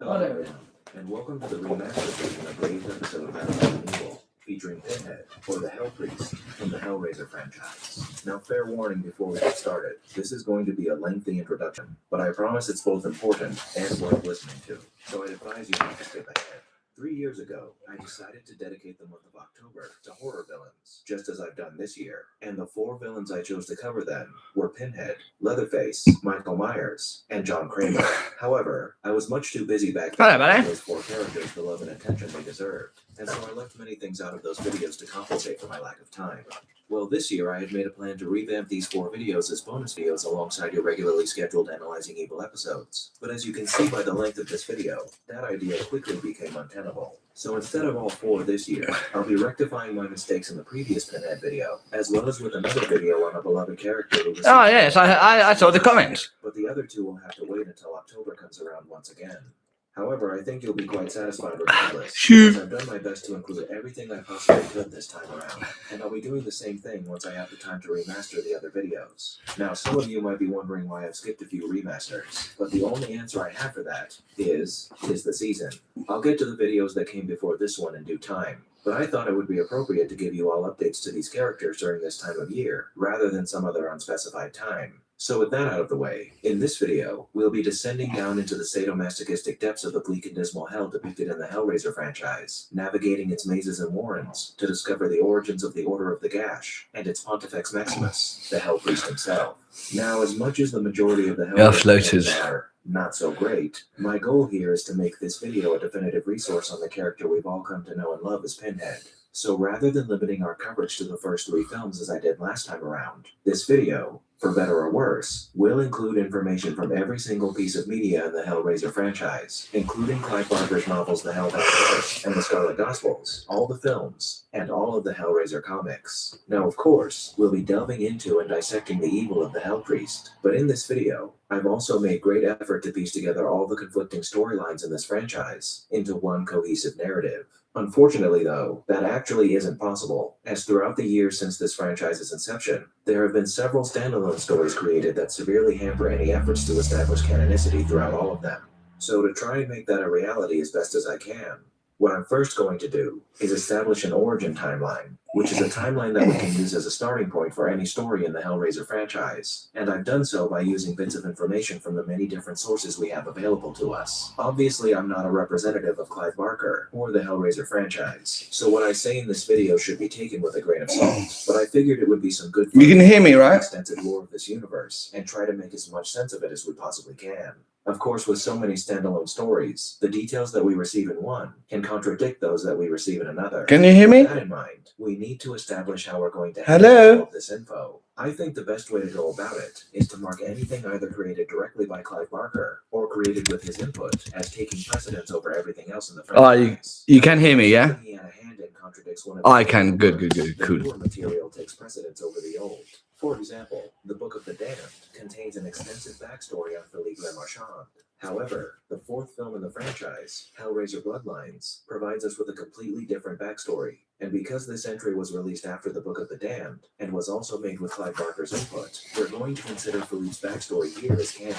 Hello everyone, and welcome to the remastered version of Brave's episode of Battle Evil, featuring Pinhead, or the Hell Priest, from the Hellraiser franchise. Now, fair warning before we get started, this is going to be a lengthy introduction, but I promise it's both important and worth listening to, so I advise you not to skip ahead. 3 years ago, I decided to dedicate the month of October to horror villains, just as I've done this year. And the 4 villains I chose to cover then were Pinhead, Leatherface, Michael Myers, and John Kramer. However, I was much too busy back then to give those 4 characters the love and attention they deserved, and so I left many things out of those videos to compensate for my lack of time. Well, this year I had made a plan to revamp these 4 videos as bonus videos alongside your regularly scheduled Analyzing Evil episodes. But as you can see by the length of this video, that idea quickly became untenable. So instead of all 4 this year, I'll be rectifying my mistakes in the previous Pinhead video, as well as with another video on a beloved character who was... Oh yes, I saw the comments. But the other 2 will have to wait until October comes around once again. However, I think you'll be quite satisfied regardless, because I've done my best to include everything I possibly could this time around, and I'll be doing the same thing once I have the time to remaster the other videos. Now, some of you might be wondering why I've skipped a few remasters, but the only answer I have for that is, 'tis the season. I'll get to the videos that came before this one in due time, but I thought it would be appropriate to give you all updates to these characters during this time of year, rather than some other unspecified time. So with that out of the way, in this video, we'll be descending down into the sadomasochistic depths of the bleak and dismal hell depicted in the Hellraiser franchise, navigating its mazes and warrens to discover the origins of the Order of the Gash and its Pontifex Maximus, the Hell Priest himself. Now, as much as the majority of the Hellraiser are not so great, my goal here is to make this video a definitive resource on the character we've all come to know and love as Pinhead. So rather than limiting our coverage to the first 3 films as I did last time around, this video, for better or worse, will include information from every single piece of media in the Hellraiser franchise, including Clive Barker's novels The Hellbound Heart and The Scarlet Gospels, all the films, and all of the Hellraiser comics. Now, of course, we'll be delving into and dissecting the evil of the Hell Priest, but in this video, I've also made great effort to piece together all the conflicting storylines in this franchise into one cohesive narrative. Unfortunately, though, that actually isn't possible, as throughout the years since this franchise's inception, there have been several standalone stories created that severely hamper any efforts to establish canonicity throughout all of them. So to try and make that a reality as best as I can, what I'm first going to do is establish an origin timeline, which is a timeline that we can use as a starting point for any story in the Hellraiser franchise, and I've done so by using bits of information from the many different sources we have available to us. Obviously, I'm not a representative of Clive Barker or the Hellraiser franchise, so what I say in this video should be taken with a grain of salt, but I figured it would be some good fun. You can hear me, right? Extensive lore of this universe, and try to make as much sense of it as we possibly can. Of course, with so many standalone stories, the details that we receive in one can contradict those that we receive in another. Can you hear me? With that in mind, we need to establish how we're going to handle all of this info. I think the best way to go about it is to mark anything either created directly by Clive Barker or created with his input as taking precedence over everything else in the franchise. You can hear me, yeah? He had a hand in contradicts one of I can. Good, cool. The cool. newer material takes precedence over the old. For example, the Book of the Damned contains an extensive backstory on Philippe Le Marchand. However, the 4th film in the franchise, Hellraiser Bloodlines, provides us with a completely different backstory. And because this entry was released after the Book of the Damned, and was also made with Clive Barker's input, we're going to consider Philippe's backstory here as canon,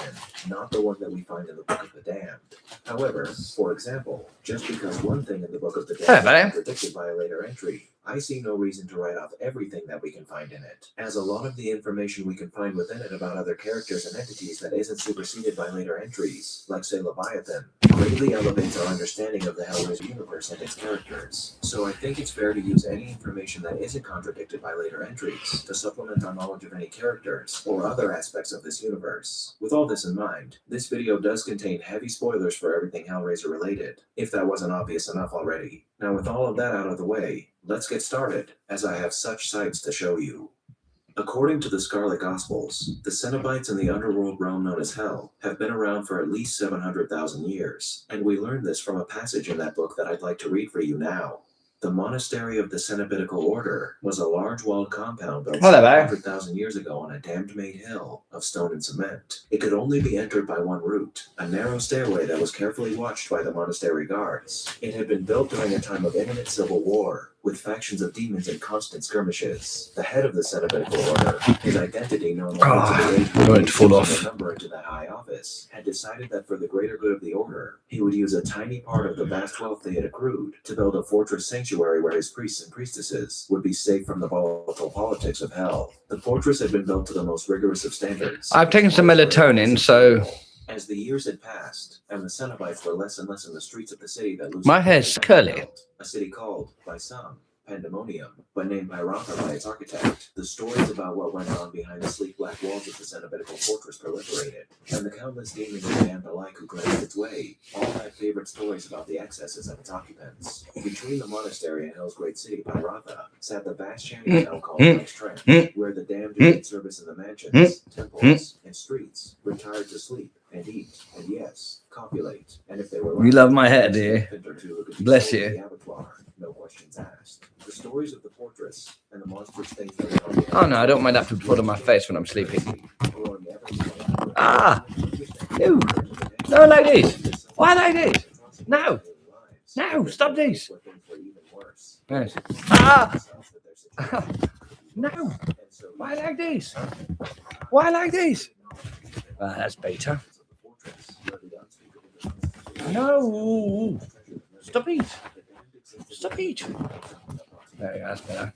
not the one that we find in the Book of the Damned. However, for example, just because one thing in the Book of the Damned is predicted by a later entry, I see no reason to write off everything that we can find in it, as a lot of the information we can find within it about other characters and entities that isn't superseded by later entries, like say Leviathan, greatly elevates our understanding of the Hellraiser universe and its characters. So I think it's fair to use any information that isn't contradicted by later entries to supplement our knowledge of any characters or other aspects of this universe. With all this in mind, this video does contain heavy spoilers for everything Hellraiser related, if that wasn't obvious enough already. Now with all of that out of the way, let's get started, as I have such sights to show you. According to the Scarlet Gospels, the Cenobites in the underworld realm known as Hell have been around for at least 700,000 years, and we learn this from a passage in that book that I'd like to read for you now. The monastery of the Cenobitical Order was a large walled compound built Hello there. 700,000 years ago on a dammed-made hill of stone and cement. It could only be entered by one route, a narrow stairway that was carefully watched by the monastery guards. It had been built during a time of imminent civil war, with factions of demons in constant skirmishes. The head of the Cenobitical Order, his identity known only to the age going to fall off. number into that high office, had decided that for the greater good of the order, he would use a tiny part of the vast wealth they had accrued to build a fortress sanctuary where his priests and priestesses would be safe from the volatile politics of hell. The fortress had been built to the most rigorous of standards. I've taken some melatonin, so as the years had passed, and the Cenobites were less and less in the streets of the city that Lucifer my hair's curly. a city called, by some, Pandemonium, but named Pyranha by its architect. The stories about what went on behind the sleek black walls of the Cenobitical fortress proliferated, and the countless demons and damned alike who graced its way all had favorite stories about the excesses of its occupants. Between the monastery and Hell's great city, Pyranha, sat the vast shanty town called Mike's Trent, where the damned who did service in the mansions, temples, and streets retired to sleep and eat, and yes, copulate. And if they were You love my hair, dear. Bless you. No questions asked. The stories of the fortress and the monstrous things that went on. Oh no, I don't mind having to put on my face when I'm sleeping. Ah! Ew! No, like this! Why like this? No! No! Stop this! Yes. Ah! No! Why like this? Why like this? Ah, that's better. No! Stop it! Stop it! There you go, that's better.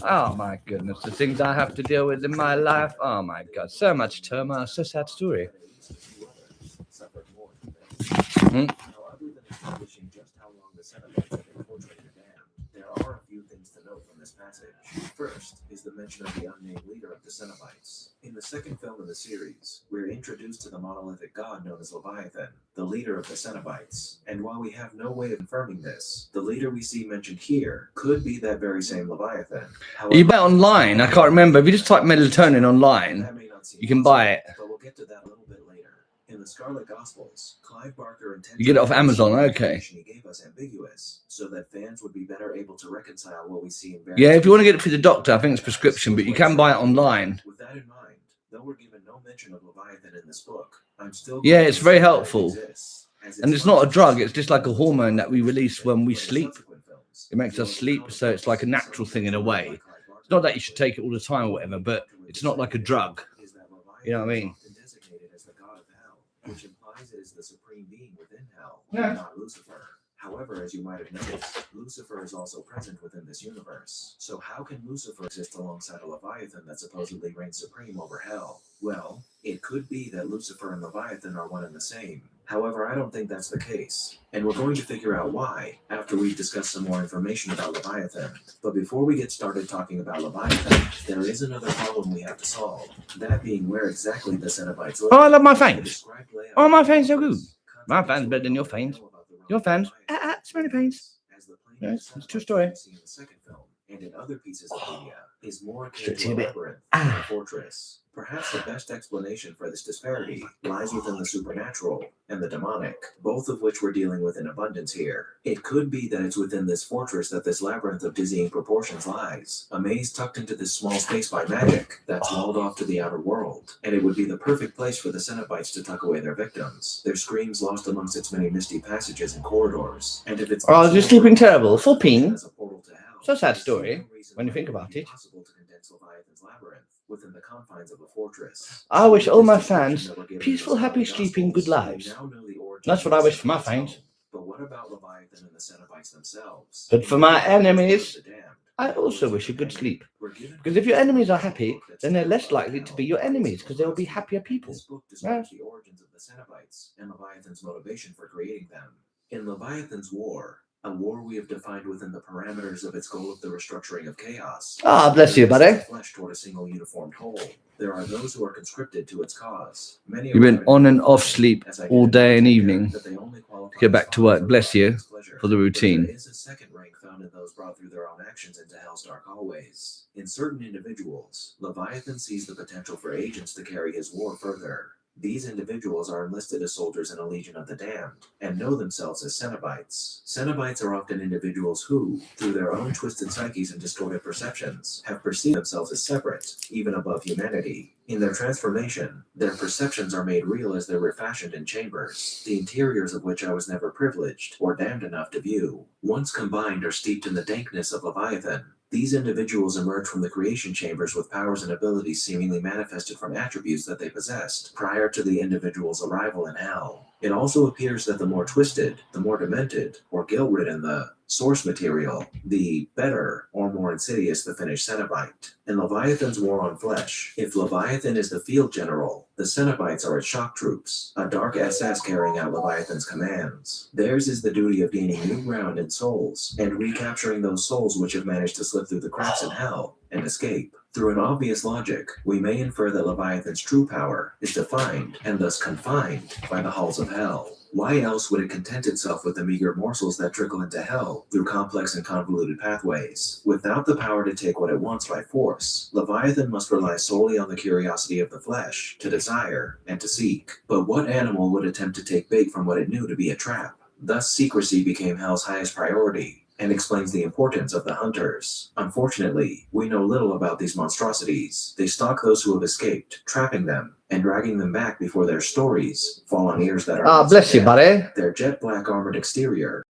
Oh my goodness, the things I have to deal with in my life. Oh my God, so much turmoil, so sad story. There are a few things to note from this passage. First is the mention of the unnamed leader of the Cenobites. In the second film of the series, we're introduced to the monolithic god known as Leviathan, the leader of the Cenobites. And while we have no way of confirming this, the leader we see mentioned here could be that very same Leviathan. However, You buy it online, I can't remember. If you just type melatonin online, that may not seem you can buy it. but we'll get to that a little bit later. In the Scarlet Gospels, Clive Barker intended You get it off Amazon, okay. He gave us ambiguous, so that fans would be better able to reconcile what we see in various. Yeah, if you want to get it through the doctor, I think it's prescription, but you can buy it online. With that in mind, though we're given no mention of Leviathan in this book, I'm still. Yeah, it's very helpful. And it's not a drug, it's just like a hormone that we release when we sleep. It makes us sleep, so it's like a natural thing in a way. It's not that you should take it all the time or whatever, but it's not like a drug. You know what I mean? Which implies it is the supreme being within hell, Yeah. not Lucifer. However, as you might have noticed, Lucifer is also present within this universe. So how can Lucifer exist alongside a Leviathan that supposedly reigns supreme over hell? Well, it could be that Lucifer and Leviathan are one and the same. However, I don't think that's the case. And we're going to figure out why after we've discussed some more information about Leviathan. But before we get started talking about Leviathan, there is another problem we have to solve. That being where exactly the Cenobites live. Oh, I love my fans. Oh, my fans are good. My fans better than your fans. Your fans. Smelly fans. Yes, it's a true story. And in other pieces of media is more akin Stretch to a a bit. labyrinth than a fortress. Perhaps the best explanation for this disparity lies within the supernatural and the demonic, both of which we're dealing with in abundance here. It could be that it's within this fortress that this labyrinth of dizzying proportions lies, a maze tucked into this small space by magic that's walled off to the outer world, and it would be the perfect place for the Cenobites to tuck away their victims, their screams lost amongst its many misty passages and corridors. And if it's Oh, you're sleeping terrible. Full peen. as a portal to hell, It's a sad there's story no reason when you why think it would about be it. possible to condense Leviathan's labyrinth within the confines of a fortress. I wish all my This description fans that we're given peaceful, in the happy, Scarlet sleeping, good Gospels, lives. we now know the origin That's of what I the wish for my Cenobites' fans. home. But what about Leviathan and the Cenobites themselves? But for my enemies, The damned. I also wish a good sleep. We're given Because if your enemies are happy, then they're less likely to be your enemies because they'll be happier people. This book describes the origins of the Cenobites and Leviathan's motivation for creating them. In Leviathan's war, a war we have defined within the parameters of its goal of the restructuring of chaos. Ah, bless you, buddy. Flesh toward a single uniformed whole. There are those who are conscripted to its cause. Many You've been arrive on and at off sleep as I all get day and clear evening that they only qualify to get back as to work. fodder Bless for you Leviathan's pleasure. for the But routine. there is a second rank found in those brought through their own actions into hell's dark hallways. In certain individuals, Leviathan sees the potential for agents to carry his war further. These individuals are enlisted as soldiers in a legion of the damned, and know themselves as Cenobites. Cenobites are often individuals who, through their own twisted psyches and distorted perceptions, have perceived themselves as separate, even above humanity. In their transformation, their perceptions are made real as they're refashioned in chambers, the interiors of which I was never privileged or damned enough to view. Once combined or steeped in the dankness of Leviathan, these individuals emerge from the creation chambers with powers and abilities seemingly manifested from attributes that they possessed prior to the individual's arrival in hell. It also appears that the more twisted, the more demented, or guilt-ridden the source material, the better or more insidious the finished Cenobite. In Leviathan's war on flesh, if Leviathan is the field general, the Cenobites are its shock troops, a dark SS carrying out Leviathan's commands. Theirs is the duty of gaining new ground in souls, and recapturing those souls which have managed to slip through the cracks in hell and escape. Through an obvious logic, we may infer that Leviathan's true power is defined, and thus confined, by the halls of hell. Why else would it content itself with the meager morsels that trickle into hell through complex and convoluted pathways? Without the power to take what it wants by force, Leviathan must rely solely on the curiosity of the flesh, to desire, and to seek. But what animal would attempt to take bait from what it knew to be a trap? Thus secrecy became hell's highest priority, and explains the importance of the hunters. Unfortunately, we know little about these monstrosities. They stalk those who have escaped, trapping them, and dragging them back before their stories fall on ears that are bless you, buddy. Their jet black armored exterior,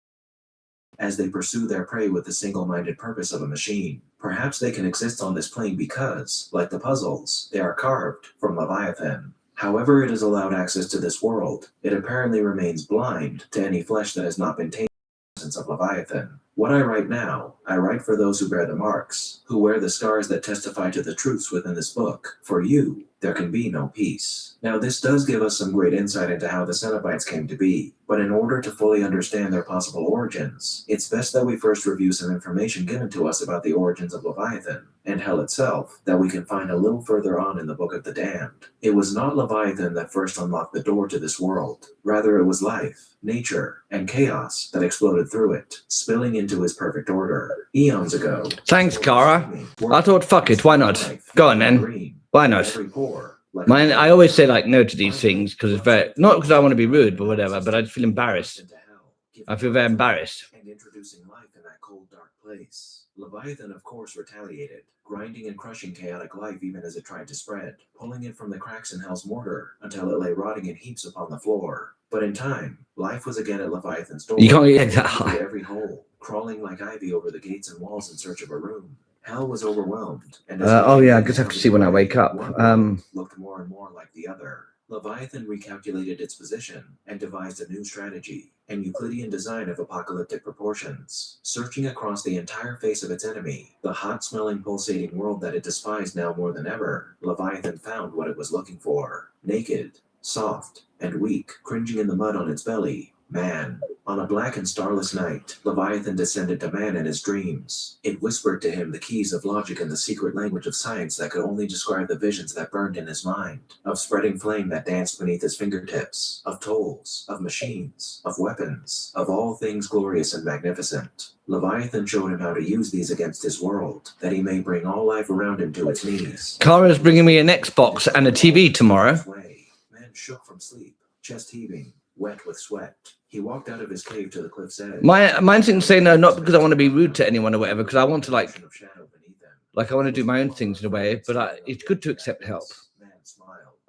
as they pursue their prey with the single-minded purpose of a machine. Perhaps they can exist on this plane because, like the puzzles, they are carved from Leviathan. However it is allowed access to this world, it apparently remains blind to any flesh that has not been tainted by the presence of Leviathan. What I write now, I write for those who bear the marks, who wear the scars that testify to the truths within this book. For you, there can be no peace. Now this does give us some great insight into how the Cenobites came to be, but in order to fully understand their possible origins, it's best that we first review some information given to us about the origins of Leviathan, and hell itself, that we can find a little further on in the Book of the Damned. It was not Leviathan that first unlocked the door to this world. Rather, it was life, nature, and chaos that exploded through it, spilling into his perfect order. Eons ago. Thanks, Kara. I thought, fuck it, why not? Go on then. Why not? I always say like no to these things because it's very, not because I want to be rude, but whatever, but I just feel embarrassed. I feel very embarrassed. And introducing life in that cold, dark place. Leviathan, of course, retaliated, grinding and crushing chaotic life even as it tried to spread, pulling it from the cracks in hell's mortar until it lay rotting in heaps upon the floor. But in time, life was again at Leviathan's door. You can't get that high. Every hole, crawling like ivy over the gates and walls in search of a room. Hell was overwhelmed, and oh yeah, I guess I have to see when I wake up. Looked more and more like the other. Leviathan recalculated its position and devised a new strategy, an Euclidean design of apocalyptic proportions, searching across the entire face of its enemy, the hot-smelling, pulsating world that it despised now more than ever. Leviathan found what it was looking for: naked, soft, and weak, cringing in the mud on its belly. Man. On a black and starless night, Leviathan descended to man in his dreams. It whispered to him the keys of logic and the secret language of science that could only describe the visions that burned in his mind, of spreading flame that danced beneath his fingertips, of tolls, of machines, of weapons, of all things glorious and magnificent. Leviathan showed him how to use these against his world, that he may bring all life around him to its knees. Kara's bringing me an Xbox and a TV tomorrow. Man shook from sleep, chest heaving, wet with sweat. He walked out of his cave to the cliff's edge. Mine's didn't say no, not because I want to be rude to anyone or whatever, because I want to like I want to do my own things in a way, but it's good to accept help.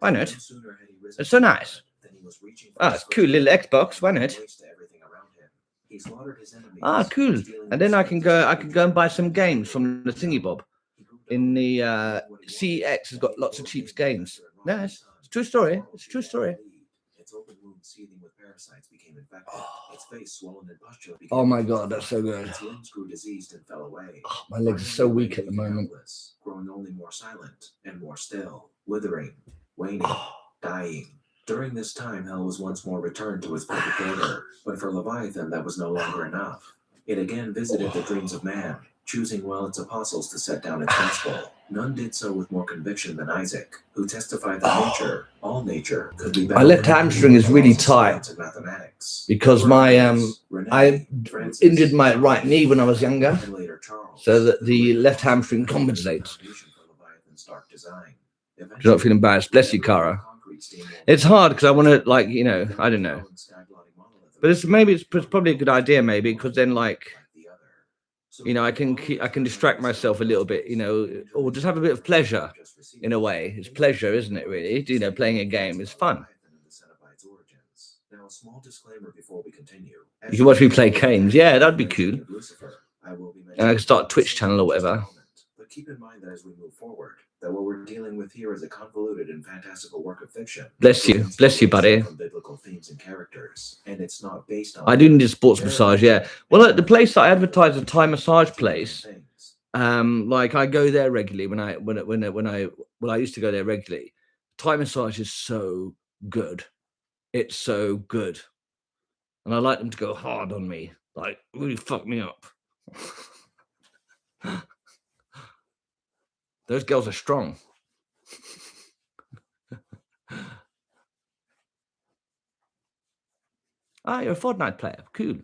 Why not? It's so nice. It's cool little Xbox. Why not? Cool. And then I can go and buy some games from the thingy bob. In the CX has got lots of cheap games. Nice. It's a true story. It's a true story. Its open wound seething with parasites became infected. Its face swollen and pustular. Oh my god, that's so good. Its limbs grew diseased and fell away. My legs are so weak at the moment. Growing only more silent and more still, withering, waning, dying. During this time, hell was once more returned to its perfect order, but for Leviathan that was no longer enough. It again visited the dreams of man, choosing well its apostles to set down its gospel. None did so with more conviction than Isaac, who testified that all nature, could be my left hamstring is really tight because I injured my right knee when I was younger, so that the left hamstring compensates. Do not feel embarrassed. Bless you, Kara. It's hard because I want to, like, you know, I don't know. But it's probably a good idea, maybe, because then, like, you know, I can distract myself a little bit, you know, or just have a bit of pleasure in a way. It's pleasure, isn't it, really? You know, playing a game is fun. Now, a small disclaimer before we continue. You can watch me play games. Yeah, that'd be cool. And I can start a Twitch channel or whatever. But keep in mind that as we move forward, that what we're dealing with here is a convoluted and fantastical work of fiction. Bless you, buddy. From biblical themes and characters, and it's not based on. I do need a sports massage, yeah. Well, the place that I advertise, a Thai massage place. Like I go there regularly when I used to go there regularly. Thai massage is so good. It's so good, and I like them to go hard on me, like really fuck me up. Those girls are strong. Ah, you're a Fortnite player. Cool.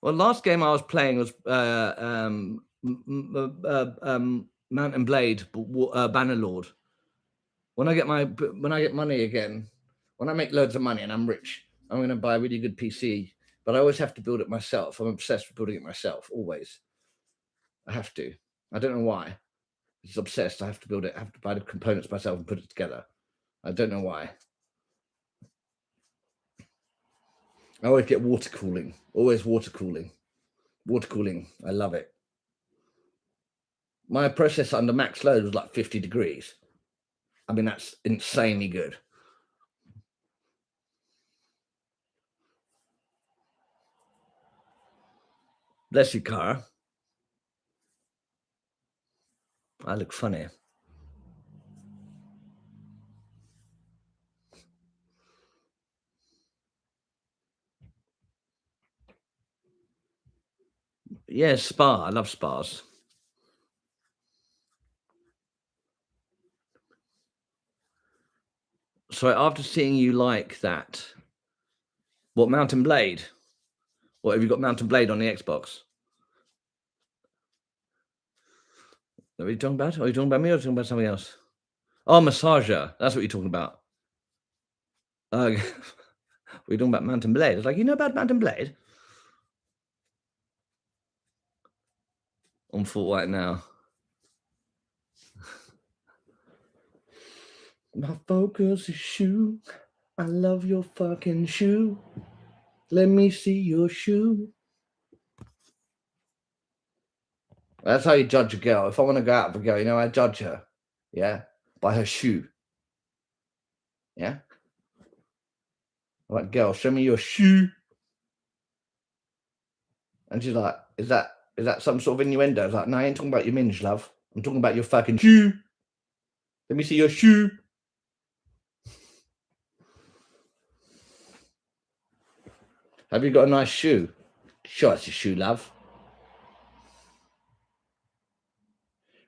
Well, last game I was playing was Mount and Blade, Bannerlord. When I get money again, when I make loads of money and I'm rich, I'm going to buy a really good PC. But I always have to build it myself. I'm obsessed with building it myself. Always. I have to. I don't know why. It's obsessed. I have to build it. I have to buy the components myself and put it together. I don't know why. I always get water cooling. Always water cooling. Water cooling. I love it. My processor under max load was like 50 degrees. I mean, that's insanely good. Bless you, Cara. I look funny. Yeah, spa. I love spas. So after seeing you like that, what, Mountain Blade? What, have you got Mountain Blade on the Xbox? Are you talking about? Are you talking about me or are you talking about something else? Oh, massager. That's what you're talking about. We're talking about Mountain Blade. I was like, you know about Mountain Blade? On Fortnite now. My focus is shoe. I love your fucking shoe. Let me see your shoe. That's how you judge a girl. If I want to go out with a girl, you know, I judge her. Yeah? By her shoe. Yeah? I'm like, girl, show me your shoe. And she's like, is that some sort of innuendo? I was like, no, I ain't talking about your minge, love. I'm talking about your fucking shoe. Let me see your shoe. Have you got a nice shoe? Sure, it's your shoe, love.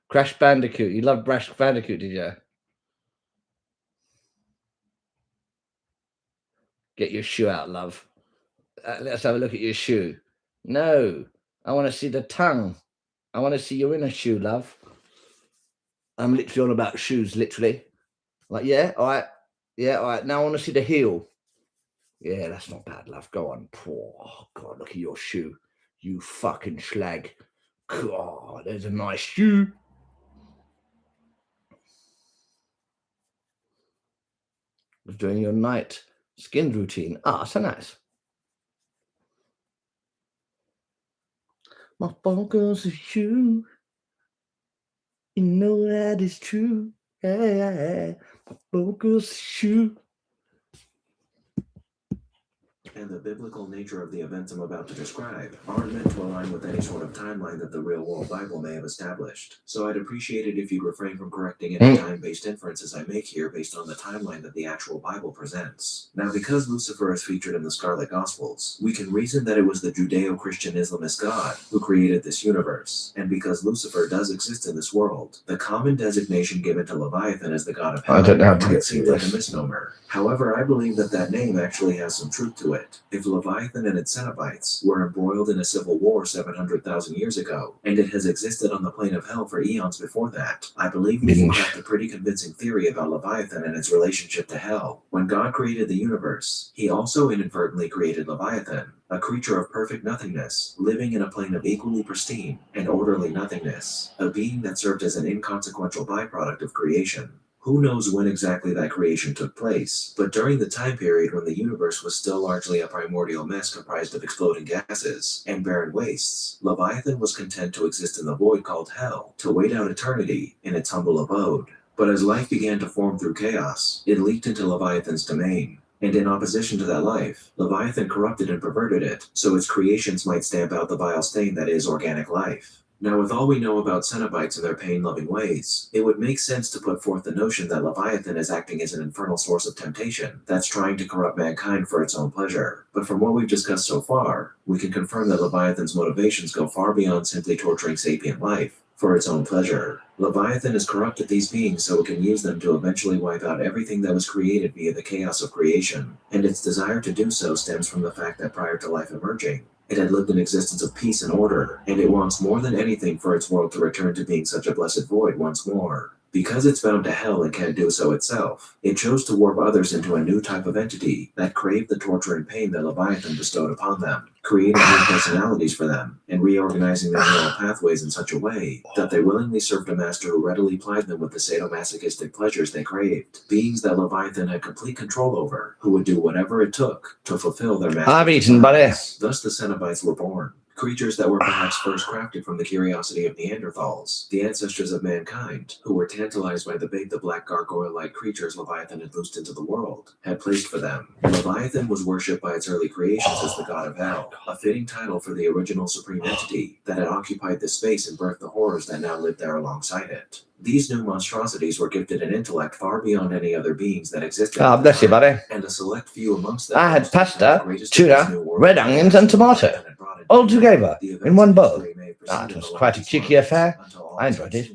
Crash Bandicoot. You love Crash Bandicoot, did you? Get your shoe out, love. Let's have a look at your shoe. No, I want to see the tongue. I want to see your inner shoe, love. I'm literally on about shoes, literally. Like, yeah, all right. Yeah, all right. Now I want to see the heel. Yeah, that's not bad, love. Go on. Oh, God, look at your shoe. You fucking slag. God, there's a nice shoe. Was doing your night skin routine. Ah, so nice. My focus is you. You know that is true. Yeah. My focus is you. And the biblical nature of the events I'm about to describe aren't meant to align with any sort of timeline that the real-world Bible may have established. So I'd appreciate it if you'd refrain from correcting any time-based inferences I make here based on the timeline that the actual Bible presents. Now, because Lucifer is featured in the Scarlet Gospels, we can reason that it was the Judeo-Christian Islamist God who created this universe. And because Lucifer does exist in this world, the common designation given to Leviathan as the god of hell I don't know how to might get seem through like a this. misnomer. However, I believe that name actually has some truth to it. it. If Leviathan and its Cenobites were embroiled in a civil war 700,000 years ago, and it has existed on the plane of hell for eons before that, I believe we can craft a pretty convincing theory about Leviathan and its relationship to hell. When God created the universe, he also inadvertently created Leviathan, a creature of perfect nothingness, living in a plane of equally pristine and orderly nothingness, a being that served as an inconsequential byproduct of creation. Who knows when exactly that creation took place, but during the time period when the universe was still largely a primordial mess comprised of exploding gases and barren wastes, Leviathan was content to exist in the void called hell, to wait out eternity in its humble abode. But as life began to form through chaos, it leaked into Leviathan's domain. And in opposition to that life, Leviathan corrupted and perverted it, so its creations might stamp out the vile stain that is organic life. Now, with all we know about Cenobites and their pain-loving ways, it would make sense to put forth the notion that Leviathan is acting as an infernal source of temptation that's trying to corrupt mankind for its own pleasure. But from what we've discussed so far, we can confirm that Leviathan's motivations go far beyond simply torturing sapient life for its own pleasure. Leviathan has corrupted these beings so it can use them to eventually wipe out everything that was created via the chaos of creation, and its desire to do so stems from the fact that prior to life emerging, it had lived an existence of peace and order, and it wants more than anything for its world to return to being such a blessed void once more. Because it's bound to hell and can't do so itself, it chose to warp others into a new type of entity that craved the torture and pain that Leviathan bestowed upon them, creating new personalities for them, and reorganizing their neural pathways in such a way that they willingly served a master who readily plied them with the sadomasochistic pleasures they craved, beings that Leviathan had complete control over, who would do whatever it took to fulfill their master's desires. Thus the Cenobites were born. Creatures that were perhaps first crafted from the curiosity of Neanderthals, the ancestors of mankind, who were tantalized by the bait the black gargoyle-like creatures Leviathan had loosed into the world, had placed for them. Leviathan was worshipped by its early creations as the god of hell, a fitting title for the original supreme entity that had occupied this space and birthed the horrors that now lived there alongside it. These new monstrosities were gifted an intellect far beyond any other beings that existed. Ah, bless you, buddy. And a select few amongst them. I had pasta, tuna, red onions, and tomato, all together in one bowl. It was quite a cheeky affair. I enjoyed it.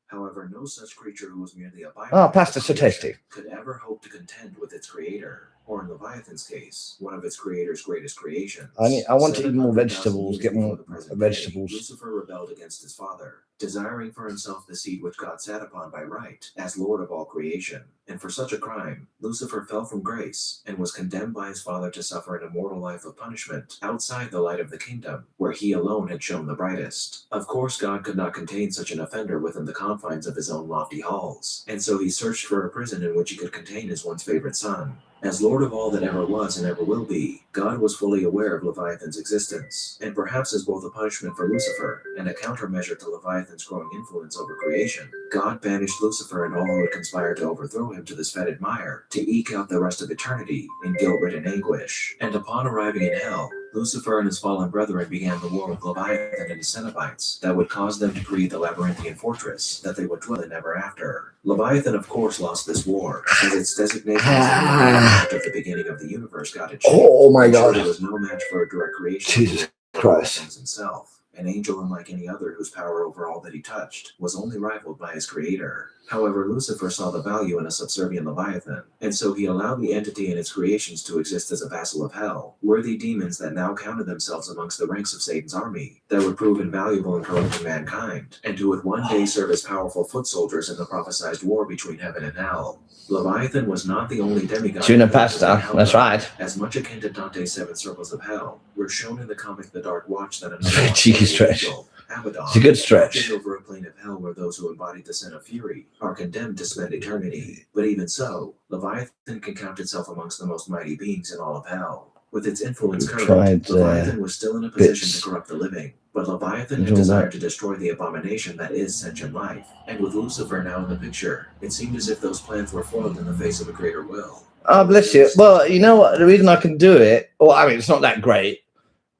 However, no such creature who was merely a byproduct Oh, pasta's so tasty. could ever hope to contend with its creator, or in Leviathan's case, one of its creator's greatest creations. I want to eat more vegetables, get more vegetables. Lucifer rebelled against his father, desiring for himself the seed which God sat upon by right, as Lord of all creation. And for such a crime, Lucifer fell from grace, and was condemned by his father to suffer an immortal life of punishment, outside the light of the kingdom, where he alone had shone the brightest. Of course, God could not contain such an offender within the confines of his own lofty halls, and so he searched for a prison in which he could contain his once favorite son. As Lord of all that ever was and ever will be, God was fully aware of Leviathan's existence, and perhaps as both a punishment for Lucifer and a countermeasure to Leviathan's growing influence over creation, God banished Lucifer and all who had conspired to overthrow him to this fetid mire, to eke out the rest of eternity in guilt-ridden anguish. And upon arriving in hell, Lucifer and his fallen brethren began the war with Leviathan and his Cenobites that would cause them to create the labyrinthian fortress that they would dwell in ever after. Leviathan, of course, lost this war, as its designation as the beginning of the universe got achieved. Oh my God. It was no match for a direct creation. Jesus Christ. Himself. An angel unlike any other whose power over all that he touched was only rivaled by his creator. However, Lucifer saw the value in a subservient Leviathan, and so he allowed the entity and its creations to exist as a vassal of hell, worthy demons that now counted themselves amongst the ranks of Satan's army, that would prove invaluable in corrupting mankind, and who would one day serve as powerful foot soldiers in the prophesied war between heaven and hell. Leviathan was not the only demigod. Tuna pasta, that's right. As much akin to Dante's Seven Circles of Hell, we're shown in the comic The Dark Watch that It's a very cheeky stretch. Abaddon, it's a good stretch. Over a plane of hell where those who embodied the sin of fury are condemned to spend eternity. But even so, Leviathan can count itself amongst the most mighty beings in all of hell. With its influence current, Leviathan was still in a position to corrupt the living, but Leviathan had desired to destroy the abomination that is sentient life. And with Lucifer now in the picture, it seemed as if those plans were foiled in the face of a greater will. Oh, bless you. Well, you know what? The reason I can do it, well, I mean, it's not that great,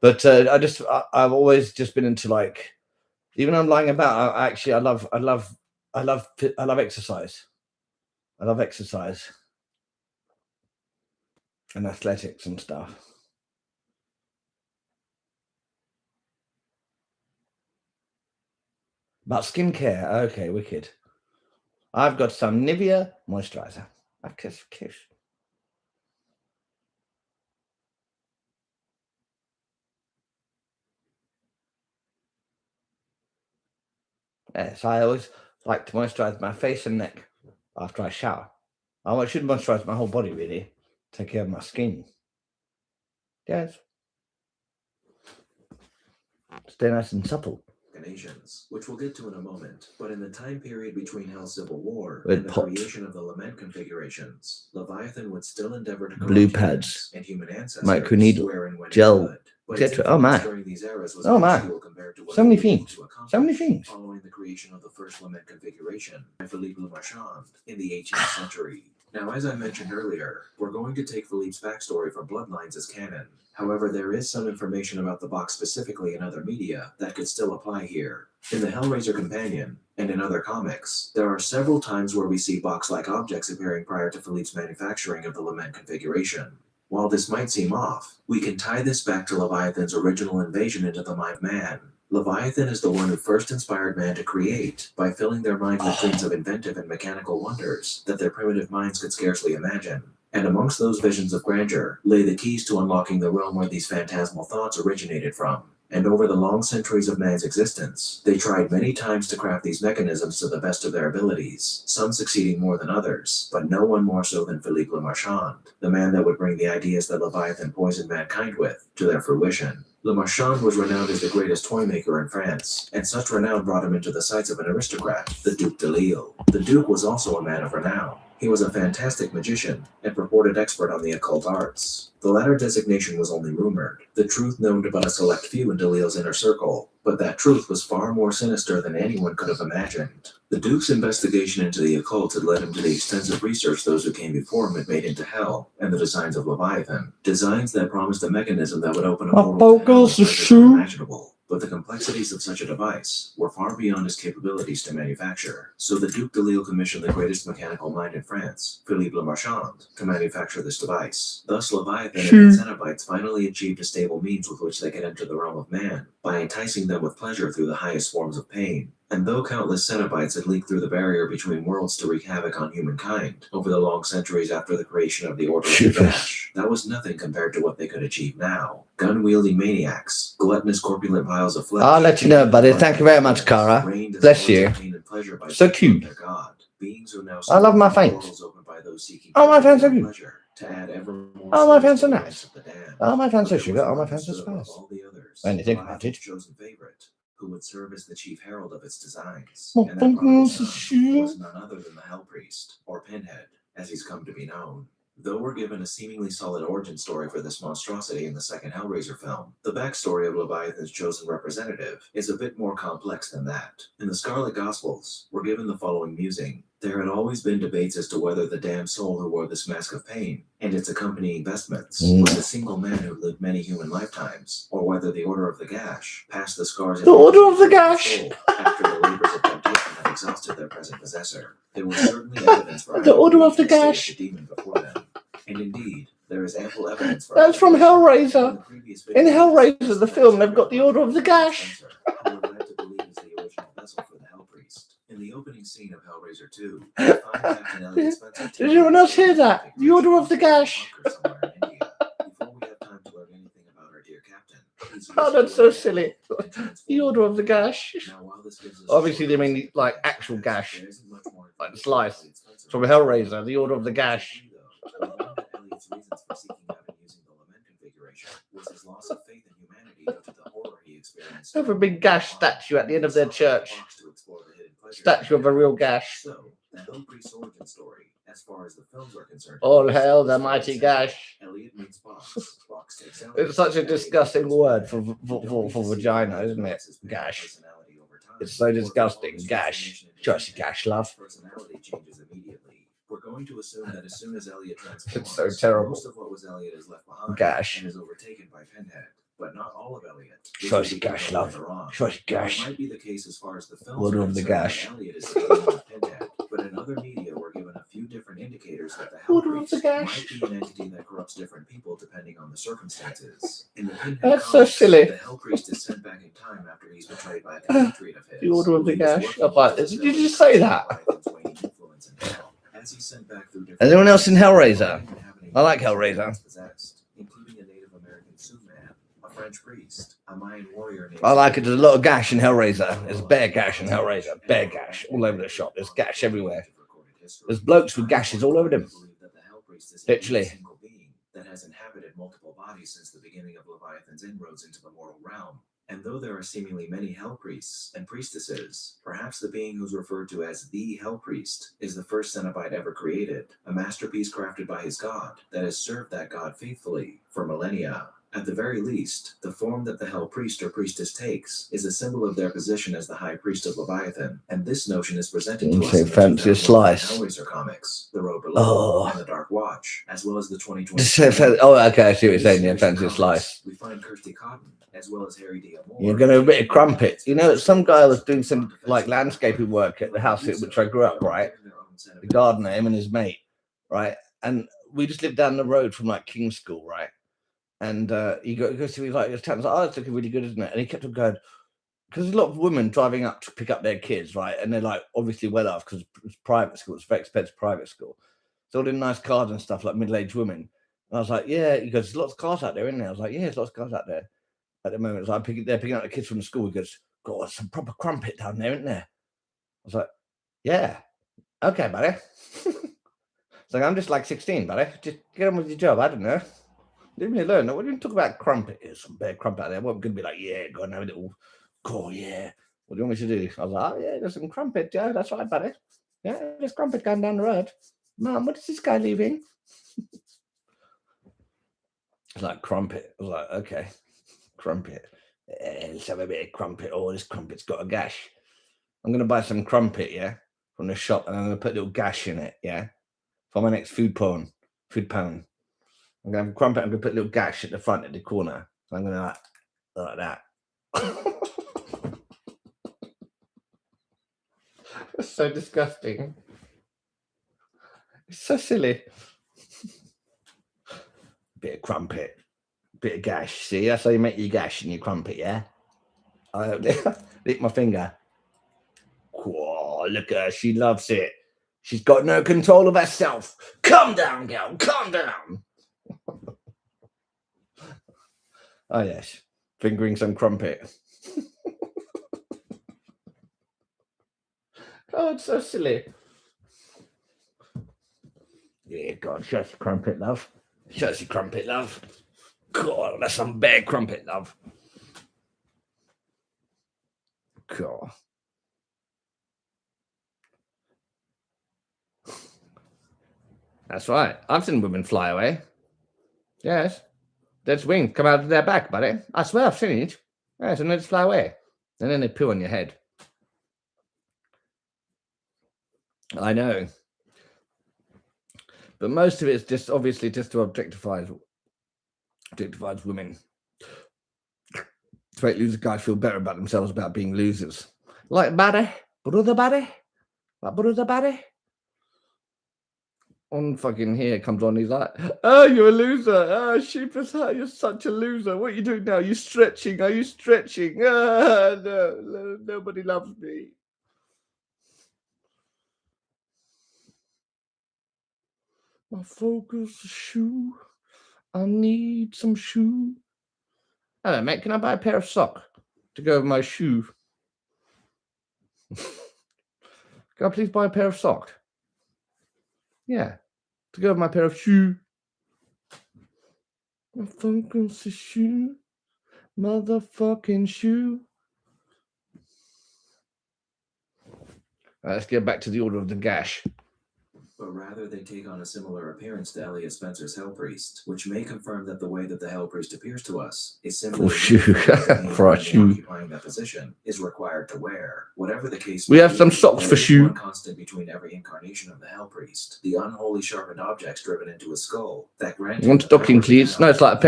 but I've always just been into, like, even I'm lying about. I love exercise. I love exercise and athletics and stuff. About skincare, okay, wicked. I've got some Nivea moisturizer. I've kiss. Yes, I always like to moisturize my face and neck after I shower. I should moisturize my whole body, really. Take care of my skin. Yes. Stay nice and supple. Nations, which we'll get to in a moment, but in the time period between Hell's Civil War Red and the pot. creation of the lament configurations, Leviathan would still endeavor to Blue corrupt pads, humans and human ancestors, microneedle, where and when it gel, could. But its etc. Oh influence my. during these eras was Oh my. minuscule compared to what So it many was able things. to accomplish So many things. following the creation of the first lament configuration by Philippe Le Marchand in the 18th century. Now, as I mentioned earlier, we're going to take Philippe's backstory from Bloodlines as canon. However, there is some information about the box specifically in other media that could still apply here. In the Hellraiser Companion, and in other comics, there are several times where we see box-like objects appearing prior to Philippe's manufacturing of the lament configuration. While this might seem off, we can tie this back to Leviathan's original invasion into the mind of man. Leviathan is the one who first inspired man to create by filling their mind with dreams of inventive and mechanical wonders that their primitive minds could scarcely imagine. And amongst those visions of grandeur lay the keys to unlocking the realm where these phantasmal thoughts originated from. And over the long centuries of man's existence, they tried many times to craft these mechanisms to the best of their abilities, some succeeding more than others, but no one more so than Philippe Le Marchand, the man that would bring the ideas that Leviathan poisoned mankind with to their fruition. Le Marchand was renowned as the greatest toy maker in France, and such renown brought him into the sights of an aristocrat, the Duc de Lille. The Duke was also a man of renown. He was a fantastic magician and purported expert on the occult arts. The latter designation was only rumored, the truth known to but a select few in de Lille's inner circle, but that truth was far more sinister than anyone could have imagined. The Duke's investigation into the occult had led him to the extensive research those who came before him had made into Hell and the designs of Leviathan, designs that promised a mechanism that would open a portal to Hell unimaginable. But the complexities of such a device were far beyond his capabilities to manufacture, so the Duc de Lille commissioned the greatest mechanical mind in France, Philippe Le Marchand, to manufacture this device. Thus Leviathan and its Cenobites finally achieved a stable means with which they could enter the realm of man, by enticing them with pleasure through the highest forms of pain. And though countless Cenobites had leaked through the barrier between worlds to wreak havoc on humankind over the long centuries after the creation of the Order of the Gash, that was nothing compared to what they could achieve now. Gun-wielding maniacs, gluttonous corpulent piles of flesh. I'll let you know, buddy. Thank you very much, Cara. Bless you. So cute. I love my fans. Oh, my fans are cute. Oh, my fans are nice. Oh, my fans are sugar. Oh, my fans are spice. When you think about it. Who would serve as the chief herald of its designs. And that prodigal son was none other than the Hell Priest, or Pinhead, as he's come to be known. Though we're given a seemingly solid origin story for this monstrosity in the second Hellraiser film, the backstory of Leviathan's chosen representative is a bit more complex than that. In the Scarlet Gospels, we're given the following musing. There had always been debates as to whether the damned soul who wore this mask of pain and its accompanying vestments was a single man who lived many human lifetimes, or whether the Order of the Gash passed the scars the Order of the Gash after the labors of temptation had exhausted their present possessor. There was certainly evidence for the Order of the Gash. The demon before them. And indeed, there is ample evidence for that's from Hellraiser. In Hellraiser, the film, they've got the Order of the Gash. In the opening scene of Hellraiser 2, we find Captain Elliot Spencer. Did anyone else hear that? The Order of the Gash. Before we have time to learn anything about our dear captain. Oh, that's so silly. The Order of the Gash. Obviously, they mean like actual gash, like the slice from Hellraiser. The Order of the Gash. They have a big gash statue at the end of their church. Statue of a real gash. So, the Hell Priest's origin story, as far as the films are concerned. All hail the mighty gash. Elliot meets Box. Box takes out. It's such a disgusting word for vagina, isn't it? Gash. It's so disgusting. Gash. Just gash, love. Personality changes immediately. We're going to assume that as soon as Elliot transforms, it's so terrible. Most of what was Elliot is left behind. Gash. And is overtaken by Pinhead. But not all of Elliot. Shush gash, love. Shush gash. It might be the case as far as the films Order of the Gash. Elliot is Pinhead, but in other media we're given a few different indicators that the Hell Priest might be an entity that corrupts different people depending on the circumstances. In the Pinhead that's comics, so silly. The Hell Priest is sent back in time after he's betrayed by a compatriot of his. The Order of the Gash. Did you just say that? Anyone else in Hellraiser? I like Hellraiser. Including a Native American Superman, a French priest, a Mayan warrior named I like it. There's a lot of gash in Hellraiser. There's bear gash in Hellraiser. Bear gash all over the shop. There's gash everywhere. There's blokes with gashes all over them. Literally. That has inhabited multiple bodies since the beginning of Leviathan's inroads into the mortal realm. And though there are seemingly many hell priests and priestesses, perhaps the being who's referred to as the hell priest is the first Cenobite ever created, a masterpiece crafted by his god that has served that god faithfully for millennia. At the very least, the form that the hell priest or priestess takes is a symbol of their position as the high priest of Leviathan, and this notion is presented to us in the fancy slice. Hellraiser comics, The Road Below, and The Dark Watch, as well as the 2020. Oh, okay, I see what you're saying. Yeah, fancy slice. We find Kirsty Cotton as well as Harry D. Moore. You're gonna a bit of crumpet. You know, some guy was doing some like landscaping work at the house at which I grew up, right? The gardener, him and his mate, right? And we just lived down the road from like King's School, right? And he goes to me like, "Oh, it's looking really good, isn't it?" And he kept on going, because there's a lot of women driving up to pick up their kids, right? And they're like obviously well off because it's private school, it's very expensive private school. So all in nice cars and stuff, like middle-aged women. And I was like, yeah. He goes, "There's lots of cars out there, isn't there?" I was like, "Yeah, there's lots of cars out there at the moment." So they're picking up the kids from the school. He goes, "God, some proper crumpet down there, isn't there?" I was like, "Yeah, okay, buddy." It's like, I'm just like 16, buddy. Just get on with your job. I don't know. Didn't really learn. What do you talk about crumpet? There's some bad crumpet out there. Well, I'm going to be like, "Yeah, go and have a little, go, yeah. What do you want me to do?" I was like, "Oh, yeah, there's some crumpet. Yeah, that's right, buddy. Yeah, there's crumpet going down the road. Mum, what is this guy leaving?" It's like crumpet. I was like, "Okay, crumpet. Let's have a bit of crumpet. Oh, this crumpet's got a gash. I'm going to buy some crumpet, yeah, from the shop, and I'm going to put a little gash in it, yeah, for my next food pound. I'm going to have a crumpet. I'm going to put a little gash at the front, at the corner. So I'm going to like that." It's so disgusting. It's so silly. Bit of crumpet, bit of gash. See, that's how you make your gash in your crumpet, yeah? I lick my finger. Whoa, look at her. She loves it. She's got no control of herself. Calm down, girl. Calm down. Oh, yes. Fingering some crumpet. Oh, it's so silly. Yeah, God, shut your crumpet, love. Shut your crumpet, love. God, that's some bad crumpet, love. God. That's right. I've seen women fly away. Yes. There's wings come out of their back, buddy. I swear I've seen it. Yes, and they just fly away. And then they poo on your head. I know. But most of it's just obviously just to objectifies women. To make loser guys feel better about themselves about being losers. Like brother buddy. Like brother buddy. On fucking here comes on, he's like, "Oh, you're a loser. Oh, sheepless, you're such a loser. What are you doing now? You stretching? Are you stretching? No, nobody loves me." My focus shoe. I need some shoe. Hello, mate. Can I buy a pair of socks to go with my shoe? Can I please buy a pair of socks? Yeah, to go with my pair of shoe. My focus shoe. Motherfucking shoe. Right, let's get back to the order of the gash. But rather they take on a similar appearance to Elliot Spencer's Hell Priest, which may confirm that the way that the Hell Priest appears to us is simply for a shoe occupying that position is required to wear. Whatever the case, we have some socks for shoe. One constant between every incarnation of the Hell Priest: the unholy sharpened objects driven into his skull. That one stocking, please. No, it's like a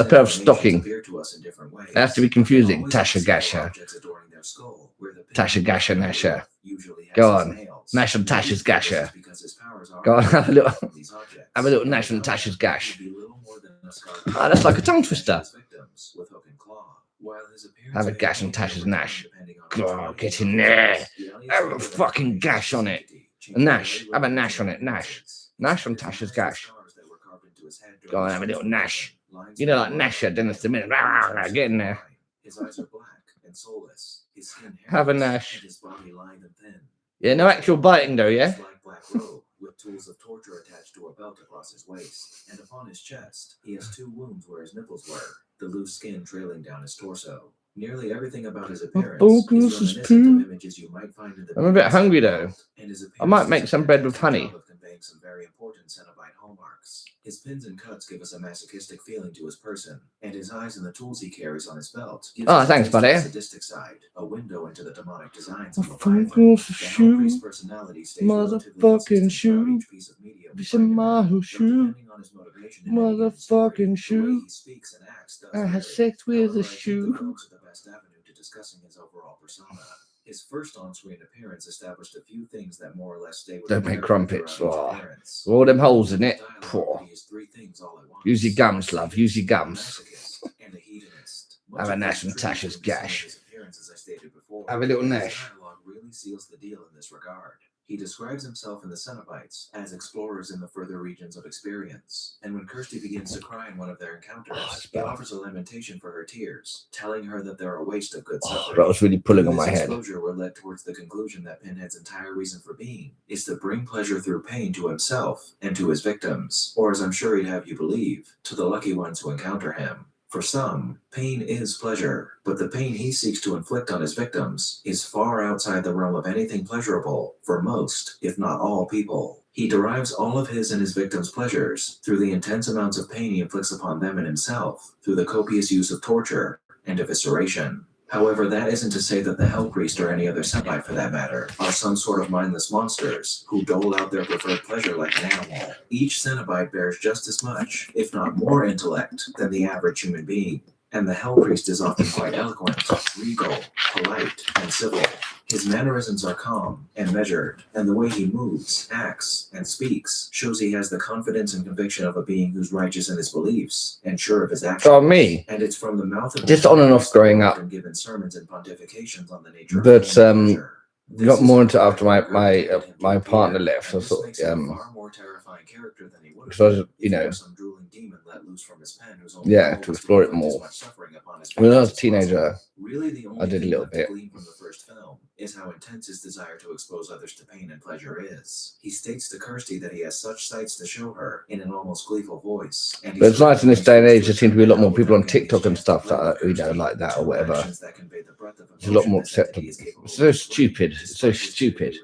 pair of stocking. It has to be confusing. Tasha Gasha. Tasha Gasha Nasha. Go on. National Tasha's Gasha. Go on, have a little National Tasha's Gash. Ah, that's like a tongue twister. Have a gash on Tasha's Nash. God, get in there. Have a fucking gash on it. A Nash. Have a Nash on it. Nash. Nash on Tasha's Gash. Go on, have a little Nash. Lines You know, like blur Nasher, Dennis the Minute. out, Get in there. his eyes are black and soulless. His skin Have a hairless, Nash. and his body lined and thin. Yeah, no actual biting though, yeah? His light black robe with tools of torture attached to a belt across his waist, and upon his chest he has 2 wounds where his nipples were, the loose skin trailing down his torso. Nearly everything about his appearance is reminiscent of images you might find in the I'm a bit hungry though. and his I might appearance make is some a bread with fantastic honey. job of conveying some very important Cenobite hallmarks. His pins and cuts give us a masochistic feeling to his person, and his eyes and the tools he carries on his belt gives us Thanks, a taste of buddy. the sadistic side, a window into the demonic designs of A Leviathan. fucking The shoe, Hellpriest's personality stays relatively motherfucking consistent shoe. throughout each piece of media we It's a find him in, Mahu though shoe, depending on his motivation in any given story, motherfucking the way shoe. he speaks and acts does I had vary. sex with However, a I think the shoe. films are the best avenue to discussing his overall persona. His first on-screen appearance established a few things that more or less stay with Don't the make character crumpets. throughout each appearance. All them holes in His it. dialogue Poor. that he is 3 things all at once. Use your gums, love. Use your A gums. masochist and a hedonist. Much Have a of this Nash and attributed Tasha's to the scene of gash. his appearance, as I stated before. Have a little His Nash. dialogue really seals the deal in this regard. He describes himself and the Cenobites as explorers in the further regions of experience, and when Kirsty begins to cry in one of their encounters, he offers a lamentation for her tears, telling her that they're a waste of good suffering. That was really pulling on Through my this head. exposure, we're led towards the conclusion that Pinhead's entire reason for being is to bring pleasure through pain to himself and to his victims, or as I'm sure he'd have you believe, to the lucky ones who encounter him. For some, pain is pleasure, but the pain he seeks to inflict on his victims is far outside the realm of anything pleasurable for most, if not all, people. He derives all of his and his victims' pleasures through the intense amounts of pain he inflicts upon them and himself, through the copious use of torture and evisceration. However, that isn't to say that the Hellpriest or any other Cenobite for that matter are some sort of mindless monsters who dole out their preferred pleasure like an animal. Each Cenobite bears just as much, if not more intellect than the average human being, and the Hellpriest is often quite eloquent, regal, polite, and civil. His mannerisms are calm and measured, and the way he moves, acts, and speaks shows he has the confidence and conviction of a being who's righteous in his beliefs and sure of his actions. For me, And it's from the mouth of just on and off growing up. given sermons and pontifications on the nature But of pleasure. got more into after my partner left. I thought far more terrifying character than he would because I was, if he were some drooling demon let loose from his pen whose only yeah, goal to was explore it inflict as more. much suffering upon his When I was a victims as teenager, possible. Really, the only I did a thing little left to bit. glean from the first film is how intense his desire to expose others to pain and pleasure is. He states to Kirsty that he has such sights to show her in an almost gleeful voice. And But it's nice in this day and age. There seem to be a lot more people on TikTok and stuff that are, like that or whatever. It's a lot more acceptable. It's so stupid. It's so stupid.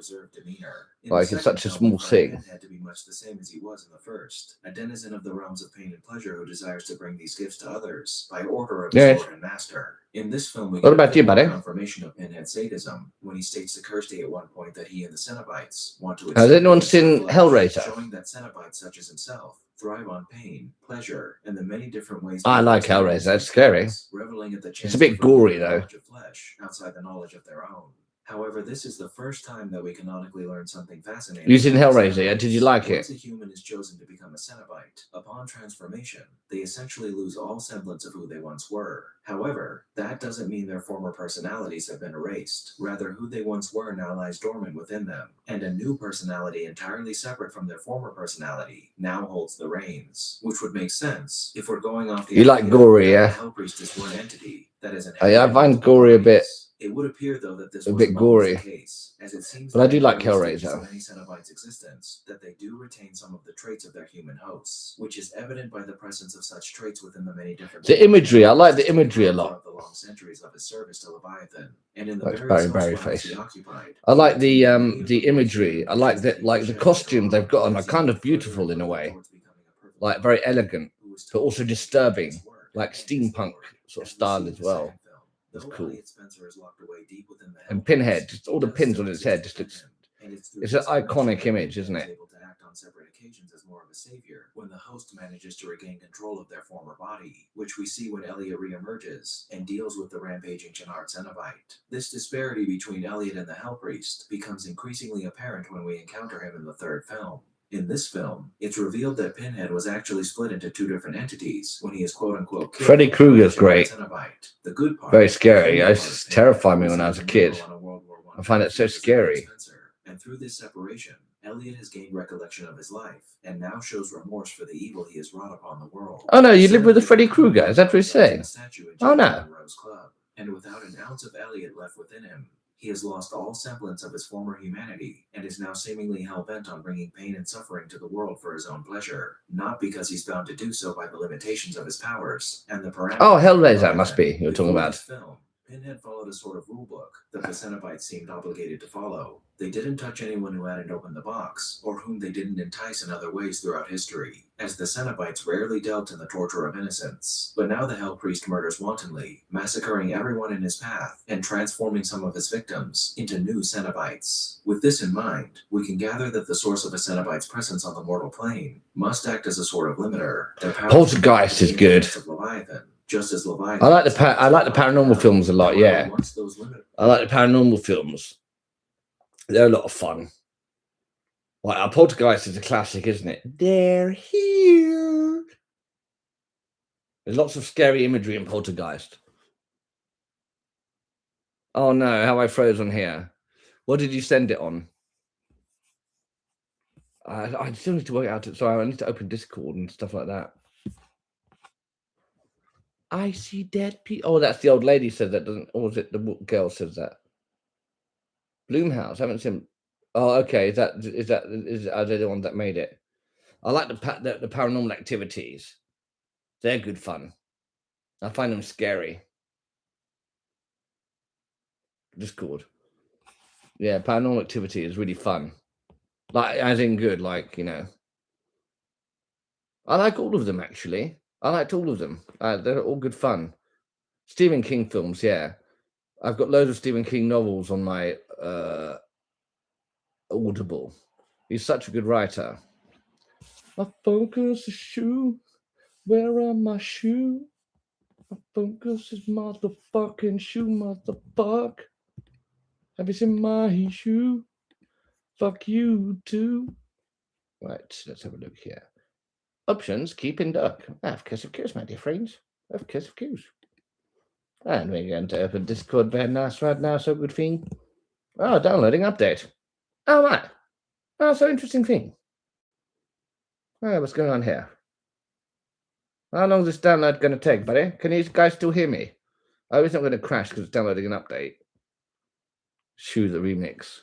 Like it's such a small thing. Had to be much the same as he was in the first, a denizen of the realms of pain and pleasure who desires to bring these gifts to others by order of his Lord and Master. In this film, we What get about you, buddy? confirmation of Pinhead's sadism when he states to Kirsty at one point that he and the Cenobites want to. Has anyone seen Hellraiser? Showing that Cenobites such as himself thrive on pain, pleasure, and the many different ways. I like Hellraiser. It's scary. Reveling at the It's a bit gory though. of flesh outside the knowledge of their own. However, this is the first time that we canonically learn something fascinating. You seen Hellraiser? Yeah? Did you like it? Once a human is chosen to become a Cenobite, upon transformation, they essentially lose all semblance of who they once were. However, that doesn't mean their former personalities have been erased. Rather, who they once were now lies dormant within them, and a new personality entirely separate from their former personality now holds the reins. Which would make sense if we're going off the You like gory, yeah? The Hellpriest is one entity that is an I find gory a bit. It would appear, though, that this A was bit gory. the case, as it seems But I do like in the Hellraiser. of any Cenobite's existence, that they do retain some of the traits of their human hosts, which is evident by the presence of such traits within the many different. The imagery, I like the imagery a lot. The long centuries of his service to Leviathan, and in the Like various Barry hosts face. he occupied. I like the imagery. I like that, like the costumes they've got on are kind of beautiful in a way, like very elegant, but also disturbing, like steampunk sort of style as well. That's cool. And Pinhead, just all the pins on his head, just looks. It's an iconic image, isn't it? As more of a savior when the host manages to regain control of their former body, which we see when Elliot reemerges and deals with the rampaging Channard Cenobite. This disparity between Elliot and the Hellpriest becomes increasingly apparent when we encounter him in the third film. In this film, it's revealed that Pinhead was actually split into 2 different entities when he is quote-unquote killed. Freddy Krueger's great. The good part, Very scary. It used to terrify me when I was a kid. I find it so scary. And through this separation, Elliot has gained recollection of his life, and now shows remorse for the evil he has wrought upon the world. Oh no, you live with the Freddy Krueger. Is that what you're saying? Oh no. Club, and without an ounce of Elliot left within him, he has lost all semblance of his former humanity and is now seemingly hell-bent on bringing pain and suffering to the world for his own pleasure, not because he's bound to do so by the limitations of his powers and the parameters. Oh, Hellraiser must be you're talking about. Film, Pinhead followed a sort of rule book that the Cenobites seemed obligated to follow. They didn't touch anyone who hadn't opened the box, or whom they didn't entice in other ways throughout history, as the Cenobites rarely dealt in the torture of innocents. But now the Hell Priest murders wantonly, massacring everyone in his path, and transforming some of his victims into new Cenobites. With this in mind, we can gather that the source of a Cenobite's presence on the mortal plane must act as a sort of limiter. Poltergeist is good. Just as Leviathan. I like the paranormal films a lot. Yeah, I like the paranormal films. They're a lot of fun. Like our Poltergeist is a classic, isn't it? They're here. There's lots of scary imagery in Poltergeist. Oh no, how I froze on here. What did you send it on? I still need to work out. Sorry, I need to open Discord and stuff like that. I see dead people. Oh, that's the old lady said that, doesn't? Or was it the girl says that? Bloomhouse. I haven't seen. Oh, okay. Is are they the ones that made it? I like the paranormal activities. They're good fun. I find them scary. Discord. Yeah, paranormal activity is really fun. Like, as in good, like, you know. I like all of them, actually. I liked all of them. They're all good fun. Stephen King films, yeah. I've got loads of Stephen King novels on my Audible. He's such a good writer. My focus is shoe. Where are my shoes? My focus is motherfucking shoe, motherfuck. Have you seen my shoe? Fuck you too. Right, let's have a look here. Options, keep in duck. Of course, my dear friends. Of course. And we're going to open Discord very nice right now, so good thing. Oh, downloading update. Oh, my. Oh, so interesting thing. Oh, what's going on here? How long is this download going to take, buddy? Can you guys still hear me? Oh, it's not going to crash because it's downloading an update. Shoe the remix.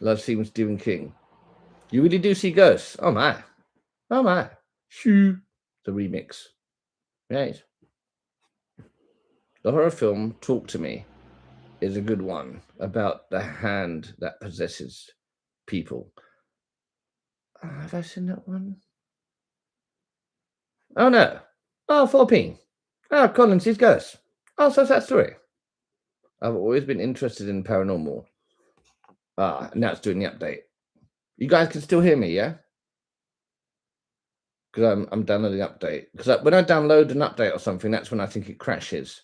Love seeing Stephen King. You really do see ghosts? Oh my. Oh my. Shoe the remix. Right. The horror film Talk to Me is a good one about the hand that possesses people. Have I seen that one? Oh no. Oh, 4P. Oh, Colin sees ghosts. Oh, so that story. I've always been interested in paranormal. Now it's doing the update. You guys can still hear me, yeah? Because I'm downloading the update. Because when I download an update or something, that's when I think it crashes.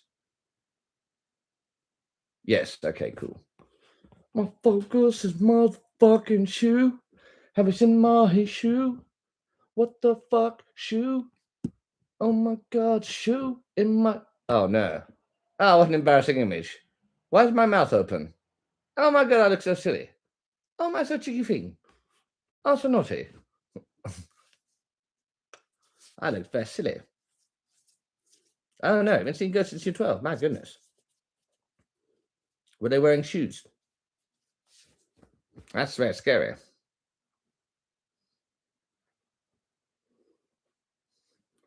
Yes, okay, cool. My focus is motherfucking shoe. Have you seen my shoe? What the fuck, shoe? Oh my god, shoe in my... Oh no. Oh, what an embarrassing image. Why is my mouth open? Oh my god, I look so silly. Oh my, so cheeky thing. Oh, so naughty. I look very silly. Oh no, I haven't seen ghosts since you're 12. My goodness. Were they wearing shoes? That's very scary.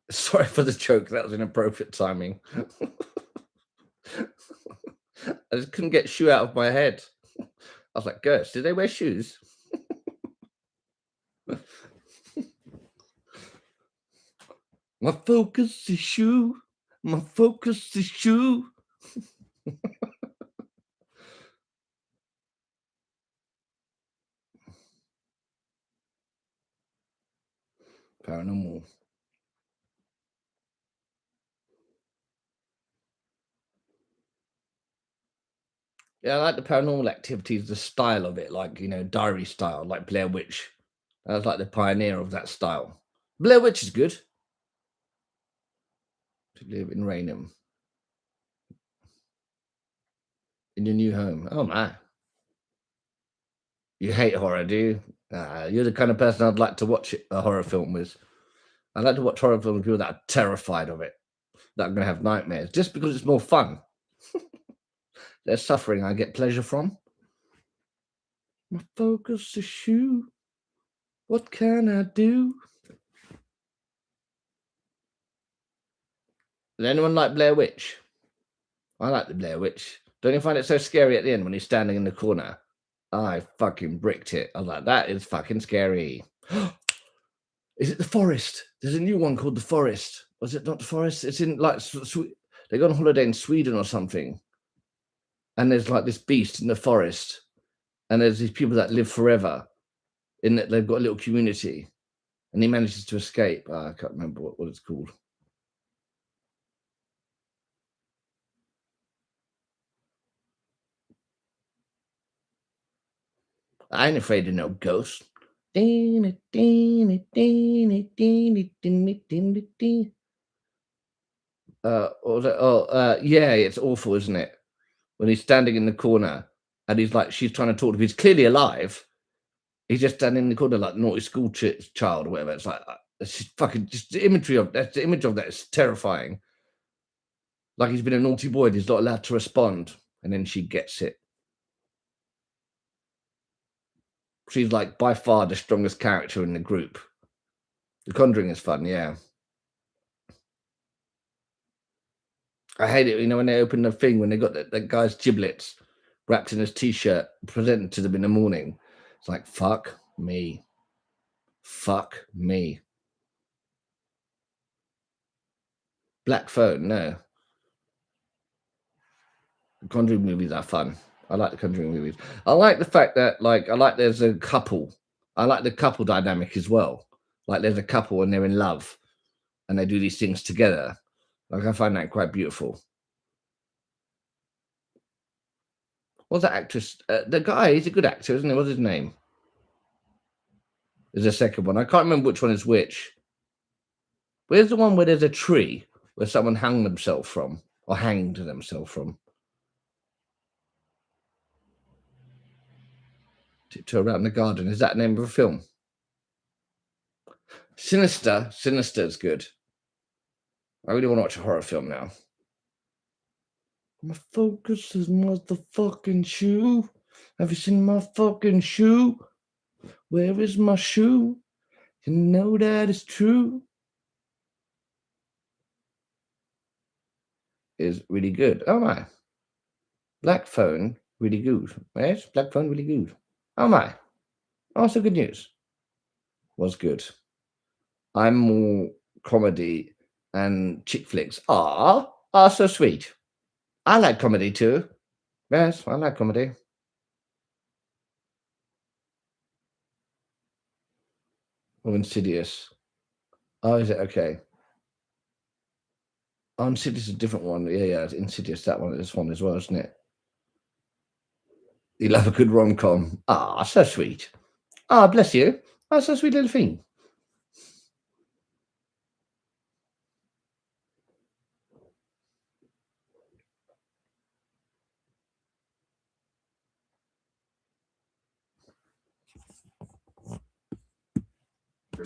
Sorry for the joke. That was inappropriate timing. I just couldn't get shoe out of my head. I was like, ghosts, did they wear shoes? My focus is shoe. My focus is shoe. Paranormal. Yeah, I like the paranormal activities, the style of it, like, you know, diary style, like Blair Witch. I was like the pioneer of that style. Blair Witch is good. To live in Raynham. In your new home. Oh, my. You hate horror, do you? You're the kind of person I'd like to watch a horror film with. I like to watch horror films with people that are terrified of it, that are going to have nightmares, just because it's more fun. There's suffering I get pleasure from. My focus is shoe. What can I do? Does anyone like Blair Witch? I like the Blair Witch. Don't you find it so scary at the end when he's standing in the corner? I fucking bricked it. I was like, that is fucking scary. Is it The Forest? There's a new one called The Forest. Was it not The Forest? It's in like they go on holiday in Sweden or something. And there's like this beast in the forest. And there's these people that live forever. In that they've got a little community. And he manages to escape. I can't remember what it's called. I ain't afraid of no ghosts. Yeah, it's awful, isn't it? When he's standing in the corner and he's like, she's trying to talk to him. He's clearly alive. He's just standing in the corner like naughty school child or whatever. It's like, it's just fucking, just the imagery of that. The image of that is terrifying. Like he's been a naughty boy and he's not allowed to respond. And then she gets it. She's like by far the strongest character in the group. The Conjuring is fun, yeah. I hate it, when they open the thing, when they got that guy's giblets wrapped in his t-shirt, presented to them in the morning. It's like, fuck me. Fuck me. Black Phone, no. The Conjuring movies are fun. I like the Conjuring movies. I like the fact that, like, I like there's a couple. I like the couple dynamic as well. Like there's a couple and they're in love and they do these things together. Like I find that quite beautiful. What's that actress? The guy, he's a good actor, isn't he? What's his name? There's a second one. I can't remember which one is which. Where's the one where there's a tree where someone hung themselves from or hanged themselves from? Tiptoe Around the Garden. Is that the name of a film? Sinister. Sinister is good. I really want to watch a horror film now. My focus is motherfucking shoe. Have you seen my fucking shoe? Where is my shoe? You know that is true. Is really good. Oh my. Black Phone, really good. Yes, Black Phone, really good. Oh my. Also good news. Was good. I'm more comedy and chick flicks. Ah, so sweet. I like comedy too. Yes, I like comedy. Oh, Insidious. Oh, is it okay? Oh, Insidious is a different one. Yeah, it's Insidious. That one, this one as well, isn't it? You love a good rom-com. Ah, so sweet. Ah, bless you. Ah, so sweet little thing.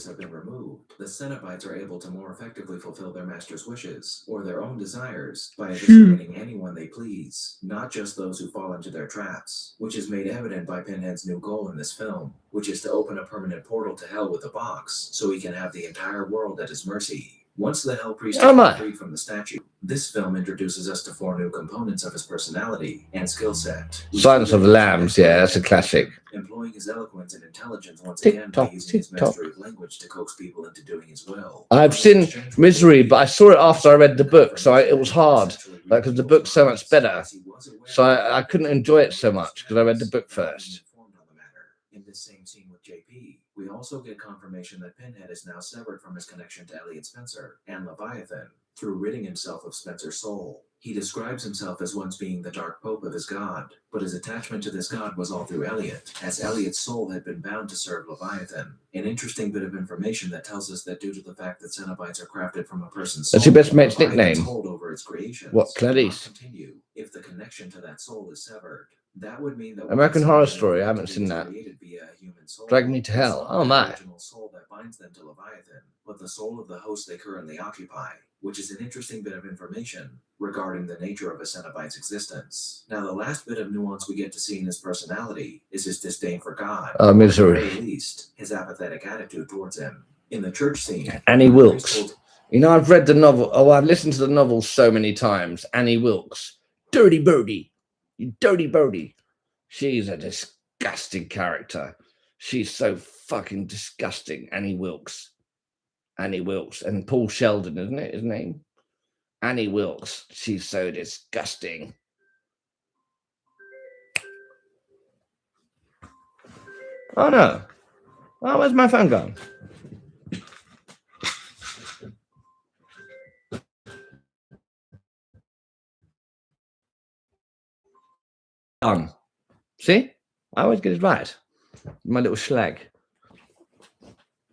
Have been removed, the Cenobites are able to more effectively fulfill their master's wishes, or their own desires, by eviscerating anyone they please, not just those who fall into their traps, which is made evident by Pinhead's new goal in this film, which is to open a permanent portal to hell with a box, so he can have the entire world at his mercy. Once the Hell Priest is freed from the statue, this film introduces us to 4 new components of his personality and skill set. Silence of the Lambs, yeah, that's a classic. Employing his eloquence and intelligence once again by using his mastery of language to coax people into doing his will. I've seen Misery, but I saw it after I read the book, so it was hard, because the book's so much better. So I couldn't enjoy it so much because I read the book first. In this same scene with JP, we also get confirmation that Pinhead is now severed from his connection to Elliot Spencer and Leviathan through ridding himself of Spencer's soul. He describes himself as once being the dark pope of his god, but his attachment to this god was all through Elliot, as Elliot's soul had been bound to serve Leviathan. An interesting bit of information that tells us that due to the fact that Cenobites are crafted from a person's soul, that's your best mate's nickname. Hold over its creations. What, Clarice? Continue if the connection to that soul is severed. That would mean that American Horror Story. I haven't seen that. Via a human soul, Drag Me to Hell. Oh my. original soul that binds them to Leviathan, but the soul of the host they currently occupy, which is an interesting bit of information regarding the nature of a Cenobite's existence. Now, the last bit of nuance we get to see in his personality is his disdain for God. Oh, misery. Or at least, his apathetic attitude towards him. In the church scene, Annie Wilkes. You know, I've read the novel. Oh, I've listened to the novel so many times. Annie Wilkes. Dirty birdie. You dirty birdie. She's a disgusting character. She's so fucking disgusting. Annie Wilkes. Annie Wilkes. And Paul Sheldon, isn't it his name? Annie Wilkes. She's so disgusting. Oh no. Oh, where's my phone gone? Done. See? I always get it right. My little schlag.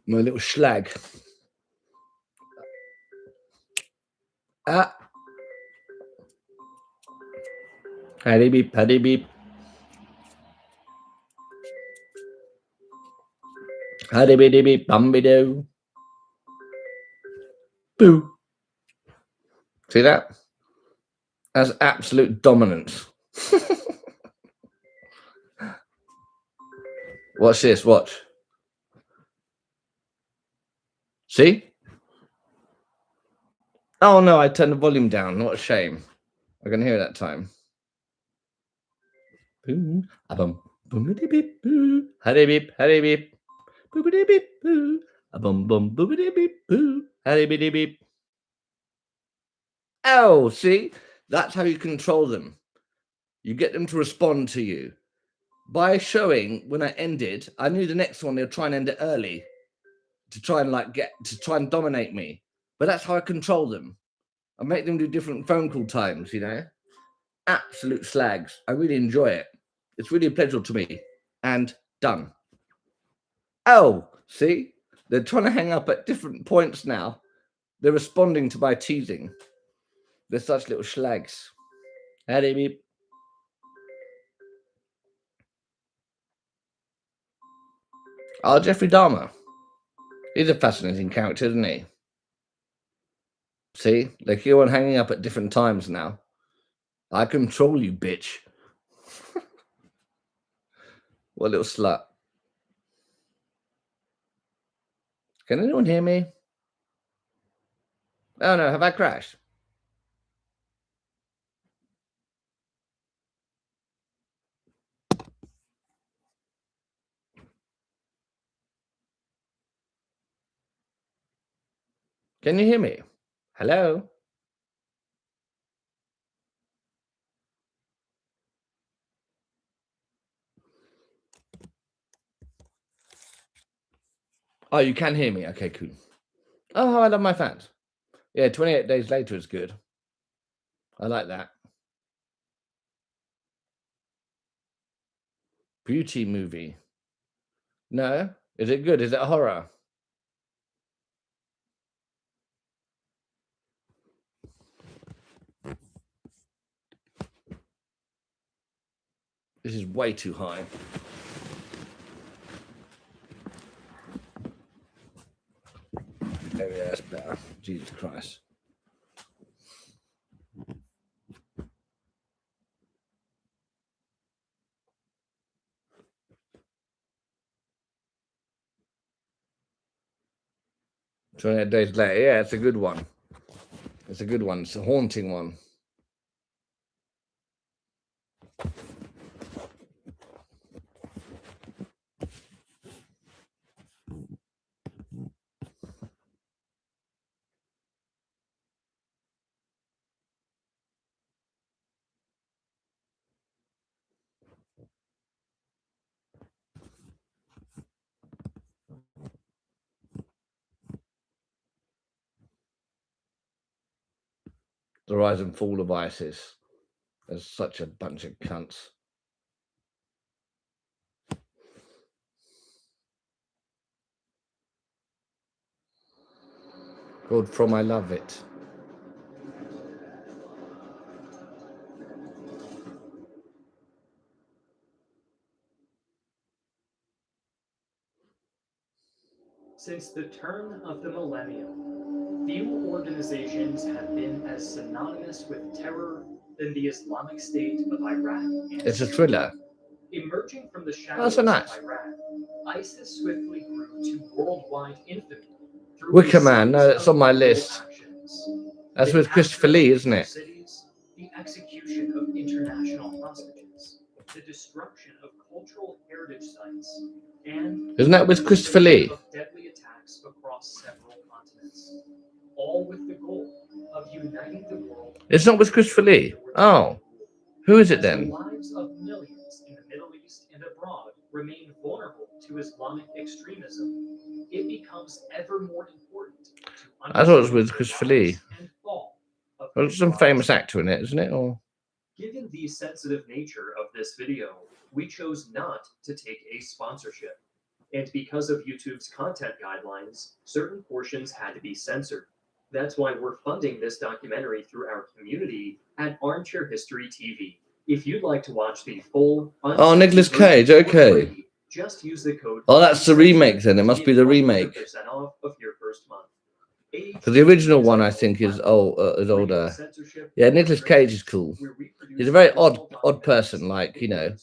My little schlag. Paddy beep, paddy beep. Paddy beep, beep, bumby doo. Boo. See that? That's absolute dominance. Watch this, watch. See? Oh no, I turned the volume down. What a shame. I can hear it that time. Boo. Bum. Boomity beep boo. Haddy beep, haddy beep. Boopity beep boo. Bum bum boopity beep boo. Haddy beep beep. Oh, see? That's how you control them. You get them to respond to you. By showing when I ended, I knew the next one they'll try and end it early to try and dominate me. But that's how I control them. I make them do different phone call times, you know. Absolute slags. I really enjoy it. It's really a pleasure to me. And done. Oh, see? They're trying to hang up at different points now. They're responding to my teasing. They're such little slags. Howdy beep. Oh, Jeffrey Dahmer. He's a fascinating character, isn't he? See? They keep on hanging up at different times now. I control you, bitch. What a little slut. Can anyone hear me? Oh no, have I crashed? Can you hear me? Hello? Oh, you can hear me. Okay, cool. Oh, how I love my fans. Yeah, 28 days later is good. I like that. Beauty movie. No? Is it good? Is it a horror? This is way too high. There we go, that's better. Jesus Christ. "28 Days Later." Yeah, it's a good one. It's a good one. It's a haunting one. The Rise and Fall of ISIS. There's such a bunch of cunts. God from I love it. Since the turn of the millennium, few organizations have been as synonymous with terror than the Islamic State of Iraq and It's a Syria. thriller. Emerging from the Oh, shadows so of nice. Iraq, ISIS swiftly grew to worldwide infamy through Wicker a Man, no, series that's of on my brutal list. actions. That's The with Christopher capture Lee, of isn't it? cities, the execution of international hostages, the destruction of cultural heritage sites, and Isn't that with Christopher Lee? of deadly attacks across several continents, all with the goal of uniting the world. It's not with Christopher Lee. Oh, who is it then? The lives of millions in the Middle East and abroad remain vulnerable to Islamic extremism. It becomes ever more important to I thought it was with understand the Christopher Lee. rise and fall of Well, there's some Islamic famous State. actor in it, isn't it? Or Given the sensitive nature of this video, we chose not to take a sponsorship. And because of YouTube's content guidelines, certain portions had to be censored. That's why we're funding this documentary through our community at Armchair History TV. If you'd like to watch the full, oh, Nicolas Cage. Okay. just use the code. Oh, that's the remake then. It must be the remake. 100% off of your first month. Because the original one, I think, is older. Yeah, Nicolas Cage is cool. He's a very odd person, like, you know,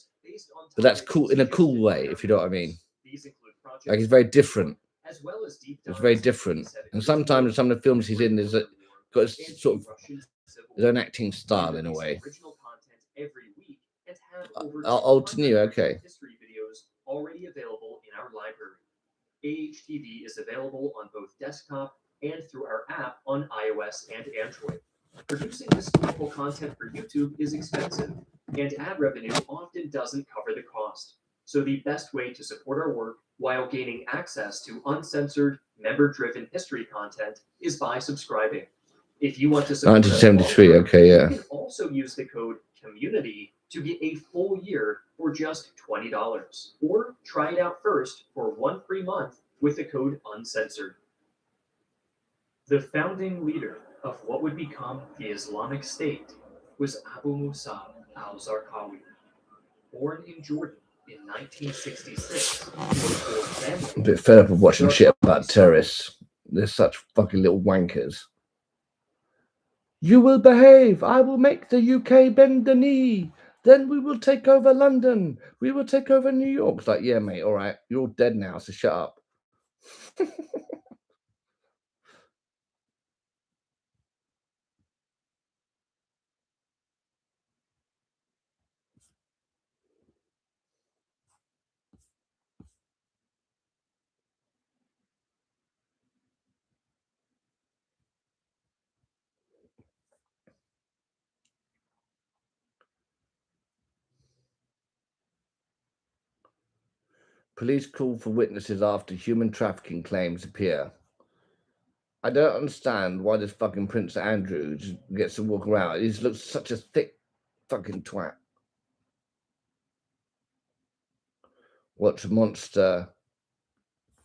but that's cool in a cool way, if you know what I mean. Like, he's very different. It's very different, and sometimes some of the films he's in is got sort of his own acting style in a way. Old to new, okay. History videos already available in our library. AHTV is available on both desktop and through our app on iOS and Android. Producing historical content for YouTube is expensive, and ad revenue often doesn't cover the cost. So the best way to support our work while gaining access to uncensored, member-driven history content is by subscribing. If you want to support 1973, okay, yeah. You can also use the code COMMUNITY to get a full year for just $20, or try it out first for 1 free month with the code UNCENSORED. The founding leader of what would become the Islamic State was Abu Musab al-Zarqawi. Born in Jordan in 1966, I'm a bit fed up of watching shit about terrorists. They're such fucking little wankers. You will behave. I will make the UK bend the knee. Then we will take over London. We will take over New York. It's like, yeah, mate, all right. You're all dead now, so shut up. Police call for witnesses after human trafficking claims appear. I don't understand why this fucking Prince Andrew just gets to walk around. He just looks such a thick fucking twat. Watch Monster,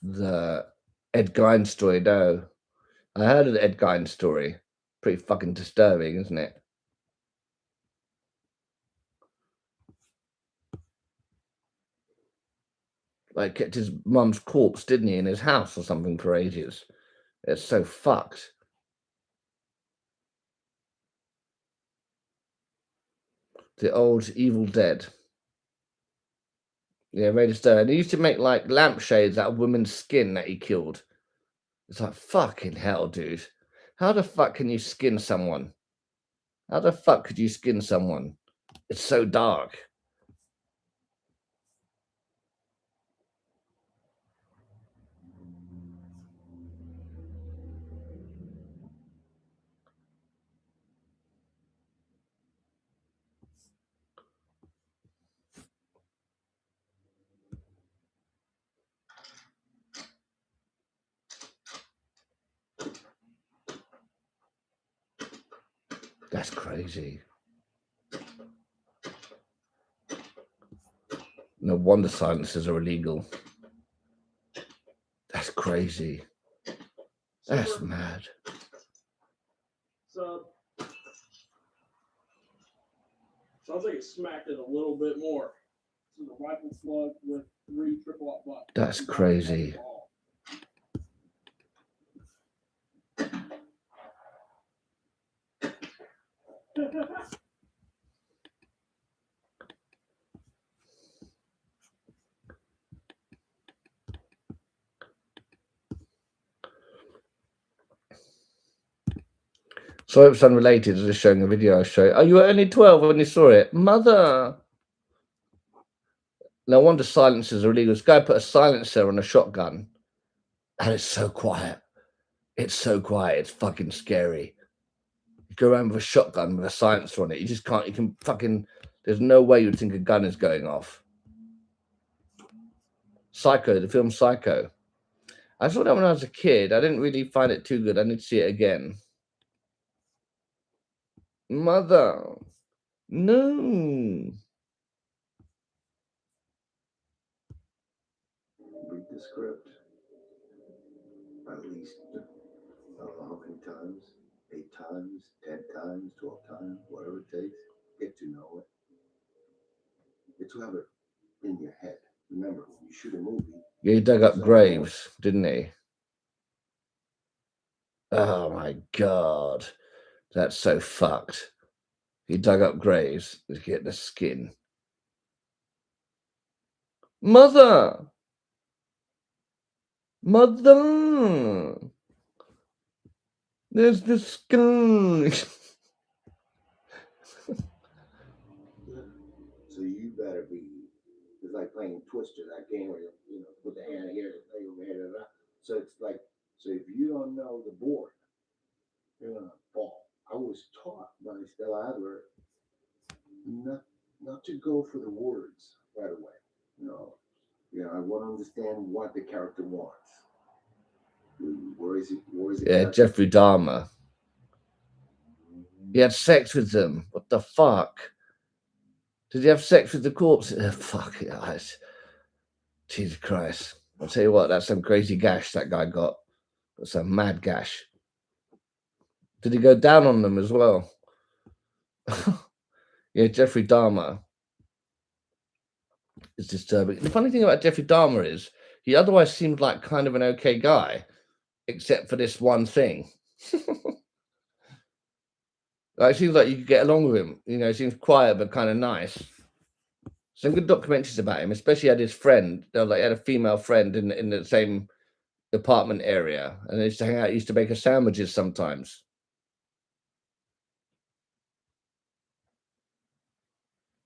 the Ed Gein story. No, I heard of the Ed Gein story. Pretty fucking disturbing, isn't it? Like, kept his mum's corpse, didn't he, in his house or something for ages. It's so fucked. The old Evil Dead. Yeah, very disturbing. He used to make like lampshades out of women's skin that he killed. It's like, fucking hell, dude. How the fuck can you skin someone? How the fuck could you skin someone? It's so dark. That's crazy. No wonder silencers are illegal. That's crazy. That's mad. So, sounds like it smacked it a little bit more. This is a rifle slug with 3 triple up butts. That's crazy. So it's unrelated. I'm just showing a video I showed. Oh, you were only 12 when you saw it. Mother. No wonder silencers are illegal. This guy put a silencer on a shotgun. And it's so quiet. It's so quiet. It's fucking scary. You go around with a shotgun with a silencer on it. You just can't. You can fucking. There's no way you'd think a gun is going off. Psycho, the film Psycho. I saw that when I was a kid. I didn't really find it too good. I need to see it again. Mother. No. Read the script. At least, I don't know how many times. 8 times, 10 times, 12 times, whatever it takes. Get to know it. Get to have it in your head. Remember, when you shoot a movie. Yeah, he dug up graves, didn't he? Oh my God. That's so fucked. He dug up graves to get the skin. Mother! Mother! There's the skin. So you better be. It's like playing Twister, that game where you put the hand here, play over here, so it's like, so if you don't know the board, you're gonna fall. I was taught by Stella Adler not to go for the words right away. I want to understand what the character wants. Where is it? Yeah, Jeffrey Dahmer. He had sex with them. What the fuck? Did he have sex with the corpse? Fuck it. Jesus Christ. I'll tell you what, that's some crazy gash that guy got. That's a mad gash. Did he go down on them as well? Yeah, Jeffrey Dahmer is disturbing. The funny thing about Jeffrey Dahmer is he otherwise seemed like kind of an okay guy, except for this one thing. It seems like you could get along with him. He seems quiet but kind of nice. Some good documentaries about him, especially had his friend. He had a female friend in the same apartment area, and they used to hang out. He used to make her sandwiches sometimes.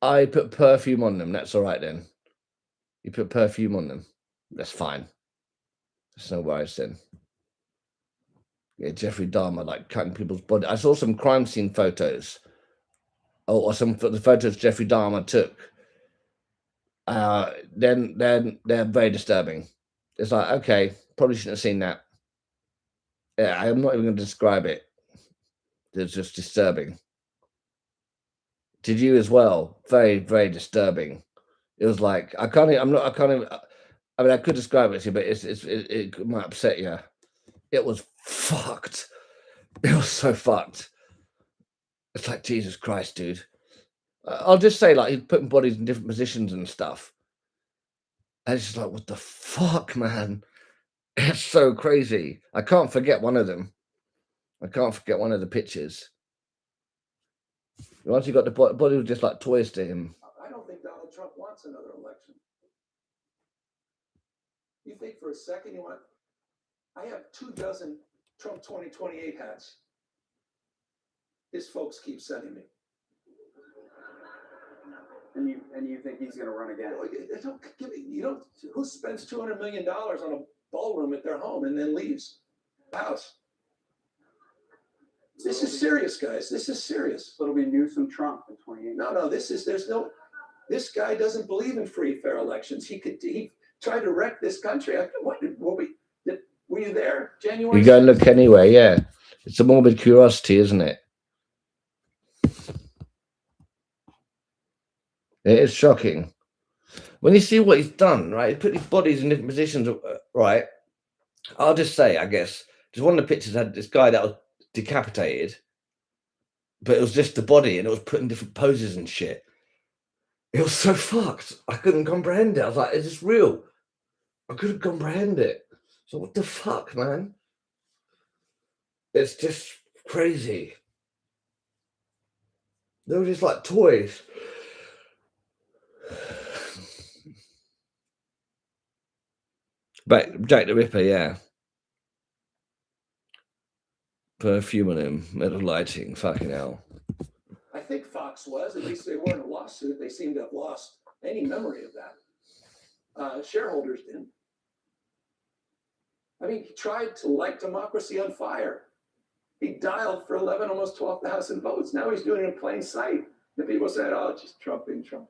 I put perfume on them. That's all right then. You put perfume on them. That's fine. There's no worries then. Yeah, Jeffrey Dahmer, like cutting people's body. I saw some crime scene photos. Or some of the photos Jeffrey Dahmer took. Then they're very disturbing. It's like, okay, probably shouldn't have seen that. Yeah, I'm not even going to describe it. It's just disturbing. Did you as well? Very, very disturbing. It was like I could describe it to you, but it might upset you. It was fucked. It was so fucked. It's like, Jesus Christ, dude. I'll just say, like, he's putting bodies in different positions and stuff. And it's just like, what the fuck, man? It's so crazy. I can't forget one of them. I can't forget one of the pictures. Once he got the body was just like toys to him. I don't think Donald Trump wants another election. You think for a second you want? I have 24 Trump 2028 hats. His folks keep sending me. And you think he's going to run again? Who spends $200 million on a ballroom at their home and then leaves the house? This is serious, guys. This is serious. So it'll be Newsom Trump in 28. No. This guy doesn't believe in free, fair elections. He tried to wreck this country. Were you there? January. You go and look anyway. Yeah, it's a morbid curiosity, isn't it? It is shocking when you see what he's done. Right, he put these bodies in different positions. Right, I'll just say, I guess, just one of the pictures had this guy that was decapitated, but it was just the body, and it was put in different poses and shit. It was so fucked. I couldn't comprehend it. I was like, is this real? I couldn't comprehend it. So what the fuck, man? It's just crazy. They were just like toys. But Jack the Ripper, yeah. Perfume on him, metal lighting, fucking hell. I think Fox was, at least they weren't a lawsuit. They seem to have lost any memory of that. Shareholders didn't. I mean, he tried to light democracy on fire. He dialed for 11, almost 12,000 votes. Now he's doing it in plain sight. And people said, oh, just Trump being Trump.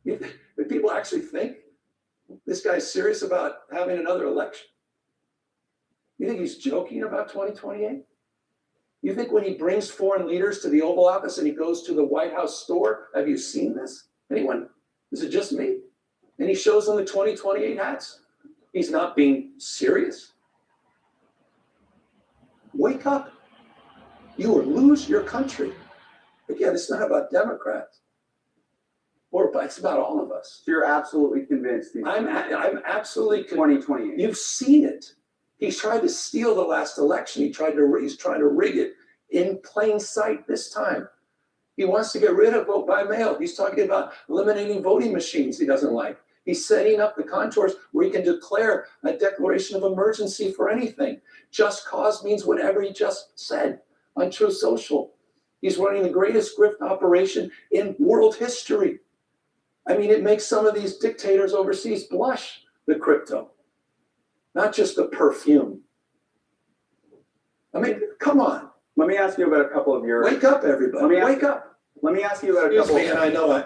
Did people actually think this guy's serious about having another election? You think he's joking about 2028? You think when he brings foreign leaders to the Oval Office and he goes to the White House store, have you seen this? Anyone? Is it just me? And he shows them the 2028 hats. He's not being serious. Wake up. You will lose your country. Again, it's not about Democrats. It's about all of us. So you're absolutely convinced. I'm absolutely convinced. 2028. You've seen it. He's tried to steal the last election. He's trying to rig it in plain sight this time. He wants to get rid of vote by mail. He's talking about eliminating voting machines he doesn't like. He's setting up the contours where he can declare a declaration of emergency for anything. Just cause means whatever he just said on Truth Social. He's running the greatest grift operation in world history. I mean, it makes some of these dictators overseas blush, the crypto, not just the perfume. I mean, come on. Let me ask you about a couple of your. Wake up, everybody. Wake up. Let me ask you about a Excuse couple. me, and I know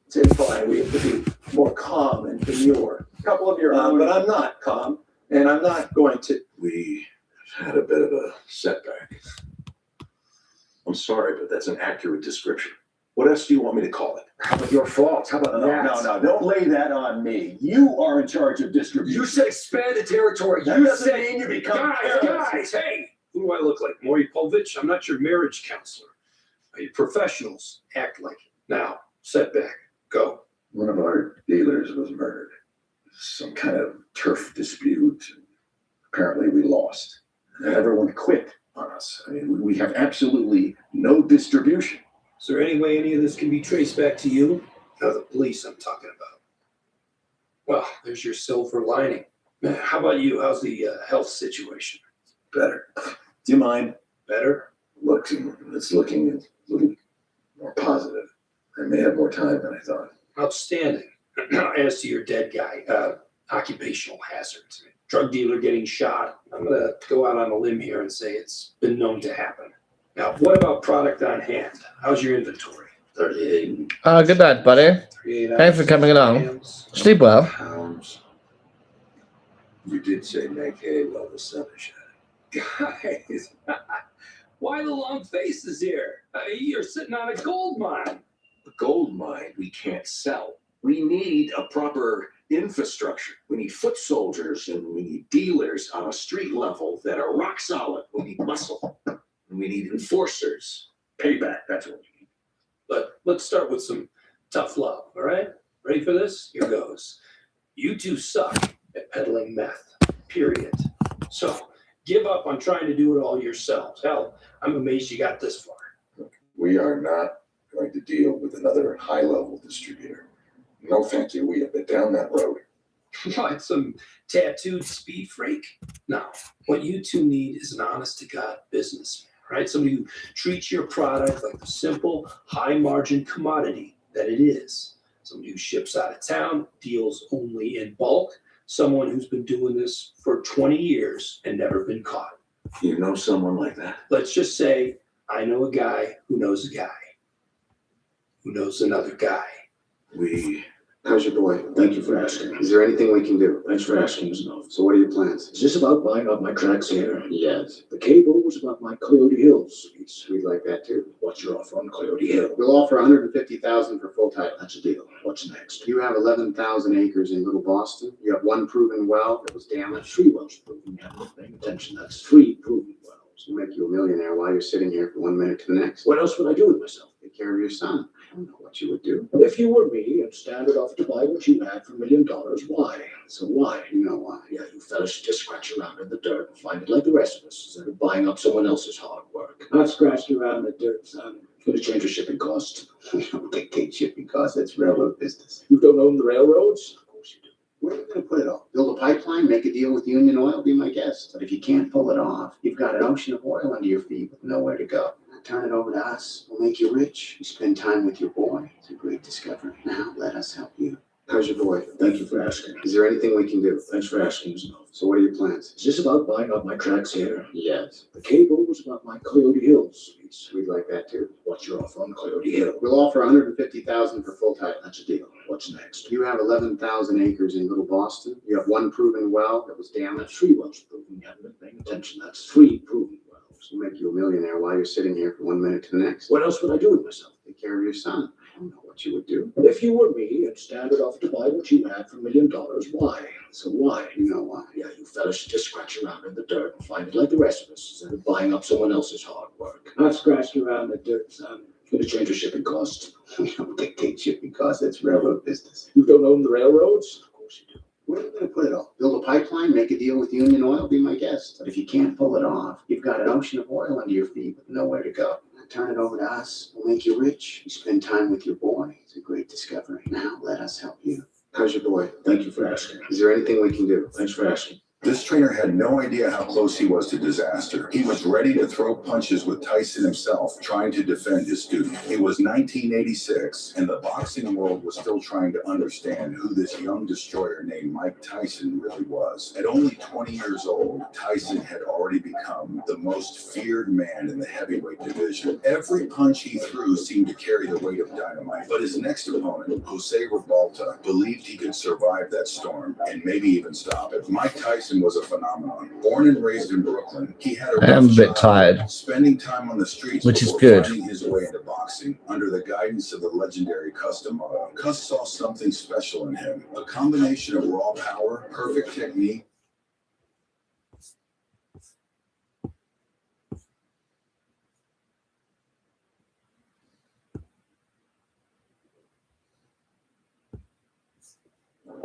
it's implied we have to be more calm and demure. A couple of your. But I'm not calm, and I'm not going to. We had a bit of a setback. I'm sorry, but that's an accurate description. What else do you want me to call it? How about your fault? How about that? No, don't lay that on me. You are in charge of distribution. You said expand the territory. That You doesn't said, mean you become guys, hey, who do I look like? Maury Povich? I'm not your marriage counselor. Are you professionals? Act like it. Now, setback. Go. One of our dealers was murdered. Some kind of turf dispute. Apparently we lost. And everyone quit on us. I mean, we have absolutely no distribution. Is there any way any of this can be traced back to you? No, the police I'm talking about. Well, there's your silver lining. How about you? How's the health situation? Better. Do you mind? Better? It's looking a little more positive. I may have more time than I thought. Outstanding. As to your dead guy, occupational hazards. Drug dealer getting shot. I'm going to go out on a limb here and say it's been known to happen. Now, what about product on hand? How's your inventory? 38 Good night, buddy. 38 Thanks for coming along. grams. Sleep well. pounds. You did say make hay while the sun is shining. Guys, why the long faces here? You're sitting on a gold mine. The gold mine we can't sell. We need a proper infrastructure. We need foot soldiers and we need dealers on a street level that are rock solid. We need muscle. And we need enforcers. Payback, that's what we need. But let's start with some tough love, all right? Ready for this? Here goes. You two suck at peddling meth, period. So give up on trying to do it all yourselves. Hell, I'm amazed you got this far. We are not going to deal with another high-level distributor. No, thank you. We have been down that road. What, some tattooed speed freak? No, what you two need is an honest-to-God businessman, right? Somebody who treats your product like the simple, high-margin commodity that it is. Somebody who ships out of town, deals only in bulk, someone who's been doing this for 20 years and never been caught. You know someone like that? Let's just say I know a guy who knows a guy who knows another guy. How's your boy? Thank you for asking. Is there anything we can do? Thanks for asking. So what are your plans? Is this about buying up my tracks here? Yes. The cable was about my Coyote Hills suites. We'd like that too. What's your offer on Coyote Hill? We'll offer $150,000 for full title. That's a deal. What's next? You have 11,000 acres in Little Boston. You have one proven well that was damaged. 3 wells proven. You haven't been paying attention. That's 3 proven wells. We'll make you a millionaire while you're sitting here from 1 minute to the next. What else would I do with myself? Take care of your son. I don't know what you would do. If you were me and stand it off to buy what you had for $1 million, why? So why? You know why. Yeah, you fellas should just scratch around in the dirt and find it like the rest of us instead of buying up someone else's hard work. I've scratched around the dirt, son. Gonna change the shipping cost. You don't dictate shipping costs. That's railroad business. You don't own the railroads? Of course you do. Where are you gonna put it all? Build a pipeline, make a deal with Union Oil, be my guest. But if you can't pull it off, you've got an ocean of oil under your feet with nowhere to go. Turn it over to us. We'll make you rich. You spend time with your boy. It's a great discovery. Now let us help you. How's your boy? Thank you for asking. Is there anything we can do? Thanks for asking. So what are your plans? Is this about buying up my tracks here? Yes. The cable was about my Coyote Hills. We'd like that too. What's your offer on Coyote Hill? We'll offer $150,000 for full title. That's a deal. What's next? You have 11,000 acres in Little Boston. You have one proven well that was That's damaged. 3 wells proven. You haven't been paying attention. That's 3 proven wells. We'll make you a millionaire while you're sitting here from 1 minute to the next. What else would I do with myself? Take care of your son. I don't know what you would do. But if you were me and Standard offered to buy what you had for $1 million, why? So why? You know why. Yeah, you fellas should just scratch around in the dirt and find it like the rest of us instead of buying up someone else's hard work. I've scratched around the dirt, son. Gonna change the shipping cost. You don't dictate shipping costs. That's railroad business. You don't own the railroads? Of course you do. Where are you gonna put it all? Build a pipeline, make a deal with Union Oil, be my guest. But if you can't pull it off, you've got an ocean of oil under your feet with nowhere to go. Turn it over to us. We'll make you rich. You spend time with your boy. It's a great discovery. Now let us help you. How's your boy? Thank you for asking. Is there anything we can do? Thanks for asking. This trainer had no idea how close he was to disaster. He was ready to throw punches with Tyson himself, trying to defend his student. It was 1986, and the boxing world was still trying to understand who this young destroyer named Mike Tyson really was. At only 20 years old, Tyson had already become the most feared man in the heavyweight division. Every punch he threw seemed to carry the weight of dynamite, but his next opponent, Jose Rebalta, believed he could survive that storm and maybe even stop it. Mike Tyson was a phenomenon. Born and raised in Brooklyn, he had a I am a rough bit tired, spending time on the streets, which is before good. finding his way into boxing under the guidance of the legendary Cus D'Amato. Cus saw something special in him, a combination of raw power, perfect technique.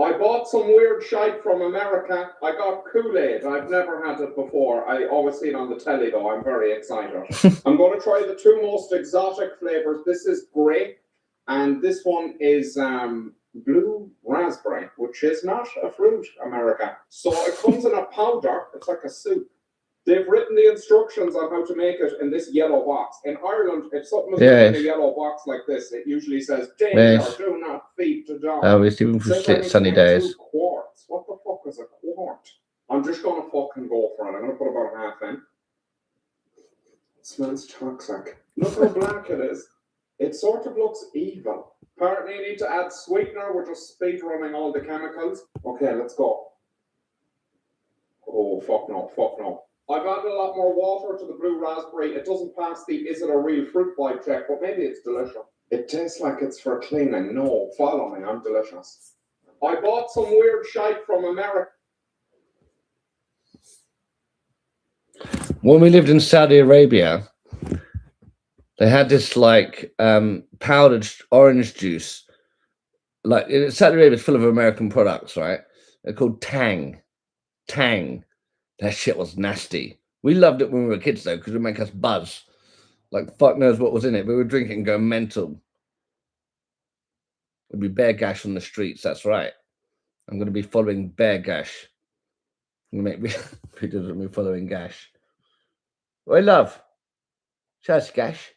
I bought some weird shite from America. I got Kool-Aid. I've never had it before. I always see it on the telly though. I'm very excited. I'm going to try the 2 most exotic flavors. This is grape and this one is blue raspberry, which is not a fruit, America. So it comes in a powder. It's like a soup. They've written the instructions on how to make it in this yellow box. In Ireland, if something is in a yellow box like this, it usually says, danger, do not feed the dog. Oh, it's even for sunny days. 2 quarts. What the fuck is a quart? I'm just going to fucking go for it. I'm going to put about half in. It smells toxic. Look how black it is. It sort of looks evil. Apparently, you need to add sweetener. We're just speed running all the chemicals. Okay, let's go. Oh, fuck no, fuck no. I've added a lot more water to the blue raspberry. It doesn't pass the is it a real fruit vibe check, but maybe it's delicious. It tastes like it's for cleaning. No, follow me, I'm delicious. I bought some weird shite from America. When we lived in Saudi Arabia, they had this like powdered orange juice. Like Saudi Arabia is full of American products, right? They're called Tang. Tang. That shit was nasty. We loved it when we were kids though, because it would make us buzz. Like fuck knows what was in it, but we would drink it and go mental. It'd be Bear Gash on the streets, that's right. I'm going to be following Bear Gash. I'm going to make videos of me following Gash. Oi, love. Cheers, Gash.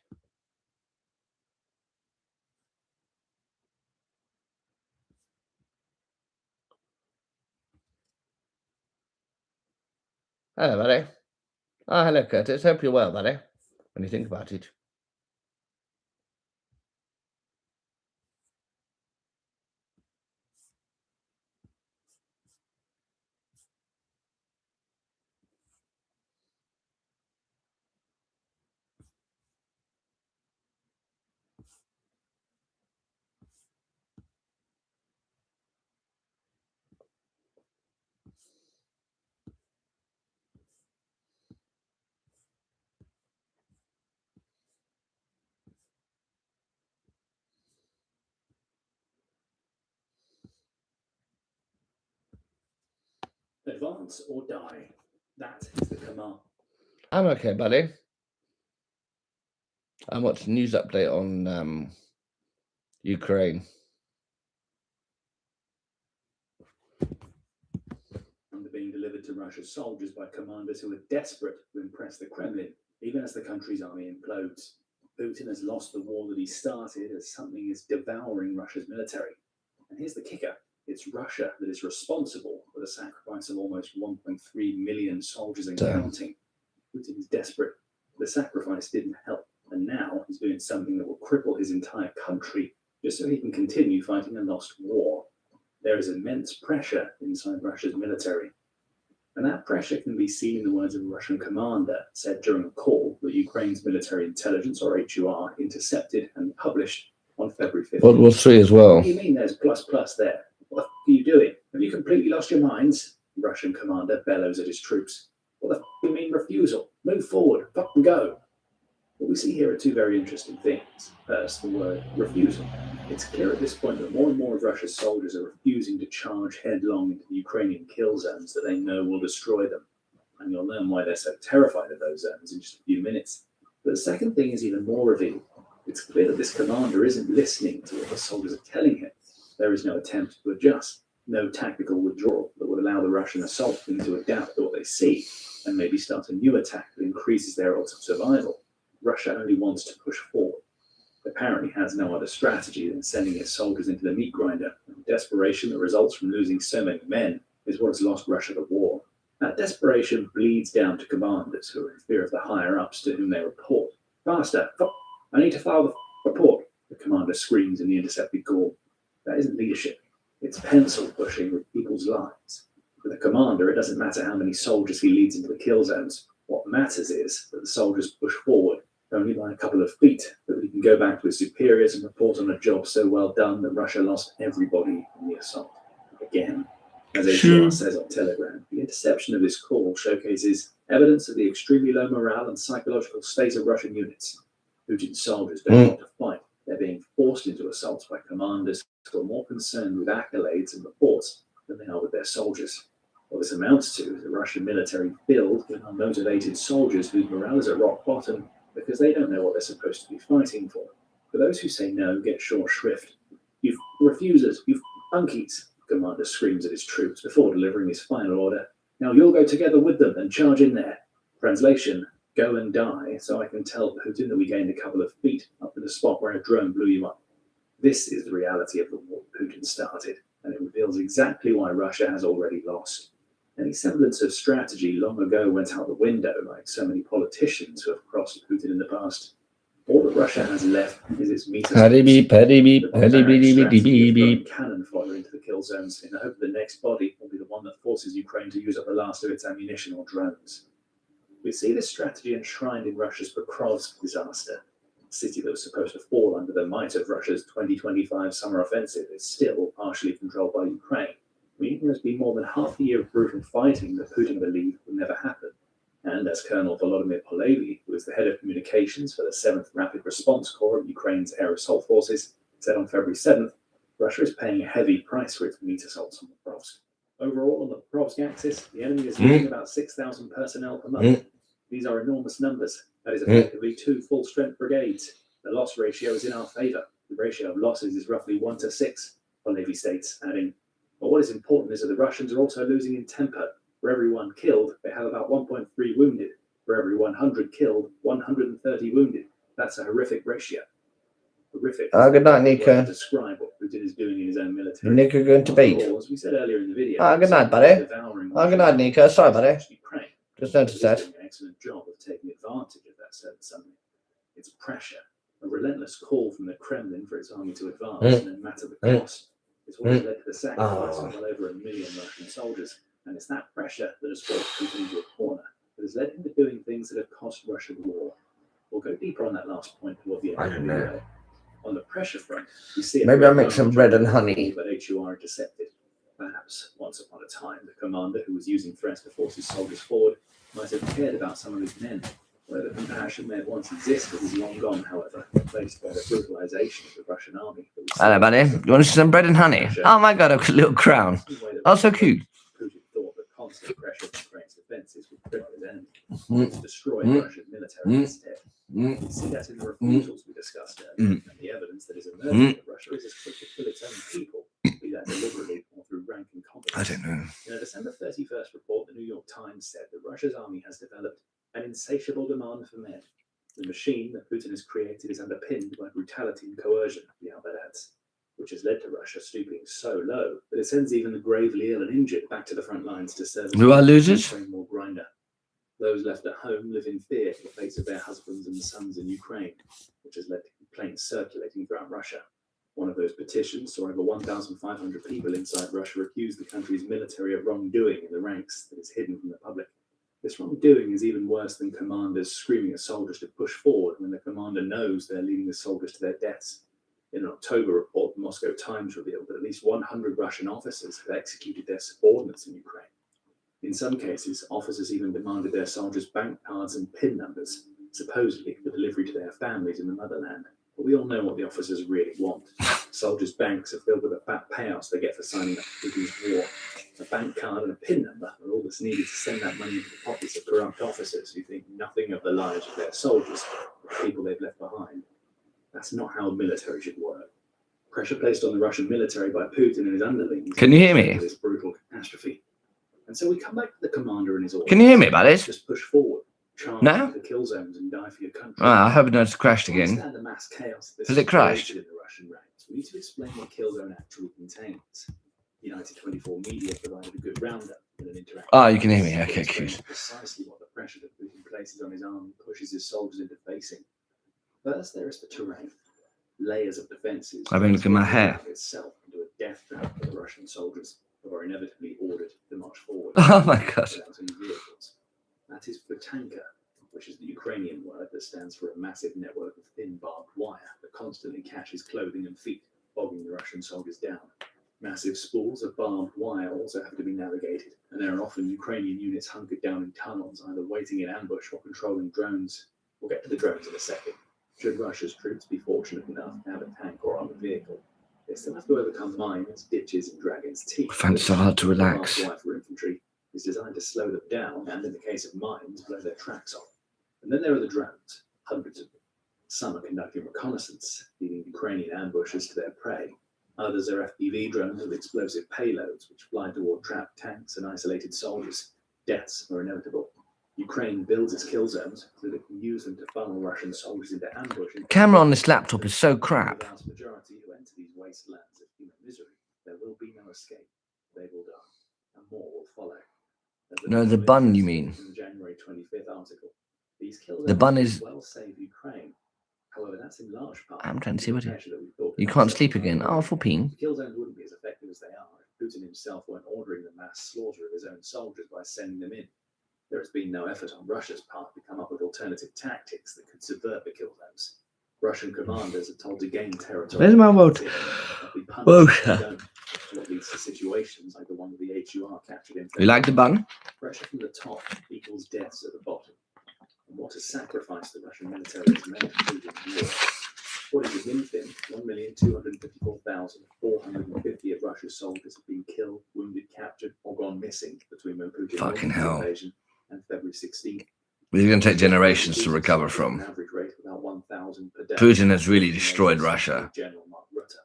Hello, buddy. Oh, hello, Curtis. Hope you're well, buddy. When you think about it. Advance or die. That is the command. I'm okay, buddy. And what's the news update on Ukraine? They're being delivered to Russia's soldiers by commanders who are desperate to impress the Kremlin, even as the country's army implodes. Putin has lost the war that he started as something is devouring Russia's military. And here's the kicker. It's Russia that is responsible for the sacrifice of almost 1.3 million soldiers and counting. Putin is desperate. The sacrifice didn't help. And now he's doing something that will cripple his entire country just so he can continue fighting a lost war. There is immense pressure inside Russia's military. And that pressure can be seen in the words of a Russian commander said during a call that Ukraine's military intelligence, or HUR, intercepted and published on February 15th. World War III as well. What do you mean there's plus there? What the are you doing? Have you completely lost your minds? The Russian commander bellows at his troops. What the do you mean refusal? Move forward, fucking go. What we see here are two very interesting things. First, the word refusal. It's clear at this point that more and more of Russia's soldiers are refusing to charge headlong into the Ukrainian kill zones that they know will destroy them. And you'll learn why they're so terrified of those zones in just a few minutes. But the second thing is even more revealing. It's clear that this commander isn't listening to what the soldiers are telling him. There is no attempt to adjust, no tactical withdrawal that would allow the Russian assault team to adapt to what they see and maybe start a new attack that increases their odds of survival. Russia only wants to push forward. It apparently has no other strategy than sending its soldiers into the meat grinder. And desperation that results from losing so many men is what has lost Russia the war. That desperation bleeds down to commanders who are in fear of the higher-ups to whom they report. Faster! I need to file the report, the commander screams in the intercepted call. That isn't leadership. It's pencil pushing with people's lives. For the commander, it doesn't matter how many soldiers he leads into the kill zones. What matters is that the soldiers push forward only by a couple of feet, that he can go back to his superiors and report on a job so well done that Russia lost everybody in the assault. Again, as HUR says on Telegram, the interception of this call showcases evidence of the extremely low morale and psychological state of Russian units. Putin's soldiers don't want to fight. They're being forced into assaults by commanders who are more concerned with accolades and reports than they are with their soldiers. What this amounts to is a Russian military filled with unmotivated soldiers whose morale is at rock bottom because they don't know what they're supposed to be fighting for. For those who say no, get short shrift. You refusers, you funkies, the commander screams at his troops before delivering his final order. Now you'll go together with them and charge in there. Translation, go and die so I can tell Putin that we gained a couple of feet up to the spot where a drone blew you up. This is the reality of the war Putin started, and it reveals exactly why Russia has already lost. Any semblance of strategy long ago went out the window, like so many politicians who have crossed Putin in the past. All that Russia has left is its meter cannon fodder into the kill zones in the hope that the next body will be the one that forces Ukraine to use up the last of its ammunition or drones. We see this strategy enshrined in Russia's Pokrovsk disaster. A city that was supposed to fall under the might of Russia's 2025 summer offensive is still partially controlled by Ukraine, meaning there's been more than half a year of brutal fighting that Putin believed would never happen. And as Colonel Volodymyr Polevy, who is the head of communications for the 7th Rapid Response Corps of Ukraine's air assault forces, said on February 7th, Russia is paying a heavy price for its meat assaults on Pokrovsk. Overall, on the Pokrovsk axis, the enemy is losing about 6,000 personnel per month. These are enormous numbers. That is effectively 2 full-strength brigades. The loss ratio is in our favor. The ratio of losses is roughly 1 to 6, Polevy states, adding, but what is important is that the Russians are also losing in temper. For every 1 killed, they have about 1.3 wounded. For every 100 killed, 130 wounded. That's a horrific ratio. Horrific. Good night, Nico. Describe what Putin is doing in his own military. Nico going to bed. As we said earlier in the video. Good night, buddy. Good night, Nico. Sorry, buddy. Just noticed that. Doing an excellent job of taking advantage of that certain something. It's pressure, a relentless call from the Kremlin for its army to advance, no matter the cost. It's what has led to the sacrifice of well over 1 million Russian soldiers, and it's that pressure that has forced Putin into a corner, that has led him to doing things that have cost Russia the war. We'll go deeper on that last point toward the end of the video. On the pressure front, we see maybe I'll make some bread and honey. But HUR intercepted. Perhaps once upon a time, the commander who was using threats to force his soldiers forward might have cared about some of his men. Where the compassion may have once existed is long gone, however, replaced by the brutalization of the Russian army. Hello, buddy. You want some bread and honey? Oh my god, a little crown. Oh, so cute. Putin thought that constant pressure on Ukraine's defences would cripple his enemy, to destroy Russia's military instead. You see that in the refusals we discussed earlier, and the evidence that is emerging that Russia is as quick to kill its own people, be that deliberately or through rank incompetence. I don't know. In a December 31st report, the New York Times said that Russia's army has developed an insatiable demand for men. The machine that Putin has created is underpinned by brutality and coercion, the outlet adds, which has led to Russia stooping so low that it sends even the gravely ill and injured back to the front lines to serve as Who are losers? a war grinder. Those left at home live in fear for the fates of their husbands and sons in Ukraine, which has led to complaints circulating throughout Russia. One of those petitions saw over 1,500 people inside Russia accuse the country's military of wrongdoing in the ranks that is hidden from the public. This wrongdoing is even worse than commanders screaming at soldiers to push forward when the commander knows they're leading the soldiers to their deaths. In an October report, the Moscow Times revealed that at least 100 Russian officers have executed their subordinates in Ukraine. In some cases, officers even demanded their soldiers' bank cards and PIN numbers, supposedly for delivery to their families in the motherland. But we all know what the officers really want. Soldiers' banks are filled with the fat payouts they get for signing up for Putin's war. A bank card and a PIN number are all that's needed to send that money into the pockets of corrupt officers who think nothing of the lives of their soldiers, the people they've left behind. That's not how military should work. Pressure placed on the Russian military by Putin and his underlings. Can you hear me? This brutal catastrophe. And so we come back to the commander and his orders. Can you hear me about this? Just push forward, charge No? the kill zones and die for your country. I hope it's crashed again. Understand the mass chaos this Has it crashed? created in the Russian ranks. We need to explain what kill zone actually contains. United 24 Media provided a good roundup in an interactive. Oh, you can hear me. Okay, good. Precisely what the pressure that Putin places on his army pushes his soldiers into facing. First, there is the terrain, layers of defences. I've been looking at my hair. Itself into a death trap for the Russian soldiers, who are inevitably ordered to march forward. Oh my God. Without any vehicles. That is Butanka, which is the Ukrainian word that stands for a massive network of thin barbed wire that constantly catches clothing and feet, bogging the Russian soldiers down. Massive spools of barbed wire also have to be navigated, and there are often Ukrainian units hunkered down in tunnels, either waiting in ambush or controlling drones. We'll get to the drones in a second. Should Russia's troops be fortunate enough to have a tank or armored vehicle, they still have to overcome mines, ditches, and dragons' teeth. I find it so hard to relax. Barbed wire for infantry is designed to slow them down, and in the case of mines, blow their tracks off. And then there are the drones, hundreds of them. Some are conducting reconnaissance, leading Ukrainian ambushers to their prey. Others are FPV drones with explosive payloads, which fly toward trapped tanks and isolated soldiers. Deaths are inevitable. Ukraine builds its kill zones so that it can use them to funnel Russian soldiers into ambush. The camera on this laptop is so crap. The vast majority who enter these wastelands of human misery, there will be no escape. They will die, and more will follow. No, the bun, you mean? In the January 25th article, these kill The bun is. well save Ukraine. However, that's in large part. I'm trying to see what it. pressure that we've thought You about can't so sleep far. again. Oh, for peen. The kill zones wouldn't be as effective as they are if Putin himself weren't ordering the mass slaughter of his own soldiers by sending them in. There has been no effort on Russia's part to come up with alternative tactics that could subvert the kill zones. Russian commanders are told to gain territory. Where's my vote? Whoa. What leads to situations like the one with the HUR captured in. You like the bun? Pressure from the top equals deaths at the bottom. And what a sacrifice the Russian military has made to Putin's war. According to Minfin, 1,254,450 of Russia's soldiers have been killed, wounded, captured, or gone missing between when Putin Fucking launched his hell. invasion and February 16th. It's going to take generations to recover from. An average rate of about 1,000 per day. Putin has really destroyed Russia. General Mark Rutte.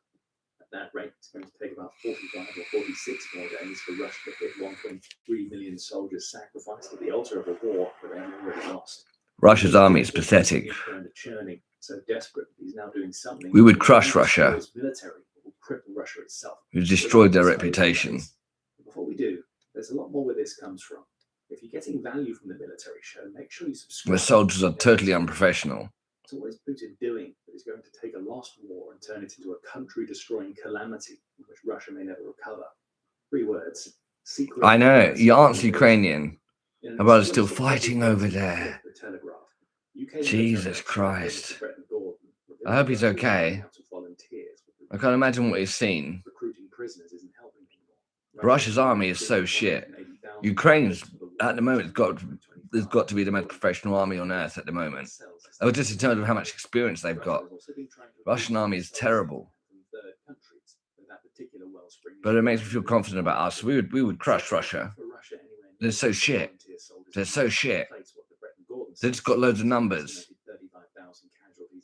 At that rate, it's going to take about 45 or 46 more days for Russia to hit 1.3 million soldiers sacrificed at the altar of a war that they have already lost. Russia's army is pathetic. Churning, so desperate that he's now doing something. We would crush Russia. Military will cripple Russia itself. We've destroyed their reputation. Before we do, there's a lot more where this comes from. If you're getting value from the military show, make sure you subscribe. The soldiers are totally unprofessional. So what is Putin doing that is going to take a lost war and turn it into a country-destroying calamity in which Russia may never recover? 3 words. Secret. I know. You answer Ukrainian. My brother's still fighting over there. Jesus Christ. I hope he's okay. I can't imagine what he's seen. Russia's army is so shit. Ukraine's, at the moment, there's got to be the most professional army on earth at the moment. Oh, just in terms of how much experience they've got. Russian army is terrible. But it makes me feel confident about us. We would crush Russia. They're so shit. They're so shit. They've just got loads of numbers.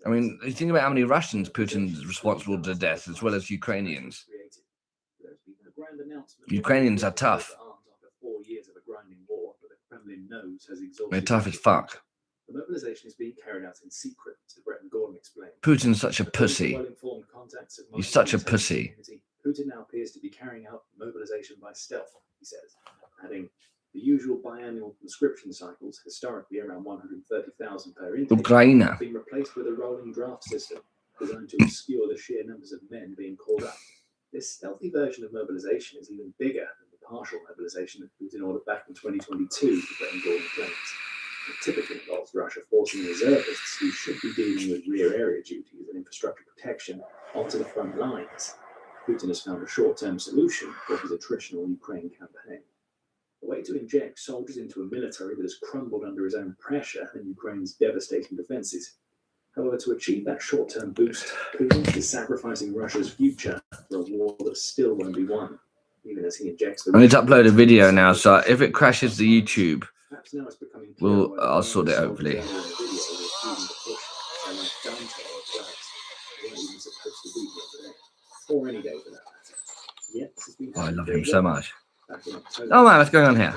I mean, you think about how many Russians Putin's responsible to death, as well as Ukrainians. Ukrainians are tough. After 4 years of a grinding war, but the Kremlin knows has exhausted. They're tough as fuck. The mobilization is being carried out in secret, Mr. Bretton Gordon explained. Putin's such a pussy. He's such a pussy. Putin now appears to be carrying out mobilization by stealth, he says, adding the usual biannual conscription cycles, historically around 130,000 per intake, Ukraine. have been replaced with a rolling draft system designed to obscure the sheer numbers of men being called up. This stealthy version of mobilization is even bigger than the partial mobilization that Putin ordered back in 2022, Bretton Gordon claims. It typically involves Russia forcing reservists who should be dealing with rear area duties and infrastructure protection onto the front lines. Putin has found a short-term solution for his attritional Ukraine campaign. A way to inject soldiers into a military that has crumbled under his own pressure and Ukraine's devastating defenses. However, to achieve that short-term boost, Putin is sacrificing Russia's future for a war that still won't be won, even as he injects the... I need to upload a video now, so if it crashes the YouTube, Perhaps now it's becoming I'll sort it hopefully. Or any day for that matter. Yet, this has been Oh, I love him so much. Oh man, what's going on here?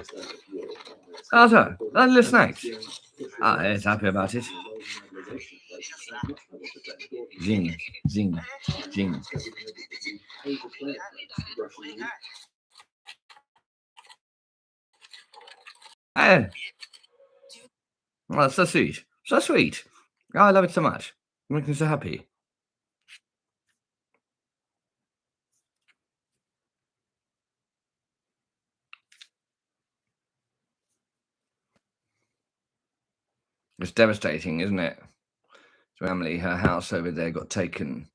Oh, sorry. Oh, little snakes. Ah, he's happy about it. Zing, zing, zing. Hey. Oh, that's so sweet. So sweet. Oh, I love it so much. It makes me so happy. It's devastating, isn't it? So Emily, her house over there got taken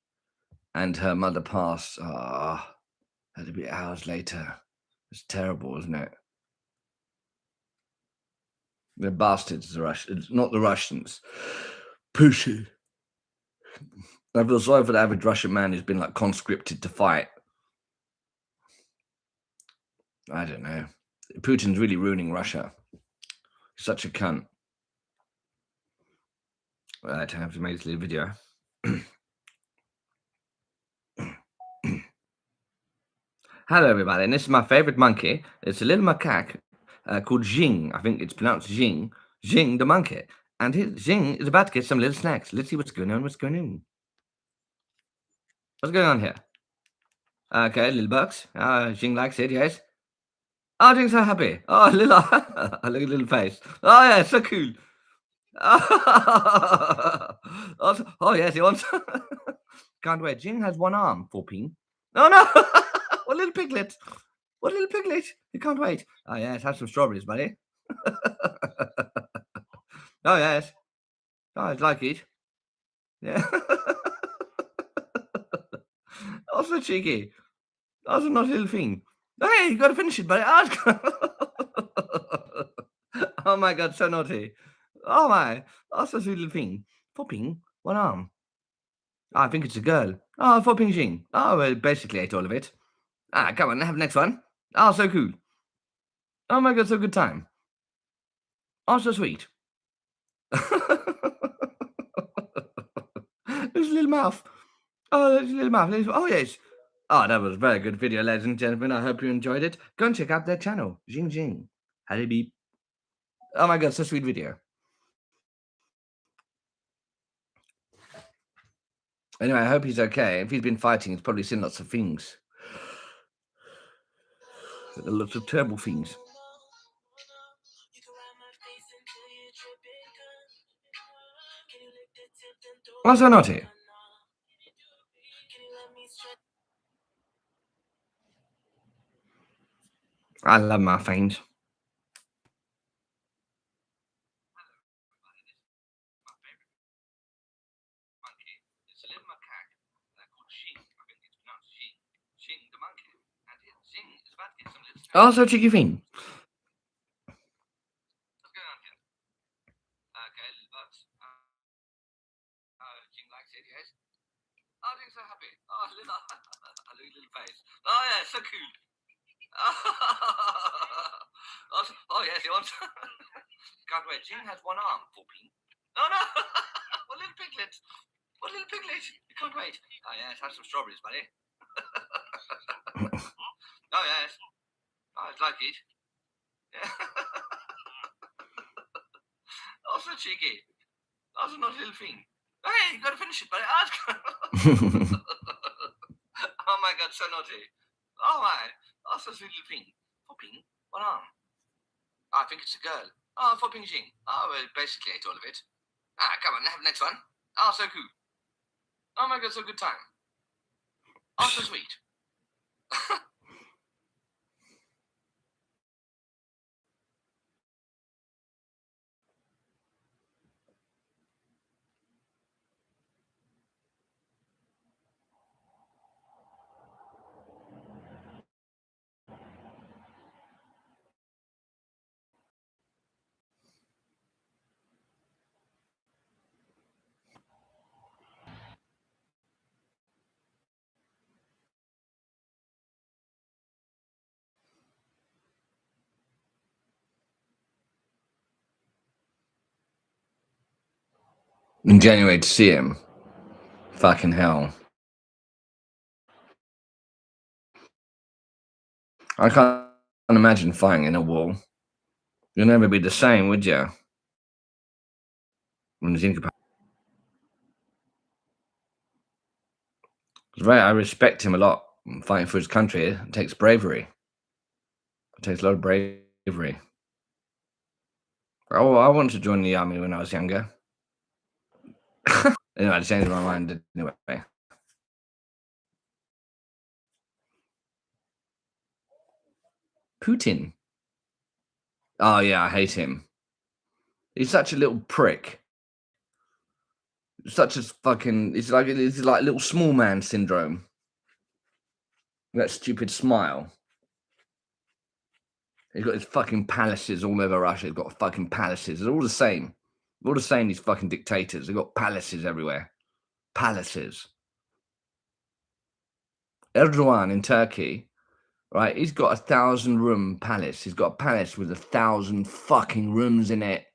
and her mother passed. Had to be hours later. It's terrible, isn't it? They're bastards, the Russians. Not the Russians. Pussy. I feel sorry for the average Russian man who's been like conscripted to fight. I don't know. Putin's really ruining Russia. He's such a cunt. I have to make this little video. Hello, everybody, and this is my favorite monkey. It's a little macaque called Jing. I think it's pronounced Jing. Jing the monkey. And Jing is about to get some little snacks. Let's see what's going on. What's going on? What's going on here? Okay, little bucks. Jing likes it, yes. Oh, Jing's so happy. Oh, little, look at little face. Oh, yeah, so cool. Oh, yes, he wants. Can't wait. Jing has one arm for ping. Oh, no. What little piglet. What little piglet. You can't wait. Oh, yes, have some strawberries, buddy. Oh, yes. Oh, I like it. Yeah. Oh, so cheeky. Oh, so not a little thing. Hey, you got to finish it, buddy. Oh, my God, so naughty. Oh, my. Oh, so sweet little thing. Popping. One arm. Oh, I think it's a girl. Oh, for Ping Jing. Oh, well, basically ate all of it. Come on, have the next one. Oh, so cool. Oh, my God, so good time. Oh, so sweet. There's a little mouth. Oh, there's a little mouth. Oh, yes. Oh, that was a very good video, ladies and gentlemen. I hope you enjoyed it. Go and check out their channel. Jing Jing. Howdy beep. Oh, my God, so sweet video. Anyway, I hope he's okay. If he's been fighting, he's probably seen lots of things. Lots of terrible things. What's so naughty? I love my things. Oh, so cheeky thing. What's going on here? Okay, little bucks. Jing likes it, yes. Oh, Jing's so happy. Oh, little, little face. Oh, yeah, so cool. Oh, yes, he wants. Can't wait. Jing has one arm for ping. Oh, no. What little piglet. wait. You can't wait. Oh, yes, have some strawberries, buddy. Oh, yes. Oh, I'd like it. Yeah. Oh, so cheeky. That's a naughty little thing. Hey, you got to finish it, buddy. Oh, my God, so naughty. Oh, my. Oh, so sweet little thing. Popping? What on? Oh, I think it's a girl. Oh, for Jing. Oh, well, basically ate all of it. Ah, come on, have the next one. Oh, so cool. Oh my God, so good time. Oh, so sweet. In January to see him. Fucking hell. I can't imagine fighting in a war. You'll never be the same, would you? When you think about it. Right, I respect him a lot. Fighting for his country, it takes bravery. It takes a lot of bravery. Oh, I wanted to join the army when I was younger. Anyway, I changed my mind anyway. Putin. Oh yeah, I hate him. He's such a little prick. Such a fucking. It's like little small man syndrome. That stupid smile. He's got his fucking palaces all over Russia. He's got fucking palaces. They're all the same. They're all the same. These fucking dictators. They've got palaces everywhere. Palaces. Erdogan in Turkey, right? He's got a 1,000-room palace. He's got a palace with 1,000 fucking rooms in it.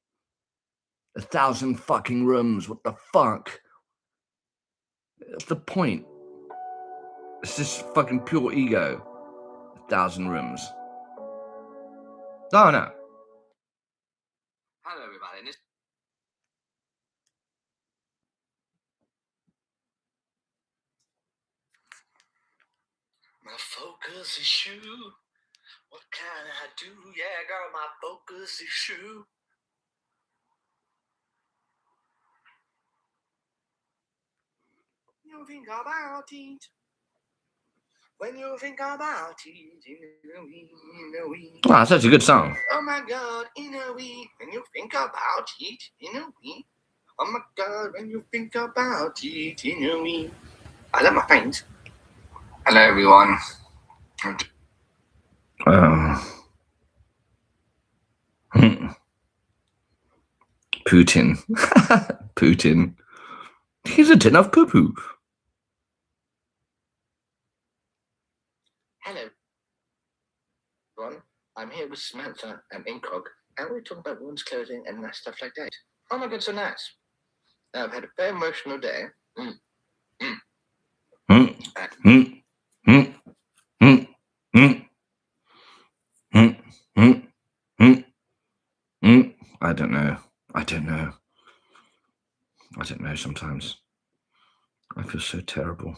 1,000 fucking rooms. What the fuck? That's the point. It's just fucking pure ego. 1,000 rooms. Oh, no. Hello, everybody. My focus issue. What can I do? Yeah, girl, my focus issue. You think about it. When you think about it, wow, that's such a good song. Oh my God, when you think about it, oh my God, when you think about it, I love my paint. Hello, everyone. Putin. Putin. He's a tin of poo-poo. Hello, everyone. I'm here with Samantha and Incog, and we're talking about women's clothing and nice stuff like that. Oh my God, so nice. I've had a very emotional day. I don't know. I don't know. I don't know sometimes. I feel so terrible.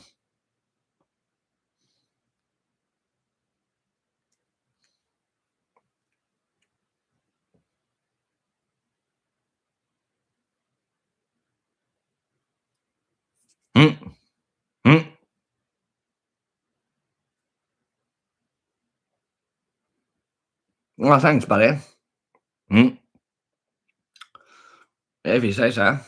Well, thanks, buddy. If you say so.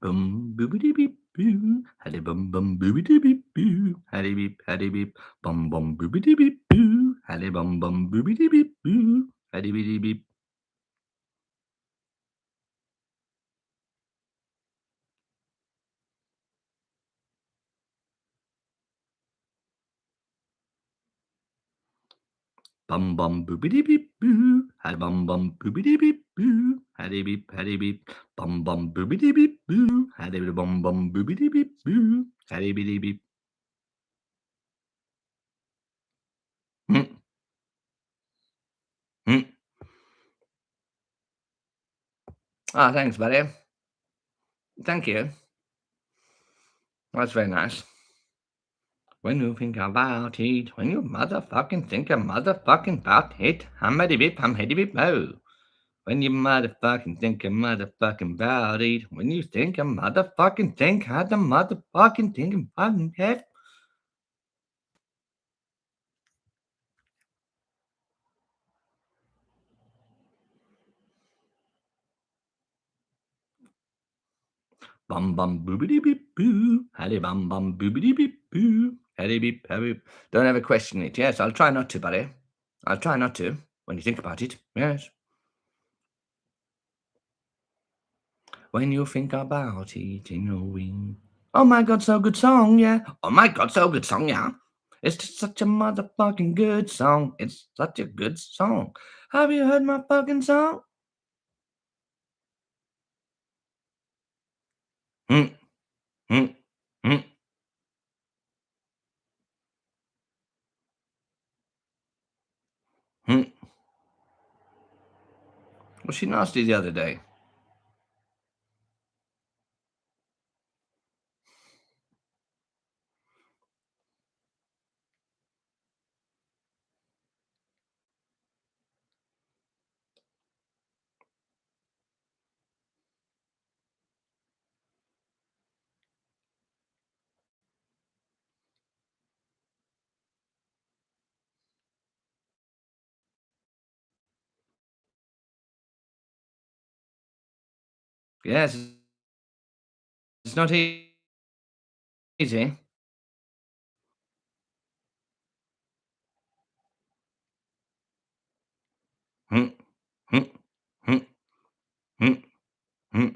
Bum boobity beep boo. Haddy bum bum boobity beep boo. Haddy beep beep. Bum bum boobity beep boo. Haddy bum bum boobity beep boo. Haddy beep beep. Bum bum boopity beep boo. Had bum bum boopity beep boo. Had a beep, bum bum boopity beep boo. Had a bum bum boopity beep boo. Had a beep beep. Ah, thanks, buddy. Thank you. That's very nice. When you think about it, when you motherfucking think about it, hummity beep, humhitty beep, oh. When you motherfucking think about it, when you think how the motherfucking think fucking head. Bum bum boobity beep boo. Haddy bum bum boobity beep boo. Haddy beep, haddy beep. Don't ever question it. Yes, I'll try not to, buddy. I'll try not to when you think about it. Yes. When you think about it, you know. Oh my god, so good song, yeah. Oh my god, so good song, yeah. It's just such a motherfucking good song. It's such a good song. Have you heard my fucking song? Hmm. Hmm. Hmm. Hmm. Was she nasty the other day? Yes. It's not easy. Hmm. Hmm. Hmm. Hmm. Hmm.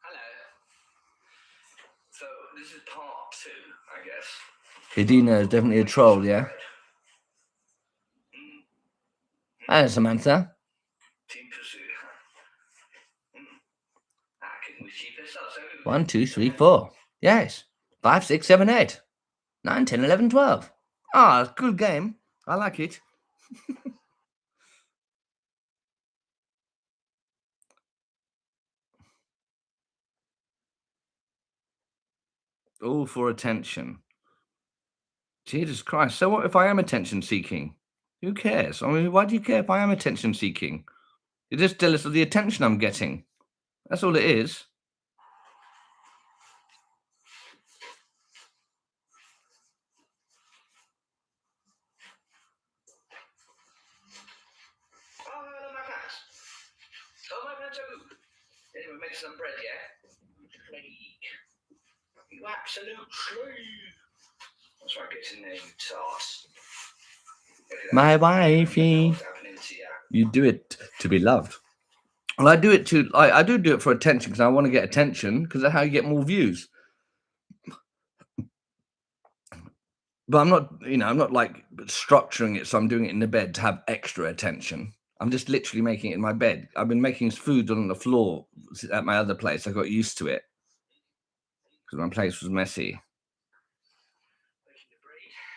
Hello. So this is part 2, I guess. Hidina is definitely a troll, yeah? Hello, Samantha. 1, 2, 3, 4. Yes. 5, 6, 7, 8. 9, 10, 11, 12. Ah, good game. I like it. All for attention. Jesus Christ. So what if I am attention seeking? Who cares? I mean, why do you care if I am attention seeking? You're just jealous of the attention I'm getting. That's all it is. Oh, hello, my plants. Oh, my plants are good. Anyway, make some bread, yeah? You absolute slave. That's right, get in there, you tart. My wifey. You do it to be loved. Well, I do it I do it for attention because I want to get attention because that's how you get more views. But I'm not like structuring it so I'm doing it in the bed to have extra attention. I'm just literally making it in my bed. I've been making food on the floor at my other place. I got used to it because my place was messy.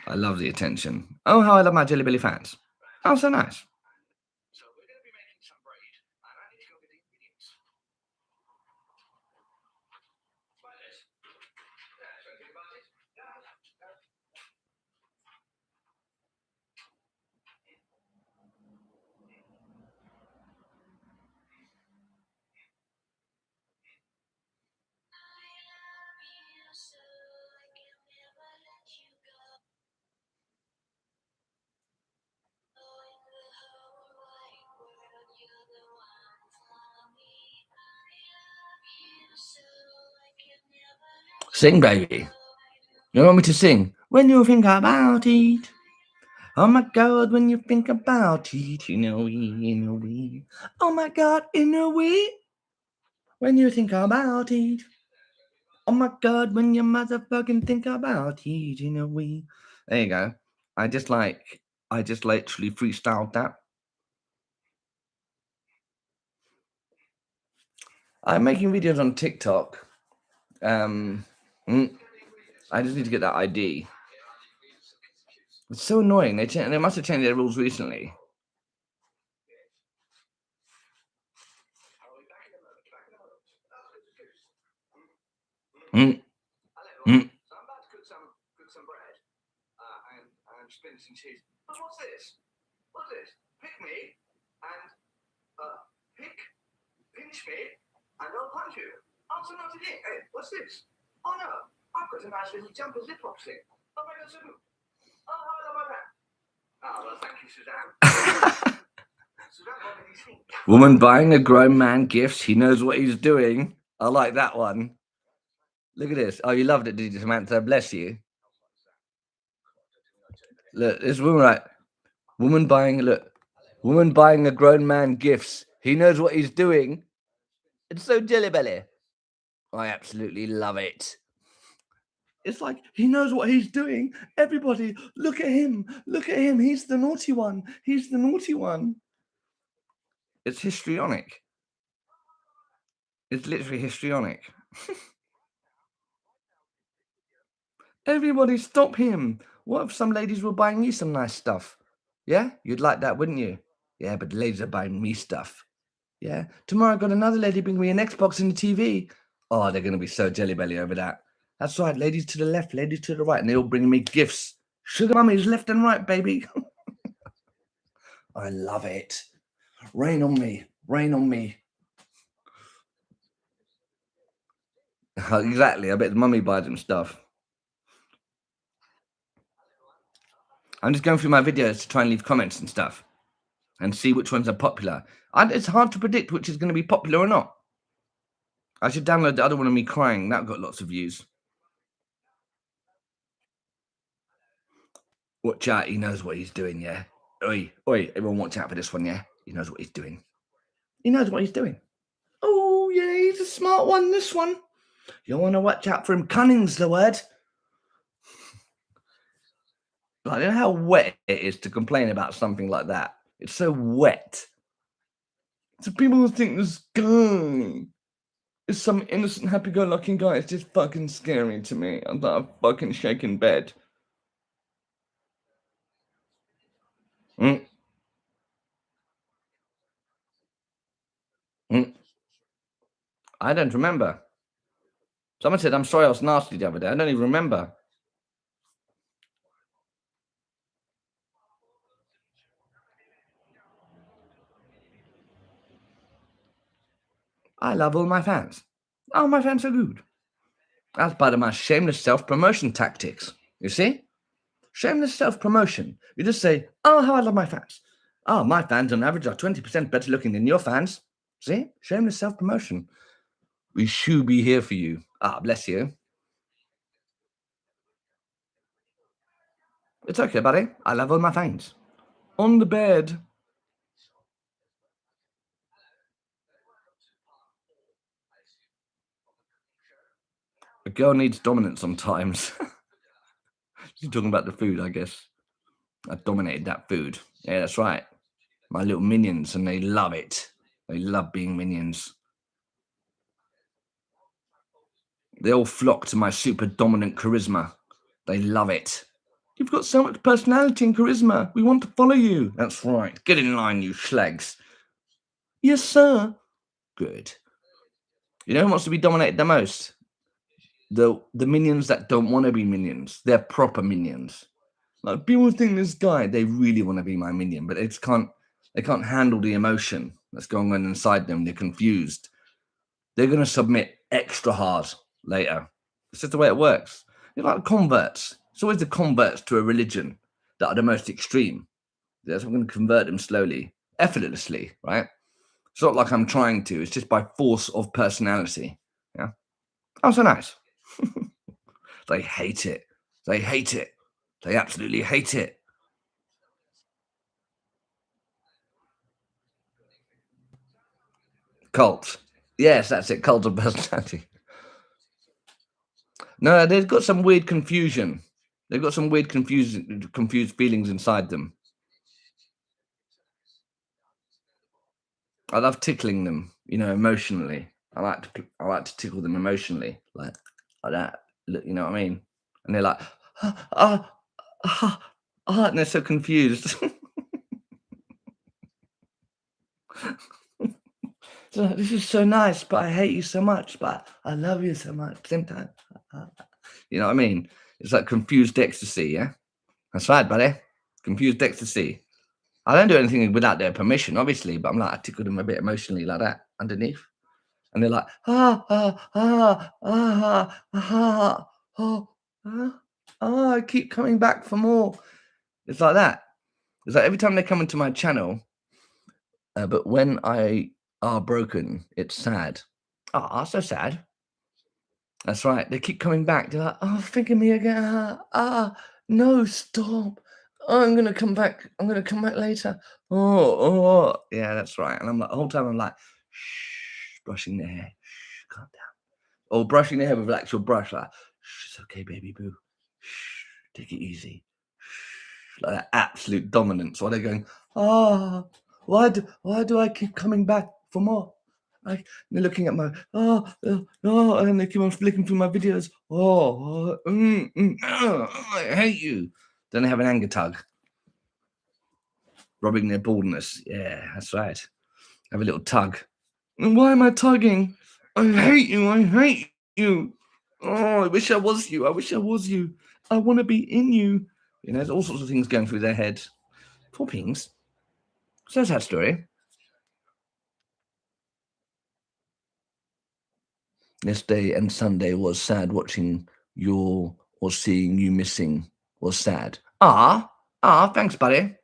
I love the attention. Oh, how I love my Jelly Belly fans. Oh, so nice. So we're going to be making some braid, and I need to go get the ingredients. Spiders. Yeah, so think about it. Sing, baby. You want me to sing? When you think about it. Oh my God, when you think about it, in a way. Oh my God, in a way. When you think about it. Oh my God, when you motherfucking think about it, in a way. There you go. I just literally freestyled that. I'm making videos on TikTok. I just need to get that ID. It's so annoying. They must have changed their rules recently. So I'm about to cook some bread and spin some cheese. But what's this? What's this? Pick me and pinch me and I'll punch you. Oh, so not today. Hey, what's this? Oh no, I've got a nice little jumper zip-up thing. Oh my God, so oh, how I love my back. Oh, well, thank you, Suzanne. Suzanne, what did you think? Woman buying a grown man gifts. He knows what he's doing. I like that one. Look at this. Oh, you loved it, did you, Samantha? Bless you. Look, this woman, right? Woman buying a grown man gifts. He knows what he's doing. It's so jelly belly. I absolutely love it. It's like he knows what he's doing. Everybody, look at him. Look at him. He's the naughty one. He's the naughty one. It's histrionic. It's literally histrionic. Everybody stop him. What if some ladies were buying you some nice stuff? Yeah? You'd like that, wouldn't you? Yeah, but the ladies are buying me stuff. Yeah? Tomorrow I got another lady bring me an Xbox and a TV. Oh, they're going to be so jelly belly over that. That's right, ladies to the left, ladies to the right, and they all bring me gifts. Sugar mummies left and right, baby. I love it. Rain on me. Rain on me. Exactly. I bet the mummy buys him stuff. I'm just going through my videos to try and leave comments and stuff and see which ones are popular. It's hard to predict which is going to be popular or not. I should download the other one of me crying. That got lots of views. Watch out. He knows what he's doing, yeah? Oi, everyone watch out for this one, yeah? He knows what he's doing. He knows what he's doing. Oh, yeah, he's a smart one, this one. You want to watch out for him. Cunning's the word. Like, you know how wet it is to complain about something like that? It's so wet. So people who think this guy is some innocent, happy-go-lucky guy. It's just fucking scary to me. I'm like a fucking shaking bed. I don't remember. Someone said, I'm sorry I was nasty the other day. I don't even remember. I love all my fans. Oh, my fans are good. That's part of my shameless self-promotion tactics. You see? Shameless self-promotion. You just say, oh, how I love my fans. Oh, my fans on average are 20% better looking than your fans. See? Shameless self-promotion. We should be here for you. Ah, bless you. It's okay, buddy. I love all my fans. On the bed. A girl needs dominance sometimes. She's talking about the food, I guess. I dominated that food. Yeah, that's right. My little minions, and they love it. They love being minions. They all flock to my super dominant charisma. They love it. You've got so much personality and charisma. We want to follow you. That's right. Get in line, you schlags. Yes, sir. Good. You know who wants to be dominated the most? The minions that don't want to be minions. They're proper minions. Like, people think this guy, they really want to be my minion, but they can't handle the emotion that's going on inside them. They're confused. They're going to submit extra hard later. It's just the way it works. It's like converts. It's always the converts to a religion that are the most extreme. That's what I'm going to convert them slowly, effortlessly, right? It's not like I'm trying to. It's just by force of personality. Yeah. Oh, so nice. They hate it. They hate it. They absolutely hate it. Cult. Yes, that's it. Cult of personality. No, they've got some weird confusion. They've got some weird confused feelings inside them. I love tickling them, you know, emotionally. I like to tickle them emotionally, like that. You know what I mean? And they're like, and they're so confused. So, this is so nice, but I hate you so much, but I love you so much. Same time. You know what I mean? It's like confused ecstasy, yeah? That's right, buddy. Confused ecstasy. I don't do anything without their permission, obviously, but I'm like, I tickle them a bit emotionally like that underneath. And they're like, I keep coming back for more. It's like that. It's like every time they come into my channel, but when I are broken, it's sad. Ah, so sad. That's right. They keep coming back. They're like, oh, think of me again. No, stop. Oh, I'm gonna come back. I'm gonna come back later. Oh, yeah, that's right. And I'm like, the whole time I'm like, shh, brushing their hair. Shh, calm down. Or brushing their hair with an actual brush, like, shh, it's okay, baby boo. Shh, take it easy. Shh, like that absolute dominance. While they're going, why do I keep coming back for more? Like, they're looking at my and they keep on flicking through my videos. I hate you. Then they have an anger tug, rubbing their baldness. Yeah, that's right. Have a little tug. And why am I tugging? I hate you. I hate you. Oh, I wish I was you. I wish I was you. I want to be in you. You know, there's all sorts of things going through their head. Poor pings. So that's that story. Yesterday and Sunday was sad. Watching your or seeing you missing was sad. Thanks, buddy.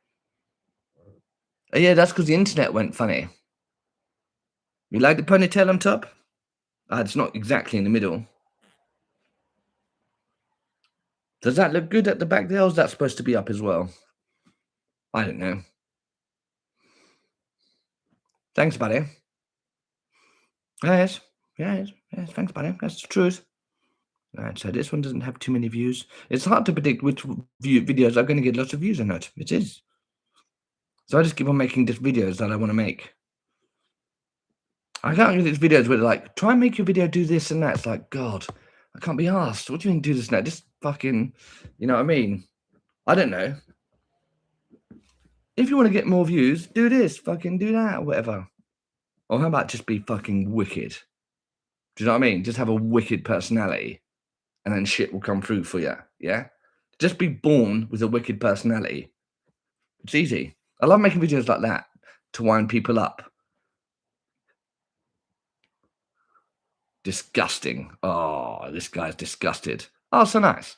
Yeah, that's because the internet went funny. You like the ponytail on top? It's not exactly in the middle. Does that look good at the back there, or is that supposed to be up as well? I don't know. Thanks, buddy. Yes. Thanks, buddy. That's the truth. Right, so this one doesn't have too many views. It's hard to predict which videos are going to get lots of views or not. It is. So I just keep on making just videos that I want to make. I can't get these videos where they're like, try and make your video do this and that. It's like, God, I can't be asked. What do you mean do this and that? Just fucking, you know what I mean? I don't know. If you want to get more views, do this, fucking do that, or whatever. Or how about just be fucking wicked? Do you know what I mean? Just have a wicked personality and then shit will come through for you, yeah? Just be born with a wicked personality. It's easy. I love making videos like that to wind people up. Disgusting. Oh, this guy's disgusted. Oh, so nice.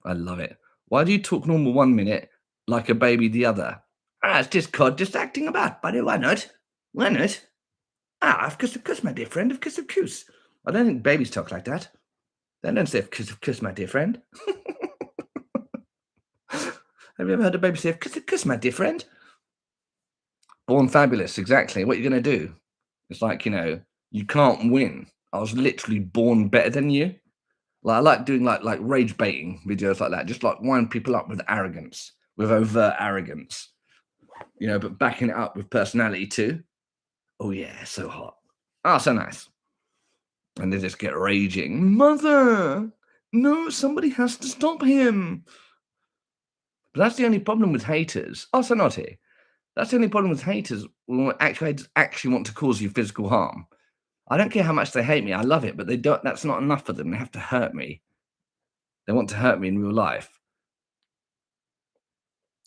I love it. Why do you talk normal 1 minute like a baby the other? It's just COD, just acting about, buddy. Why not? Why not? Of course, my dear friend. Of course. I don't think babies talk like that. They don't say, of course, my dear friend. Have you ever heard a baby say, of course, my dear friend? Born fabulous, exactly. What are you going to do? It's like, you know, you can't win. I was literally born better than you. Like, I like doing like rage baiting videos like that, just like wind people up with arrogance, with overt arrogance, you know, but backing it up with personality too. Oh yeah, so hot. So nice. And they just get raging. Mother, no, somebody has to stop him. But that's the only problem with haters. So naughty. That's the only problem with haters who actually want to cause you physical harm. I don't care how much they hate me. I love it, but they don't. That's not enough for them. They have to hurt me. They want to hurt me in real life.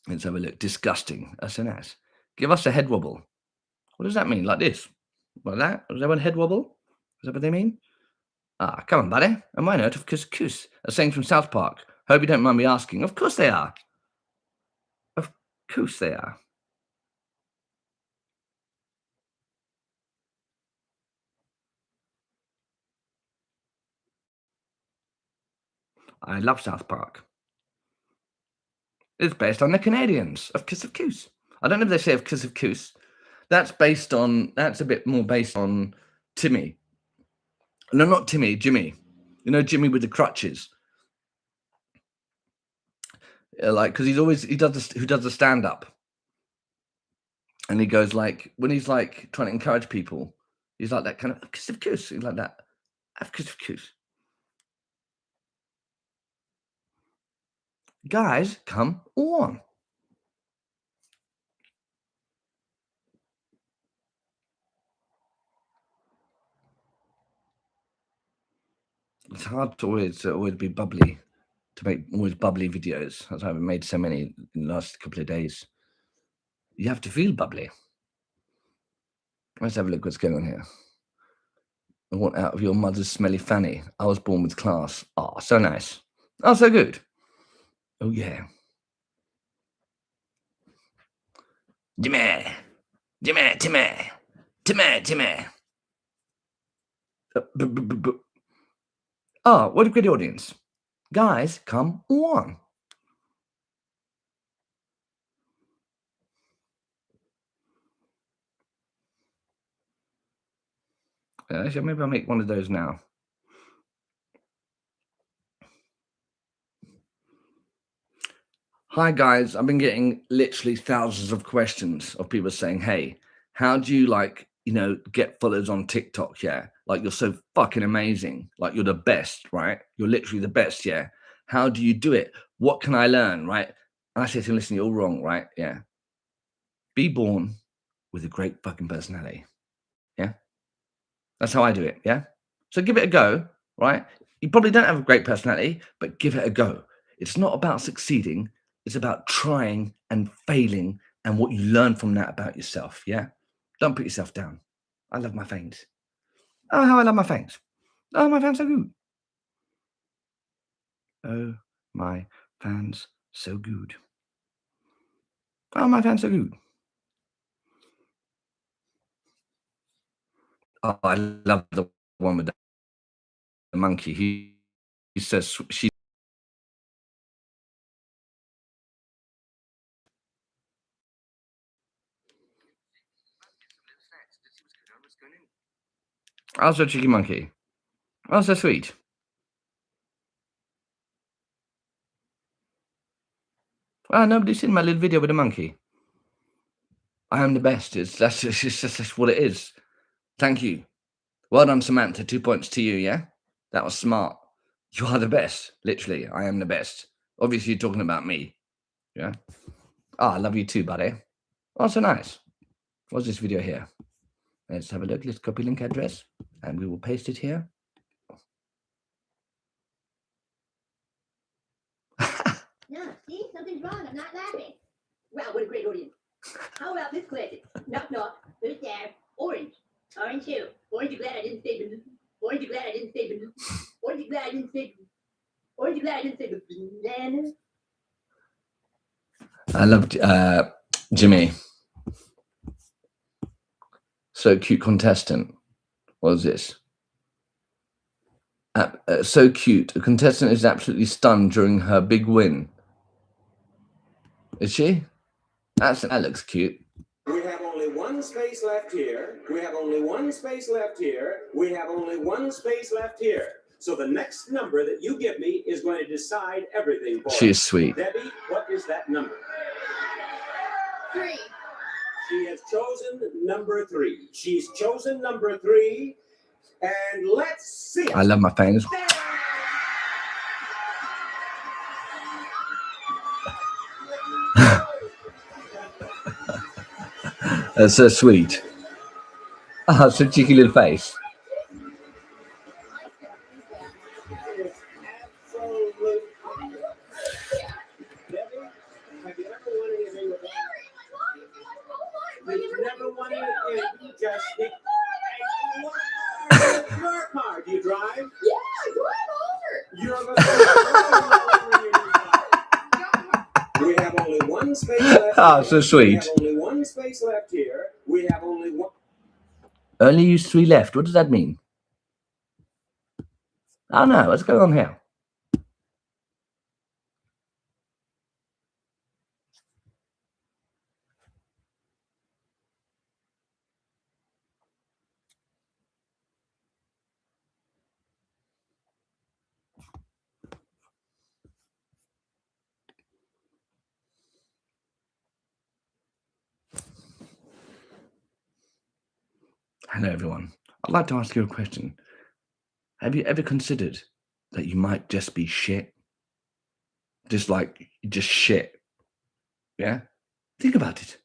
Let's have a look. Disgusting. That's so nice. Give us a head wobble. What does that mean? Like this? Like that? Is that what head wobble? Is that what they mean? Come on, buddy. Am I not? Of course. A saying from South Park. Hope you don't mind me asking. Of course they are. Of course they are. I love South Park. It's based on the Canadians of Kiss of Coos. I don't know if they say of Kiss of Coos. That's a bit more based on Timmy. No, not Timmy, Jimmy. You know, Jimmy with the crutches. Like, because he does the stand-up. And he goes like, when he's like trying to encourage people, he's like that kind of Kiss of Coos. He's like that. Of Kiss of Coos. Guys, come on. It's hard to always be bubbly, to make always bubbly videos. That's why I've made so many in the last couple of days. You have to feel bubbly. Let's have a look what's going on here. I want out of your mother's smelly fanny. I was born with class. Oh, so nice. Oh, so good. Oh, yeah. Jimmy. Jimmy, Timmy. Timmy, Timmy. Oh, what a great audience. Guys, come on. Maybe I'll make one of those now. Hi, guys. I've been getting literally thousands of questions of people saying, hey, how do you get followers on TikTok? Yeah. Like, you're so fucking amazing. Like, you're the best, right? You're literally the best. Yeah. How do you do it? What can I learn? Right. And I say to them, listen, you're all wrong. Right. Yeah. Be born with a great fucking personality. Yeah. That's how I do it. Yeah. So give it a go. Right. You probably don't have a great personality, but give it a go. It's not about succeeding. It's about trying and failing and what you learn from that about yourself. Yeah. Don't put yourself down. I love my fangs. Oh, how I love my fangs. Oh, my fans so good. Oh, my fans so good. Oh, my fans so good. Oh, I love the one with the monkey. He says she. Also, cheeky monkey. Oh, so sweet. Oh, nobody's seen my little video with the monkey. I am the best. That's just what it is. Thank you. Well done, Samantha. 2 points to you, yeah? That was smart. You are the best. Literally, I am the best. Obviously, you're talking about me. Yeah? Oh, I love you too, buddy. Oh, so nice. What's this video here? Let's have a look. Let's copy link address. And we will paste it here. No, see? Something's wrong. I'm not laughing. Wow, what a great audience. How about this classic? Knock, knock. Who's there? Orange. Orange who? Orange, you glad I didn't say blue? Orange, you glad I didn't say blue? Orange, you glad I didn't say blue? Orange, you glad I didn't say banana? I loved Jimmy. So cute contestant. What was this? So cute. A contestant is absolutely stunned during her big win. Is she? That looks cute. We have only one space left here. We have only one space left here. We have only one space left here. So the next number that you give me is going to decide everything for us. She is sweet. Debbie, what is that number? 3. She has chosen number 3. She's chosen number 3. And let's see it. I love my fans. That's so sweet. Oh, so cheeky little face. Your car, do you drive? Yeah, I drive over. We have only one space left. Oh, so sweet. We have only one space left here. We have only one. Only use 3 left. What does that mean? Oh no, what's going on here? Hello, everyone. I'd like to ask you a question. Have you ever considered that you might just be shit? Just shit. Yeah? Think about it.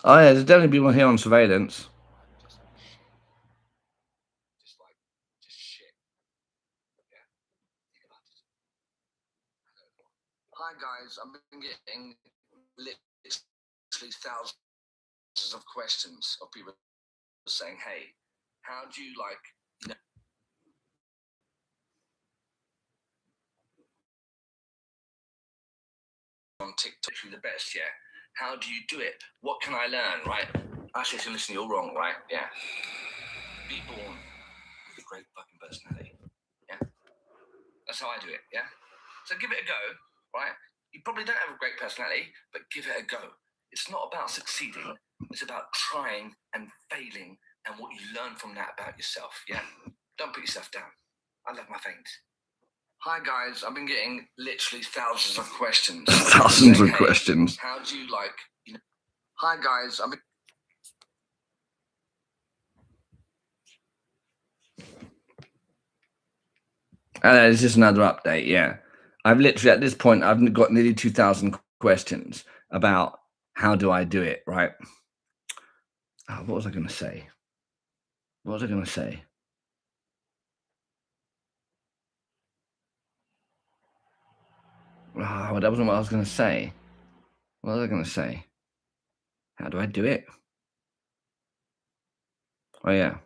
Oh, yeah, there's definitely people here on surveillance. Hi, guys. I've been getting literally thousands of questions of people saying, hey, how do you on TikTok, you're the best, yeah? How do you do it? What can I learn, right? Actually, listen, you're wrong, right? Yeah. Be born with a great fucking personality. Yeah. That's how I do it, yeah? So give it a go, right? You probably don't have a great personality, but give it a go. It's not about succeeding. It's about trying and failing and what you learn from that about yourself, yeah? Don't put yourself down. I love my fans. Hi, guys. I've been getting literally thousands of questions. Thousands of questions. How do you Hi, guys. I've been... it's just another update, yeah. I've literally, at this point, I've got nearly 2,000 questions about how do I do it, right? Oh, what was I going to say? What was I going to say? Oh, that wasn't what I was going to say. What was I going to say? How do I do it? Oh, yeah.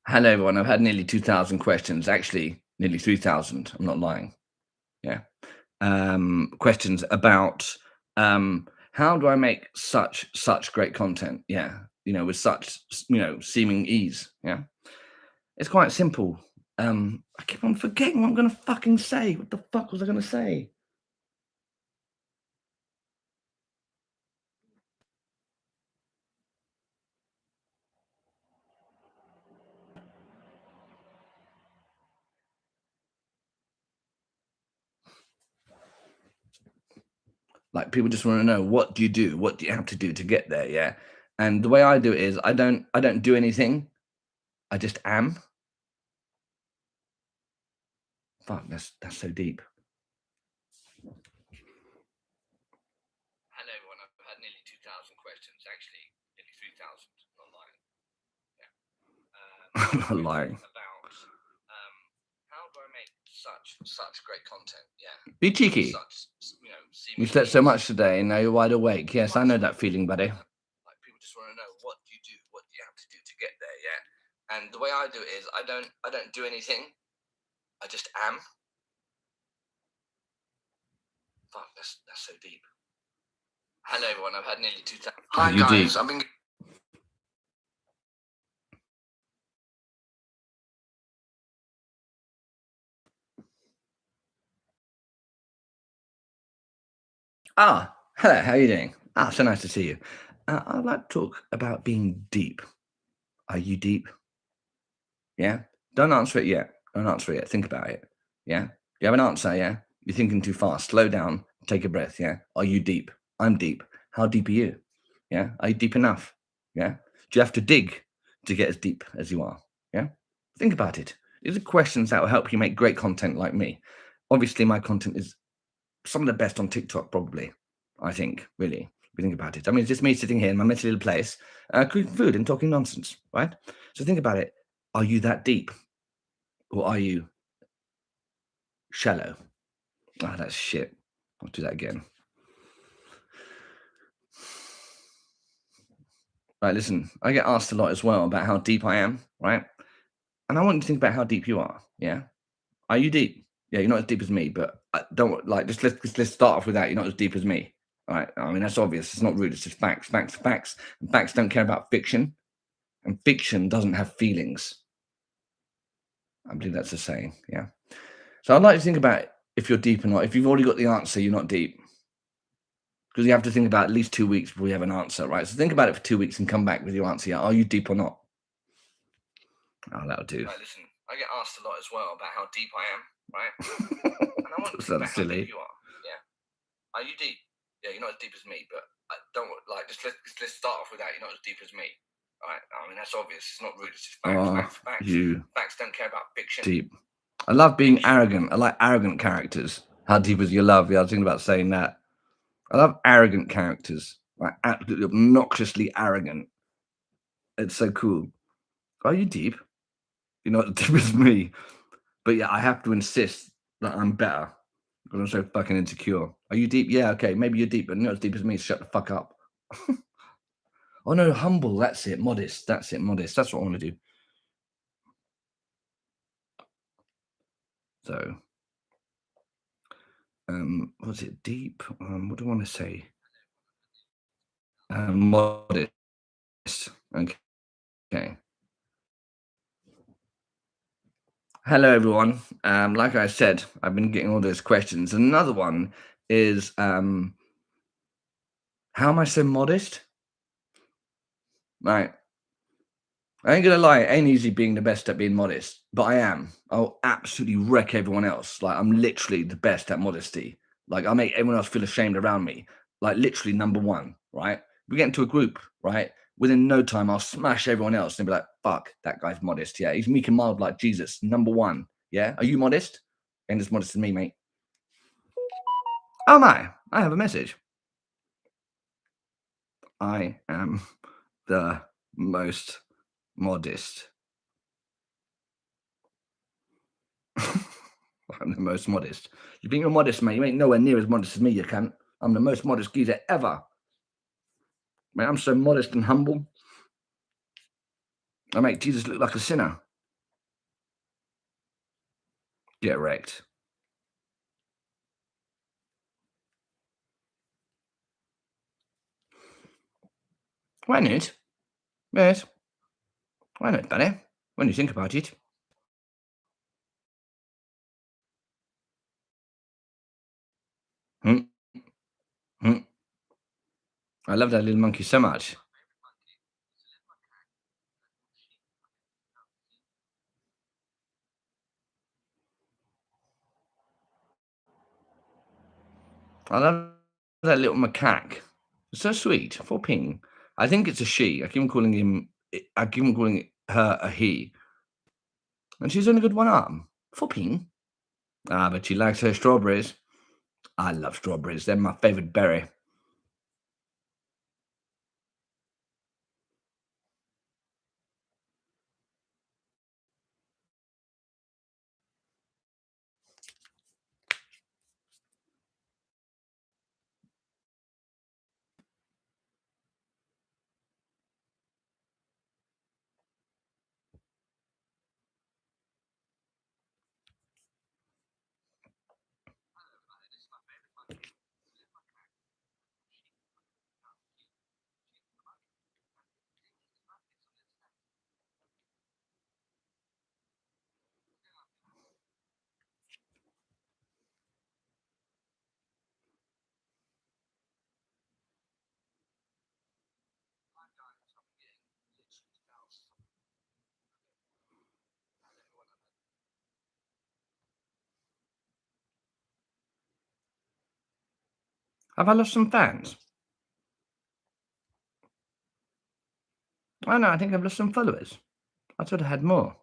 Hello, everyone. I've had nearly 2,000 questions. Actually, nearly 3,000. I'm not lying. Yeah. Questions about how do I make such great content? Yeah. With such, seeming ease. Yeah. It's quite simple. I keep on forgetting what I'm going to fucking say. What the fuck was I going to say? Like, people just want to know, what do you do? What do you have to do to get there? Yeah. And the way I do it is I don't do anything. I just am. Fuck, that's so deep. Hello, everyone. I've had nearly 2,000 questions. Actually, nearly 3,000. Not lying. Yeah. I'm not lying. About how do I make such great content? Yeah. Be cheeky. You slept so much today, and now you're wide awake. Yes, I know that feeling, buddy. Like, people just want to know, what do you do? What do you have to do to get there? Yeah. And the way I do it is I don't do anything. I just am. Fuck, that's so deep. Hello, everyone. I've had nearly 2,000. Hi, guys. I've been... Ah, hello. How are you doing? Ah, so nice to see you. I'd like to talk about being deep. Are you deep? Yeah. Don't answer it yet. Don't answer it yet. Think about it. Yeah. You have an answer. Yeah. You're thinking too fast. Slow down. Take a breath. Yeah. Are you deep? I'm deep. How deep are you? Yeah. Are you deep enough? Yeah. Do you have to dig to get as deep as you are? Yeah. Think about it. These are questions that will help you make great content like me. Obviously, my content is some of the best on TikTok, probably. I think, really, if you think about it. I mean, it's just me sitting here in my messy little place, cooking food and talking nonsense, right? So think about it. Are you that deep? Or are you shallow? Ah, that's shit. I'll do that again. Right, listen, I get asked a lot as well about how deep I am, right? And I want you to think about how deep you are, yeah? Are you deep? Yeah, you're not as deep as me, but I don't let's start off with that. You're not as deep as me. All right. I mean, that's obvious. It's not rude. It's just facts. And facts don't care about fiction. And fiction doesn't have feelings. I believe that's the saying. Yeah. So I'd like to think about if you're deep or not. If you've already got the answer, you're not deep. Because you have to think about at least 2 weeks before you have an answer, right? So think about it for 2 weeks and come back with your answer. Yeah, are you deep or not? Oh, that'll do. Right, listen, I get asked a lot as well about how deep I am, right? And I want to Sounds back how silly. deep you are. Yeah. Are you deep? Yeah, you're not as deep as me, but I don't like. Just let's start off with that. You're not as deep as me. All right. I mean, that's obvious. It's not rude. It's just facts. Facts. You Facts don't care about fiction. deep. I love being arrogant. I like arrogant characters. How deep is your love? Yeah, I was thinking about saying that. I love arrogant characters, like absolutely obnoxiously arrogant. It's so cool. Are you deep? You're not as deep as me. But yeah, I have to insist that I'm better because I'm so fucking insecure. Are you deep? Yeah, okay. Maybe you're deep, but not as deep as me. Shut the fuck up. Oh no, humble. That's it. Modest. That's it. Modest. That's what I want to do. So, was it deep? What do I want to say? Modest. Okay. Hello, everyone. Like I said, I've been getting all those questions. Another one is, how am I so modest? Right. I ain't gonna lie, it ain't easy being the best at being modest, but I am. I'll absolutely wreck everyone else. Like, I'm literally the best at modesty. Like, I make everyone else feel ashamed around me. Like, literally number one, right? We get into a group, right? Within no time, I'll smash everyone else and be like, fuck, that guy's modest. Yeah, he's meek and mild like Jesus. Number one. Yeah, are you modest? Ain't as modest as me, mate. Oh my, I have a message. I am the most modest. I'm the most modest. You think you're modest, mate? You ain't nowhere near as modest as me, you cunt. I'm the most modest geezer ever. Mate, I'm so modest and humble. I make Jesus look like a sinner. Get wrecked. Why not? Yes. Why not, buddy? When you think about it. Hmm. Hmm. I love that little monkey so much. I love that little macaque. It's so sweet. For Ping. I think it's a she. I keep on calling him. I keep on calling her a he. And she's only got one arm. For Ping. Ah, but she likes her strawberries. I love strawberries. They're my favorite berry. Have I lost some fans? I know, I think I've lost some followers. I thought I had more.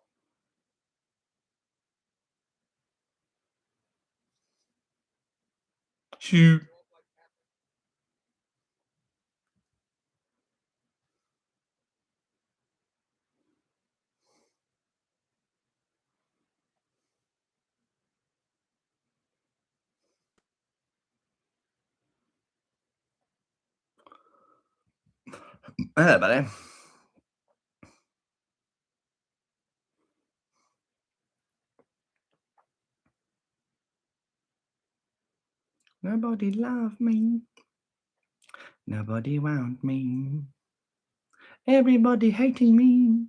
Shoo. Hello, buddy. Nobody loved me. Nobody want me. Everybody hating me.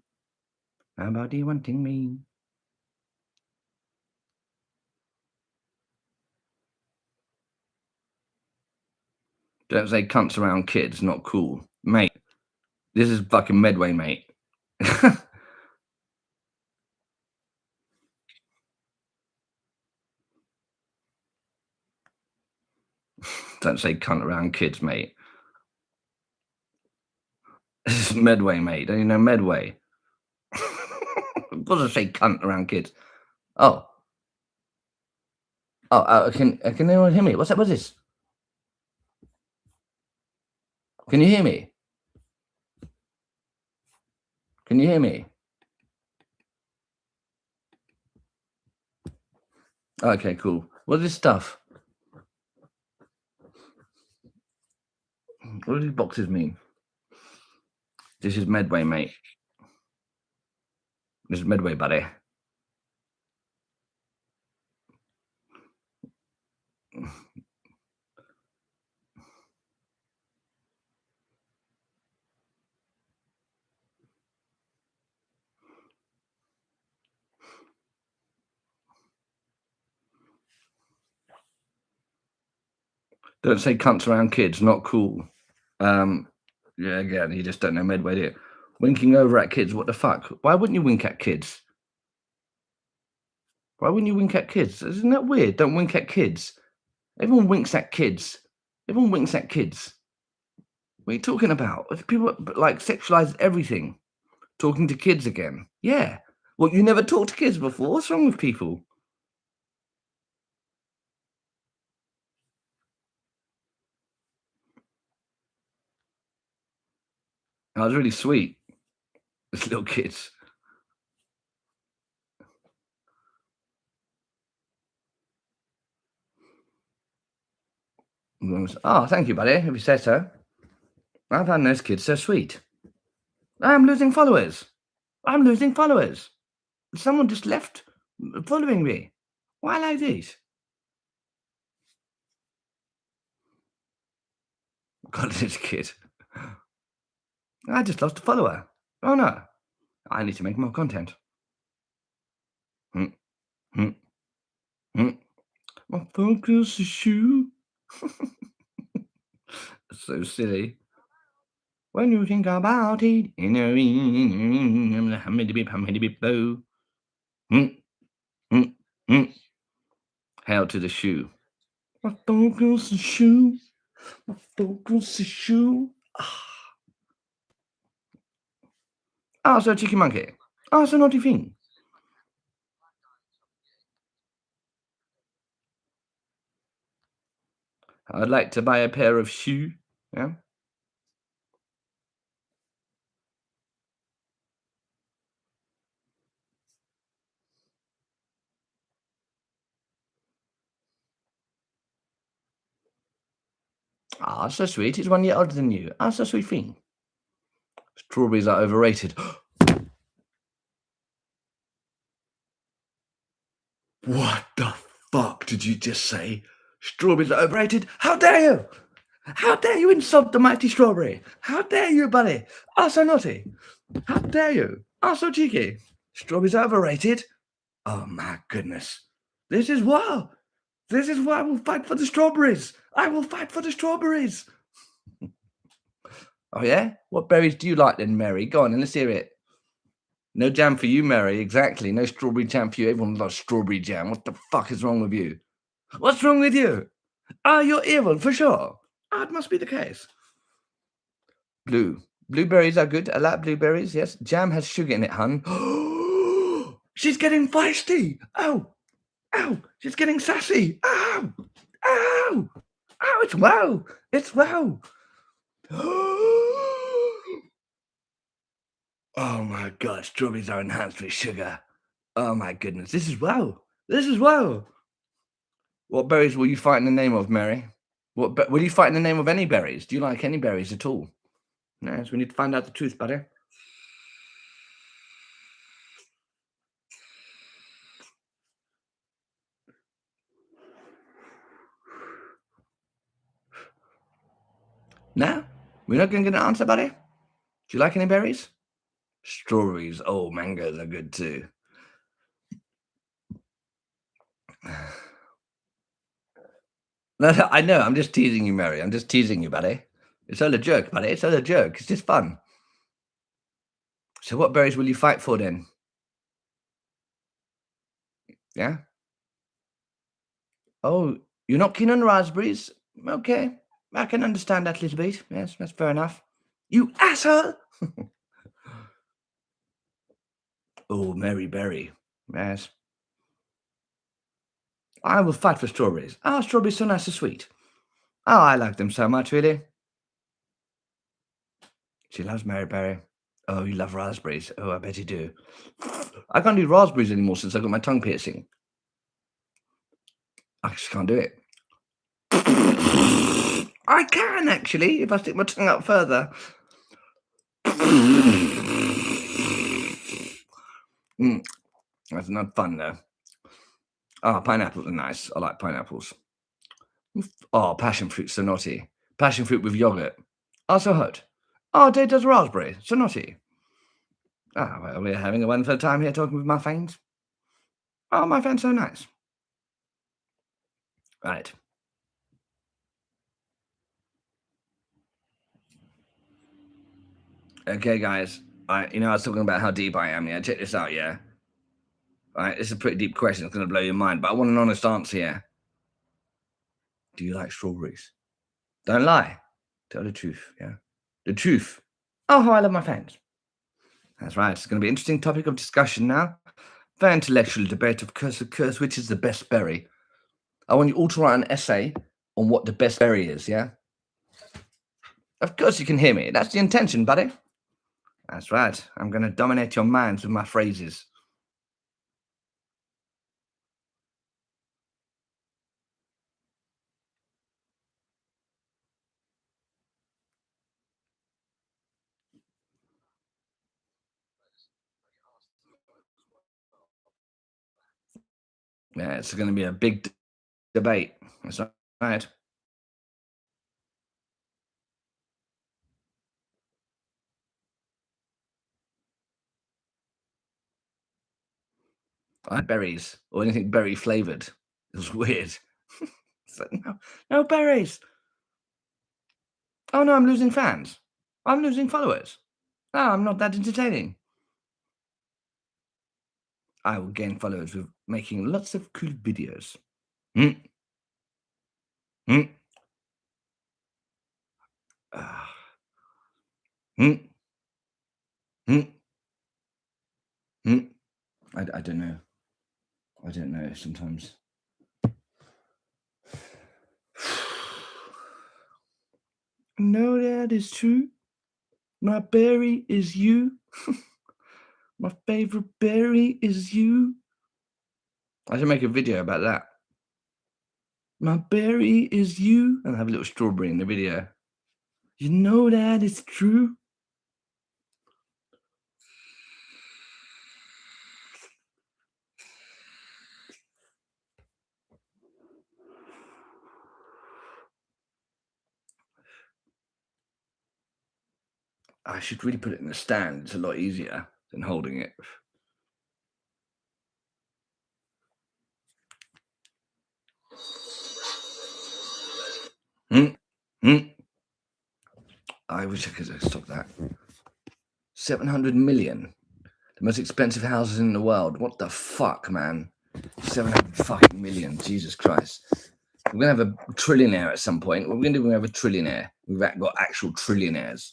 Nobody wanting me. Don't say cunts around kids. Not cool, mate. This is fucking Medway, mate. Don't say cunt around kids, mate. This is Medway, mate. Don't you know Medway? What does it say cunt around kids? Oh. Oh, can anyone hear me? What's that? What's this? Can you hear me? Can you hear me? Okay, cool. What's this stuff? What do these boxes mean? This is Medway, mate. This is Medway, buddy. Don't say cunts around kids. Not cool. Yeah, again, you just don't know Medway, do you? Winking over at kids. What the fuck? Why wouldn't you wink at kids? Why wouldn't you wink at kids? Isn't that weird? Don't wink at kids. Everyone winks at kids. Everyone winks at kids. What are you talking about? People like sexualize everything. Talking to kids again. Yeah. Well, you never talked to kids before. What's wrong with people? I was really sweet. This little kids. Oh, thank you, buddy. If you say so. I found those kids so sweet. I'm losing followers. I'm losing followers. Someone just left following me. Why like this? God, this kid. I just lost a follower. Oh no. I need to make more content. My focus is you. So silly. When you think about it, Hail to the shoe. My focus is you. My focus is you. Ah, so cheeky monkey. Ah, so naughty thing. I'd like to buy a pair of shoes. Yeah. Ah, so sweet. He's 1 year older than you. Ah, so sweet thing. Strawberries are overrated. What the fuck did you just say? Strawberries are overrated? How dare you? How dare you insult the mighty strawberry? How dare you, buddy? Ah, so naughty. How dare you? Ah, so cheeky. Strawberries are overrated? Oh my goodness. This is why. This is why I will fight for the strawberries. I will fight for the strawberries. Oh, yeah? What berries do you like then, Mary? Go on and let's hear it. No jam for you, Mary. Exactly. No strawberry jam for you. Everyone loves strawberry jam. What the fuck is wrong with you? What's wrong with you? Ah, you're evil, for sure. Ah, it must be the case. Blue. Blueberries are good. I like blueberries, yes. Jam has sugar in it, hun. She's getting feisty. Oh. Ow. She's getting sassy. Ow. Ow. Ow, it's wow. It's wow. Oh my God, strawberries are enhanced with sugar. Oh my goodness, this is wow. This is wow. What berries will you fight in the name of, Mary? What will you fight in the name of any berries? Do you like any berries at all? No, so we need to find out the truth, buddy. No? We're not going to get an answer, buddy? Do you like any berries? Strawberries. Oh, mangoes are good too. No, I know. I'm just teasing you, Mary. I'm just teasing you, buddy. It's all a joke, buddy. It's all a joke. It's just fun. So what berries will you fight for then? Yeah? Oh, you're not keen on raspberries? Okay. I can understand that a little bit. Yes, that's fair enough. You asshole! Oh, Mary Berry. Yes. I will fight for strawberries. Oh, strawberries so nice and sweet. Oh, I like them so much, really. She loves Mary Berry. Oh, you love raspberries. Oh, I bet you do. I can't do raspberries anymore since I got my tongue piercing. I just can't do it. I can, actually, if I stick my tongue out further. That's not fun, though. Oh, pineapples are nice. I like pineapples. Oh, passion fruit, so naughty. Passion fruit with yogurt. Oh, so hot. Oh, Dave does raspberry, so naughty. Ah, well, we're having a wonderful time here talking with my fans. Oh, my fans so nice. Right. Okay, guys. I was talking about how deep I am. Yeah, check this out. Yeah. All right, this is a pretty deep question. It's going to blow your mind, but I want an honest answer here. Do you like strawberries? Don't lie. Tell the truth. Yeah. The truth. Oh, how I love my fans. That's right. It's going to be an interesting topic of discussion now. Very intellectual debate, of course, which is the best berry. I want you all to write an essay on what the best berry is, yeah? Of course you can hear me. That's the intention, buddy. That's right. I'm going to dominate your minds with my phrases. Yeah, it's going to be a big debate. That's right. I like berries or anything berry flavored. It was weird. Like, no berries. Oh no, I'm losing fans. I'm losing followers. No, I'm not that entertaining. I will gain followers with making lots of cool videos. Hmm. Hmm. Hmm. Hmm. Hmm. I don't know. I don't know sometimes. No, that is true. My berry is you. My favorite berry is you. I should make a video about that. My berry is you. And have a little strawberry in the video. You know that is true. I should really put it in a stand. It's a lot easier than holding it. I wish I could stop that. 700 million. The most expensive houses in the world. What the fuck, man? 700 fucking million. Jesus Christ. We're going to have a trillionaire at some point. What we're going to do, we're going to have a trillionaire. We've got actual trillionaires.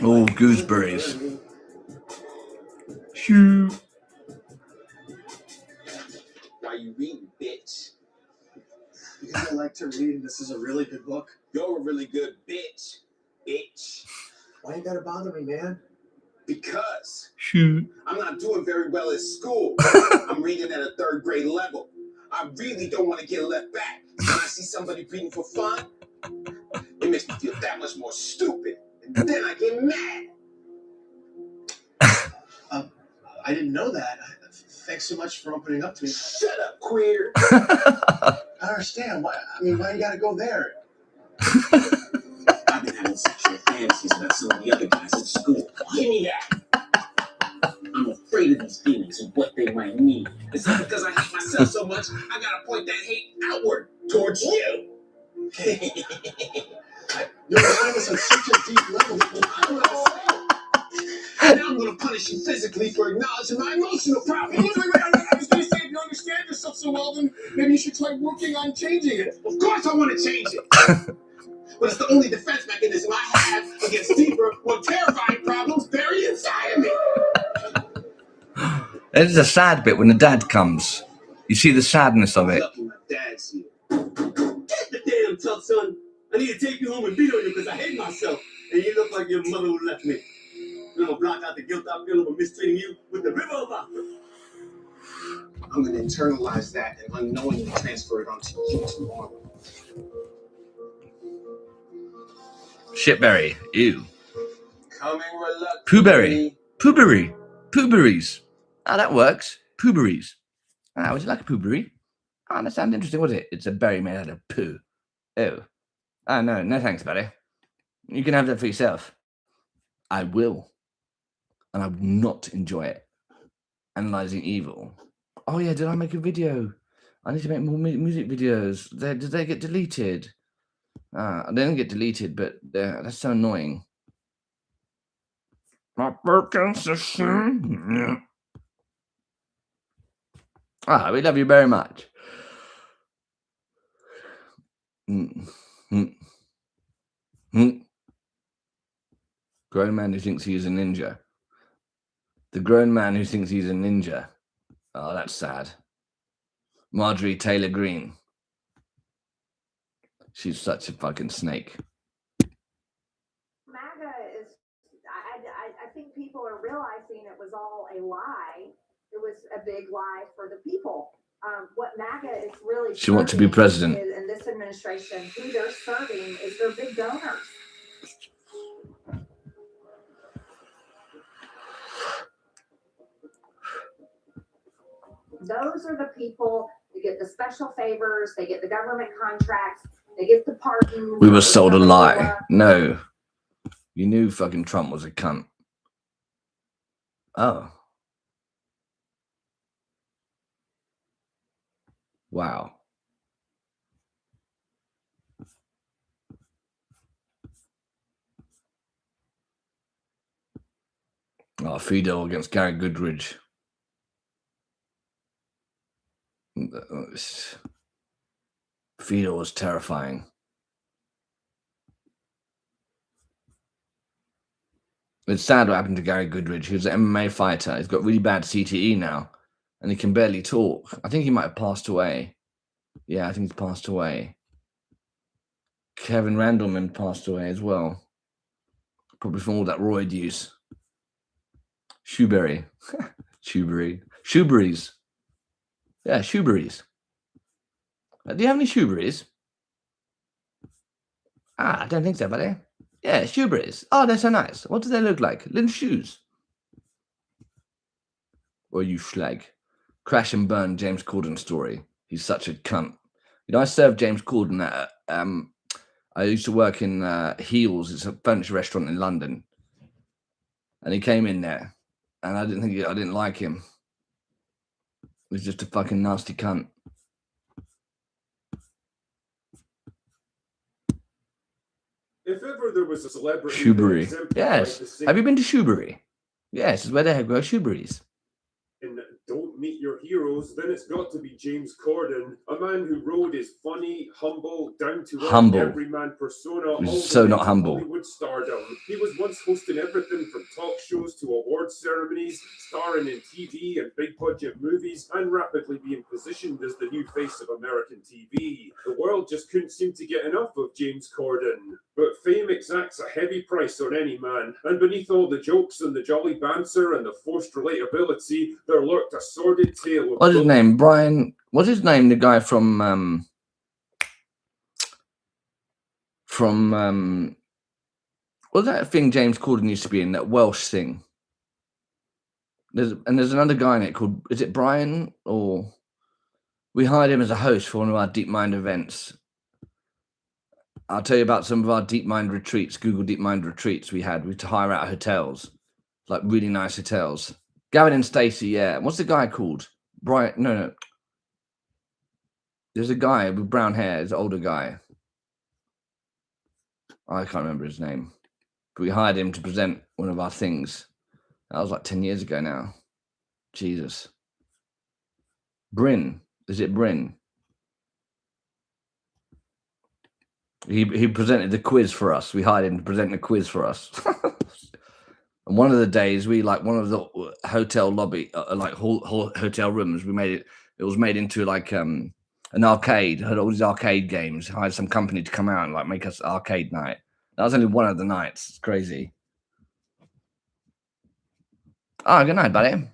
Oh, gooseberries. Shoo. Why you reading, bitch? Because I like to read, and this is a really good book. You're a really good bitch. Bitch. Why you gotta bother me, man? Because Shoo. I'm not doing very well at school. I'm reading at a 3rd grade level. I really don't want to get left back. So when I see somebody reading for fun, it makes me feel that much more stupid. And then I get mad. I didn't know that. Thanks so much for opening up to me. Shut up, queer. I don't understand. Why you gotta go there? I've been having sexual fantasies about some of the other guys at school. Give me that. I'm afraid of these feelings and what they might mean. It's not because I hate myself so much, I gotta point that hate outward towards you. You understand this on such a deep level. I don't understand. Now I'm gonna punish you physically for acknowledging my emotional problem. Wait. I was gonna say, if you understand yourself so well, then maybe you should try working on changing it. Of course I want to change it. But it's the only defense mechanism I have against deeper, more terrifying problems buried inside of me. There's a sad bit when the dad comes. You see the sadness of it. Lucky my dad's here. Get the damn tough son. I need to take you home and beat on you because I hate myself. And you look like your mother who left me. I'm gonna block out the guilt I feel over mistreating you with the river of opera. I'm gonna internalize that and unknowingly transfer it onto you tomorrow. Shitberry. Ew. Coming reluctantly. Poohberry. Poohberry. Poohberries. Ah, that works. Poohberries. Ah, would you like a poohberry? Ah, that sounds interesting, was it? It's a berry made out of poo. Oh. Ah, no thanks, buddy. You can have that for yourself. I will. And I will not enjoy it. Analyzing evil. Oh, yeah, did I make a video? I need to make more music videos. Did they get deleted? They didn't get deleted, but that's so annoying. My broken system. We love you very much. Grown man who thinks he is a ninja. The grown man who thinks he's a ninja. Oh, that's sad. Marjorie Taylor Greene. She's such a fucking snake. MAGA is, I think people are realizing it was all a lie. It was a big lie for the people. What MAGA is really She wants to be president. In this administration, who they're serving is their big donors. Those are the people who get the special favors, they get the government contracts, they get the pardons. We were sold a lie. No. You knew fucking Trump was a cunt. Oh. Wow. Oh, Fidel against Gary Goodridge. Fidel was terrifying. It's sad what happened to Gary Goodridge. He was an MMA fighter. He's got really bad CTE now, and he can barely talk. I think he might have passed away. Yeah, I think he's passed away. Kevin Randleman passed away as well. Probably from all that roid use. Shoeberry. Shoeberries. Yeah, shoeberries. Do you have any shoeberries? I don't think so, buddy. Yeah, shoeberries. Oh, they're so nice. What do they look like? Little shoes. Or you schlag. Crash and burn James Corden story. He's such a cunt. You know, I served James Corden at, I used to work in Heels. It's a furniture restaurant in London. And he came in there. And I didn't like him. He was just a fucking nasty cunt. If ever there was a celebrity... Shoebury. Yes. Have you been to Shoebury? Yes, it's where they grow shoeberries. And don't meet your heroes, then it's got to be James Corden, a man who rode his funny, humble, down-to-earth everyman persona. He's so not humble. Hollywood stardom. He was once hosting everything from talk shows to award ceremonies, starring in TV and big-budget movies, and rapidly being positioned as the new face of American TV. The world just couldn't seem to get enough of James Corden. But fame exacts a heavy price on any man, and beneath all the jokes and the jolly banter and the forced relatability, there lurked a sordid tale of... What's his name? Brian... What's his name? The guy from... What's that thing James Corden used to be in? That Welsh thing? There's another guy in it called, is it Brian? Or we hired him as a host for one of our DeepMind events. I'll tell you about some of our DeepMind retreats, Google DeepMind retreats we had. We had to hire out hotels, like really nice hotels. Gavin and Stacey, yeah. What's the guy called? Brian? No. There's a guy with brown hair. He's an older guy. I can't remember his name. But we hired him to present one of our things. That was like 10 years ago now. Jesus. Bryn. Is it Bryn? He presented the quiz for us. We hired him to present the quiz for us. And one of the days, we like one of the hotel lobby, like hotel rooms, we made it. It was made into like an arcade. Had all these arcade games. Hired some company to come out and like make us arcade night. That was only one of the nights. It's crazy. Oh, good night, buddy.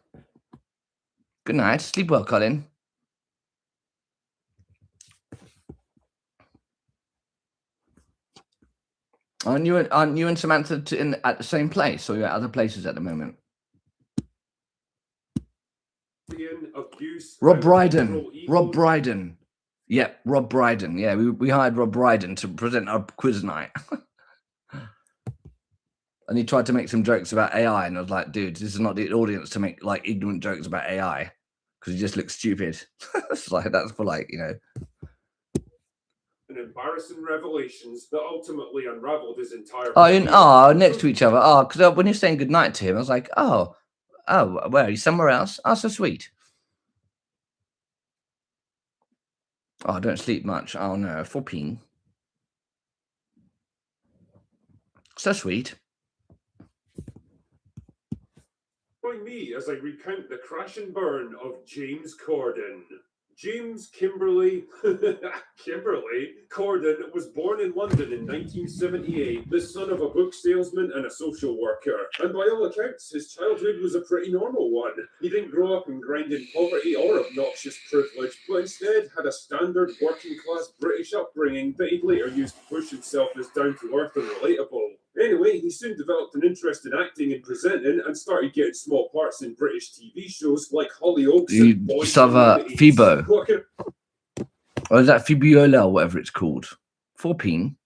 Good night. Sleep well, Colin. Aren't you and Samantha at the same place, or you're at other places at the moment? Rob Brydon. Yeah, Rob Brydon. Yeah, we hired Rob Brydon to present our quiz night. And he tried to make some jokes about AI, and I was like, dude, this is not the audience to make like ignorant jokes about AI, because he just looks stupid. It's like, that's for like, you know. And embarrassing revelations that ultimately unraveled his entire. Next to each other. Oh, because when you're saying goodnight to him, I was like, oh, where are you? Somewhere else? Oh, so sweet. Oh, I don't sleep much. Oh no, 14. So sweet. Join me as I recount the crash and burn of James Corden. James Kimberly Corden was born in London in 1978, the son of a book salesman and a social worker. And by all accounts, his childhood was a pretty normal one. He didn't grow up in grinding poverty or obnoxious privilege, but instead had a standard working-class British upbringing that he'd later used to push himself as down-to-earth and relatable. Anyway, he soon developed an interest in acting and presenting and started getting small parts in British TV shows like Hollyoaks and Boys Phoebo. Or is that Fibiola or whatever it's called? 14.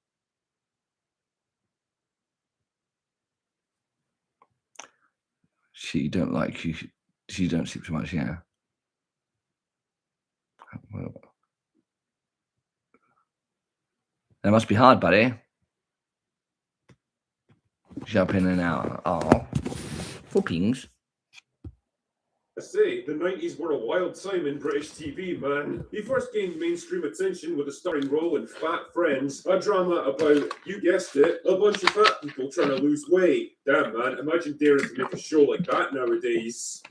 She don't like you. She don't sleep too much, yeah. Well, that must be hard, buddy. Jump in and out. Oh, 4 pings. I say, the 90s were a wild time in British TV, man. He first gained mainstream attention with a starring role in Fat Friends, a drama about, you guessed it, a bunch of fat people trying to lose weight. Damn, man, imagine daring to make a show like that nowadays.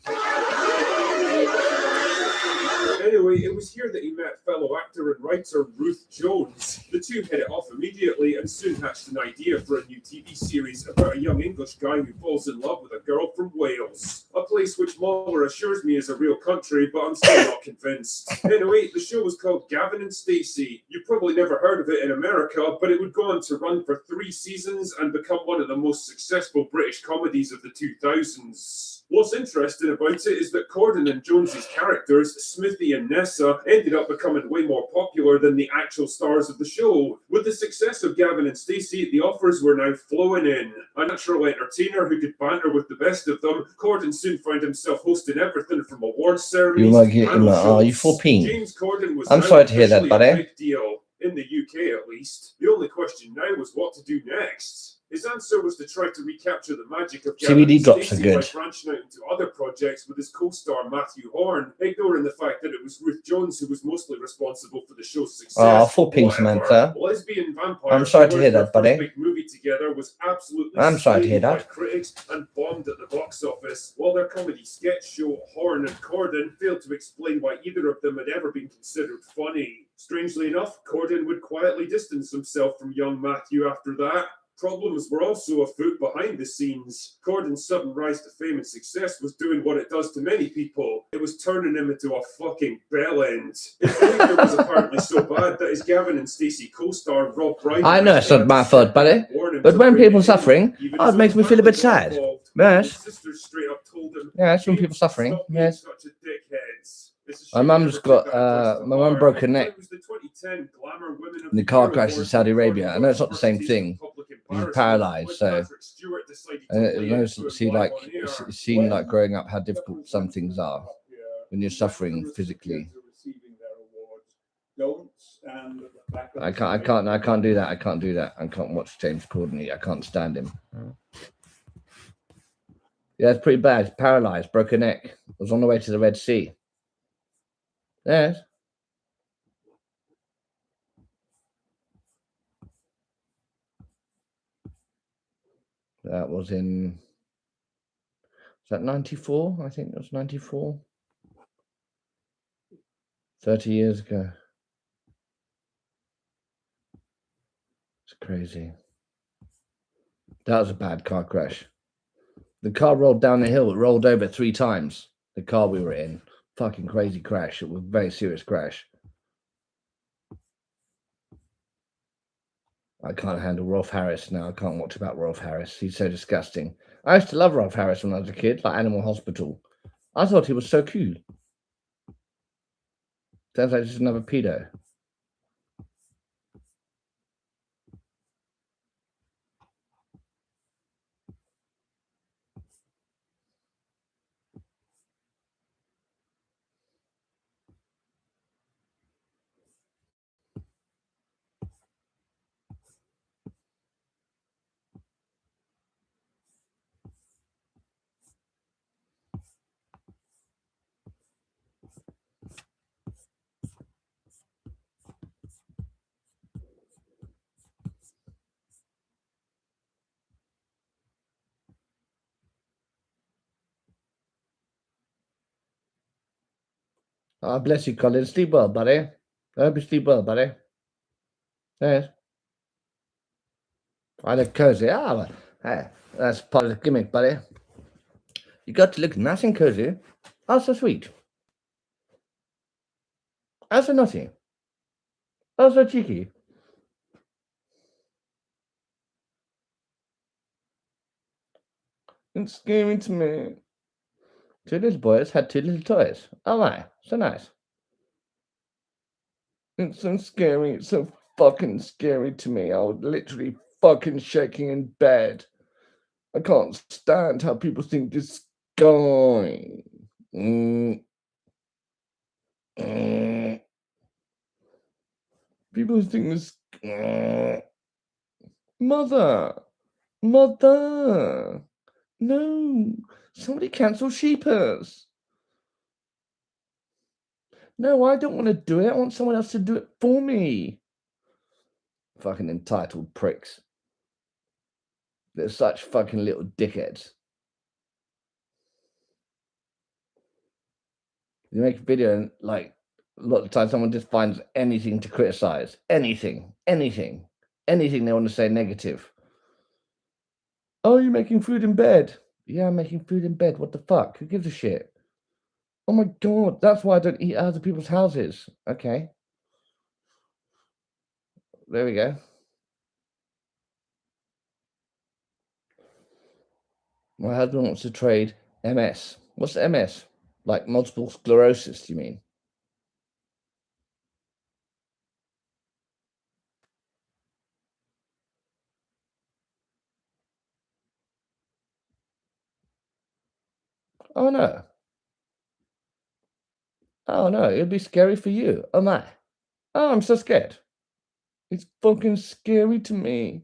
Anyway, it was here that he met fellow actor and writer Ruth Jones. The two hit it off immediately and soon hatched an idea for a new TV series about a young English guy who falls in love with a girl from Wales. A place which Muller assures me is a real country, but I'm still not convinced. Anyway, the show was called Gavin and Stacey. You probably never heard of it in America, but it would go on to run for 3 seasons and become one of the most successful British comedies of the 2000s. What's interesting about it is that Corden and Jones's characters, Smithy and Nessa, ended up becoming way more popular than the actual stars of the show. With the success of Gavin and Stacey, the offers were now flowing in. A natural entertainer who could banter with the best of them, Corden soon found himself hosting everything from awards ceremonies to panel shows. You 14. James Corden was I'm now sorry to hear that, officially buddy. a big deal, in the UK at least. The only question now was what to do next. His answer was to try to recapture the magic of Gavin CBD and drops Stacey are good. by branching out into other projects with his co-star Matthew Horn, ignoring the fact that it was Ruth Jones who was mostly responsible for the show's success. 4 pings, Samantha. Lesbian Vampire I'm sorry to hear Killers, that, their buddy. first big movie together was absolutely I'm sorry to hear slated by that. critics and bombed at the box office, while their comedy sketch show Horn and Corden failed to explain why either of them had ever been considered funny. Strangely enough, Corden would quietly distance himself from young Matthew after that. Problems were also afoot behind the scenes. Corden's sudden rise to fame and success was doing what it does to many people. It was turning him into a fucking bellend. His behavior was apparently so bad that his Gavin and Stacey co-star Rob Brydon... I know it's not my fault, buddy. But when people are suffering, it makes me feel a bit sad. Yes. His sisters straight up told told him, Yeah, some people suffering. "Stop being Yes. such a dickheads." It's a My shame mum's he never took got that advice to my mum heart. broke her But neck it was the 2010 Glamour Women of in the the car Year crash in award Saudi from Arabia. I know it's not the same Universities of thing. Public She's Embarrassment paralyzed, when so Patrick Stewart decided to and it lay knows into him see live like on air. it's seen like growing up how difficult some things are when you're suffering physically. Don't stand at the back of I can't do that. I can't do that. I can't watch James Corden. I can't stand him. Yeah, it's pretty bad. He's paralyzed, broke her neck. Was on the way to the Red Sea. Yes. That was in, was that 94? I think it was 94. 30 years ago. It's crazy. That was a bad car crash. The car rolled down the hill. It rolled over 3 times. The car we were in. Fucking crazy crash. It was a very serious crash. I can't handle Rolf Harris now. I can't watch about Rolf Harris. He's so disgusting. I used to love Rolf Harris when I was a kid, like Animal Hospital. I thought he was so cool. Sounds like just another pedo. Oh, bless you, Colin. Sleep well, buddy. I hope you sleep well, buddy. Yes. I look cozy. Ah, well, hey, that's part of the gimmick, buddy. You got to look nice and cozy. Oh, so sweet. Oh, so naughty. Oh, so cheeky. It's scary to me. 2 little boys had 2 little toys. Oh my, so nice. It's so scary. It's so fucking scary to me. I was literally fucking shaking in bed. I can't stand how people think this guy. People think this. Mother. No. Somebody cancel Sheepers. No, I don't want to do it. I want someone else to do it for me. Fucking entitled pricks. They're such fucking little dickheads. You make a video and like a lot of the time someone just finds anything to criticize. Anything they want to say negative. Oh, you're making food in bed. Yeah, I'm making food in bed. What the fuck? Who gives a shit? Oh my god, that's why I don't eat at other people's houses. Okay. There we go. My husband wants to trade MS. What's MS? Like multiple sclerosis, do you mean? Oh no. Oh no, it'd be scary for you. Oh my. Oh, I'm so scared. It's fucking scary to me.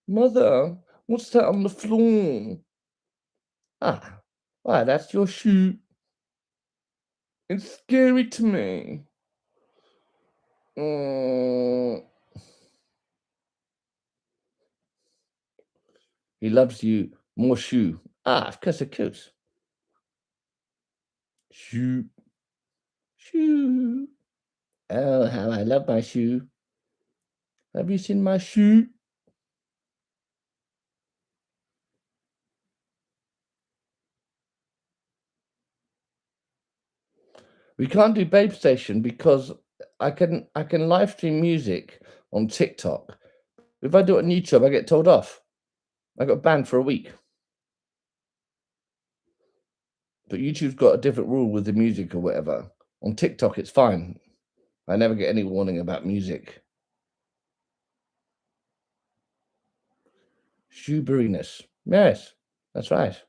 Mother, what's that on the floor? Ah, why, that's your shoe. It's scary to me. He loves you more shoe. Ah, of course, of course. Shoe. Oh, how I love my shoe. Have you seen my shoe? We can't do Babe Station because I can live stream music on TikTok. If I do it on YouTube, I get told off. I got banned for a week. But YouTube's got a different rule with the music or whatever. On TikTok, it's fine. I never get any warning about music. Shoeburyness. Yes, that's right.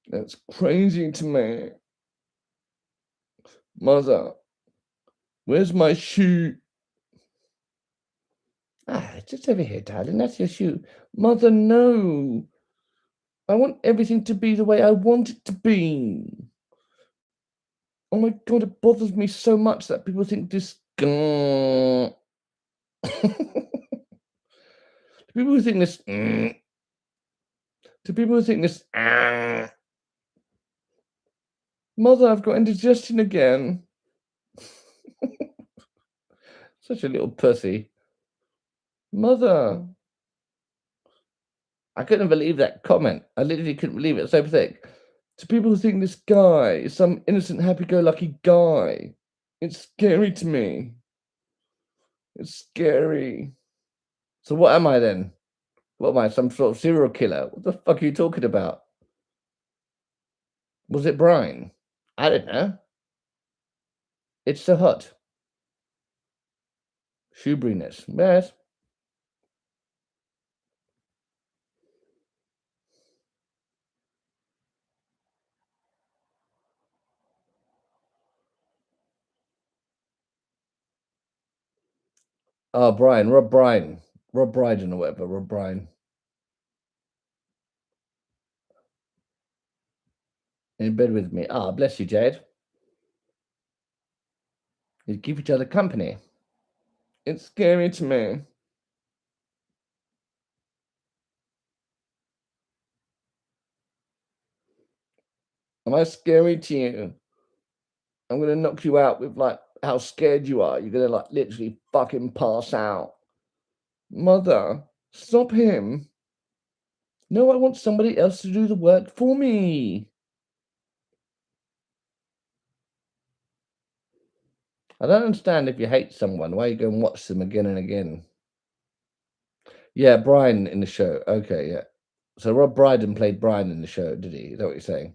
That's crazy to me. Mother, where's my shoe? Ah, it's just over here, darling. That's your shoe. Mother, no. I want everything to be the way I want it to be. Oh my God, it bothers me so much that people think this... people who think this... To people who think this... Mother, I've got indigestion again. Such a little pussy. Mother. I couldn't believe that comment. I literally couldn't believe it. It's so pathetic. To people who think this guy is some innocent, happy-go-lucky guy, it's scary to me. It's scary. So what am I then? What am I, some sort of serial killer? What the fuck are you talking about? Was it Brian? I don't know. It's so hot. Shoeburyness. Yes. Oh, Brian. Rob Brydon or whatever. Rob Brydon. In bed with me. Ah, bless you, Jade. You keep each other company. It's scary to me. Am I scary to you? I'm going to knock you out with, like, how scared you are. You're going to, like, literally fucking pass out. Mother, stop him. No, I want somebody else to do the work for me. I don't understand if you hate someone, why you go and watch them again and again. Yeah, Brian in the show. Okay, yeah. So Rob Brydon played Brian in the show, did he? Is that what you're saying?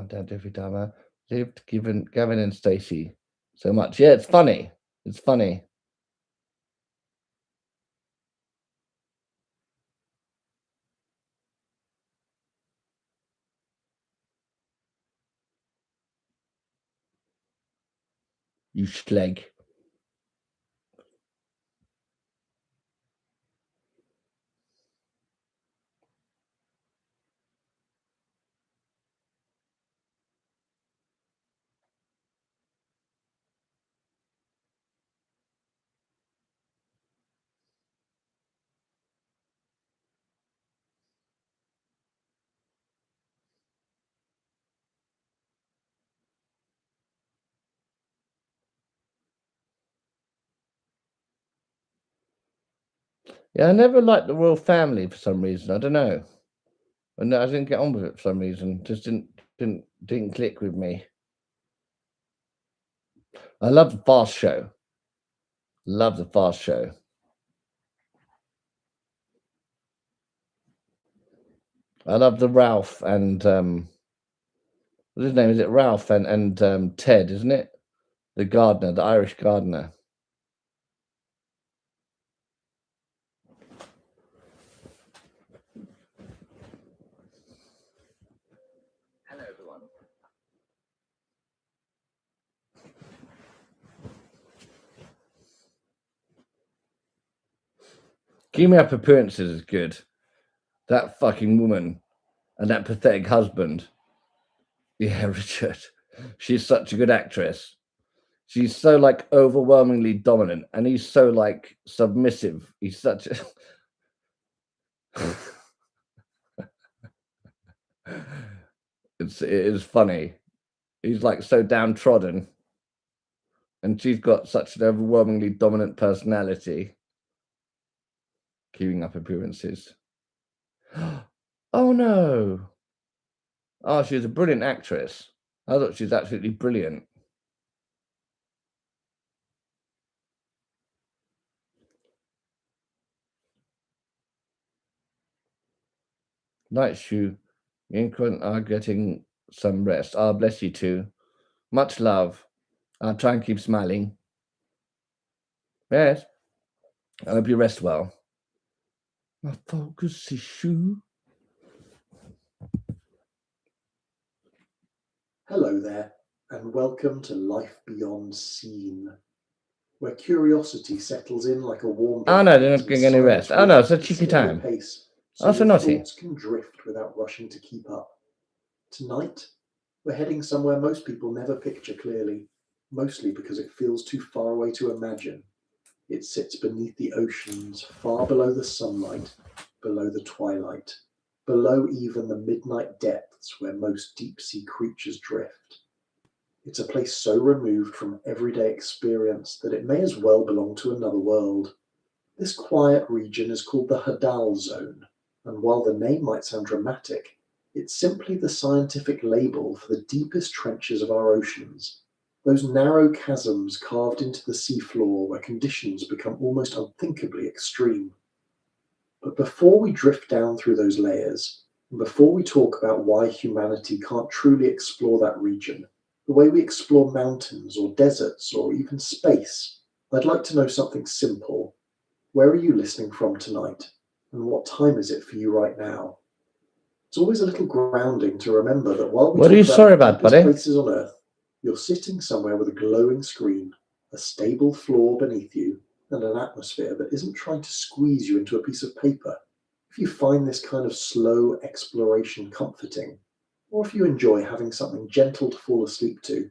Down every time I lived, Gavin and Stacey so much. Yeah, it's funny. It's funny. You schleg. Yeah, I never liked the royal family for some reason. I don't know. And I didn't get on with it for some reason. Just didn't click with me. I love the Fast Show. Love the Fast Show. I love the Ralph and what's his name? Is it Ralph and Ted, isn't it? The gardener, the Irish gardener. Hello, everyone. Keeping Up Appearances is good. That fucking woman and that pathetic husband. Yeah, Richard. She's such a good actress. She's so like overwhelmingly dominant, and he's so like submissive. He's such a it is funny. He's like so downtrodden, and she's got such an overwhelmingly dominant personality. Keeping Up Appearances. Oh no! Oh, she's a brilliant actress. I thought she was absolutely brilliant. Night shoe. You and Quint are getting some rest. Ah, bless you too. Much love. I'll try and keep smiling. Yes. I hope you rest well. My focus is shoe. Hello there, and welcome to Life Beyond Scene, where curiosity settles in like a warm Oh no, they're blanket not getting any rest. Oh no, it's a cheeky time. so Oh, so your naughty. thoughts can drift without rushing to keep up. Tonight, we're heading somewhere most people never picture clearly, mostly because it feels too far away to imagine. It sits beneath the oceans, far below the sunlight, below the twilight, below even the midnight depths where most deep-sea creatures drift. It's a place so removed from everyday experience that it may as well belong to another world. This quiet region is called the Hadal Zone, and while the name might sound dramatic, it's simply the scientific label for the deepest trenches of our oceans, those narrow chasms carved into the seafloor where conditions become almost unthinkably extreme. But before we drift down through those layers, and before we talk about why humanity can't truly explore that region, the way we explore mountains or deserts or even space, I'd like to know something simple. Where are you listening from tonight? And what time is it for you right now? It's always a little grounding to remember that while we What are you sorry about, buddy? places on Earth, you're sitting somewhere with a glowing screen, a stable floor beneath you, and an atmosphere that isn't trying to squeeze you into a piece of paper. If you find this kind of slow exploration comforting, or if you enjoy having something gentle to fall asleep to,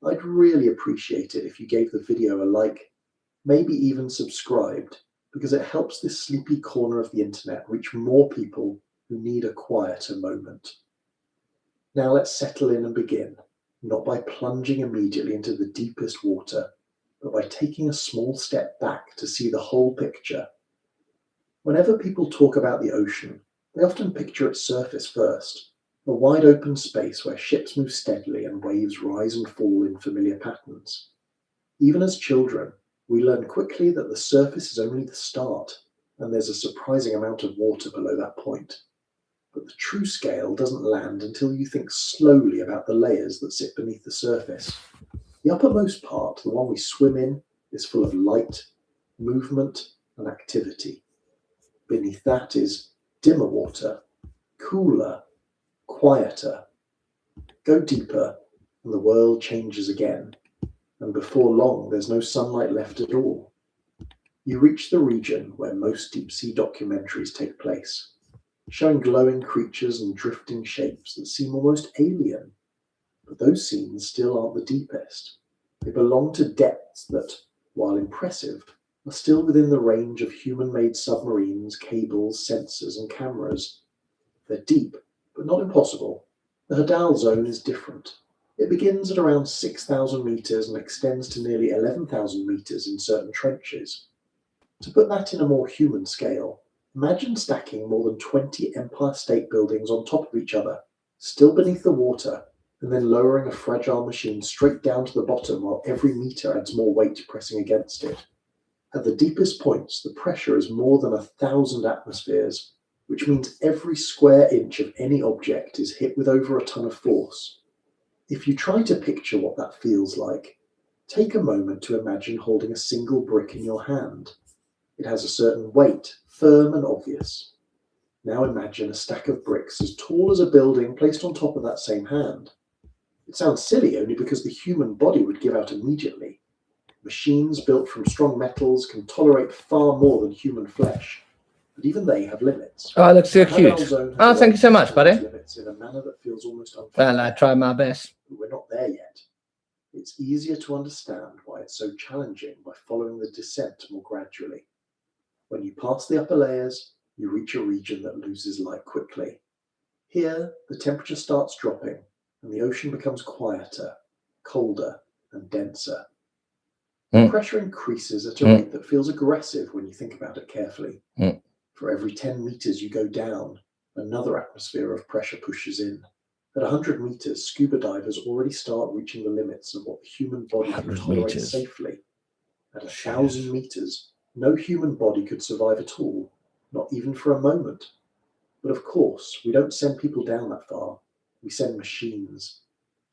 I'd really appreciate it if you gave the video a like, maybe even subscribed, because it helps this sleepy corner of the internet reach more people who need a quieter moment. Now let's settle in and begin, not by plunging immediately into the deepest water, but by taking a small step back to see the whole picture. Whenever people talk about the ocean, they often picture its surface first, a wide open space where ships move steadily and waves rise and fall in familiar patterns. Even as children, we learn quickly that the surface is only the start, and there's a surprising amount of water below that point. But the true scale doesn't land until you think slowly about the layers that sit beneath the surface. The uppermost part, the one we swim in, is full of light, movement, and activity. Beneath that is dimmer water, cooler, quieter. Go deeper, and the world changes again. And before long, there's no sunlight left at all. You reach the region where most deep-sea documentaries take place, showing glowing creatures and drifting shapes that seem almost alien. But those scenes still aren't the deepest. They belong to depths that, while impressive, are still within the range of human-made submarines, cables, sensors, and cameras. They're deep, but not impossible. The Hadal Zone is different. It begins at around 6,000 meters and extends to nearly 11,000 meters in certain trenches. To put that in a more human scale, imagine stacking more than 20 Empire State Buildings on top of each other, still beneath the water, and then lowering a fragile machine straight down to the bottom while every meter adds more weight pressing against it. At the deepest points, the pressure is more than 1,000 atmospheres, which means every square inch of any object is hit with over a ton of force. If you try to picture what that feels like, take a moment to imagine holding a single brick in your hand. It has a certain weight, firm and obvious. Now imagine a stack of bricks as tall as a building placed on top of that same hand. It sounds silly only because the human body would give out immediately. Machines built from strong metals can tolerate far more than human flesh, but even they have limits. Oh, it looks so cute. Oh, thank you so much, buddy. Limits in a manner that feels almost unfair. Well, I tried my best. But we're not there yet. It's easier to understand why it's so challenging by following the descent more gradually. When you pass the upper layers, you reach a region that loses light quickly. Here, the temperature starts dropping, and the ocean becomes quieter, colder, and denser. The pressure increases at a rate that feels aggressive when you think about it carefully. For every 10 meters you go down, another atmosphere of pressure pushes in. At 100 meters, scuba divers already start reaching the limits of what the human body can tolerate safely. At 1,000 meters, no human body could survive at all, not even for a moment. But of course, we don't send people down that far. We send machines.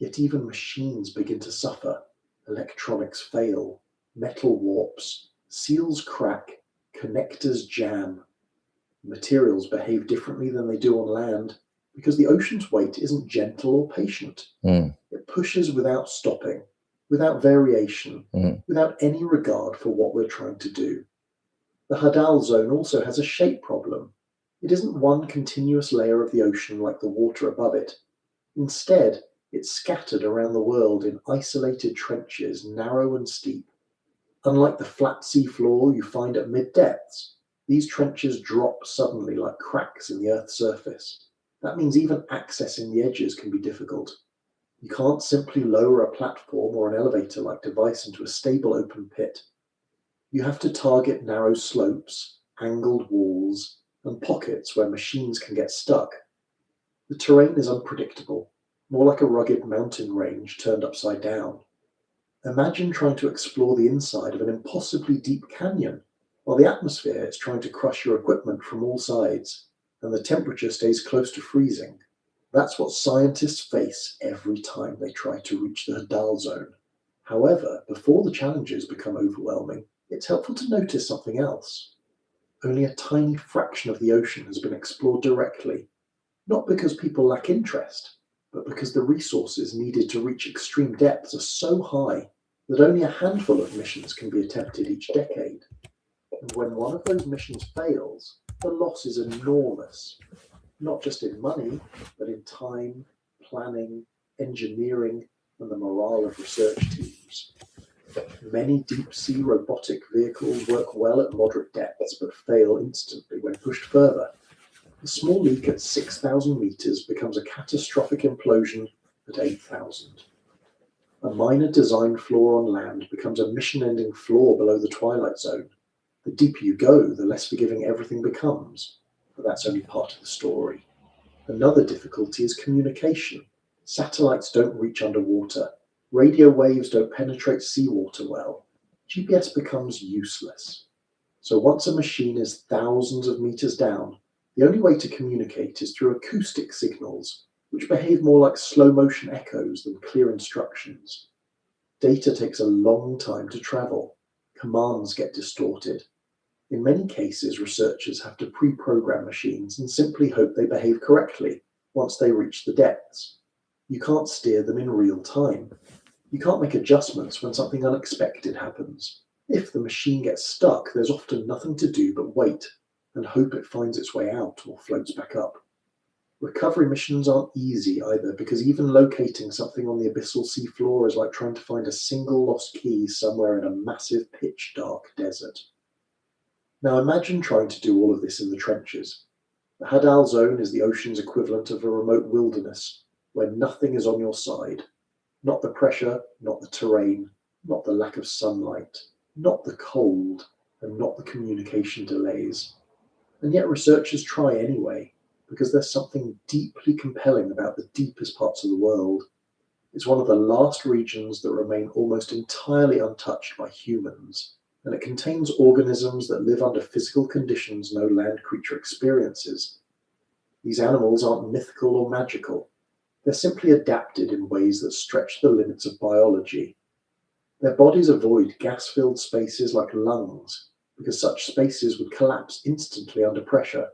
Yet even machines begin to suffer. Electronics fail. Metal warps. Seals crack. Connectors jam. Materials behave differently than they do on land because the ocean's weight isn't gentle or patient. It pushes without stopping, without variation, without any regard for what we're trying to do. The Hadal zone also has a shape problem. It isn't one continuous layer of the ocean like the water above it. Instead, it's scattered around the world in isolated trenches, narrow and steep. Unlike the flat seafloor you find at mid-depths, these trenches drop suddenly like cracks in the Earth's surface. That means even accessing the edges can be difficult. You can't simply lower a platform or an elevator-like device into a stable open pit. You have to target narrow slopes, angled walls, and pockets where machines can get stuck. The terrain is unpredictable, more like a rugged mountain range turned upside down. Imagine trying to explore the inside of an impossibly deep canyon, while the atmosphere is trying to crush your equipment from all sides, and the temperature stays close to freezing. That's what scientists face every time they try to reach the Hadal zone. However, before the challenges become overwhelming, it's helpful to notice something else. Only a tiny fraction of the ocean has been explored directly, not because people lack interest, but because the resources needed to reach extreme depths are so high that only a handful of missions can be attempted each decade. And when one of those missions fails, the loss is enormous, not just in money, but in time, planning, engineering, and the morale of research teams. Many deep-sea robotic vehicles work well at moderate depths, but fail instantly when pushed further. A small leak at 6,000 meters becomes a catastrophic implosion at 8,000. A minor design flaw on land becomes a mission-ending flaw below the twilight zone. The deeper you go, the less forgiving everything becomes, but that's only part of the story. Another difficulty is communication. Satellites don't reach underwater. Radio waves don't penetrate seawater well. GPS becomes useless. So once a machine is thousands of meters down, the only way to communicate is through acoustic signals, which behave more like slow-motion echoes than clear instructions. Data takes a long time to travel. Commands get distorted. In many cases, researchers have to pre-program machines and simply hope they behave correctly once they reach the depths. You can't steer them in real time. You can't make adjustments when something unexpected happens. If the machine gets stuck, there's often nothing to do but wait and hope it finds its way out or floats back up. Recovery missions aren't easy either, because even locating something on the abyssal seafloor is like trying to find a single lost key somewhere in a massive pitch-dark desert. Now imagine trying to do all of this in the trenches. The Hadal zone is the ocean's equivalent of a remote wilderness, where nothing is on your side. Not the pressure, not the terrain, not the lack of sunlight, not the cold, and not the communication delays. And yet researchers try anyway, because there's something deeply compelling about the deepest parts of the world. It's one of the last regions that remain almost entirely untouched by humans, and it contains organisms that live under physical conditions no land creature experiences. These animals aren't mythical or magical. They're simply adapted in ways that stretch the limits of biology. Their bodies avoid gas-filled spaces like lungs, because such spaces would collapse instantly under pressure.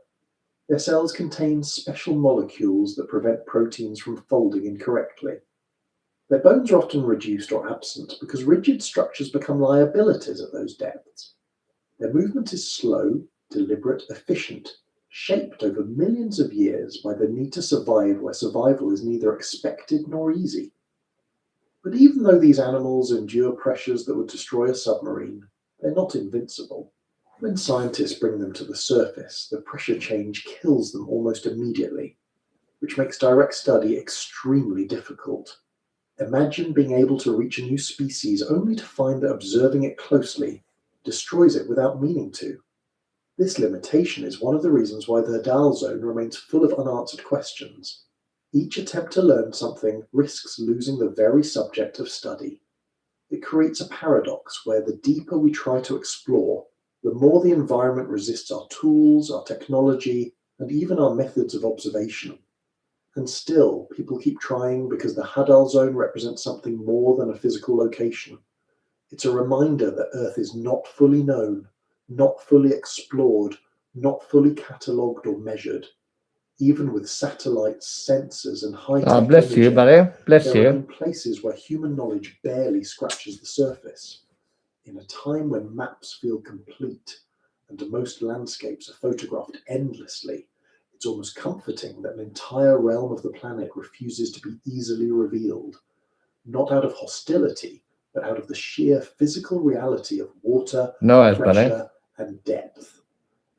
Their cells contain special molecules that prevent proteins from folding incorrectly. Their bones are often reduced or absent because rigid structures become liabilities at those depths. Their movement is slow, deliberate, efficient, shaped over millions of years by the need to survive where survival is neither expected nor easy. But even though these animals endure pressures that would destroy a submarine, they're not invincible. When scientists bring them to the surface, the pressure change kills them almost immediately, which makes direct study extremely difficult. Imagine being able to reach a new species only to find that observing it closely destroys it without meaning to. This limitation is one of the reasons why the Hadal zone remains full of unanswered questions. Each attempt to learn something risks losing the very subject of study. It creates a paradox where the deeper we try to explore, the more the environment resists our tools, our technology, and even our methods of observation. And still, people keep trying because the Hadal zone represents something more than a physical location. It's a reminder that Earth is not fully known, not fully explored, not fully catalogued or measured. Even with satellites, sensors, and high-tech Bless you, imaging, buddy. Bless there you. remain places where human knowledge barely scratches the surface. In a time when maps feel complete and most landscapes are photographed endlessly, it's almost comforting that an entire realm of the planet refuses to be easily revealed, not out of hostility, but out of the sheer physical reality of water, No, buddy. pressure, and depth.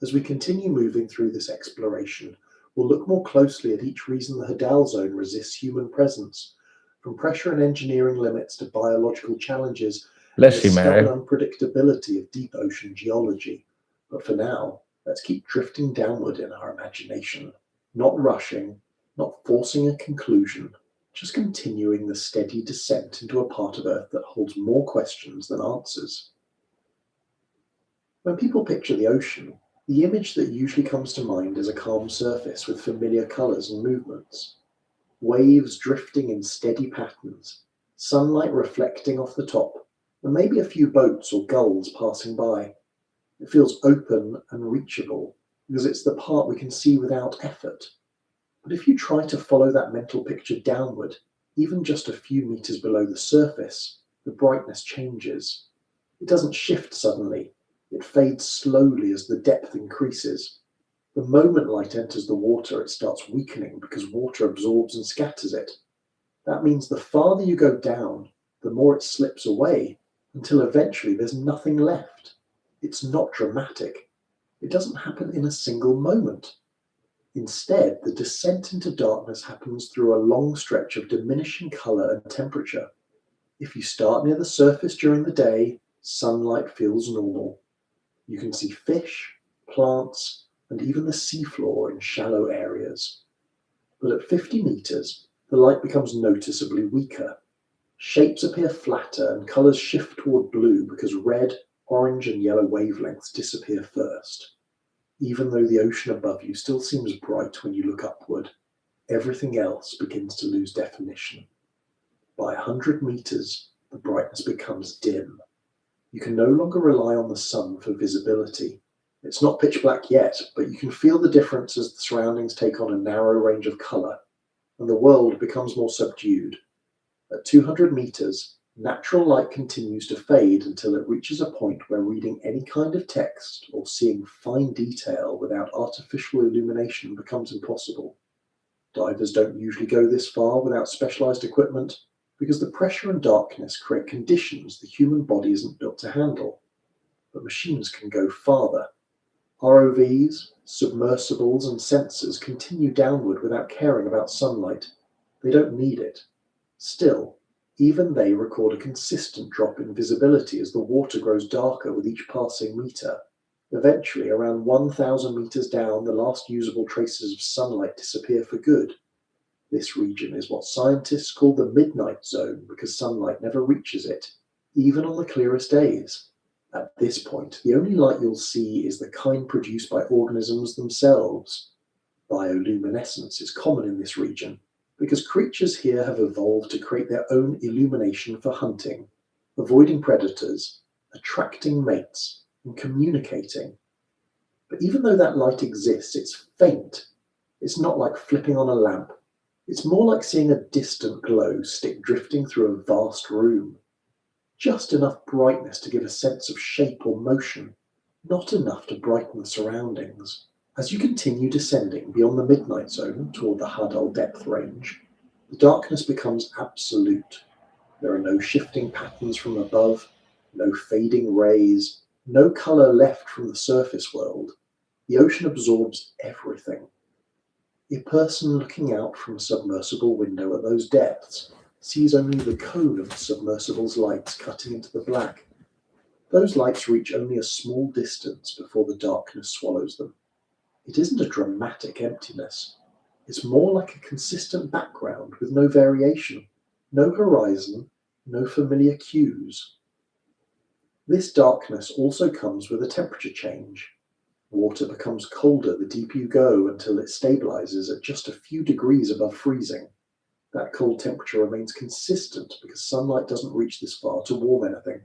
As we continue moving through this exploration, we'll look more closely at each reason the Hadal zone resists human presence, from pressure and engineering limits to biological challenges, Bless and you, the Mary. stubborn unpredictability of deep ocean geology. But for now, let's keep drifting downward in our imagination, not rushing, not forcing a conclusion, just continuing the steady descent into a part of Earth that holds more questions than answers. When people picture the ocean, the image that usually comes to mind is a calm surface with familiar colours and movements. Waves drifting in steady patterns, sunlight reflecting off the top, and maybe a few boats or gulls passing by. It feels open and reachable because it's the part we can see without effort. But if you try to follow that mental picture downward, even just a few meters below the surface, the brightness changes. It doesn't shift suddenly. It fades slowly as the depth increases. The moment light enters the water, it starts weakening because water absorbs and scatters it. That means the farther you go down, the more it slips away, until eventually there's nothing left. It's not dramatic. It doesn't happen in a single moment. Instead, the descent into darkness happens through a long stretch of diminishing color and temperature. If you start near the surface during the day, sunlight feels normal. You can see fish, plants, and even the seafloor in shallow areas. But at 50 meters, the light becomes noticeably weaker. Shapes appear flatter and colors shift toward blue because red, orange, and yellow wavelengths disappear first. Even though the ocean above you still seems bright when you look upward, everything else begins to lose definition. By 100 meters, the brightness becomes dim. You can no longer rely on the sun for visibility. It's not pitch black yet, but you can feel the difference as the surroundings take on a narrow range of color, and the world becomes more subdued. At 200 meters, natural light continues to fade until it reaches a point where reading any kind of text or seeing fine detail without artificial illumination becomes impossible. Divers don't usually go this far without specialized equipment because the pressure and darkness create conditions the human body isn't built to handle. But machines can go farther. ROVs, submersibles, and sensors continue downward without caring about sunlight. They don't need it. Still, even they record a consistent drop in visibility as the water grows darker with each passing meter. Eventually, around 1,000 meters down, the last usable traces of sunlight disappear for good. This region is what scientists call the midnight zone because sunlight never reaches it, even on the clearest days. At this point, the only light you'll see is the kind produced by organisms themselves. Bioluminescence is common in this region because creatures here have evolved to create their own illumination for hunting, avoiding predators, attracting mates, and communicating. But even though that light exists, it's faint. It's not like flipping on a lamp. It's more like seeing a distant glow stick drifting through a vast room. Just enough brightness to give a sense of shape or motion, not enough to brighten the surroundings. As you continue descending beyond the midnight zone toward the Hadal depth range, the darkness becomes absolute. There are no shifting patterns from above, no fading rays, no color left from the surface world. The ocean absorbs everything. A person looking out from a submersible window at those depths sees only the cone of the submersible's lights cutting into the black. Those lights reach only a small distance before the darkness swallows them. It isn't a dramatic emptiness. It's more like a consistent background with no variation, no horizon, no familiar cues. This darkness also comes with a temperature change. Water becomes colder the deeper you go until it stabilizes at just a few degrees above freezing. That cold temperature remains consistent because sunlight doesn't reach this far to warm anything.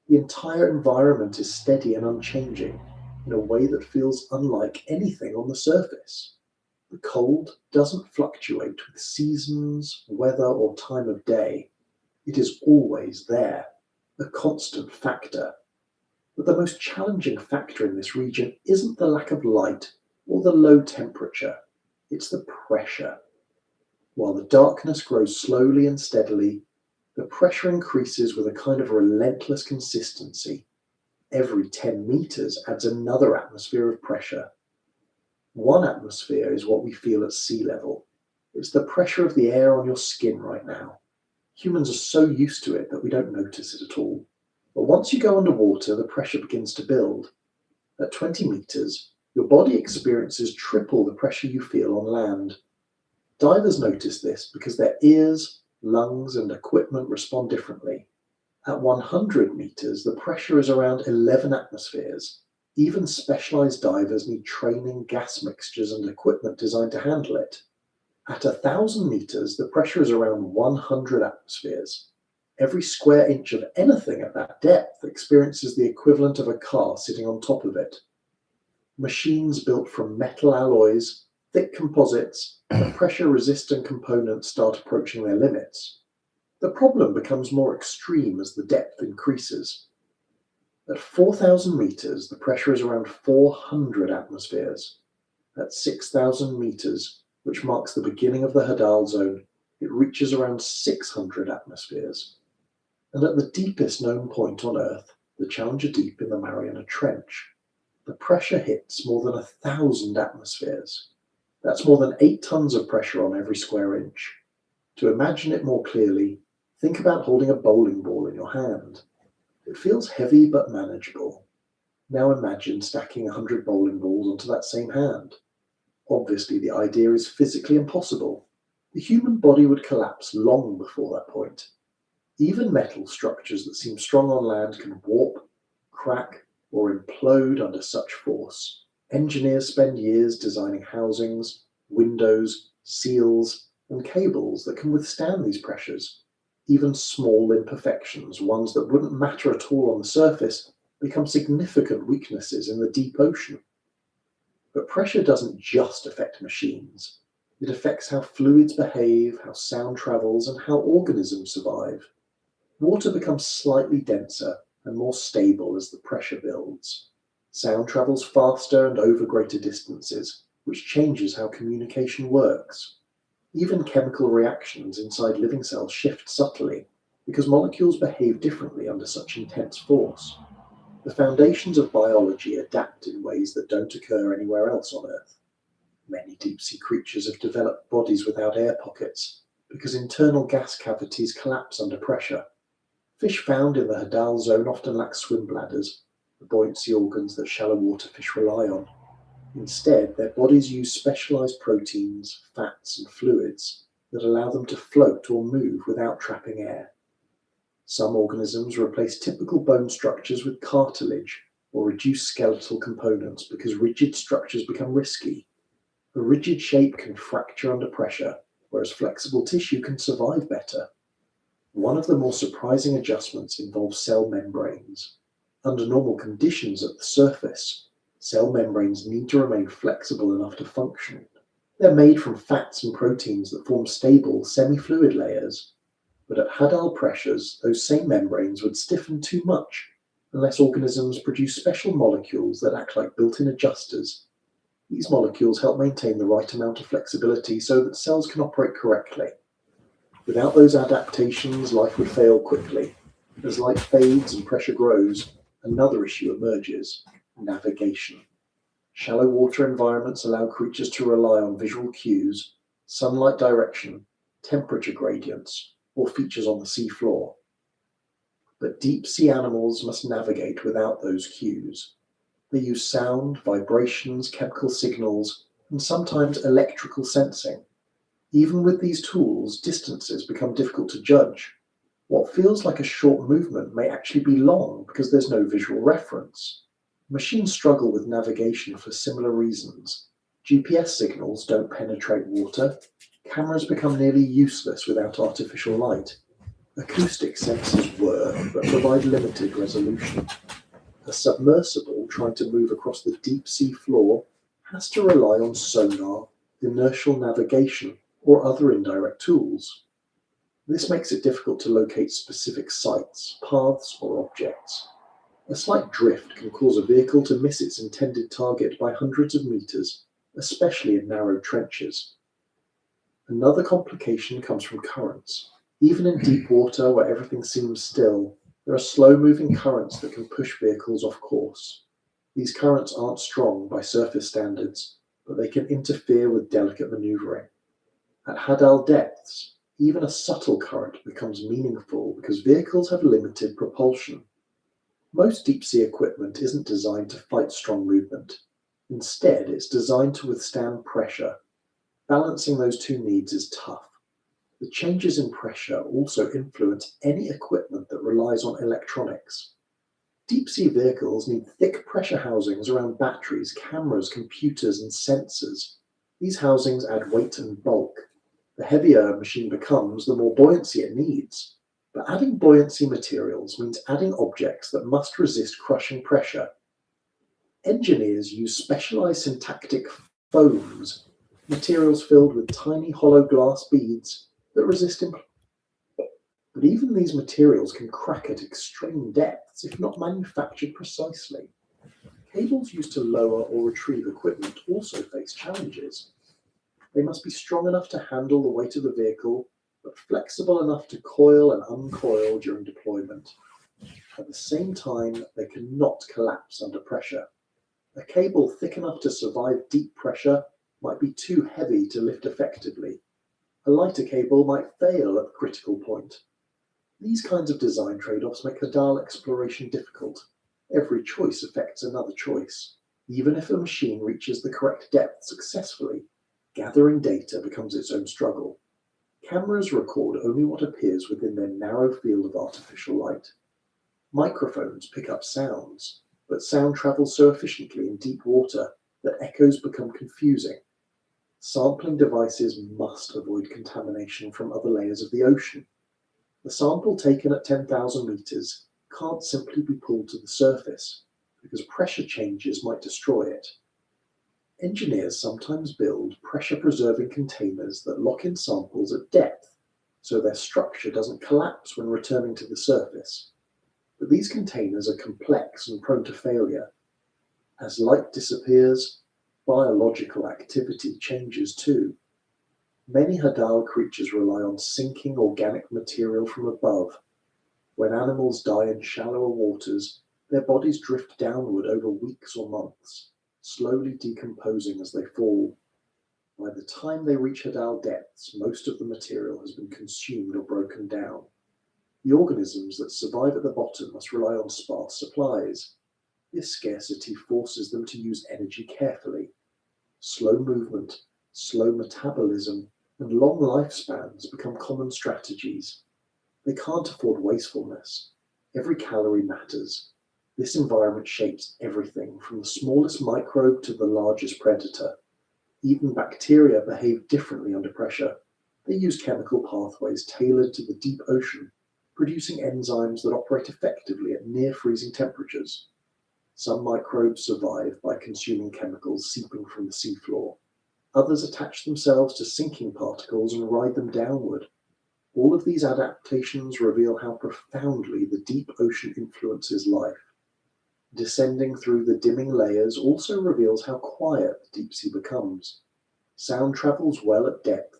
The entire environment is steady and unchanging in a way that feels unlike anything on the surface. The cold doesn't fluctuate with seasons, weather, or time of day. It is always there, a constant factor. But the most challenging factor in this region isn't the lack of light or the low temperature, it's the pressure. While the darkness grows slowly and steadily, the pressure increases with a kind of relentless consistency. Every 10 meters adds another atmosphere of pressure. 1 atmosphere is what we feel at sea level. It's the pressure of the air on your skin right now. Humans are so used to it that we don't notice it at all. But once you go underwater, the pressure begins to build. At 20 meters, your body experiences triple the pressure you feel on land. Divers notice this because their ears, lungs, and equipment respond differently. At 100 meters, the pressure is around 11 atmospheres. Even specialized divers need training, gas mixtures, and equipment designed to handle it. At 1,000 meters, the pressure is around 100 atmospheres. Every square inch of anything at that depth experiences the equivalent of a car sitting on top of it. Machines built from metal alloys, thick composites, and pressure-resistant components start approaching their limits. The problem becomes more extreme as the depth increases. At 4,000 meters, the pressure is around 400 atmospheres. At 6,000 meters, which marks the beginning of the Hadal zone, it reaches around 600 atmospheres. And at the deepest known point on Earth, the Challenger Deep in the Mariana Trench, the pressure hits more than 1,000 atmospheres. That's more than 8 tons of pressure on every square inch. To imagine it more clearly, think about holding a bowling ball in your hand. It feels heavy but manageable. Now imagine stacking 100 bowling balls onto that same hand. Obviously, the idea is physically impossible. The human body would collapse long before that point. Even metal structures that seem strong on land can warp, crack, or implode under such force. Engineers spend years designing housings, windows, seals, and cables that can withstand these pressures. Even small imperfections, ones that wouldn't matter at all on the surface, become significant weaknesses in the deep ocean. But pressure doesn't just affect machines. It affects how fluids behave, how sound travels, and how organisms survive. Water becomes slightly denser and more stable as the pressure builds. Sound travels faster and over greater distances, which changes how communication works. Even chemical reactions inside living cells shift subtly because molecules behave differently under such intense force. The foundations of biology adapt in ways that don't occur anywhere else on Earth. Many deep-sea creatures have developed bodies without air pockets because internal gas cavities collapse under pressure. Fish found in the Hadal zone often lack swim bladders, the buoyancy organs that shallow water fish rely on. Instead, their bodies use specialized proteins, fats, and fluids that allow them to float or move without trapping air. Some organisms replace typical bone structures with cartilage or reduce skeletal components because rigid structures become risky. A rigid shape can fracture under pressure, whereas flexible tissue can survive better. One of the more surprising adjustments involves cell membranes. Under normal conditions at the surface, cell membranes need to remain flexible enough to function. They're made from fats and proteins that form stable, semi-fluid layers. But at Hadal pressures, those same membranes would stiffen too much unless organisms produce special molecules that act like built-in adjusters. These molecules help maintain the right amount of flexibility so that cells can operate correctly. Without those adaptations, life would fail quickly. As light fades and pressure grows, another issue emerges: navigation. Shallow water environments allow creatures to rely on visual cues, sunlight direction, temperature gradients, or features on the seafloor. But deep-sea animals must navigate without those cues. They use sound, vibrations, chemical signals, and sometimes electrical sensing. Even with these tools, distances become difficult to judge. What feels like a short movement may actually be long because there's no visual reference. Machines struggle with navigation for similar reasons. GPS signals don't penetrate water. Cameras become nearly useless without artificial light. Acoustic sensors work, but provide limited resolution. A submersible trying to move across the deep sea floor has to rely on sonar, inertial navigation, or other indirect tools. This makes it difficult to locate specific sites, paths, or objects. A slight drift can cause a vehicle to miss its intended target by hundreds of meters, especially in narrow trenches. Another complication comes from currents. Even in deep water where everything seems still, there are slow-moving currents that can push vehicles off course. These currents aren't strong by surface standards, but they can interfere with delicate maneuvering. At Hadal depths, even a subtle current becomes meaningful because vehicles have limited propulsion. Most deep-sea equipment isn't designed to fight strong movement. Instead, it's designed to withstand pressure. Balancing those two needs is tough. The changes in pressure also influence any equipment that relies on electronics. Deep-sea vehicles need thick pressure housings around batteries, cameras, computers, and sensors. These housings add weight and bulk. The heavier a machine becomes, the more buoyancy it needs. But adding buoyancy materials means adding objects that must resist crushing pressure. Engineers use specialized syntactic foams, materials filled with tiny hollow glass beads that resist implosion. But even these materials can crack at extreme depths if not manufactured precisely. Cables used to lower or retrieve equipment also face challenges. They must be strong enough to handle the weight of the vehicle, but flexible enough to coil and uncoil during deployment. At the same time, they cannot collapse under pressure. A cable thick enough to survive deep pressure might be too heavy to lift effectively. A lighter cable might fail at the critical point. These kinds of design trade-offs make Hadal exploration difficult. Every choice affects another choice. Even if a machine reaches the correct depth successfully, gathering data becomes its own struggle. Cameras record only what appears within their narrow field of artificial light. Microphones pick up sounds, but sound travels so efficiently in deep water that echoes become confusing. Sampling devices must avoid contamination from other layers of the ocean. The sample taken at 10,000 meters can't simply be pulled to the surface because pressure changes might destroy it. Engineers sometimes build pressure-preserving containers that lock in samples at depth so their structure doesn't collapse when returning to the surface. But these containers are complex and prone to failure. As light disappears, biological activity changes too. Many Hadal creatures rely on sinking organic material from above. When animals die in shallower waters, their bodies drift downward over weeks or months, slowly decomposing as they fall. By the time they reach Hadal depths, most of the material has been consumed or broken down. The organisms that survive at the bottom must rely on sparse supplies. This scarcity forces them to use energy carefully. Slow movement, slow metabolism, and long lifespans become common strategies. They can't afford wastefulness. Every calorie matters. This environment shapes everything from the smallest microbe to the largest predator. Even bacteria behave differently under pressure. They use chemical pathways tailored to the deep ocean, producing enzymes that operate effectively at near freezing temperatures. Some microbes survive by consuming chemicals seeping from the seafloor. Others attach themselves to sinking particles and ride them downward. All of these adaptations reveal how profoundly the deep ocean influences life. Descending through the dimming layers also reveals how quiet the deep sea becomes. Sound travels well at depth,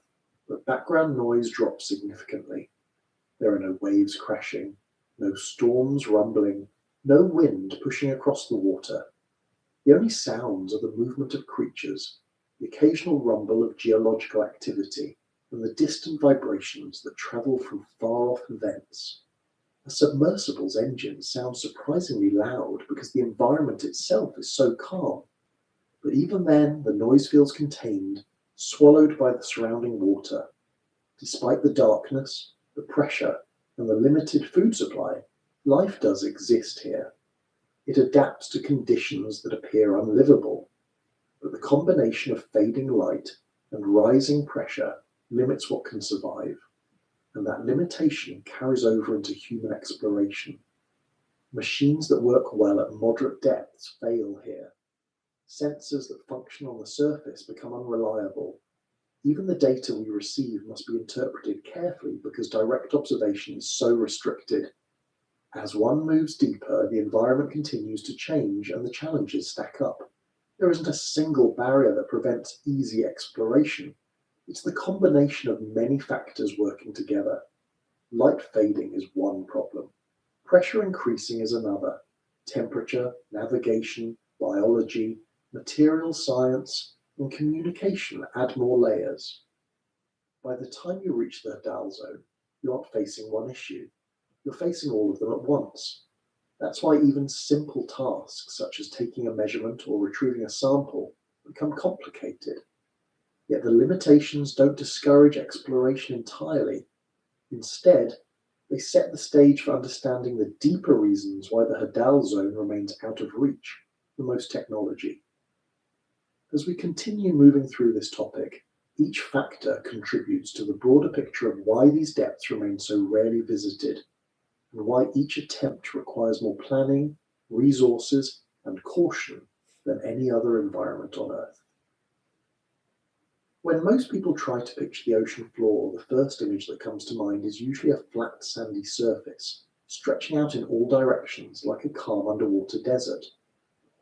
but background noise drops significantly. There are no waves crashing, no storms rumbling, no wind pushing across the water. The only sounds are the movement of creatures, the occasional rumble of geological activity, and the distant vibrations that travel from far-off events. A submersible's engine sounds surprisingly loud because the environment itself is so calm. But even then, the noise feels contained, swallowed by the surrounding water. Despite the darkness, the pressure, and the limited food supply, life does exist here. It adapts to conditions that appear unlivable, but the combination of fading light and rising pressure limits what can survive, and that limitation carries over into human exploration. Machines that work well at moderate depths fail here. Sensors that function on the surface become unreliable. Even the data we receive must be interpreted carefully because direct observation is so restricted. As one moves deeper, the environment continues to change and the challenges stack up. There isn't a single barrier that prevents easy exploration. It's the combination of many factors working together. Light fading is one problem. Pressure increasing is another. Temperature, navigation, biology, material science, and communication add more layers. By the time you reach the Hadal zone, you aren't facing one issue. You're facing all of them at once. That's why even simple tasks, such as taking a measurement or retrieving a sample, become complicated. Yet the limitations don't discourage exploration entirely. Instead, they set the stage for understanding the deeper reasons why the Hadal zone remains out of reach for most technology. As we continue moving through this topic, each factor contributes to the broader picture of why these depths remain so rarely visited, and why each attempt requires more planning, resources, and caution than any other environment on Earth. When most people try to picture the ocean floor, the first image that comes to mind is usually a flat, sandy surface, stretching out in all directions like a calm underwater desert.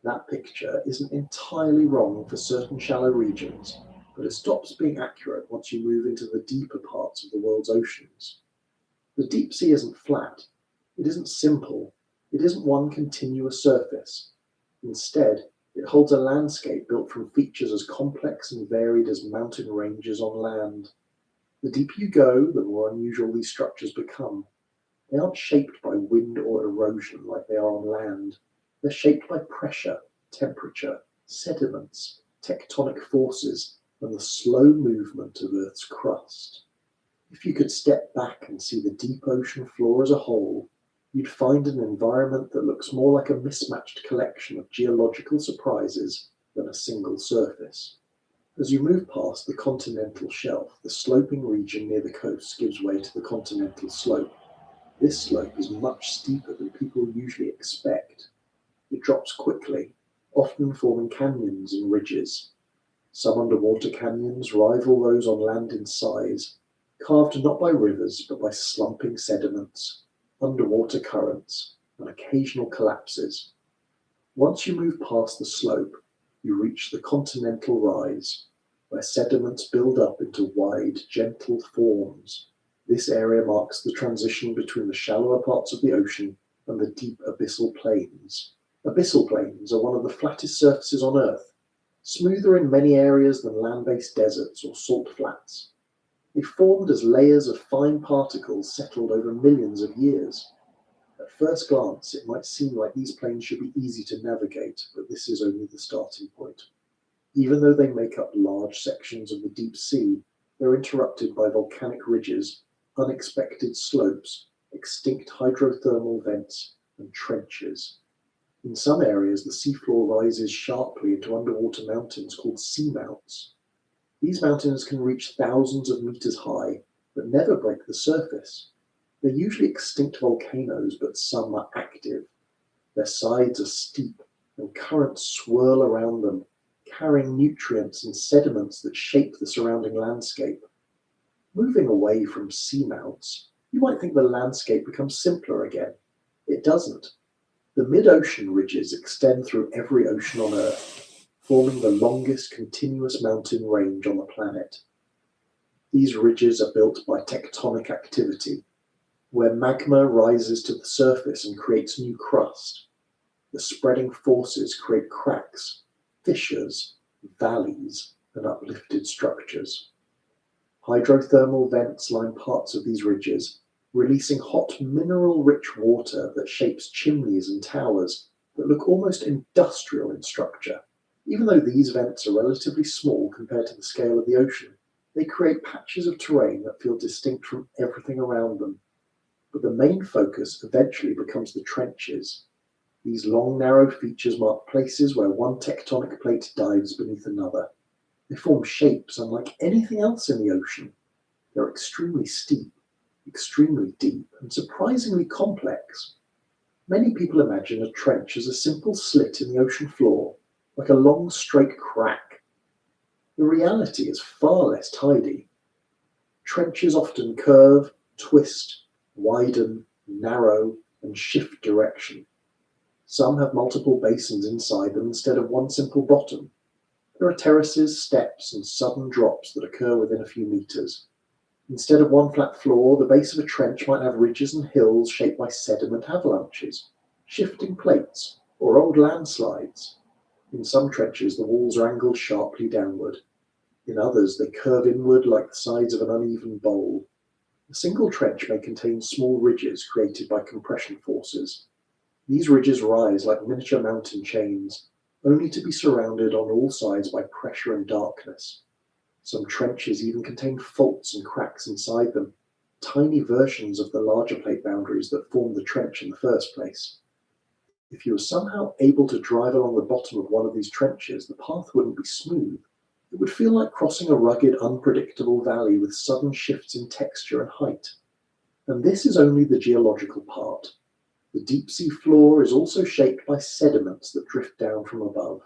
That picture isn't entirely wrong for certain shallow regions, but it stops being accurate once you move into the deeper parts of the world's oceans. The deep sea isn't flat, it isn't simple, it isn't one continuous surface. Instead, it holds a landscape built from features as complex and varied as mountain ranges on land. The deeper you go, the more unusual these structures become. They aren't shaped by wind or erosion like they are on land. They're shaped by pressure, temperature, sediments, tectonic forces, and the slow movement of Earth's crust. If you could step back and see the deep ocean floor as a whole, you'd find an environment that looks more like a mismatched collection of geological surprises than a single surface. As you move past the continental shelf, the sloping region near the coast gives way to the continental slope. This slope is much steeper than people usually expect. It drops quickly, often forming canyons and ridges. Some underwater canyons rival those on land in size, carved not by rivers but by slumping sediments, underwater currents, and occasional collapses. Once you move past the slope, you reach the continental rise, where sediments build up into wide, gentle forms. This area marks the transition between the shallower parts of the ocean and the deep abyssal plains. Abyssal plains are one of the flattest surfaces on Earth, smoother in many areas than land-based deserts or salt flats. They formed as layers of fine particles settled over millions of years. At first glance, it might seem like these plains should be easy to navigate, but this is only the starting point. Even though they make up large sections of the deep sea, they're interrupted by volcanic ridges, unexpected slopes, extinct hydrothermal vents, and trenches. In some areas, the seafloor rises sharply into underwater mountains called seamounts. These mountains can reach thousands of meters high, but never break the surface. They're usually extinct volcanoes, but some are active. Their sides are steep, and currents swirl around them, carrying nutrients and sediments that shape the surrounding landscape. Moving away from seamounts, you might think the landscape becomes simpler again. It doesn't. The mid-ocean ridges extend through every ocean on Earth, forming the longest continuous mountain range on the planet. These ridges are built by tectonic activity, where magma rises to the surface and creates new crust. The spreading forces create cracks, fissures, valleys, and uplifted structures. Hydrothermal vents line parts of these ridges, releasing hot mineral-rich water that shapes chimneys and towers that look almost industrial in structure. Even though these vents are relatively small compared to the scale of the ocean, they create patches of terrain that feel distinct from everything around them. But the main focus eventually becomes the trenches. These long, narrow features mark places where one tectonic plate dives beneath another. They form shapes unlike anything else in the ocean. They're extremely steep, extremely deep, and surprisingly complex. Many people imagine a trench as a simple slit in the ocean floor, like a long, straight crack. The reality is far less tidy. Trenches often curve, twist, widen, narrow, and shift direction. Some have multiple basins inside them instead of one simple bottom. There are terraces, steps, and sudden drops that occur within a few meters. Instead of one flat floor, the base of a trench might have ridges and hills shaped by sediment avalanches, shifting plates, or old landslides. In some trenches, the walls are angled sharply downward. In others, they curve inward like the sides of an uneven bowl. A single trench may contain small ridges created by compression forces. These ridges rise like miniature mountain chains, only to be surrounded on all sides by pressure and darkness. Some trenches even contain faults and cracks inside them, tiny versions of the larger plate boundaries that formed the trench in the first place. If you were somehow able to drive along the bottom of one of these trenches, the path wouldn't be smooth. It would feel like crossing a rugged, unpredictable valley with sudden shifts in texture and height. And this is only the geological part. The deep sea floor is also shaped by sediments that drift down from above.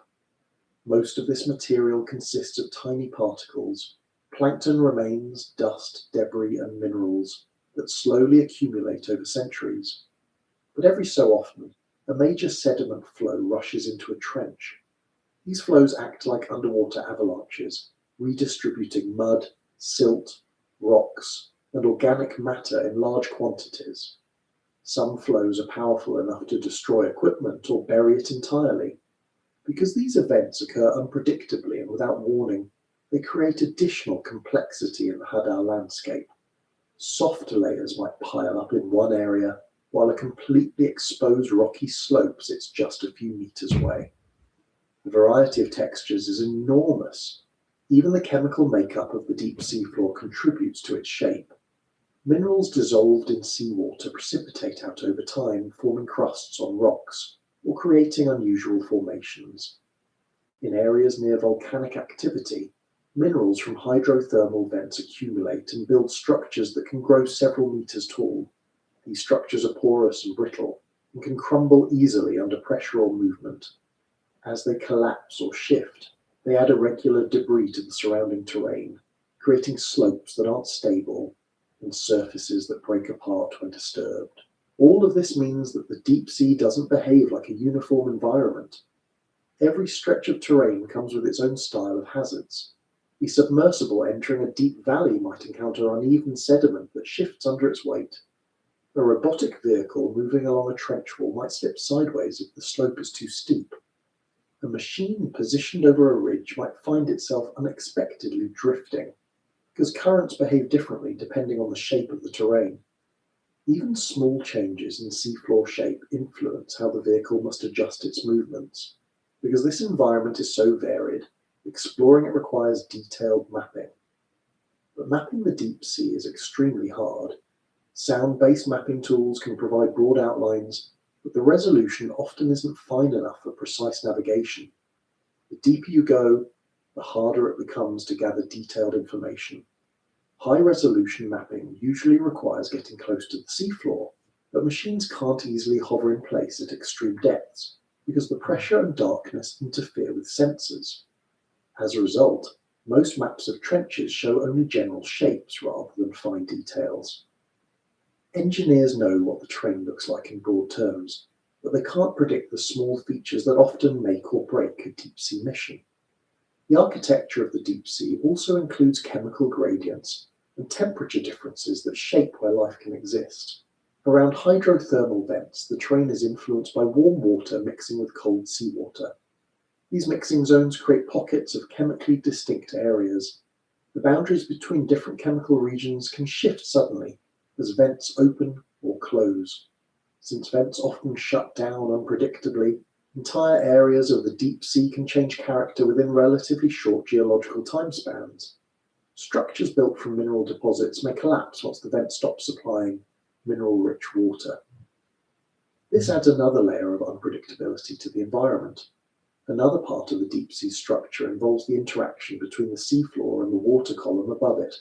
Most of this material consists of tiny particles, plankton remains, dust, debris, and minerals that slowly accumulate over centuries. But every so often, a major sediment flow rushes into a trench. These flows act like underwater avalanches, redistributing mud, silt, rocks, and organic matter in large quantities. Some flows are powerful enough to destroy equipment or bury it entirely. Because these events occur unpredictably and without warning, they create additional complexity in the Hadar landscape. Soft layers might pile up in one area, while a completely exposed rocky slope sits just a few meters away. The variety of textures is enormous. Even the chemical makeup of the deep sea floor contributes to its shape. Minerals dissolved in seawater precipitate out over time, forming crusts on rocks, or creating unusual formations. In areas near volcanic activity, minerals from hydrothermal vents accumulate and build structures that can grow several meters tall. These structures are porous and brittle, and can crumble easily under pressure or movement. As they collapse or shift, they add irregular debris to the surrounding terrain, creating slopes that aren't stable and surfaces that break apart when disturbed. All of this means that the deep sea doesn't behave like a uniform environment. Every stretch of terrain comes with its own style of hazards. The submersible entering a deep valley might encounter uneven sediment that shifts under its weight. A robotic vehicle moving along a trench wall might slip sideways if the slope is too steep. A machine positioned over a ridge might find itself unexpectedly drifting, because currents behave differently depending on the shape of the terrain. Even small changes in seafloor shape influence how the vehicle must adjust its movements. Because this environment is so varied, exploring it requires detailed mapping. But mapping the deep sea is extremely hard. Sound-based mapping tools can provide broad outlines, but the resolution often isn't fine enough for precise navigation. The deeper you go, the harder it becomes to gather detailed information. High-resolution mapping usually requires getting close to the seafloor, but machines can't easily hover in place at extreme depths because the pressure and darkness interfere with sensors. As a result, most maps of trenches show only general shapes rather than fine details. Engineers know what the terrain looks like in broad terms, but they can't predict the small features that often make or break a deep-sea mission. The architecture of the deep sea also includes chemical gradients and temperature differences that shape where life can exist. Around hydrothermal vents, the terrain is influenced by warm water mixing with cold seawater. These mixing zones create pockets of chemically distinct areas. The boundaries between different chemical regions can shift suddenly as vents open or close. Since vents often shut down unpredictably, entire areas of the deep sea can change character within relatively short geological timespans. Structures built from mineral deposits may collapse once the vent stops supplying mineral-rich water. This adds another layer of unpredictability to the environment. Another part of the deep sea structure involves the interaction between the seafloor and the water column above it.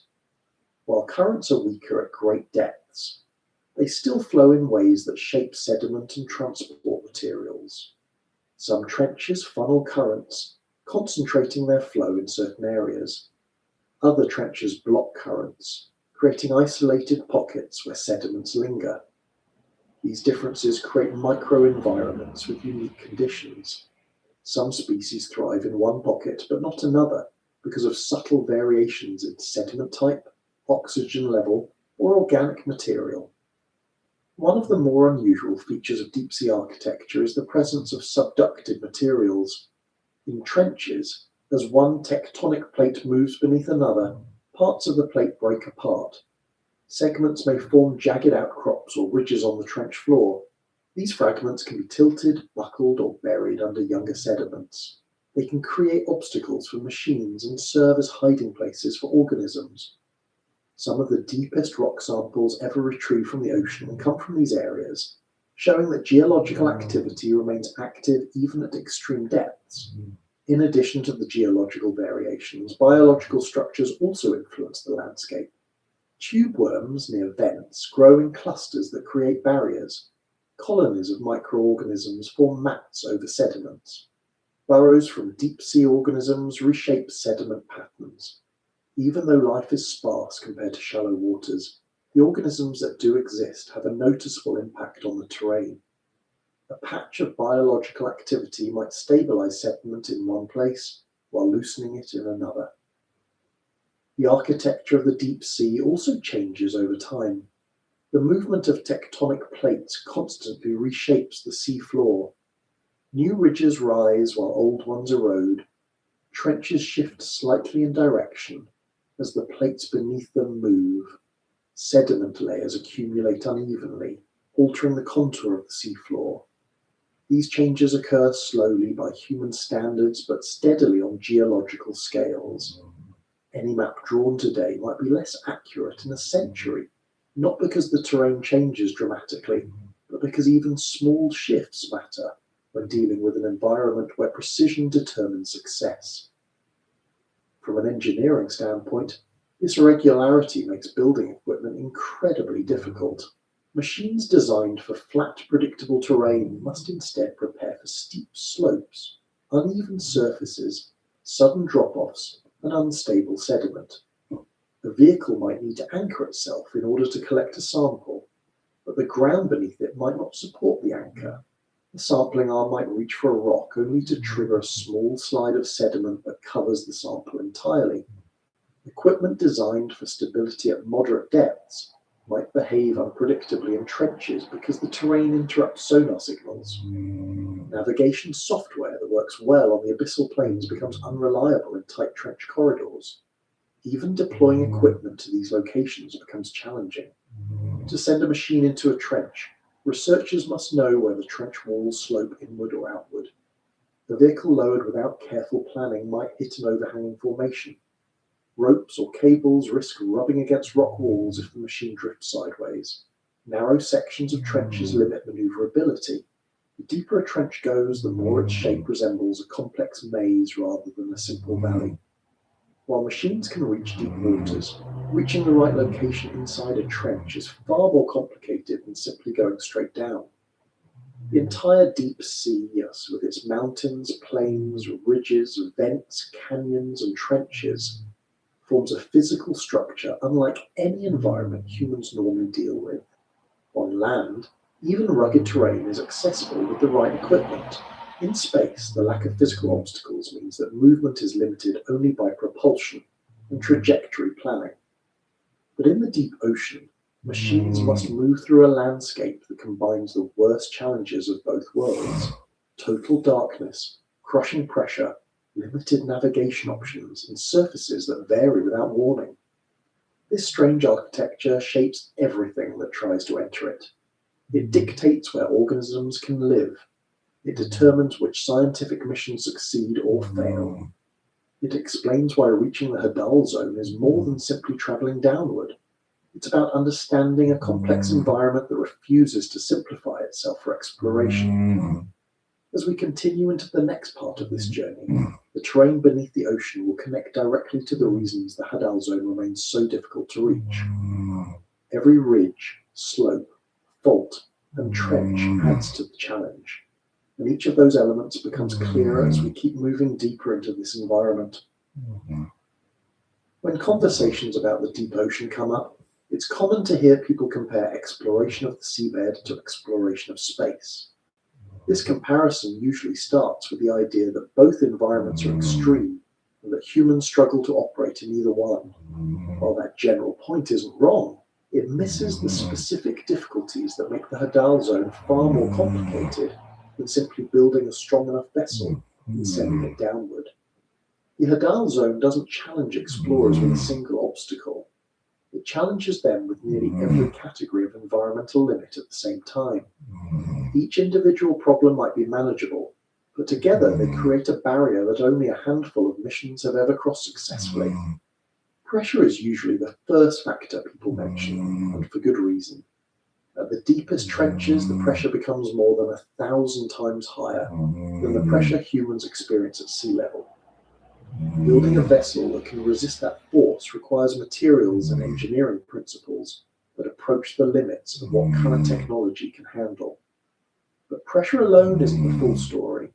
While currents are weaker at great depths, they still flow in ways that shape sediment and transport materials. Some trenches funnel currents, concentrating their flow in certain areas. Other trenches block currents, creating isolated pockets where sediments linger. These differences create microenvironments with unique conditions. Some species thrive in one pocket but not another because of subtle variations in sediment type, oxygen level, or organic material. One of the more unusual features of deep-sea architecture is the presence of subducted materials. In trenches, as one tectonic plate moves beneath another, parts of the plate break apart. Segments may form jagged outcrops or ridges on the trench floor. These fragments can be tilted, buckled, or buried under younger sediments. They can create obstacles for machines and serve as hiding places for organisms. Some of the deepest rock samples ever retrieved from the ocean come from these areas, showing that geological activity remains active even at extreme depths. In addition to the geological variations, biological structures also influence the landscape. Tube worms near vents grow in clusters that create barriers. Colonies of microorganisms form mats over sediments. Burrows from deep-sea organisms reshape sediment patterns. Even though life is sparse compared to shallow waters, the organisms that do exist have a noticeable impact on the terrain. A patch of biological activity might stabilize sediment in one place while loosening it in another. The architecture of the deep sea also changes over time. The movement of tectonic plates constantly reshapes the sea floor. New ridges rise while old ones erode. Trenches shift slightly in direction as the plates beneath them move. Sediment layers accumulate unevenly, altering the contour of the seafloor. These changes occur slowly by human standards, but steadily on geological scales. Any map drawn today might be less accurate in a century, not because the terrain changes dramatically, but because even small shifts matter when dealing with an environment where precision determines success. From an engineering standpoint, this irregularity makes building equipment incredibly difficult. Machines designed for flat, predictable terrain must instead prepare for steep slopes, uneven surfaces, sudden drop-offs, and unstable sediment. A vehicle might need to anchor itself in order to collect a sample, but the ground beneath it might not support the anchor. The sampling arm might reach for a rock only to trigger a small slide of sediment that covers the sample entirely. Equipment designed for stability at moderate depths might behave unpredictably in trenches because the terrain interrupts sonar signals. Navigation software that works well on the abyssal plains becomes unreliable in tight trench corridors. Even deploying equipment to these locations becomes challenging. To send a machine into a trench, researchers must know where the trench walls slope inward or outward. The vehicle lowered without careful planning might hit an overhanging formation. Ropes or cables risk rubbing against rock walls if the machine drifts sideways. Narrow sections of trenches limit maneuverability. The deeper a trench goes, the more its shape resembles a complex maze rather than a simple valley. While machines can reach deep waters, reaching the right location inside a trench is far more complicated than simply going straight down. The entire deep sea, yes, with its mountains, plains, ridges, vents, canyons, and trenches, forms a physical structure unlike any environment humans normally deal with. On land, even rugged terrain is accessible with the right equipment. In space, the lack of physical obstacles means that movement is limited only by propulsion and trajectory planning. But in the deep ocean, machines must move through a landscape that combines the worst challenges of both worlds: total darkness, crushing pressure, limited navigation options, and surfaces that vary without warning. This strange architecture shapes everything that tries to enter it. It dictates where organisms can live. It determines which scientific missions succeed or fail. It explains why reaching the Hadal zone is more than simply traveling downward. It's about understanding a complex environment that refuses to simplify itself for exploration. As we continue into the next part of this journey, the terrain beneath the ocean will connect directly to the reasons the Hadal Zone remains so difficult to reach. Every ridge, slope, fault, and trench adds to the challenge, and each of those elements becomes clearer as we keep moving deeper into this environment. When conversations about the deep ocean come up, it's common to hear people compare exploration of the seabed to exploration of space. This comparison usually starts with the idea that both environments are extreme and that humans struggle to operate in either one. While that general point isn't wrong, it misses the specific difficulties that make the Hadal Zone far more complicated than simply building a strong enough vessel and sending it downward. The Hadal Zone doesn't challenge explorers with a single obstacle. It challenges them with nearly every category of environmental limit at the same time. Each individual problem might be manageable, but together they create a barrier that only a handful of missions have ever crossed successfully. Pressure is usually the first factor people mention, and for good reason. At the deepest trenches, the pressure becomes more than 1,000 times higher than the pressure humans experience at sea level. Building a vessel that can resist that force requires materials and engineering principles that approach the limits of what current technology can handle. But pressure alone isn't the full story.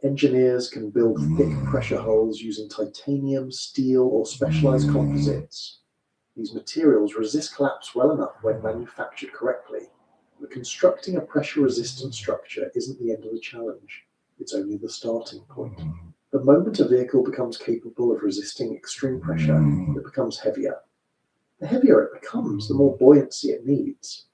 Engineers can build thick pressure hulls using titanium, steel, or specialized composites. These materials resist collapse well enough when manufactured correctly, but constructing a pressure-resistant structure isn't the end of the challenge. It's only the starting point. The moment a vehicle becomes capable of resisting extreme pressure, it becomes heavier. The heavier it becomes, the more buoyancy it needs.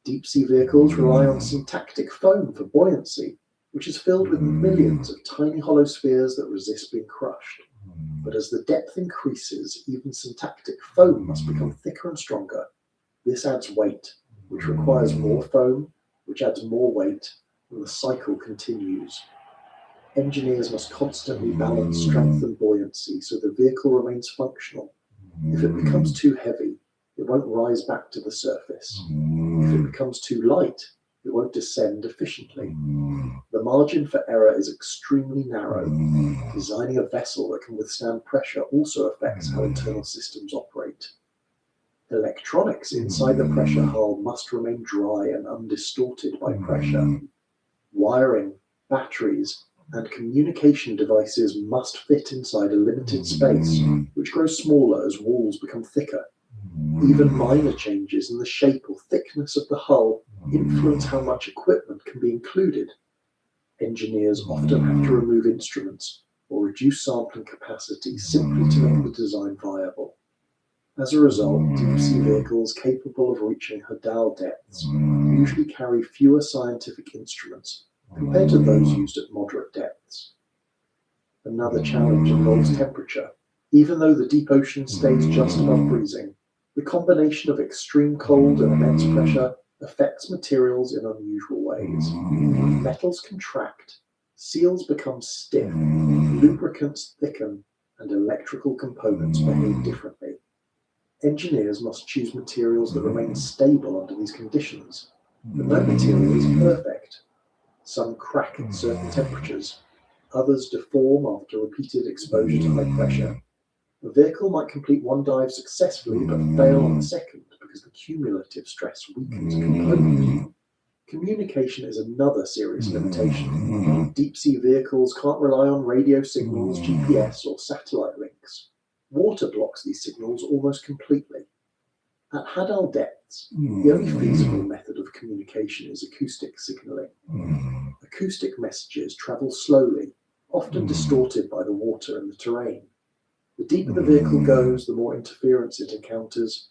Deep-sea vehicles rely on syntactic foam for buoyancy, which is filled with millions of tiny hollow spheres that resist being crushed. But as the depth increases, even syntactic foam must become thicker and stronger. This adds weight, which requires more foam, which adds more weight, and the cycle continues. Engineers must constantly balance strength and buoyancy so the vehicle remains functional. If it becomes too heavy, it won't rise back to the surface. If it becomes too light, it won't descend efficiently. The margin for error is extremely narrow. Designing a vessel that can withstand pressure also affects how internal systems operate. Electronics inside the pressure hull must remain dry and undistorted by pressure. Wiring, batteries, and communication devices must fit inside a limited space, which grows smaller as walls become thicker. Even minor changes in the shape or thickness of the hull influence how much equipment can be included. Engineers often have to remove instruments or reduce sampling capacity simply to make the design viable. As a result, deep-sea vehicles capable of reaching Hadal depths usually carry fewer scientific instruments compared to those used at moderate depths. Another challenge involves temperature. Even though the deep ocean stays just above freezing, the combination of extreme cold and immense pressure affects materials in unusual ways. Metals contract, seals become stiff, lubricants thicken, and electrical components behave differently. Engineers must choose materials that remain stable under these conditions, but no material is perfect. Some crack at certain temperatures, others deform after repeated exposure to high pressure. The vehicle might complete one dive successfully but fail on the second because the cumulative stress weakens a component. Communication is another serious limitation. Deep-sea vehicles can't rely on radio signals, GPS, or satellite links. Water blocks these signals almost completely. At Hadal depths, the only feasible method of communication is acoustic signaling. Acoustic messages travel slowly, often distorted by the water and the terrain. The deeper the vehicle goes, the more interference it encounters.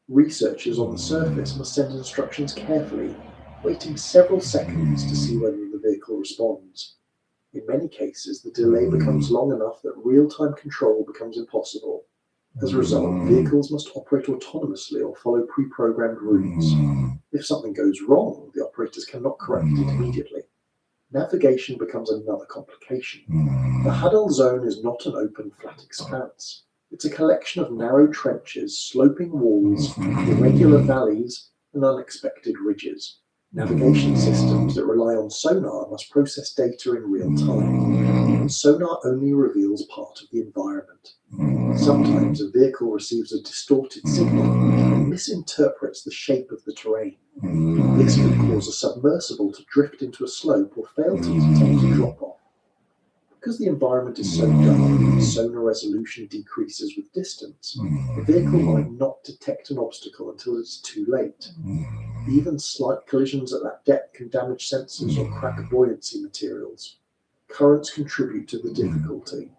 Researchers on the surface must send instructions carefully, waiting several seconds to see whether the vehicle responds. In many cases, the delay becomes long enough that real-time control becomes impossible. As a result, vehicles must operate autonomously or follow pre-programmed routes. If something goes wrong, the operators cannot correct it immediately. Navigation becomes another complication. The Hadal Zone is not an open, flat expanse. It's a collection of narrow trenches, sloping walls, irregular valleys, and unexpected ridges. Navigation systems that rely on sonar must process data in real time, and sonar only reveals part of the environment. Sometimes a vehicle receives a distorted signal and misinterprets the shape of the terrain. This could cause a submersible to drift into a slope or fail to detect a drop-off. Because the environment is so dark, sonar resolution decreases with distance. The vehicle might not detect an obstacle until it's too late. Even slight collisions at that depth can damage sensors or crack buoyancy materials. Currents contribute to the difficulty.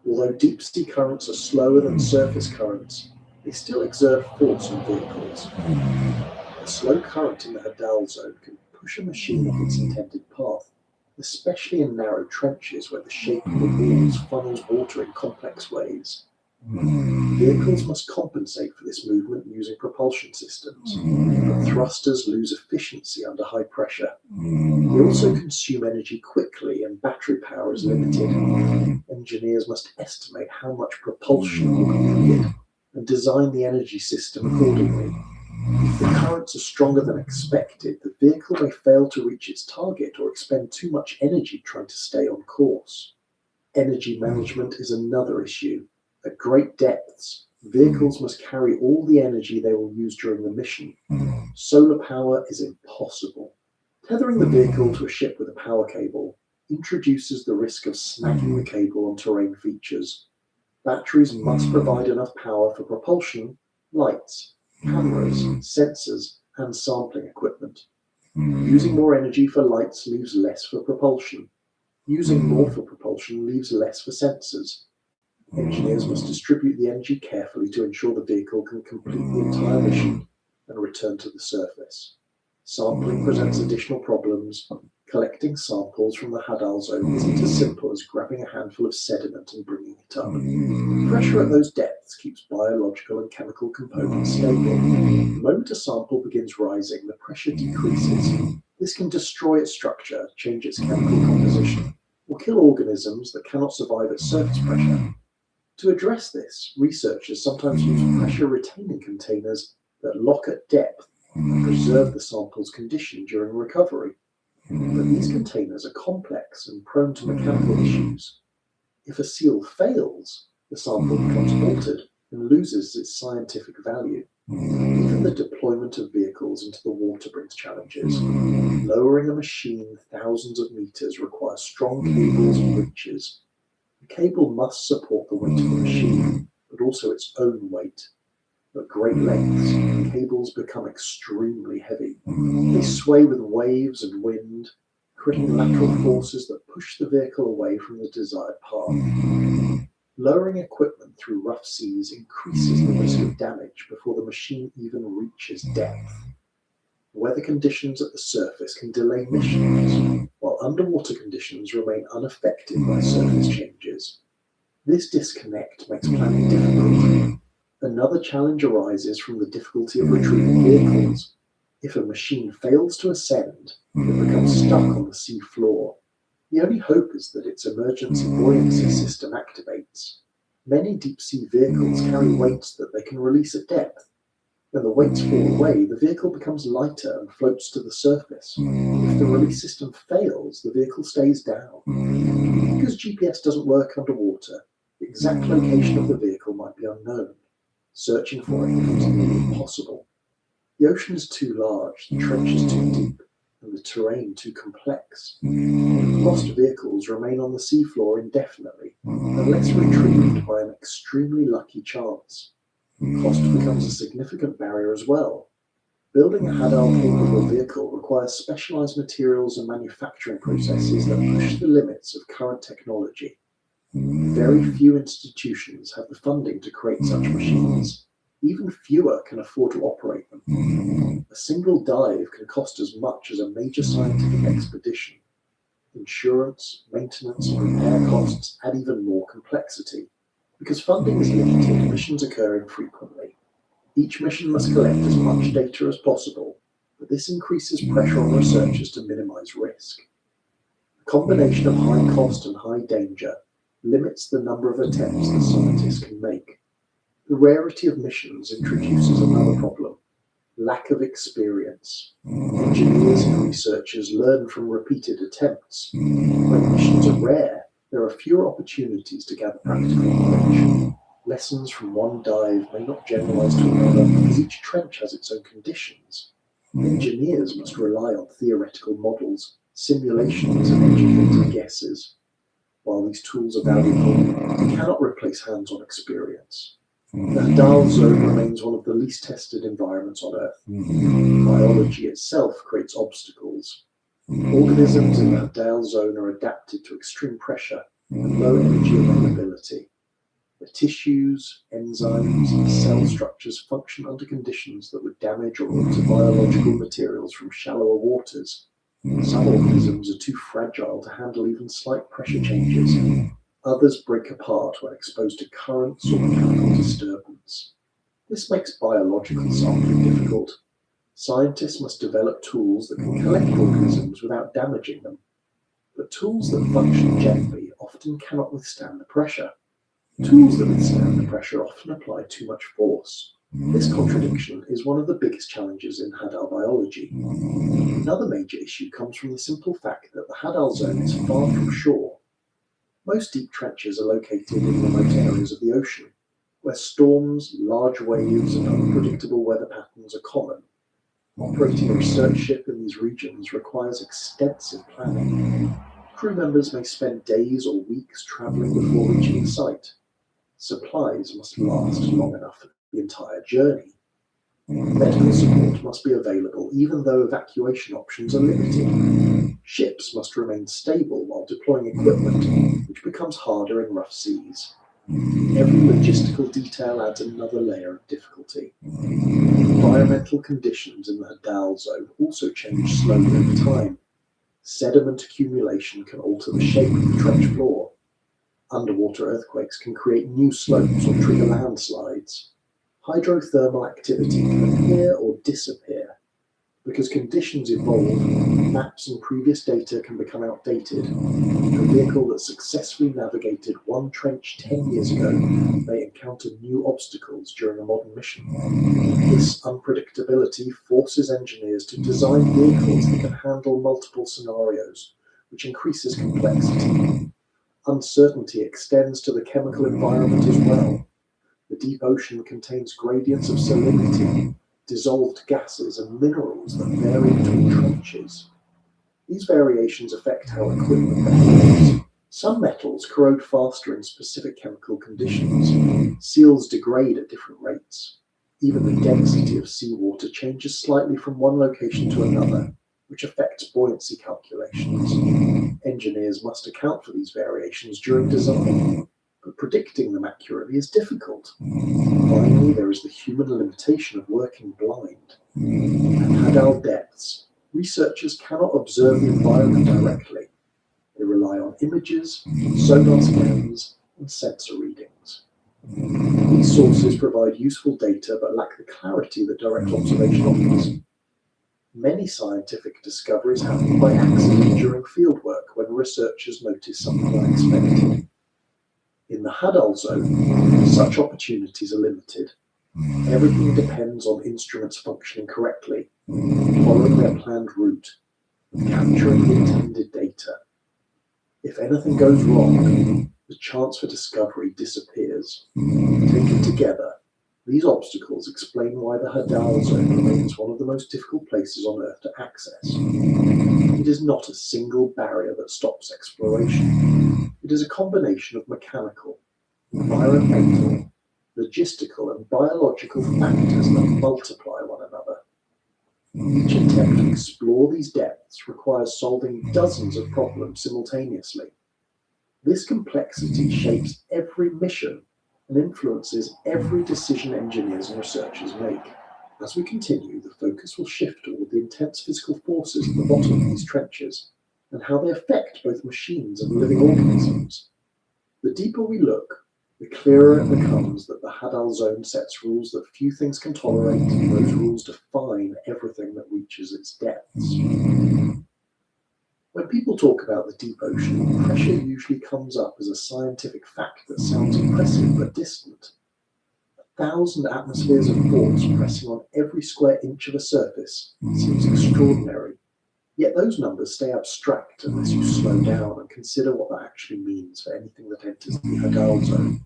Although deep-sea currents are slower than surface currents, they still exert force on vehicles. A slow current in the Hadal zone can push a machine off its intended path, especially in narrow trenches where the shape of the walls funnels water in complex ways. Vehicles must compensate for this movement using propulsion systems, but thrusters lose efficiency under high pressure. They also consume energy quickly and battery power is limited. Engineers must estimate how much propulsion will be needed and design the energy system accordingly. If the currents are stronger than expected, the vehicle may fail to reach its target or expend too much energy trying to stay on course. Energy management is another issue. At great depths, vehicles must carry all the energy they will use during the mission. Solar power is impossible. Tethering the vehicle to a ship with a power cable introduces the risk of snagging the cable on terrain features. Batteries must provide enough power for propulsion, lights, cameras, sensors, and sampling equipment. Using more energy for lights leaves less for propulsion. Using more for propulsion leaves less for sensors. Engineers must distribute the energy carefully to ensure the vehicle can complete the entire mission and return to the surface. Sampling presents additional problems. Collecting samples from the Hadal zone isn't as simple as grabbing a handful of sediment and bringing it up. Pressure at those depths keeps biological and chemical components stable. The moment a sample begins rising, the pressure decreases. This can destroy its structure, change its chemical composition, or kill organisms that cannot survive at surface pressure. To address this, researchers sometimes use pressure-retaining containers that lock at depth and preserve the sample's condition during recovery. But these containers are complex and prone to mechanical issues. If a seal fails, the sample becomes altered and loses its scientific value. Even the deployment of vehicles into the water brings challenges. Lowering a machine thousands of meters requires strong cables and winches. The cable must support the weight of the machine, but also its own weight. At great lengths, cables become extremely heavy. They sway with waves and wind, creating lateral forces that push the vehicle away from the desired path. Lowering equipment through rough seas increases the risk of damage before the machine even reaches depth. Weather conditions at the surface can delay missions, while underwater conditions remain unaffected by surface changes. This disconnect makes planning difficult. Another challenge arises from the difficulty of retrieving vehicles. If a machine fails to ascend, it becomes stuck on the sea floor. The only hope is that its emergency buoyancy system activates. Many deep-sea vehicles carry weights that they can release at depth. When the weights fall away, the vehicle becomes lighter and floats to the surface. If the release system fails, the vehicle stays down. Because GPS doesn't work underwater, the exact location of the vehicle might be unknown. Searching for it becomes nearly impossible. The ocean is too large, the trenches too deep, and the terrain too complex. Lost vehicles remain on the seafloor indefinitely, unless retrieved by an extremely lucky chance. Cost becomes a significant barrier as well. Building a Hadal-capable vehicle requires specialized materials and manufacturing processes that push the limits of current technology. Very few institutions have the funding to create such machines. Even fewer can afford to operate them. A single dive can cost as much as a major scientific expedition. Insurance, maintenance, and repair costs add even more complexity. Because funding is limited, missions occur infrequently. Each mission must collect as much data as possible, but this increases pressure on researchers to minimize risk. A combination of high cost and high danger limits the number of attempts that scientists can make. The rarity of missions introduces another problem: lack of experience. Engineers and researchers learn from repeated attempts. When missions are rare, there are fewer opportunities to gather practical knowledge. Lessons from one dive may not generalize to another because each trench has its own conditions. Engineers must rely on theoretical models, simulations, and educated guesses. While these tools are valuable, they cannot replace hands-on experience. The Hadal Zone remains one of the least tested environments on Earth. Biology itself creates obstacles. Organisms in the Hadal Zone are adapted to extreme pressure and low energy availability. The tissues, enzymes, and cell structures function under conditions that would damage or alter biological materials from shallower waters. Some organisms are too fragile to handle even slight pressure changes. Others break apart when exposed to currents or mechanical disturbance. This makes biological sampling difficult. Scientists must develop tools that can collect organisms without damaging them. But tools that function gently often cannot withstand the pressure. Tools that withstand the pressure often apply too much force. This contradiction is one of the biggest challenges in Hadal biology. Another major issue comes from the simple fact that the Hadal Zone is far from shore. Most deep trenches are located in remote areas of the ocean, where storms, large waves, and unpredictable weather patterns are common. Operating a research ship in these regions requires extensive planning. Crew members may spend days or weeks traveling before reaching the site. Supplies must last long enough for the entire journey. Medical support must be available even though evacuation options are limited. Ships must remain stable while deploying equipment, which becomes harder in rough seas. Every logistical detail adds another layer of difficulty. Environmental conditions in the Hadal Zone also change slowly over time. Sediment accumulation can alter the shape of the trench floor. Underwater earthquakes can create new slopes or trigger landslides. Hydrothermal activity can appear or disappear. Because conditions evolve, maps and previous data can become outdated. A vehicle that successfully navigated one trench 10 years ago may encounter new obstacles during a modern mission. This unpredictability forces engineers to design vehicles that can handle multiple scenarios, which increases complexity. Uncertainty extends to the chemical environment as well. The deep ocean contains gradients of salinity, dissolved gases, and minerals that vary between trenches. These variations affect how equipment behaves. Some metals corrode faster in specific chemical conditions. Seals degrade at different rates. Even the density of seawater changes slightly from one location to another, which affects buoyancy calculations. Engineers must account for these variations during design, but predicting them accurately is difficult. Finally, there is the human limitation of working blind. At Hadal depths, researchers cannot observe the environment directly. They rely on images, sonar scans, and sensor readings. These sources provide useful data but lack the clarity that direct observation offers. Many scientific discoveries happen by accident during fieldwork when researchers notice something unexpected. In the Hadal Zone, such opportunities are limited. Everything depends on instruments functioning correctly, following their planned route, and capturing the intended data. If anything goes wrong, the chance for discovery disappears. Taken together, these obstacles explain why the Hadal Zone remains one of the most difficult places on Earth to access. It is not a single barrier that stops exploration. It is a combination of mechanical, environmental, logistical, and biological factors that multiply one another. Each attempt to explore these depths requires solving dozens of problems simultaneously. This complexity shapes every mission and influences every decision engineers and researchers make. As we continue, the focus will shift toward the intense physical forces at the bottom of these trenches and how they affect both machines and living organisms. The deeper we look, the clearer it becomes that the Hadal Zone sets rules that few things can tolerate, and those rules define everything that reaches its depths. When When people talk about the deep ocean, pressure usually comes up as a scientific fact that sounds impressive but distant. 1,000 atmospheres of force pressing on every square inch of a surface seems extraordinary. Yet those numbers stay abstract unless you slow down and consider what that actually means for anything that enters the Hadal zone.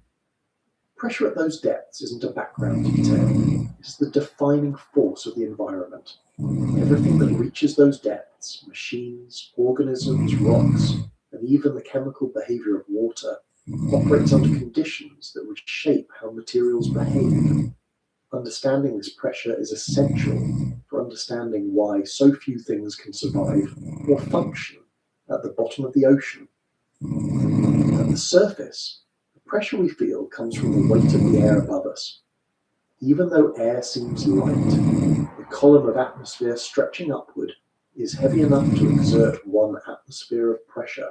Pressure at those depths isn't a background detail, it's the defining force of the environment. Everything that reaches those depths, machines, organisms, rocks, and even the chemical behavior of water, operates under conditions that would shape how materials behave. Understanding this pressure is essential for understanding why so few things can survive or function at the bottom of the ocean. At the surface, the pressure we feel comes from the weight of the air above us. Even though air seems light, the column of atmosphere stretching upward is heavy enough to exert 1 atmosphere of pressure.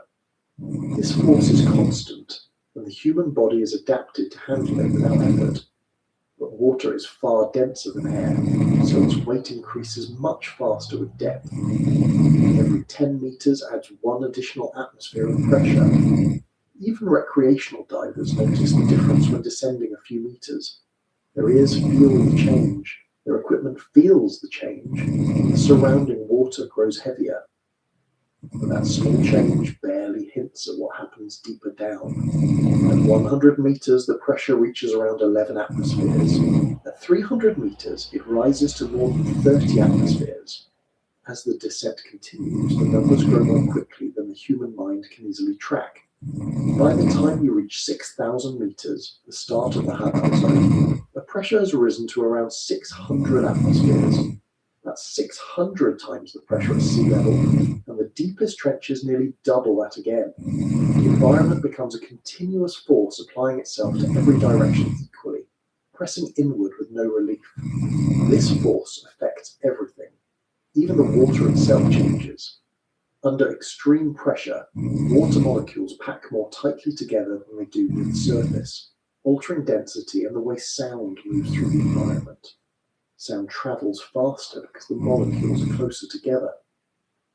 This force is constant, and the human body is adapted to handle it without effort. But water is far denser than air, so its weight increases much faster with depth. Every 10 meters adds 1 additional atmosphere of pressure. Even recreational divers notice the difference when descending a few meters. Their ears feel the change, their equipment feels the change, and the surrounding water grows heavier. But that small change barely hints at what happens deeper down. At 100 meters, the pressure reaches around 11 atmospheres. At 300 meters, it rises to more than 30 atmospheres. As the descent continues, the numbers grow more quickly than the human mind can easily track. By the time you reach 6,000 meters, the start of the Hadal zone, the pressure has risen to around 600 atmospheres. That's 600 times the pressure at sea level, and the deepest trenches nearly double that again. The environment becomes a continuous force applying itself to every direction equally, pressing inward with no relief. This force affects everything. Even the water itself changes. Under extreme pressure, water molecules pack more tightly together than they do near the surface, altering density and the way sound moves through the environment. Sound travels faster because the molecules are closer together.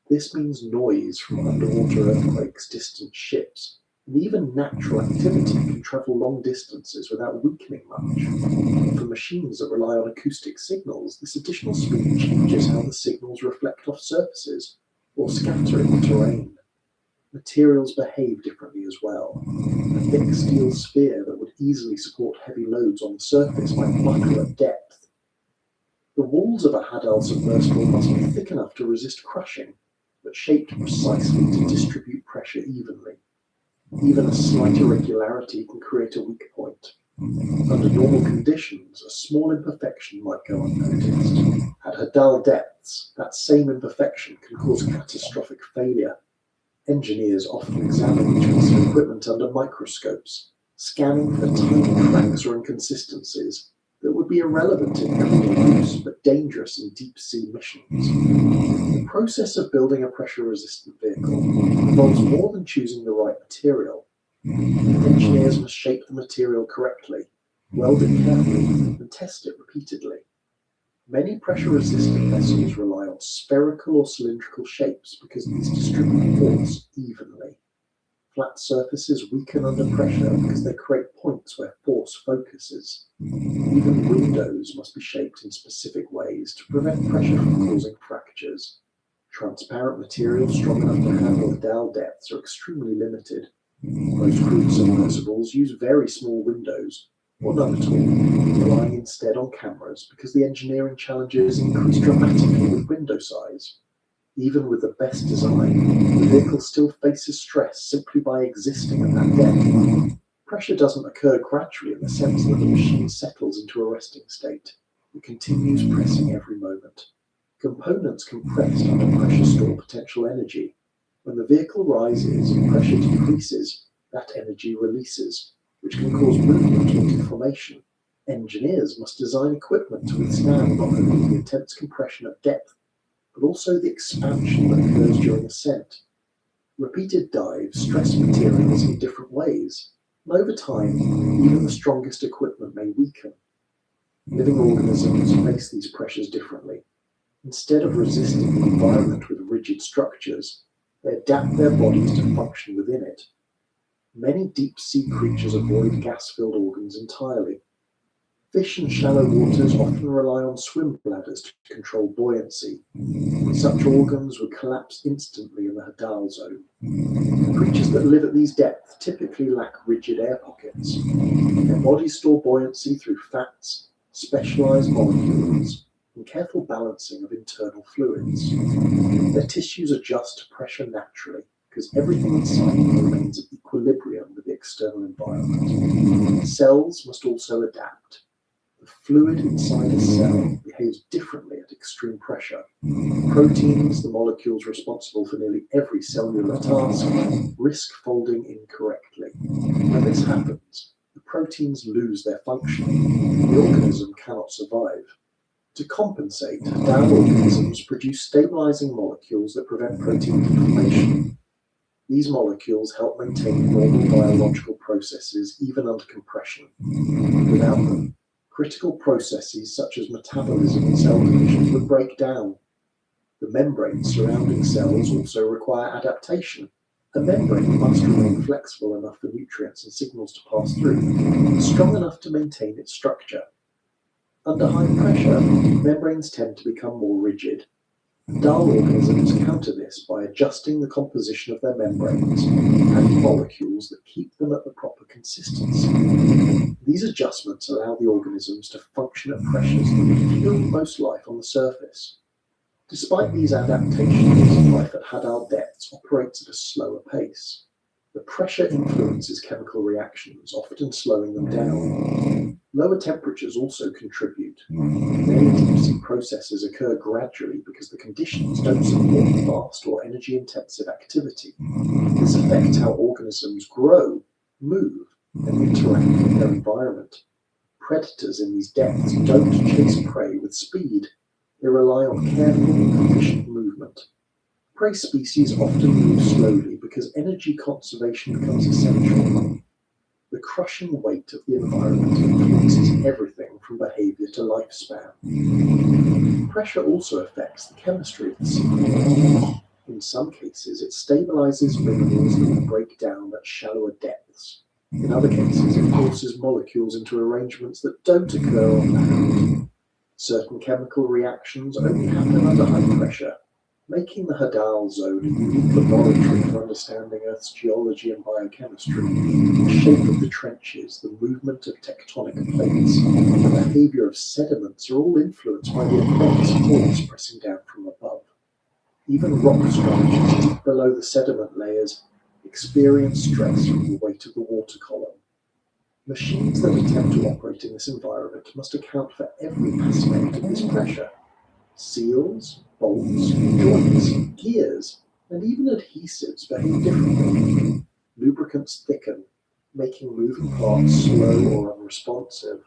This means noise from underwater earthquakes, distant ships, and even natural activity can travel long distances without weakening much. For machines that rely on acoustic signals, this additional speed changes how the signals reflect off surfaces or scatter in the terrain. Materials behave differently as well. A thick steel sphere that would easily support heavy loads on the surface might buckle at depth. The walls of a Hadal submersible must be thick enough to resist crushing, but shaped precisely to distribute pressure evenly. Even a slight irregularity can create a weak point. Under normal conditions, a small imperfection might go unnoticed. At Hadal depths, that same imperfection can cause catastrophic failure. Engineers often examine each piece of equipment under microscopes, scanning for tiny cracks or inconsistencies that would be irrelevant in everyday use but dangerous in deep-sea missions. The process of building a pressure-resistant vehicle involves more than choosing the right material. Engineers must shape the material correctly, weld it carefully, and test it repeatedly. Many pressure-resistant vessels rely on spherical or cylindrical shapes because these distribute force evenly. Flat surfaces weaken under pressure because they create points where force focuses. Even windows must be shaped in specific ways to prevent pressure from causing fractures. Transparent materials strong enough to handle Hadal depths are extremely limited. Most crude submersibles use very small windows, or none at all, relying instead on cameras because the engineering challenges increase dramatically with window size. Even with the best design, the vehicle still faces stress simply by existing at that depth. Pressure doesn't occur gradually in the sense that the machine settles into a resting state. It continues pressing every moment. Components compressed under pressure store potential energy. When the vehicle rises and pressure decreases, that energy releases, which can cause movement or deformation. Engineers must design equipment to withstand not only the intense compression at depth, but also the expansion that occurs during ascent. Repeated dives stress materials in different ways, and over time, even the strongest equipment may weaken. Living organisms face these pressures differently. Instead of resisting the environment with rigid structures, They adapt their bodies to function within it. Many deep-sea creatures avoid gas-filled organs entirely. Fish in shallow waters often rely on swim bladders to control buoyancy. Such organs would collapse instantly in the Hadal zone. Creatures that live at these depths typically lack rigid air pockets. Their bodies store buoyancy through fats, specialized molecules, and careful balancing of internal fluids. Their tissues adjust to pressure naturally because everything inside them remains at equilibrium with the external environment. Cells must also adapt. The fluid inside a cell behaves differently at extreme pressure. Proteins, the molecules responsible for nearly every cellular task, risk folding incorrectly. When this happens, the proteins lose their function. The organism cannot survive. To compensate, Hadal organisms produce stabilizing molecules that prevent protein deformation. These molecules help maintain normal biological processes even under compression. Without them, critical processes such as metabolism and cell division would break down. The membranes surrounding cells also require adaptation. A membrane must remain flexible enough for nutrients and signals to pass through, and strong enough to maintain its structure. Under high pressure, membranes tend to become more rigid. Hadal organisms counter this by adjusting the composition of their membranes, adding molecules that keep them at the proper consistency. These adjustments allow the organisms to function at pressures that would kill most life on the surface. Despite these adaptations, life at Hadal depths operates at a slower pace. The pressure influences chemical reactions, often slowing them down. Lower temperatures also contribute. Many deep-sea processes occur gradually because the conditions don't support fast or energy-intensive activity. This affects how organisms grow, move, and interact with their environment. Predators in these depths don't chase prey with speed. They rely on careful, efficient movement. Prey species often move slowly because energy conservation becomes essential. The crushing weight of the environment influences everything from behavior to lifespan. Pressure also affects the chemistry of the sea. In some cases, it stabilizes minerals that will break down at shallower depths. In other cases, it forces molecules into arrangements that don't occur on land. Certain chemical reactions only happen under high pressure, making the Hadal zone a unique laboratory for understanding Earth's geology and biochemistry. The shape of the trenches, the movement of tectonic plates, and the behavior of sediments are all influenced by the immense force pressing down from above. Even rock structures deep below the sediment layers experience stress from the weight of the water column. Machines that attempt to operate in this environment must account for every aspect of this pressure. Seals, bolts, joints, gears, and even adhesives behave differently. Lubricants thicken, making moving parts slow or unresponsive.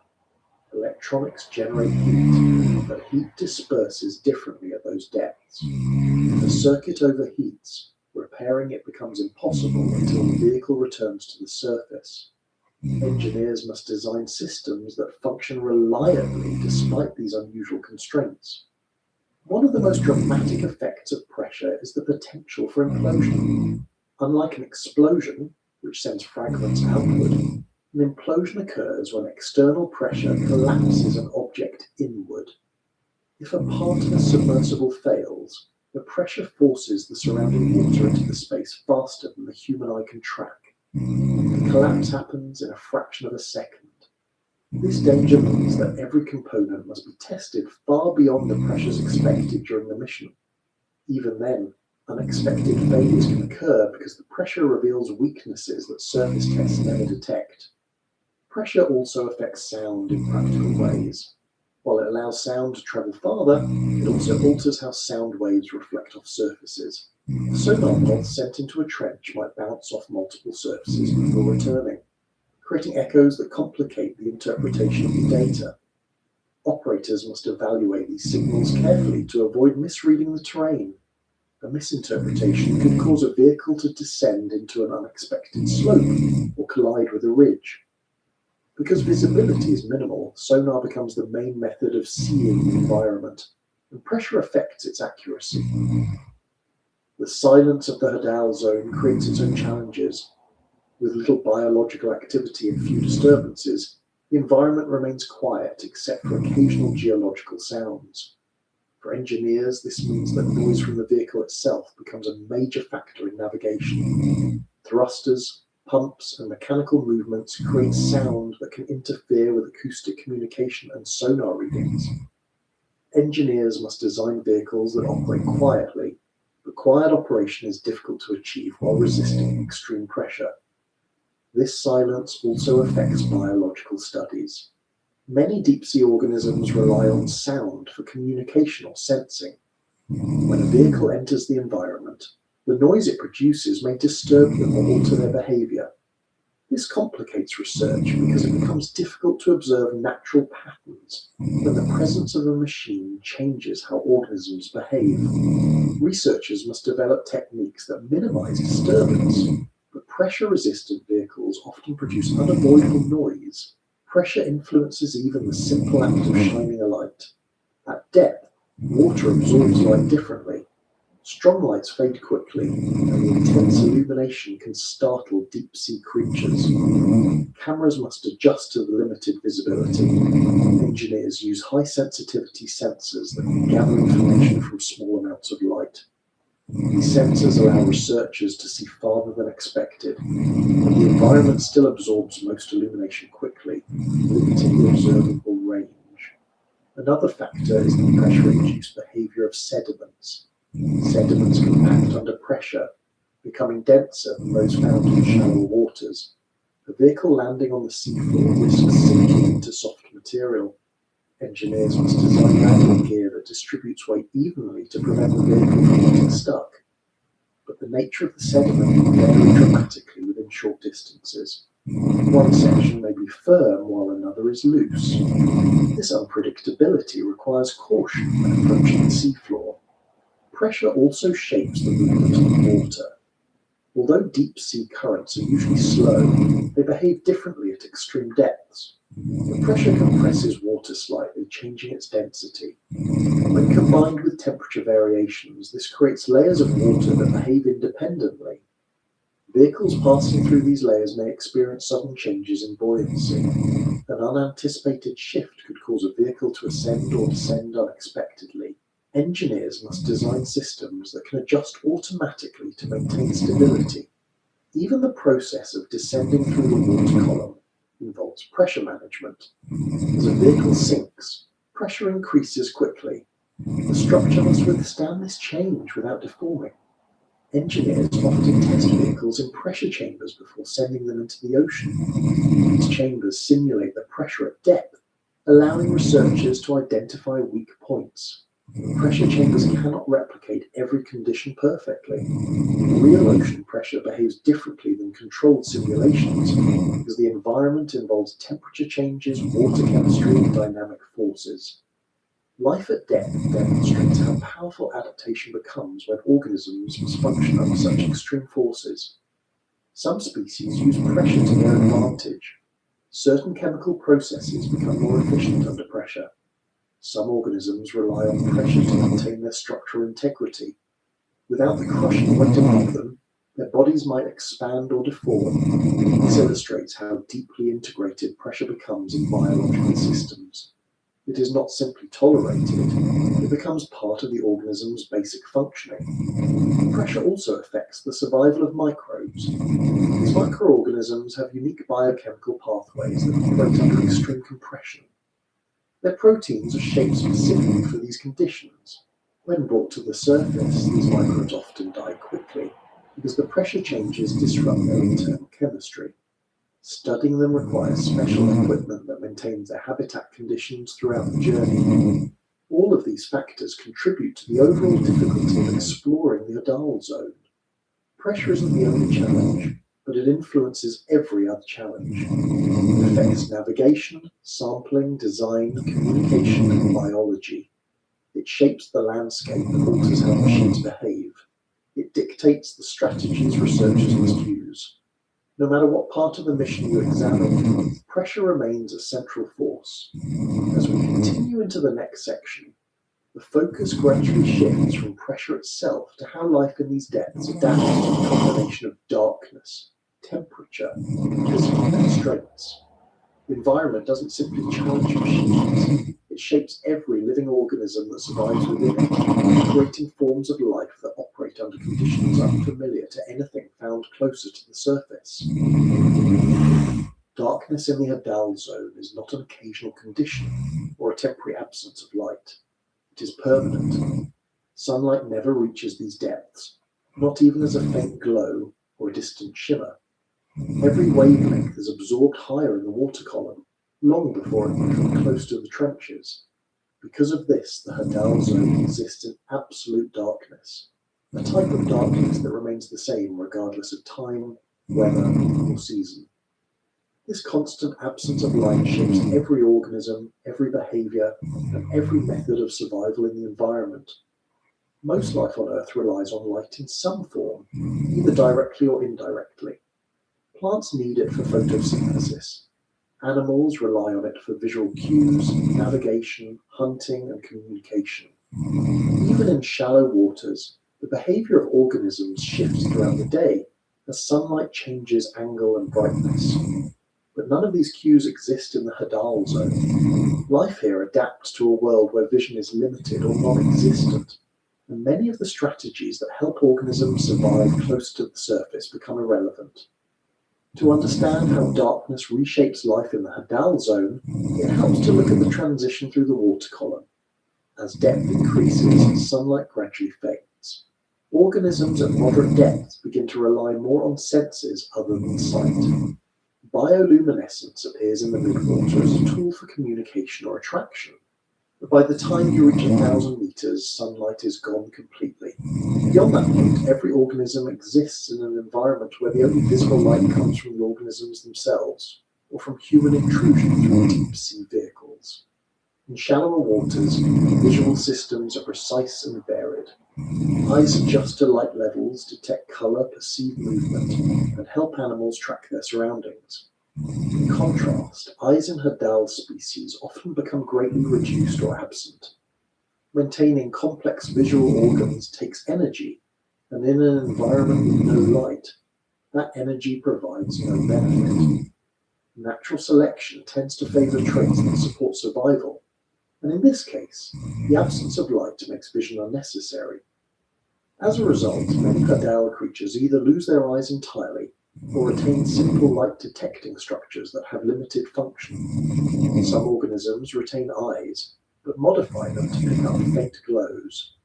Electronics generate heat, but heat disperses differently at those depths. If a circuit overheats, repairing it becomes impossible until the vehicle returns to the surface. Engineers must design systems that function reliably despite these unusual constraints. One of the most dramatic effects of pressure is the potential for implosion. Unlike an explosion, which sends fragments outward, an implosion occurs when external pressure collapses an object inward. If a part of a submersible fails, the pressure forces the surrounding water into the space faster than the human eye can track. The collapse happens in a fraction of a second. This danger means that every component must be tested far beyond the pressures expected during the mission. Even then, unexpected failures can occur because the pressure reveals weaknesses that surface tests never detect. Pressure also affects sound in practical ways. While it allows sound to travel farther, it also alters how sound waves reflect off surfaces. A sonar pulse sent into a trench might bounce off multiple surfaces before returning, creating echoes that complicate the interpretation of the data. Operators must evaluate these signals carefully to avoid misreading the terrain. A misinterpretation could cause a vehicle to descend into an unexpected slope or collide with a ridge. Because visibility is minimal, sonar becomes the main method of seeing the environment, and pressure affects its accuracy. The silence of the Hadal zone creates its own challenges. With little biological activity and few disturbances, the environment remains quiet except for occasional geological sounds. For engineers, this means that noise from the vehicle itself becomes a major factor in navigation. Thrusters, pumps, and mechanical movements create sound that can interfere with acoustic communication and sonar readings. Engineers must design vehicles that operate quietly, but quiet operation is difficult to achieve while resisting extreme pressure. This silence also affects biological studies. Many deep-sea organisms rely on sound for communication or sensing. When a vehicle enters the environment, the noise it produces may disturb them or alter their behavior. This complicates research because it becomes difficult to observe natural patterns when the presence of a machine changes how organisms behave. Researchers must develop techniques that minimize disturbance, but pressure-resistant vehicles often produce unavoidable noise. Pressure influences even the simple act of shining a light. At depth, water absorbs light differently. Strong lights fade quickly, and the intense illumination can startle deep-sea creatures. Cameras must adjust to the limited visibility. Engineers use high-sensitivity sensors that can gather information from small amounts of light. These sensors allow researchers to see farther than expected, but the environment still absorbs most illumination quickly, limiting the observable range. Another factor is the pressure-induced behavior of sediments. Sediments compact under pressure, becoming denser than those found in shallow waters. A vehicle landing on the seafloor risks sinking into soft material. Engineers must design landing gear that distributes weight evenly to prevent the vehicle from getting stuck. But the nature of the sediment can vary dramatically within short distances. One section may be firm while another is loose. This unpredictability requires caution when approaching the seafloor. Pressure also shapes the movement of the water. Although deep-sea currents are usually slow, they behave differently at extreme depths. The pressure compresses water slightly, changing its density. When combined with temperature variations, this creates layers of water that behave independently. Vehicles passing through these layers may experience sudden changes in buoyancy. An unanticipated shift could cause a vehicle to ascend or descend unexpectedly. Engineers must design systems that can adjust automatically to maintain stability. Even the process of descending through the water column involves pressure management. As a vehicle sinks, pressure increases quickly. The structure must withstand this change without deforming. Engineers often test vehicles in pressure chambers before sending them into the ocean. These chambers simulate the pressure at depth, allowing researchers to identify weak points. Pressure chambers cannot replicate every condition perfectly. Real ocean pressure behaves differently than controlled simulations because the environment involves temperature changes, water chemistry, and dynamic forces. Life at depth demonstrates how powerful adaptation becomes when organisms must function under such extreme forces. Some species use pressure to their advantage. Certain chemical processes become more efficient under pressure. Some organisms rely on pressure to maintain their structural integrity. Without the crushing weight above them, their bodies might expand or deform. This illustrates how deeply integrated pressure becomes in biological systems. It is not simply tolerated, it becomes part of the organism's basic functioning. Pressure also affects the survival of microbes. These microorganisms have unique biochemical pathways that operate under extreme compression. Their proteins are shaped specifically for these conditions. When brought to the surface, these microbes often die quickly because the pressure changes disrupt their internal chemistry. Studying them requires special equipment that maintains their habitat conditions throughout the journey. All of these factors contribute to the overall difficulty of exploring the Hadal zone. Pressure isn't the only challenge, but it influences every other challenge. It affects navigation, sampling, design, communication, and biology. It shapes the landscape and alters how machines behave. It dictates the strategies researchers must use. No matter what part of the mission you examine, pressure remains a central force. As we continue into the next section, the focus gradually shifts from pressure itself to how life in these depths adapts to the combination of darkness, temperature, and physical constraints. The environment doesn't simply challenge machines, it shapes every living organism that survives within it, creating forms of life that operate under conditions unfamiliar to anything found closer to the surface. Darkness in the Hadal zone is not an occasional condition or a temporary absence of light. It is permanent. Sunlight never reaches these depths, not even as a faint glow or a distant shimmer. Every wavelength is absorbed higher in the water column, long before it can come close to the trenches. Because of this, the Hadal zone exists in absolute darkness, a type of darkness that remains the same regardless of time, weather, or season. This constant absence of light shapes every organism, every behavior, and every method of survival in the environment. Most life on Earth relies on light in some form, either directly or indirectly. Plants need it for photosynthesis. Animals rely on it for visual cues, navigation, hunting, and communication. Even in shallow waters, the behavior of organisms shifts throughout the day as sunlight changes angle and brightness. But none of these cues exist in the Hadal zone. Life here adapts to a world where vision is limited or non-existent, and many of the strategies that help organisms survive close to the surface become irrelevant. To understand how darkness reshapes life in the Hadal zone, it helps to look at the transition through the water column. As depth increases, sunlight gradually fades. Organisms at moderate depths begin to rely more on senses other than sight. Bioluminescence appears in the midwater as a tool for communication or attraction. But by the time you reach 1,000 meters, sunlight is gone completely. Beyond that point, every organism exists in an environment where the only visible light comes from the organisms themselves, or from human intrusion through deep sea vehicles. In shallower waters, visual systems are precise and varied. Eyes adjust to light levels, detect color, perceive movement, and help animals track their surroundings. In contrast, eyes in Hadal species often become greatly reduced or absent. Maintaining complex visual organs takes energy, and in an environment with no light, that energy provides no benefit. Natural selection tends to favor traits that support survival, and in this case, the absence of light makes vision unnecessary. As a result, many Hadal creatures either lose their eyes entirely or retain simple light detecting structures that have limited function. Some organisms retain eyes, but modify them to pick up faint glows.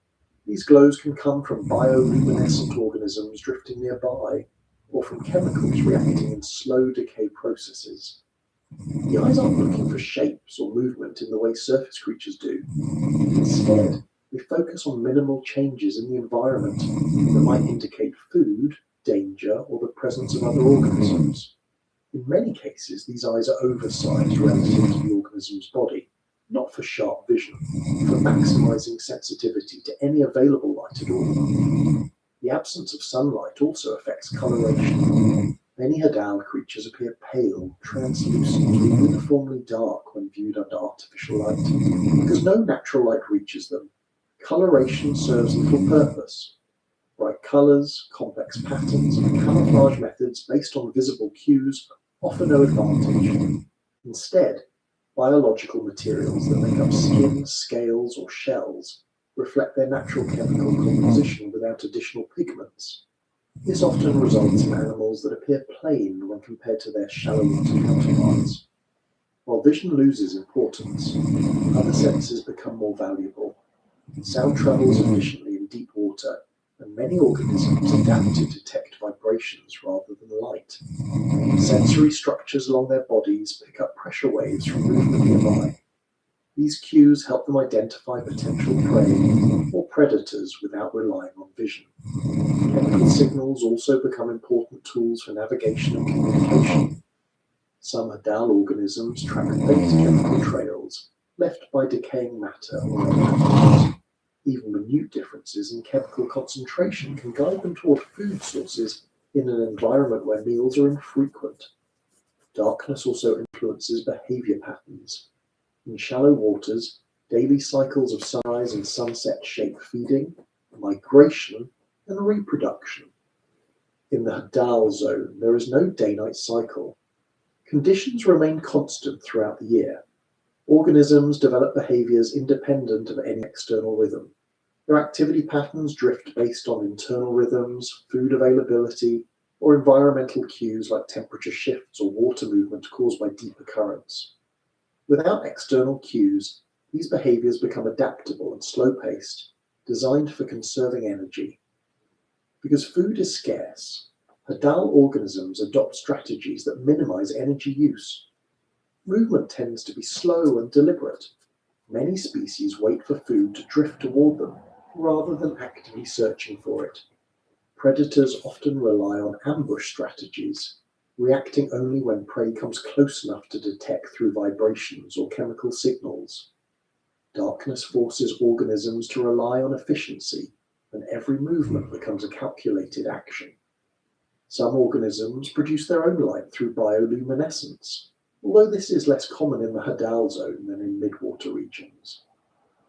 These glows can come from bioluminescent organisms drifting nearby, or from chemicals reacting in slow decay processes. The eyes aren't looking for shapes or movement in the way surface creatures do. Instead, they focus on minimal changes in the environment that might indicate food, danger, or the presence of other organisms. In many cases, these eyes are oversized relative to the organism's body, not for sharp vision, for maximizing sensitivity to any available light at all. The absence of sunlight also affects coloration. Many Hadal creatures appear pale, translucent, or uniformly dark when viewed under artificial light, because no natural light reaches them. Coloration serves little purpose. Bright colors, complex patterns, and camouflage methods based on visible cues offer no advantage. Instead, biological materials that make up skin, scales, or shells reflect their natural chemical composition without additional pigments. This often results in animals that appear plain when compared to their shallow water counterparts. While vision loses importance, other senses become more valuable. Sound travels efficiently in deep water, and many organisms adapt to detect vibrations rather than light. Sensory structures along their bodies pick up pressure waves from movement nearby. These cues help them identify potential prey or predators without relying on vision. Chemical signals also become important tools for navigation and communication. Some Hadal organisms track faint chemical trails left by decaying matter or other. Even minute differences in chemical concentration can guide them toward food sources in an environment where meals are infrequent. Darkness also influences behavior patterns. In shallow waters, daily cycles of sunrise and sunset shape feeding, migration, and reproduction. In the Hadal zone, there is no day-night cycle. Conditions remain constant throughout the year. Organisms develop behaviors independent of any external rhythm. Their activity patterns drift based on internal rhythms, food availability, or environmental cues like temperature shifts or water movement caused by deeper currents. Without external cues, these behaviors become adaptable and slow-paced, designed for conserving energy. Because food is scarce, Hadal organisms adopt strategies that minimize energy use. Movement tends to be slow and deliberate. Many species wait for food to drift toward them, rather than actively searching for it. Predators often rely on ambush strategies, reacting only when prey comes close enough to detect through vibrations or chemical signals. Darkness forces organisms to rely on efficiency, and every movement becomes a calculated action. Some organisms produce their own light through bioluminescence, although this is less common in the Hadal zone than in midwater regions.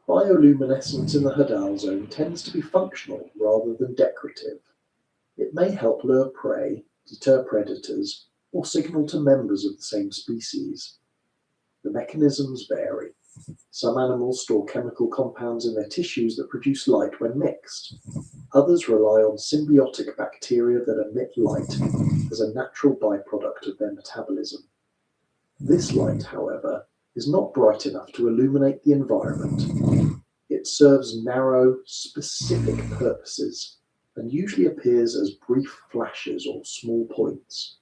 Bioluminescence in the Hadal zone tends to be functional rather than decorative. It may help lure prey, deter predators, or signal to members of the same species. The mechanisms vary. Some animals store chemical compounds in their tissues that produce light when mixed. Others rely on symbiotic bacteria that emit light as a natural byproduct of their metabolism. This light, however, is not bright enough to illuminate the environment. It serves narrow, specific purposes and usually appears as brief flashes or small points.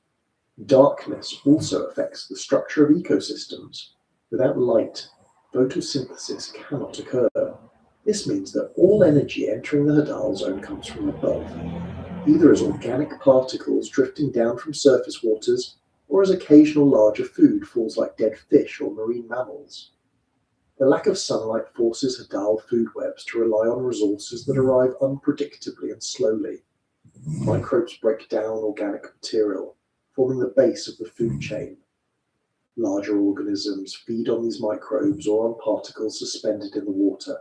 Darkness also affects the structure of ecosystems. Without light, photosynthesis cannot occur. This means that all energy entering the Hadal zone comes from above, either as organic particles drifting down from surface waters or as occasional larger food falls like dead fish or marine mammals. The lack of sunlight forces Hadal food webs to rely on resources that arrive unpredictably and slowly. Microbes break down organic material, forming the base of the food chain. Larger organisms feed on these microbes or on particles suspended in the water.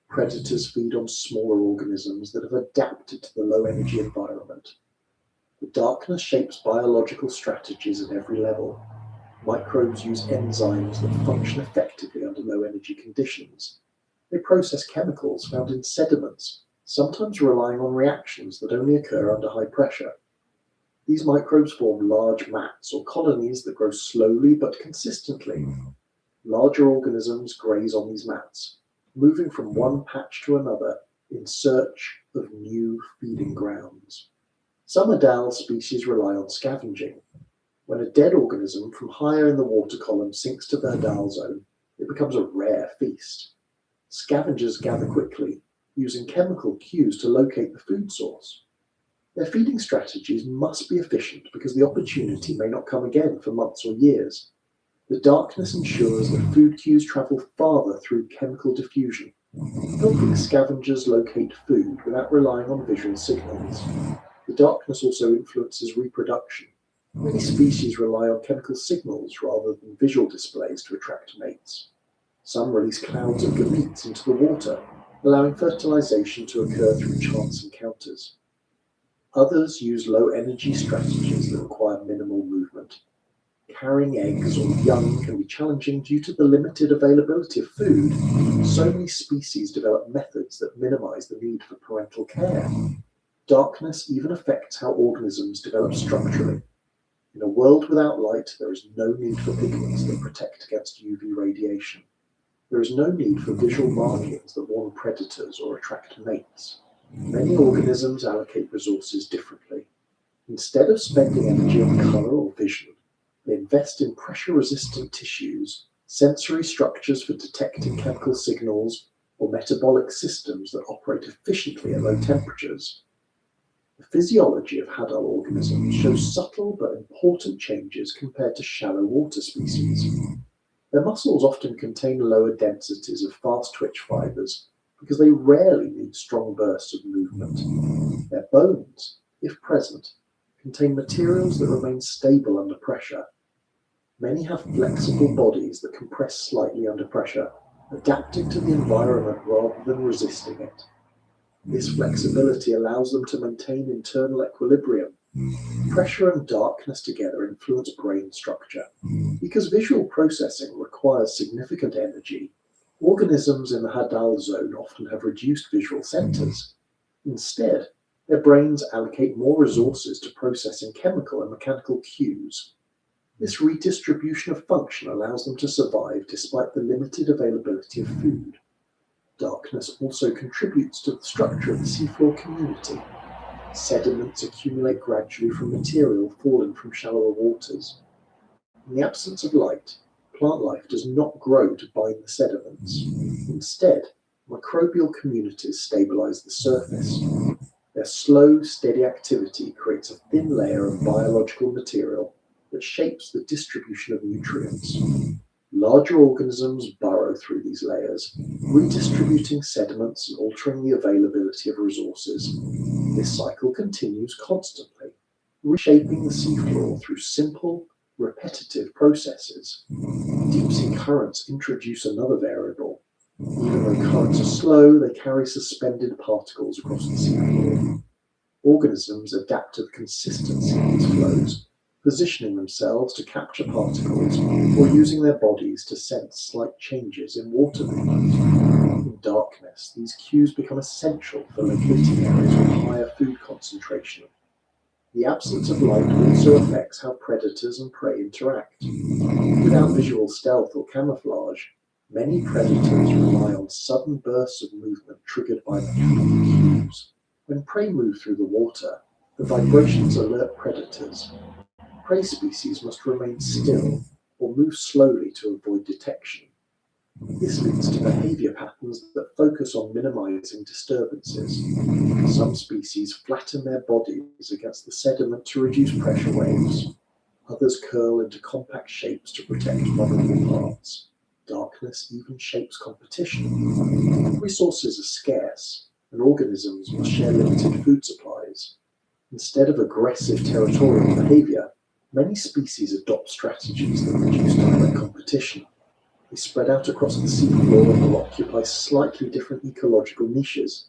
Predators feed on smaller organisms that have adapted to the low-energy environment. The darkness shapes biological strategies at every level. Microbes use enzymes that function effectively under low-energy conditions. They process chemicals found in sediments, sometimes relying on reactions that only occur under high pressure. These microbes form large mats or colonies that grow slowly but consistently. Larger organisms graze on these mats, moving from one patch to another in search of new feeding grounds. Some Hadal species rely on scavenging. When a dead organism from higher in the water column sinks to the Hadal zone, it becomes a rare feast. Scavengers gather quickly, using chemical cues to locate the food source. Their feeding strategies must be efficient because the opportunity may not come again for months or years. The darkness ensures that food cues travel farther through chemical diffusion, helping scavengers locate food without relying on visual signals. The darkness also influences reproduction. Many species rely on chemical signals rather than visual displays to attract mates. Some release clouds of gametes into the water, allowing fertilization to occur through chance encounters. Others use low-energy strategies that require minimal movement. Carrying eggs or young can be challenging due to the limited availability of food. So many species develop methods that minimize the need for parental care. Darkness even affects how organisms develop structurally. In a world without light, there is no need for pigments that protect against UV radiation. There is no need for visual markings that warn predators or attract mates. Many organisms allocate resources differently. Instead of spending energy on color or vision, they invest in pressure-resistant tissues, sensory structures for detecting chemical signals, or metabolic systems that operate efficiently at low temperatures. The physiology of Hadal organisms shows subtle but important changes compared to shallow water species. Their muscles often contain lower densities of fast-twitch fibers because they rarely need strong bursts of movement. Their bones, if present, contain materials that remain stable under pressure. Many have flexible bodies that compress slightly under pressure. adapting to the environment rather than resisting it. This flexibility allows them to maintain internal equilibrium. Pressure and darkness together influence brain structure. Because visual processing requires significant energy, organisms in the Hadal zone often have reduced visual centers. Instead, their brains allocate more resources to processing chemical and mechanical cues. This redistribution of function allows them to survive despite the limited availability of food. Darkness also contributes to the structure of the seafloor community. Sediments accumulate gradually from material falling from shallower waters. In the absence of light, plant life does not grow to bind the sediments. Instead, microbial communities stabilize the surface. Their slow, steady activity creates a thin layer of biological material that shapes the distribution of nutrients. Larger organisms burrow through these layers, redistributing sediments and altering the availability of resources. This cycle continues constantly, reshaping the seafloor through simple, repetitive processes. Deep-sea currents introduce another variable. Even though currents are slow, they carry suspended particles across the seafloor. Organisms adapt to the consistency of these flows, positioning themselves to capture particles or using their bodies to sense slight changes in water movement. In darkness, these cues become essential for locating areas with higher food concentration. The absence of light also affects how predators and prey interact. Without visual stealth or camouflage, many predators rely on sudden bursts of movement triggered by mechanical cues. When prey move through the water, the vibrations alert predators. Prey species must remain still or move slowly to avoid detection. This leads to behavior patterns that focus on minimizing disturbances. Some species flatten their bodies against the sediment to reduce pressure waves. Others curl into compact shapes to protect vulnerable parts. Darkness even shapes competition. Resources are scarce, and organisms must share limited food supplies. Instead of aggressive territorial behavior, many species adopt strategies that reduce direct competition. They spread out across the seafloor and will occupy slightly different ecological niches.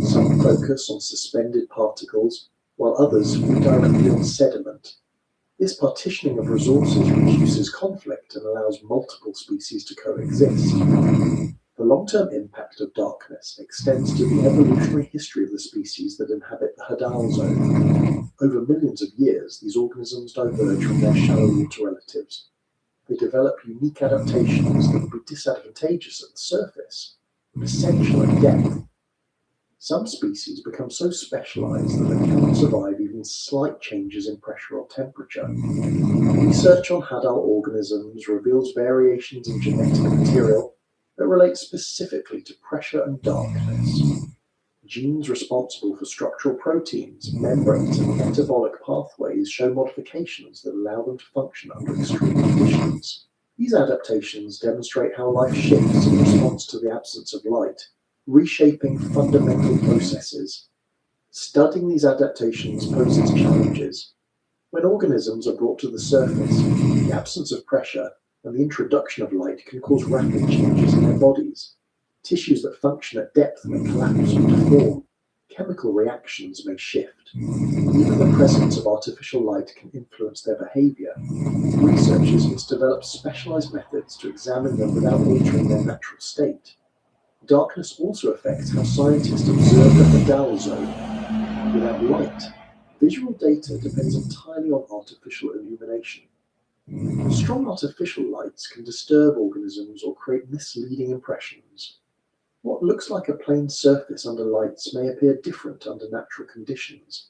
Some focus on suspended particles, while others feed directly on sediment. This partitioning of resources reduces conflict and allows multiple species to coexist. The long-term impact of darkness extends to the evolutionary history of the species that inhabit the Hadal zone. Over millions of years, these organisms diverge from their shallow water relatives. They develop unique adaptations that would be disadvantageous at the surface, but essential at depth. Some species become so specialized that they cannot survive even slight changes in pressure or temperature. Research on Hadal organisms reveals variations in genetic material that relate specifically to pressure and darkness. Genes responsible for structural proteins, membranes, and metabolic pathways show modifications that allow them to function under extreme conditions. These adaptations demonstrate how life shifts in response to the absence of light, reshaping fundamental processes. Studying these adaptations poses challenges. When organisms are brought to the surface, the absence of pressure and the introduction of light can cause rapid changes in their bodies. Tissues that function at depth may collapse or deform. Chemical reactions may shift. Even the presence of artificial light can influence their behavior. Researchers must develop specialized methods to examine them without altering their natural state. Darkness also affects how scientists observe the Hadal zone. Without light, visual data depends entirely on artificial illumination. Strong artificial lights can disturb organisms or create misleading impressions. What looks like a plain surface under lights may appear different under natural conditions.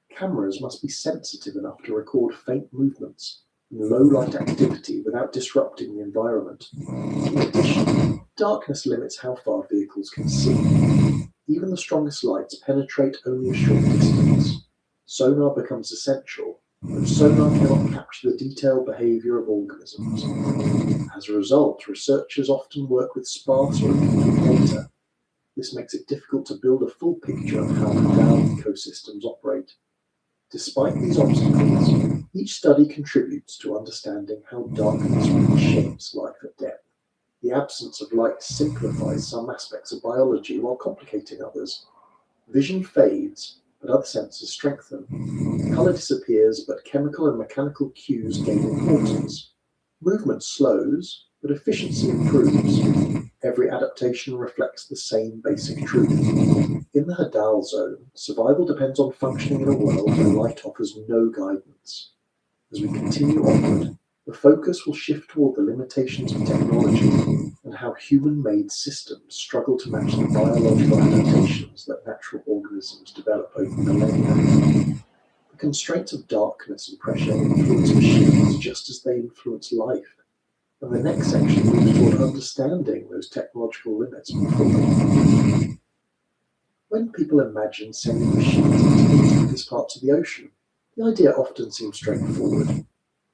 Cameras must be sensitive enough to record faint movements and low light activity without disrupting the environment. In addition, darkness limits how far vehicles can see. Even the strongest lights penetrate only a short distance. Sonar becomes essential, but sonar cannot capture the detailed behavior of organisms. As a result, researchers often work with sparse or incomplete data. This makes it difficult to build a full picture of how Hadal ecosystems operate. Despite these obstacles, each study contributes to understanding how darkness reshapes life at depth. The absence of light simplifies some aspects of biology while complicating others. Vision fades, but other senses strengthen. Colour disappears, but chemical and mechanical cues gain importance. Movement slows, but efficiency improves. Every adaptation reflects the same basic truth. In the Hadal zone, survival depends on functioning in a world where light offers no guidance. As we continue onward, the focus will shift toward the limitations of technology and how human-made systems struggle to match the biological adaptations that natural organisms develop over millennia. The constraints of darkness and pressure influence machines just as they influence life, and the next section moves toward understanding those technological limits more fully. When people imagine sending machines into the deepest parts of the ocean, the idea often seems straightforward.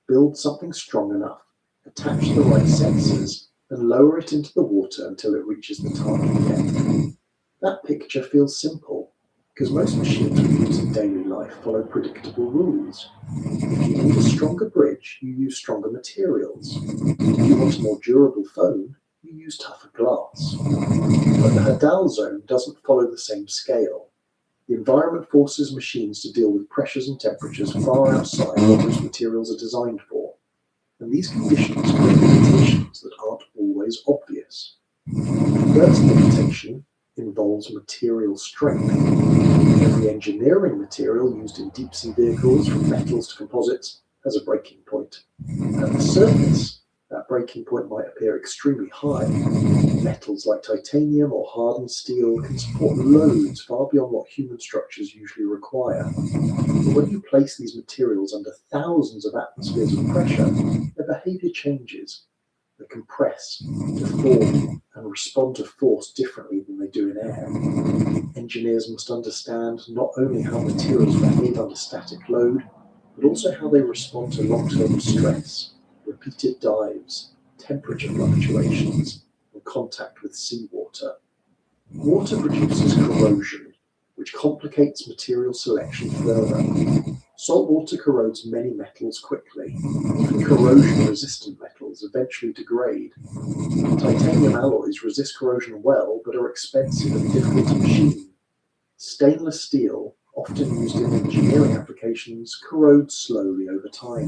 Build something strong enough, attach the right sensors, and lower it into the water until it reaches the target depth. That picture feels simple, because most machines we use in daily life follow predictable rules. If you need a stronger bridge, you use stronger materials. If you want a more durable phone, you use tougher glass. But the Hadal zone doesn't follow the same scale. The environment forces machines to deal with pressures and temperatures far outside what those materials are designed for. And these conditions create limitations that aren't always obvious. The first limitation involves material strength. Every engineering material used in deep-sea vehicles, from metals to composites, has a breaking point. At the surface, that breaking point might appear extremely high. Metals like titanium or hardened steel can support loads far beyond what human structures usually require. But when you place these materials under thousands of atmospheres of pressure, their behavior changes. They compress, deform, and respond to force differently than they do in air. Engineers must understand not only how materials behave under static load, but also how they respond to long-term stress, repeated dives, temperature fluctuations, and contact with seawater. Water produces corrosion, which complicates material selection further. Salt water corrodes many metals quickly. Even corrosion-resistant metals eventually degrade. Titanium alloys resist corrosion well, but are expensive and difficult to machine. Stainless steel, often used in engineering applications, corrodes slowly over time.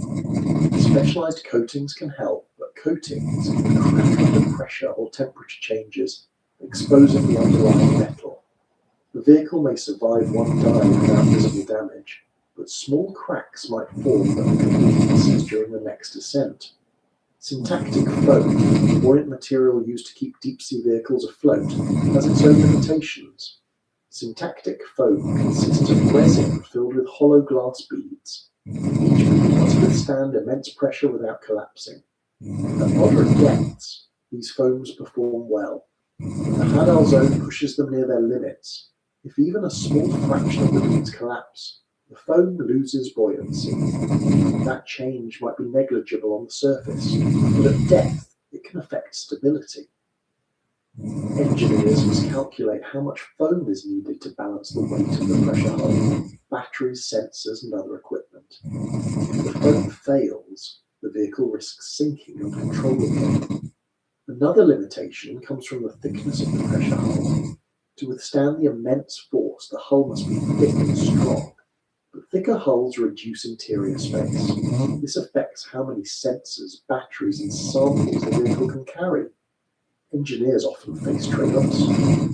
Specialized coatings can help, but coatings can crack under pressure or temperature changes, exposing the underlying metal. The vehicle may survive one dive without visible damage, but small cracks might form that become weaknesses during the next ascent. Syntactic foam, the buoyant material used to keep deep-sea vehicles afloat, has its own limitations. Syntactic foam consists of resin filled with hollow glass beads. Each bead must withstand immense pressure without collapsing. At moderate depths, these foams perform well. If the Hadal zone pushes them near their limits, if even a small fraction of the beads collapse, the foam loses buoyancy. That change might be negligible on the surface, but at depth it can affect stability. Engineers must calculate how much foam is needed to balance the weight of the pressure hull, batteries, sensors, and other equipment. If the foam fails, the vehicle risks sinking uncontrollably. Another limitation comes from the thickness of the pressure hull. To withstand the immense force, the hull must be thick and strong. But thicker hulls reduce interior space. This affects how many sensors, batteries, and samples the vehicle can carry. Engineers often face trade-offs.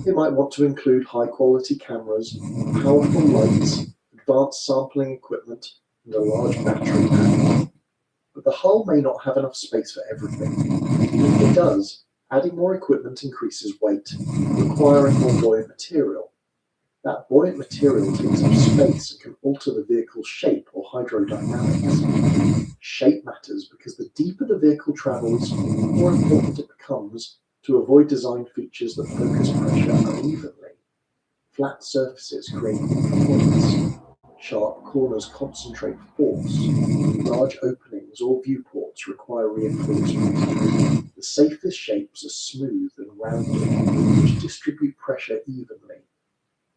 They might want to include high-quality cameras, powerful lights, advanced sampling equipment, and a large battery pack. But the hull may not have enough space for everything. If it does, adding more equipment increases weight, requiring more buoyant material. That buoyant material takes up space and can alter the vehicle's shape or hydrodynamics. Shape matters because the deeper the vehicle travels, the more important it becomes to avoid design features that focus pressure unevenly. Flat surfaces create weak points. Sharp corners concentrate force. Large openings or viewports require reinforcement. The safest shapes are smooth and rounded, which distribute pressure evenly.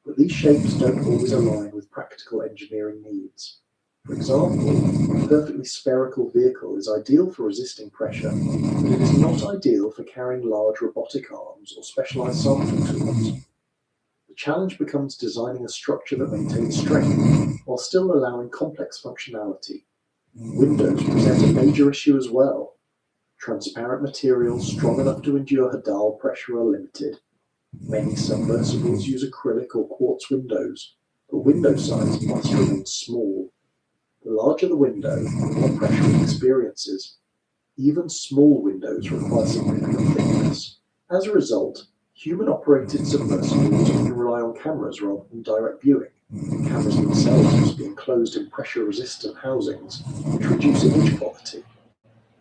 But these shapes don't always align with practical engineering needs. For example, a perfectly spherical vehicle is ideal for resisting pressure, but it is not ideal for carrying large robotic arms or specialized sampling tools. The challenge becomes designing a structure that maintains strength while still allowing complex functionality. Windows present a major issue as well. Transparent materials strong enough to endure Hadal pressure are limited. Many submersibles use acrylic or quartz windows, but window size must remain small. The larger the window, the more pressure it experiences. Even small windows require significant thickness. As a result, human-operated submersibles often rely on cameras rather than direct viewing. Cameras themselves must be enclosed in pressure-resistant housings, which reduce image quality.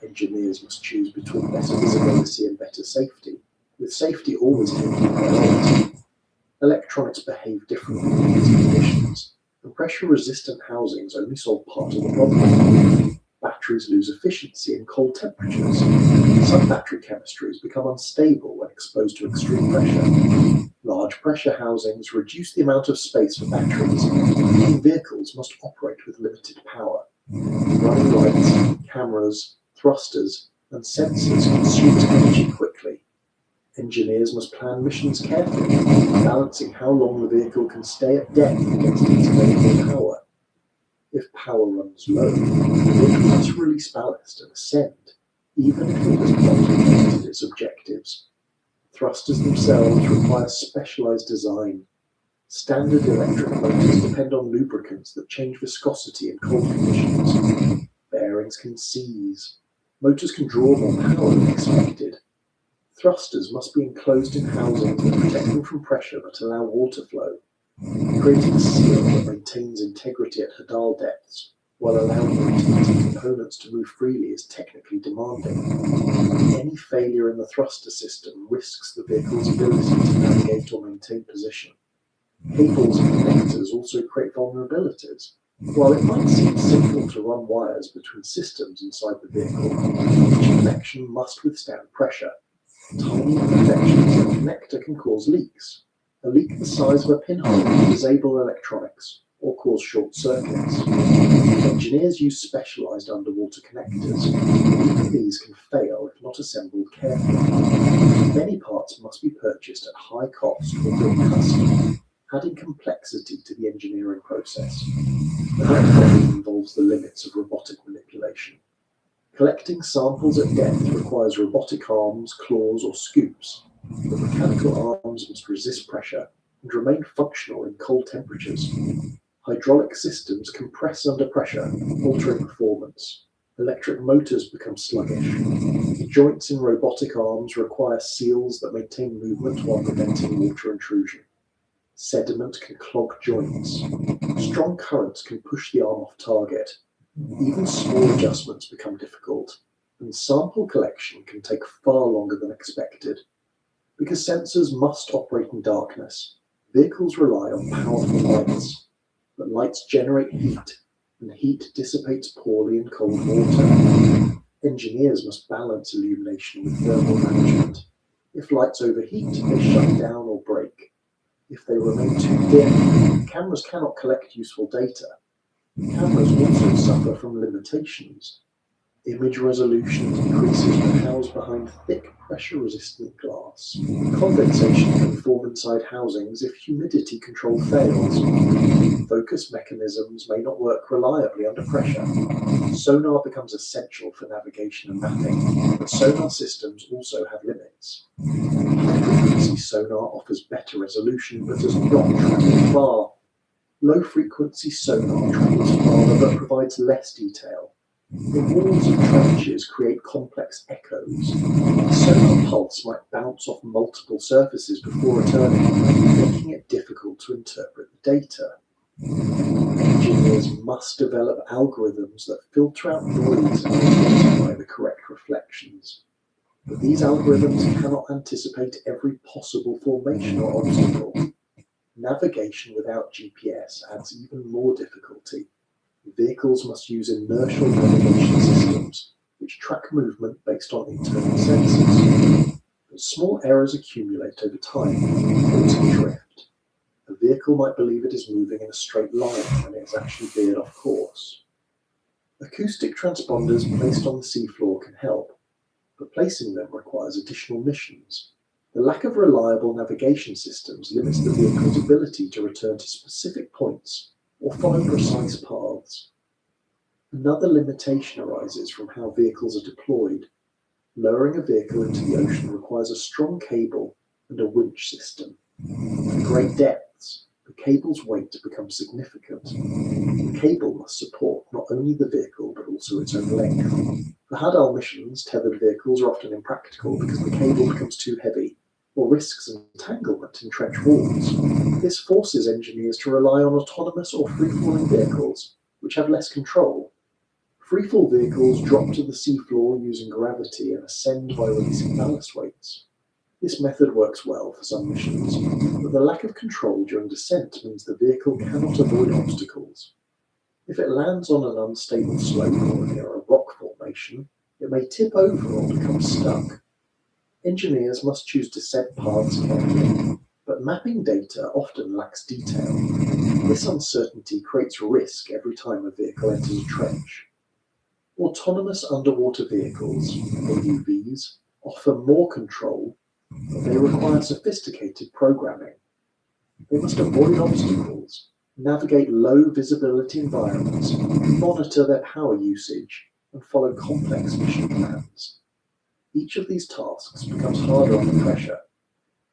Engineers must choose between better visibility and better safety, with safety always taking priority. Electronics behave differently in these conditions, and pressure-resistant housings only solve part of the problem. Batteries lose efficiency in cold temperatures. Some battery chemistries become unstable when exposed to extreme pressure. Large pressure housings reduce the amount of space for batteries, meaning vehicles must operate with limited power. Running lights, cameras, thrusters, and sensors consume energy quickly. Engineers must plan missions carefully, balancing how long the vehicle can stay at depth against its available power. If power runs low, the vehicle must release ballast and ascend, even if it has not completed its objectives. Thrusters themselves require specialized design. Standard electric motors depend on lubricants that change viscosity in cold conditions. Bearings can seize. Motors can draw more power than expected. Thrusters must be enclosed in housings that protect them from pressure but allow water flow. Creating a seal that maintains integrity at Hadal depths while allowing rotating components to move freely is technically demanding. Any failure in the thruster system risks the vehicle's ability to navigate or maintain position. Cables and connectors also create vulnerabilities. While it might seem simple to run wires between systems inside the vehicle, each connection must withstand pressure. Tiny imperfections in a connector can cause leaks. A leak the size of a pinhole can disable electronics or cause short circuits. Engineers use specialized underwater connectors. Even these can fail if not assembled carefully. Many parts must be purchased at high cost or built custom, adding complexity to the engineering process. The next problem involves the limits of robotic manipulation. Collecting samples at depth requires robotic arms, claws, or scoops. The mechanical arms must resist pressure and remain functional in cold temperatures. Hydraulic systems compress under pressure, altering performance. Electric motors become sluggish. The joints in robotic arms require seals that maintain movement while preventing water intrusion. Sediment can clog joints. Strong currents can push the arm off target. Even small adjustments become difficult, and sample collection can take far longer than expected. Because sensors must operate in darkness, vehicles rely on powerful lights. But lights generate heat, and heat dissipates poorly in cold water. Engineers must balance illumination with thermal management. If lights overheat, they shut down or break. If they remain too dim, cameras cannot collect useful data. Cameras also suffer from limitations. Image resolution decreases when housed behind thick, pressure-resistant glass. Condensation can form inside housings if humidity control fails. Focus mechanisms may not work reliably under pressure. Sonar becomes essential for navigation and mapping, but sonar systems also have limits. High-frequency sonar offers better resolution but does not travel far. Low-frequency sonar travels farther but provides less detail. The walls of trenches create complex echoes. A sonar pulse might bounce off multiple surfaces before returning, making it difficult to interpret the data. Engineers must develop algorithms that filter out noise and identify the correct reflections. But these algorithms cannot anticipate every possible formation or obstacle. Navigation without GPS adds even more difficulty. Vehicles must use inertial navigation systems, which track movement based on internal sensors. But small errors accumulate over time, causing drift. A vehicle might believe it is moving in a straight line when it is actually veered off course. Acoustic transponders placed on the seafloor can help, but placing them requires additional missions. The lack of reliable navigation systems limits the vehicle's ability to return to specific points or follow precise paths. Another limitation arises from how vehicles are deployed. Lowering a vehicle into the ocean requires a strong cable and a winch system. At great depths, the cable's weight becomes significant. The cable must support not only the vehicle but also its own length. For Hadal missions, tethered vehicles are often impractical because the cable becomes too heavy or risks entanglement in trench walls. This forces engineers to rely on autonomous or free-falling vehicles, which have less control. Freefall vehicles drop to the seafloor using gravity and ascend by releasing ballast weights. This method works well for some missions, but the lack of control during descent means the vehicle cannot avoid obstacles. If it lands on an unstable slope or near a rock formation, it may tip over or become stuck. Engineers must choose descent paths carefully, but mapping data often lacks detail. This uncertainty creates risk every time a vehicle enters a trench. Autonomous underwater vehicles, AUVs, offer more control, but they require sophisticated programming. They must avoid obstacles, navigate low visibility environments, monitor their power usage, and follow complex mission plans. Each of these tasks becomes harder under pressure.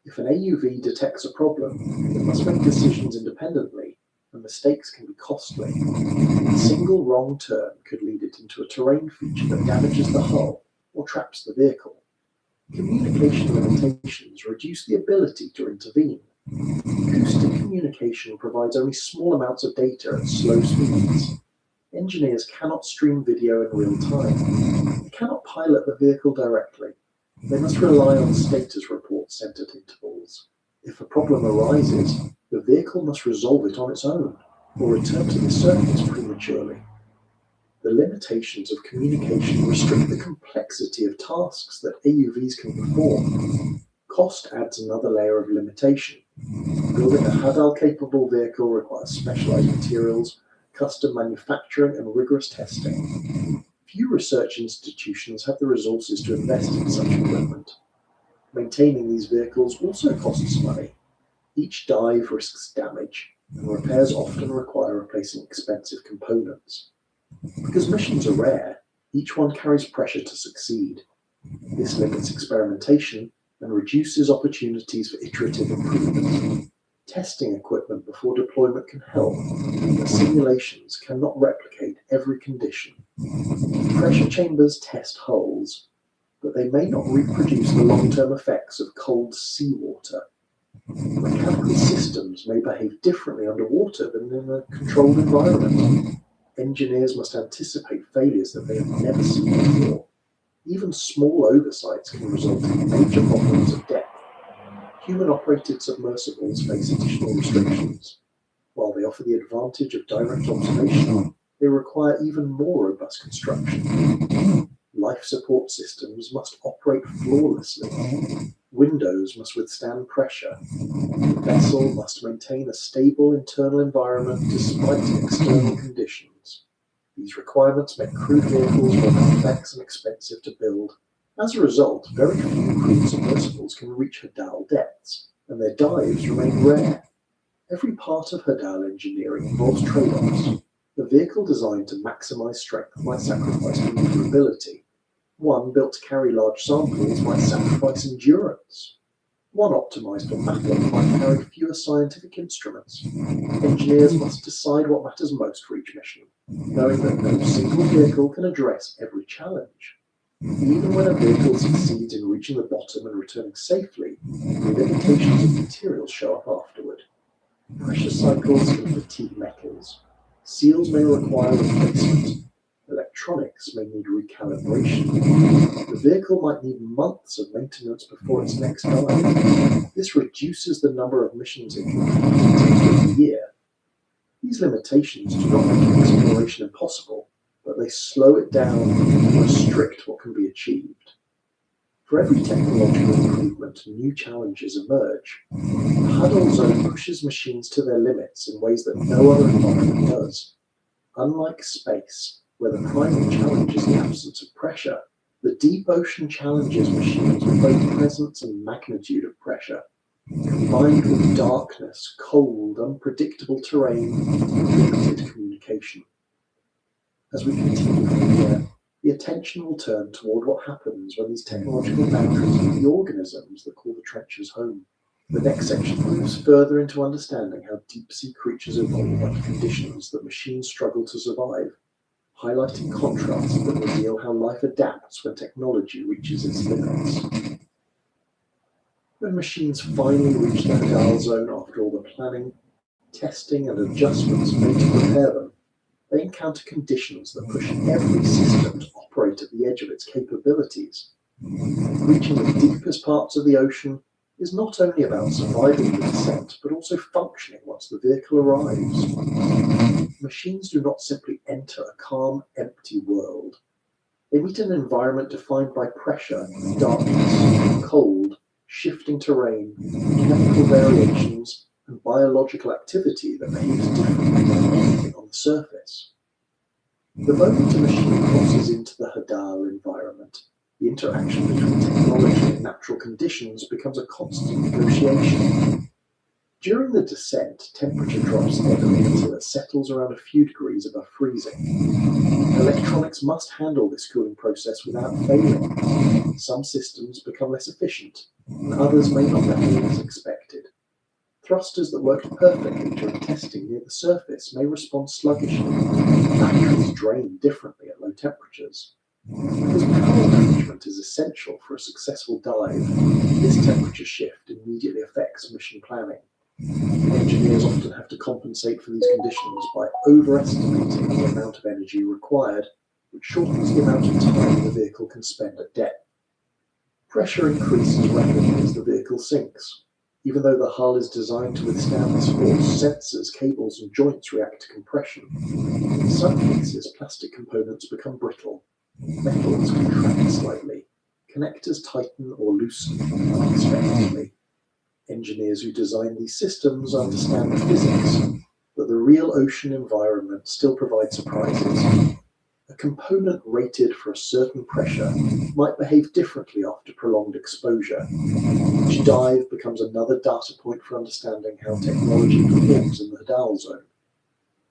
If an AUV detects a problem, it must make decisions independently, and mistakes can be costly. A single wrong turn could lead it into a terrain feature that damages the hull or traps the vehicle. Communication limitations reduce the ability to intervene. Acoustic communication provides only small amounts of data at slow speeds. Engineers cannot stream video in real time. They cannot pilot the vehicle directly. They must rely on status reports sent at intervals. If a problem arises, the vehicle must resolve it on its own or return to the surface prematurely. The limitations of communication restrict the complexity of tasks that AUVs can perform. Cost adds another layer of limitation. Building a Hadal-capable vehicle requires specialized materials, custom manufacturing, and rigorous testing. Few research institutions have the resources to invest in such equipment. Maintaining these vehicles also costs money. Each dive risks damage, and repairs often require replacing expensive components. Because missions are rare, each one carries pressure to succeed. This limits experimentation and reduces opportunities for iterative improvement. Testing equipment before deployment can help, but simulations cannot replicate every condition. Pressure chambers test hulls, but they may not reproduce the long-term effects of cold seawater. Mechanical systems may behave differently underwater than in a controlled environment. Engineers must anticipate failures that they have never seen before. Even small oversights can result in major problems of depth. Human-operated submersibles face additional restrictions. While they offer the advantage of direct observation, they require even more robust construction. Life support systems must operate flawlessly. Windows must withstand pressure. The vessel must maintain a stable internal environment despite external conditions. These requirements make crewed vehicles more complex and expensive to build. As a result, very few crewed submersibles can reach Hadal depths, and their dives remain rare. Every part of Hadal engineering involves trade-offs. The vehicle designed to maximize strength might sacrifice maneuverability. One built to carry large samples might sacrifice endurance. One optimized for mapping might carry fewer scientific instruments. Engineers must decide what matters most for each mission, knowing that no single vehicle can address every challenge. Even when a vehicle succeeds in reaching the bottom and returning safely, the limitations of materials show up afterward. Pressure cycles can fatigue metals. Seals may require replacement. Electronics may need recalibration. The vehicle might need months of maintenance before its next dive. This reduces the number of missions it can complete in a year. These limitations do not make exploration impossible, but they slow it down and restrict what can be achieved. For every technological improvement, new challenges emerge. The Hadal Zone pushes machines to their limits in ways that no other environment does. Unlike space, where the primary challenge is the absence of pressure. The deep ocean challenges machines with both presence and magnitude of pressure, combined with darkness, cold, unpredictable terrain, and limited communication. As we continue from here, the attention will turn toward what happens when these technological boundaries meet the organisms that call the trenches home. The next section moves further into understanding how deep-sea creatures evolve under conditions that machines struggle to survive, highlighting contrasts that reveal how life adapts when technology reaches its limits. When machines finally reach the Hadal zone after all the planning, testing, and adjustments made to prepare them, they encounter conditions that push every system to operate at the edge of its capabilities. Reaching the deepest parts of the ocean is not only about surviving the descent, but also functioning once the vehicle arrives. Machines do not simply enter a calm, empty world. They meet an environment defined by pressure, darkness, cold, shifting terrain, chemical variations, and biological activity that behaves differently than anything on the surface. The moment a machine crosses into the Hadal environment, the interaction between technology and natural conditions becomes a constant negotiation. During the descent, temperature drops steadily until it settles around a few degrees above freezing. Electronics must handle this cooling process without failing. Some systems become less efficient, and others may not behave as expected. Thrusters that worked perfectly during testing near the surface may respond sluggishly. Batteries drain differently at low temperatures. Because power management is essential for a successful dive, this temperature shift immediately affects mission planning. Engineers often have to compensate for these conditions by overestimating the amount of energy required, which shortens the amount of time the vehicle can spend at depth. Pressure increases rapidly as the vehicle sinks. Even though the hull is designed to withstand this force, sensors, cables, and joints react to compression. In some cases, plastic components become brittle. Metals contract slightly. Connectors tighten or loosen unexpectedly. Engineers who design these systems understand the physics, but the real ocean environment still provides surprises. A component rated for a certain pressure might behave differently after prolonged exposure. Each dive becomes another data point for understanding how technology performs in the Hadal zone.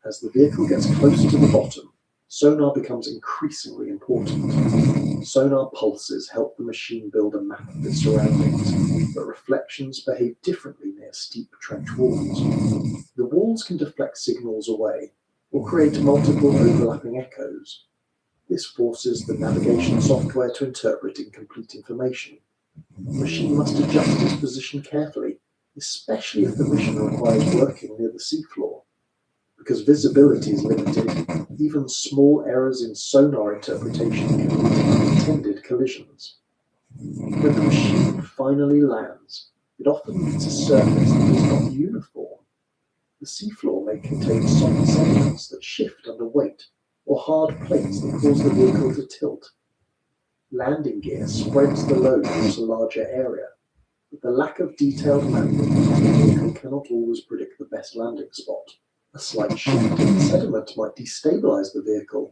As the vehicle gets closer to the bottom, sonar becomes increasingly important. Sonar pulses help the machine build a map of its surroundings, but reflections behave differently near steep trench walls. The walls can deflect signals away, or create multiple overlapping echoes. This forces the navigation software to interpret incomplete information. The machine must adjust its position carefully, especially if the mission requires working near the seafloor. Because visibility is limited, even small errors in sonar interpretation can lead to unintended collisions. When the machine finally lands, it often meets a surface that is not uniform. The seafloor may contain soft sediments that shift under weight, or hard plates that cause the vehicle to tilt. Landing gear spreads the load across a larger area, but the lack of detailed mapping means the vehicle cannot always predict the best landing spot. A slight shift in sediment might destabilize the vehicle.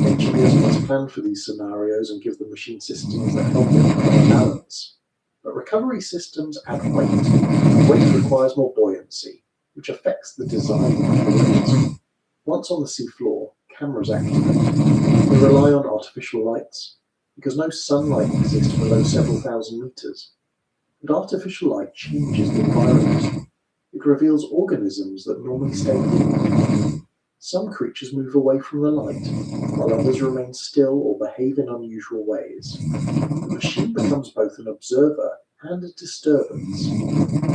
Engineers must plan for these scenarios and give the machine systems that help it recover balance. But recovery systems add weight. Weight requires more buoyancy, which affects the design of the wings. Once on the seafloor, cameras activate. They rely on artificial lights, because no sunlight exists below several thousand meters. But artificial light changes the environment. It reveals organisms that normally stay hidden. Some creatures move away from the light, while others remain still or behave in unusual ways. The machine becomes both an observer and a disturbance.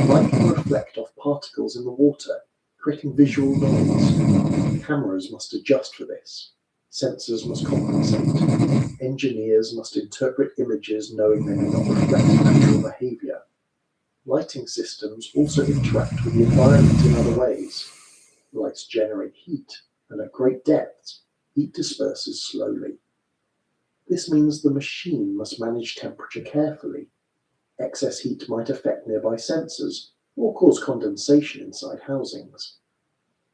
Light can reflect off particles in the water, creating visual noise. Cameras must adjust for this. Sensors must compensate. Engineers must interpret images knowing they may not reflect natural behavior. Lighting systems also interact with the environment in other ways. Lights generate heat, and at great depths, heat disperses slowly. This means the machine must manage temperature carefully. Excess heat might affect nearby sensors, or cause condensation inside housings.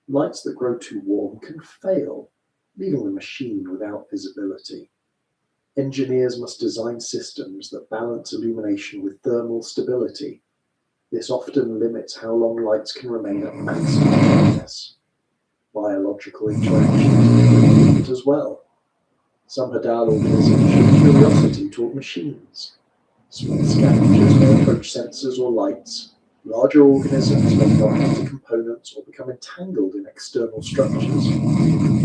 Lights that grow too warm can fail, leaving the machine without visibility. Engineers must design systems that balance illumination with thermal stability. This often limits how long lights can remain at maximum brightness. Biological interactions are important as well. Some Hadal organisms show curiosity toward machines. Small scavengers may approach sensors or lights. Larger organisms may bump into components or become entangled in external structures.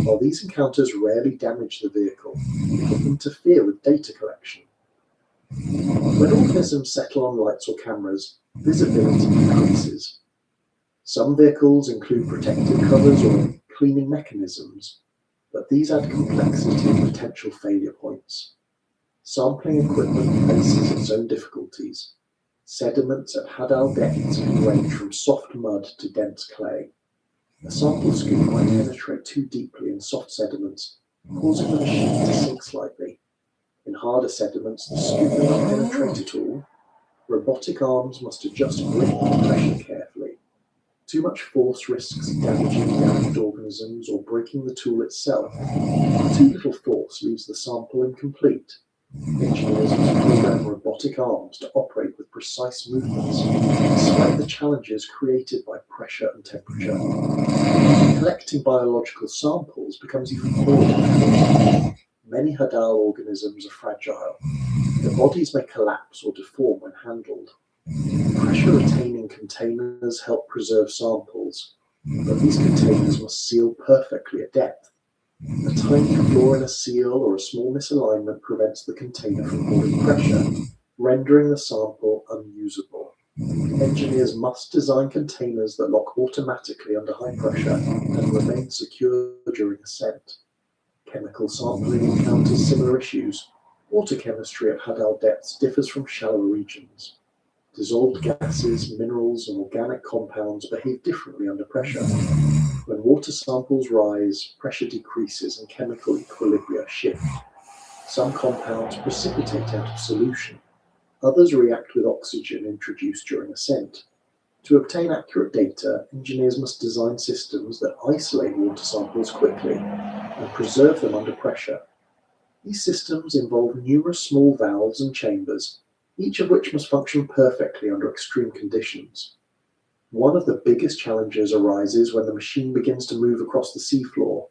While these encounters rarely damage the vehicle, they can interfere with data collection. When organisms settle on lights or cameras, visibility decreases. Some vehicles include protective covers or cleaning mechanisms, but these add complexity and potential failure points. Sampling equipment faces its own difficulties. Sediments at Hadal depths can range from soft mud to dense clay. A sample scoop might penetrate too deeply in soft sediments, causing the machine to sink slightly. In harder sediments, the scoop may not penetrate at all. Robotic arms must adjust grip and pressure carefully. Too much force risks damaging damaged organisms or breaking the tool itself. Too little force leaves the sample incomplete. Engineers must program robotic arms to operate with precise movements, despite the challenges created by pressure and temperature. Collecting biological samples becomes even more difficult. Many Hadal organisms are fragile. Their bodies may collapse or deform when handled. Pressure-retaining containers help preserve samples, but these containers must seal perfectly at depth. A tiny flaw in a seal or a small misalignment prevents the container from holding pressure, rendering the sample unusable. Engineers must design containers that lock automatically under high pressure and remain secure during ascent. Chemical sampling encounters similar issues. Water chemistry at Hadal depths differs from shallow regions. Dissolved gases, minerals, and organic compounds behave differently under pressure. When water samples rise, pressure decreases and chemical equilibria shift. Some compounds precipitate out of solution. Others react with oxygen introduced during ascent. To obtain accurate data, engineers must design systems that isolate water samples quickly and preserve them under pressure. These systems involve numerous small valves and chambers, each of which must function perfectly under extreme conditions. One of the biggest challenges arises when the machine begins to move across the seafloor.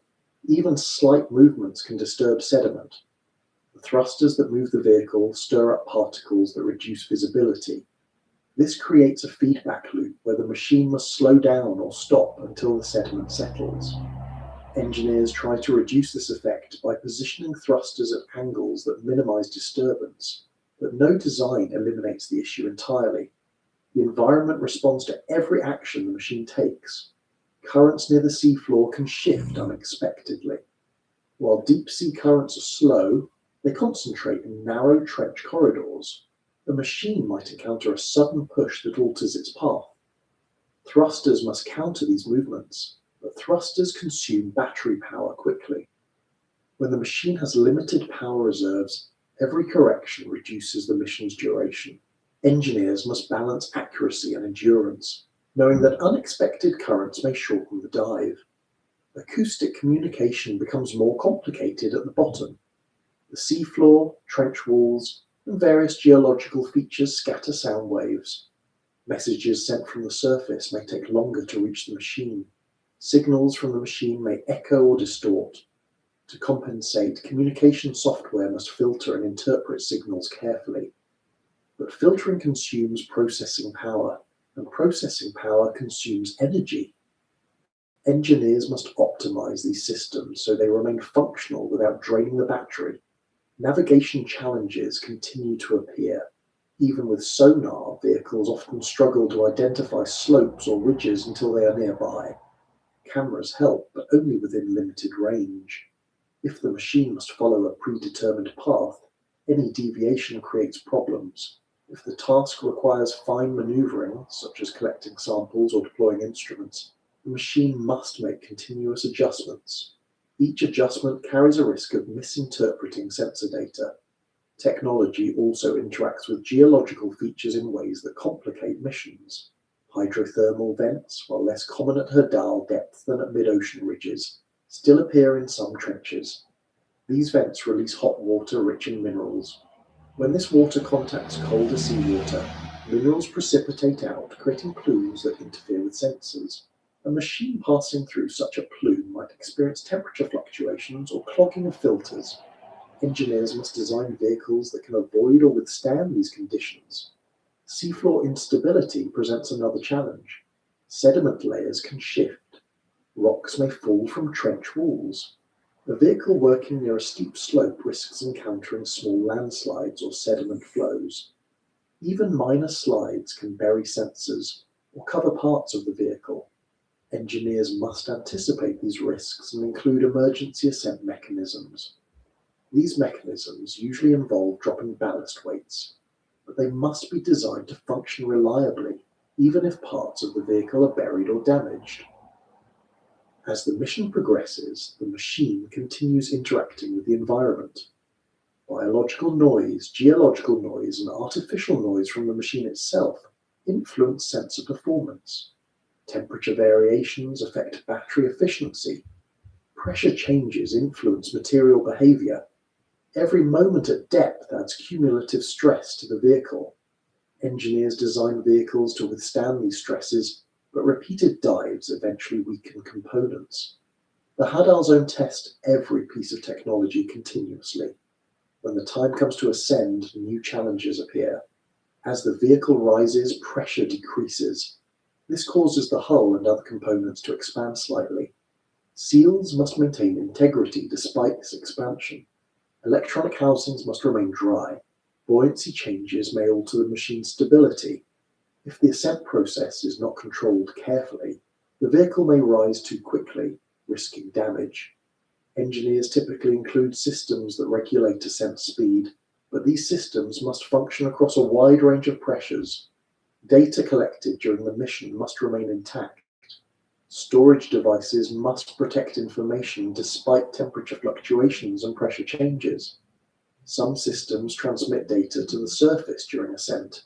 Even slight movements can disturb sediment. The thrusters that move the vehicle stir up particles that reduce visibility. This creates a feedback loop where the machine must slow down or stop until the sediment settles. Engineers try to reduce this effect by positioning thrusters at angles that minimize disturbance, but no design eliminates the issue entirely. The environment responds to every action the machine takes. Currents near the seafloor can shift unexpectedly. While deep sea currents are slow, they concentrate in narrow trench corridors. The machine might encounter a sudden push that alters its path. Thrusters must counter these movements, but thrusters consume battery power quickly. When the machine has limited power reserves, every correction reduces the mission's duration. Engineers must balance accuracy and endurance, knowing that unexpected currents may shorten the dive. Acoustic communication becomes more complicated at the bottom. The seafloor, trench walls, and various geological features scatter sound waves. Messages sent from the surface may take longer to reach the machine. Signals from the machine may echo or distort. To compensate, communication software must filter and interpret signals carefully. But filtering consumes processing power, and processing power consumes energy. Engineers must optimize these systems so they remain functional without draining the battery. Navigation challenges continue to appear. Even with sonar, vehicles often struggle to identify slopes or ridges until they are nearby. Cameras help, but only within limited range. If the machine must follow a predetermined path, any deviation creates problems. If the task requires fine maneuvering, such as collecting samples or deploying instruments, the machine must make continuous adjustments. Each adjustment carries a risk of misinterpreting sensor data. Technology also interacts with geological features in ways that complicate missions. Hydrothermal vents, while less common at Hadal depth than at mid-ocean ridges, still appear in some trenches. These vents release hot water rich in minerals. When this water contacts colder seawater, minerals precipitate out, creating plumes that interfere with sensors. A machine passing through such a plume might experience temperature fluctuations or clogging of filters. Engineers must design vehicles that can avoid or withstand these conditions. Seafloor instability presents another challenge. Sediment layers can shift. Rocks may fall from trench walls. A vehicle working near a steep slope risks encountering small landslides or sediment flows. Even minor slides can bury sensors or cover parts of the vehicle. Engineers must anticipate these risks and include emergency ascent mechanisms. These mechanisms usually involve dropping ballast weights, but they must be designed to function reliably, even if parts of the vehicle are buried or damaged. As the mission progresses, the machine continues interacting with the environment. Biological noise, geological noise, and artificial noise from the machine itself influence sensor performance. Temperature variations affect battery efficiency. Pressure changes influence material behavior. Every moment at depth adds cumulative stress to the vehicle. Engineers design vehicles to withstand these stresses, but repeated dives eventually weaken components. The Hadal Zone tests every piece of technology continuously. When the time comes to ascend, new challenges appear. As the vehicle rises, pressure decreases. This causes the hull and other components to expand slightly. Seals must maintain integrity despite this expansion. Electronic housings must remain dry. Buoyancy changes may alter the machine's stability. If the ascent process is not controlled carefully, the vehicle may rise too quickly, risking damage. Engineers typically include systems that regulate ascent speed, but these systems must function across a wide range of pressures. Data collected during the mission must remain intact. Storage devices must protect information despite temperature fluctuations and pressure changes. Some systems transmit data to the surface during ascent,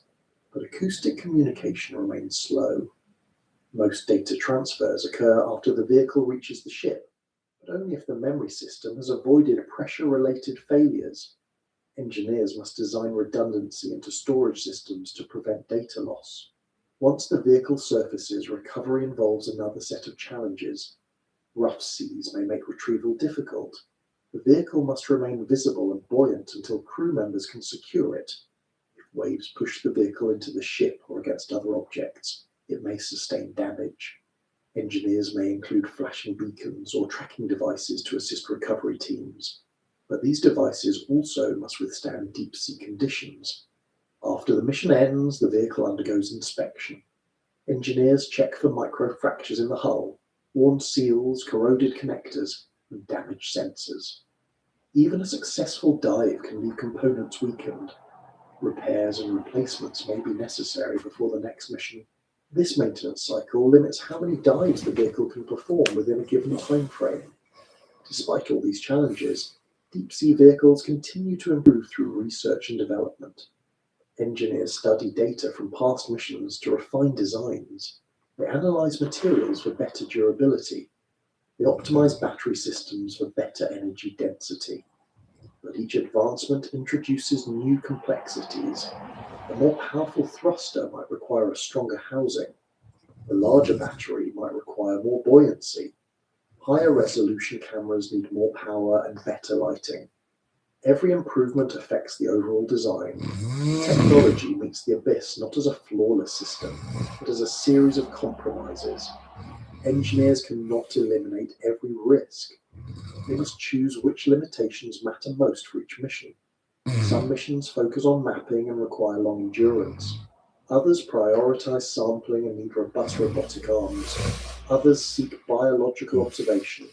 but acoustic communication remains slow. Most data transfers occur after the vehicle reaches the ship, but only if the memory system has avoided pressure-related failures. Engineers must design redundancy into storage systems to prevent data loss. Once the vehicle surfaces, recovery involves another set of challenges. Rough seas may make retrieval difficult. The vehicle must remain visible and buoyant until crew members can secure it. If waves push the vehicle into the ship or against other objects, it may sustain damage. Engineers may include flashing beacons or tracking devices to assist recovery teams, but these devices also must withstand deep-sea conditions. After the mission ends, the vehicle undergoes inspection. Engineers check for microfractures in the hull, worn seals, corroded connectors, and damaged sensors. Even a successful dive can leave components weakened. Repairs and replacements may be necessary before the next mission. This maintenance cycle limits how many dives the vehicle can perform within a given time frame. Despite all these challenges, deep-sea vehicles continue to improve through research and development. Engineers study data from past missions to refine designs. They analyze materials for better durability. They optimize battery systems for better energy density. But each advancement introduces new complexities. A more powerful thruster might require a stronger housing. A larger battery might require more buoyancy. Higher resolution cameras need more power and better lighting. Every improvement affects the overall design. Technology meets the abyss not as a flawless system, but as a series of compromises. Engineers cannot eliminate every risk. They must choose which limitations matter most for each mission. Some missions focus on mapping and require long endurance. Others prioritize sampling and need robust robotic arms. Others seek biological observation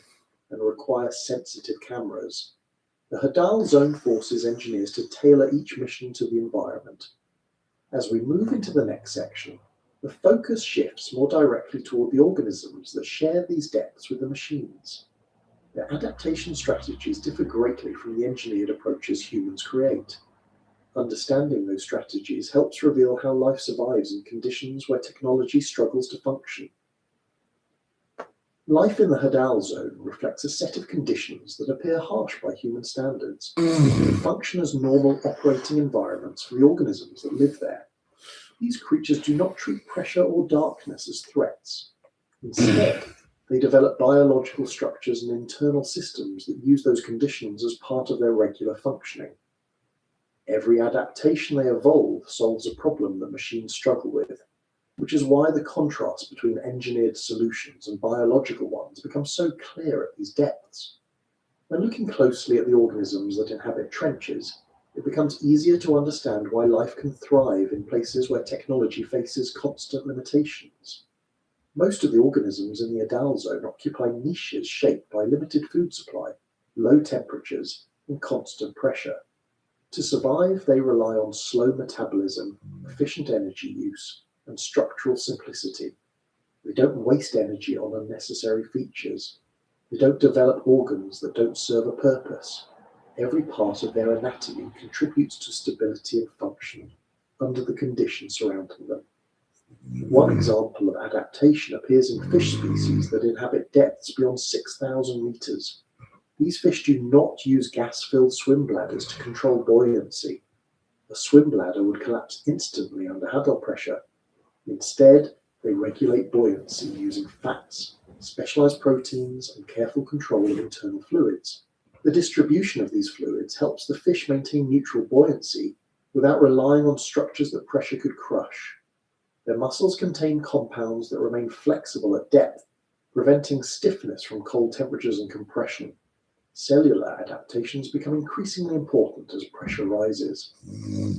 and require sensitive cameras. The Hadal Zone forces engineers to tailor each mission to the environment. As we move into the next section, the focus shifts more directly toward the organisms that share these depths with the machines. Their adaptation strategies differ greatly from the engineered approaches humans create. Understanding those strategies helps reveal how life survives in conditions where technology struggles to function. Life in the Hadal zone reflects a set of conditions that appear harsh by human standards, but function as normal operating environments for the organisms that live there. These creatures do not treat pressure or darkness as threats. Instead, they develop biological structures and internal systems that use those conditions as part of their regular functioning. Every adaptation they evolve solves a problem that machines struggle with, which is why the contrast between engineered solutions and biological ones becomes so clear at these depths. When looking closely at the organisms that inhabit trenches, it becomes easier to understand why life can thrive in places where technology faces constant limitations. Most of the organisms in the Hadal zone occupy niches shaped by limited food supply, low temperatures, and constant pressure. To survive, they rely on slow metabolism, efficient energy use, and structural simplicity. They don't waste energy on unnecessary features. They don't develop organs that don't serve a purpose. Every part of their anatomy contributes to stability and function under the conditions surrounding them. One example of adaptation appears in fish species that inhabit depths beyond 6,000 meters. These fish do not use gas-filled swim bladders to control buoyancy. A swim bladder would collapse instantly under Hadal pressure. Instead, they regulate buoyancy using fats, specialized proteins, and careful control of internal fluids. The distribution of these fluids helps the fish maintain neutral buoyancy without relying on structures that pressure could crush. Their muscles contain compounds that remain flexible at depth, preventing stiffness from cold temperatures and compression. Cellular adaptations become increasingly important as pressure rises.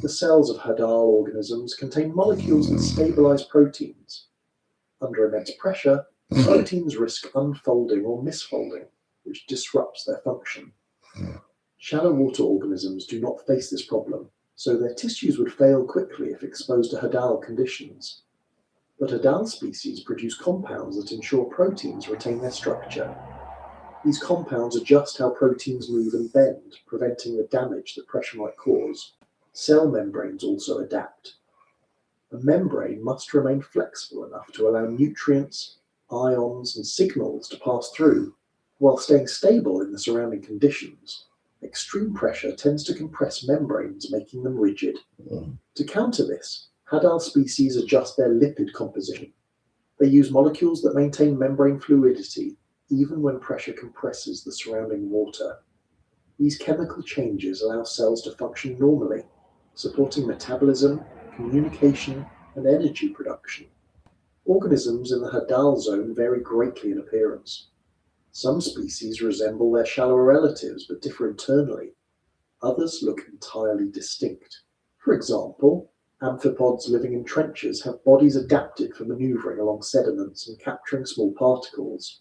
The cells of Hadal organisms contain molecules that stabilize proteins. Under immense pressure, proteins risk unfolding or misfolding, which disrupts their function. Shallow water organisms do not face this problem, so their tissues would fail quickly if exposed to Hadal conditions. But Hadal species produce compounds that ensure proteins retain their structure. These compounds adjust how proteins move and bend, preventing the damage that pressure might cause. Cell membranes also adapt. A membrane must remain flexible enough to allow nutrients, ions, and signals to pass through, while staying stable in the surrounding conditions. Extreme pressure tends to compress membranes, making them rigid. To counter this, Hadal species adjust their lipid composition. They use molecules that maintain membrane fluidity even when pressure compresses the surrounding water. These chemical changes allow cells to function normally, supporting metabolism, communication, and energy production. Organisms in the Hadal zone vary greatly in appearance. Some species resemble their shallower relatives but differ internally. Others look entirely distinct. For example, amphipods living in trenches have bodies adapted for maneuvering along sediments and capturing small particles.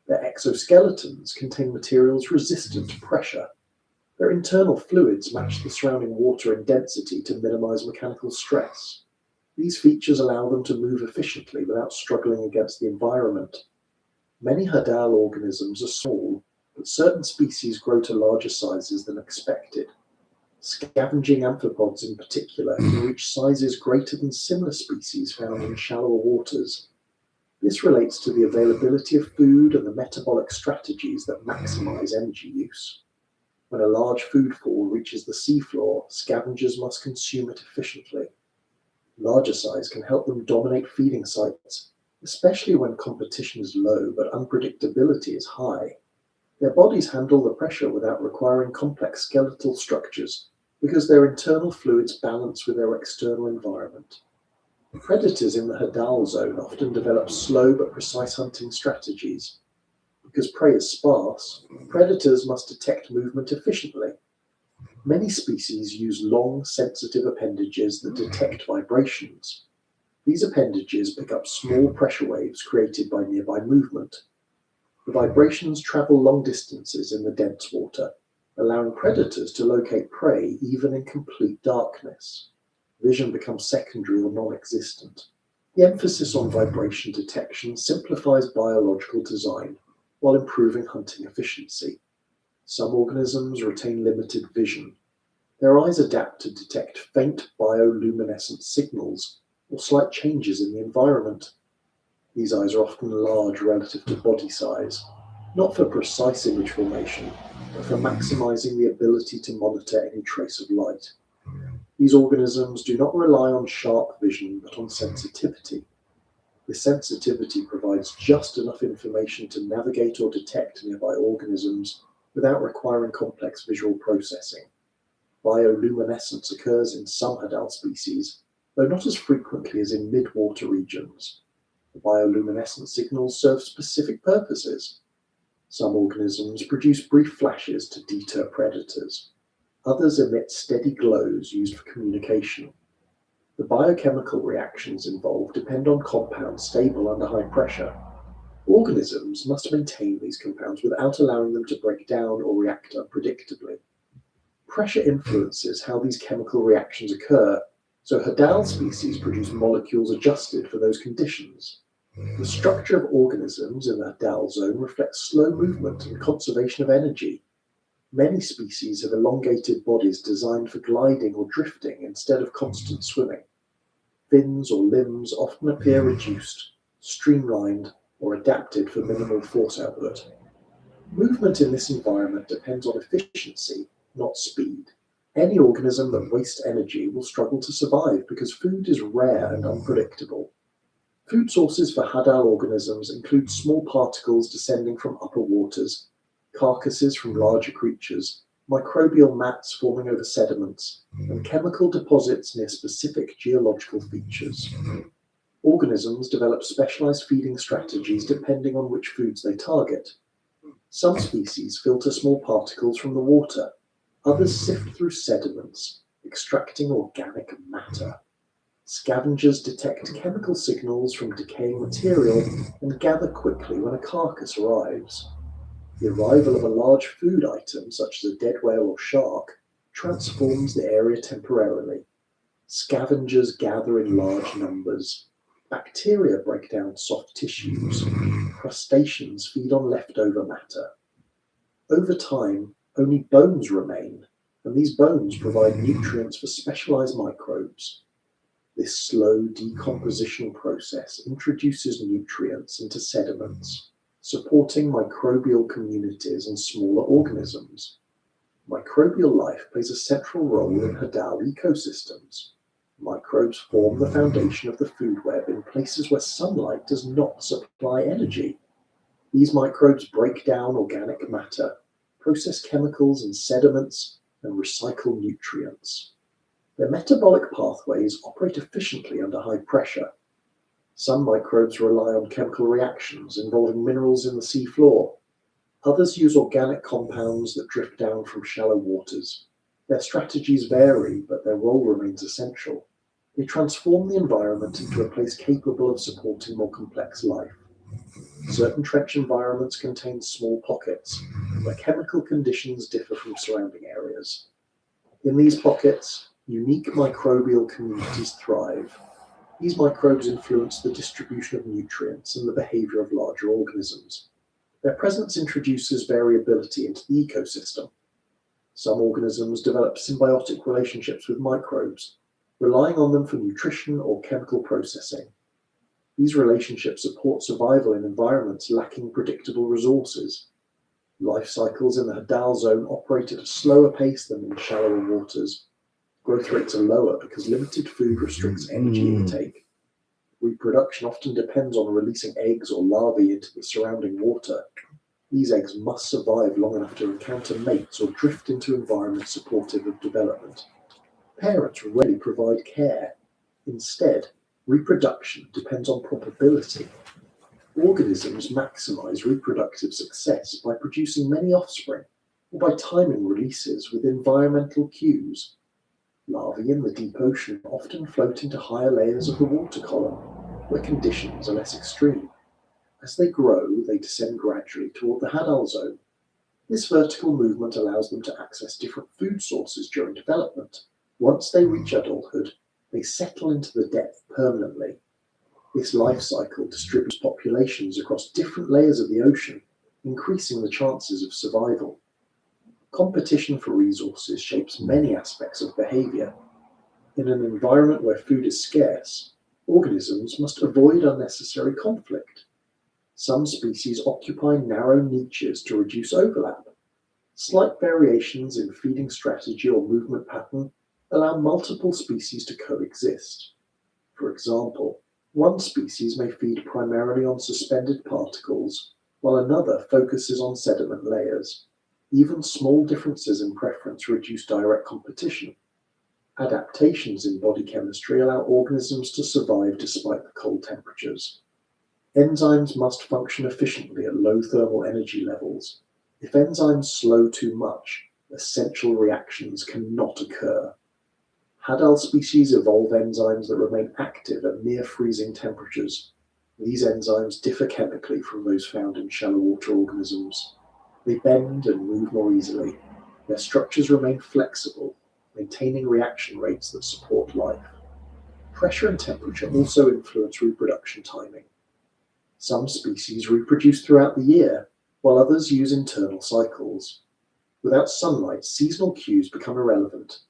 Their exoskeletons contain materials resistant to pressure. Their internal fluids match the surrounding water in density to minimize mechanical stress. These features allow them to move efficiently without struggling against the environment. Many Hadal organisms are small, but certain species grow to larger sizes than expected. Scavenging amphipods in particular can reach sizes greater than similar species found in shallower waters. This relates to the availability of food and the metabolic strategies that maximize energy use. When a large food fall reaches the seafloor, scavengers must consume it efficiently. Larger size can help them dominate feeding sites, especially when competition is low but unpredictability is high. Their bodies handle the pressure without requiring complex skeletal structures because their internal fluids balance with their external environment. Predators in the Hadal zone often develop slow but precise hunting strategies. Because prey is sparse, predators must detect movement efficiently. Many species use long, sensitive appendages that detect vibrations. These appendages pick up small pressure waves created by nearby movement. The vibrations travel long distances in the dense water, allowing predators to locate prey even in complete darkness. Vision becomes secondary or non-existent. The emphasis on vibration detection simplifies biological design while improving hunting efficiency. Some organisms retain limited vision. Their eyes adapt to detect faint bioluminescent signals or slight changes in the environment. These eyes are often large relative to body size, not for precise image formation, but for maximizing the ability to monitor any trace of light. These organisms do not rely on sharp vision, but on sensitivity. This sensitivity provides just enough information to navigate or detect nearby organisms without requiring complex visual processing. Bioluminescence occurs in some hadal species, though not as frequently as in mid-water regions. The bioluminescent signals serve specific purposes. Some organisms produce brief flashes to deter predators. Others emit steady glows used for communication. The biochemical reactions involved depend on compounds stable under high pressure. Organisms must maintain these compounds without allowing them to break down or react unpredictably. Pressure influences how these chemical reactions occur, so hadal species produce molecules adjusted for those conditions. The structure of organisms in the hadal zone reflects slow movement and conservation of energy. Many species have elongated bodies designed for gliding or drifting instead of constant swimming. Fins or limbs often appear reduced, streamlined, or adapted for minimal force output. Movement in this environment depends on efficiency, not speed. Any organism that wastes energy will struggle to survive because food is rare and unpredictable. Food sources for hadal organisms include small particles descending from upper waters, carcasses from larger creatures, microbial mats forming over sediments, and chemical deposits near specific geological features. Organisms develop specialized feeding strategies depending on which foods they target. Some species filter small particles from the water. Others sift through sediments, extracting organic matter. Scavengers detect chemical signals from decaying material and gather quickly when a carcass arrives. The arrival of a large food item, such as a dead whale or shark, transforms the area temporarily. Scavengers gather in large numbers. Bacteria break down soft tissues. Crustaceans feed on leftover matter. Over time, only bones remain, and these bones provide nutrients for specialized microbes. This slow decomposition process introduces nutrients into sediments, supporting microbial communities and smaller organisms. Microbial life plays a central role in hadal ecosystems. Microbes form the foundation of the food web in places where sunlight does not supply energy. These microbes break down organic matter, process chemicals in sediments, and recycle nutrients. Their metabolic pathways operate efficiently under high pressure. Some microbes rely on chemical reactions involving minerals in the sea floor. Others use organic compounds that drift down from shallow waters. Their strategies vary, but their role remains essential. They transform the environment into a place capable of supporting more complex life. Certain trench environments contain small pockets where chemical conditions differ from surrounding areas. In these pockets, unique microbial communities thrive. These microbes influence the distribution of nutrients and the behavior of larger organisms. Their presence introduces variability into the ecosystem. Some organisms develop symbiotic relationships with microbes, relying on them for nutrition or chemical processing. These relationships support survival in environments lacking predictable resources. Life cycles in the hadal zone operate at a slower pace than in shallower waters. Growth rates are lower because limited food restricts energy intake. Reproduction often depends on releasing eggs or larvae into the surrounding water. These eggs must survive long enough to encounter mates or drift into environments supportive of development. Parents rarely provide care. Instead, reproduction depends on probability. Organisms maximize reproductive success by producing many offspring or by timing releases with environmental cues. Larvae in the deep ocean often float into higher layers of the water column, where conditions are less extreme. As they grow, they descend gradually toward the hadal zone. This vertical movement allows them to access different food sources during development. Once they reach adulthood, they settle into the depth permanently. This life cycle distributes populations across different layers of the ocean, increasing the chances of survival. Competition for resources shapes many aspects of behavior. In an environment where food is scarce, Organisms must avoid unnecessary conflict. Some species occupy narrow niches to reduce overlap. Slight variations in feeding strategy or movement pattern allow multiple species to coexist. For example, one species may feed primarily on suspended particles, while another focuses on sediment layers. Even small differences in preference reduce direct competition. Adaptations in body chemistry allow organisms to survive despite the cold temperatures. Enzymes must function efficiently at low thermal energy levels. If enzymes slow too much, essential reactions cannot occur. Hadal species evolve enzymes that remain active at near freezing temperatures. These enzymes differ chemically from those found in shallow water organisms. They bend and move more easily. Their structures remain flexible, maintaining reaction rates that support life. Pressure and temperature also influence reproduction timing. Some species reproduce throughout the year, while others use internal cycles. Without sunlight, seasonal cues become irrelevant.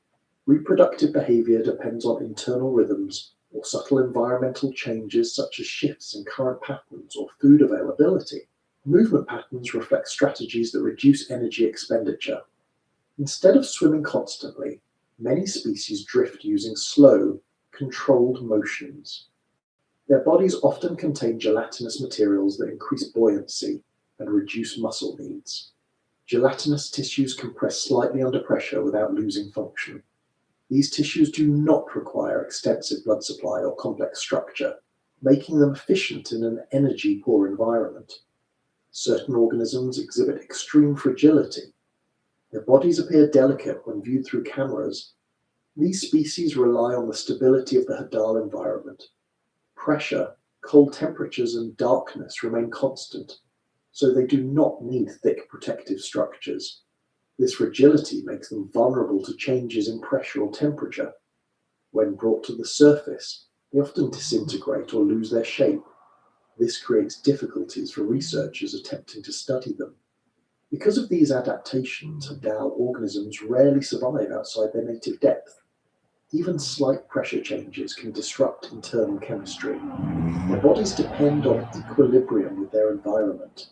Reproductive behavior depends on internal rhythms or subtle environmental changes such as shifts in current patterns or food availability. Movement patterns reflect strategies that reduce energy expenditure. Instead of swimming constantly, many species drift using slow, controlled motions. Their bodies often contain gelatinous materials that increase buoyancy and reduce muscle needs. Gelatinous tissues compress slightly under pressure without losing function. These tissues do not require extensive blood supply or complex structure, making them efficient in an energy-poor environment. Certain organisms exhibit extreme fragility. Their bodies appear delicate when viewed through cameras. These species rely on the stability of the Hadal environment. Pressure, cold temperatures, and darkness remain constant, so they do not need thick protective structures. This fragility makes them vulnerable to changes in pressure or temperature. When brought to the surface, they often disintegrate or lose their shape. This creates difficulties for researchers attempting to study them. Because of these adaptations, Hadal organisms rarely survive outside their native depth. Even slight pressure changes can disrupt internal chemistry. Their bodies depend on equilibrium with their environment.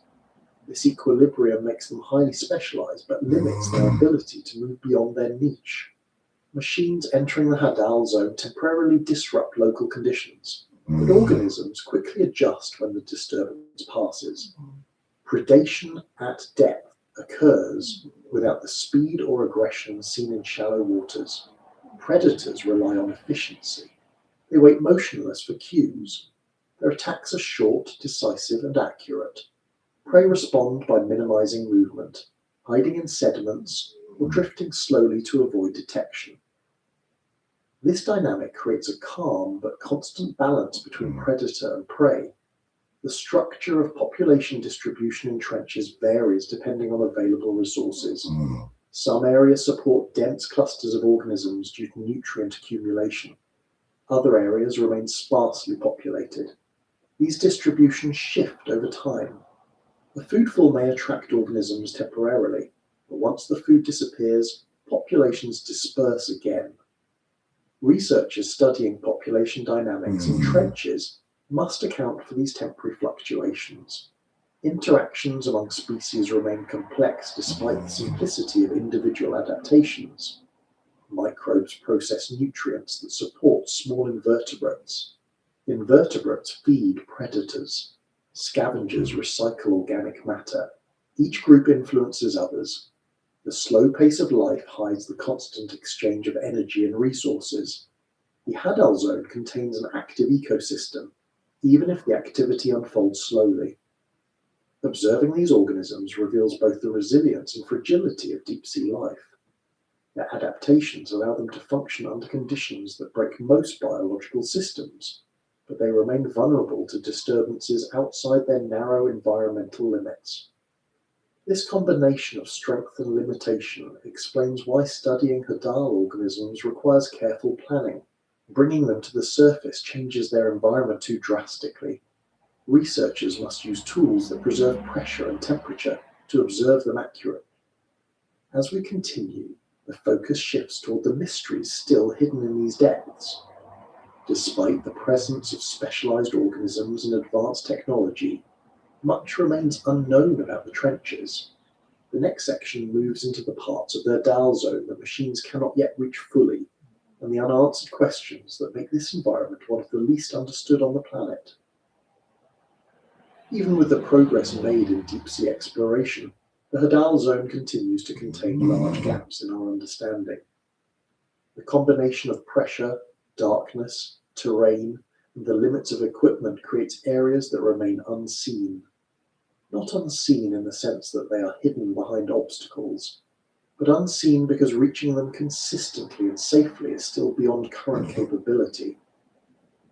This equilibrium makes them highly specialized, but limits their ability to move beyond their niche. Machines entering the Hadal zone temporarily disrupt local conditions, but organisms quickly adjust when the disturbance passes. Predation at depth occurs without the speed or aggression seen in shallow waters. Predators rely on efficiency. They wait motionless for cues. Their attacks are short, decisive, and accurate. Prey respond by minimizing movement, hiding in sediments, or drifting slowly to avoid detection. This dynamic creates a calm but constant balance between predator and prey. The structure of population distribution in trenches varies depending on available resources. Some areas support dense clusters of organisms due to nutrient accumulation. Other areas remain sparsely populated. These distributions shift over time. The foodfall may attract organisms temporarily, but once the food disappears, populations disperse again. Researchers studying population dynamics in trenches must account for these temporary fluctuations. Interactions among species remain complex despite the simplicity of individual adaptations. Microbes process nutrients that support small invertebrates. Invertebrates feed predators. Scavengers recycle organic matter. Each group influences others. The slow pace of life hides the constant exchange of energy and resources. The Hadal zone contains an active ecosystem, even if the activity unfolds slowly. Observing these organisms reveals both the resilience and fragility of deep-sea life. Their adaptations allow them to function under conditions that break most biological systems, but they remain vulnerable to disturbances outside their narrow environmental limits. This combination of strength and limitation explains why studying Hadal organisms requires careful planning. Bringing them to the surface changes their environment too drastically. Researchers must use tools that preserve pressure and temperature to observe them accurately. As we continue, the focus shifts toward the mysteries still hidden in these depths. Despite the presence of specialized organisms and advanced technology, much remains unknown about the trenches. The next section moves into the parts of their dial zone that machines cannot yet reach fully, and the unanswered questions that make this environment one of the least understood on the planet. Even with the progress made in deep-sea exploration, the Hadal zone continues to contain large gaps in our understanding. The combination of pressure, darkness, terrain, and the limits of equipment creates areas that remain unseen. Not unseen in the sense that they are hidden behind obstacles, but unseen because reaching them consistently and safely is still beyond current capability.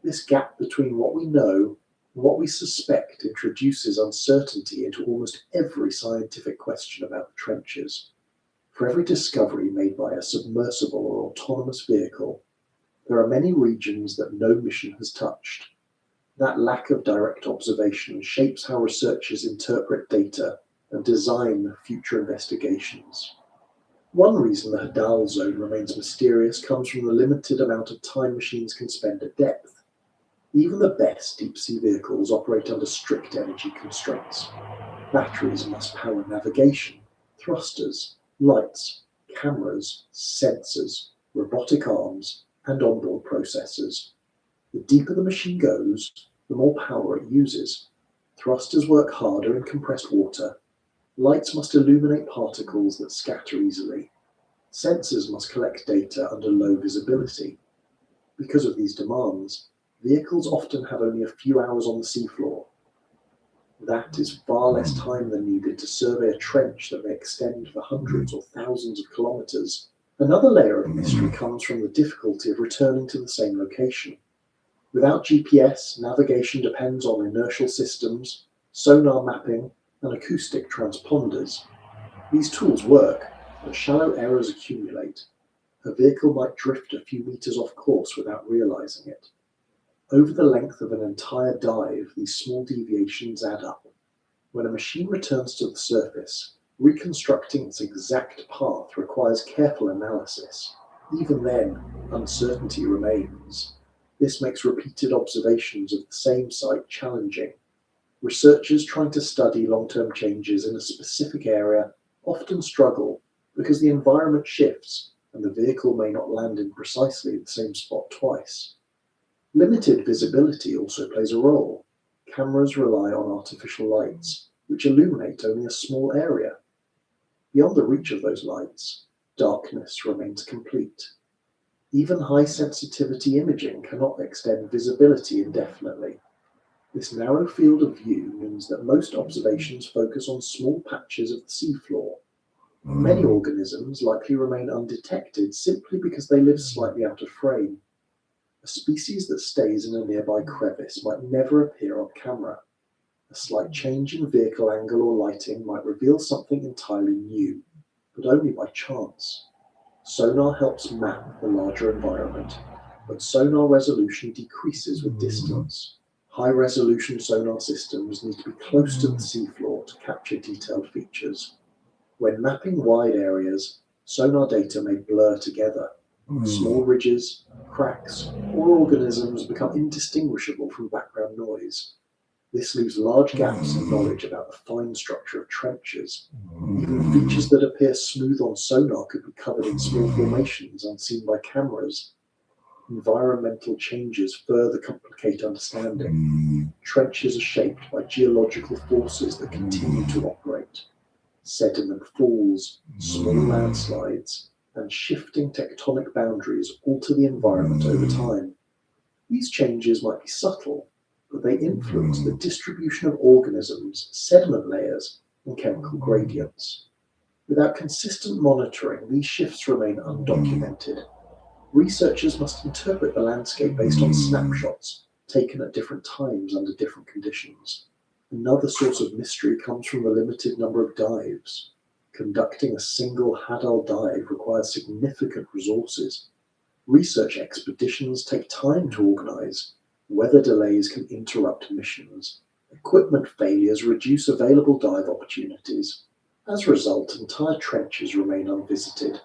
This gap between what we know and what we suspect introduces uncertainty into almost every scientific question about the trenches. For every discovery made by a submersible or autonomous vehicle, there are many regions that no mission has touched. That lack of direct observation shapes how researchers interpret data and design future investigations. One reason the Hadal zone remains mysterious comes from the limited amount of time machines can spend at depth. Even the best deep-sea vehicles operate under strict energy constraints. Batteries must power navigation, thrusters, lights, cameras, sensors, robotic arms, and onboard processors. The deeper the machine goes, the more power it uses. Thrusters work harder in compressed water. Lights must illuminate particles that scatter easily. Sensors must collect data under low visibility. Because of these demands, vehicles often have only a few hours on the seafloor. That is far less time than needed to survey a trench that may extend for hundreds or thousands of kilometers. Another layer of mystery comes from the difficulty of returning to the same location. Without GPS, navigation depends on inertial systems, sonar mapping, and acoustic transponders. These tools work, but shallow errors accumulate. A vehicle might drift a few meters off course without realizing it. Over the length of an entire dive, these small deviations add up. When a machine returns to the surface, reconstructing its exact path requires careful analysis. Even then, uncertainty remains. This makes repeated observations of the same site challenging. Researchers trying to study long-term changes in a specific area often struggle because the environment shifts and the vehicle may not land in precisely the same spot twice. Limited visibility also plays a role. Cameras rely on artificial lights, which illuminate only a small area. Beyond the reach of those lights, darkness remains complete. Even high-sensitivity imaging cannot extend visibility indefinitely. This narrow field of view means that most observations focus on small patches of the seafloor. Many organisms likely remain undetected simply because they live slightly out of frame. A species that stays in a nearby crevice might never appear on camera. A slight change in vehicle angle or lighting might reveal something entirely new, but only by chance. Sonar helps map the larger environment, but sonar resolution decreases with distance. High-resolution sonar systems need to be close to the seafloor to capture detailed features. When mapping wide areas, sonar data may blur together. Small ridges, cracks, or organisms become indistinguishable from background noise. This leaves large gaps in knowledge about the fine structure of trenches. Even features that appear smooth on sonar could be covered in small formations unseen by cameras. Environmental changes further complicate understanding. Trenches are shaped by geological forces that continue to operate. Sediment falls, small landslides, and shifting tectonic boundaries alter the environment over time. These changes might be subtle, but they influence the distribution of organisms, sediment layers, and chemical gradients. Without consistent monitoring, these shifts remain undocumented. Researchers must interpret the landscape based on snapshots taken at different times under different conditions. Another source of mystery comes from the limited number of dives. Conducting a single Hadal dive requires significant resources. Research expeditions take time to organize. Weather delays can interrupt missions. Equipment failures reduce available dive opportunities. As a result, entire trenches remain unvisited.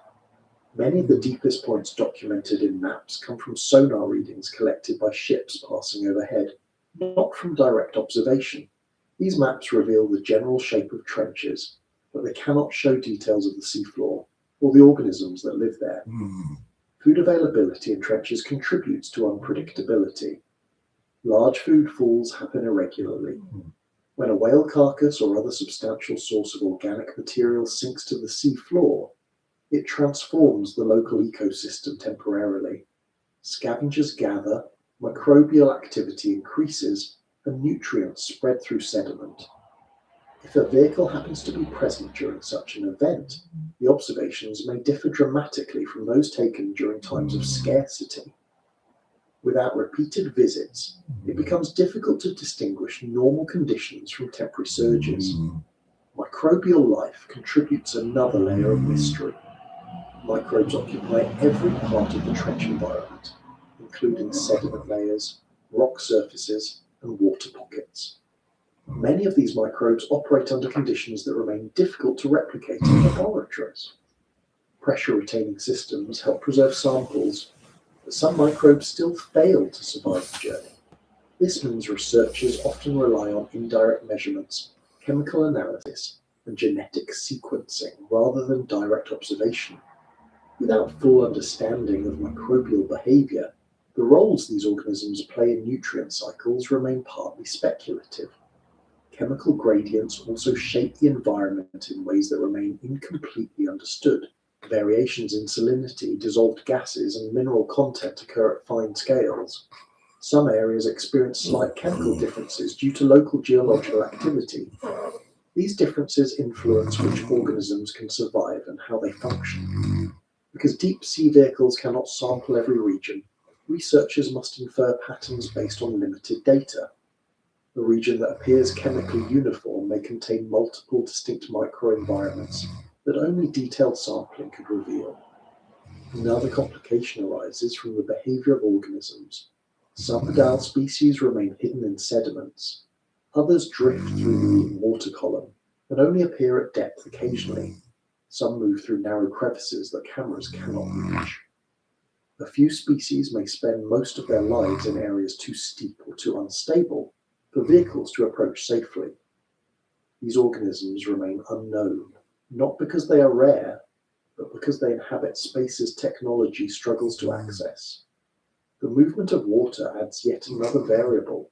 Many of the deepest points documented in maps come from sonar readings collected by ships passing overhead, not from direct observation. These maps reveal the general shape of trenches, but they cannot show details of the seafloor or the organisms that live there. Food availability in trenches contributes to unpredictability. Large food falls happen irregularly. When a whale carcass or other substantial source of organic material sinks to the sea floor, it transforms the local ecosystem temporarily. Scavengers gather, microbial activity increases, and nutrients spread through sediment. If a vehicle happens to be present during such an event, the observations may differ dramatically from those taken during times of scarcity. Without repeated visits, it becomes difficult to distinguish normal conditions from temporary surges. Microbial life contributes another layer of mystery. Microbes occupy every part of the trench environment, including sediment layers, rock surfaces, and water pockets. Many of these microbes operate under conditions that remain difficult to replicate in laboratories. Pressure-retaining systems help preserve samples, but some microbes still fail to survive the journey. This means researchers often rely on indirect measurements, chemical analysis, and genetic sequencing rather than direct observation. Without full understanding of microbial behavior, the roles these organisms play in nutrient cycles remain partly speculative. Chemical gradients also shape the environment in ways that remain incompletely understood. Variations in salinity, dissolved gases, and mineral content occur at fine scales. Some areas experience slight chemical differences due to local geological activity. These differences influence which organisms can survive and how they function. Because deep sea vehicles cannot sample every region, researchers must infer patterns based on limited data. A region that appears chemically uniform may contain multiple distinct microenvironments that only detailed sampling could reveal. Another complication arises from the behavior of organisms. Some adult species remain hidden in sediments. Others drift through the water column and only appear at depth occasionally. Some move through narrow crevices that cameras cannot reach. A few species may spend most of their lives in areas too steep or too unstable for vehicles to approach safely. These organisms remain unknown, not because they are rare, but because they inhabit spaces technology struggles to access. The movement of water adds yet another variable.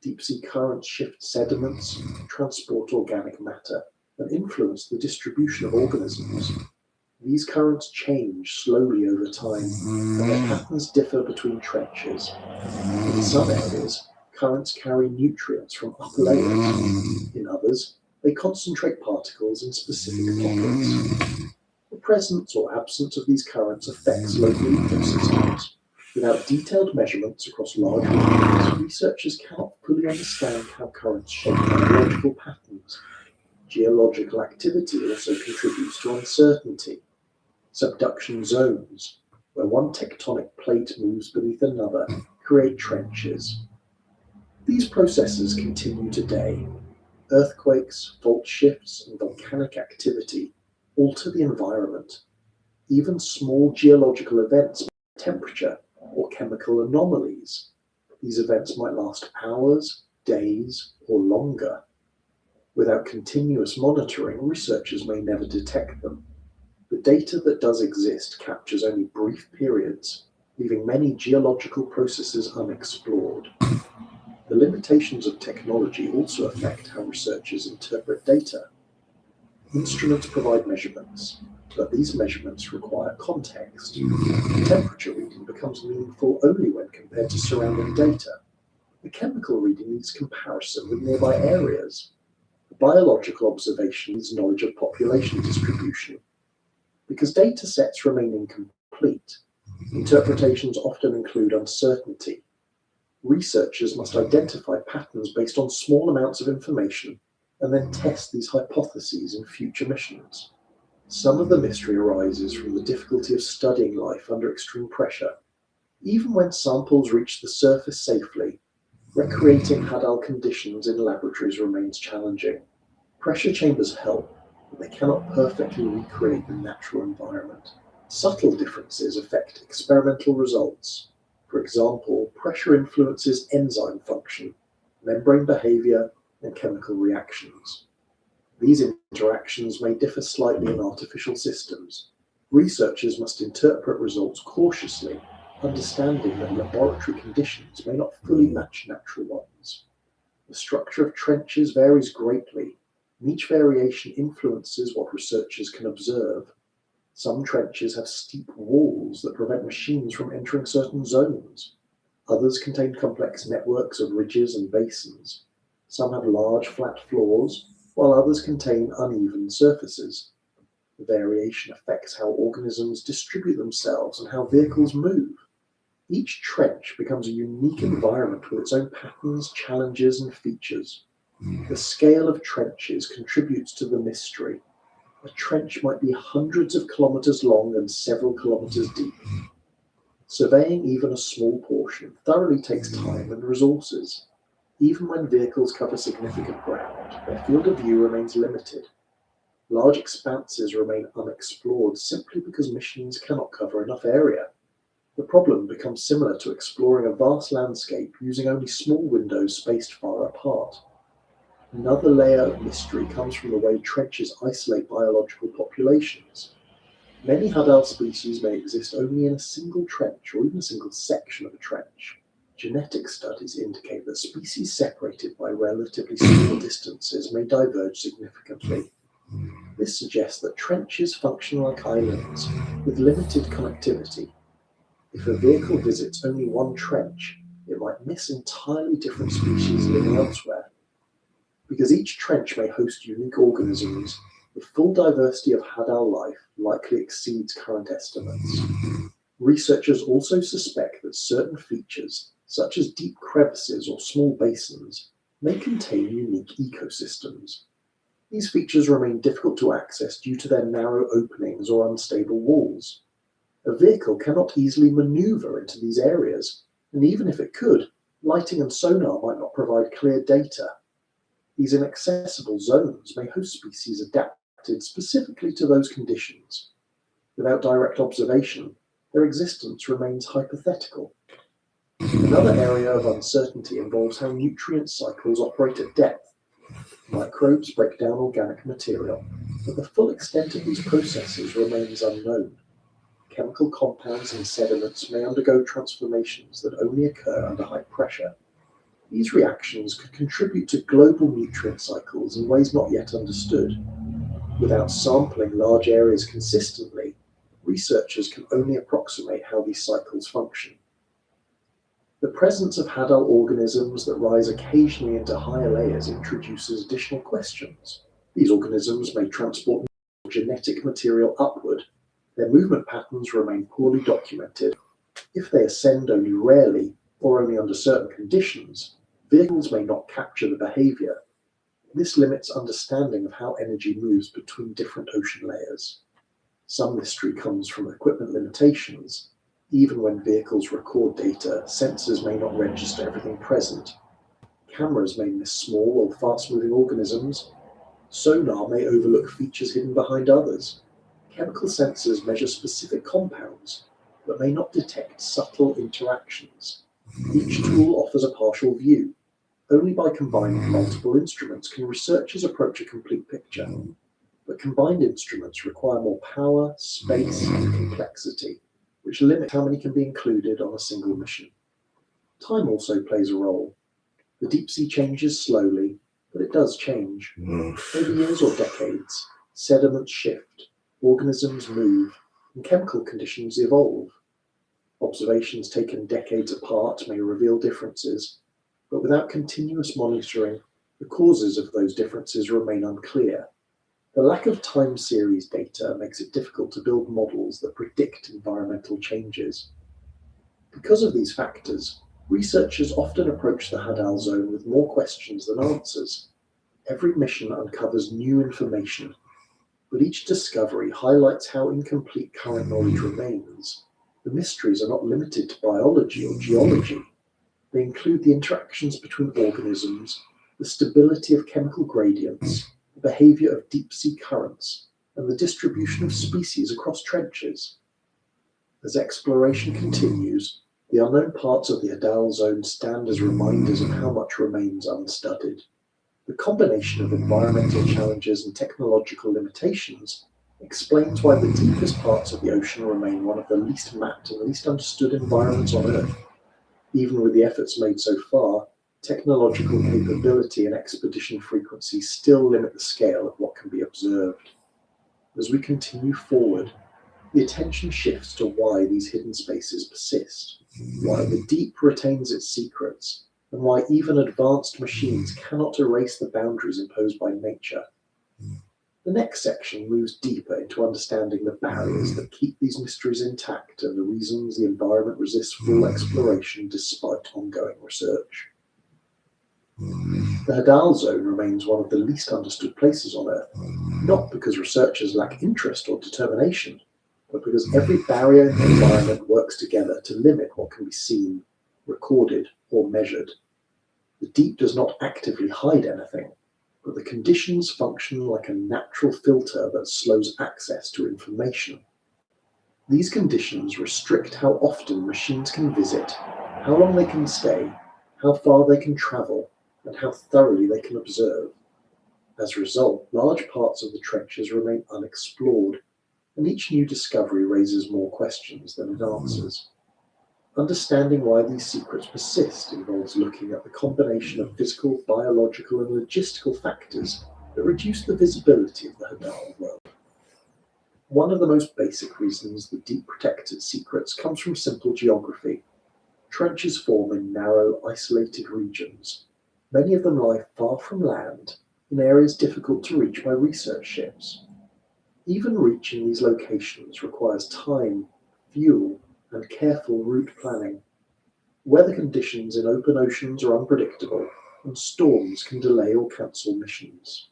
Deep-sea currents shift sediments, transport organic matter, and influence the distribution of organisms. These currents change slowly over time, and their patterns differ between trenches. In some areas, currents carry nutrients from upper layers. In others, they concentrate particles in specific pockets. The presence or absence of these currents affects local ecosystems. Without detailed measurements across large regions, researchers cannot fully understand how currents shape biological patterns. Geological activity also contributes to uncertainty. Subduction zones, where one tectonic plate moves beneath another, create trenches. These processes continue today. Earthquakes, fault shifts, and volcanic activity alter the environment. Even small geological events, temperature, or chemical anomalies. These events might last hours, days, or longer. Without continuous monitoring, researchers may never detect them. The data that does exist captures only brief periods, leaving many geological processes unexplored. The limitations of technology also affect how researchers interpret data. Instruments provide measurements, but these measurements require context. Temperature reading becomes meaningful only when compared to surrounding data. The chemical reading needs comparison with nearby areas. The biological observation needs knowledge of population distribution. Because data sets remain incomplete, interpretations often include uncertainty. Researchers must identify patterns based on small amounts of information and then test these hypotheses in future missions. Some of the mystery arises from the difficulty of studying life under extreme pressure. Even when samples reach the surface safely, recreating Hadal conditions in laboratories remains challenging. Pressure chambers help, but they cannot perfectly recreate the natural environment. Subtle differences affect experimental results. For example, pressure influences enzyme function, membrane behavior, and chemical reactions. These interactions may differ slightly in artificial systems. Researchers must interpret results cautiously, understanding that laboratory conditions may not fully match natural ones. The structure of trenches varies greatly, and each variation influences what researchers can observe. Some trenches have steep walls that prevent machines from entering certain zones. Others contain complex networks of ridges and basins. Some have large flat floors, while others contain uneven surfaces. The variation affects how organisms distribute themselves and how vehicles move. Each trench becomes a unique environment with its own patterns, challenges, and features. The scale of trenches contributes to the mystery. A trench might be hundreds of kilometers long and several kilometers deep. Surveying even a small portion thoroughly takes time and resources. Even when vehicles cover significant ground, their field of view remains limited. Large expanses remain unexplored simply because missions cannot cover enough area. The problem becomes similar to exploring a vast landscape using only small windows spaced far apart. Another layer of mystery comes from the way trenches isolate biological populations. Many Hadal species may exist only in a single trench or even a single section of a trench. Genetic studies indicate that species separated by relatively small distances may diverge significantly. This suggests that trenches function like islands with limited connectivity. If a vehicle visits only one trench, it might miss entirely different species living elsewhere. Because each trench may host unique organisms, the full diversity of Hadal life likely exceeds current estimates. Researchers also suspect that certain features, such as deep crevices or small basins, may contain unique ecosystems. These features remain difficult to access due to their narrow openings or unstable walls. A vehicle cannot easily maneuver into these areas, and even if it could, lighting and sonar might not provide clear data. These inaccessible zones may host species adapted specifically to those conditions. Without direct observation, their existence remains hypothetical. Another area of uncertainty involves how nutrient cycles operate at depth. Microbes break down organic material, but the full extent of these processes remains unknown. Chemical compounds in sediments may undergo transformations that only occur under high pressure. These reactions could contribute to global nutrient cycles in ways not yet understood. Without sampling large areas consistently, researchers can only approximate how these cycles function. The presence of Hadal organisms that rise occasionally into higher layers introduces additional questions. These organisms may transport genetic material upward. Their movement patterns remain poorly documented. If they ascend only rarely, or only under certain conditions, vehicles may not capture the behavior. This limits understanding of how energy moves between different ocean layers. Some mystery comes from equipment limitations. Even when vehicles record data, sensors may not register everything present. Cameras may miss small or fast-moving organisms. Sonar may overlook features hidden behind others. Chemical sensors measure specific compounds, but may not detect subtle interactions. Each tool offers a partial view. Only by combining multiple instruments can researchers approach a complete picture. But combined instruments require more power, space, and complexity, which limit how many can be included on a single mission. Time also plays a role. The deep sea changes slowly, but it does change. Over years or decades, sediments shift, organisms move, and chemical conditions evolve. Observations taken decades apart may reveal differences, but without continuous monitoring, the causes of those differences remain unclear. The lack of time series data makes it difficult to build models that predict environmental changes. Because of these factors, researchers often approach the Hadal zone with more questions than answers. Every mission uncovers new information, but each discovery highlights how incomplete current knowledge remains. The mysteries are not limited to biology or geology. They include the interactions between organisms, the stability of chemical gradients, the behavior of deep-sea currents, and the distribution of species across trenches. As exploration continues, the unknown parts of the Hadal Zone stand as reminders of how much remains unstudied. The combination of environmental challenges and technological limitations explains why the deepest parts of the ocean remain one of the least mapped and least understood environments on Earth. Even with the efforts made so far, technological capability and expedition frequency still limit the scale of what can be observed. As we continue forward, the attention shifts to why these hidden spaces persist, why the deep retains its secrets, and why even advanced machines cannot erase the boundaries imposed by nature. The next section moves deeper into understanding the barriers that keep these mysteries intact and the reasons the environment resists full exploration despite ongoing research. The Hadal Zone remains one of the least understood places on Earth, not because researchers lack interest or determination, but because every barrier in the environment works together to limit what can be seen, recorded, or measured. The deep does not actively hide anything, but the conditions function like a natural filter that slows access to information. These conditions restrict how often machines can visit, how long they can stay, how far they can travel, and how thoroughly they can observe. As a result, large parts of the trenches remain unexplored, and each new discovery raises more questions than it answers. Understanding why these secrets persist involves looking at the combination of physical, biological, and logistical factors that reduce the visibility of the Hadal world. One of the most basic reasons the deep protected secrets comes from simple geography. Trenches form in narrow, isolated regions. Many of them lie far from land, in areas difficult to reach by research ships. Even reaching these locations requires time, fuel, and careful route planning. Weather conditions in open oceans are unpredictable, and storms can delay or cancel missions.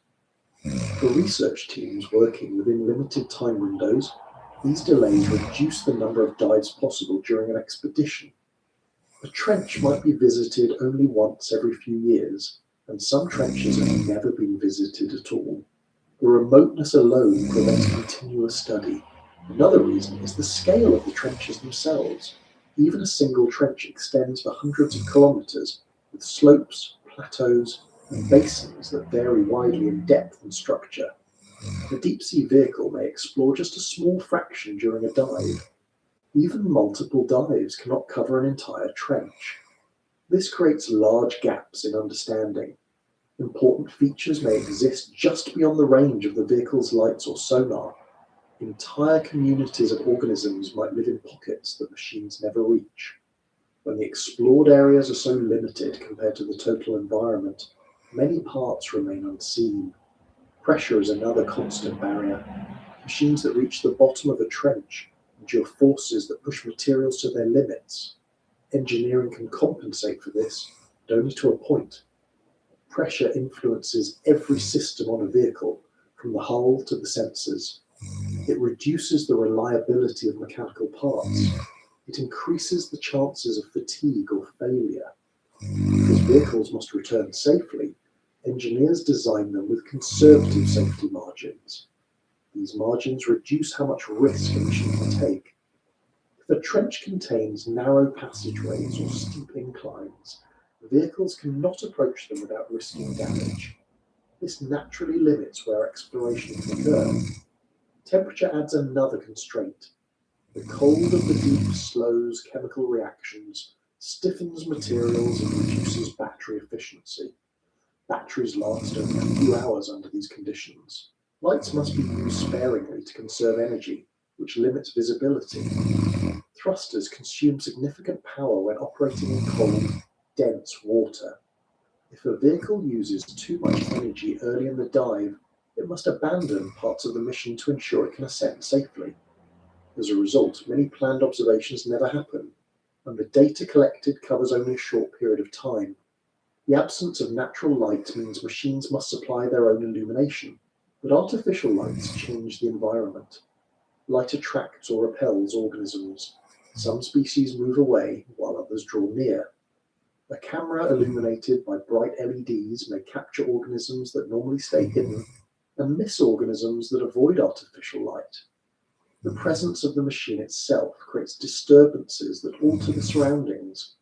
For research teams working within limited time windows, these delays reduce the number of dives possible during an expedition. A trench might be visited only once every few years, and some trenches have never been visited at all. The remoteness alone prevents continuous study. Another reason is the scale of the trenches themselves. Even a single trench extends for hundreds of kilometers, with slopes, plateaus, and basins that vary widely in depth and structure. A deep-sea vehicle may explore just a small fraction during a dive. Even multiple dives cannot cover an entire trench. This creates large gaps in understanding. Important features may exist just beyond the range of the vehicle's lights or sonar. Entire communities of organisms might live in pockets that machines never reach. When the explored areas are so limited compared to the total environment, many parts remain unseen. Pressure is another constant barrier. Machines that reach the bottom of a trench endure forces that push materials to their limits. Engineering can compensate for this, but only to a point. Pressure influences every system on a vehicle, from the hull to the sensors. It reduces the reliability of mechanical parts. It increases the chances of fatigue or failure. Because vehicles must return safely, engineers design them with conservative safety margins. These margins reduce how much risk a machine can take. If a trench contains narrow passageways or steep inclines, vehicles cannot approach them without risking damage. This naturally limits where exploration can occur. Temperature adds another constraint. The cold of the deep slows chemical reactions, stiffens materials, and reduces battery efficiency. Batteries last only a few hours under these conditions. Lights must be used sparingly to conserve energy, which limits visibility. Thrusters consume significant power when operating in cold, dense water. If a vehicle uses too much energy early in the dive, it must abandon parts of the mission to ensure it can ascend safely. As a result, many planned observations never happen, and the data collected covers only a short period of time. The absence of natural light means machines must supply their own illumination, but artificial lights change the environment. Light attracts or repels organisms. Some species move away, while others draw near. A camera illuminated by bright LEDs may capture organisms that normally stay hidden and miss organisms that avoid artificial light. The presence of the machine itself creates disturbances that alter the surroundings.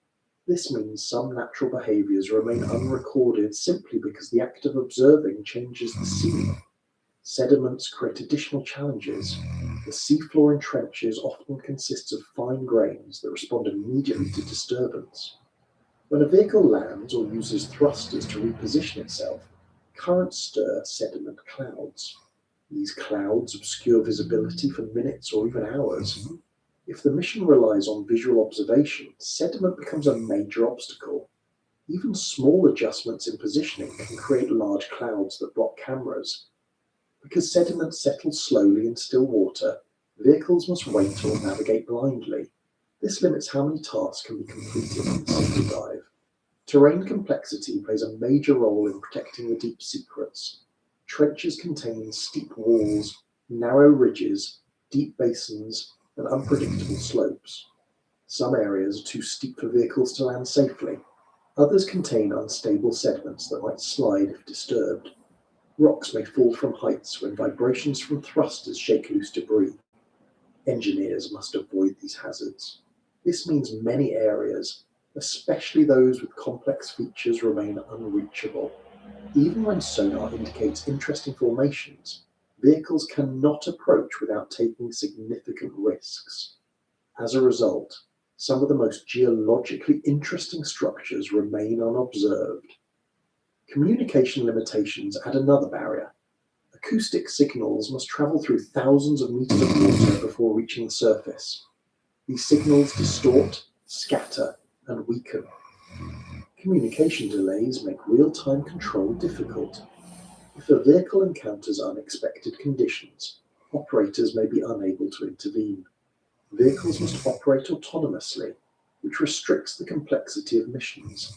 This means some natural behaviours remain unrecorded simply because the act of observing changes the scene. Sediments create additional challenges. The seafloor in trenches often consists of fine grains that respond immediately to disturbance. When a vehicle lands or uses thrusters to reposition itself, currents stir sediment clouds. These clouds obscure visibility for minutes or even hours. If the mission relies on visual observation, sediment becomes a major obstacle. Even small adjustments in positioning can create large clouds that block cameras. Because sediment settles slowly in still water, vehicles must wait or navigate blindly. This limits how many tasks can be completed in a single dive. Terrain complexity plays a major role in protecting the deep secrets. Trenches contain steep walls, narrow ridges, deep basins, and unpredictable slopes. Some areas are too steep for vehicles to land safely. Others contain unstable sediments that might slide if disturbed. Rocks may fall from heights when vibrations from thrusters shake loose debris. Engineers must avoid these hazards. This means many areas, especially those with complex features, remain unreachable. Even when sonar indicates interesting formations, vehicles cannot approach without taking significant risks. As a result, some of the most geologically interesting structures remain unobserved. Communication limitations add another barrier. Acoustic signals must travel through thousands of meters of water before reaching the surface. These signals distort, scatter, and weaken. Communication delays make real-time control difficult. If a vehicle encounters unexpected conditions, operators may be unable to intervene. Vehicles must operate autonomously, which restricts the complexity of missions.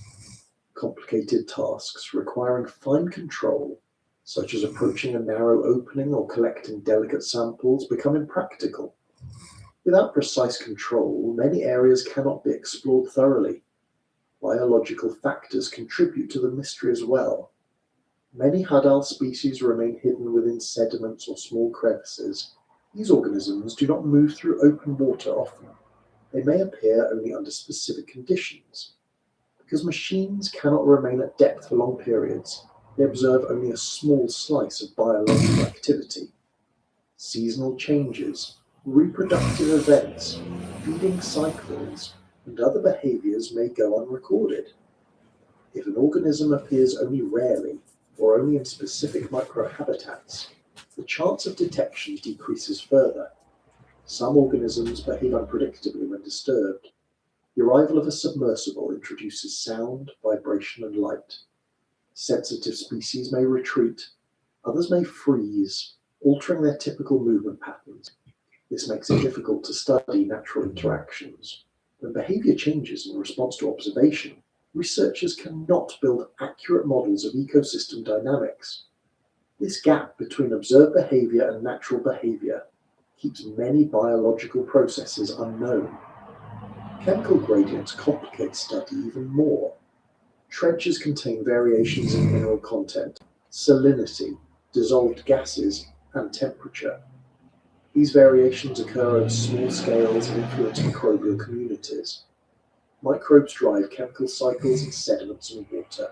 Complicated tasks requiring fine control, such as approaching a narrow opening or collecting delicate samples, become impractical. Without precise control, many areas cannot be explored thoroughly. Biological factors contribute to the mystery as well. Many hadal species remain hidden within sediments or small crevices. These organisms do not move through open water often. They may appear only under specific conditions. Because machines cannot remain at depth for long periods, they observe only a small slice of biological activity. Seasonal changes, reproductive events, feeding cycles, and other behaviors may go unrecorded. If an organism appears only rarely or only in specific microhabitats, the chance of detection decreases further. Some organisms behave unpredictably when disturbed. The arrival of a submersible introduces sound, vibration, and light. Sensitive species may retreat, others may freeze, altering their typical movement patterns. This makes it difficult to study natural interactions. When behavior changes in response to observation, researchers cannot build accurate models of ecosystem dynamics. This gap between observed behavior and natural behavior keeps many biological processes unknown. Chemical gradients complicate study even more. Trenches contain variations in mineral content, salinity, dissolved gases, and temperature. These variations occur on small scales and influence microbial communities. Microbes drive chemical cycles in sediments and water.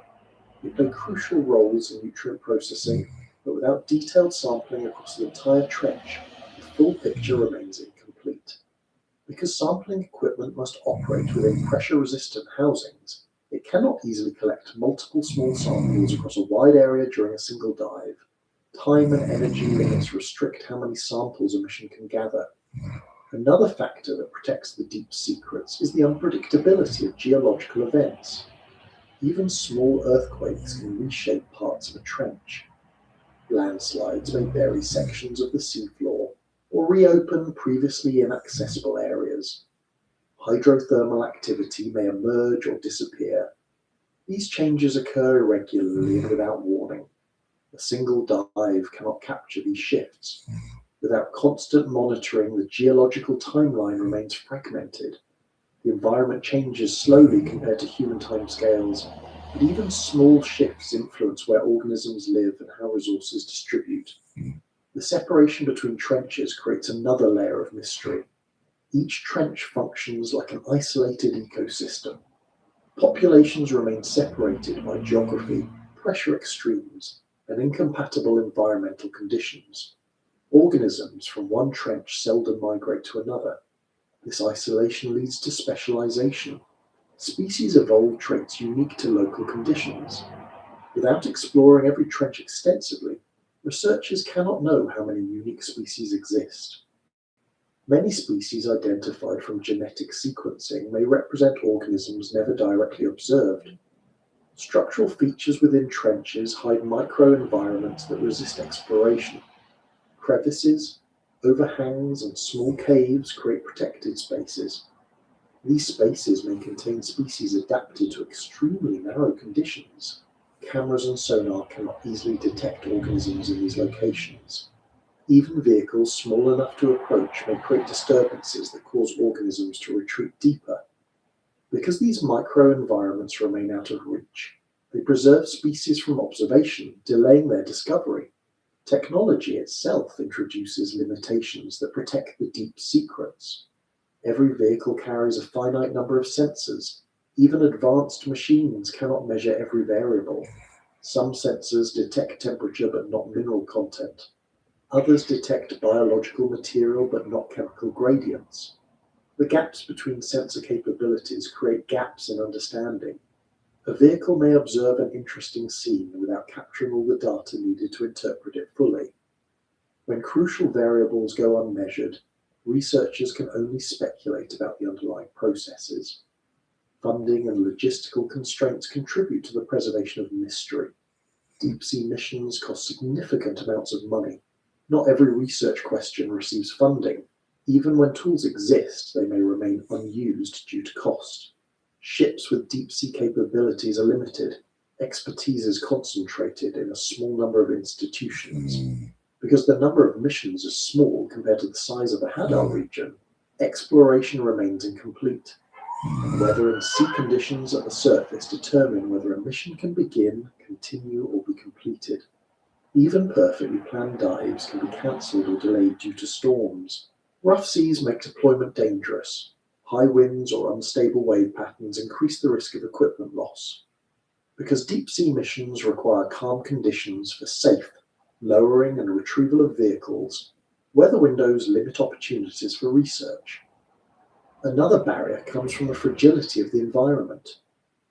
They play crucial roles in nutrient processing, but without detailed sampling across the entire trench, the full picture remains incomplete. Because sampling equipment must operate within pressure-resistant housings, it cannot easily collect multiple small samples across a wide area during a single dive. Time and energy limits restrict how many samples a mission can gather. Another factor that protects the deep secrets is the unpredictability of geological events. Even small earthquakes can reshape parts of a trench. Landslides may bury sections of the seafloor or reopen previously inaccessible areas. Hydrothermal activity may emerge or disappear. These changes occur irregularly and without warning. A single dive cannot capture these shifts. Without constant monitoring, the geological timeline remains fragmented. The environment changes slowly compared to human timescales, but even small shifts influence where organisms live and how resources distribute. The separation between trenches creates another layer of mystery. Each trench functions like an isolated ecosystem. Populations remain separated by geography, pressure extremes, and incompatible environmental conditions. Organisms from one trench seldom migrate to another. This isolation leads to specialization. Species evolve traits unique to local conditions. Without exploring every trench extensively, researchers cannot know how many unique species exist. Many species identified from genetic sequencing may represent organisms never directly observed. Structural features within trenches hide microenvironments that resist exploration. Crevices, overhangs, and small caves create protected spaces. These spaces may contain species adapted to extremely narrow conditions. Cameras and sonar cannot easily detect organisms in these locations. Even vehicles small enough to approach may create disturbances that cause organisms to retreat deeper. Because these microenvironments remain out of reach, they preserve species from observation, delaying their discovery. Technology itself introduces limitations that protect the deep secrets. Every vehicle carries a finite number of sensors. Even advanced machines cannot measure every variable. Some sensors detect temperature but not mineral content. Others detect biological material but not chemical gradients. The gaps between sensor capabilities create gaps in understanding. A vehicle may observe an interesting scene without capturing all the data needed to interpret it fully. When crucial variables go unmeasured, researchers can only speculate about the underlying processes. Funding and logistical constraints contribute to the preservation of mystery. Deep-sea missions cost significant amounts of money. Not every research question receives funding. Even when tools exist, they may remain unused due to cost. Ships with deep-sea capabilities are limited. Expertise is concentrated in a small number of institutions. Because the number of missions is small compared to the size of the Hadal region, exploration remains incomplete. Weather and sea conditions at the surface determine whether a mission can begin, continue, or be completed. Even perfectly planned dives can be cancelled or delayed due to storms. Rough seas make deployment dangerous. High winds or unstable wave patterns increase the risk of equipment loss. Because deep-sea missions require calm conditions for safe lowering and retrieval of vehicles, weather windows limit opportunities for research. Another barrier comes from the fragility of the environment.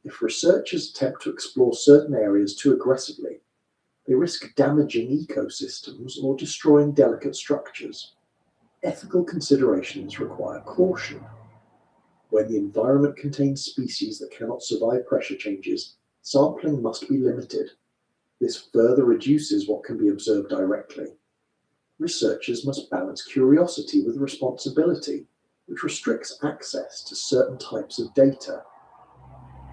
If researchers attempt to explore certain areas too aggressively, they risk damaging ecosystems or destroying delicate structures. Ethical considerations require caution. When the environment contains species that cannot survive pressure changes, sampling must be limited. This further reduces what can be observed directly. Researchers must balance curiosity with responsibility, which restricts access to certain types of data.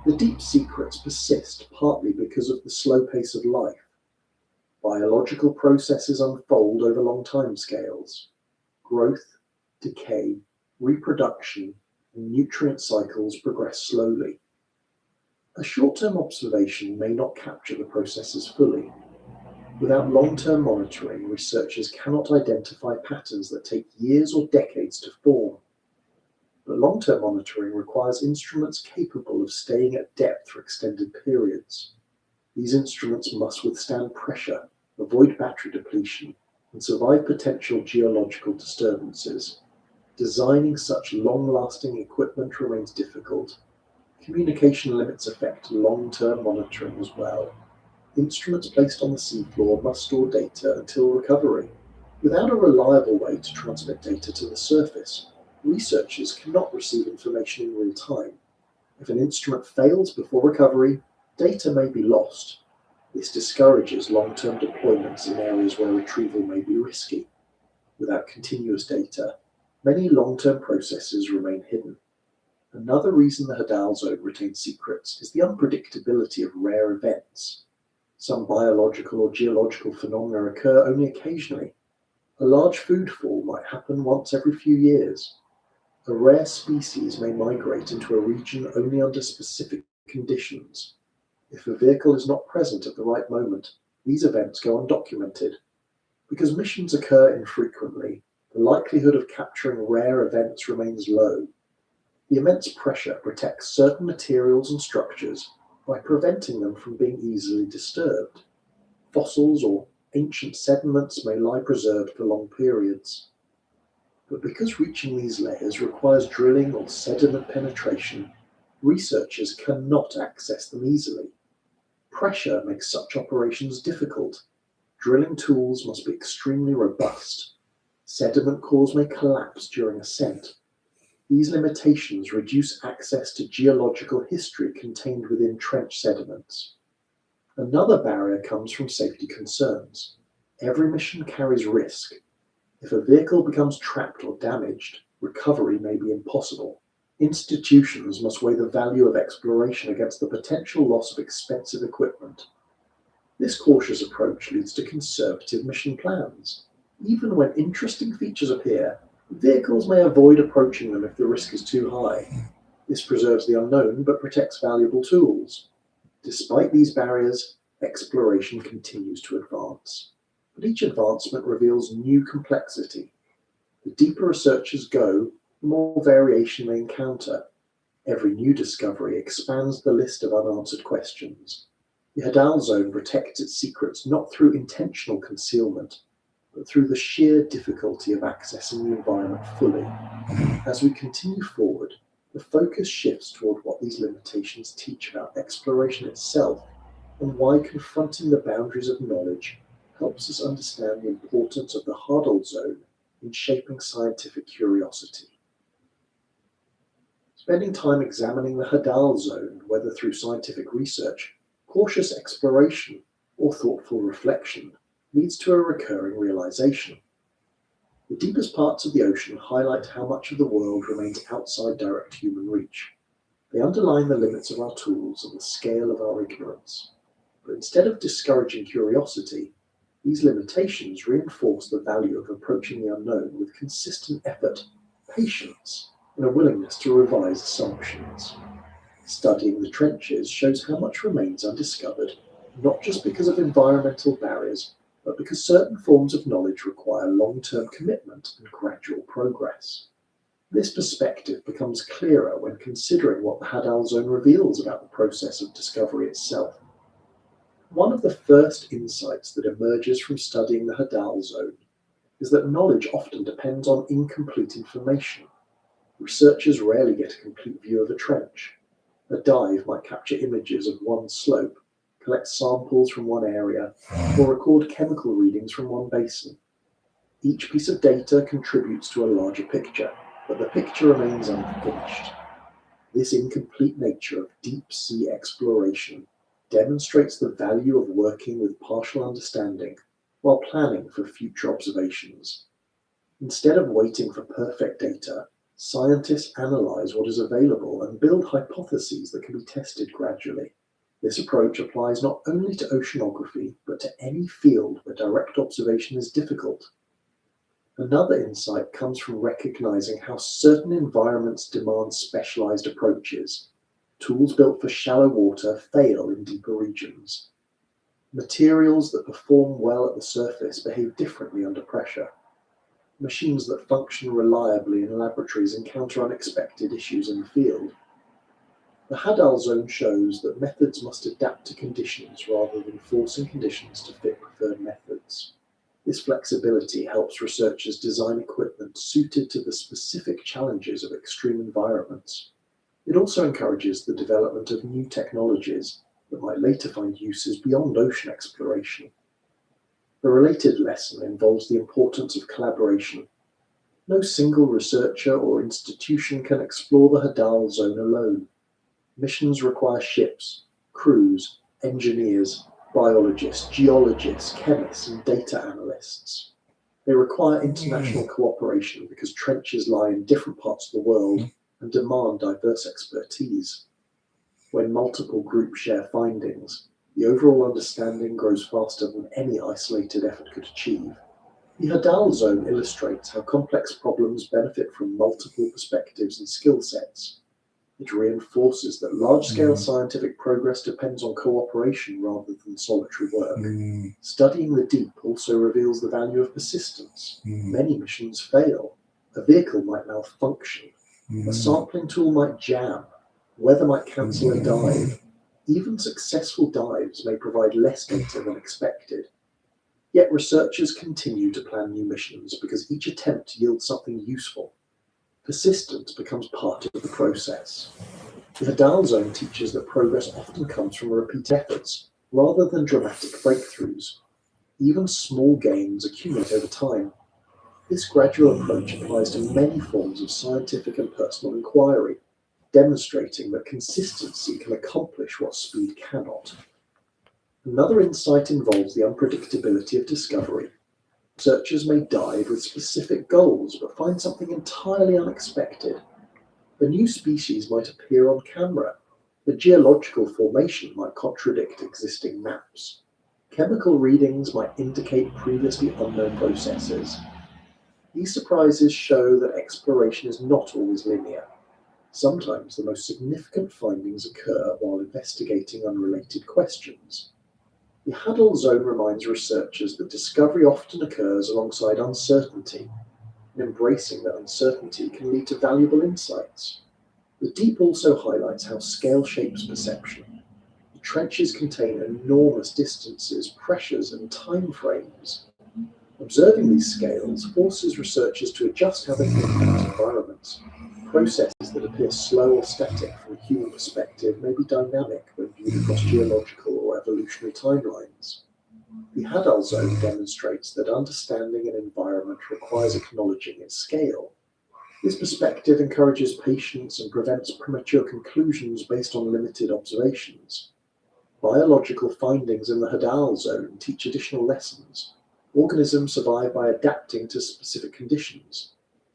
The deep secrets persist partly because of the slow pace of life. Biological processes unfold over long timescales. Growth, decay, reproduction, and nutrient cycles progress slowly. A short-term observation may not capture the processes fully. Without long-term monitoring, researchers cannot identify patterns that take years or decades to form. But long-term monitoring requires instruments capable of staying at depth for extended periods. These instruments must withstand pressure, avoid battery depletion, and survive potential geological disturbances. Designing such long-lasting equipment remains difficult. Communication limits affect long-term monitoring as well. Instruments placed on the seafloor must store data until recovery. Without a reliable way to transmit data to the surface, researchers cannot receive information in real time. If an instrument fails before recovery, data may be lost. This discourages long-term deployments in areas where retrieval may be risky. Without continuous data, many long-term processes remain hidden. Another reason the Hadal Zone retains secrets is the unpredictability of rare events. Some biological or geological phenomena occur only occasionally. A large food fall might happen once every few years. A rare species may migrate into a region only under specific conditions. If a vehicle is not present at the right moment, these events go undocumented. Because missions occur infrequently, the likelihood of capturing rare events remains low. The immense pressure protects certain materials and structures by preventing them from being easily disturbed. Fossils or ancient sediments may lie preserved for long periods. But because reaching these layers requires drilling or sediment penetration, researchers cannot access them easily. Pressure makes such operations difficult. Drilling tools must be extremely robust. Sediment cores may collapse during ascent. These limitations reduce access to geological history contained within trench sediments. Another barrier comes from safety concerns. Every mission carries risk. If a vehicle becomes trapped or damaged, recovery may be impossible. Institutions must weigh the value of exploration against the potential loss of expensive equipment. This cautious approach leads to conservative mission plans. Even when interesting features appear, vehicles may avoid approaching them if the risk is too high. This preserves the unknown but protects valuable tools. Despite these barriers, exploration continues to advance. But each advancement reveals new complexity. The deeper researchers go, the more variation they encounter. Every new discovery expands the list of unanswered questions. The Hadal Zone protects its secrets not through intentional concealment, but through the sheer difficulty of accessing the environment fully. As we continue forward, the focus shifts toward what these limitations teach about exploration itself and why confronting the boundaries of knowledge helps us understand the importance of the Hadal Zone in shaping scientific curiosity. Spending time examining the Hadal Zone, whether through scientific research, cautious exploration, or thoughtful reflection, leads to a recurring realization. The deepest parts of the ocean highlight how much of the world remains outside direct human reach. They underline the limits of our tools and the scale of our ignorance. But instead of discouraging curiosity, these limitations reinforce the value of approaching the unknown with consistent effort, patience, and a willingness to revise assumptions. Studying the trenches shows how much remains undiscovered, not just because of environmental barriers, but because certain forms of knowledge require long-term commitment and gradual progress. This perspective becomes clearer when considering what the Hadal Zone reveals about the process of discovery itself. One of the first insights that emerges from studying the Hadal Zone is that knowledge often depends on incomplete information. Researchers rarely get a complete view of a trench. A dive might capture images of one slope, collect samples from one area, or record chemical readings from one basin. Each piece of data contributes to a larger picture, but the picture remains unfinished. This incomplete nature of deep-sea exploration demonstrates the value of working with partial understanding while planning for future observations. Instead of waiting for perfect data, scientists analyze what is available and build hypotheses that can be tested gradually. This approach applies not only to oceanography, but to any field where direct observation is difficult. Another insight comes from recognizing how certain environments demand specialized approaches. Tools built for shallow water fail in deeper regions. Materials that perform well at the surface behave differently under pressure. Machines that function reliably in laboratories encounter unexpected issues in the field. The Hadal Zone shows that methods must adapt to conditions rather than forcing conditions to fit preferred methods. This flexibility helps researchers design equipment suited to the specific challenges of extreme environments. It also encourages the development of new technologies that might later find uses beyond ocean exploration. A related lesson involves the importance of collaboration. No single researcher or institution can explore the Hadal Zone alone. Missions require ships, crews, engineers, biologists, geologists, chemists, and data analysts. They require international cooperation because trenches lie in different parts of the world and demand diverse expertise. When multiple groups share findings, the overall understanding grows faster than any isolated effort could achieve. The Hadal Zone illustrates how complex problems benefit from multiple perspectives and skill sets. It reinforces that large-scale scientific progress depends on cooperation rather than solitary work. Studying the deep also reveals the value of persistence. Many missions fail. A vehicle might malfunction. A sampling tool might jam. Weather might cancel a dive. Even successful dives may provide less data than expected. Yet researchers continue to plan new missions because each attempt yields something useful. Persistence becomes part of the process. The Hadal Zone teaches that progress often comes from repeated efforts, rather than dramatic breakthroughs. Even small gains accumulate over time. This gradual approach applies to many forms of scientific and personal inquiry, demonstrating that consistency can accomplish what speed cannot. Another insight involves the unpredictability of discovery. Researchers may dive with specific goals, but find something entirely unexpected. A new species might appear on camera. The geological formation might contradict existing maps. Chemical readings might indicate previously unknown processes. These surprises show that exploration is not always linear. Sometimes the most significant findings occur while investigating unrelated questions. The Hadal Zone reminds researchers that discovery often occurs alongside uncertainty, and embracing that uncertainty can lead to valuable insights. The deep also highlights how scale shapes perception. The trenches contain enormous distances, pressures, and time frames. Observing these scales forces researchers to adjust how they think about environments. Processes that appear slow or static from a human perspective may be dynamic when viewed across geological or evolutionary timelines. The Hadal Zone demonstrates that understanding an environment requires acknowledging its scale. This perspective encourages patience and prevents premature conclusions based on limited observations. Biological findings in the Hadal Zone teach additional lessons. Organisms survive by adapting to specific conditions.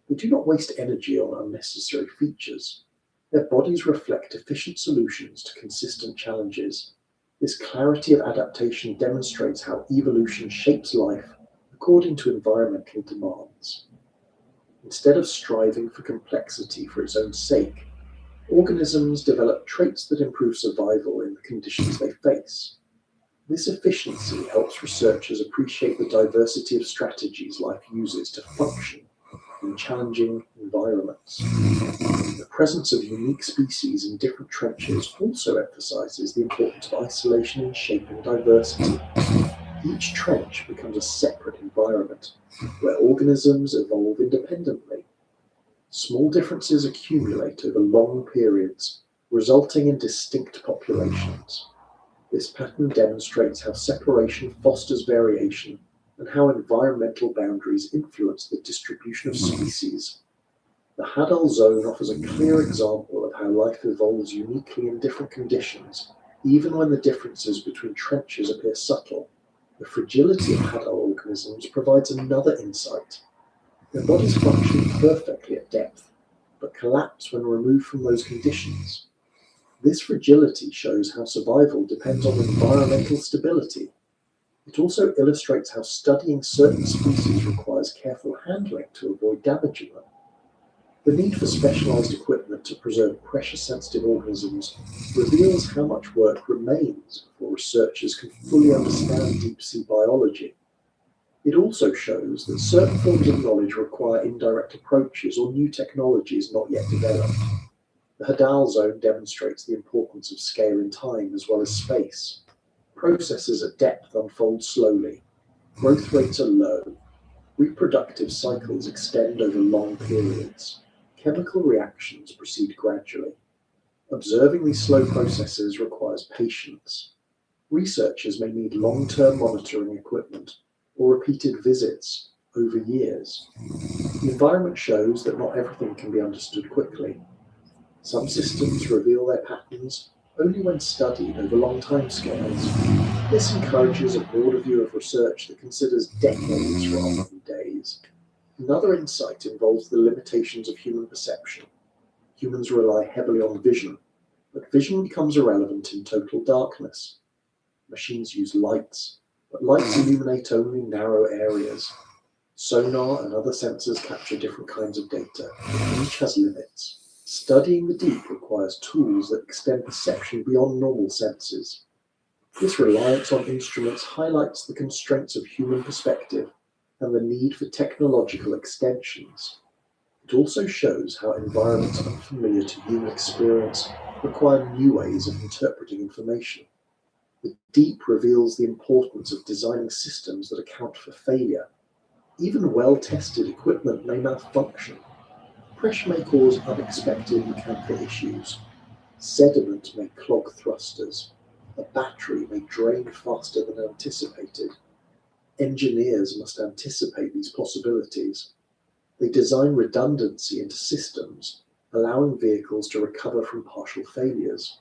They do not waste energy on unnecessary features. Their bodies reflect efficient solutions to consistent challenges. This clarity of adaptation demonstrates how evolution shapes life according to environmental demands. Instead of striving for complexity for its own sake, organisms develop traits that improve survival in the conditions they face. This efficiency helps researchers appreciate the diversity of strategies life uses to function in challenging environments. The presence of unique species in different trenches also emphasizes the importance of isolation in shaping diversity. Each trench becomes a separate environment, where organisms evolve independently. Small differences accumulate over long periods, resulting in distinct populations. This pattern demonstrates how separation fosters variation and how environmental boundaries influence the distribution of species. The Hadal Zone offers a clear example of how life evolves uniquely in different conditions, even when the differences between trenches appear subtle. The fragility of Hadal organisms provides another insight. Their bodies function perfectly at depth, but collapse when removed from those conditions. This fragility shows how survival depends on environmental stability. It also illustrates how studying certain species requires careful handling to avoid damaging them. The need for specialized equipment to preserve pressure-sensitive organisms reveals how much work remains before researchers can fully understand deep-sea biology. It also shows that certain forms of knowledge require indirect approaches or new technologies not yet developed. The Hadal Zone demonstrates the importance of scale in time as well as space. Processes at depth unfold slowly. Growth rates are low. Reproductive cycles extend over long periods. Chemical reactions proceed gradually. Observing these slow processes requires patience. Researchers may need long-term monitoring equipment or repeated visits over years. The environment shows that not everything can be understood quickly. Some systems reveal their patterns only when studied over long timescales. This encourages a broader view of research that considers decades rather than days. Another insight involves the limitations of human perception. Humans rely heavily on vision, but vision becomes irrelevant in total darkness. Machines use lights, but lights illuminate only narrow areas. Sonar and other sensors capture different kinds of data, and each has limits. Studying the deep requires tools that extend perception beyond normal senses. This reliance on instruments highlights the constraints of human perspective and the need for technological extensions. It also shows how environments unfamiliar to human experience require new ways of interpreting information. The deep reveals the importance of designing systems that account for failure. Even well-tested equipment may malfunction. Pressure may cause unexpected mechanical issues. Sediment may clog thrusters. A battery may drain faster than anticipated. Engineers must anticipate these possibilities. They design redundancy into systems, allowing vehicles to recover from partial failures.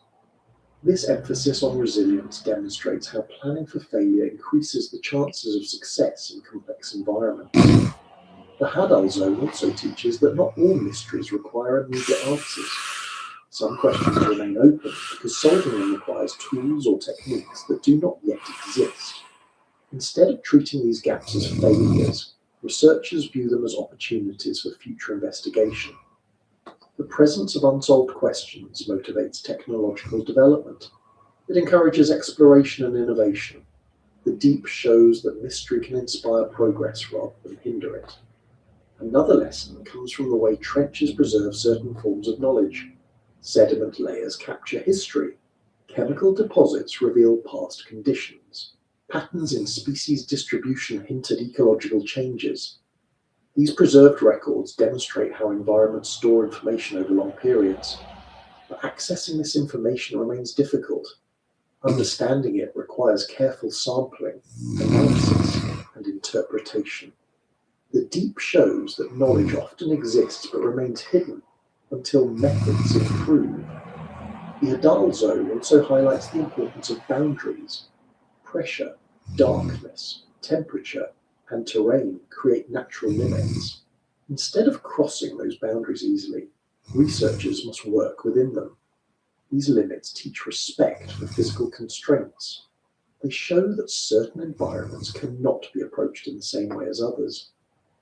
This emphasis on resilience demonstrates how planning for failure increases the chances of success in complex environments. The Hadal Zone also teaches that not all mysteries require immediate answers. Some questions remain open because solving them requires tools or techniques that do not yet exist. Instead of treating these gaps as failures, researchers view them as opportunities for future investigation. The presence of unsolved questions motivates technological development. It encourages exploration and innovation. The deep shows that mystery can inspire progress rather than hinder it. Another lesson comes from the way trenches preserve certain forms of knowledge. Sediment layers capture history. Chemical deposits reveal past conditions. Patterns in species distribution hint at ecological changes. These preserved records demonstrate how environments store information over long periods. But accessing this information remains difficult. Understanding it requires careful sampling, analysis, and interpretation. The deep shows that knowledge often exists but remains hidden until methods improve. The Hadal Zone also highlights the importance of boundaries. Pressure, darkness, temperature, and terrain create natural limits. Instead of crossing those boundaries easily, researchers must work within them. These limits teach respect for physical constraints. They show that certain environments cannot be approached in the same way as others.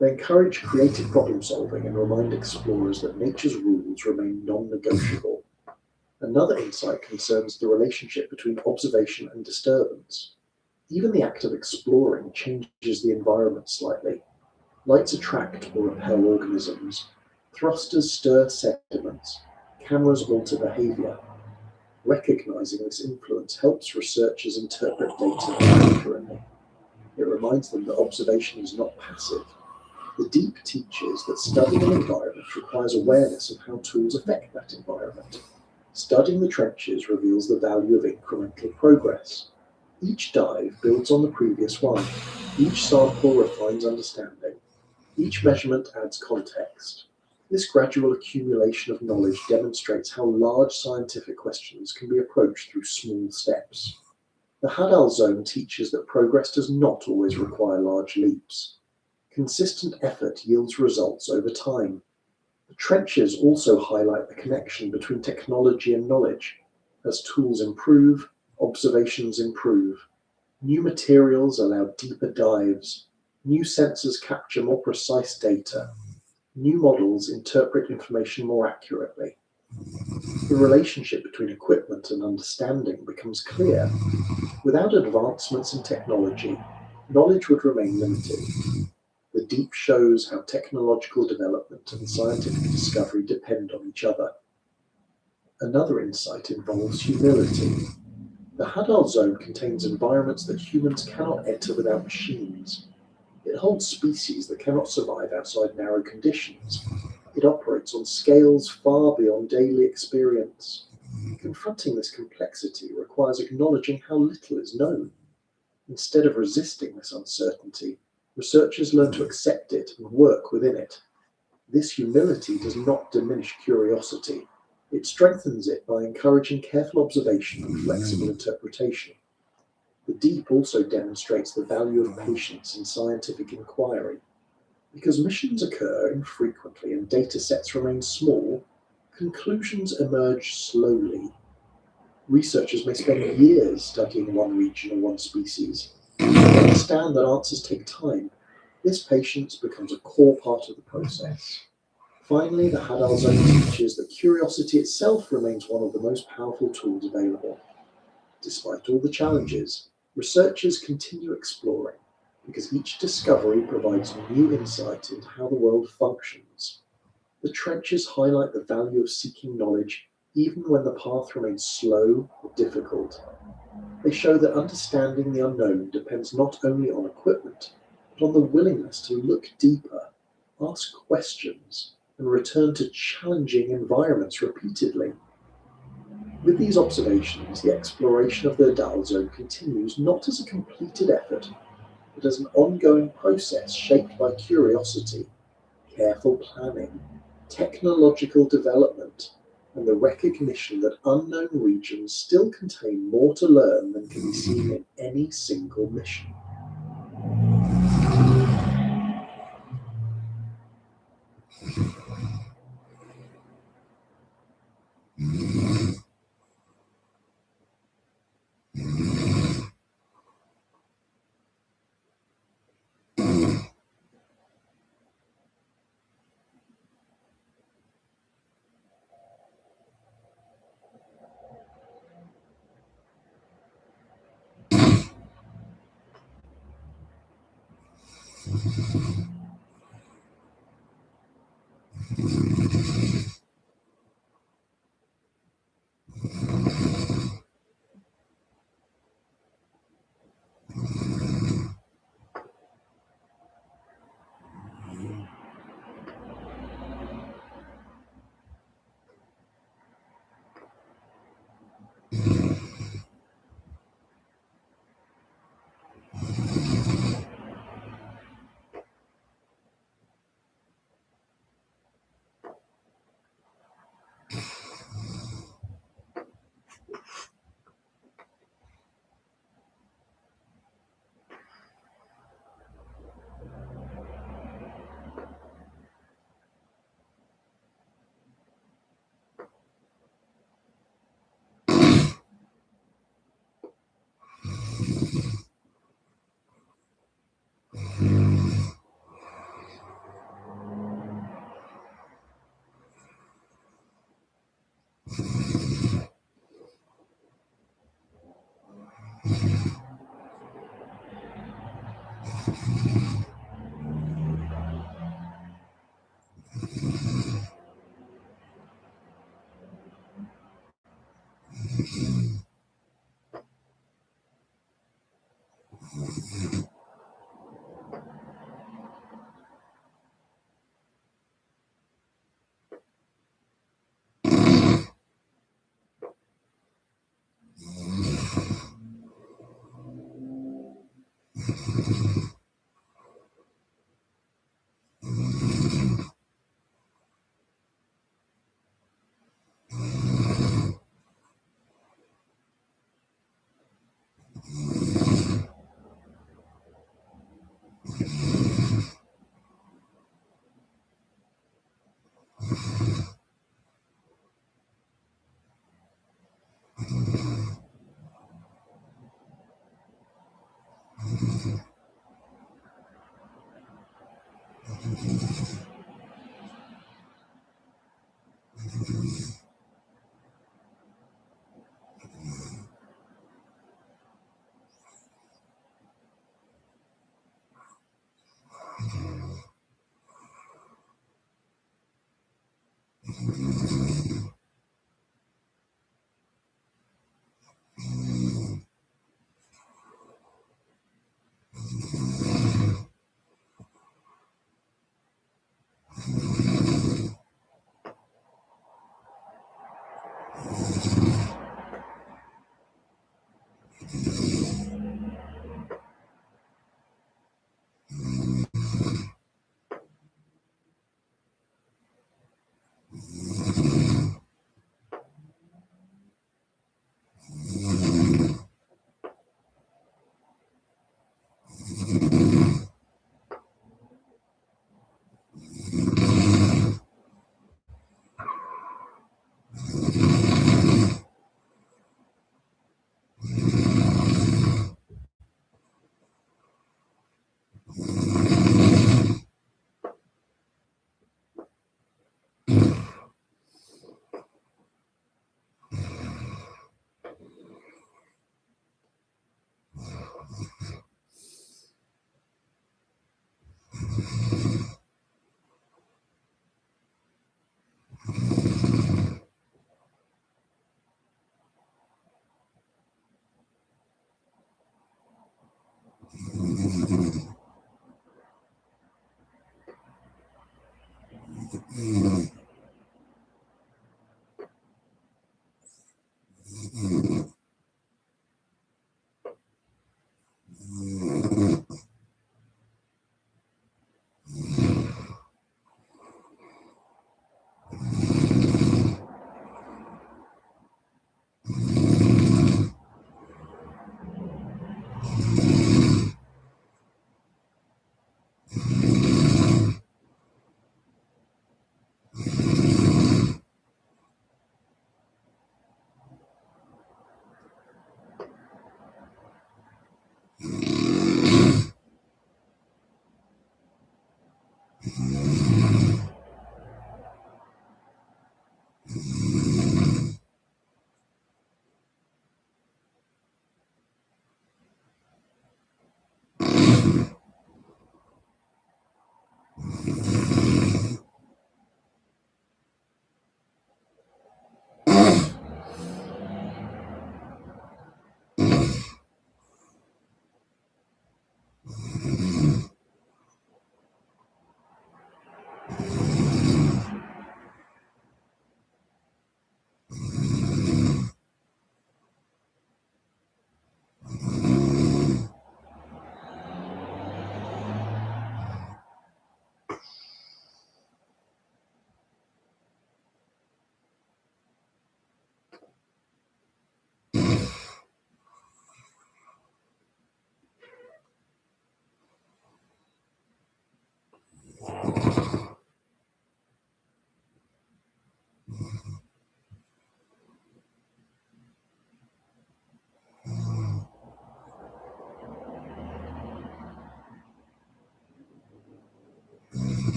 They encourage creative problem solving and remind explorers that nature's rules remain non-negotiable. Another insight concerns the relationship between observation and disturbance. Even the act of exploring changes the environment slightly. Lights attract or repel organisms. Thrusters stir sediments. Cameras alter behavior. Recognizing this influence helps researchers interpret data accurately. It reminds them that observation is not passive. The deep teaches that studying an environment requires awareness of how tools affect that environment. Studying the trenches reveals the value of incremental progress. Each dive builds on the previous one. Each sample refines understanding. Each measurement adds context. This gradual accumulation of knowledge demonstrates how large scientific questions can be approached through small steps. The Hadal Zone teaches that progress does not always require large leaps. Consistent effort yields results over time. The trenches also highlight the connection between technology and knowledge. As tools improve, observations improve. New materials allow deeper dives. New sensors capture more precise data. New models interpret information more accurately. The relationship between equipment and understanding becomes clear. Without advancements in technology, knowledge would remain limited. The deep shows how technological development and scientific discovery depend on each other. Another insight involves humility. The Hadal Zone contains environments that humans cannot enter without machines. It holds species that cannot survive outside narrow conditions. It operates on scales far beyond daily experience. Confronting this complexity requires acknowledging how little is known. Instead of resisting this uncertainty, researchers learn to accept it and work within it. This humility does not diminish curiosity. It strengthens it by encouraging careful observation and flexible interpretation. The deep also demonstrates the value of patience in scientific inquiry. Because missions occur infrequently and data sets remain small, conclusions emerge slowly. Researchers may spend years studying one region or one species. They understand that answers take time. This patience becomes a core part of the process. Finally, the Hadal Zone teaches that curiosity itself remains one of the most powerful tools available. Despite all the challenges, researchers continue exploring because each discovery provides new insight into how the world functions. The trenches highlight the value of seeking knowledge even when the path remains slow or difficult. They show that understanding the unknown depends not only on equipment, but on the willingness to look deeper, ask questions, and return to challenging environments repeatedly. With these observations, the exploration of the Hadal Zone continues not as a completed effort, but as an ongoing process shaped by curiosity, careful planning, technological development, and the recognition that unknown regions still contain more to learn than can be seen in any single mission.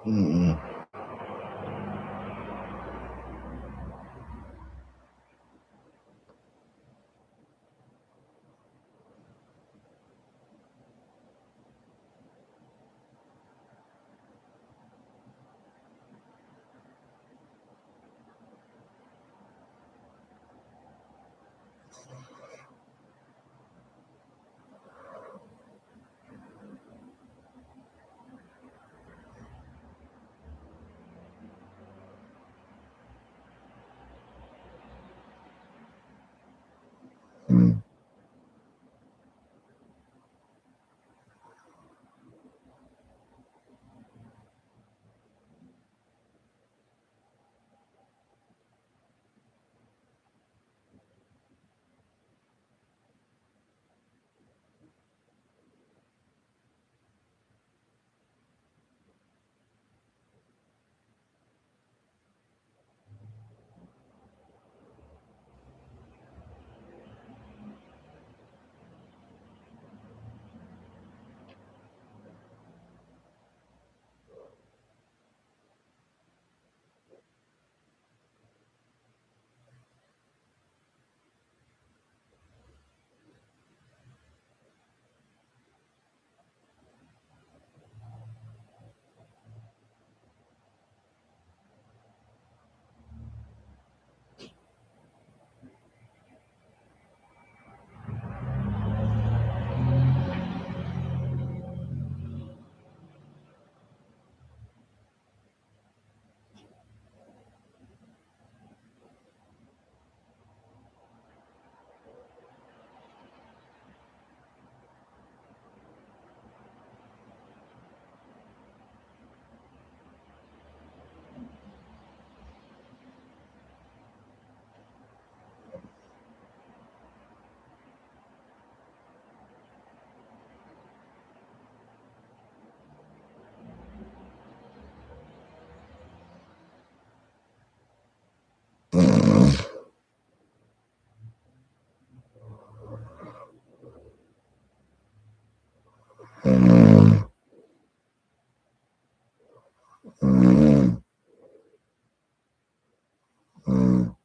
Mm. Mm. Mm. Mm. Mm. Mm. Mm.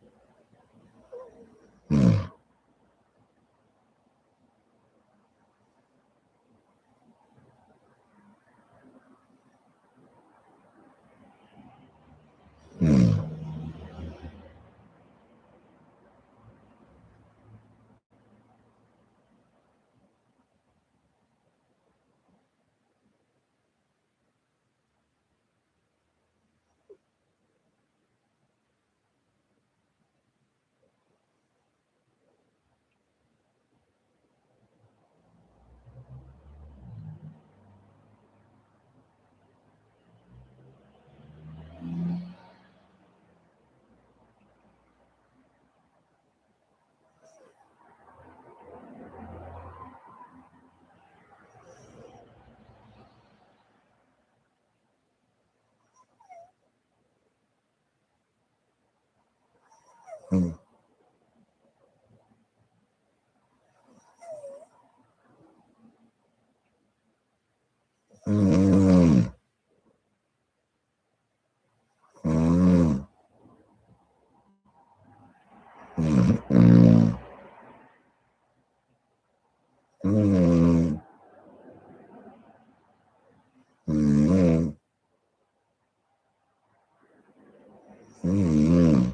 Mm. Mm. Mm. Mm. Mm. Mm.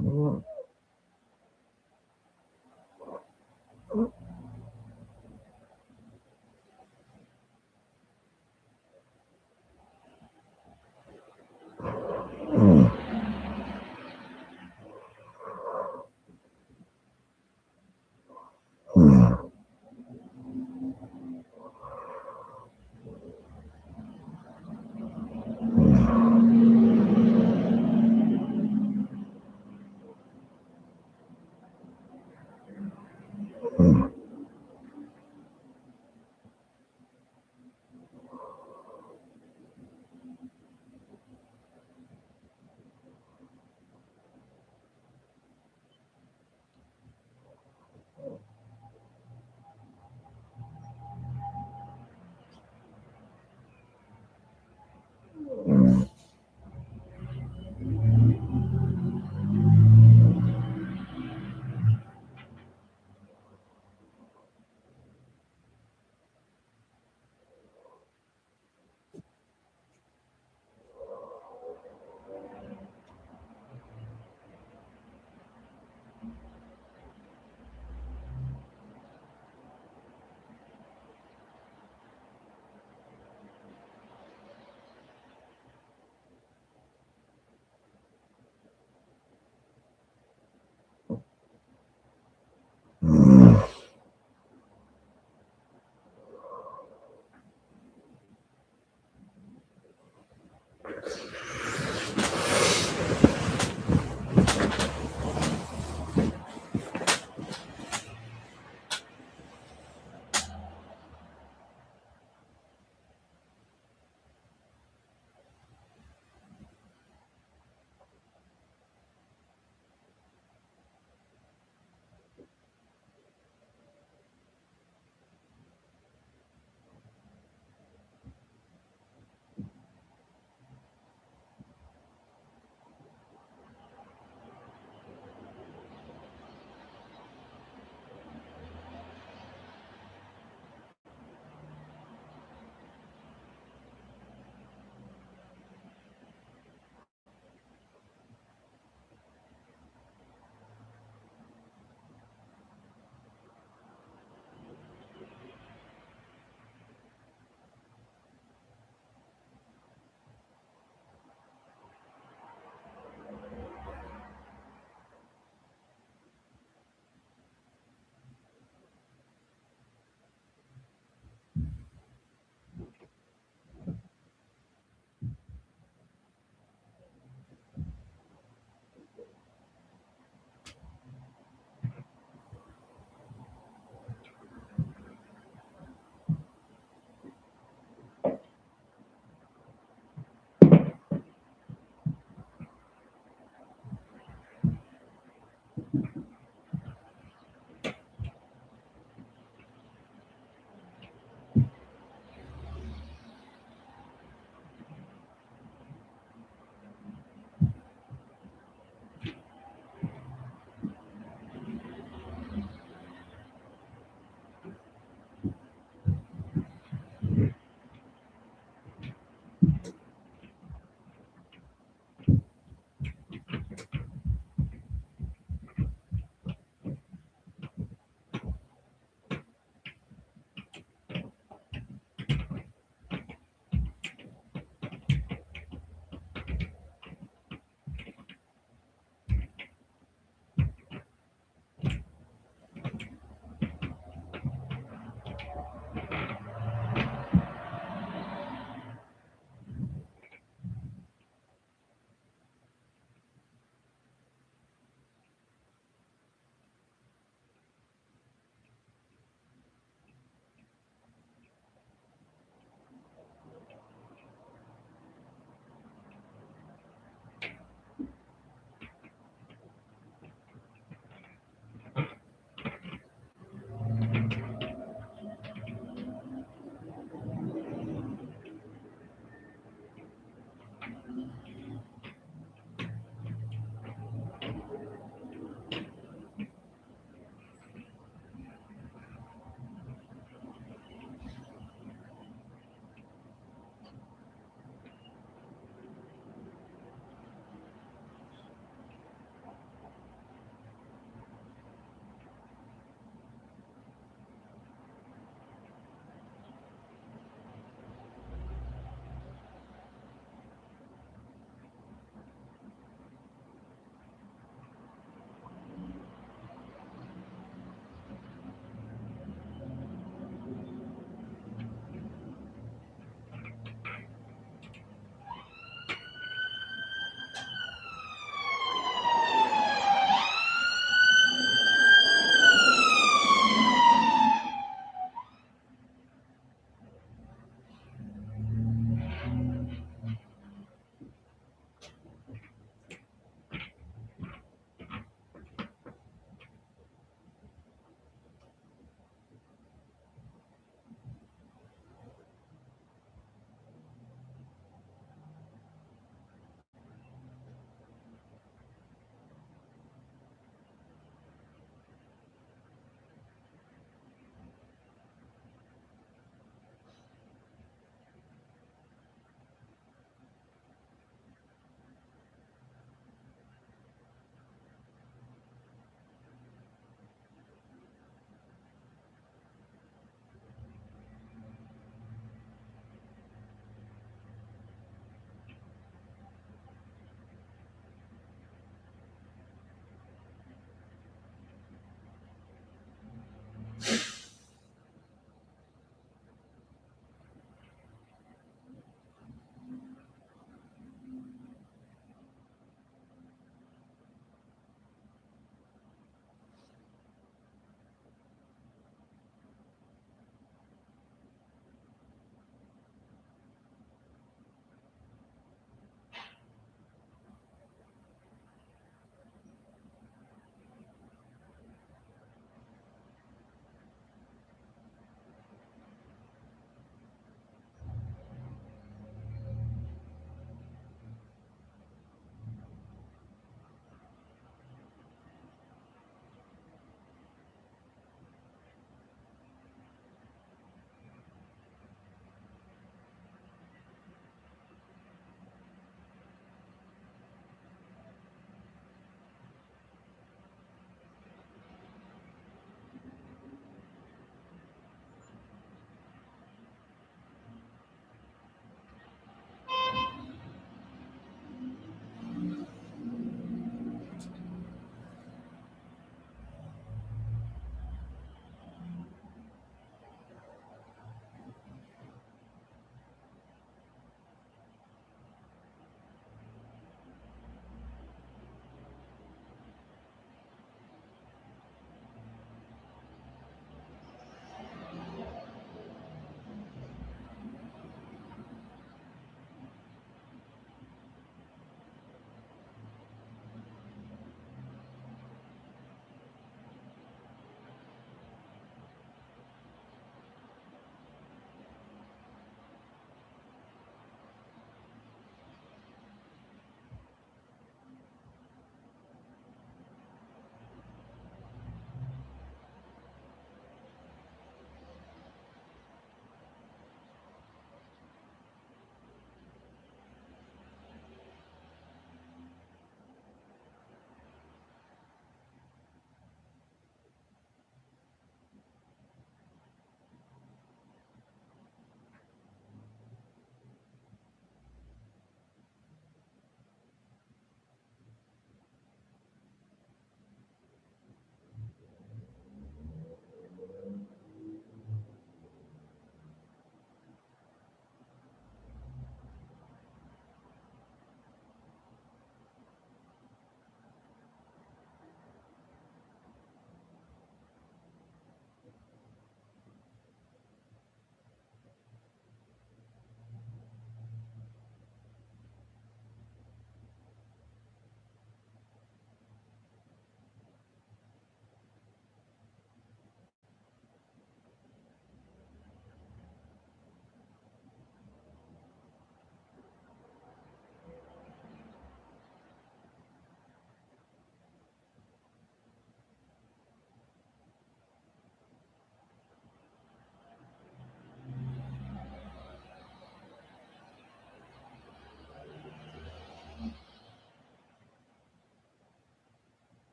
Mm.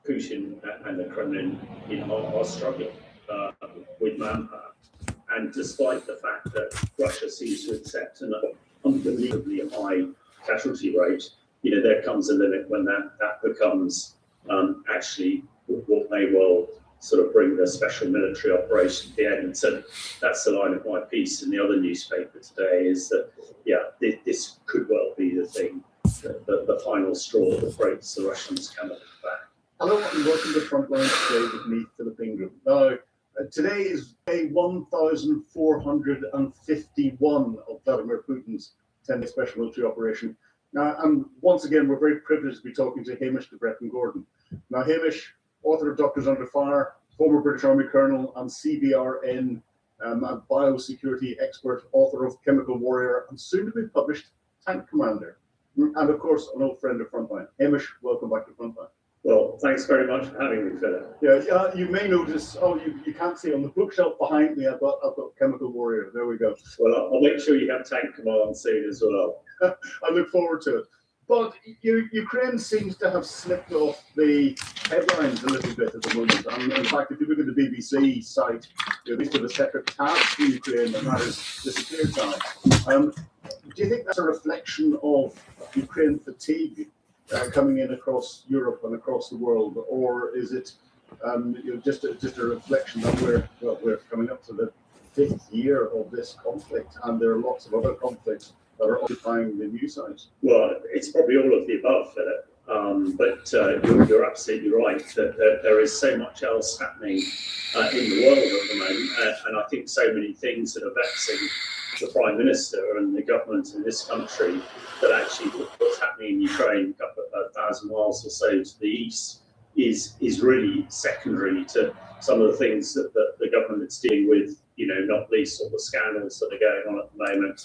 Putin and the Kremlin are struggling with manpower. And despite the fact that Russia seems to accept an unbelievably high casualty rate, there comes a limit when that becomes actually what may well sort of bring the special military operation to the end. So that's the line of my piece in the other newspaper today, is that, this could well be the thing, the final straw that breaks the Russians' camel's back. Hello and welcome to Frontline today with me, Philip Ingram. Now, today is day 1451 of Vladimir Putin's 10-day special military operation. Now, and once again, we're very privileged to be talking to Hamish de Bretton Gordon. Now, Hamish, author of Doctors Under Fire, former British Army Colonel and CBRN a biosecurity expert, author of Chemical Warrior, and soon to be published Tank Commander. And of course, an old friend of Frontline. Hamish, welcome back to Frontline. Well, thanks very much for having me, Philip. Yeah, you may notice, you can't see on the bookshelf behind me, I've got Chemical Warrior. There we go. Well, I'll make sure you have Tank Command soon as well. I look forward to it. But Ukraine seems to have slipped off the headlines a little bit at the moment. And in fact, if you look at the BBC site, these are the separate tabs for Ukraine, and that has disappeared now. Do you think that's a reflection of Ukraine fatigue coming in across Europe and across the world, or is it just a reflection that we're coming up to the 5th year of this conflict, and there are lots of other conflicts that are occupying the news sites? Well, it's probably all of the above, Philip. But you're absolutely right that there is so much else happening in the world at the moment, and I think so many things that are vexing the Prime Minister and the government in this country, that actually what's happening in Ukraine, a couple of 1,000 miles or so to the east, is really secondary to some of the things that the government's dealing with, not least all the scandals that are going on at the moment,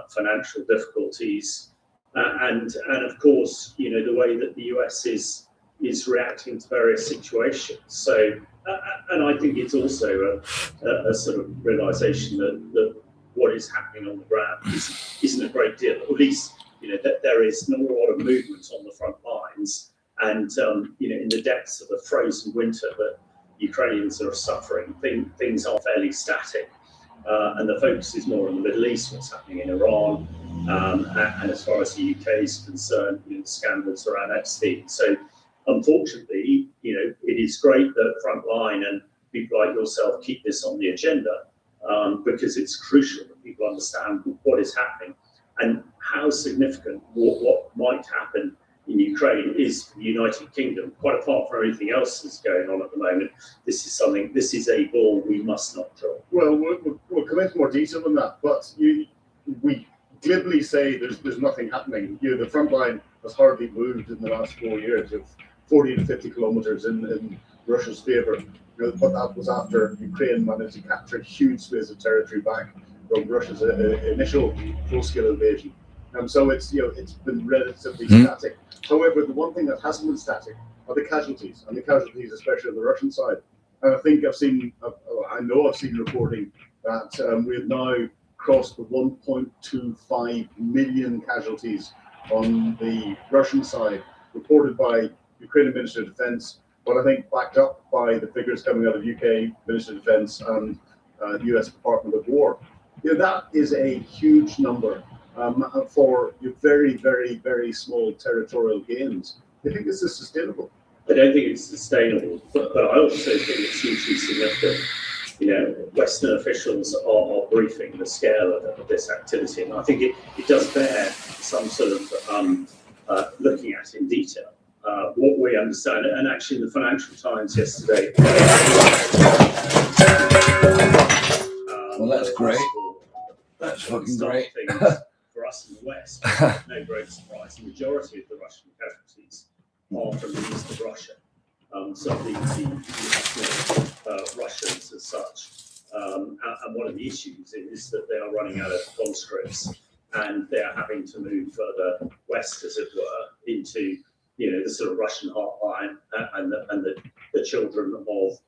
financial difficulties, and of course, the way that the US is reacting to various situations. So, and I think it's also a sort of realization that what is happening on the ground isn't a great deal, or at least that there is not a lot of movement on the front lines, and in the depths of a frozen winter that Ukrainians are suffering, things are fairly static. and the focus is more on the Middle East, what's happening in Iran, and as far as the UK is concerned, the scandals around Epstein. So, unfortunately, it is great that Frontline and people like yourself keep this on the agenda, because it's crucial that people understand what is happening and how significant what might happen in Ukraine is for the United Kingdom. Quite apart from everything else that's going on at the moment, this is a ball we must not drop. Well, we'll come into more detail on that, but we glibly say there's nothing happening. The front line has hardly moved in the last 4 years. It's 40 to 50 kilometers in Russia's favor. But that was after Ukraine managed to capture a huge space of territory back from Russia's initial full-scale invasion. So it's been relatively static. However, the one thing that hasn't been static are the casualties, and the casualties especially on the Russian side. And I think I've seen reporting that we have now crossed the 1.25 million casualties on the Russian side, reported by Ukrainian Ministry of Defense, but I think backed up by the figures coming out of UK Ministry of Defense and the US Department of War. That is a huge number for very, very, very small territorial gains. Do you think this is sustainable? I don't think it's sustainable, but I also think it's hugely significant. Western officials are briefing the scale of this activity, and I think it does bear some sort of looking at in detail. What we understand, and actually in the Financial Times yesterday. Well, that's great. That's fucking great. For us in the West, no great surprise. The majority of the Russian casualties are from the east of Russia. So the Russians as such. And one of the issues is that they are running out of conscripts, and they are having to move further west, as it were, into the sort of Russian heartline and the children of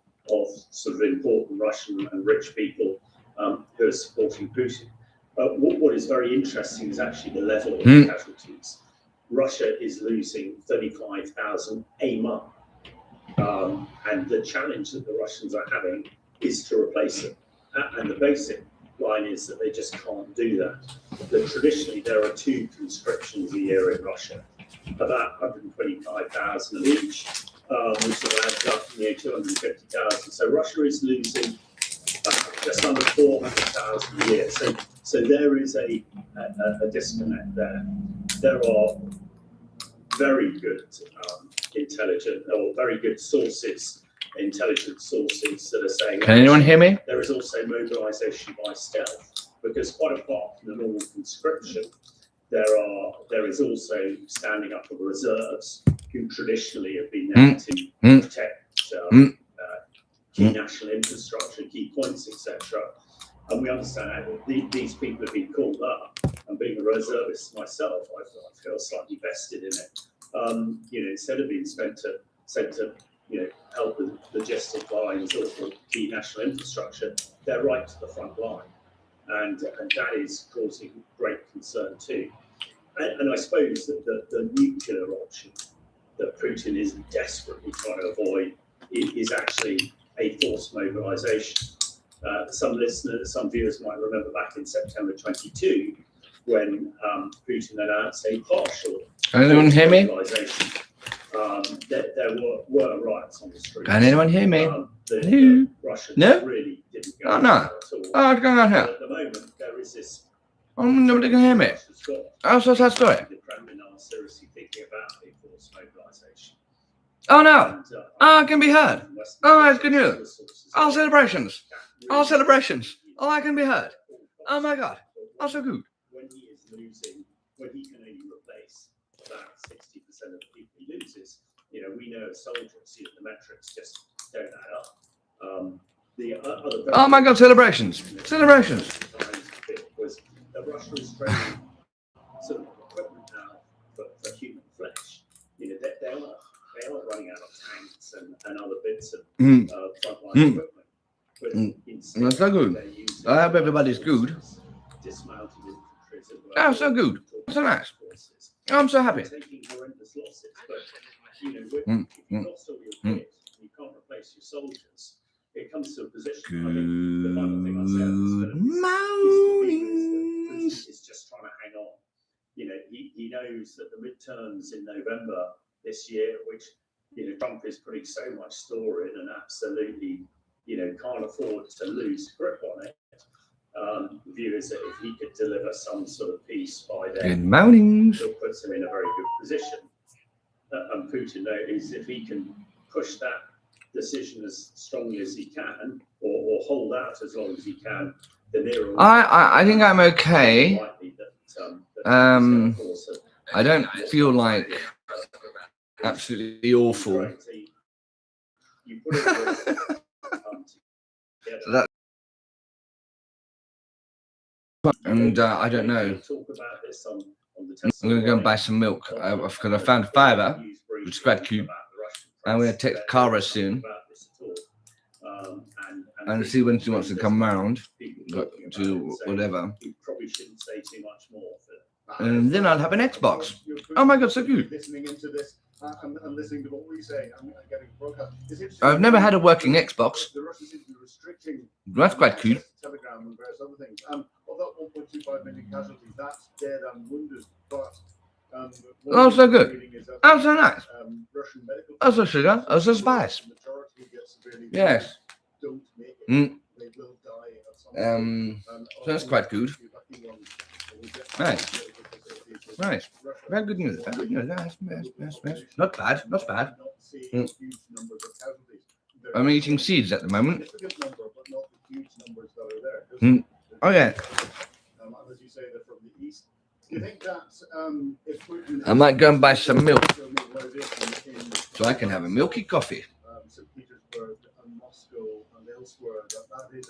sort of important Russian and rich people who are supporting Putin. What is very interesting is actually the level of casualties. Russia is losing 35,000 a month, and the challenge that the Russians are having is to replace them. And the basic line is that they just can't do that. Traditionally, there are 2 conscriptions a year in Russia, about 125,000 of each, which sort of adds up to 250,000. So Russia is losing just under 400,000 a year. So there is a disconnect there. There are very good very good sources, intelligence sources that are saying. Can anyone hear me? There is also mobilisation by stealth, because quite apart from the normal conscription, there is also standing up for reserves who traditionally have been there to protect key national infrastructure, key points, etc. And we understand that these people have been called up. And being a reservist myself, I feel slightly vested in it. Instead of being sent to help with logistic lines or key national infrastructure, they're right to the front line, and that is causing great concern too. And I suppose that the nuclear option that Putin is desperately trying to avoid is actually a forced mobilisation. Some viewers might remember back in September 22 when Putin announced a partial anyone hear me? mobilisation. There were riots on the streets. Can anyone hear me? The Russians No? really didn't go Oh, no. at all. Oh, what's going on But here? at the moment, there is this. Nobody can hear me. Oh, so what's that story? The Kremlin are seriously thinking about a forced mobilisation. Oh, no. Oh, it can be heard. Oh, that's good news. Oh, celebrations. Oh, celebrations. Oh, I can be heard. Oh, my God. Oh, so good. When he can only replace about 60% of the people he loses, we know as soldiers, the metrics just don't add up. Oh, my God, celebrations. Celebrations. Was that Russia is training sort of equipment now for human flesh. They are running out of tanks and other bits of frontline equipment. But That's so good. I hope everybody's good. Dismounted infantry. Oh, so good. So nice. Oh, I'm so happy. Taking horrendous losses, but if you've lost all your kit and you can't replace your soldiers, it comes to a position. Good I think the final thing I'll say is just trying to hang on. You know, he knows that the midterms in November this year, which, you know, Trump is putting so much store in and absolutely, you know, can't afford to lose grip on it. The view is that if he could deliver some sort of peace by then, Good mornings. it puts him in a very good position. And Putin knows if he can push that decision as strongly as he can, or hold out as long as he can, the nearer. I think I'm okay. I don't feel like absolutely awful. So that, and I don't know. I'm going to go and buy some milk because I found fibre, which is quite cute. I'm going to take Cara soon and see when she wants to come round to whatever. And then I'll have an Xbox. Oh my god, so cute. Listening into this and listening to what we say and getting broadcast. I've never had a working Xbox. The Russians seem to be restricting. That's quite cute. Telegram and various other things. Of that 1.25 million casualties, that's dead and wounded, but. Oh, so good. Oh, so nice. Oh, so sugar. Oh, so spice. Yes. So that's quite good. Nice. Nice. Very good news. Very good news. Nice. Not bad. Not bad. I'm eating seeds at the moment. Oh, yeah. I might go and buy some milk so I can have a milky coffee. St. Petersburg and Moscow and elsewhere, that is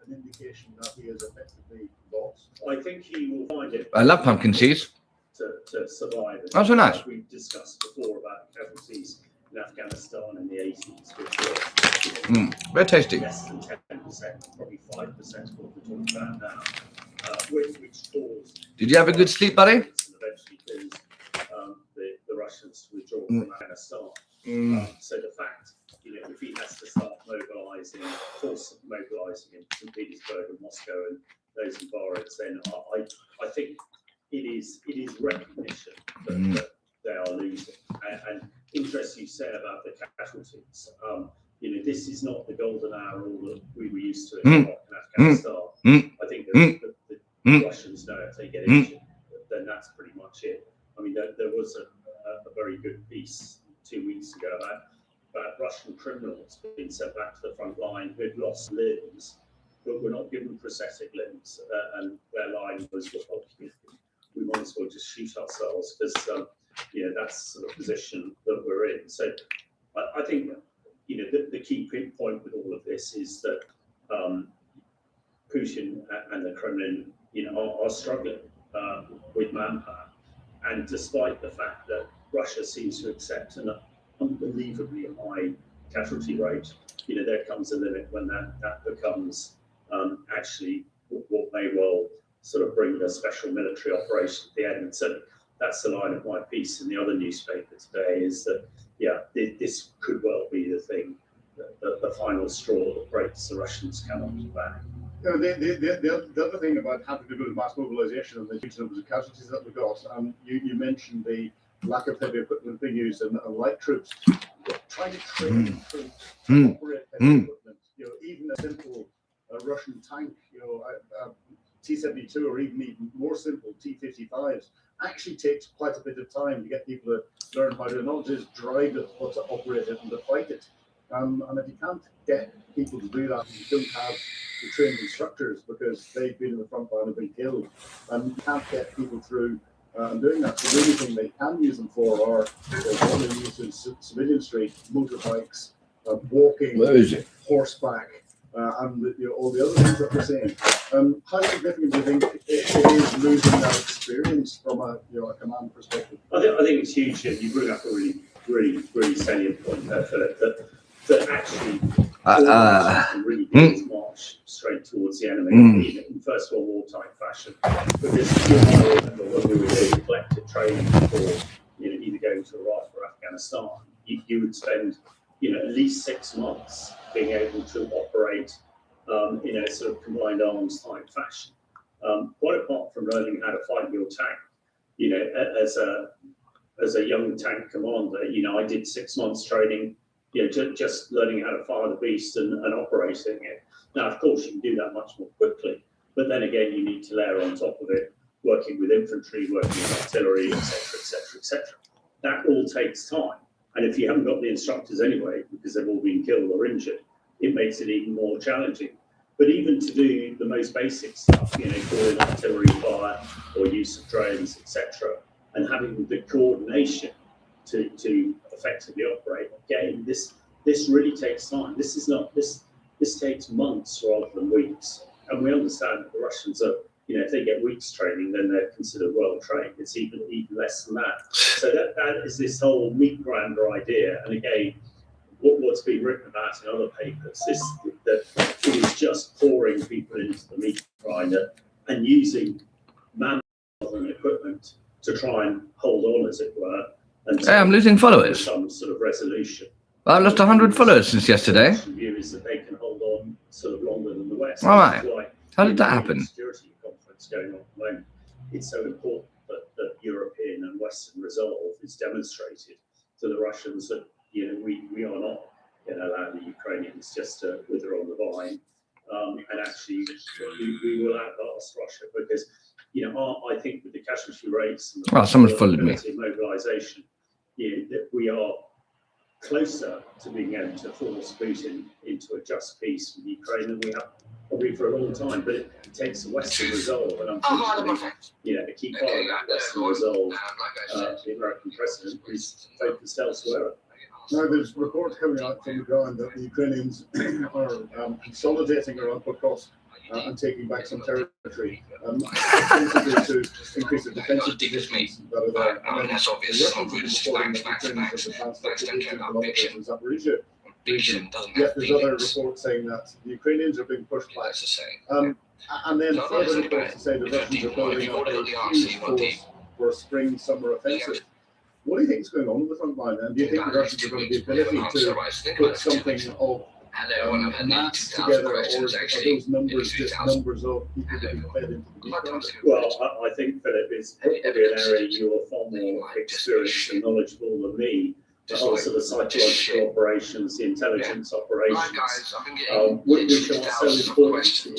an indication that he is effectively lost. I think he will find it. I love pumpkin seeds. To survive. Oh, so nice. We've discussed before about casualties in Afghanistan in the 80s, which were very tasty. Less than 10%, probably 5% of what we're talking about now. Which caused. Did you have a good sleep, buddy? Eventually caused the Russians to withdraw from Afghanistan. So the fact, you know, if he has to start mobilizing in St. Petersburg and Moscow and those environments, then I think it is recognition that they are losing. And interesting you say about the casualties. You know, this is not the golden hour that we were used to in Iraq and Afghanistan. I think the Russians know if they get injured, then that's pretty much it. I mean, there was a very good piece 2 weeks ago about Russian criminals being sent back to the front line who had lost limbs, but were not given prosthetic limbs. And their line was, well, we might as well just shoot ourselves because, you know, that's the sort of position that we're in. So I think, you know, the key point with all of this is that Putin and the Kremlin, you know, are struggling with manpower. And despite the fact that Russia seems to accept an unbelievably high casualty rate, you know, there comes a limit when that becomes actually what may well sort of bring a special military operation at the end. So that's the line of my piece in the other newspaper today, is that, yeah, this could well be the thing, the final straw that breaks the Russians' camel's back. You know, the other thing about having to do with mass mobilization and the huge numbers of casualties that we got, you mentioned the lack of heavy equipment being used and light troops. Trying to train troops to operate heavy equipment, you know, even a simple Russian tank, you know, T-72 or even more simple T-55s actually takes quite a bit of time to get people to learn how to not just drive it, but to operate it and to fight it. And if you can't get people to do that, you don't have the trained instructors because they've been in the front line and been killed, and you can't get people through doing that. So the only thing they can use them for are what they use in civilian street, motorbikes, walking, horseback, and all the other things that we're seeing. How significant do you think it is losing that experience from a command perspective? I think it's huge. You bring up a really salient point there, Philip, that actually really does march straight towards the enemy in First World War type fashion. Because I remember when we were doing collective training for either going to Iraq or Afghanistan, you would spend at least 6 months being able to operate operate in a sort of combined arms type fashion. Quite apart from learning how to fight your tank, you know, as a young tank commander, you know, I did 6 months training, you know, just learning how to fire the beast and operating it. Now, of course, you can do that much more quickly, but then again, you need to layer on top of it, working with infantry, working with artillery, etc., etc., etc. That all takes time. And if you haven't got the instructors anyway, because they've all been killed or injured, it makes it even more challenging. But even to do the most basic stuff, you know, calling artillery fire or use of drones, etc., and having the coordination to effectively operate, again, this really takes time. This takes months rather than weeks. And we understand that the Russians are, you know, if they get weeks training, then they're considered well trained. It's even less than that. So that is this whole meat grinder idea. And again, what's been written about in other papers is that it is just pouring people into the meat grinder and using manpower and equipment to try and hold on, as it were. And Hey, I'm losing followers. Some sort of resolution. I've lost 100 followers since yesterday. The view is that they can hold on sort of longer than the West. All right. How did that happen? Security conflicts going on at the moment. It's so important that European and Western resolve is demonstrated to the Russians that, you know, we are not going to allow the Ukrainians just to wither on the vine, and actually we will outlast Russia, because, you know, I think with the casualty rates and the someone followed me. mobilisation, you know, that we are closer to being able to force Putin into a just peace with Ukraine than we have probably for a long time. But it takes a Western resolve, and unfortunately, you know, a key part of that Western resolve, the American president is focused elsewhere. Now, there's reports coming out from the ground that the Ukrainians are consolidating around Pokrovsk and taking back some territory, ostensibly to increase the defensive positions that are there. And then that's obvious. the Russians are reporting that the Ukrainians have advanced up to 18 kilometers in Zaporizhia region. Yet there's other reports saying that the Ukrainians are being pushed back. And then further reports to say the Russians are building up a huge force for a spring-summer offensive. What do you think is going on with the front line? And do you think the Russians are going to be ability to put something of mass together, or are those numbers just numbers of people getting fed into the deep? Well, I think, Philip, is probably an area you are far more experienced and knowledgeable than me. But also the psychological operations, the intelligence operations, which are so important in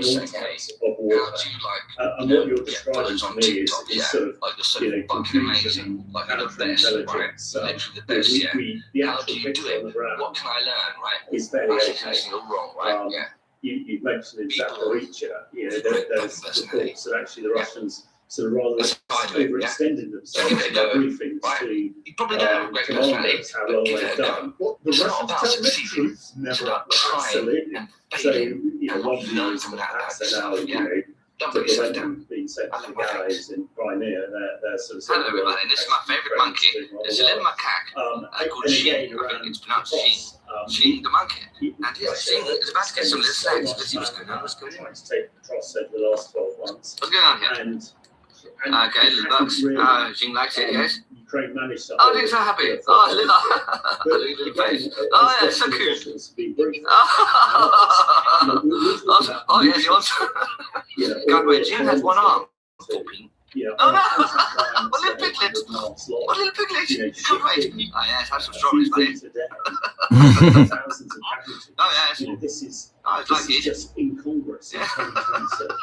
all types of warfare. And what you're describing to me is sort of, you know, confusion, counterintelligence. The actual picture on the ground is fairly okay. You've mentioned in Zaporizhia, you know, there's reports that actually the Russians sort of rather overextended themselves in their briefings to commanders how well they've done. What the Russians tell the truth, never. Absolutely. So, you know, one view is that perhaps they're now, you know, to prevent them being sent to the galleys in Crimea, they're sort of saying, hello everybody, this is my favourite monkey. It's a little macaque called Sheen. I think it's pronounced Sheen. Sheen the monkey. And Sheen is about to get some little snacks because he was going on. What's going on? To take the cross over the last 12 months. What's going on here? Okay, little bugs. Sheen likes it, yes. Ukraine managed to. Oh, they're so happy. Oh, look at the face. Oh, yeah, so cute. Oh, yes, he wants. God, wait, Sheen has one arm. Oh no! What little piglet! What little piglet! You can't wait! Oh yes, have some strawberries, buddy. Oh yes. This is just incongruous in 2026.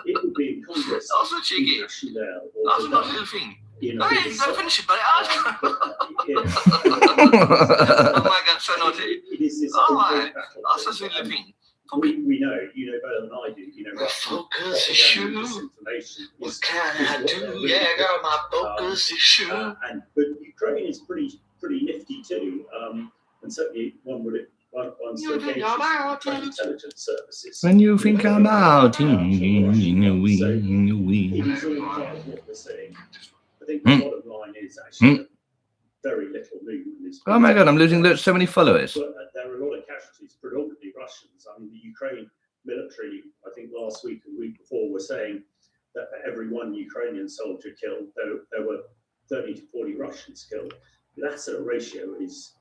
It would be incongruous. That's so cheeky. That's a nice little thing. You know, hey, you gotta finish it, buddy. Oh my God, so naughty. Oh my, that's a sweet little thing. We know, you know better than I do, you know, focus issue. What can I do? Yeah, I got my focus issue. But Ukraine is pretty nifty too, and certainly one still gauges intelligence services. When you think about it, it is all part of what we're saying. I think the bottom line is actually very little movement. Oh my God, I'm losing so many followers. But there are a lot of casualties, predominantly Russians. I mean, the Ukraine military, I think last week and the week before, were saying that for every one Ukrainian soldier killed, there were 30 to 40 Russians killed. That sort of ratio is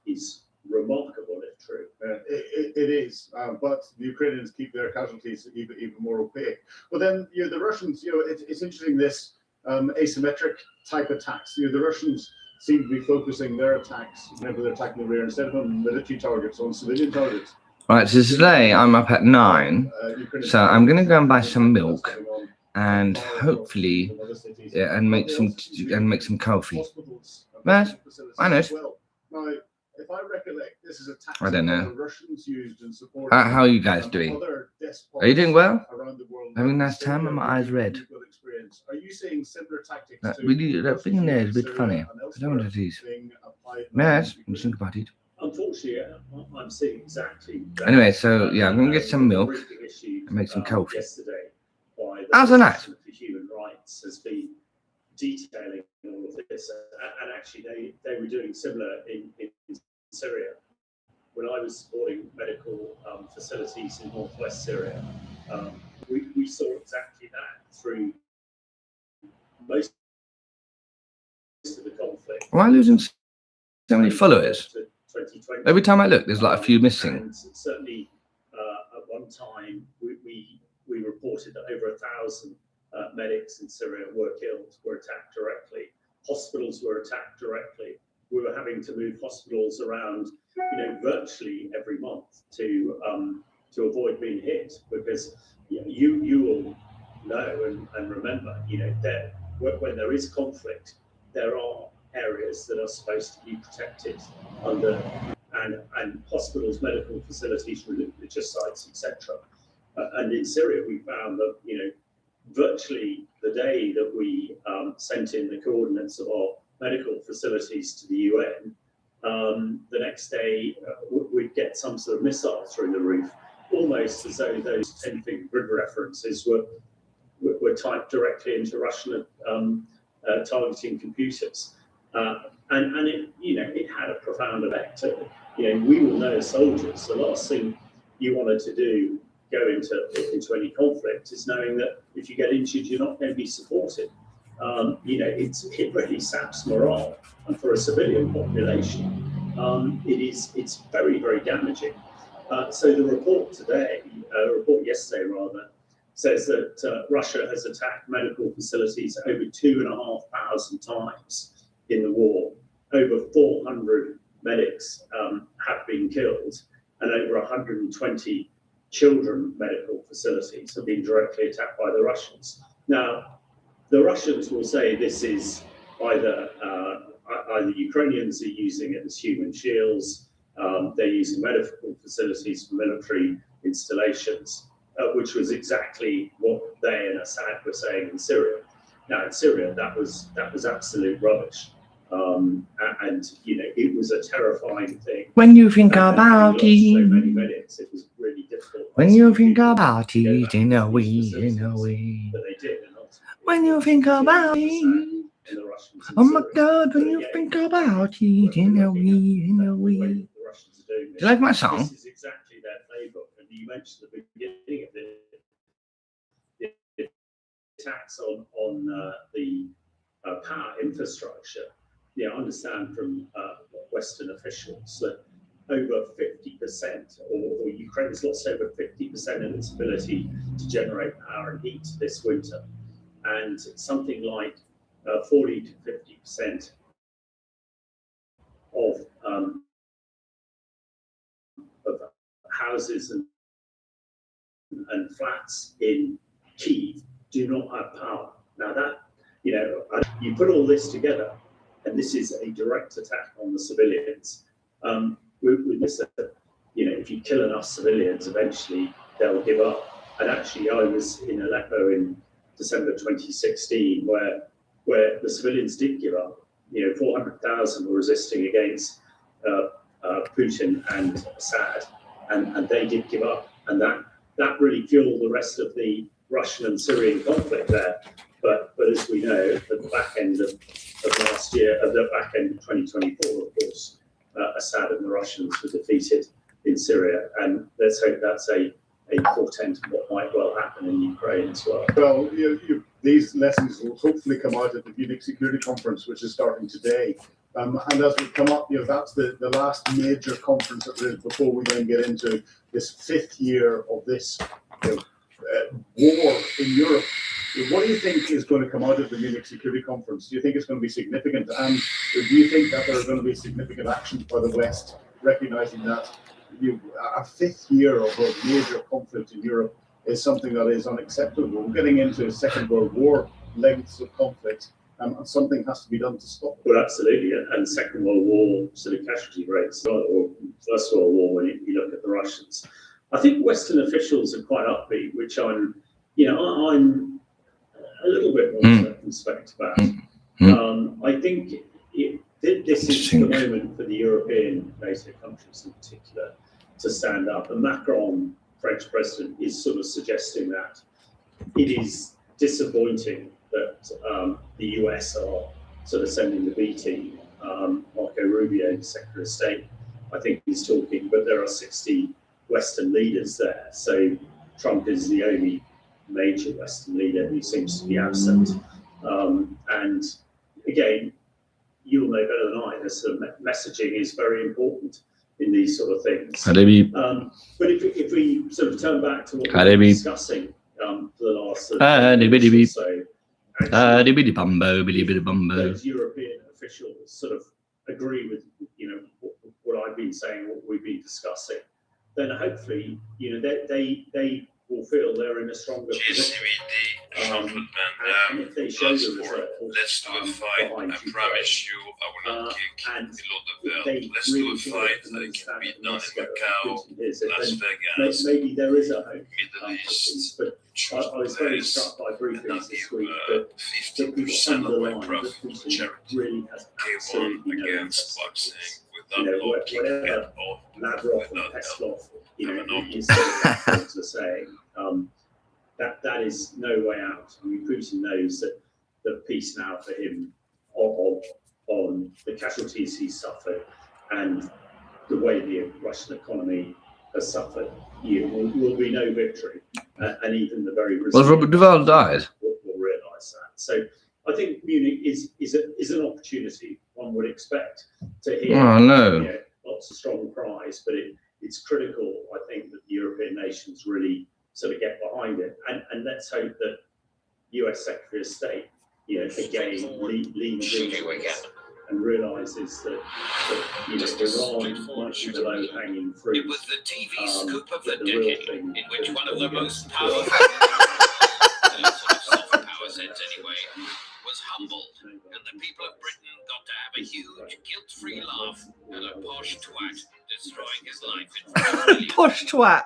remarkable if true. It is, but the Ukrainians keep their casualties even more opaque. But then, the Russians, it's interesting, this asymmetric type attacks. The Russians seem to be focusing their attacks whenever they're attacking the rear instead of on military targets, on civilian targets. Right, so today I'm up at 9, so I'm going to go and buy some milk and hopefully and make some coffee. But I know. Now, if I recollect, this is a tactic I don't know. the Russians used in support How are you guys doing? Are you doing well? Around the world. Having a nice time? And my eyes red. Are you seeing similar tactics That thing there is a bit funny. I don't know what it is. Yes, I'm think about it. Unfortunately, I'm seeing exactly that. Anyway, so yeah, I'm going to get some milk and make some coffee. Yesterday, by the How's the night? Commission for Human Rights has been detailing all of this, and actually they were doing similar in Syria. When I was supporting medical facilities in northwest Syria, we saw exactly that through most of the conflict. Am I losing so many followers? Every time I look, there's like a few missing. And certainly, at one time, we reported that over 1,000 medics in Syria were killed, were attacked directly. Hospitals were attacked directly. We were having to move hospitals around, virtually every month to avoid being hit, because you all know and remember, that when there is conflict, there are areas that are supposed to be protected under and hospitals, medical facilities, religious sites, etc. And in Syria, we found that virtually the day that we sent in the coordinates of our medical facilities to the UN, the next day we'd get some sort of missile through the roof, almost as though those 10-finger grid references were typed directly into Russian targeting computers. And it had a profound effect. We will know as soldiers, the last thing you wanted to do go into any conflict is knowing that if you get injured, you're not going to be supported. It really saps morale, and for a civilian population, it's very, very damaging. So the report yesterday says that Russia has attacked medical facilities over 2,500 times in the war. Over 400 medics have been killed, and over 120 children medical facilities have been directly attacked by the Russians. Now, the Russians will say this is either Ukrainians are using it as human shields, they're using medical facilities for military installations, which was exactly what they and Assad were saying in Syria. Now, in Syria, that was absolute rubbish. And it was a terrifying thing. When you think about so many medics, it was really difficult. when you think about it, in a way. But they did, and When you think about it, oh my God, when you think about it, in a way. Do you like my song? This is exactly their playbook. And you mentioned at the beginning of the attacks on the power infrastructure. I understand from Western officials that over 50%, or Ukraine has lost over 50% of its ability to generate power and heat this winter, and something like 40 to 50% of houses and flats in Kyiv do not have power. Now that you put all this together, and this is a direct attack on the civilians. With this, if you kill enough civilians, eventually they'll give up. And actually, I was in Aleppo in December 2016, where the civilians did give up. 400,000 were resisting against Putin and Assad, and they did give up. And that really fueled the rest of the Russian and Syrian conflict there. But as we know, at the back end of last year, at the back end of 2024, of course, Assad and the Russians were defeated in Syria, and let's hope that's a portent of what might well happen in Ukraine as well. Well, these lessons will hopefully come out at the Munich Security Conference, which is starting today. And as we come up, that's the last major conference that there is before we then get into this 5th year of this war in Europe. What do you think is going to come out of the Munich Security Conference? Do you think it's going to be significant? And do you think that there are going to be significant actions by the West, recognizing that a 5th year of a major conflict in Europe is something that is unacceptable? We're getting into Second World War lengths of conflict, and something has to be done to stop it. Well, absolutely. And Second World War sort of casualty rates, or First World War, when you look at the Russians. I think Western officials are quite upbeat, which I'm a little bit more circumspect about. I think this is the moment for the European NATO countries in particular to stand up. And Macron, French president, is sort of suggesting that it is disappointing that the US are sort of sending the B team. Marco Rubio, the Secretary of State, I think he's talking, but there are 60 Western leaders there. So Trump is the only major Western leader who seems to be absent. And again, you'll know better than I, this sort of messaging is very important in these sort of things. But if we sort of turn back to what we've been discussing for the last sort of those European officials sort of agree with what I've been saying, what we've been discussing, then hopefully they will feel they're in a stronger position. And if they show the resolve, let's do a fight. I promise you, I will not kick below the belt. Let's do a fight that can be done in Macau, Las Vegas, maybe there is a hope. Middle East. But I was very struck by briefings this week that 50% of my profit Putin to charity. really has absolutely no Against interest. boxing without blocking Whatever at all. Lavrov and Peskov, is saying, that is no way out. I mean, Putin knows that the peace now for him on the casualties he's suffered and the way the Russian economy has suffered, will be no victory. And even the very Well, Robert Duvall died. will realise that. So I think Munich is an opportunity. One would expect to hear lots of strong cries, but it's critical, I think, that the European nations really sort of get behind it. And let's hope that US Secretary of State, again, leans into this and realises that Iran might be the low-hanging fruit. It was the TV scoop of the decade, in which one of the most powerful soft power sets anyway, was humbled, and the people of Britain got to have a huge guilt-free laugh at a posh twat destroying his life in front of millions. Posh twat.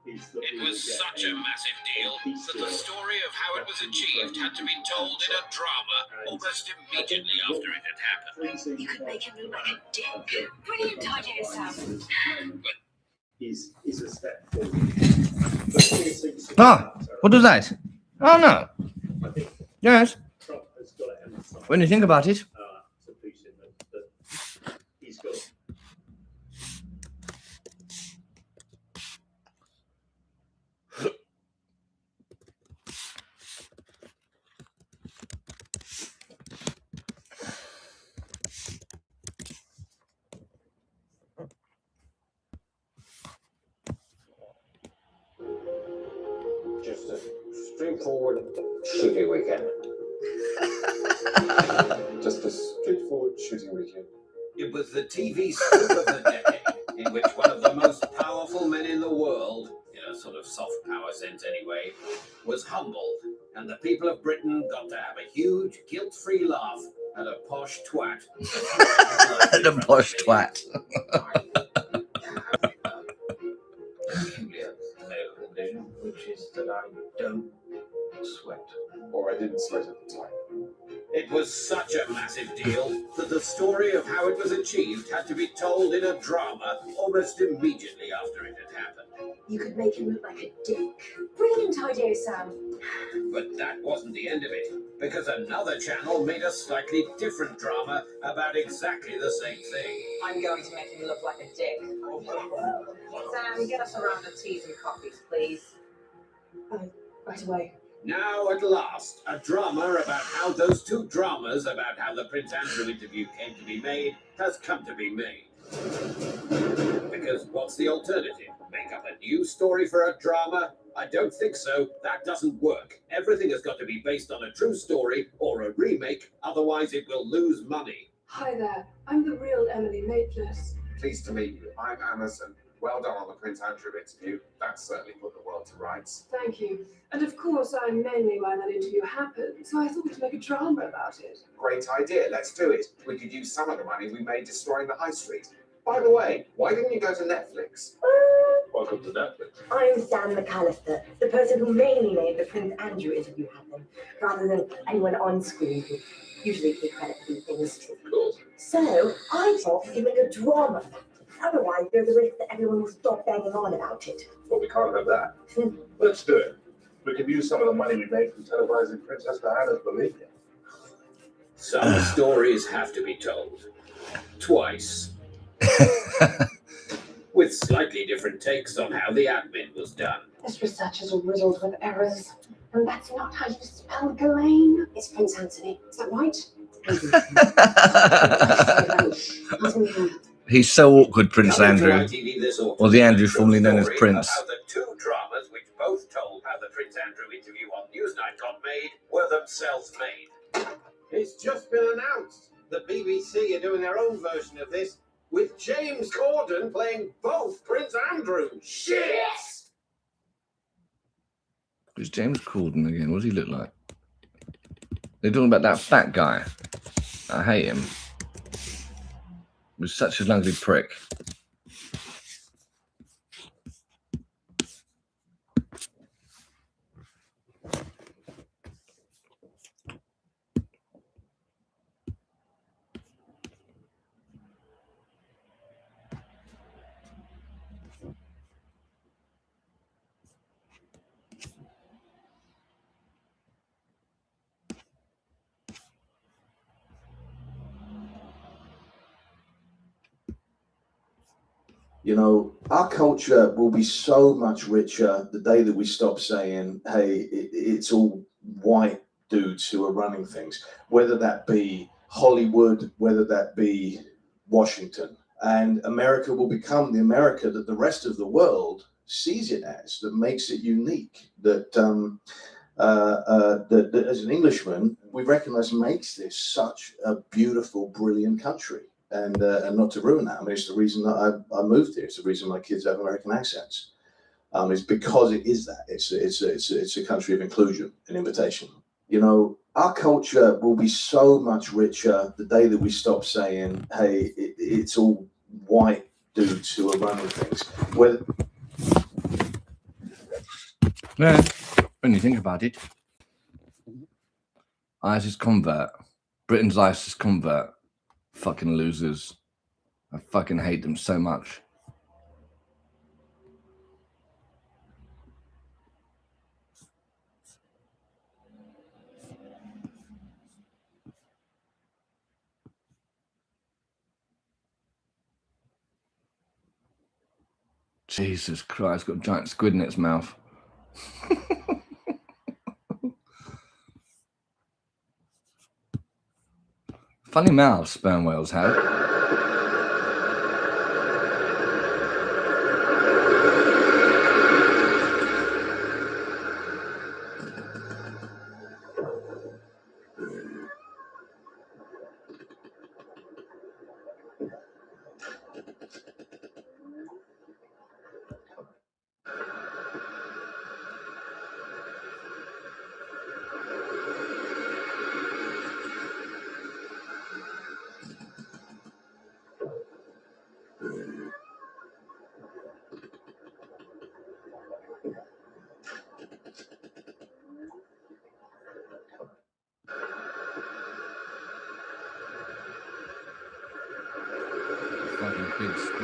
It was such a massive deal that the story of how it was achieved had to be told in a drama almost immediately after it had happened. You could make him look like a dick. Brilliant idea, Sam. Is a step forward. Ah, what was that? Oh no. Yes. Trump has got to emphasise When you think about it. to Putin that he's got. Just a straightforward shooting weekend. Just a straightforward shooting weekend. It was the TV scoop of the decade, in which one of the most powerful men in the world, in a sort of soft power sense anyway, was humbled, and the people of Britain got to have a huge guilt-free laugh at a posh twat. The posh twat. Which is that I don't sweat. Or I didn't sweat at the time. It was such a massive deal that the story of how it was achieved had to be told in a drama almost immediately after it had happened. You could make him look like a dick. Brilliant idea, Sam. But that wasn't the end of it, because another channel made a slightly different drama about exactly the same thing. I'm going to make him look like a dick. Sam, get us a round of teas and coffees, please. Right away. Now, at last, a drama about how those two dramas about how the Prince Andrew interview came to be made has come to be made. Because what's the alternative? Make up a new story for a drama? I don't think so. That doesn't work. Everything has got to be based on a true story or a remake, otherwise it will lose money. Hi there, I'm the real Emily Maitlis. Pleased to meet you. I'm Amazon. Well done on the Prince Andrew interview. That certainly put the world to rights. Thank you. And of course, I'm mainly why that interview happened, so I thought we'd make a drama about it. Great idea. Let's do it. We could use some of the money we made destroying the high street. By the way, why didn't you go to Netflix? Welcome to Netflix. I'm Sam McAllister, the person who mainly made the Prince Andrew interview happen, rather than anyone on screen who usually take credit for these things. Cool. So I thought we'd make a drama. Otherwise, there's a risk that everyone will stop banging on about it. But we can't have that. Let's do it. We could use some of the money we made from televising Princess Diana's belief. Some stories have to be told. Twice. With slightly different takes on how the admin was done. This research is riddled with errors. And that's not how you spell Ghislaine. It's Prince Anthony. Is that right? He's so awkward, Prince Andrew. Or the Andrew formerly known as Prince. How the two dramas, which both told how the Prince Andrew interview on Newsnight got made, were themselves made. It's just been announced. The BBC are doing their own version of this, with James Corden playing both Prince Andrew. Shit! Who's James Corden again? What does he look like? They're talking about that fat guy. I hate him. He's such an ugly prick. You know, our culture will be so much richer the day that we stop saying, hey, it's all white dudes who are running things, whether that be Hollywood, whether that be Washington. And America will become the America that the rest of the world sees it as, that makes it unique, that as an Englishman, we recognize makes this such a beautiful, brilliant country. And not to ruin that, I mean, it's the reason that I moved here. It's the reason my kids have American accents. It's because it is that. It's a country of inclusion and invitation. You know, our culture will be so much richer the day that we stop saying, hey, it's all white dudes who are running things. Yeah, when you think about it. ISIS convert. Britain's ISIS convert. Fucking losers. I fucking hate them so much. Jesus Christ, it's got a giant squid in its mouth. Funny mouths sperm whales have.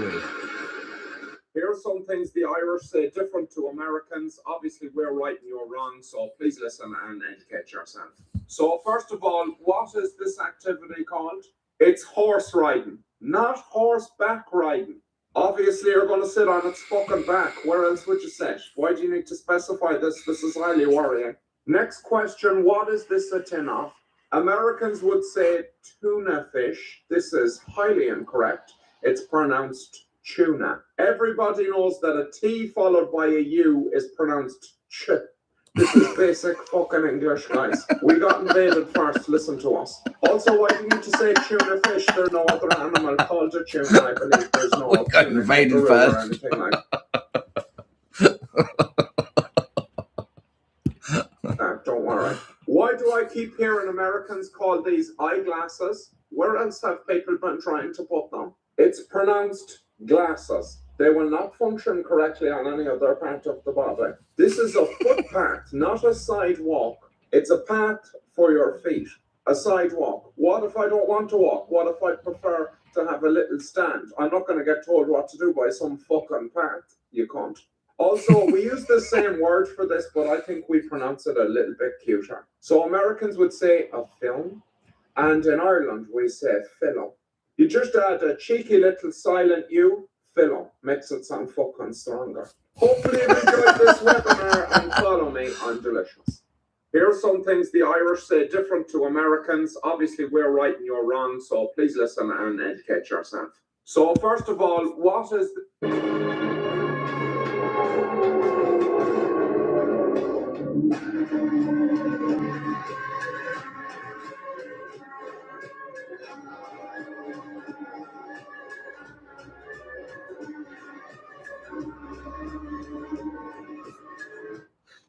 with. Here are some things the Irish say different to Americans. Obviously, we're right and you're wrong, so please listen and educate yourself. So, first of all, what is this activity called? It's horse riding, not horseback riding. Obviously, you're going to sit on its fucking back. Where else would you sit? Why do you need to specify this? This is highly worrying. Next question, what is this a tin of? Americans would say tuna fish. This is highly incorrect. It's pronounced tuna. Everybody knows that a T followed by a U is pronounced ch. This is basic fucking English, guys. We got invaded first, listen to us. Also, why do you need to say tuna fish? There's no other animal called a tuna, I believe. There's no We got invaded first. or anything like that. Don't worry. Why do I keep hearing Americans call these eyeglasses? Where else have people been trying to put them? It's pronounced glasses. They will not function correctly on any other part of the body. This is a footpath, not a sidewalk. It's a path for your feet. A sidewalk. What if I don't want to walk? What if I prefer to have a little stand? I'm not going to get told what to do by some fucking path. You can't. Also, we use the same word for this, but I think we pronounce it a little bit cuter. So Americans would say a film, and in Ireland we say film. You just add a cheeky little silent U, film. Makes it sound fucking stronger. Hopefully you enjoyed this webinar and follow me on Delicious. Here are some things the Irish say different to Americans. Obviously we're right and you're wrong, so please listen and educate yourself. So first of all, what is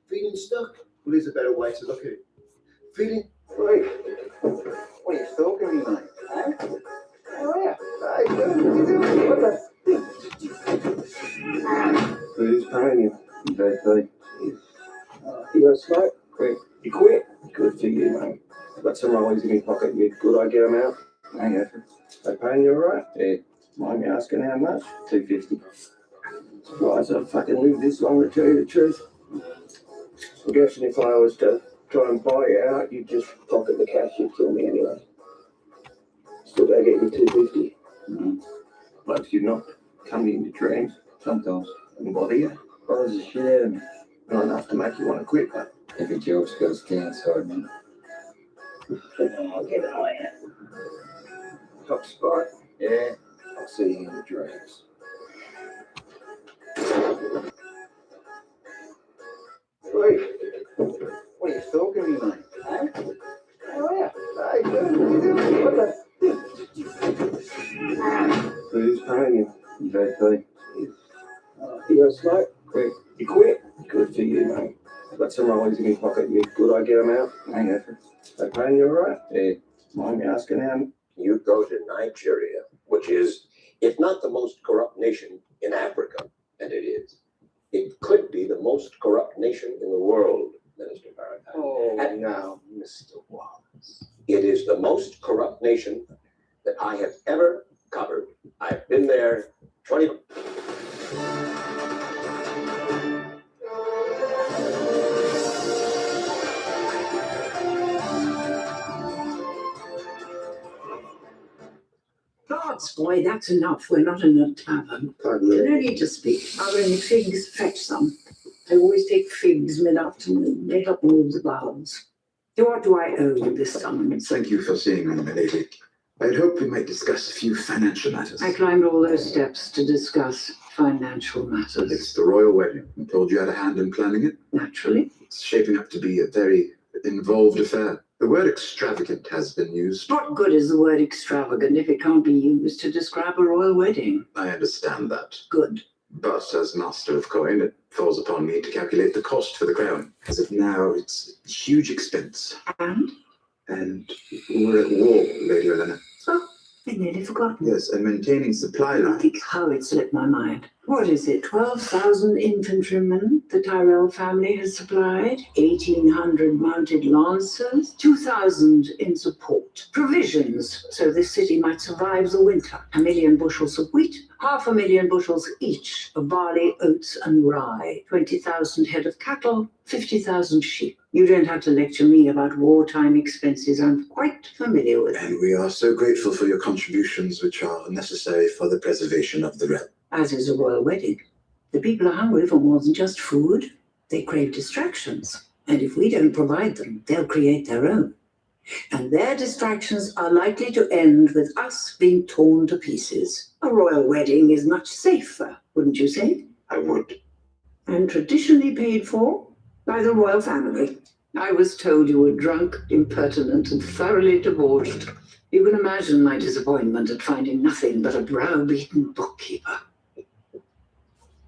Feeling stuck? Well, there's a better way to look at it. Feeling free. What are you talking to me, mate? Huh? Oh, yeah. Hey, good. What the? Who's paying you? JP. You got a smoke? Quick. You quit? Good for you, mate. I've got some rollies in my pocket. You good I get them out? Hang on. They paying you all right? Yeah. Mind me asking how much? $250. Surprised I've fucking lived this long to tell you the truth. I'm guessing if I was to try and buy you out, you'd just pocket the cash, you'd kill me anyway. Still gotta get you $250. Blokes you've not come into dreams sometimes and bother you. Bothers the shit out of me. Not enough to make you want to quit, but every job's got its downside, man. I'll get it away. Top spot. Yeah, I'll see you in the dreams. Wait, what are you talking to me, mate? Huh? Oh, yeah. Hey, good. What the? Who's paying you? JP. You got a smoke? Quick. You quit? Good for you, mate. I've got some rollies in my pocket. You good I get them out? Hang on. They paying you all right? Yeah. Mind me asking how? You go to Nigeria, which is, if not the most corrupt nation in Africa, and it is, it could be the most corrupt nation in the world, Minister Barrett. Oh, and now, Mr. Wallace. It is the most corrupt nation that I have ever covered. I've been there 20. Gods, boy, that's enough. We're not in a tavern. No need to speak. Are there any figs? Fetch some. I always take figs mid-afternoon. They help move the bowels. What do I owe you this summons? Thank you for seeing me, my lady. I had hoped we might discuss a few financial matters. I climbed all those steps to discuss financial matters. It's the royal wedding. I told you had a hand in planning it. Naturally. It's shaping up to be a very involved affair. The word extravagant has been used. What good is the word extravagant if it can't be used to describe a royal wedding? I understand that. Good. But as master of coin, it falls upon me to calculate the cost for the crown. As of now, it's a huge expense. And we're at war, Lady Elena. Oh, I nearly forgotten. Yes, and maintaining supply I lines. think how it slipped my mind. What is it, 12,000 infantrymen the Tyrell family has supplied, 1,800 mounted lancers, 2,000 in support, provisions so this city might survive the winter, 1 million bushels of wheat, 500,000 bushels each of barley, oats and rye, 20,000 head of cattle, 50,000 sheep. You don't have to lecture me about wartime expenses. I'm quite familiar with them. And we are so grateful for your contributions, which are necessary for the preservation of the realm. As is a royal wedding. The people are hungry for more than just food. They crave distractions. And if we don't provide them, they'll create their own. And their distractions are likely to end with us being torn to pieces. A royal wedding is much safer, wouldn't you say? I would. And traditionally paid for by the royal family. I was told you were drunk, impertinent, and thoroughly debauched. You can imagine my disappointment at finding nothing but a browbeaten bookkeeper.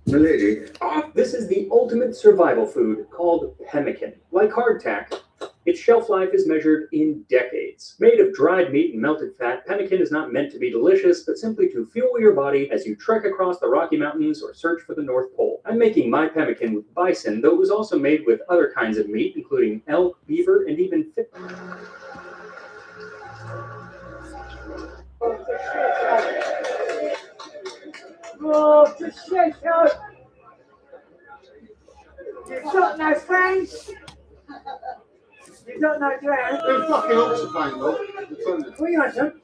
Milady. This is the ultimate survival food called pemmican. Like hardtack, its shelf life is measured in decades. Made of dried meat and melted fat, pemmican is not meant to be delicious, but simply to fuel your body as you trek across the Rocky Mountains or search for the North Pole. I'm making my pemmican with bison, though it was also made with other kinds of meat, including elk, beaver, and even fish. Oh, just shake out. You've got no friends. You've got no friends. They're fucking oxyphone, though. What are you on, son?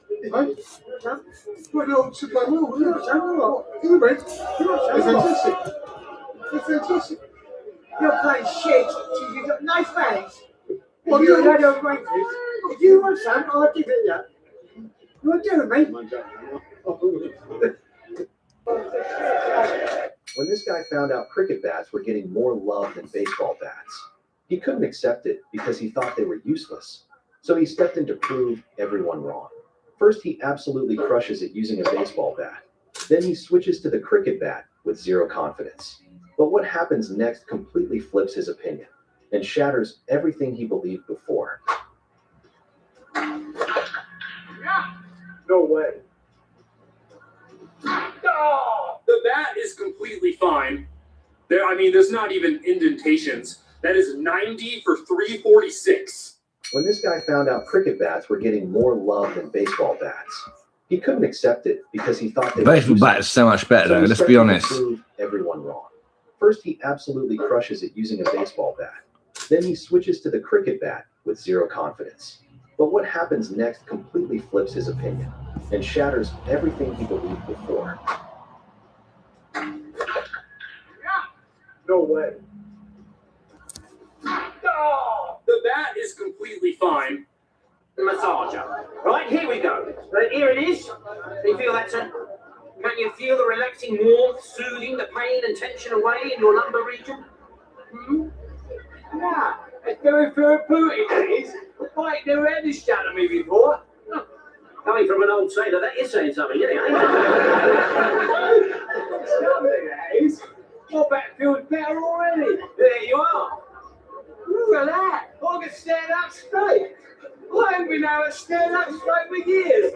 What the oxyphone? You read? It's fantastic. It's fantastic. You're playing shit. You've got no friends. What You're do you- a load of rangers. If you want some, I'll give it you. You want to do it, mate? When this guy found out cricket bats were getting more love than baseball bats, he couldn't accept it because he thought they were useless. So he stepped in to prove everyone wrong. First, he absolutely crushes it using a baseball bat. Then he switches to the cricket bat with zero confidence. But what happens next completely flips his opinion and shatters everything he believed before. No way. Oh, the bat is completely fine. There's not even indentations. That is 90 for 346. When this guy found out cricket bats were getting more love than baseball bats, he couldn't accept it because he thought they were Baseball bat is so much better, So though. he Let's started be to honest. prove everyone wrong. First, he absolutely crushes it using a baseball bat. Then he switches to the cricket bat with zero confidence. But what happens next completely flips his opinion and shatters everything he believed before. No way. Oh, the bat is completely fine. Massager. Right, here we go. Here it is. Do you feel that, sir? Can you feel the relaxing warmth, soothing the pain and tension away in your lumbar region? Hmm? Yeah, it's very therapeutic, it is. I never had this done to me before. Coming from an old sailor, that is saying something, isn't it? Something, that is. My back feels better already. There you are. Look at that. I can stand up straight. I haven't been able to stand up straight for years.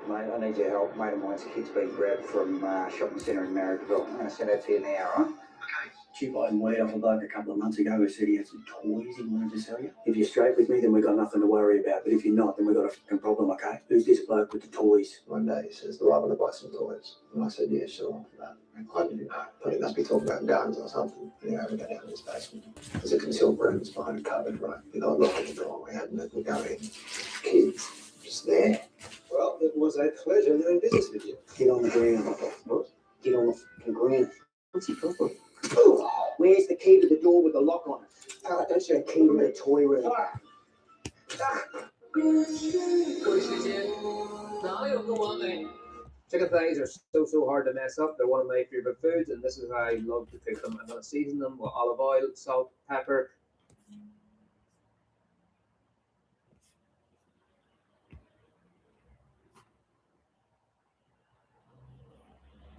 Mate, I need your help. Mate of mine's kid's been grabbed from shopping centre in Marrickville. I'm going to send it to you now, right? Okay. Chip I word off a bloke a couple of months ago who said he had some toys he wanted to sell you. If you're straight with me, then we've got nothing to worry about. But if you're not, then we've got a fucking problem, okay? Who's this bloke with the toys? One day he says, do I want to buy some toys? And I said, yeah, sure. I didn't know. But he must be talking about guns or something. You know, we go down to his basement. There's a concealed room behind a cupboard, right? You know, I looked at the door, we hadn't let me go in. Kids, just there. Well, it was a pleasure doing business with you. Get on the ground. What? Get on the fucking ground. What's he talking? Where's the key to the door with the lock on it? Don't you have a key to the toy room? Chicken thighs are so hard to mess up. They're one of my favorite foods, and this is how I love to cook them. I'm going to season them with olive oil, salt, pepper.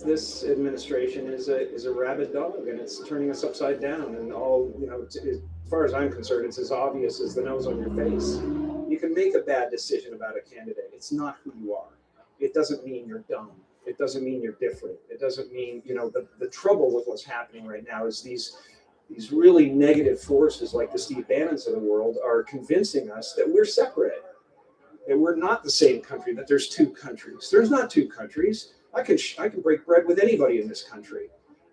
This administration is a rabid dog, and it's turning us upside down. And all, as far as I'm concerned, it's as obvious as the nose on your face. You can make a bad decision about a candidate. It's not who you are. It doesn't mean you're dumb. It doesn't mean you're different. It doesn't mean, the trouble with what's happening right now is these really negative forces like the Steve Bannons of the world are convincing us that we're separate, that we're not the same country, that there's two countries. There's not two countries. I can break bread with anybody in this country.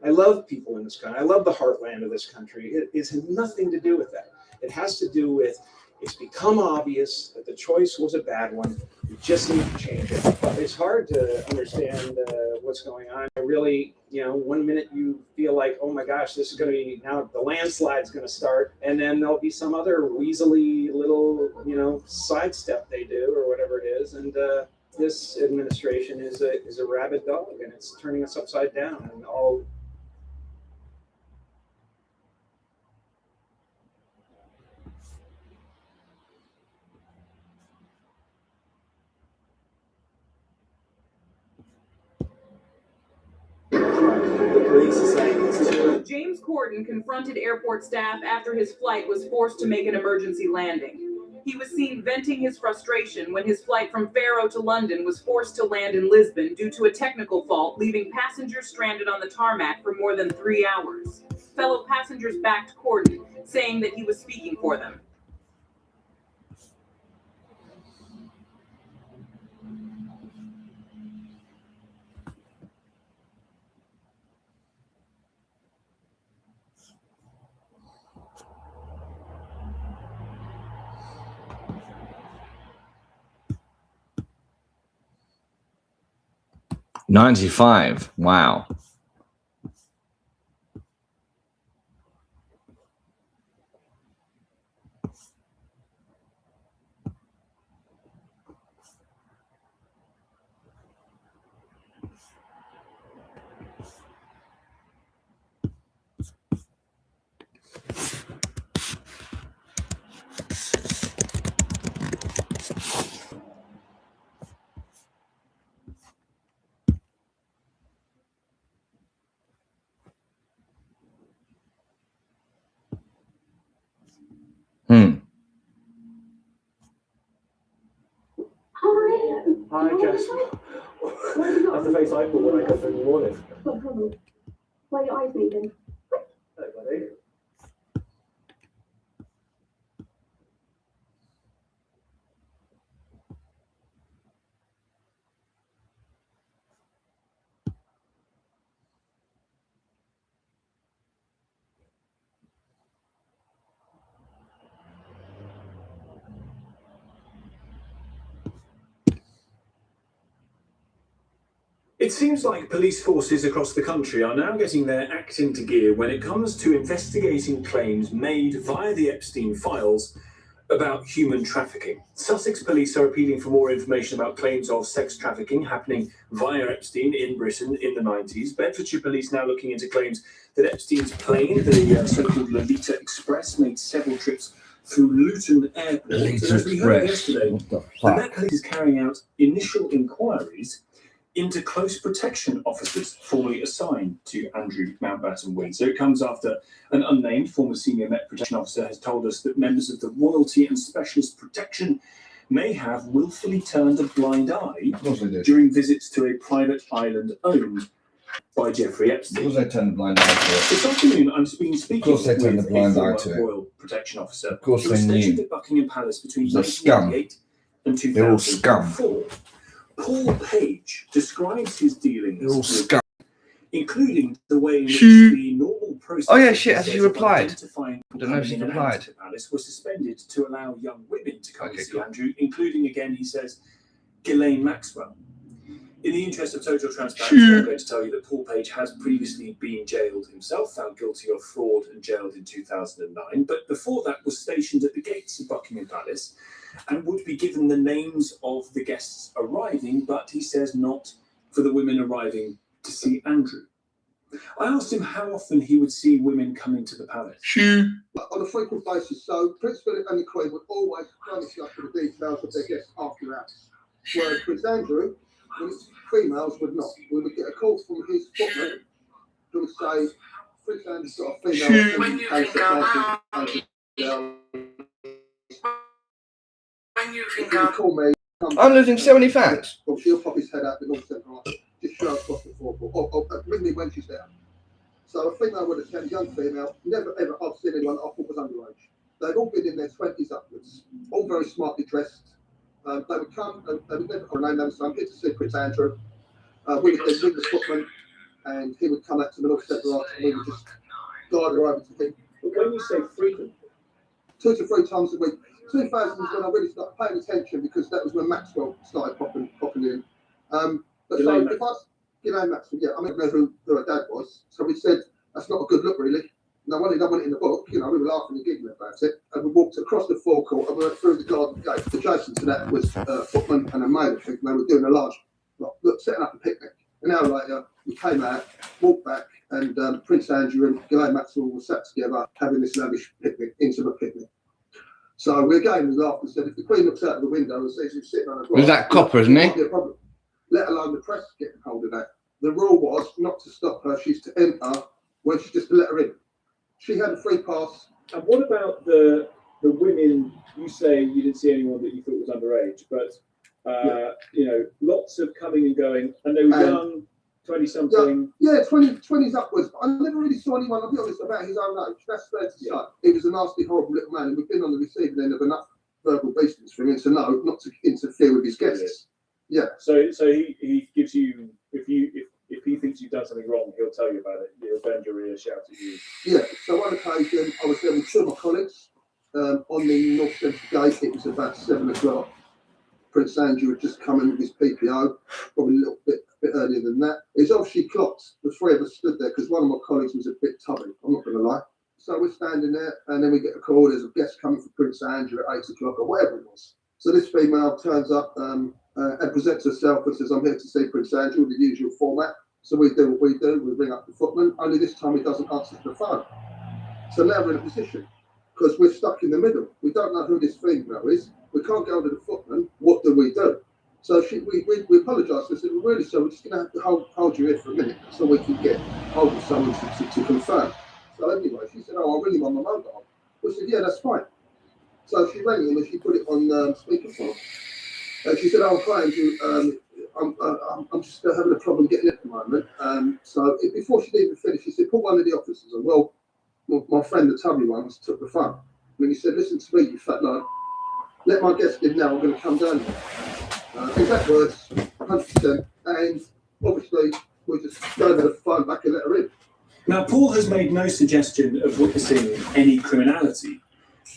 I love people in this country. I love the heartland of this country. It has nothing to do with that. It has to do with, it's become obvious that the choice was a bad one. We just need to change it. It's hard to understand what's going on. I really, one minute you feel like, oh my gosh, this is going to be, now the landslide's going to start, and then there'll be some other weaselly little, sidestep they do or whatever it is. And this administration is a rabid dog, and it's turning us upside down. And all. James Corden confronted airport staff after his flight was forced to make an emergency landing. He was seen venting his frustration when his flight from Faro to London was forced to land in Lisbon due to a technical fault, leaving passengers stranded on the tarmac for more than 3 hours. Fellow passengers backed Corden, saying that he was speaking for them. '95. Wow. Hi, Jess. That's the face I put when I got up in the morning. Why are your eyes bleeding? Hey, buddy. It seems like police forces across the country are now getting their act into gear when it comes to investigating claims made via the Epstein files about human trafficking. Sussex police are appealing for more information about claims of sex trafficking happening via Epstein in Britain in the 90s. Bedfordshire police now looking into claims that Epstein's plane, the so-called Lolita Express, made several trips through Luton Airport. Lolita As we heard Express. yesterday, What the the fuck? Met Police is carrying out initial inquiries into close protection officers formerly assigned to Andrew Mountbatten Windsor. It comes after an unnamed former senior Met protection officer has told us that members of the Royalty and Specialist Protection may have willfully turned a blind eye during visits to a private island owned by Jeffrey Epstein. Of course they turned a blind eye to it. This afternoon, I'm speaking Of course they turned a with blind a eye former to it. Royal Protection Officer Of course who was they stationed knew. at Buckingham Palace between They're scum. 1998 and 2004. They're all scum. Paul Page describes his dealings They're all with, scum. including the way in which Shoo. the normal process Oh yeah, of shit, has she of replied? identifying I don't know if she's coming in and out replied. of the palace was suspended to allow young women to come Okay, and see cool. Andrew, including again, he says, Ghislaine Maxwell. In the interest of total transparency, I'm going to tell you that Paul Page has previously been jailed himself, found guilty of fraud and jailed in 2009, but before that was stationed at the gates of Buckingham Palace and would be given the names of the guests arriving, but he says not for the women arriving to see Andrew. I asked him how often he would see women come into the palace. On a frequent basis, so Prince Philip and the Queen would always furnish us with the details of their guests after that. Whereas Prince Andrew Females would not. We would get a call from his footman who would say, Prince Andrew's got a female. When you can go out. When you can go. Call me. I'm losing so many fans. Well, she'll pop his head out the north centre line. Just show us across the forecourt. Or ring me when she's there. So a female would attend, a young female, never ever I've seen anyone that I thought was underage. They'd all been in their 20s upwards, all very smartly dressed. They would come, they would never name them, so I'm here to see Prince Andrew. We would then ring the footman, and he would come out to the north centre line, and we would just guide her over to him. But when you say frequent, 2 to 3 times a week. 2000 was when I really started paying attention because that was when Maxwell started popping in. But so if I, Maxwell, yeah, I don't know who her dad was. So we said, that's not a good look, really. No one in the book, we were laughing and giggling about it. And we walked across the forecourt and we went through the garden gate. Adjacent to that was a footman and a maid, I think, and they were doing a large, setting up a picnic. An hour later, we came out, walked back, and Prince Andrew and Ghislaine Maxwell were sat together having this lavish picnic, intimate picnic. So we laughed and said, if the Queen looks out of the window and sees him sitting on a grass, Was that copper, isn't he? Be a problem. Let alone the press getting hold of that. The rule was not to stop her, she's to enter when she just let her in. She had a free pass. And what about the women? You say you didn't see anyone that you thought was underage, but lots of coming and going, and they were young, 20-something. Yeah, 20s upwards. But I never really saw anyone, I'll be honest, about his own age. That's fair to say. He was a nasty, horrible little man, and we've been on the receiving end of enough verbal beastings from him to know not to interfere with his guests. Yeah. So he gives you, if he thinks you've done something wrong, he'll tell you about it. He'll bend your ear, shout at you. Yeah. So one occasion, I was there with 2 of my colleagues on the North Central Gate. It was about 7 o'clock. Prince Andrew had just come in with his PPO, probably a little bit earlier than that. He's obviously clocked. The 3 of us stood there because one of my colleagues was a bit tubby. I'm not going to lie. So we're standing there, and then we get a call. There's a guest coming for Prince Andrew at 8 o'clock or whatever it was. So this female turns up and presents herself and says, I'm here to see Prince Andrew, the usual format. So we do what we do. We ring up the footman. Only this time he doesn't answer the phone. So now we're in a position because we're stuck in the middle. We don't know who this female is. We can't get hold of the footman. What do we do? So we apologised. We said, we're really sorry. We're just going to have to hold you here for a minute so we can get hold of someone to confirm. So anyway, she said, I'll ring him on my mobile. We said, yeah, that's fine. So she rang him and she put it on speakerphone. And she said, I'm trying to, I'm just having a problem getting it at the moment. So before she'd even finished, she said, put one of the officers on. Well, my friend, the tubby one, took the phone. And he said, listen to me, you fat lad. Let my guest in now, I'm going to come down here. Exact words, 100%. And obviously, we just gave her the phone back and let her in. Now, Paul has made no suggestion of witnessing any criminality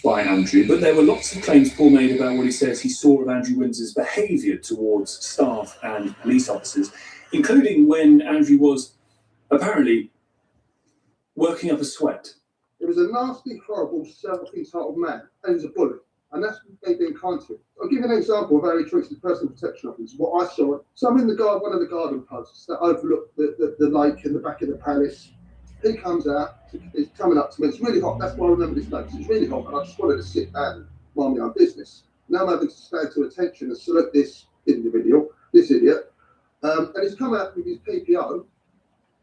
by Andrew, but there were lots of claims Paul made about what he says he saw of Andrew Windsor's behaviour towards staff and police officers, including when Andrew was apparently working up a sweat. It was a nasty, horrible, self-entitled man, and he was a bully. And that's me being kind to him. I'll give you an example of how he treats the personal protection officers, what I saw. So I'm in the garden, one of the garden posts that overlook the lake in the back of the palace. He comes out, he's coming up to me. It's really hot, that's why I remember this name. It's really hot, and I just wanted to sit down and mind my own business. Now I'm having to stand to attention and select this individual, this idiot. And he's come out with his PPO,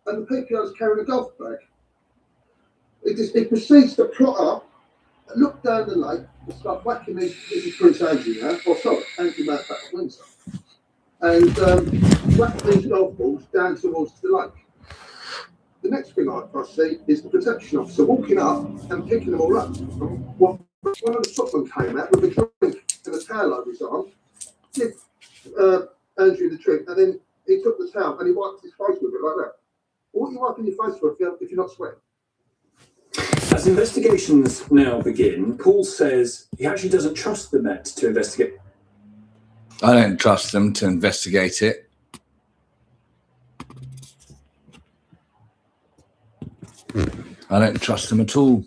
and the PPO is carrying a golf bag. He proceeds to plot up, look down the lake, and start whacking these. This is Prince Andrew now. Oh, sorry, Andrew Mountbatten Windsor. And whacking these golf balls down towards the lake. The next thing I see is the protection officer walking up and picking them all up. One of the footmen came out with a drink and a towel over his arm, gave Andrew the drink, and then he took the towel and he wiped his face with it like that. Well, what are you wiping your face for if you're not sweating? As investigations now begin, Paul says he actually doesn't trust the Met to investigate. I don't trust them to investigate it. I don't trust them at all.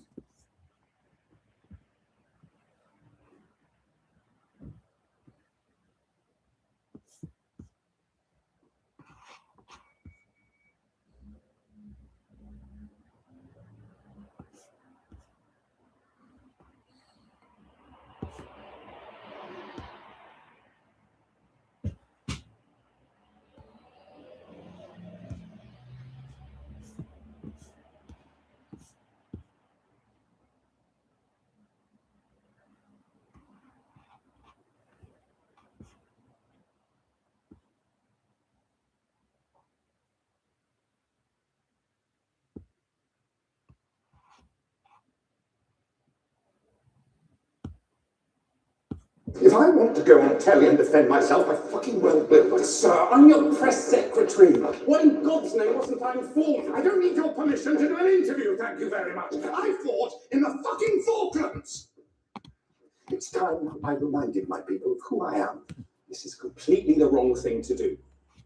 If I want to go on telly and defend myself, I fucking well will. But sir, I'm your press secretary. What in God's name wasn't I informed? I don't need your permission to do an interview, thank you very much. I fought in the fucking Falklands. It's time I reminded my people of who I am. This is completely the wrong thing to do.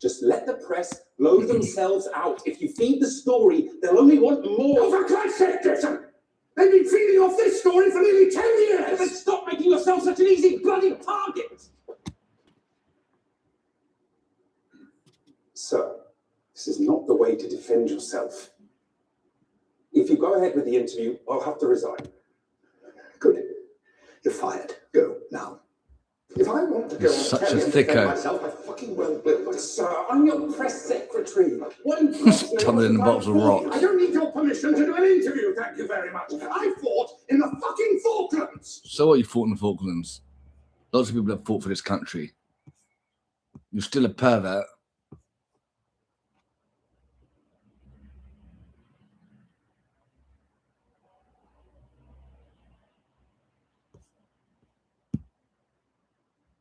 Just let the press blow themselves out. If you feed the story, they'll only want more. Oh, for Christ's sake, Dixon! They've been feeding off this story for nearly 10 years! Then stop making yourself such an easy bloody target! Sir, this is not the way to defend yourself. If you go ahead with the interview, I'll have to resign. Good. You're fired. Go now. If I want to go on Such telly a and defend thicko. myself, I fucking well will. But sir, I'm your press secretary. What in God's name Tumbling in a box of rocks. I don't need your permission to do an interview, thank you very much. I fought in the fucking Falklands. So what, you fought in the Falklands? Lots of people have fought for this country. You're still a pervert.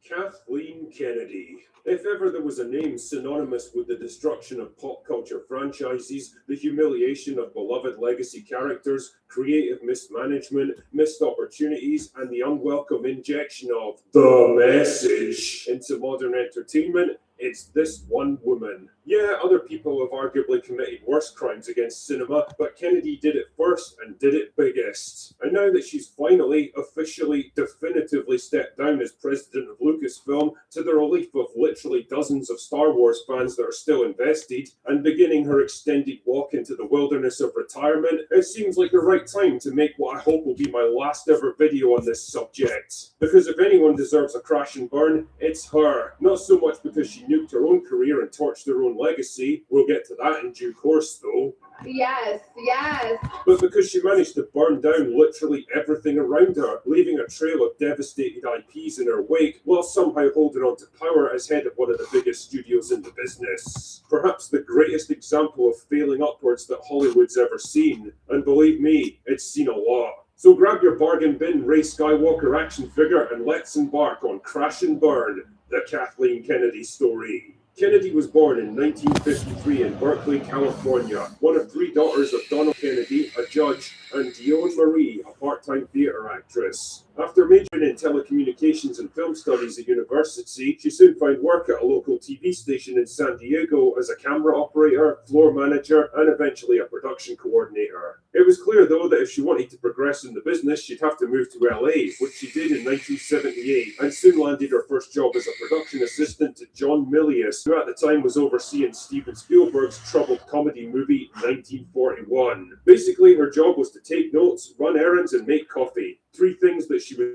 Kathleen Kennedy. If ever there was a name synonymous with the destruction of pop culture franchises, the humiliation of beloved legacy characters, creative mismanagement, missed opportunities, and the unwelcome injection of the message into modern entertainment, it's this one woman. Yeah, other people have arguably committed worse crimes against cinema, but Kennedy did it first and did it biggest. And now that she's finally, officially, definitively stepped down as president of Lucasfilm, to the relief of literally dozens of Star Wars fans that are still invested, and beginning her extended walk into the wilderness of retirement, it seems like the right time to make what I hope will be my last ever video on this subject. Because if anyone deserves a crash and burn, it's her. Not so much because she nuked her own career and torched her own legacy. We'll get to that in due course, though. Yes, yes. But because she managed to burn down literally everything around her, leaving a trail of devastated IPs in her wake, while somehow holding on to power as head of one of the biggest studios in the business. Perhaps the greatest example of failing upwards that Hollywood's ever seen. And believe me, it's seen a lot. So grab your bargain bin Rey Skywalker action figure and let's embark on Crash and Burn, the Kathleen Kennedy story. Kennedy was born in 1953 in Berkeley, California, one of three daughters of Donald Kennedy, a judge, and Dionne Marie, a part-time theater actress. After majoring in telecommunications and film studies at university, she soon found work at a local TV station in San Diego as a camera operator, floor manager, and eventually a production coordinator. It was clear, though, that if she wanted to progress in the business, she'd have to move to LA, which she did in 1978, and soon landed her first job as a production assistant to John Milius, who at the time was overseeing Steven Spielberg's troubled comedy movie 1941. Basically, her job was to take notes, run errands, and make coffee. Three things that she was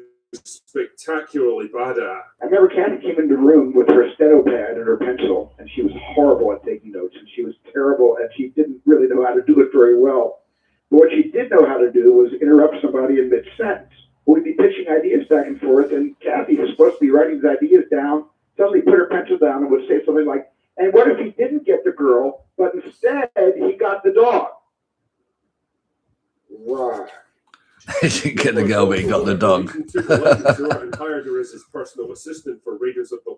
spectacularly bad at. I remember Kathy came into the room with her steno pad and her pencil, and she was horrible at taking notes, and she was terrible, and she didn't really know how to do it very well. But what she did know how to do was interrupt somebody in mid-sentence. We'd be pitching ideas back and forth, and Kathy was supposed to be writing these ideas down, suddenly put her pencil down and would say something like, and what if he didn't get the girl, but instead he got the dog? Right. He didn't get the girl, but he got the dog. And hired her as his personal assistant for Raiders of the...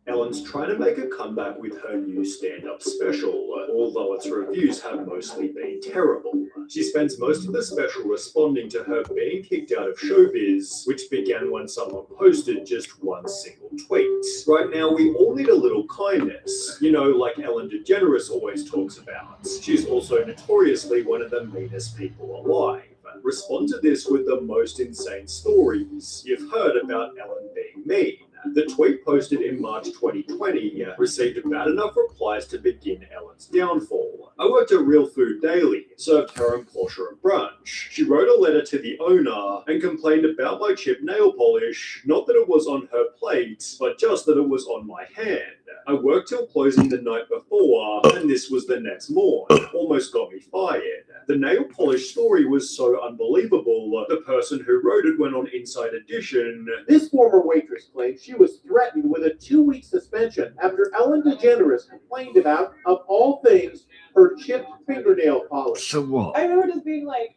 Ellen's trying to make a comeback with her new stand-up special, although its reviews have mostly been terrible. She spends most of the special responding to her being kicked out of showbiz, which began when someone posted just one single tweet. Right now, we all need a little kindness, you know, like Ellen DeGeneres always talks about. She's also notoriously one of the meanest people alive. Respond to this with the most insane stories you've heard about Ellen being mean. The tweet posted in March 2020 received about enough replies to begin Ellen's downfall. I worked at Real Food Daily, served her and Portia a brunch. She wrote a letter to the owner and complained about my chipped nail polish, not that it was on her plate, but just that it was on my hand. I worked till closing the night before, and this was the next morn. Almost got me fired. The nail polish story was so unbelievable, the person who wrote it went on Inside Edition. This former waitress claims she she was threatened with a 2-week suspension after Ellen DeGeneres complained about, of all things, her chipped fingernail polish. So what? I remember just being like,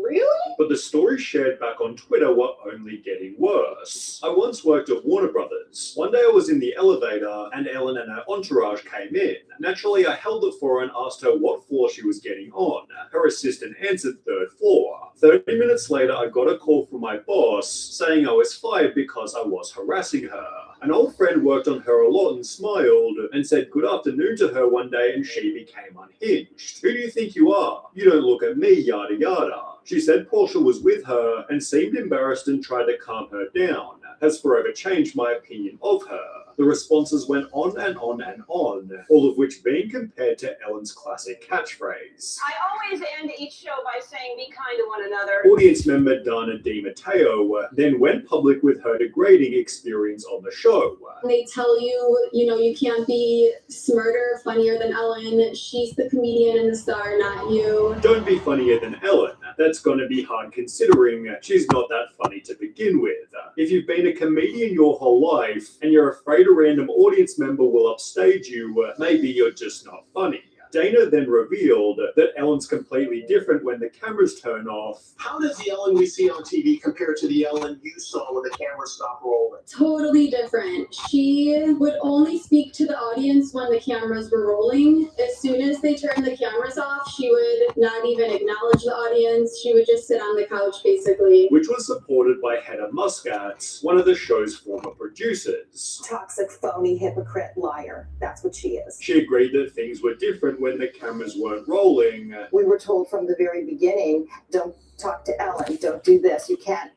really? But the stories shared back on Twitter were only getting worse. I once worked at Warner Brothers. One day I was in the elevator and Ellen and her entourage came in. Naturally, I held it for her and asked her what floor she was getting on. Her assistant answered 3rd floor. 30 minutes later, I got a call from my boss saying I was fired because I was harassing her. An old friend worked on her a lot and smiled and said good afternoon to her one day and she became unhinged. Who do you think you are? You don't look at me, yada yada. She said Portia was with her and seemed embarrassed and tried to calm her down. Has forever changed my opinion of her. The responses went on and on and on, all of which being compared to Ellen's classic catchphrase. I always end each show by saying be kind to one another. Audience member Dana DiMatteo then went public with her degrading experience on the show. They tell you, you can't be smarter, funnier than Ellen. She's the comedian and the star, not you. Don't be funnier than Ellen. That's gonna be hard considering she's not that funny to begin with. If you've been a comedian your whole life and you're afraid a random audience member will upstage you, maybe you're just not funny. Dana then revealed that Ellen's completely different when the cameras turn off. How does the Ellen we see on TV compare to the Ellen you saw when the camera stopped rolling? Totally different. She would only speak to the audience when the cameras were rolling. As soon as they turned the cameras off, she would not even acknowledge the audience. She would just sit on the couch, basically. Which was supported by Hedda Muscat, one of the show's former producers. Toxic, phony, hypocrite, liar. That's what she is. She agreed that things were different when the cameras weren't rolling. We were told from the very beginning, don't talk to Ellen, don't do this. You can't,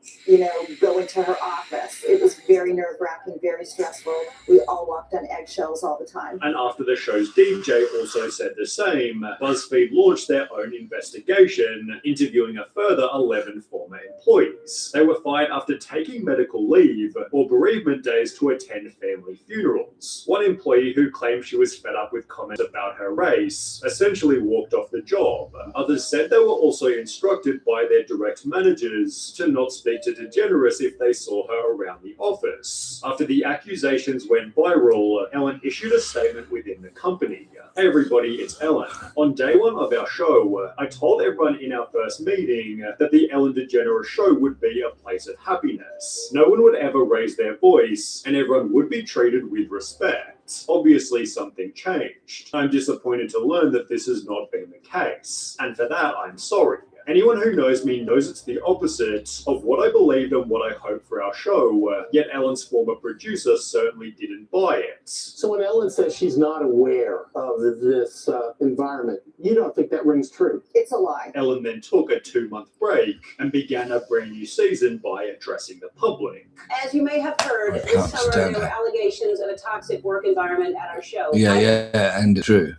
go into her office. It was very nerve-wracking, very stressful. We all walked on eggshells all the time. And after the show's DJ also said the same, BuzzFeed launched their own investigation, interviewing a further 11 former employees. They were fired after taking medical leave or bereavement days to attend family funerals. One employee who claimed she was fed up with comments about her race essentially walked off the job. Others said they were also instructed by their direct managers to not speak to DeGeneres if they saw her around the office. After the accusations went viral, Ellen issued a statement within the company. Hey everybody, it's Ellen. On day one of our show, I told everyone in our first meeting that the Ellen DeGeneres show would be a place of happiness. No one would ever raise their voice, and everyone would be treated with respect. Obviously, something changed. I'm disappointed to learn that this has not been the case, and for that, I'm sorry. Anyone who knows me knows it's the opposite of what I believed and what I hoped for our show, yet Ellen's former producer certainly didn't buy it. So when Ellen says she's not aware of this environment, you don't think that rings true? It's a lie. Ellen then took a 2-month break and began a brand new season by addressing the public. As you may have heard, this summer there were allegations of a toxic work environment at our show. Yeah, and it's true.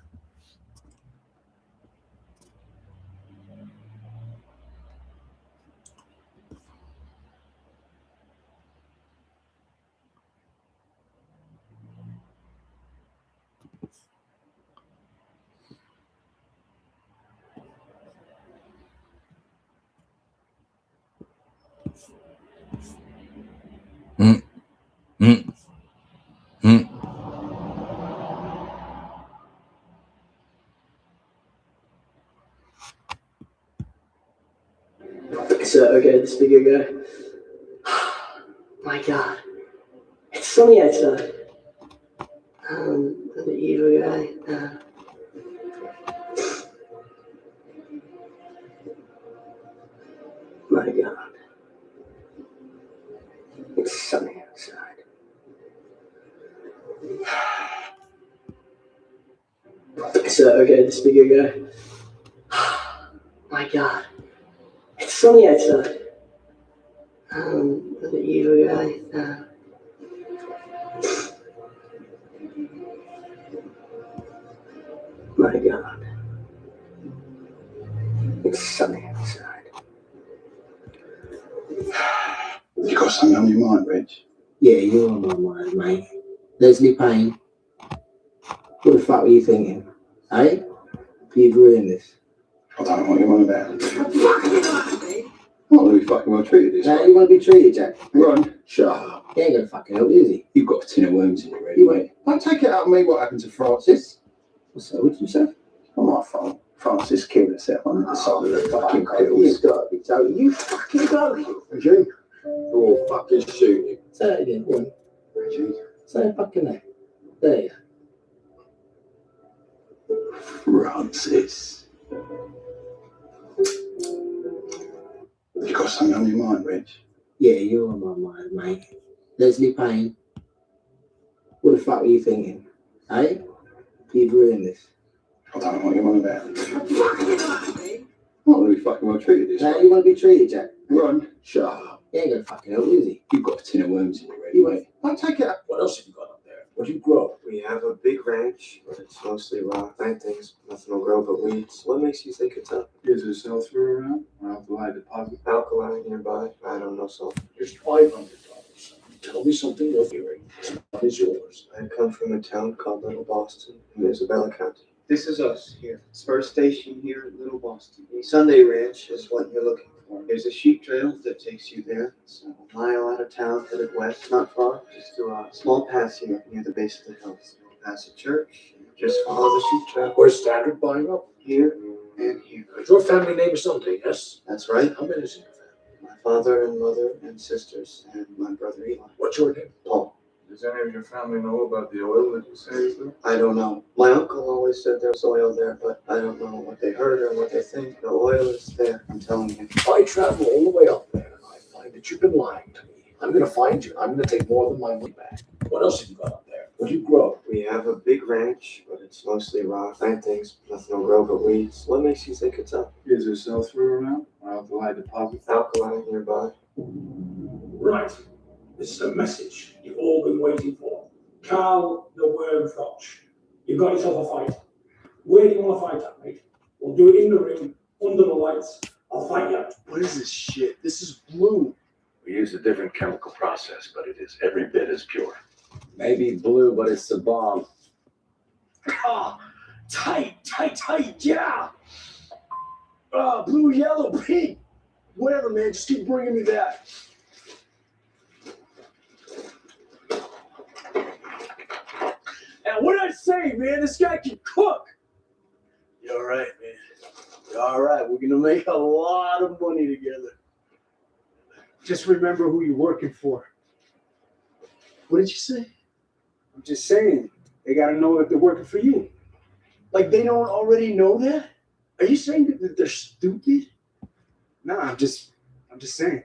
So, okay, this bigger guy. My God. It's sunny outside. The evil guy. My God. It's sunny outside. So, okay, this bigger guy. My God. It's sunny outside. The evil guy. My God. It's sunny outside. You got something on your mind, Reg? Yeah, you're on my mind, mate. Leslie Payne. What the fuck were you thinking? Eh? You'd ruin this. I don't know what you're on about. I'm not really fucking well treated this How way. you want to be treated, Jack? Run. Shut up. He ain't gonna fucking help, is he? You've got a tin of worms in you already, mate. Don't take it out of me what happened to Francis. So, what did you say? On my phone. Francis killed himself under the side of the fucking pills. You've got to be joking. You fucking joking. Eugene, you're fucking shooting. Say that again, go on. Eugene. Say it fucking name. There you Francis. You got something on your mind, Rich? Yeah, you're on my mind, mate. Leslie Payne. What the fuck were you thinking? Eh? You'd ruin this. I don't know what you're on about. Not really fucking well treated this Now way. you want to be treated, Jack? Run. Shut up. He ain't gonna fucking help, is he? You've got a tin of worms in you already, mate. Don't take it out. What else have you got up there? What'd you grow? We have a big ranch, but it's mostly rock. Plantings, nothing will grow but weeds. What makes you think it's up? Is there sell-through around? Alkali deposit? Alkali nearby? I don't know, so. Here's $500. Tell me something you're hearing. This is yours. I come from a town called Little Boston in Isabella County. This is us here. Spur Station here at Little Boston. The Sunday Ranch is what you're looking for. There's a sheep trail that takes you there. It's a mile out of town, headed west, not far. Just to a small pass here near the base of the hills. Pass a church. Just follow the sheep trail. Where's Standard buying up? Here and here. Your family name is something, yes? That's right. How many is in your family? My father and mother and sisters and my brother Eli. What's your name? Paul. Does any of your family know about the oil that you say is there? I don't know. My uncle always said there's oil there, but I don't know what they heard or what they think. The oil is there, I'm telling you. I travel all the way up there and I find that you've been lying to me. I'm going to find you. I'm going to take more than my money back. What else have you got up there? What do you grow? We have a big ranch, but it's mostly rock. Plantings, nothing will grow but weeds. What makes you think it's up? Is there sell-through around? Alkali deposit? Alkali nearby. Right. This is a message you've all been waiting for. Carl the Worm Froch. You've got yourself a fight. Where do you want to fight at, mate? We'll do it in the ring, under the lights. I'll fight you. What is this shit? This is blue. We use a different chemical process, but it is every bit as pure. Maybe blue, but it's the bomb. Ah, tight, yeah. Blue, yellow, pink. Whatever, man. Just keep bringing me that. And what did I say, man? This guy can cook. You're all right, man. You're all right. We're gonna make a lot of money together. Just remember who you're working for. What did you say? I'm just saying, they gotta know that they're working for you. Like they don't already know that? Are you saying that they're stupid? No, I'm just saying.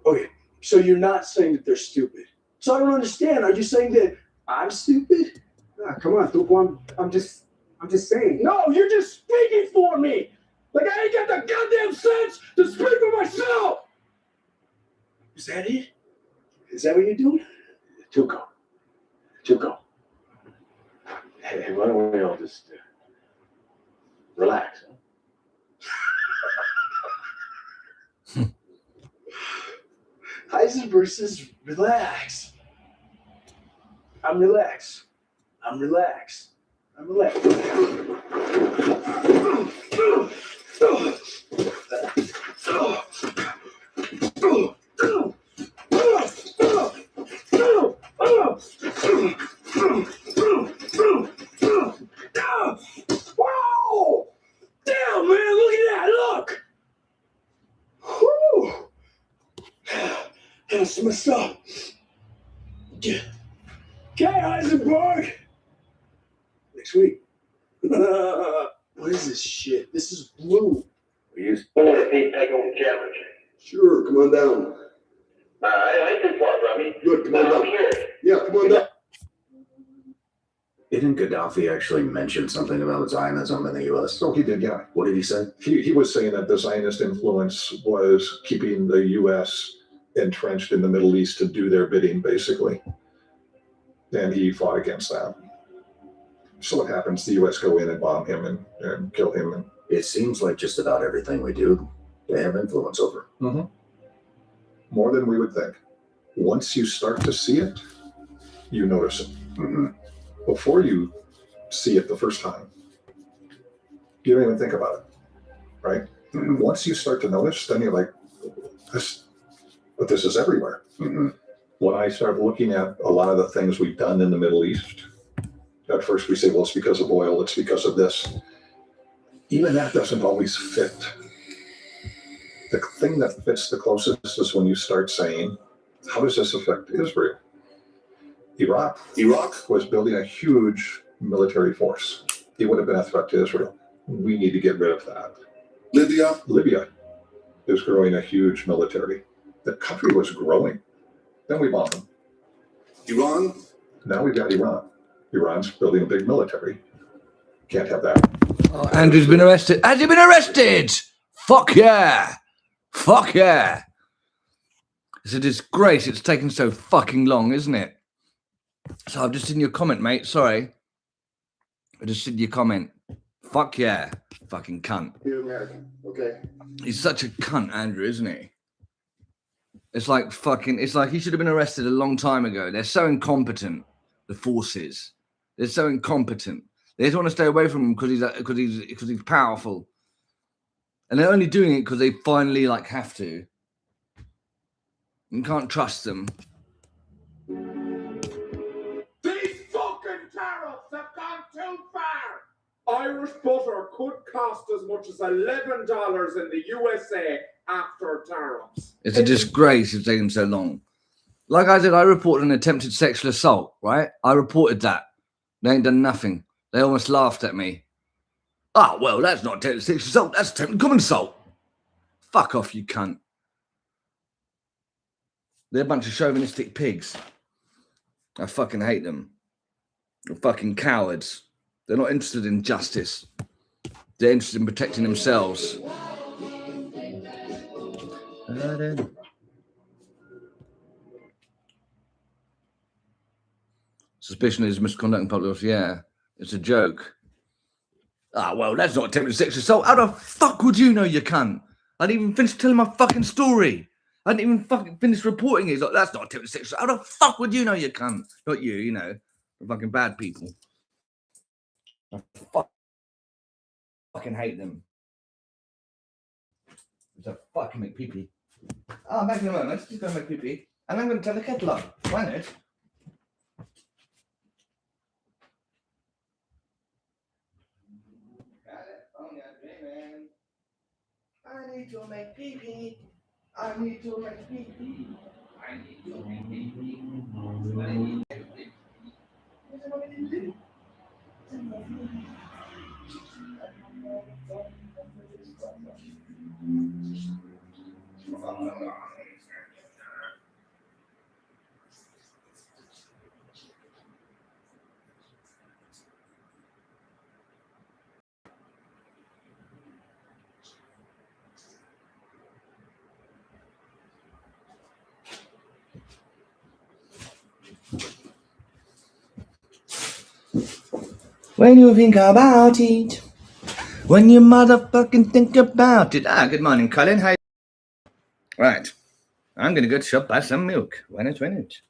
Okay, so you're not saying that they're stupid. So I don't understand. Are you saying that I'm stupid? Nah, come on, Duke. I'm just saying. No, you're just speaking for me. Like I ain't got the goddamn sense to speak for myself. Is that it? Is that what you're doing? Tuco. Hey, why don't we all just relax? Huh? Heisenberg says relax. I'm relaxed. Wow! Damn, man, look at that, look! Whew! That's messed up. Okay, Heisenberg! Next week. What is this shit? This is blue. We use challenge. Sure, come on down. I ain't too far from you. Good, come on down. Yeah, come on down. Didn't Gaddafi actually mention something about Zionism in the U.S.? Oh, he did, yeah. What did he say? He was saying that the Zionist influence was keeping the U.S. entrenched in the Middle East to do their bidding, basically. And he fought against that. So what happens? The U.S. go in and bomb him and kill him. And it seems like just about everything we do, they have influence over. Mm-hmm. More than we would think. Once you start to see it, you notice it. Mm-hmm. Before you see it the first time, you don't even think about it, right? Mm-hmm. Once you start to notice, then you're like, this But this is everywhere. When I started looking at a lot of the things we've done in the Middle East, at first we say, well, it's because of oil, it's because of this. Even that doesn't always fit. The thing that fits the closest is when you start saying, how does this affect Israel? Iraq was building a huge military force. It would have been a threat to Israel. We need to get rid of that. Libya is growing a huge military. The country was growing. Then we bombed them. Iran? Now we've got Iran. Iran's building a big military. Can't have that. Oh, Andrew's been arrested. Has he been arrested? Fuck yeah. Fuck yeah. It's a disgrace it's taken so fucking long, isn't it? So I've just seen your comment, mate. Sorry. I just seen your comment. Fuck yeah. Fucking cunt. You're American, okay? He's such a cunt, Andrew, isn't he? It's like he should have been arrested a long time ago. They're so incompetent, the forces. They're so incompetent. They just want to stay away from him because he's powerful. And they're only doing it because they finally have to. You can't trust them. These fucking tariffs have gone too far. Irish butter could cost as much as $11 in the USA after tariffs. It's a disgrace it's taken so long. Like I said, I reported an attempted sexual assault, right? I reported that. They ain't done nothing. They almost laughed at me. Oh, well, that's not attempted sexual assault. That's attempted common assault. Fuck off, you cunt. They're a bunch of chauvinistic pigs. I fucking hate them. They're fucking cowards. They're not interested in justice. They're interested in protecting themselves. Suspicion is misconduct in public. Yeah, it's a joke. Ah, well, that's not attempted sexual assault. How the fuck would you know, you cunt? I didn't even finish telling my fucking story. I didn't even fucking finish reporting it. It's like, that's not attempted sexual assault. How the fuck would you know, you cunt? Not you, you know. They're fucking bad people. I fucking hate them. It's a fucking make pee-pee. Oh, I'm back in a moment. Just going to make pee-pee. And I'm going to turn the kettle on. Why not? I need to make pee-pee. I need to make pee-pee. I need to make pee-pee. I need to make pee-pee. When you think about it, when you motherfucking think about it. Ah, good morning, Colin. Hi. Right. I'm going to go shop, buy some milk. When it.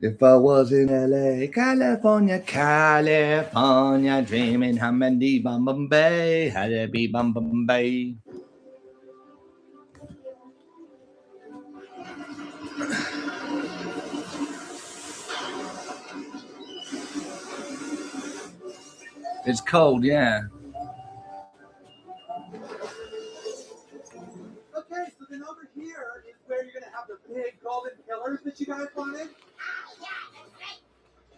If I was in LA, California, dreaming Hamandi Bum Bay, had to be Bum Bay. It's cold, yeah. Okay, so then over here is where you're going to have the big golden pillars that you guys wanted.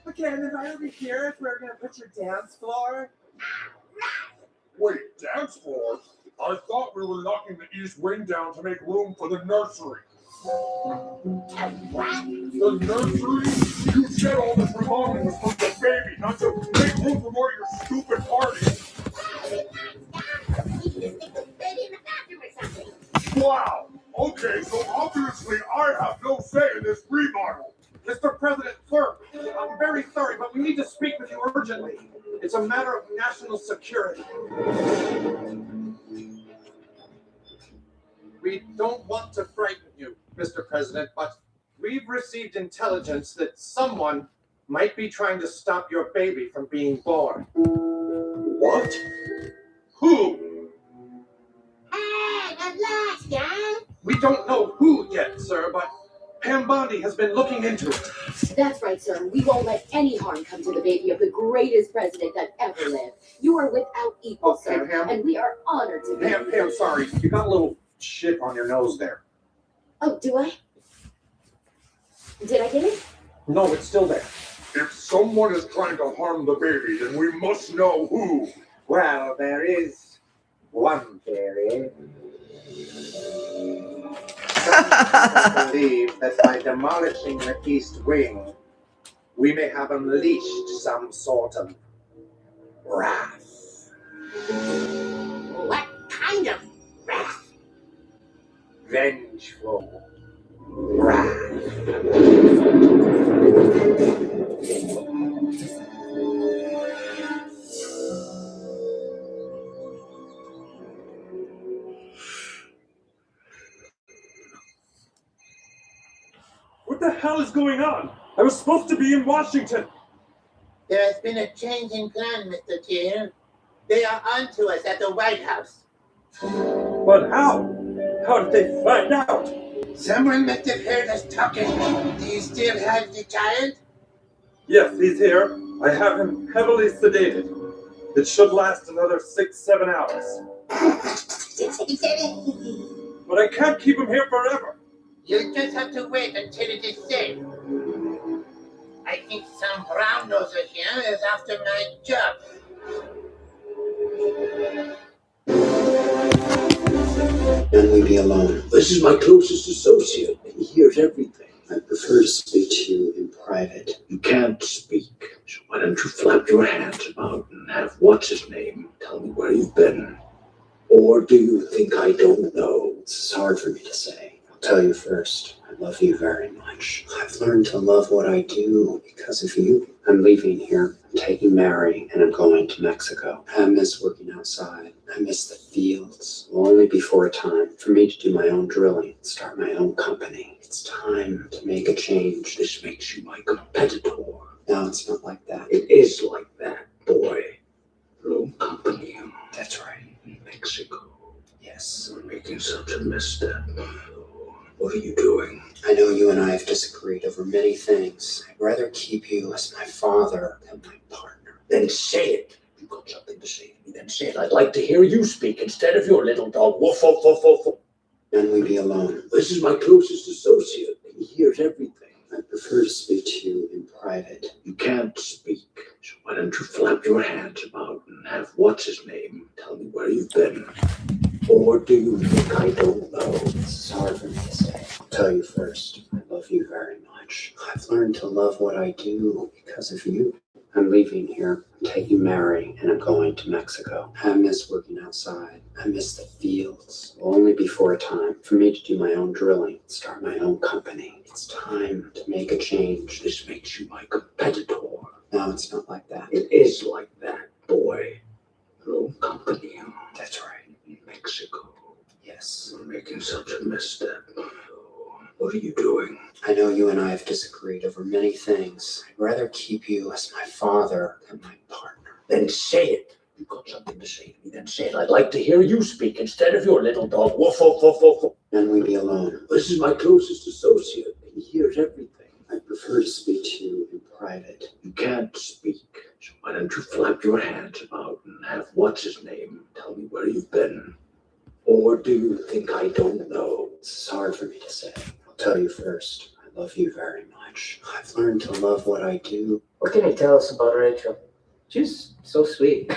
Okay, and then right over here is where we're going to put your dance floor. Wait, dance floor? I thought we were knocking the east wing down to make room for the nursery. What? The nursery? You said all this remodeling was for the baby, not to make room for more of your stupid parties. Wow. Okay, so obviously I have no say in this remodel. Mr. President, sir, I'm very sorry, but we need to speak with you urgently. It's a matter of national security. We don't want to frighten you, Mr. President, but we've received intelligence that someone might be trying to stop your baby from being born. What? Who? Blondie has been looking into it. That's right, sir. We won't let any harm come to the baby of the greatest president that ever lived. You are without equal, sir, and we are honored to be. Hey, I'm sorry. You got a little shit on your nose there. Oh, do I? Did I get it? No, it's still there. If someone is trying to harm the baby, then we must know who. Well, there is one theory. Some believe that by demolishing the East Wing, we may have unleashed some sort of wrath. What kind of wrath? Vengeful wrath. What the hell is going on? I was supposed to be in Washington. There has been a change in plan, Mr. Chair. They are on to us at the White House. But how? How did they find out? Someone must have heard us talking. Do you still have the child? Yes, he's here. I have him heavily sedated. It should last another 6-7 hours. 6, 7. But I can't keep him here forever. You'll just have to wait until it is safe. I think some brown noser here is after my job. Can we be alone? This is my closest associate. He hears everything. I prefer to speak to you in private. You can't speak. So why don't you flap your hands about and have what's his name tell me where you've been? Or do you think I don't know? It's hard for me to say. I'll tell you first. I love you very much. I've learned to love what I do because of you. I'm leaving here. I'm taking Mary and I'm going to Mexico. I miss working outside. I miss the fields. Will only be for a time for me to do my own drilling, start my own company. It's time to make a change. This makes you my competitor. No, it's not like that. It is like that, boy. Little company. That's right. In Mexico. Yes, we're making such a misstep. What are you doing? I know you and I have disagreed over many things. I'd rather keep you as my father than my partner. Then say it. You've got something to say to me, then say it. I'd like to hear you speak instead of your little dog. Woof, woof, woof, woof, woof. Then we be alone. This is my closest associate. He hears everything. I prefer to speak to you in private. You can't speak. So why don't you flap your hands about and have what's his name tell me where you've been? Or do you think I don't know? It's hard for me to say. I'll tell you first. I love you very much. I've learned to love what I do because of you. I'm leaving here. I'm taking Mary and I'm going to Mexico. I miss working outside. I miss the fields. Will only be for a time for me to do my own drilling, start my own company. It's time to make a change. This makes you my competitor. No, it's not like that. It is like that, boy. Little company. That's right. In Mexico. Yes, we're making such a misstep. What are you doing? I know you and I have disagreed over many things. I'd rather keep you as my father than my partner. Then say it. You've got something to say to me, then say it. I'd like to hear you speak instead of your little dog. Woof, woof, woof, woof, woof. Then we be alone. This is my closest associate. He hears everything. I prefer to speak to you in private. You can't speak. So why don't you flap your hands about and have what's his name tell me where you've been? Or do you think I don't know? It's hard for me to say. I'll tell you first. I love you very much. I've learned to love what I do. What can you tell us about Rachel? She's so sweet.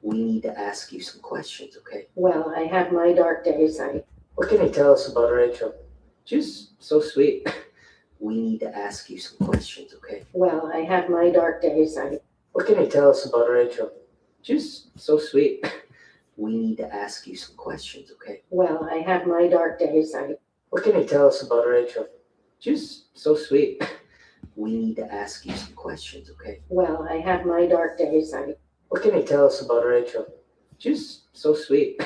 We need to ask you some questions, okay? Well, I have my dark days. What can you tell us about Rachel? She's so sweet. We need to ask you some questions, okay? Well, I have my dark days. What can you tell us about Rachel? She's so sweet. We need to ask you some questions, okay? Well, I have my dark days. What can you tell us about Rachel? She's so sweet. We need to ask you some questions, okay? Well, I have my dark days. What can you tell us about Rachel? She's so sweet.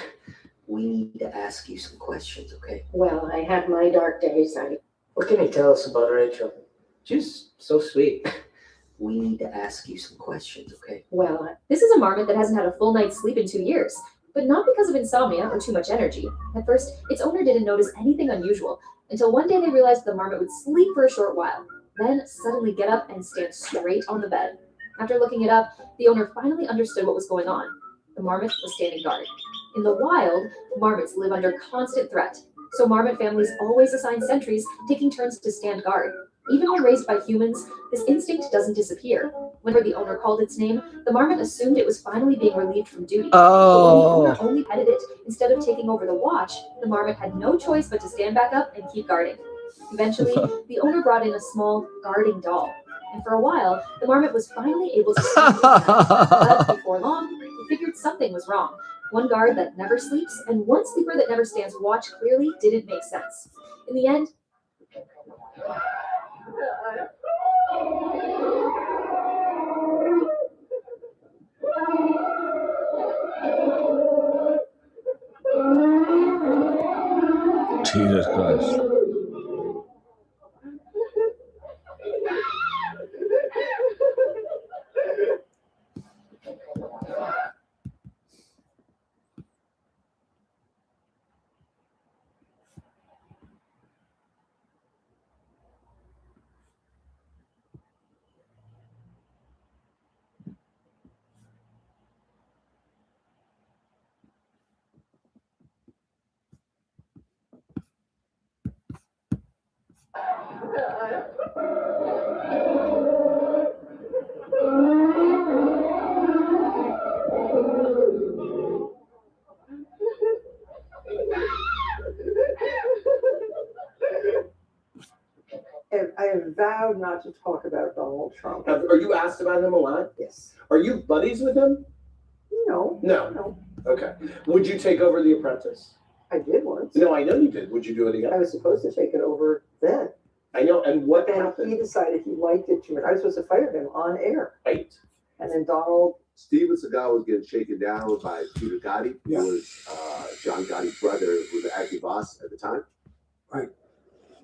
We need to ask you some questions, okay? Well, I have my dark days. What can you tell us about Rachel? She's so sweet. We need to ask you some questions, okay? Well, this is a marmot that hasn't had a full night's sleep in 2 years. but not because of insomnia or too much energy. At first, its owner didn't notice anything unusual, until one day they realized the marmot would sleep for a short while, then suddenly get up and stand straight on the bed. After looking it up, the owner finally understood what was going on. The marmot was standing guard. In the wild, marmots live under constant threat, so marmot families always assign sentries, taking turns to stand guard. Even when raised by humans, this instinct doesn't disappear. Whenever the owner called its name, the marmot assumed it was finally being relieved from duty. But when the owner only petted it instead of taking over the watch, the marmot had no choice but to stand back up and keep guarding. Eventually, the owner brought in a small guarding doll, and for a while, the marmot was finally able to sleep. But before long, he figured something was wrong. One guard that never sleeps and one sleeper that never stands watch clearly didn't make sense. In the end, Jesus Christ. I have vowed not to talk about Donald Trump. Are you asked about him a lot? Yes. Are you buddies with him? No. No. Okay. Would you take over The Apprentice? I did once. No, I know you did. Would you do it again? I was supposed to take it over then. I know. And what And happened? he decided he liked it too much. I was supposed to fire him on air. Right. And then Donald. Steven Seagal was getting shaken down by Peter Gotti, who was John Gotti's brother, who was the acting boss at the time. Right.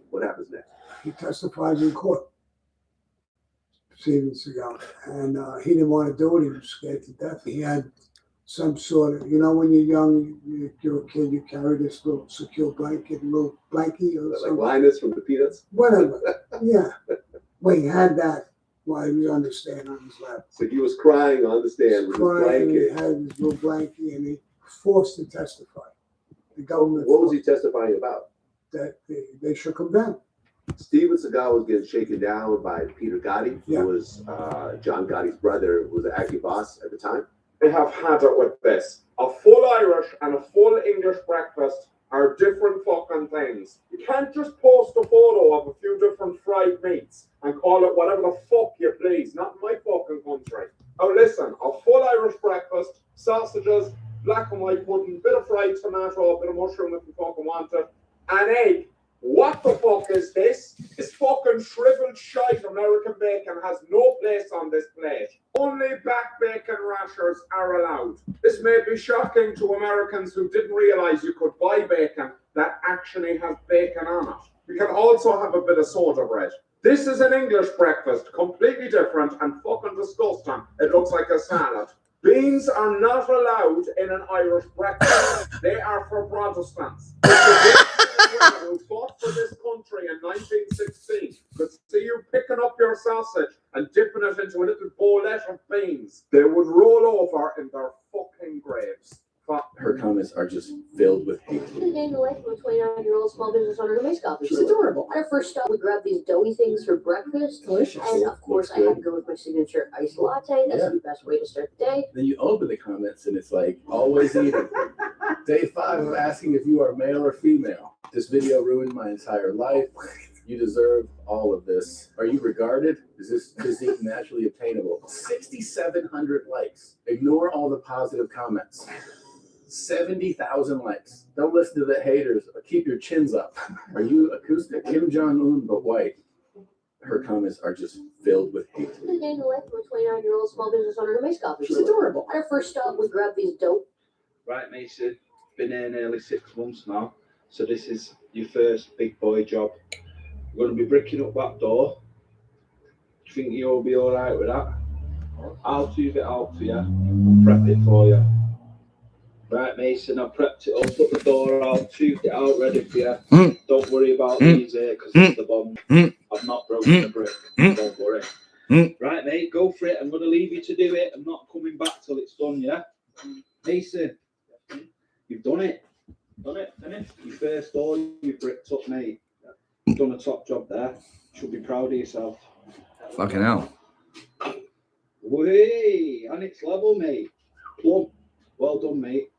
What happens next? He testifies in court, Steven Seagal, and he didn't want to do it. He was scared to death. He had some sort of, when you're young, you're a kid, you carry this little secure blanket, a little blankie or something. Like Linus from the Peanuts? Whatever. Yeah. Well, he had that. Why we understand on his lap. So he was crying on the stand with his Crying, he blanket. had his little blankie, and he forced to testify. The government. What was he testifying about? That they shook him down. Steven Seagal was getting shaken down by Peter Gotti, who was John Gotti's brother, who was the acting boss at the time. I have had it with this. A full Irish and a full English breakfast are different fucking things. You can't just post a photo of a few different fried meats and call it whatever the fuck you please. Not in my fucking country. Oh, listen, a full Irish breakfast, sausages, black and white pudding, bit of fried tomato, a bit of mushroom if you fucking want it, an egg. What the fuck is this? This fucking shriveled shite American bacon has no place on this plate. Only back bacon rashers are allowed. This may be shocking to Americans who didn't realize you could buy bacon that actually has bacon on it. You can also have a bit of soda bread. This is an English breakfast, completely different and fucking disgusting. It looks like a salad. Beans are not allowed in an Irish breakfast. They are for Protestants. Who fought for this country in 1916 could see you picking up your sausage and dipping it into a little bowlette of beans. They would roll over in their fucking graves. Her comments are just filled with hate. The day in the life of a 29-year-old small business owner who makes coffee. She's adorable. At our first stop, we grabbed these doughy things for breakfast. Delicious. And of course, I had to go with my signature iced latte. That's the best way to start the day. Then you open the comments and it's like, always eating. Day 5 of asking if you are male or female. This video ruined my entire life. You deserve all of this. Are you regarded? Is this physique naturally obtainable? 6,700 likes. Ignore all the positive comments. 70,000 likes. Don't listen to the haters. Keep your chins up. Are you acoustic? Kim Jong-un, but white. Her comments are just filled with hate. The day in the life of a 29-year-old small business owner who makes coffee. She's adorable. At our first stop, we grabbed these dope. Right, Mason. Been here nearly 6 months now. So this is your first big boy job. We're going to be bricking up that door. Do you think you'll be all right with that? I'll tube it out for you and prep it for you. Right, Right, Mason, I prepped it up, put the door out, toothed it out, ready for you. Don't worry about these here, because it's the bomb. I've not broken the brick. Don't worry. Right, mate, go for it. I'm going to leave you to do it. I'm not coming back till it's done, yeah? Mason, you've done it. Done it, finished. Your first door, you've bricked up, mate. You've done a top job there. You should be proud of yourself. Fucking hell. Way, and it's level, mate. Plumb. Well done, mate.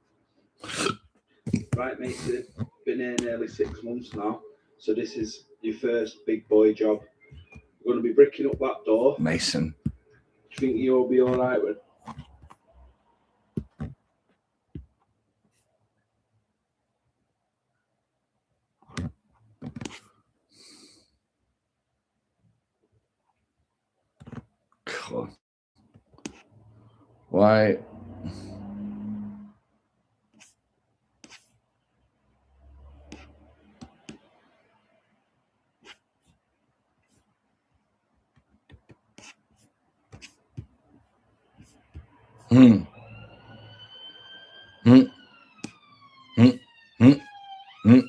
Right, Mason, been here nearly 6 months now. So this is your first big boy job. We're going to be bricking up that door. Mason. Do you think you'll be all right with? God. Why? Hmm. Hmm. Hmm. Hmm. Hmm.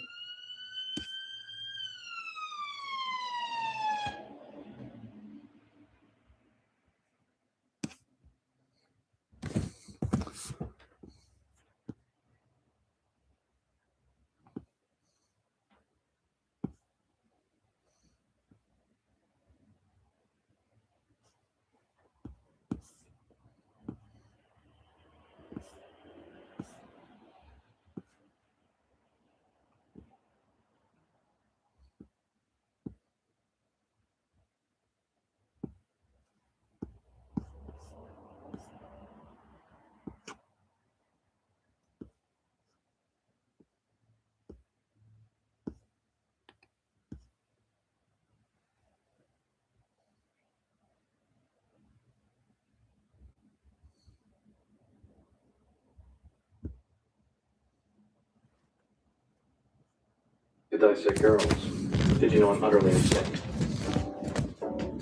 Did I say girls? Did you know I'm utterly insane?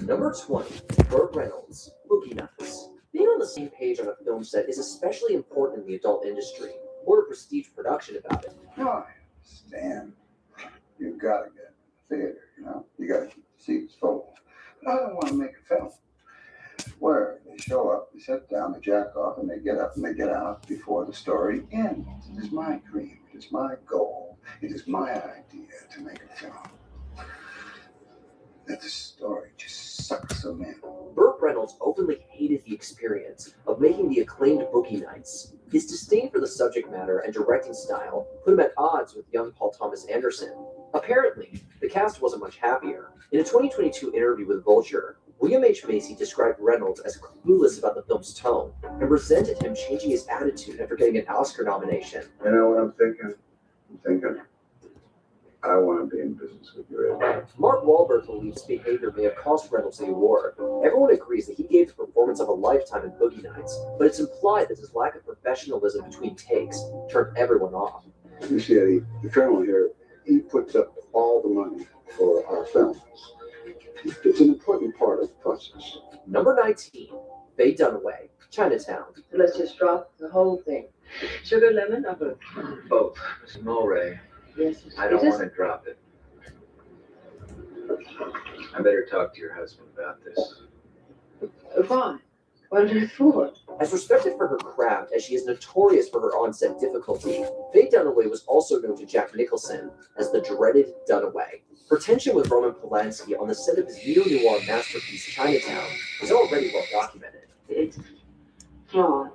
Number 20, Burt Reynolds, Boogie Nights. Being on the same page on a film set is especially important in the adult industry, or a prestige production about it. No, I understand. You've got to get in the theater, you know? You got to keep the seats full. But I don't want to make a film where they show up, they sit down, they jack off, and they get up and they get out before the story ends. It is my dream. It is my goal. It is my idea to make a film that the story just sucks them in. Burt Reynolds openly hated the experience of making the acclaimed Boogie Nights. His disdain for the subject matter and directing style put him at odds with young Paul Thomas Anderson. Apparently, the cast wasn't much happier. In a 2022 interview with Vulture, William H. Macy described Reynolds as clueless about the film's tone and resented him changing his attitude after getting an Oscar nomination. You know what I'm thinking? I'm thinking, I want to be in business with you, Ed. Mark Wahlberg believes his behavior may have cost Reynolds the award. Everyone agrees that he gave the performance of a lifetime in Boogie Nights, but it's implied that his lack of professionalism between takes turned everyone off. You see, Eddie, the colonel here, he puts up all the money for our films. It's an important part of the process. Number 19, Faye Dunaway, Chinatown. Let's just drop the whole thing. Sugar, lemon, or both? Both. Mrs. Mulray, Yes. I don't want to drop it. I better talk to your husband about this. Fine. What is it for? As respected for her craft as she is notorious for her on-set difficulty, Faye Dunaway was also known to Jack Nicholson as the dreaded Dunaway. Her tension with Roman Polanski on the set of his neo-noir masterpiece Chinatown is already well documented. It's flawed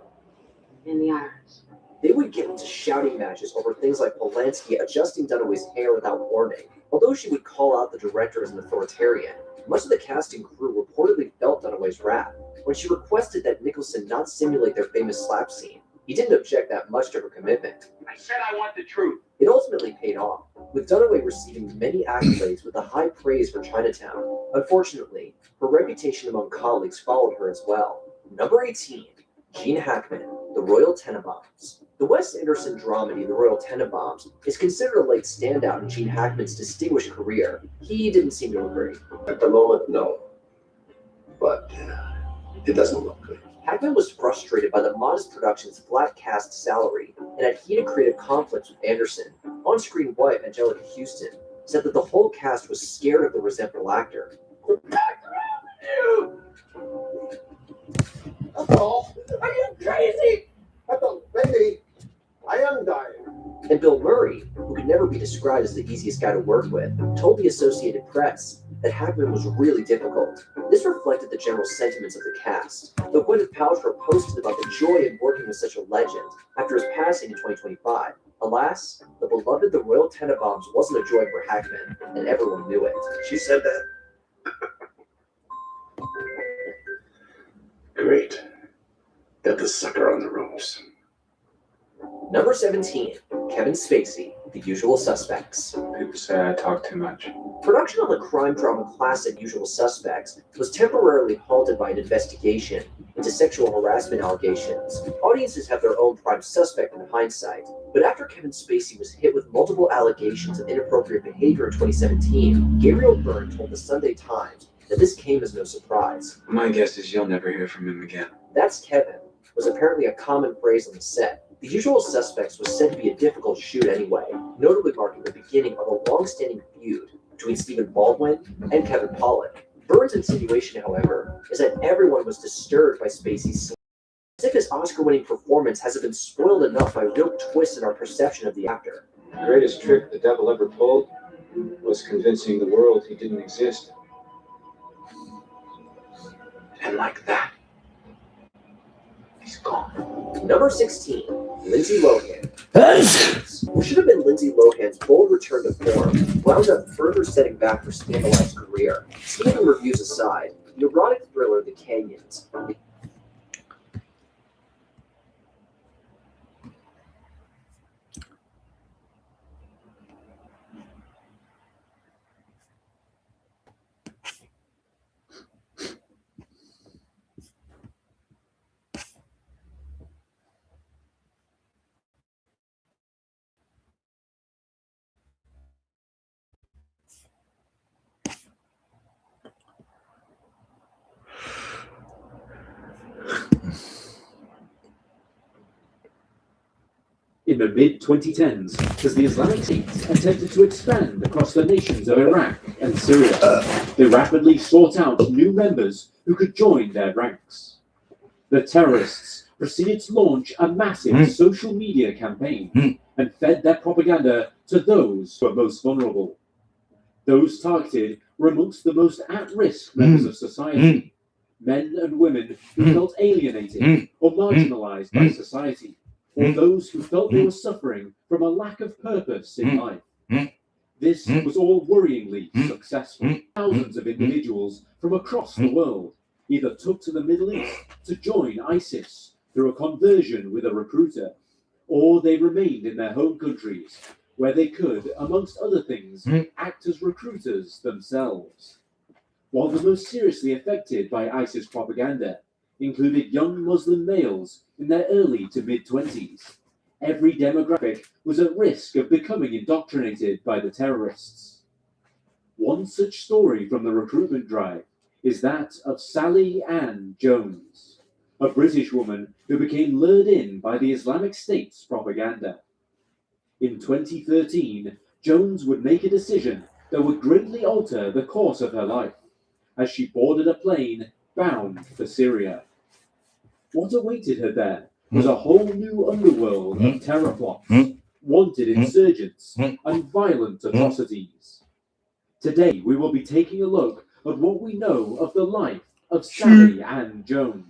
in the irons. They would get into shouting matches over things like Polanski adjusting Dunaway's hair without warning. Although she would call out the director as an authoritarian, much of the cast and crew reportedly felt Dunaway's wrath. When she requested that Nicholson not simulate their famous slap scene, he didn't object that much to her commitment. I said I want the truth. It ultimately paid off, with Dunaway receiving many accolades with the high praise for Chinatown. Unfortunately, her reputation among colleagues followed her as well. Number 18, Gene Hackman, The Royal Tenenbaums. The Wes Anderson dramedy The Royal Tenenbaums is considered a late standout in Gene Hackman's distinguished career. He didn't seem to agree. At the moment, no. But it doesn't look good. Hackman was frustrated by the modest production's flat cast salary and had heated creative conflicts with Anderson. On-screen wife Angelica Houston said that the whole cast was scared of the resentful actor. Oh, are you crazy? I thought maybe I am dying. And Bill Murray, who could never be described as the easiest guy to work with, told the Associated Press that Hackman was really difficult. This reflected the general sentiments of the cast, though Gwyneth Paltrow posted about the joy in working with such a legend after his passing in 2025. Alas, the beloved The Royal Tenenbaums wasn't a joy for Hackman, and everyone knew it. She said that. Great. Got the sucker on the ropes. Number 17, Kevin Spacey, The Usual Suspects. People say I talk too much. Production on the crime drama classic Usual Suspects was temporarily halted by an investigation into sexual harassment allegations. Audiences have their own prime suspect in hindsight, but after Kevin Spacey was hit with multiple allegations of inappropriate behavior in 2017, Gabriel Byrne told the Sunday Times that this came as no surprise. My guess is you'll never hear from him again. "That's Kevin" was apparently a common phrase on the set. The Usual Suspects was said to be a difficult shoot anyway, notably marking the beginning of a long-standing feud between Stephen Baldwin and Kevin Pollak. Byrne's insinuation, however, is that everyone was disturbed by Spacey's sleep, as if his Oscar-winning performance hasn't been spoiled enough by real twists in our perception of the actor. The greatest trick the devil ever pulled was convincing the world he didn't exist. And like that, he's gone. Number 16, Lindsay Lohan. What should have been Lindsay Lohan's bold return to form wound up further setting back her scandalized career. Scathing reviews aside, the erotic thriller The Canyons. In the mid-2010s, as the Islamic State attempted to expand across the nations of Iraq and Syria, they rapidly sought out new members who could join their ranks. The terrorists proceeded to launch a massive social media campaign and fed their propaganda to those who were most vulnerable. Those targeted were amongst the most at-risk members of society, men and women who felt alienated or marginalized by society, or those who felt they were suffering from a lack of purpose in life. This was all worryingly successful. Thousands of individuals from across the world either took to the Middle East to join ISIS through a conversion with a recruiter, or they remained in their home countries, where they could, amongst other things, act as recruiters themselves. While the most seriously affected by ISIS propaganda included young Muslim males in their early to mid-20s, every demographic was at risk of becoming indoctrinated by the terrorists. One such story from the recruitment drive is that of Sally Ann Jones, a British woman who became lured in by the Islamic State's propaganda. In 2013, Jones would make a decision that would greatly alter the course of her life, as she boarded a plane bound for Syria. What awaited her there was a whole new underworld of terror plots, wanted insurgents, and violent atrocities. Today, we will be taking a look at what we know of the life of Sally Ann Jones.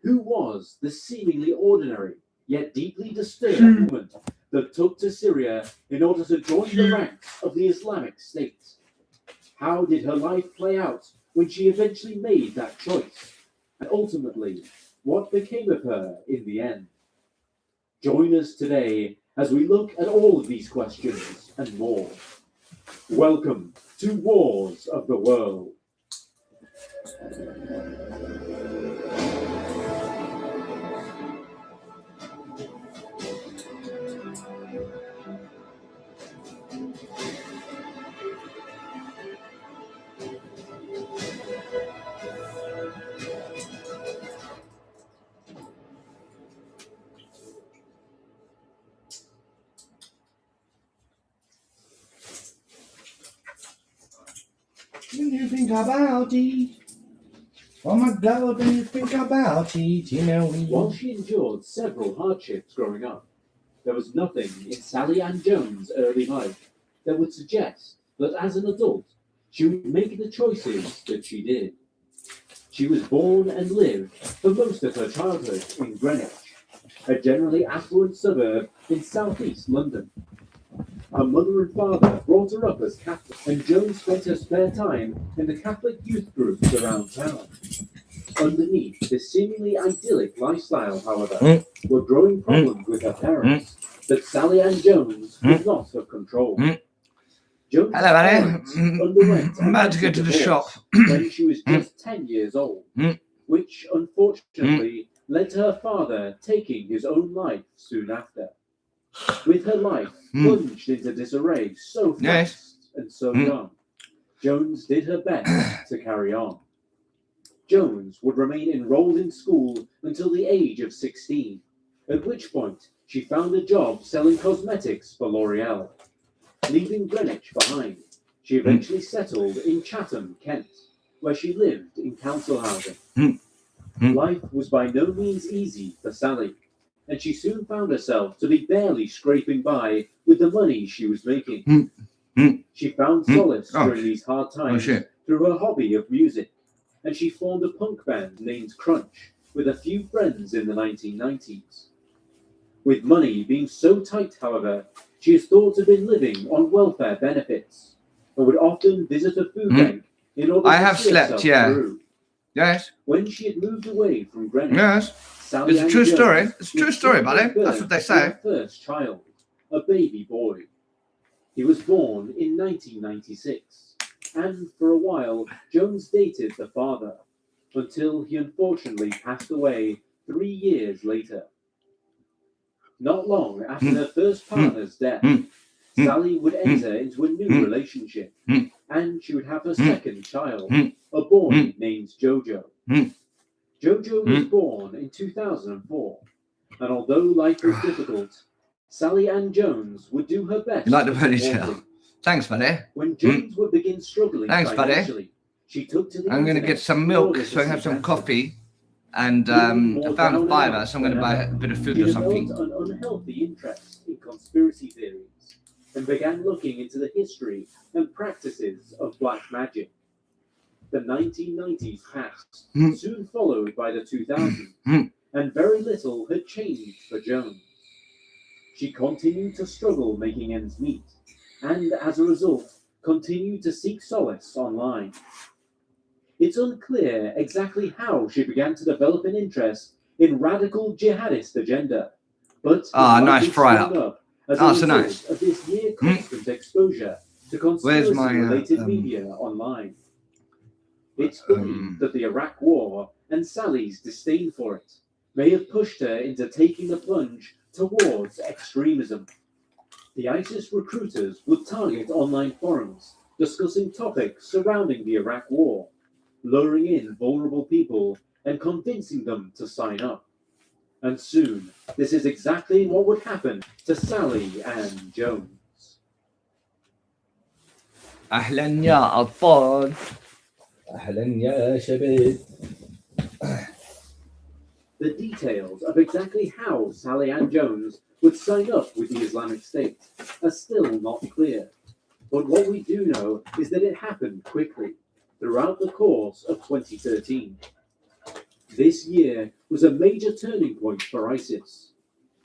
Who was the seemingly ordinary, yet deeply disturbed woman that took to Syria in order to join the ranks of the Islamic State? How did her life play out when she eventually made that choice? And ultimately, what became of her in the end? Join us today as we look at all of these questions and more. Welcome to Wars of the World. do you think about it? Oh my God, do you think about it? You know, While she endured several hardships growing up, there was nothing in Sally Ann Jones' early life that would suggest that as an adult, she would make the choices that she did. She was born and lived for most of her childhood in Greenwich, a generally affluent suburb in southeast London. Her mother and father brought her up as Catholic, and Jones spent her spare time in the Catholic youth groups around town. Underneath this seemingly idyllic lifestyle, however, were growing problems with her parents that Sally Ann Jones could not have controlled. Jones' hello, parents underwent I'm about to go to the shop. when she was just 10 years old, which unfortunately led to her father taking his own life soon after. With her life plunged into disarray so fast and so young, Jones did her best to carry on. Jones would remain enrolled in school until the age of 16, at which point she found a job selling cosmetics for L'Oreal. Leaving Greenwich behind, she eventually settled in Chatham, Kent, where she lived in council housing. Life was by no means easy for Sally, and she soon found herself to be barely scraping by with the money she was making. She found solace during these hard times through her hobby of music, and she formed a punk band named Crunch with a few friends in the 1990s. With money being so tight, however, she is thought to have been living on welfare benefits and would often visit a food bank in order to see herself through. Yes. When she had moved away from Greenwich, Yes. Sally It's a true Ann story. Jones It's a true was story, given buddy. birth That's what they to say. her first child, a baby boy. He was born in 1996, and for a while, Jones dated the father, until he unfortunately passed away 3 years later. Not long after her first partner's death, Sally would enter into a new relationship, and she would have her second child, a boy named Jojo. Jojo was born in 2004, and although life was difficult, Sally Ann Jones would do her best. You like the to support ponytail? him. Thanks, buddy. When Jones would begin struggling Thanks, buddy. financially, she took to the I'm going to internet get some in milk order so I to can have seek some answers. coffee. And Feeling I more found a down fiver, and so I'm going to out buy than a ever, bit of food she or something. developed an unhealthy interest in conspiracy theories and began looking into the history and practices of black magic. The 1990s passed, soon followed by the 2000s, and very little had changed for Jones. She continued to struggle making ends meet, and as a result, continued to seek solace online. It's unclear exactly how she began to develop an interest in radical jihadist agenda, but nice fry up. as Oh, a so result nice. of this near constant exposure to Where's my, conspiracy-related media online. It's believed that the Iraq War and Sally's disdain for it may have pushed her into taking the plunge towards extremism. The ISIS recruiters would target online forums discussing topics surrounding the Iraq War, luring in vulnerable people and convincing them to sign up. And soon, this is exactly what would happen to Sally Ann Jones. أهلا يا أطفال. أهلا يا شباب. The details of exactly how Sally Ann Jones would sign up with the Islamic State are still not clear. But what we do know is that it happened quickly, throughout the course of 2013. This year was a major turning point for ISIS.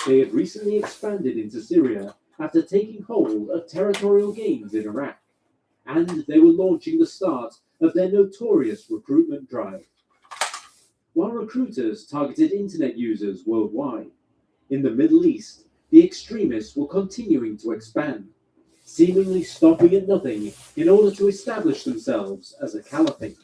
They had recently expanded into Syria after taking hold of territorial gains in Iraq, and they were launching the start of their notorious recruitment drive. While recruiters targeted internet users worldwide, in the Middle East, the extremists were continuing to expand, seemingly stopping at nothing in order to establish themselves as a caliphate.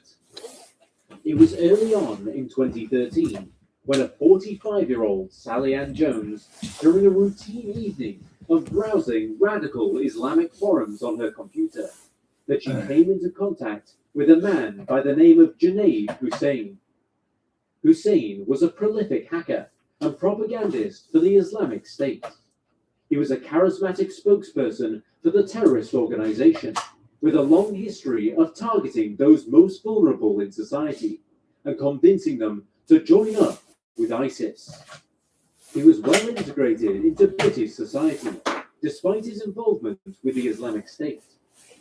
It was early on in 2013 when a 45-year-old Sally Ann Jones, during a routine evening of browsing radical Islamic forums on her computer, that she came into contact with a man by the name of Junaid Hussein. Hussein was a prolific hacker and propagandist for the Islamic State. He was a charismatic spokesperson for the terrorist organization, with a long history of targeting those most vulnerable in society and convincing them to join up with ISIS. He was well integrated into British society, despite his involvement with the Islamic State,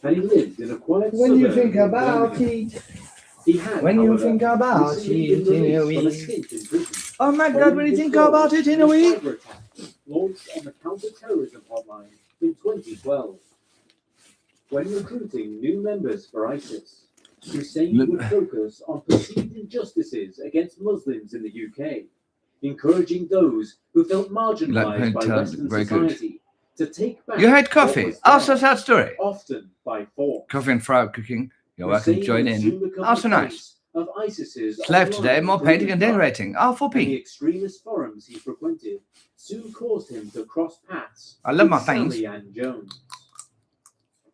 and he lived in a quiet When you suburb think of about Birmingham. it, He had, when you however, think about recently it been in a released from a week. stint in prison. Oh my God, following when you his think role about it in a a week. cyber attack launched on the counter-terrorism hotline in 2012. When recruiting new members for ISIS, Hussein would focus on perceived injustices against Muslims in the UK, encouraging those who felt marginalised by Western very good. society to take back You had what coffee? was Ask theirs, us that story. often by force. Coffee and fry cooking. You're welcome to join Hussein would soon in. become Oh, so the nice. face of ISIS's Slave today, online more painting and recruitment drive, decorating. Oh, and the 4p. extremist forums he frequented soon caused him to cross paths I love with my things. Sally Ann Jones.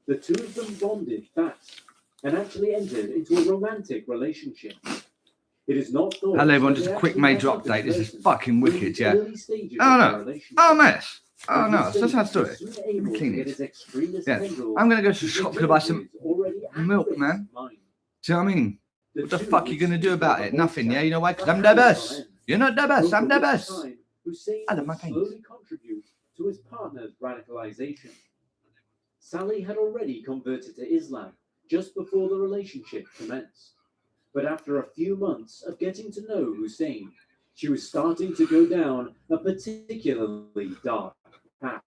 The two of them bonded fast and actually entered into a romantic relationship. It is not thought Hello everyone, that just they a quick actually major met up in update. This is person fucking during wicked, the yeah. early stages Oh of their no. relationship. Oh mess. Oh And no, that's a Hussein sad was story. soon Let me able to clean get it. his extremist Yeah. tendrils I'm gonna go to the to shop to buy some Jones's already milk, activist man. mind. Do you know what I mean? The What the two fuck are you would gonna do speak about on it? the Nothing, voice yeah? chat You know why? for Because I'm the hours on best. end, You're not the best. over I'm the which best. time Hussein I love would my things. slowly contribute to his partner's radicalization. Sally had already converted to Islam just before the relationship commenced. But after a few months of getting to know Hussein, she was starting to go down a particularly dark path.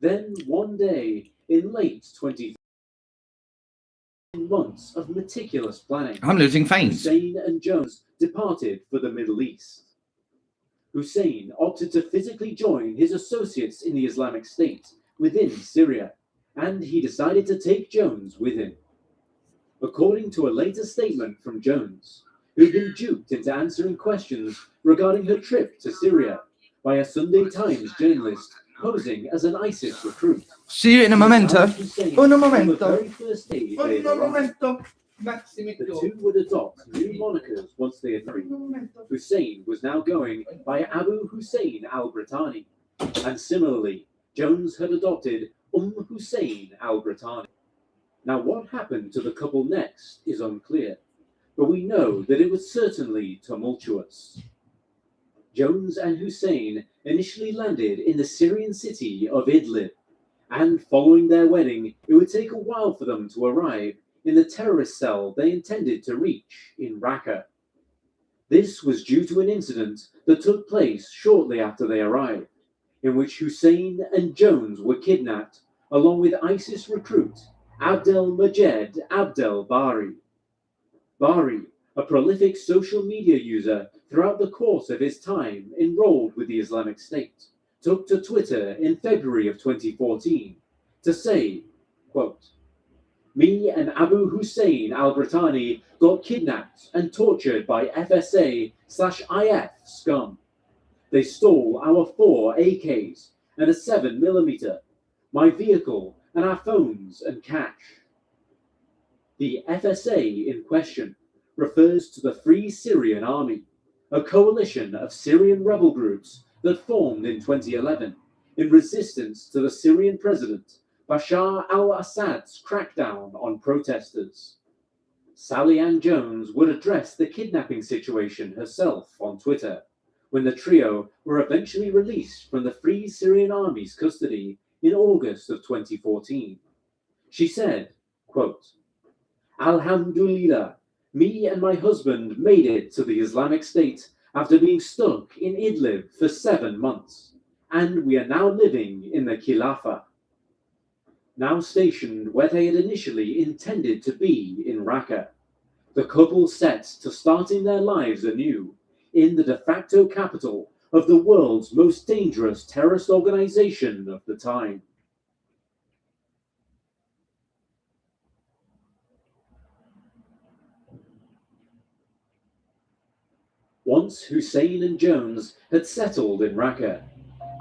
Then one day in late 2013, months of meticulous planning, I'm losing veins. Hussein and Jones departed for the Middle East. Hussein opted to physically join his associates in the Islamic State within Syria, and he decided to take Jones with him. According to a later statement from Jones, who'd been duped into answering questions regarding her trip to Syria by a Sunday Times journalist posing as an ISIS recruit. See you in a momento. Hussein, Un on the momento. very first day they Un arrived. momento. The two would adopt new monikers once they had married. Hussein was now going by Abu Hussein al-Britani, and similarly, Jones had adopted Hussein al-Britani. Now, what happened to the couple next is unclear, but we know that it was certainly tumultuous. Jones and Hussein initially landed in the Syrian city of Idlib, and following their wedding, it would take a while for them to arrive in the terrorist cell they intended to reach in Raqqa. This was due to an incident that took place shortly after they arrived, in which Hussein and Jones were kidnapped, along with ISIS recruit Abdel Majed Abdel Bari. Bari, a prolific social media user throughout the course of his time enrolled with the Islamic State, took to Twitter in February of 2014 to say, quote, "Me and Abu Hussein al-Britani got kidnapped and tortured by FSA/IF scum. They stole our 4 AKs and a 7mm, my vehicle and our phones and cash." The FSA in question refers to the Free Syrian Army, a coalition of Syrian rebel groups that formed in 2011 in resistance to the Syrian president Bashar al-Assad's crackdown on protesters. Sally Ann Jones would address the kidnapping situation herself on Twitter, when the trio were eventually released from the Free Syrian Army's custody in August of 2014. She said, quote, "Alhamdulillah, me and my husband made it to the Islamic State after being stuck in Idlib for 7 months, and we are now living in the Khilafah." Now stationed where they had initially intended to be in Raqqa, the couple set to starting their lives anew in the de facto capital of the world's most dangerous terrorist organization of the time. Once Hussein and Jones had settled in Raqqa,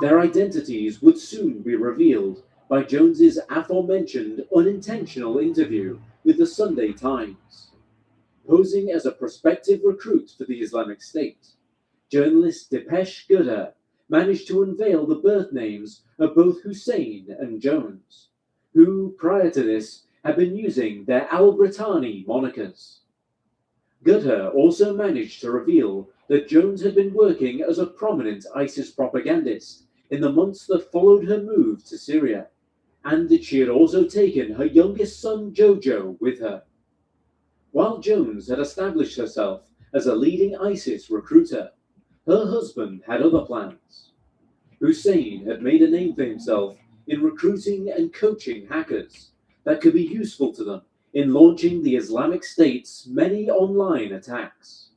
their identities would soon be revealed by Jones's aforementioned unintentional interview with the Sunday Times. Posing as a prospective recruit for the Islamic State, journalist Depesh Gudda managed to unveil the birth names of both Hussein and Jones, who, prior to this, had been using their Al-Britani monikers. Goodher also managed to reveal that Jones had been working as a prominent ISIS propagandist in the months that followed her move to Syria, and that she had also taken her youngest son Jojo with her. While Jones had established herself as a leading ISIS recruiter, her husband had other plans. Hussein had made a name for himself in recruiting and coaching hackers that could be useful to them in launching the Islamic State's many online attacks.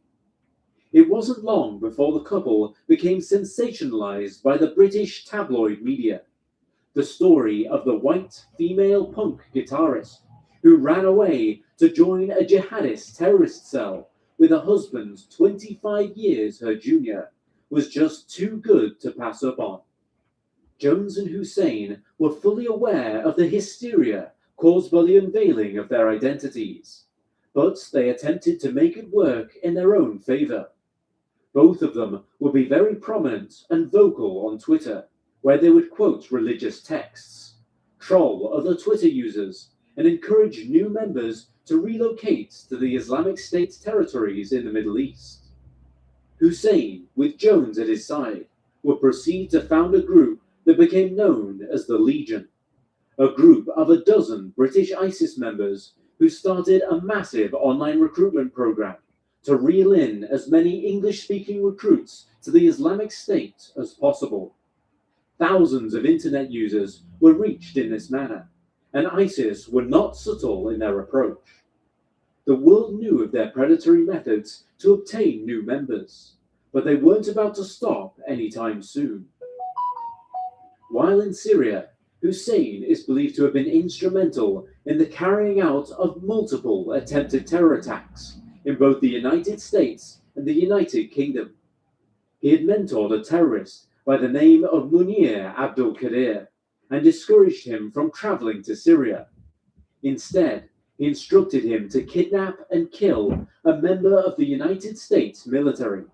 It wasn't long before the couple became sensationalized by the British tabloid media. The story of the white female punk guitarist who ran away to join a jihadist terrorist cell with a husband 25 years her junior was just too good to pass up on. Jones and Hussein were fully aware of the hysteria caused by the unveiling of their identities, but they attempted to make it work in their own favor. Both of them would be very prominent and vocal on Twitter, where they would quote religious texts, troll other Twitter users, and encourage new members to relocate to the Islamic State's territories in the Middle East. Hussein, with Jones at his side, would proceed to found a group that became known as the Legion, a group of a dozen British ISIS members who started a massive online recruitment program to reel in as many English-speaking recruits to the Islamic State as possible. Thousands of internet users were reached in this manner, and ISIS were not subtle in their approach. The world knew of their predatory methods to obtain new members, but they weren't about to stop anytime soon. While in Syria, Hussein is believed to have been instrumental in the carrying out of multiple attempted terror attacks in both the United States and the United Kingdom. He had mentored a terrorist by the name of Munir Abdul Qadir and discouraged him from traveling to Syria. Instead, he instructed him to kidnap and kill a member of the United States military.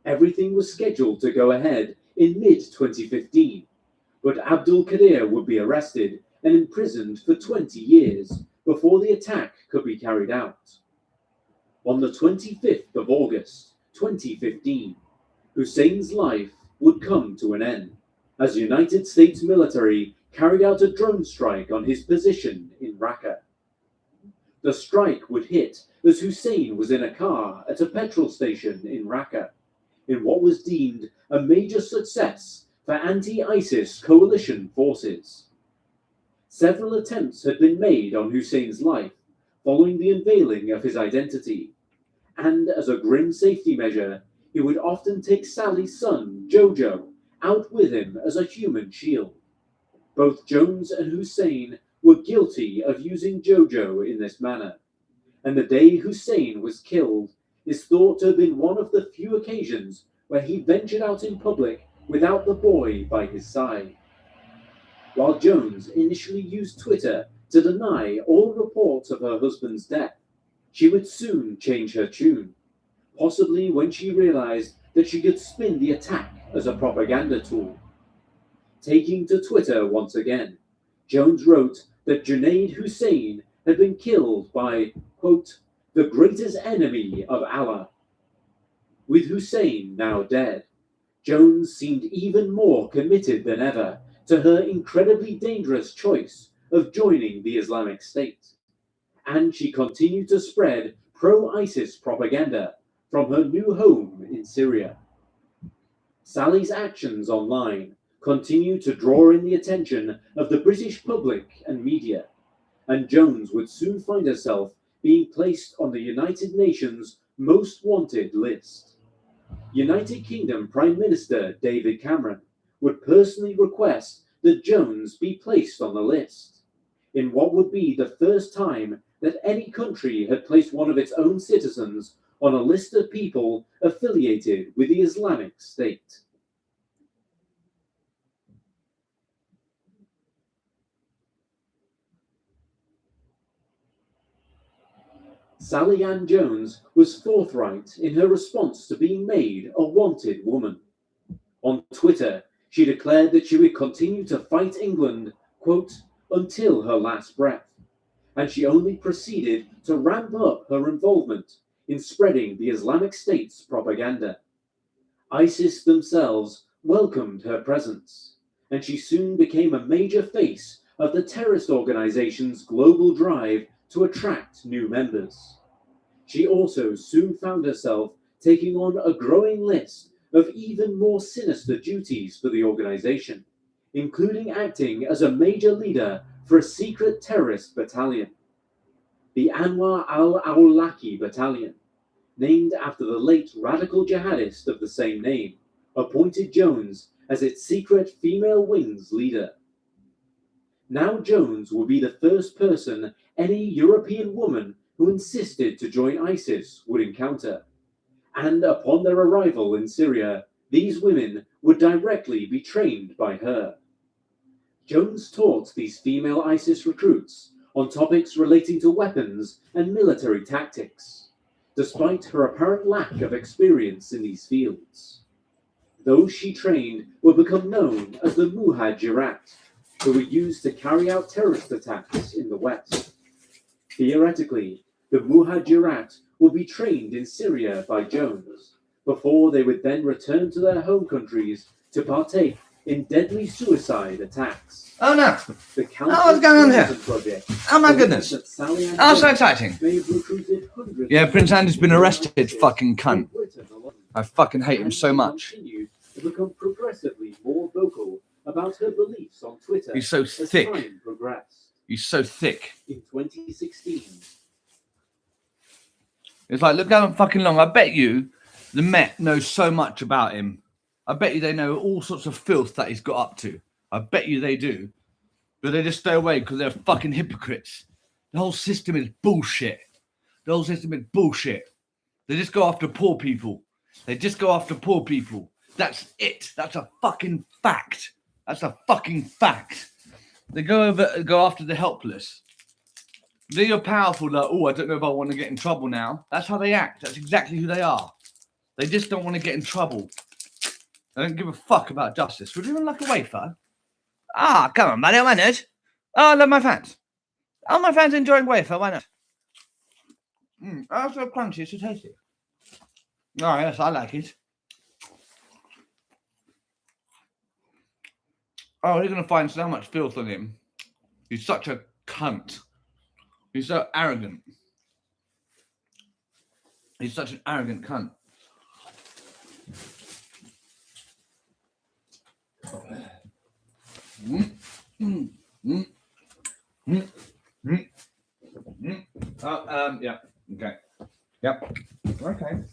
Everything was scheduled to go ahead in mid-2015, but Abdul Qadir would be arrested and imprisoned for 20 years before the attack could be carried out. On the 25th of August, 2015, Hussein's life would come to an end as the United States military carried out a drone strike on his position in Raqqa. The strike would hit as Hussein was in a car at a petrol station in Raqqa, in what was deemed a major success for anti-ISIS coalition forces. Several attempts had been made on Hussein's life following the unveiling of his identity, and as a grim safety measure, he would often take Sally's son, Jojo, out with him as a human shield. Both Jones and Hussein were guilty of using Jojo in this manner, and the day Hussein was killed is thought to have been one of the few occasions where he ventured out in public without the boy by his side. While Jones initially used Twitter to deny all reports of her husband's death, she would soon change her tune, possibly when she realized that she could spin the attack as a propaganda tool. Taking to Twitter once again, Jones wrote that Junaid Hussein had been killed by, quote, the greatest enemy of Allah. With Hussein now dead, Jones seemed even more committed than ever to her incredibly dangerous choice of joining the Islamic State, and she continued to spread pro-ISIS propaganda from her new home in Syria. Sally's actions online continued to draw in the attention of the British public and media, and Jones would soon find herself being placed on the United Nations Most Wanted list. United Kingdom Prime Minister David Cameron would personally request that Jones be placed on the list, in what would be the first time that any country had placed one of its own citizens on a list of people affiliated with the Islamic State. Sally Ann Jones was forthright in her response to being made a wanted woman. On Twitter, she declared that she would continue to fight England, quote, until her last breath, and she only proceeded to ramp up her involvement in spreading the Islamic State's propaganda. ISIS themselves welcomed her presence, and she soon became a major face of the terrorist organization's global drive to attract new members. She also soon found herself taking on a growing list of even more sinister duties for the organization, including acting as a major leader for a secret terrorist battalion, the Anwar al-Awlaki Battalion, named after the late radical jihadist of the same name, appointed Jones as its secret female wing's leader. Now Jones will be the first person any European woman who insisted to join ISIS would encounter. And upon their arrival in Syria, these women would directly be trained by her. Jones taught these female ISIS recruits on topics relating to weapons and military tactics, despite her apparent lack of experience in these fields. Those she trained would become known as the Muhajirat, who were used to carry out terrorist attacks in the West. Theoretically, the Muhajirat would be trained in Syria by Jones, before they would then return to their home countries to partake in deadly suicide attacks. Oh no! What's going on here? Oh my goodness! Oh, so exciting! Yeah, Prince Andrew's been arrested, fucking cunt. I fucking hate him so much. To become progressively more vocal about her beliefs on Twitter. He's so thick. As time progressed. He's so thick. In 2016. It's like, look how fucking long. I bet you the Met knows so much about him. I bet you they know all sorts of filth that he's got up to. I bet you they do. But they just stay away because they're fucking hypocrites. The whole system is bullshit. The whole system is bullshit. They just go after poor people. They just go after poor people. That's it. That's a fucking fact. That's a fucking fact. They go after the helpless. They're powerful, like, oh, I don't know if I want to get in trouble now. That's how they act. That's exactly who they are. They just don't want to get in trouble. They don't give a fuck about justice. Would you even like a wafer? Ah, come on, buddy. Why not? Oh, I love my fans. Oh, my fans enjoying wafer. Why not? Oh, so crunchy. It's so tasty. Oh, yes, I like it. Oh, he's going to find so much filth on him. He's such a cunt. He's so arrogant. He's such an arrogant cunt. Yeah. Okay. Yep. Okay.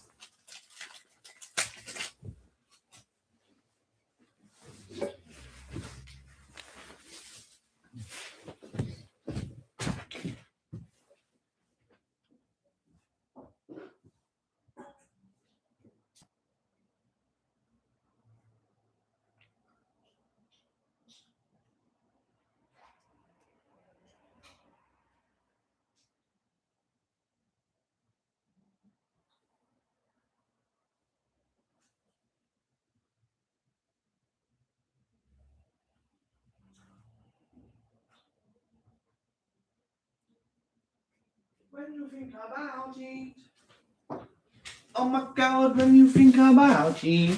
When you think about it, oh my God, when you think about it.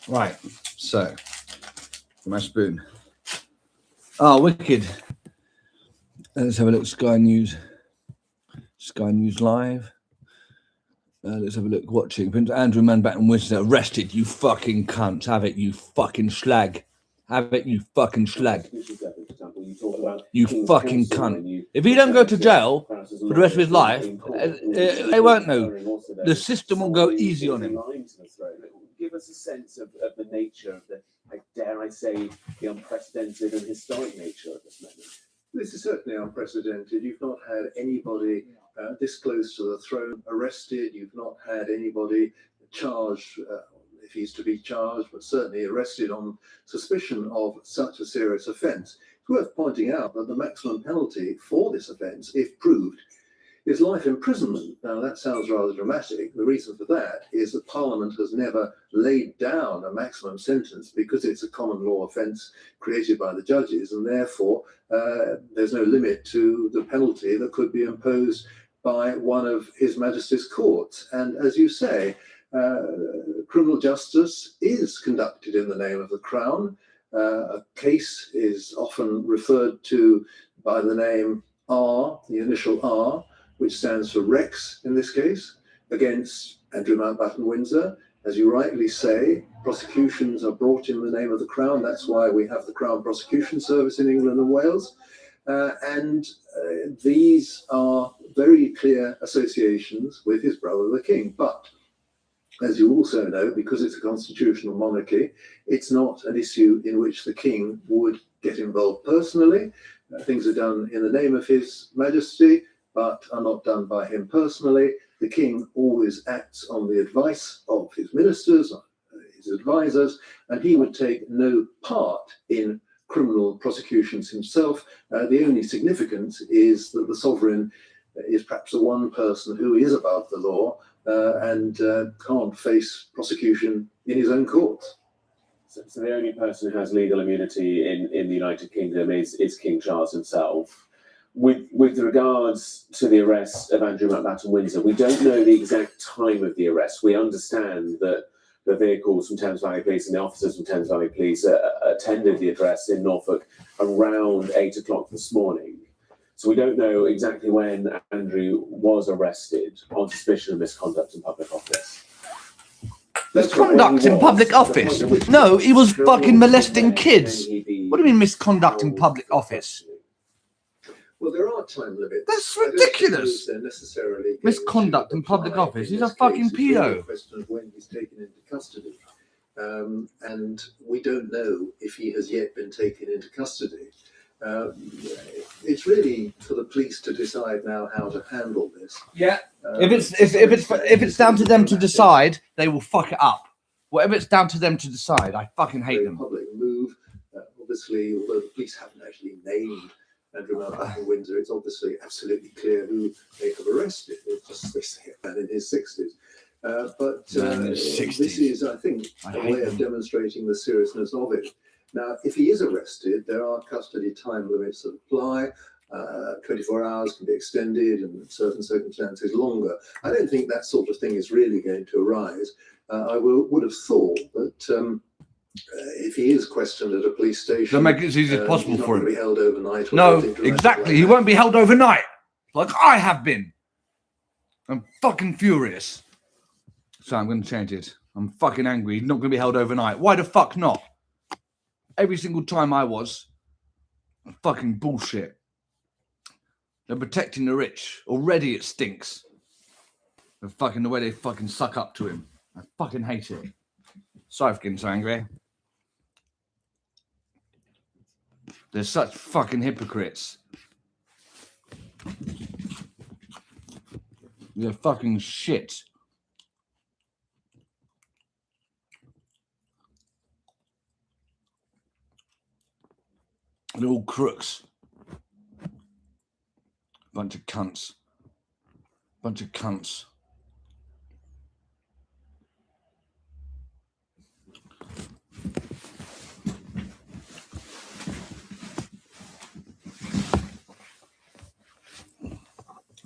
Right, so, my spoon. Oh, wicked. Let's have a look, Sky News Live. Let's have a look, watching. Prince Andrew Mountbatten Windsor arrested, you fucking cunts. Have it, you fucking slag. Have it, you fucking slag. You fucking cunt. If he don't go to jail for the rest of his life, they won't know. The system will go easy on him. Give us a sense of the nature of the, dare I say, the unprecedented and historic nature of this moment. This is certainly unprecedented. You've not had anybody this close to the throne arrested. You've not had anybody charged, if he's to be charged, but certainly arrested on suspicion of such a serious offence. It's worth pointing out that the maximum penalty for this offence, if proved, is life imprisonment. Now, that sounds rather dramatic. The reason for that is that Parliament has never laid down a maximum sentence because it's a common law offence created by the judges, and therefore there's no limit to the penalty that could be imposed by one of His Majesty's courts. And as you say, criminal justice is conducted in the name of the Crown. A case is often referred to by the name R, the initial R, which stands for Rex in this case, against Andrew Mountbatten Windsor. As you rightly say, prosecutions are brought in the name of the Crown. That's why we have the Crown Prosecution Service in England and Wales. These are very clear associations with his brother, the King. But as you also know, because it's a constitutional monarchy, it's not an issue in which the King would get involved personally. Things are done in the name of His Majesty, but are not done by him personally. The King always acts on the advice of his ministers, his advisors, and he would take no part in criminal prosecutions himself. The only significance is that the sovereign is perhaps the one person who is above the law and can't face prosecution in his own courts. So the only person who has legal immunity in the United Kingdom is King Charles himself. With regards to the arrest of Andrew Mountbatten Windsor, we don't know the exact time of the arrest. We understand that the vehicles from Thames Valley Police and the officers from Thames Valley Police attended the address in Norfolk around 8 o'clock this morning. So we don't know exactly when Andrew was arrested on suspicion of misconduct in public office. Misconduct in public office? No, he was fucking molesting kids. What do you mean misconduct in public office? Well, there are time limits. That's ridiculous. Misconduct in public office. He's a fucking pedo. Question of when he's taken into custody, and we don't know if he has yet been taken into custody. It's really for the police to decide now how to handle this. Yeah. If it's down to them to decide, they will fuck it up. Whatever it's down to them to decide, I fucking hate them. Public move. Obviously, although the police haven't actually named Andrew Mountbatten Windsor, it's obviously absolutely clear who they have arrested. It's just they say a man in his 60s. This is, I think, a way of demonstrating the seriousness of it. Now, if he is arrested, there are custody time limits that apply. 24 hours can be extended and in certain circumstances longer. I don't think that sort of thing is really going to arise. I would have thought that if he is questioned at a police station, they'll make it as easy as possible for him. Be held overnight. No, exactly. He won't be held overnight, like I have been. I'm fucking furious. So I'm going to change it. I'm fucking angry. He's not going to be held overnight. Why the fuck not? Every single time I was. Fucking bullshit. They're protecting the rich. Already it stinks. The way they fucking suck up to him. I fucking hate it. Sorry for getting so angry. They're such fucking hypocrites. They're fucking shit. They're all crooks. Bunch of cunts. Bunch of cunts.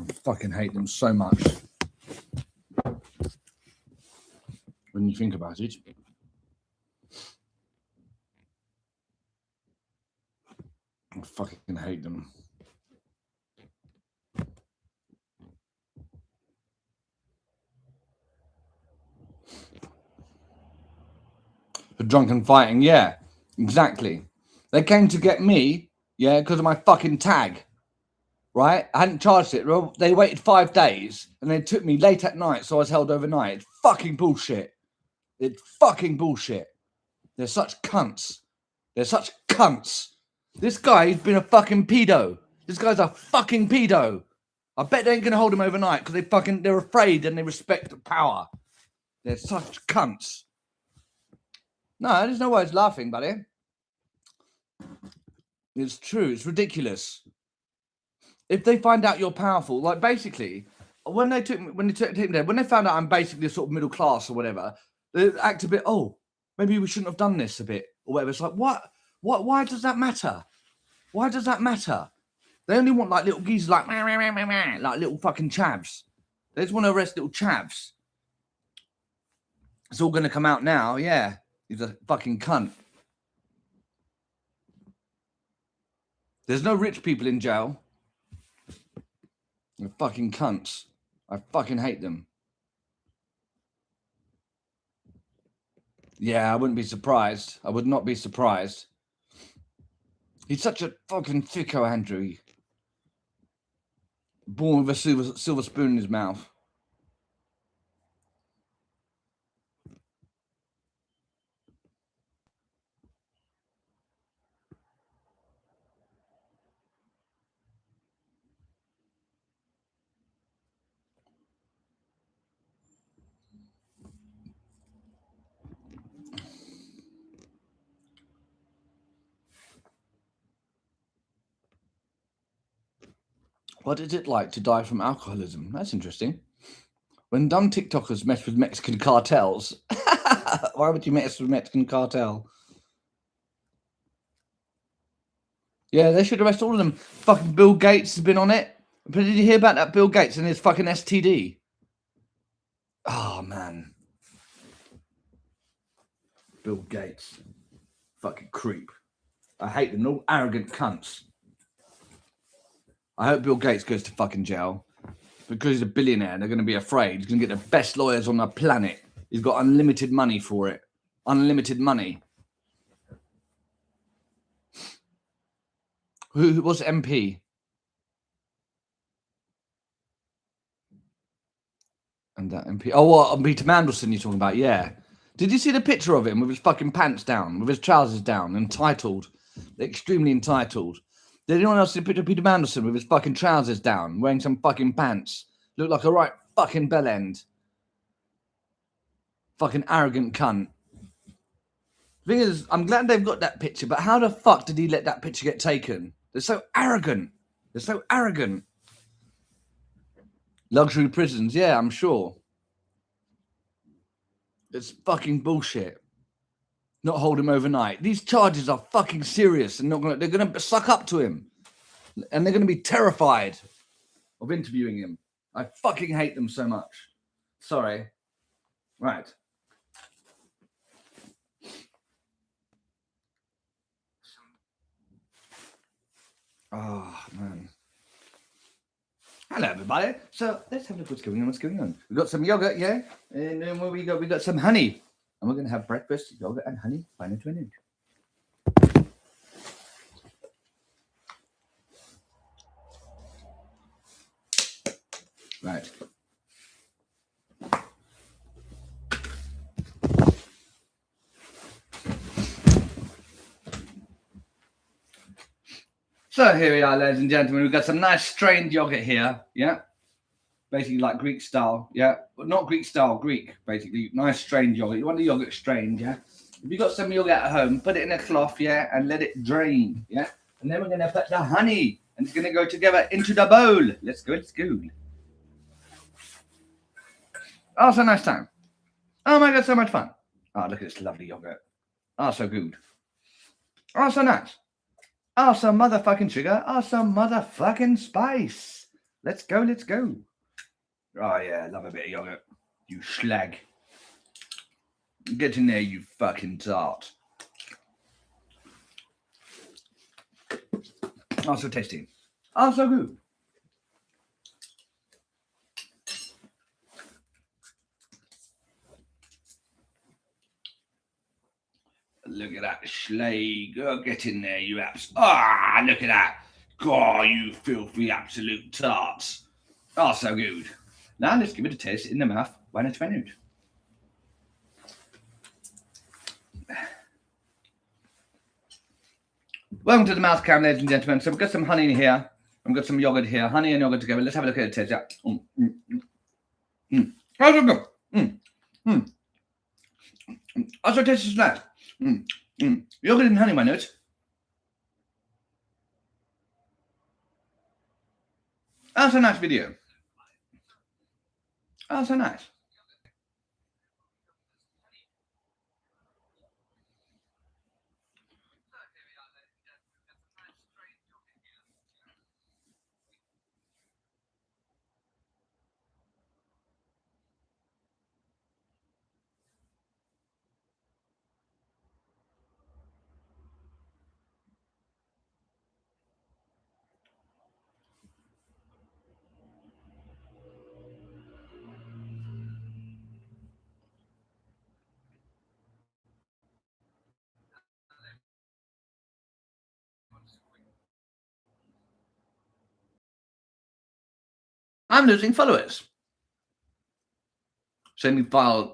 I fucking hate them so much. When you think about it. I fucking hate them. For drunken fighting, yeah, exactly. They came to get me, yeah, because of my fucking tag, right? I hadn't charged it. They waited 5 days and they took me late at night, so I was held overnight. It's fucking bullshit. It's fucking bullshit. They're such cunts. They're such cunts. This guy's been a fucking pedo. This guy's a fucking pedo. I bet they ain't gonna hold him overnight because they're afraid and they respect the power. They're such cunts. No, there's no words laughing, buddy. It's true. It's ridiculous. if they find out you're powerful, like basically, when they found out I'm basically a sort of middle class or whatever, they act a bit, oh, maybe we shouldn't have done this a bit or whatever. It's like, what? Why does that matter? Why does that matter? They only want like little geezers, like little fucking chavs. They just want to arrest little chavs. It's all going to come out now. Yeah, he's a fucking cunt. There's no rich people in jail. They're fucking cunts. I fucking hate them. Yeah, I wouldn't be surprised. I would not be surprised. He's such a fucking thicko, Andrew. Born with a silver spoon in his mouth. What is it like to die from alcoholism? That's interesting. When dumb TikTokers mess with Mexican cartels. Why would you mess with Mexican cartel? Yeah, they should arrest all of them. Fucking Bill Gates has been on it. But did you hear about that Bill Gates and his fucking STD? Oh, man. Bill Gates. Fucking creep. I hate them. All arrogant cunts. I hope Bill Gates goes to fucking jail. Because he's a billionaire, they're going to be afraid. He's going to get the best lawyers on the planet. He's got unlimited money for it. Unlimited money. Who was MP? And that MP. Oh, what? Peter Mandelson you're talking about? Yeah. Did you see the picture of him with his fucking pants down, with his trousers down, entitled? Extremely entitled. Did anyone else see a picture of Peter Mandelson with his fucking trousers down, wearing some fucking pants? Looked like a right fucking bellend. Fucking arrogant cunt. Thing is, I'm glad they've got that picture, but how the fuck did he let that picture get taken? They're so arrogant. They're so arrogant. Luxury prisons, yeah, I'm sure. It's fucking bullshit. Not hold him overnight. These charges are fucking serious and they're gonna suck up to him. And they're gonna be terrified of interviewing him. I fucking hate them so much. Sorry. Right. Oh, man. Hello, everybody. So let's have a look what's going on. We've got some yogurt, yeah? And then what we got? We got some honey. And we're going to have breakfast, yogurt and honey, fine and 20. Right. So here we are, ladies and gentlemen. We've got some nice strained yogurt here, yeah? Basically like Greek style, yeah? But not Greek style, Greek, basically. Nice strained yogurt. You want the yogurt strained, yeah? If you've got some yogurt at home, put it in a cloth, yeah? And let it drain, yeah? And then we're going to put the honey. And it's going to go together into the bowl. Let's go, let's go. Oh, so nice time. Oh my God, so much fun. Oh, look at this lovely yogurt. Oh, so good. Oh, so nice. Oh, some motherfucking sugar. Oh, some motherfucking spice. Let's go, let's go. Oh, yeah, I love a bit of yogurt. You slag. Get in there, you fucking tart. Oh, so tasty. Oh, so good. Look at that slag. Oh, get in there, you apps. Ah, look at that. God, you filthy absolute tarts. Oh, so good. Now let's give it a taste in the mouth. Why not 20 minutes? Welcome to the mouth cam, ladies and gentlemen. So we've got some honey in here. We've got some yogurt here. Honey and yogurt together. Let's have a look at the taste. Yeah. Oh, so good. Oh, so tasty snack. Yogurt and honey, why not? That's a nice video. That's so nice. I'm losing followers. Sending files.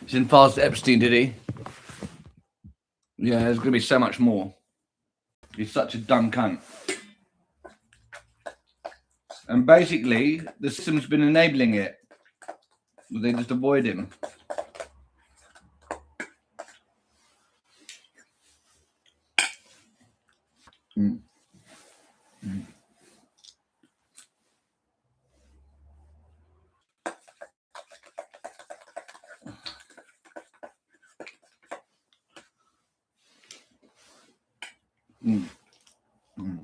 Sending files to Epstein, did he? Yeah, there's going to be so much more. He's such a dumb cunt. And basically, the system's been enabling it. They just avoid him. Mm. Mm. Mm. Mm.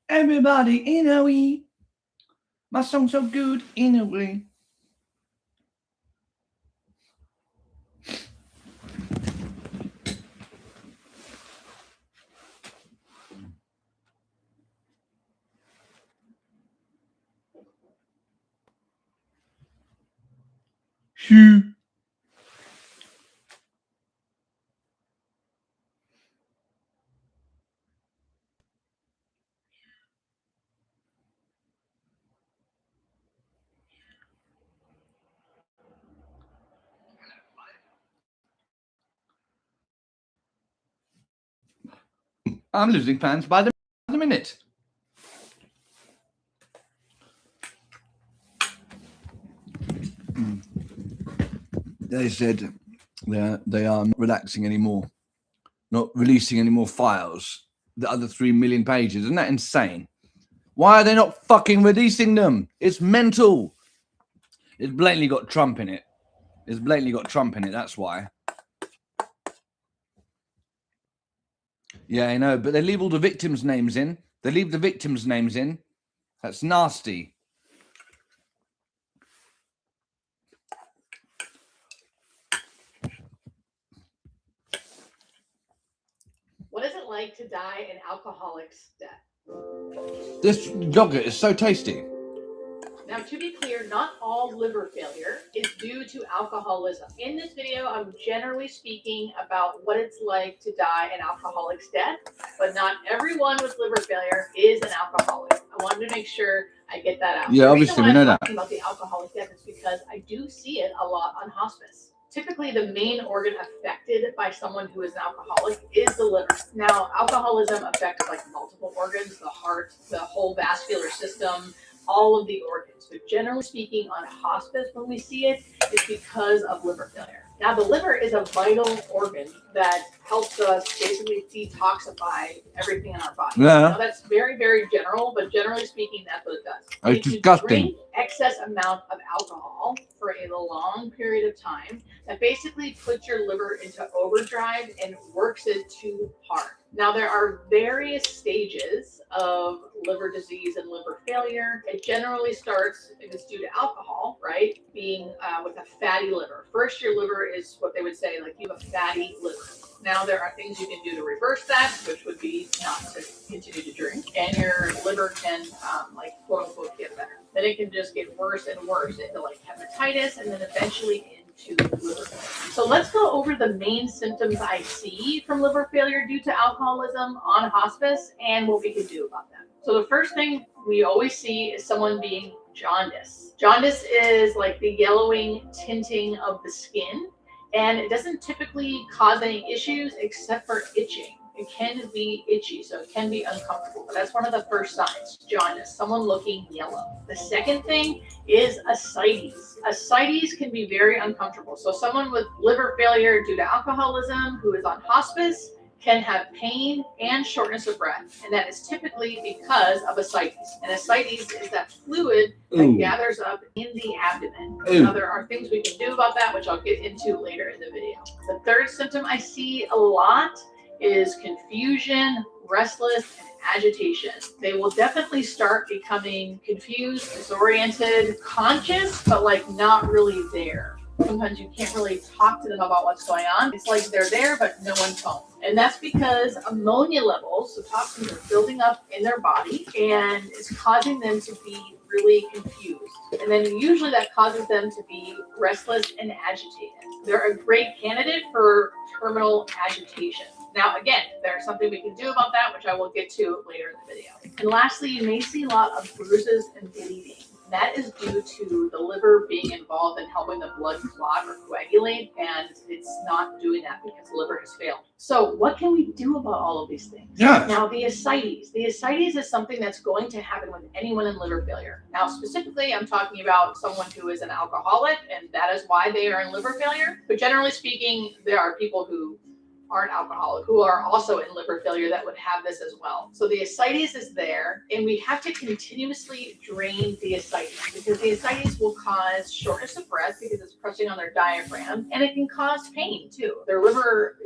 Everybody in a way. My song's so good in a way. Shoo. I'm losing fans by the minute. They said they are not relaxing anymore, not releasing any more files. The other 3 million pages. Isn't that insane? Why are they not fucking releasing them? It's mental. It's blatantly got Trump in it. It's blatantly got Trump in it. That's why. Yeah, I know. But they leave all the victims' names in. They leave the victims' names in. That's nasty. What is it like to die an alcoholic's death? This yogurt is so tasty. Now, to be clear, not all liver failure is due to alcoholism. In this video, I'm generally speaking about what it's like to die an alcoholic's death, but not everyone with liver failure is an alcoholic. I wanted to make sure I get that out. Yeah, obviously we know that. The reason why I'm talking about the alcoholic death is because I do see it a lot on hospice. Typically, the main organ affected by someone who is an alcoholic is the liver. Now, alcoholism affects like multiple organs, the heart, the whole vascular system, all of the organs. But generally speaking, on hospice, when we see it, it's because of liver failure. Now, the liver is a vital organ that helps us basically detoxify everything in our body. Yeah. Now, that's very, very general, but generally speaking, that's what it does. It's disgusting. Drink excess amount of alcohol for a long period of time, that basically puts your liver into overdrive and works it too hard. Now, there are various stages of liver disease and liver failure. It generally starts, if it's due to alcohol, right, being with a fatty liver. First, your liver is what they would say, like you have a fatty liver. Now, there are things you can do to reverse that, which would be not to continue to drink, and your liver can, like, quote unquote, get better. Then it can just get worse and worse into like hepatitis, and then eventually into liver failure. So let's go over the main symptoms I see from liver failure due to alcoholism on hospice and what we can do about them. So the first thing we always see is someone being jaundice. Jaundice is like the yellowing tinting of the skin, and it doesn't typically cause any issues except for itching. It can be itchy, so it can be uncomfortable. But that's one of the first signs, jaundice, someone looking yellow. The second thing is ascites. Ascites can be very uncomfortable. So someone with liver failure due to alcoholism who is on hospice can have pain and shortness of breath. And that is typically because of ascites. And ascites is that fluid that gathers up in the abdomen. Now, there are things we can do about that, which I'll get into later in the video. The third symptom I see a lot is confusion, restless, and agitation. They will definitely start becoming confused, disoriented, conscious, but like not really there. Sometimes you can't really talk to them about what's going on. It's like they're there, but no one's home. And that's because ammonia levels, so toxins, are building up in their body and it's causing them to be really confused. And then usually that causes them to be restless and agitated. They're a great candidate for terminal agitation. Now, again, there's something we can do about that, which I will get to later in the video. And lastly, you may see a lot of bruises and bleeding. That is due to the liver being involved in helping the blood clot or coagulate, and it's not doing that because the liver has failed. So what can we do about all of these things? Yeah. Now, the ascites. The ascites is something that's going to happen with anyone in liver failure. Now, specifically, I'm talking about someone who is an alcoholic, and that is why they are in liver failure. But generally speaking, there are people who aren't alcoholic who are also in liver failure that would have this as well. So the ascites is there, and we have to continuously drain the ascites because the ascites will cause shortness of breath because it's pressing on their diaphragm, and it can cause pain too. Their liver,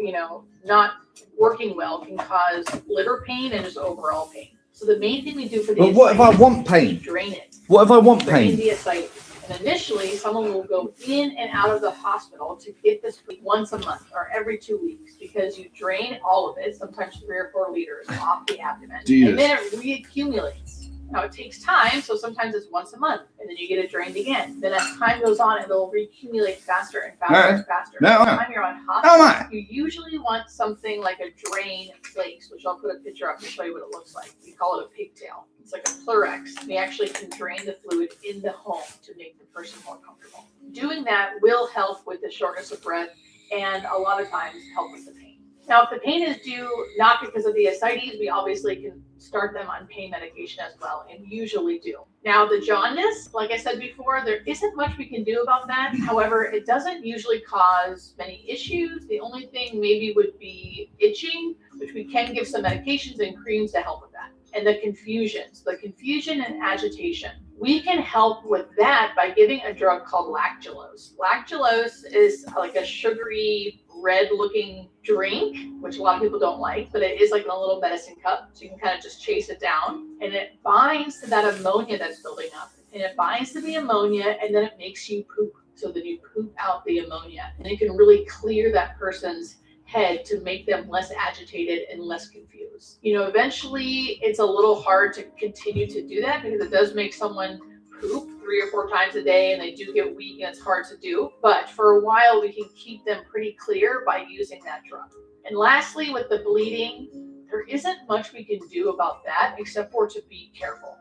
not working well can cause liver pain and just overall pain. So the main thing we do for the But what if I want pain? Drain it. What if I want Drain pain? the ascites. And initially, someone will go in and out of the hospital to get this once a month or every 2 weeks because you drain all of it, sometimes 3 or 4 liters off the abdomen, Jesus. and then it reaccumulates. Now, it takes time, so sometimes it's once a month, and then you get it drained again. Then as time goes on, it'll reaccumulate faster and faster and faster. No. By the time you're on hospice, you usually want something like a drain place, which I'll put a picture up to show you what it looks like. We call it a pigtail. It's like a Pleurex. We actually can drain the fluid in the home to make the person more comfortable. Doing that will help with the shortness of breath and a lot of times help with the pain. Now, if the pain is due not because of the ascites, we obviously can start them on pain medication as well, and usually do. Now, the jaundice, like I said before, there isn't much we can do about that. However, it doesn't usually cause many issues. The only thing maybe would be itching, which we can give some medications and creams to help with that. And the confusion and agitation. We can help with that by giving a drug called lactulose. Lactulose is like a sugary, red-looking drink, which a lot of people don't like, but it is like in a little medicine cup, so you can kind of just chase it down, and it binds to that ammonia that's building up. And it binds to the ammonia, and then it makes you poop. So then you poop out the ammonia, and it can really clear that person's head to make them less agitated and less confused. Eventually it's a little hard to continue to do that because it does make someone poop 3 or 4 times a day and they do get weak and it's hard to do. But for a while we can keep them pretty clear by using that drug. And lastly, with the bleeding, there isn't much we can do about that except for to be careful.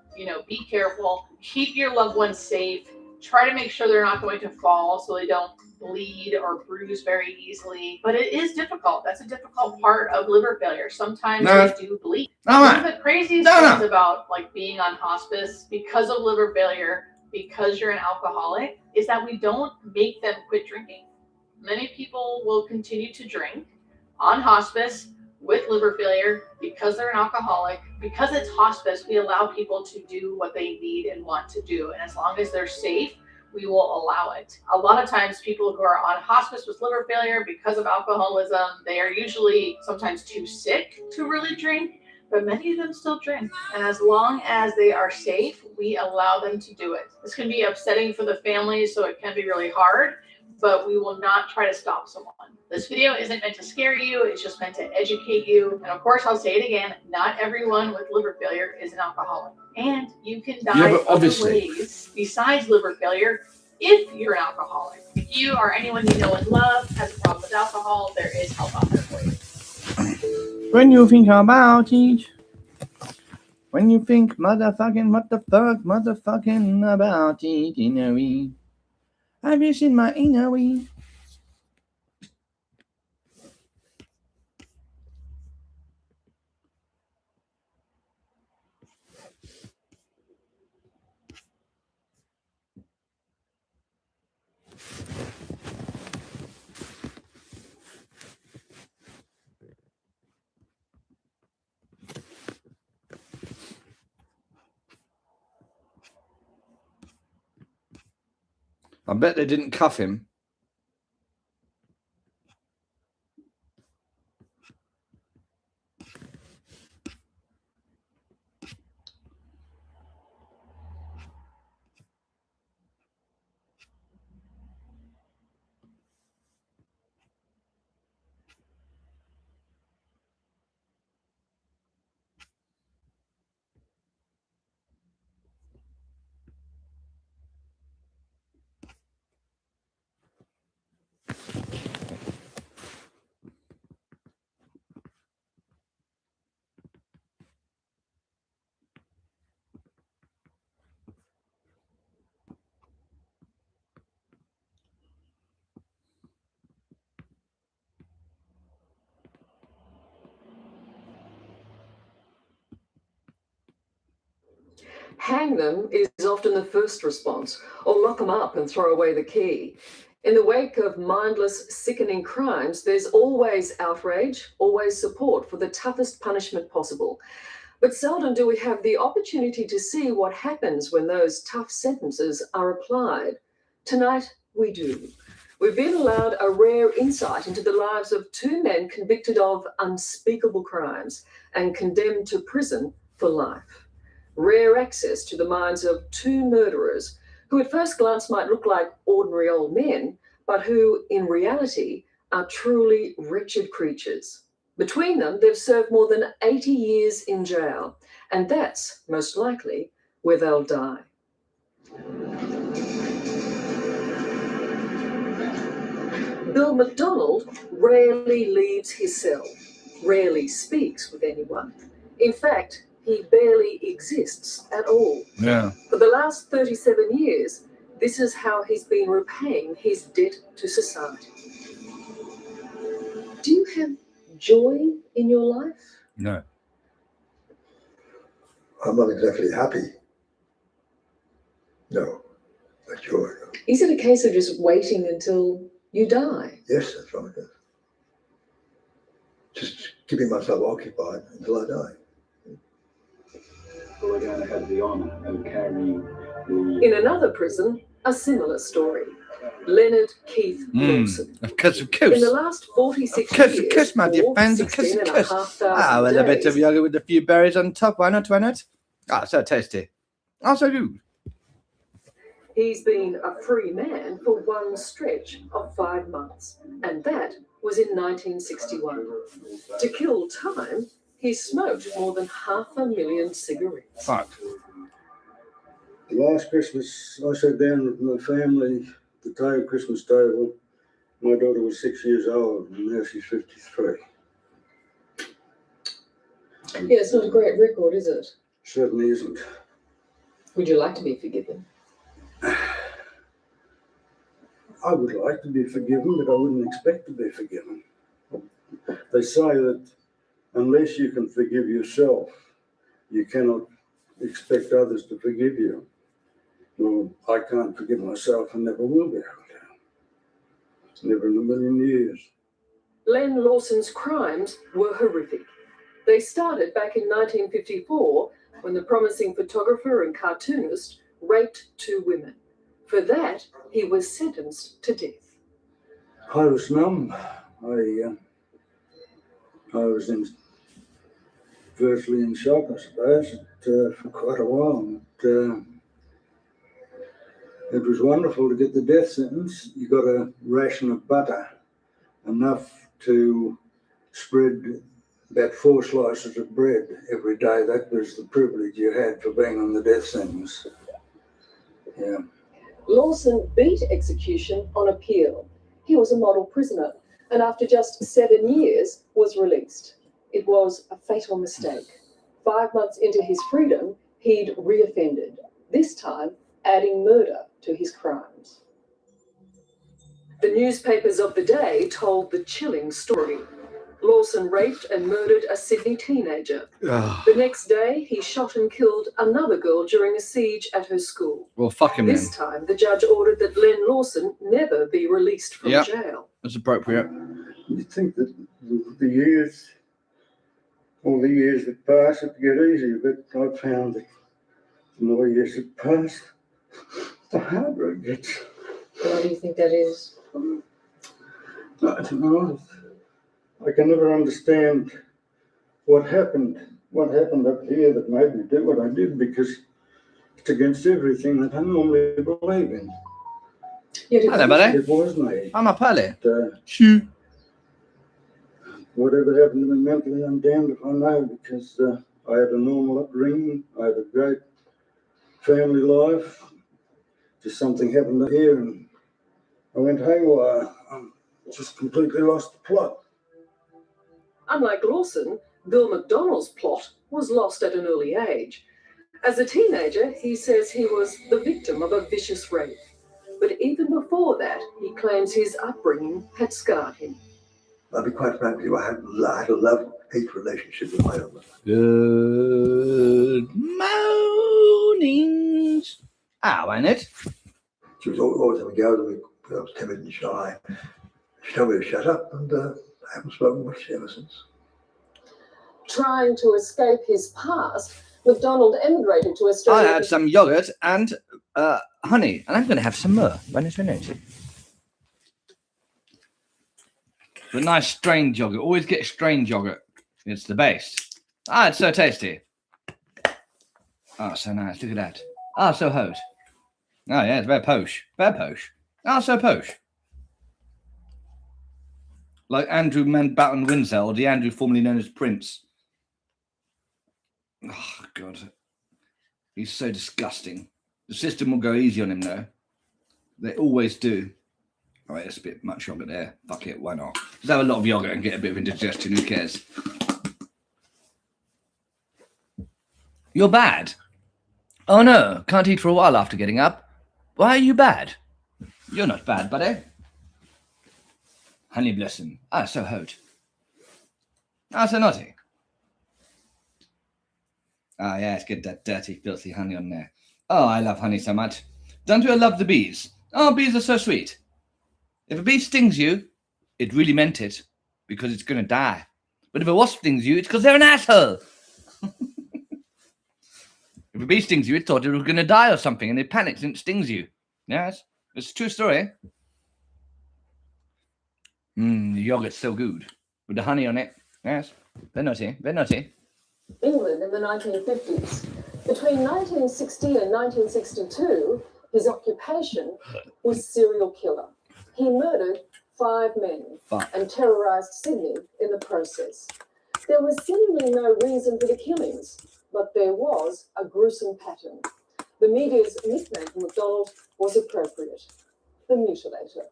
Be careful, keep your loved ones safe, try to make sure they're not going to fall so they don't bleed or bruise very easily. But it is difficult. That's a difficult part of liver failure. Sometimes they do bleed. One of the craziest things about being on hospice because of liver failure, because you're an alcoholic, is that we don't make them quit drinking. Many people will continue to drink on hospice with liver failure because they're an alcoholic. Because it's hospice, we allow people to do what they need and want to do. And as long as they're safe, we will allow it. A lot of times people who are on hospice with liver failure because of alcoholism, they are usually sometimes too sick to really drink, but many of them still drink. And as long as they are safe, we allow them to do it. This can be upsetting for the families, so it can be really hard, but we will not try to stop someone. This video isn't meant to scare you, it's just meant to educate you. And of course, I'll say it again, not everyone with liver failure is an alcoholic. And you can die other ways besides liver failure if you're an alcoholic. If you or anyone you know and love has a problem with alcohol, there is help out there for you. When you think about it, when you think motherfucking about it, inner. Have you seen my inner? I bet they didn't cuff him. Hang them is often the first response, or lock them up and throw away the key. In the wake of mindless, sickening crimes, there's always outrage, always support for the toughest punishment possible. But seldom do we have the opportunity to see what happens when those tough sentences are applied. Tonight, we do. We've been allowed a rare insight into the lives of two men convicted of unspeakable crimes and condemned to prison for life. Rare access to the minds of two murderers who at first glance might look like ordinary old men, but who in reality are truly wretched creatures. Between them, they've served more than 80 years in jail, and that's most likely where they'll die. Bill McDonald rarely leaves his cell, rarely speaks with anyone. In fact, he barely exists at all. Yeah. For the last 37 years, this is how he's been repaying his debt to society. Do you have joy in your life? No. I'm not exactly happy. No, not joy. No. Is it a case of just waiting until you die? Yes, that's right. Yes. Just keeping myself occupied until I die. We're going to have the honour of carrying the... In another prison, a similar story. Leonard Keith Lawson. Of course. In the last 46 years, Of course, my dear friends. Of course. Ah, well, a bit of yogurt with a few berries on top. Why not? Why not? Ah, so tasty. Ah, so good. He's been a free man for one stretch of 5 months, and that was in 1961. To kill time, he smoked more than 500,000 cigarettes. Fuck. Last Christmas, I sat down with my family at the Christmas table. My daughter was 6 years old, and now she's 53. Yeah, it's not a great record, is it? Certainly isn't. Would you like to be forgiven? I would like to be forgiven, but I wouldn't expect to be forgiven. They say that unless you can forgive yourself, you cannot expect others to forgive you. Well, I can't forgive myself and never will be able to. Never in a million years. Len Lawson's crimes were horrific. They started back in 1954 when the promising photographer and cartoonist raped 2 women. For that, he was sentenced to death. I was numb. I was virtually in shock, I suppose, for quite a while. It was wonderful to get the death sentence. You got a ration of butter, enough to spread about 4 slices of bread every day. That was the privilege you had for being on the death sentence. Yeah. Lawson beat execution on appeal. He was a model prisoner, and after just 7 years was released. It was a fatal mistake. 5 months into his freedom, he'd reoffended, this time adding murder to his crimes. The newspapers of the day told the chilling story. Lawson raped and murdered a Sydney teenager. The next day, he shot and killed another girl during a siege at her school. Well, fuck him then. This time, the judge ordered that Len Lawson never be released from jail. That's appropriate. You think that all the years that pass, it get easier, but I found that the more years that pass, the harder it gets. Why do you think that is? I don't know. I can never understand what happened up here that made me do what I did, because it's against everything that I normally believe in. Hello, buddy. It was me. I'm up early. Shoot. Whatever happened to me mentally, I'm damned if I know, because I had a normal upbringing. I had a great family life. Just something happened here and I went haywire. I just completely lost the plot. Unlike Lawson, Bill McDonald's plot was lost at an early age. As a teenager, he says he was the victim of a vicious rape. But even before that, he claims his upbringing had scarred him. I'll be quite frank with you, I had a love-hate relationship with my own mother. Good mornings. Ain't it? She was always having go with me. I was timid and shy. She told me to shut up, and I haven't spoken much ever since. Trying to escape his past, McDonald emigrated to Australia. I had some yogurt and honey, and I'm going to have some more. Buenos minutes. But nice strained yogurt. Always get strained yogurt. It's the best. It's so tasty. Oh, so nice. Look at that. So hot. Oh, yeah, it's very posh. Very posh. So posh. Like Andrew Mountbatten Windsor, or the Andrew formerly known as Prince. Oh, God. He's so disgusting. The system will go easy on him, though. They always do. All right, that's a bit much yogurt there. Fuck it, why not? Just have a lot of yogurt and get a bit of indigestion. Who cares? You're bad. Oh, no. Can't eat for a while after getting up. Why are you bad? You're not bad, buddy. Honey blossom. So hot. So naughty. Yeah, it's good, that dirty, filthy honey on there. Oh, I love honey so much. Don't you love the bees? Oh, bees are so sweet. If a bee stings you, it really meant it, because it's going to die. But if a wasp stings you, it's because they're an asshole. If a bee stings you, it thought it was going to die or something, and it panics and it stings you. Yes, it's a true story. The yogurt's so good. With the honey on it. Yes, very naughty, very naughty. England in the 1950s. Between 1960 and 1962, his occupation was serial killer. He murdered 5 men and terrorized Sydney in the process. There was seemingly no reason for the killings, but there was a gruesome pattern. The media's nickname for McDonald was appropriate, the Mutilator.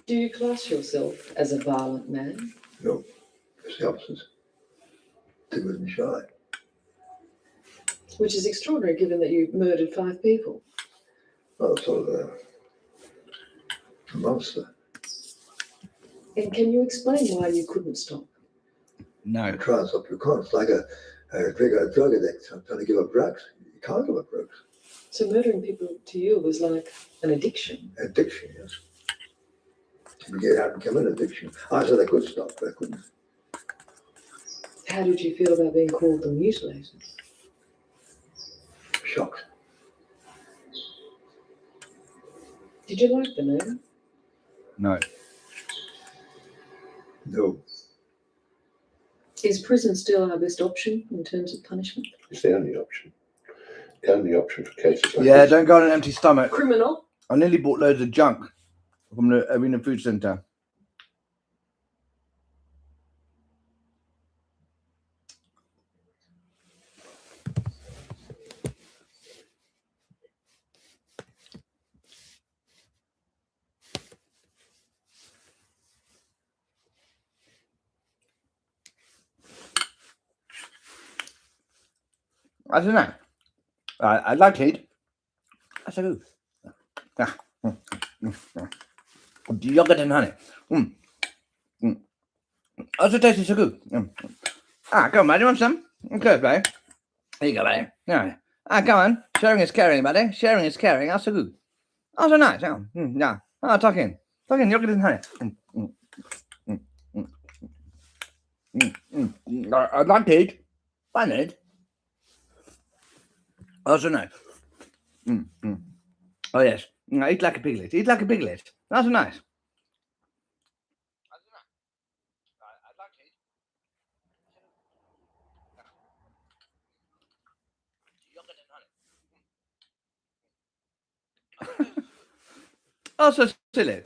Do you class yourself as a violent man? No, it's the opposite. Timid and shy. Which is extraordinary, given that you murdered 5 people. Well, sort of a monster. And can you explain why you couldn't stop? No. You try and stop, you can't. It's like a drug addict. I'm trying to give up drugs. You can't give up drugs. So murdering people to you was like an addiction? Addiction, yes. You get out and become an addiction. I said I could stop, but I couldn't. How did you feel about being called the Mutilator? Shocked. Did you like the name? No. No. Is prison still our best option in terms of punishment? It's the only option. The only option for cases like Yeah, this. don't go on an empty stomach. Criminal? I nearly bought loads of junk from the Arena Food Centre. I don't know. I like it. That's so good. Yogurt and honey. Also tastes so good. Come on, buddy. You want some? Okay, buddy. There you go, buddy. Yeah. Come on. Sharing is caring, buddy. Sharing is caring. That's so good. Also nice. Yeah. Tuck in. Yogurt and honey. I like it. Fun it. Also nice. Oh yes. Eat like a piglet. Eat like a piglet. That's nice. Oh, so silly.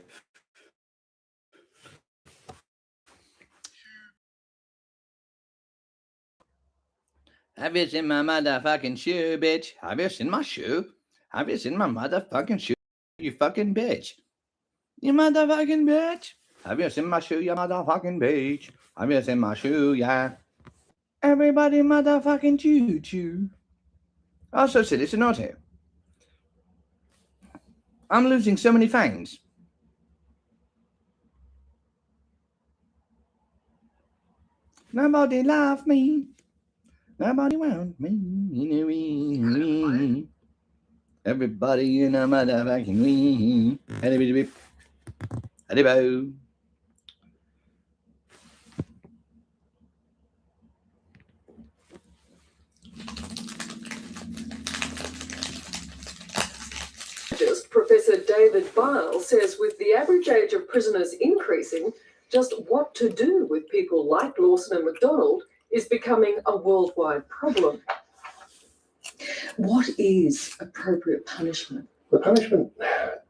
Have you seen my motherfucking shoe, bitch? Have you seen my shoe? Have you seen my motherfucking shoe, you fucking bitch? You motherfucking bitch. Have you seen my shoe, you motherfucking bitch? Have you seen my shoe, yeah? Everybody motherfucking choo-choo. Oh, so silly, so naughty. I'm losing so many fangs. Nobody love me. Nobody want me. Everybody in a motherfucking me. Hadi bip. Hadi bo. Professor David Bile says with the average age of prisoners increasing, just what to do with people like Lawson and MacDonald is becoming a worldwide problem. What is appropriate punishment? The punishment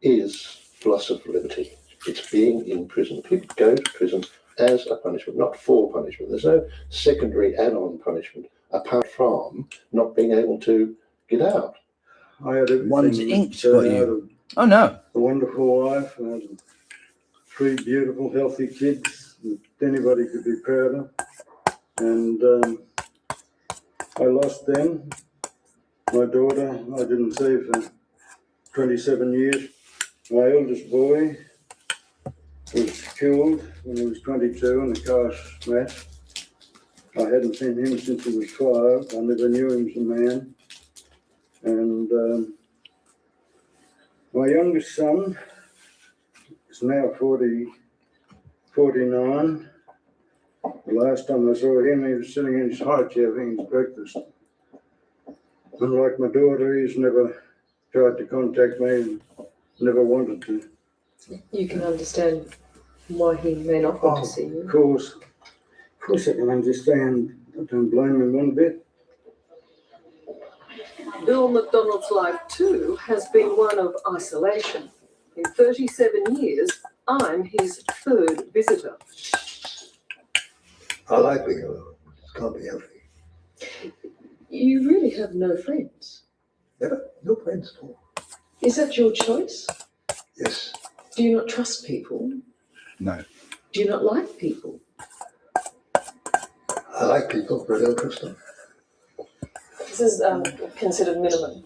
is loss of liberty. It's being in prison. People go to prison as a punishment, not for punishment. There's no secondary add-on punishment apart from not being able to get out. I had everything. One's inked got you. Oh no. A wonderful wife. I had 3 beautiful, healthy kids that anybody could be proud of. And I lost them. My daughter, I didn't see for 27 years. My eldest boy was killed when he was 22 in a car smash. I hadn't seen him since he was 5. I never knew him as a man. And my youngest son is now 49. The last time I saw him, he was sitting in his high chair having his breakfast. Unlike my daughter, he's never tried to contact me and never wanted to. You can understand why he may not want to see you. Of course I can understand. I don't blame him one bit. Bill MacDonald's life too has been one of isolation. In 37 years, I'm his 3rd visitor. I like being alone. It can't be healthy. You really have no friends? Never. No friends at all. Is that your choice? Yes. Do you not trust people? No. Do you not like people? I like people, but I don't trust them. This is considered minimum.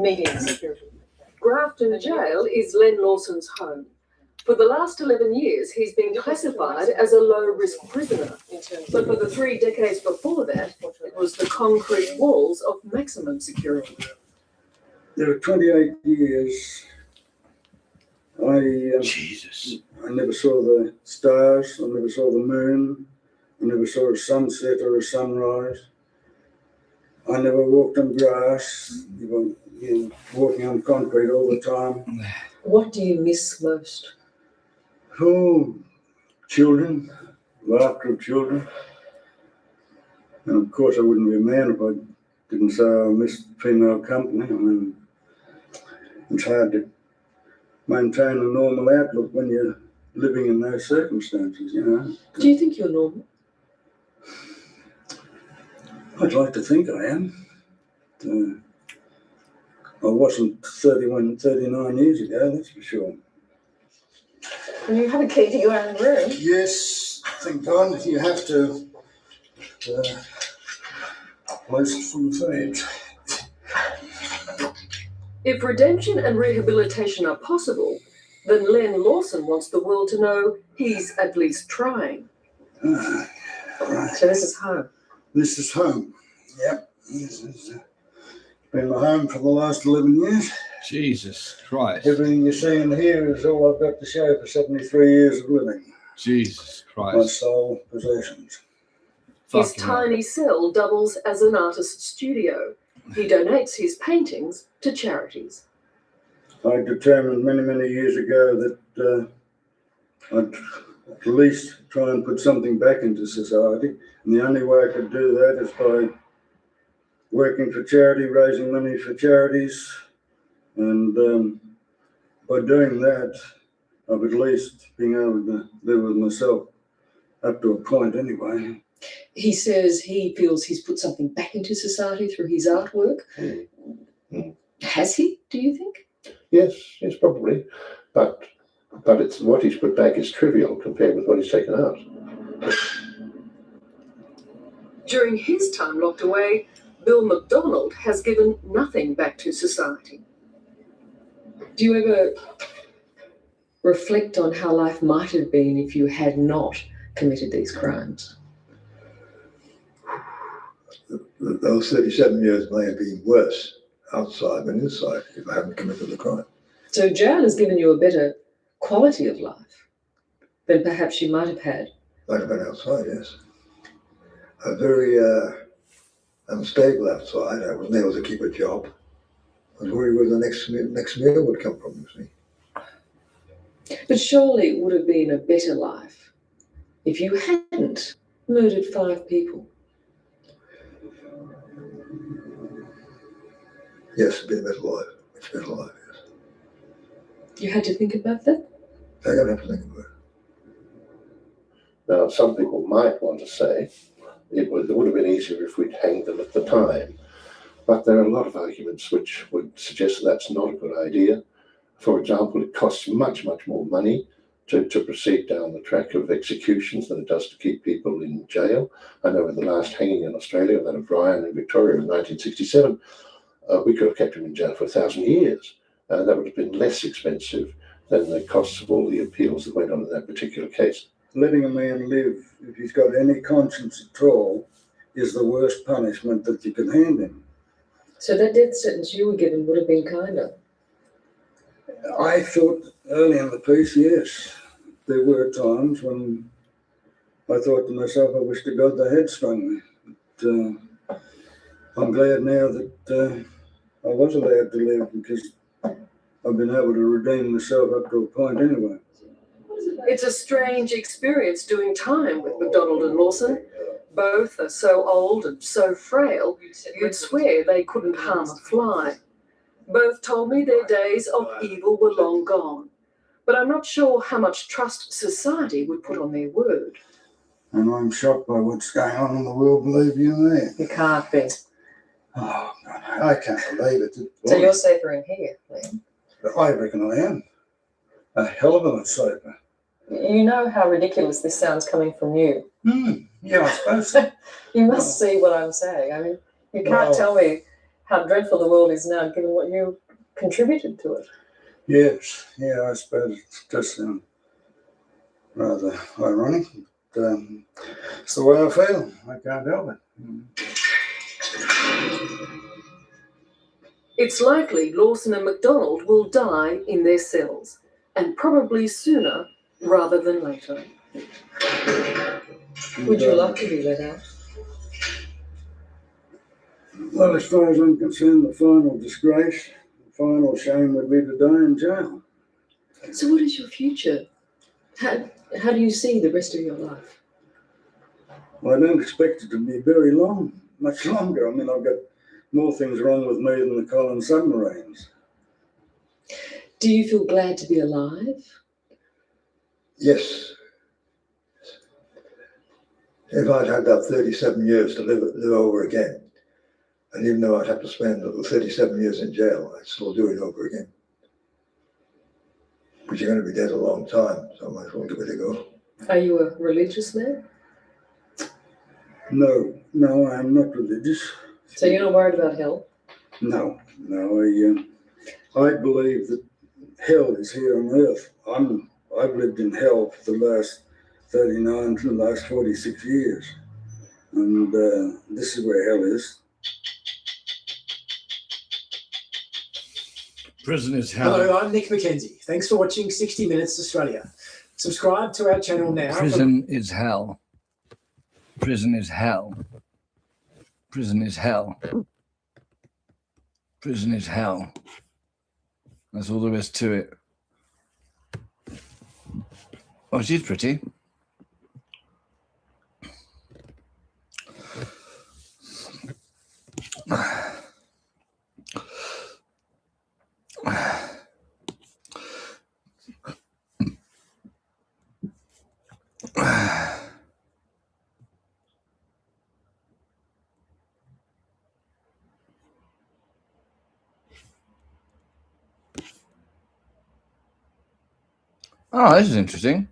Medium security. Grafton Jail is Len Lawson's home. For the last 11 years, he's been classified as a low-risk prisoner. But for the 3 decades before that, it was the concrete walls of maximum security. There are 28 years. I never saw the stars. I never saw the moon. I never saw a sunset or a sunrise. I never walked on grass. You know, walking on concrete all the time. What do you miss most? Oh, children, laughter of children. And of course I wouldn't be a man if I didn't say I missed female company. I mean, it's hard to maintain a normal outlook when you're living in those circumstances, you know. Do you think you're normal? I'd like to think I am. I wasn't 39 years ago, that's for sure. And you have a key to your own room. Yes, thank God. You have to. Place full of age. If redemption and rehabilitation are possible, then Len Lawson wants the world to know he's at least trying. Right. So this is home. This is home. Yep. This has been my home for the last 11 years. Jesus Christ. Everything you see in here is all I've got to show for 73 years of living. Jesus Christ. My sole possessions. His tiny cell doubles as an artist's studio. He donates his paintings to charities. I determined many, many years ago that I'd at least try and put something back into society. And the only way I could do that is by working for charity, raising money for charities. And by doing that, I've at least been able to live with myself up to a point anyway. He says he feels he's put something back into society through his artwork. Has he, do you think? Yes, probably. But it's what he's put back is trivial compared with what he's taken out. During his time locked away, Bill McDonald has given nothing back to society. Do you ever reflect on how life might have been if you had not committed these crimes? Those 37 years may have been worse outside than inside if I hadn't committed the crime. So jail has given you a better quality of life than perhaps you might have had. Might have been outside, yes. A very unstable outside. I wasn't able to keep a job. I was worried where the next meal would come from, you see. But surely it would have been a better life if you hadn't murdered 5 people. Yes, it's been a better life. It's been a life, yes. You had to think about that? I don't have to think about it. Now, some people might want to say it would have been easier if we'd hanged them at the time. But there are a lot of arguments which would suggest that that's not a good idea. For example, it costs much, much more money to proceed down the track of executions than it does to keep people in jail. I know in the last hanging in Australia, that of Ryan in Victoria in 1967, we could have kept him in jail for 1,000 years. That would have been less expensive than the costs of all the appeals that went on in that particular case. Letting a man live, if he's got any conscience at all, is the worst punishment that you can hand him. So that death sentence you were given would have been kinder? I thought early in the piece, yes. There were times when I thought to myself, I wish to God they had strung me. But, I'm glad now that I was allowed to live because I've been able to redeem myself up to a point anyway. It's a strange experience doing time with McDonald and Lawson. Both are so old and so frail, you'd swear they couldn't harm a fly. Both told me their days of evil were long gone, but I'm not sure how much trust society would put on their word. And I'm shocked by what's going on in the world, believe you me. You can't be. Oh, God, I can't believe it. So you're safer in here, Liam? I reckon I am. A hell of a lot safer. You know how ridiculous this sounds coming from you. Yeah, I suppose so. You must see what I'm saying. I mean, you can't tell me how dreadful the world is now given what you contributed to it. Yes, yeah, I suppose it does sound rather ironic. But, it's the way I feel. I can't help it. It's likely Lawson and McDonald will die in their cells, and probably sooner rather than later. Would you like to be let out? Well, as far as I'm concerned, the final disgrace, the final shame would be to die in jail. So what is your future? How do you see the rest of your life? Well, I don't expect it to be very long, much longer. I mean, I've got more things wrong with me than the Collins submarines. Do you feel glad to be alive? Yes. If I'd had that 37 years to live over again, and even though I'd have to spend the 37 years in jail, I'd still do it over again. But you're going to be dead a long time, so I might as well give it a go. Are you a religious man? No, I'm not religious. So you're not worried about hell? No. I believe that hell is here on earth. I've lived in hell for the last 39 to the last 46 years. And this is where hell is. Prison is hell. Hello, I'm Nick McKenzie. Thanks for watching 60 Minutes Australia. Subscribe to our channel now. Prison is hell. Prison is hell. Prison is hell. Prison is hell. That's all there is to it. Oh, she's pretty. Oh, this is interesting.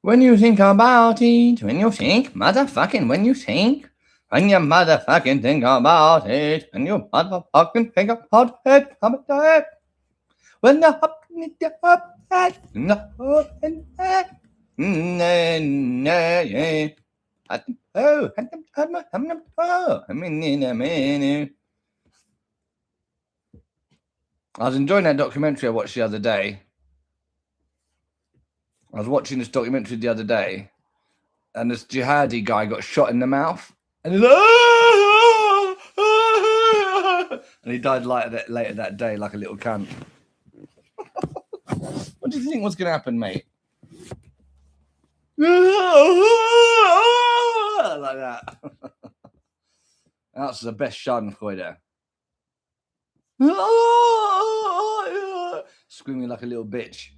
When you think about it, when you think, motherfucking, when you motherfucking think about it, when you motherfucking think about it, when the I was enjoying that documentary I watched the other day. I was watching this documentary the other day, and this jihadi guy got shot in the mouth, and he's like, and he died later that day like a little cunt. What do you think was going to happen, mate? Like that. That's the best Schadenfreude. Screaming like a little bitch.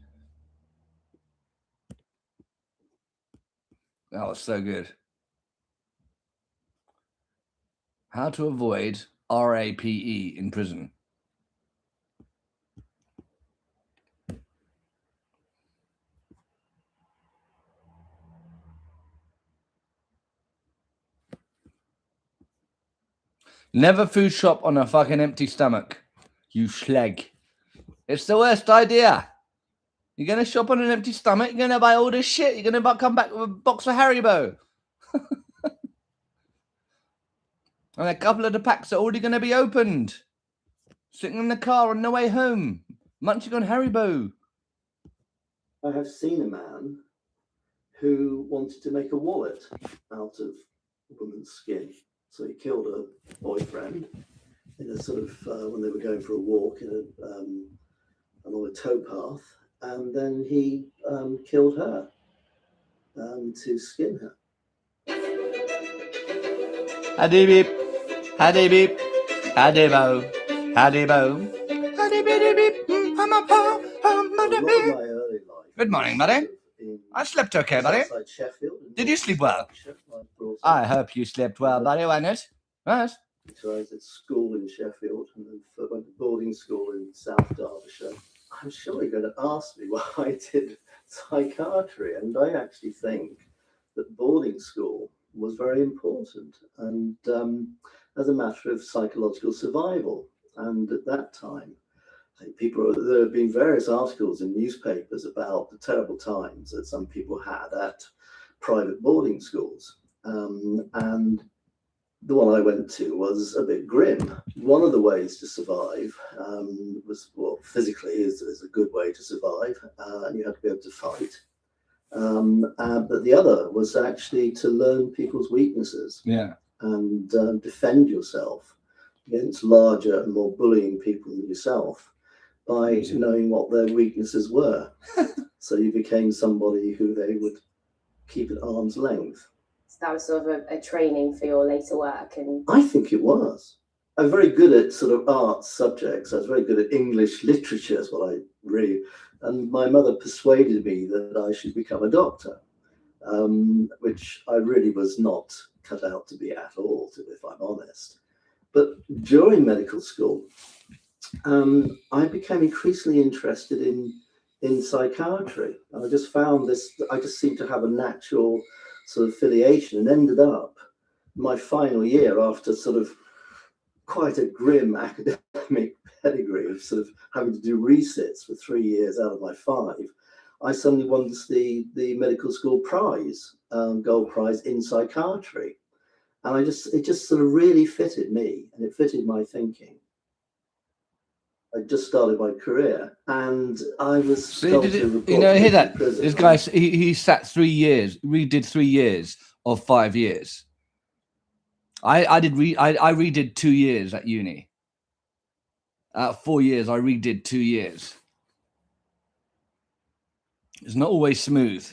That was so good. How to avoid RAPE in prison. Never food shop on a fucking empty stomach, you schleg. It's the worst idea. You're going to shop on an empty stomach, you're going to buy all this shit, you're going to come back with a box of Haribo. And a couple of the packs are already going to be opened. Sitting in the car on the way home, munching on Haribo. I have seen a man who wanted to make a wallet out of a woman's skin. So he killed a boyfriend in a sort of, when they were going for a walk in along a towpath, and then he killed her to skin her. Haddy beep, haddy beep, haddy bow, haddy bow, haddy beep beep, Good morning, buddy. I slept okay, buddy. Did you sleep well? I hope you slept well, buddy, why not? Yes. So I was at school in Sheffield and then went to boarding school in South Derbyshire. I'm sure you're going to ask me why I did psychiatry, and I actually think that boarding school was very important, and as a matter of psychological survival. And at that time, there have been various articles in newspapers about the terrible times that some people had at private boarding schools. And the one I went to was a bit grim. One of the ways to survive was, well, physically is a good way to survive, and you had to be able to fight. But the other was actually to learn people's weaknesses. Yeah. And defend yourself against larger and more bullying people than yourself by knowing what their weaknesses were. So you became somebody who they would keep at arm's length. So that was sort of a training for your later work. And I think it was. I'm very good at sort of arts subjects. I was very good at English literature is what I really, and my mother persuaded me that I should become a doctor, which I really was not cut out to be at all, if I'm honest. But during medical school, I became increasingly interested in in psychiatry. And I just found this, I just seemed to have a natural sort of affiliation, and ended up my final year, after sort of quite a grim academic pedigree of sort of having to do resits for 3 years out of my 5, I suddenly won the medical school prize, gold prize in psychiatry. And it just sort of really fitted me, and it fitted my thinking. I just started my career, and I was told to report you know, to hear that? prison. This guy, he sat 3 years, redid 3 years of 5 years. I redid 2 years at uni. 4 years, I redid 2 years. It's not always smooth.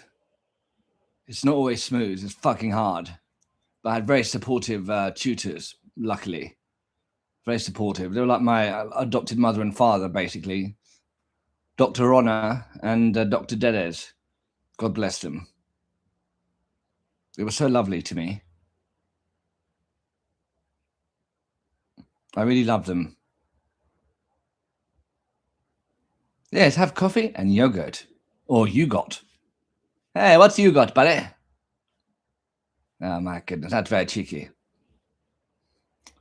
It's not always smooth. It's fucking hard. But I had very supportive tutors, luckily. Very supportive. They were like my adopted mother and father, basically. Dr. Honor and Dr. Dedez. God bless them. They were so lovely to me. I really loved them. Yes, have coffee and yogurt. Or you got. Hey, what's you got, buddy? Oh my goodness, that's very cheeky.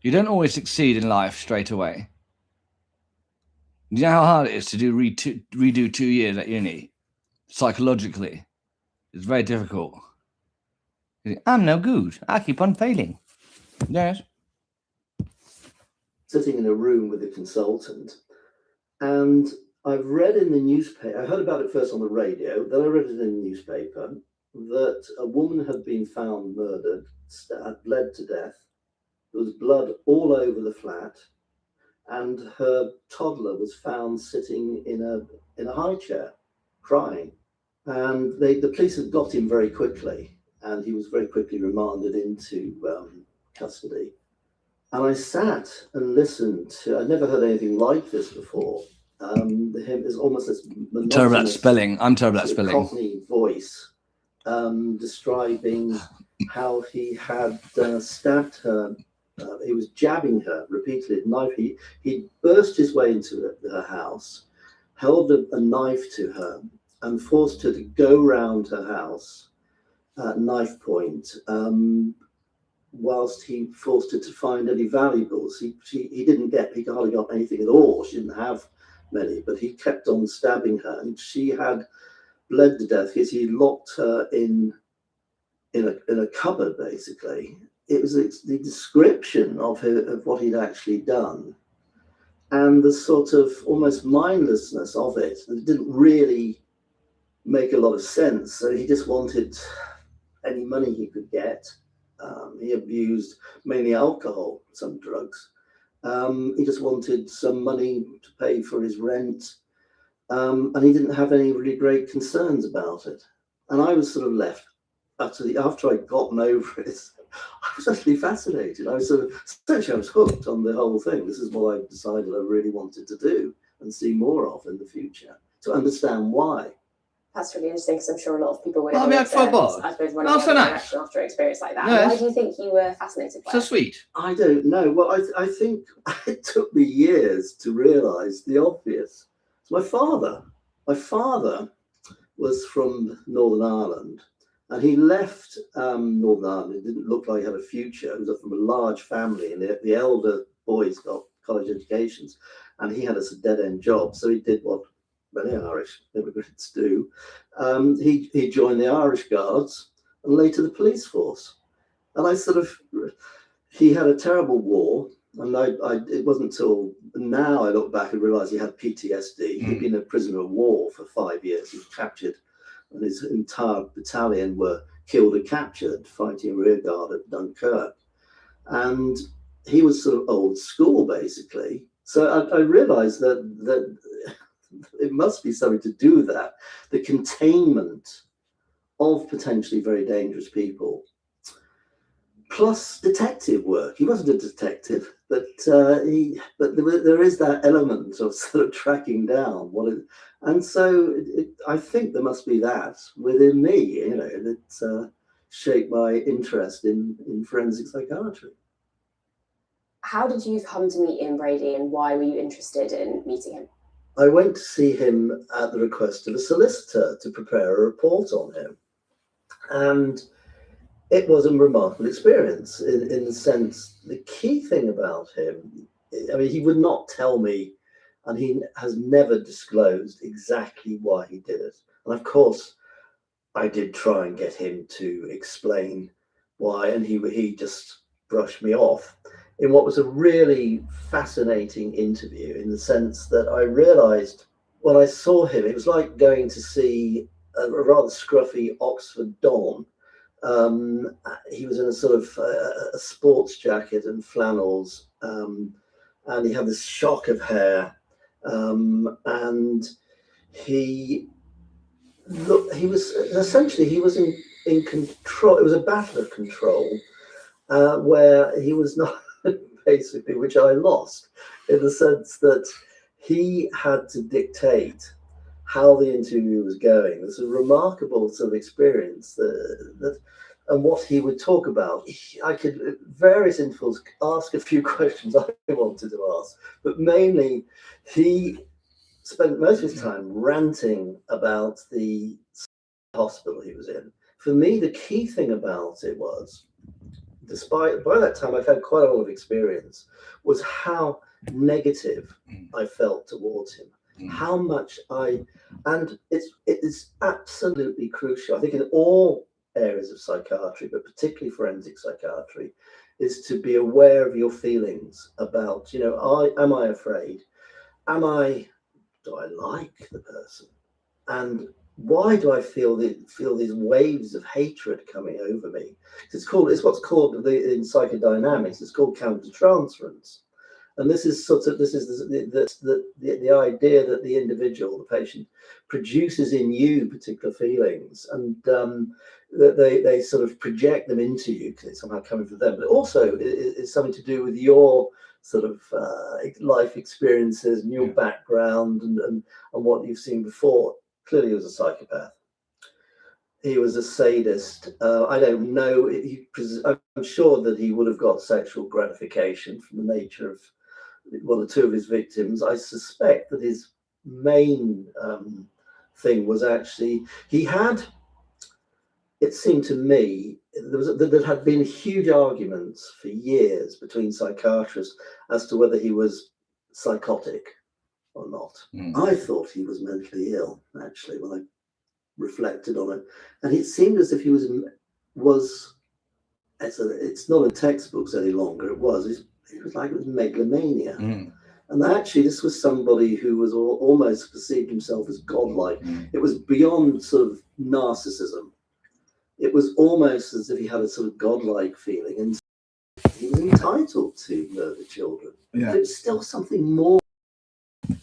You don't always succeed in life straight away. You know how hard it is to redo 2 years at uni? Psychologically. It's very difficult. I'm no good. I keep on failing. Yes. Sitting in a room with a consultant, and I've read in the newspaper, I heard about it first on the radio, then I read it in the newspaper, that a woman had been found murdered, bled to death. There was blood all over the flat, and her toddler was found sitting in a high chair, crying. And the police had got him very quickly, and he was very quickly remanded into custody. And I sat and listened to, I'd never heard anything like this before. There's almost this I'm terrible at spelling. I'm terrible at spelling. Cockney voice describing how he had stabbed her. He was jabbing her repeatedly with a knife. He burst his way into her house, held a knife to her, and forced her to go round her house at knife point, whilst he forced her to find any valuables. He hardly got anything at all. She didn't have many, but he kept on stabbing her, and she had bled to death because he locked her in a cupboard, basically. It was the description of what he'd actually done, and the sort of almost mindlessness of it. It didn't really make a lot of sense. So he just wanted any money he could get. He abused mainly alcohol, some drugs. He just wanted some money to pay for his rent, and he didn't have any really great concerns about it. And I was sort of left after I'd gotten over it. I was actually fascinated. I was essentially I was hooked on the whole thing. This is what I decided I really wanted to do and see more of in the future, to understand why. That's really interesting, because I'm sure a lot of people would Oh, have I suppose running in so a nice. direction after an experience like that. Yes. Why do you think you were fascinated by it? sweet. I don't know. Well, I think it took me years to realise the obvious. So my father was from Northern Ireland, and he left Northern Ireland. It didn't look like he had a future. He was from a large family, and the elder boys got college educations, and he had a dead-end job. So he did what many Irish immigrants do. He joined the Irish Guards and later the police force. And he had a terrible war. And it wasn't until now I look back and realise he had PTSD. He'd been a prisoner of war for 5 years. He was captured, and his entire battalion were killed and captured fighting rearguard at Dunkirk. And he was sort of old school, basically. So I realised that it must be something to do with that, the containment of potentially very dangerous people, plus detective work. He wasn't a detective, but there is that element of sort of tracking down and so I think there must be that within me, that shaped my interest in forensic psychiatry. How did you come to meet Ian Brady, and why were you interested in meeting him? I went to see him at the request of a solicitor to prepare a report on him. And it was a remarkable experience in the sense, the key thing about him, I mean, he would not tell me, and he has never disclosed exactly why he did it. And of course, I did try and get him to explain why, and he just brushed me off in what was a really fascinating interview, in the sense that I realized when I saw him, it was like going to see a rather scruffy Oxford Don. He was in a sort of a sports jacket and flannels, and he had this shock of hair, and he was essentially, he was in control. It was a battle of control, where he was not basically, which I lost, in the sense that he had to dictate how the interview was going. It's a remarkable sort of experience and what he would talk about. I could, at various intervals, ask a few questions I wanted to ask, but mainly he spent most of his time ranting about the hospital he was in. For me, the key thing about it was, despite by that time I've had quite a lot of experience, was how negative I felt towards him. How much and it is absolutely crucial, I think, in all areas of psychiatry, but particularly forensic psychiatry, is to be aware of your feelings about, am I afraid? Do I like the person? And why do I feel these waves of hatred coming over me? It's what's called in psychodynamics, it's called countertransference. And this is the idea that the individual, the patient, produces in you particular feelings, and that they sort of project them into you because it's somehow coming from them. But also it's something to do with your sort of life experiences and your background and what you've seen before. Clearly, he was a psychopath. He was a sadist. I don't know. I'm sure that he would have got sexual gratification from the nature of one or two of his victims. I suspect that his main thing was actually, it seemed to me, there had been huge arguments for years between psychiatrists as to whether he was psychotic or not. I thought he was mentally ill, actually, when I reflected on it. And it seemed as if he was it's not in textbooks any longer, it was like it was megalomania. And actually, this was somebody who was almost perceived himself as godlike. It was beyond sort of narcissism. It was almost as if he had a sort of godlike feeling, and he was entitled to murder children. But it was still something more.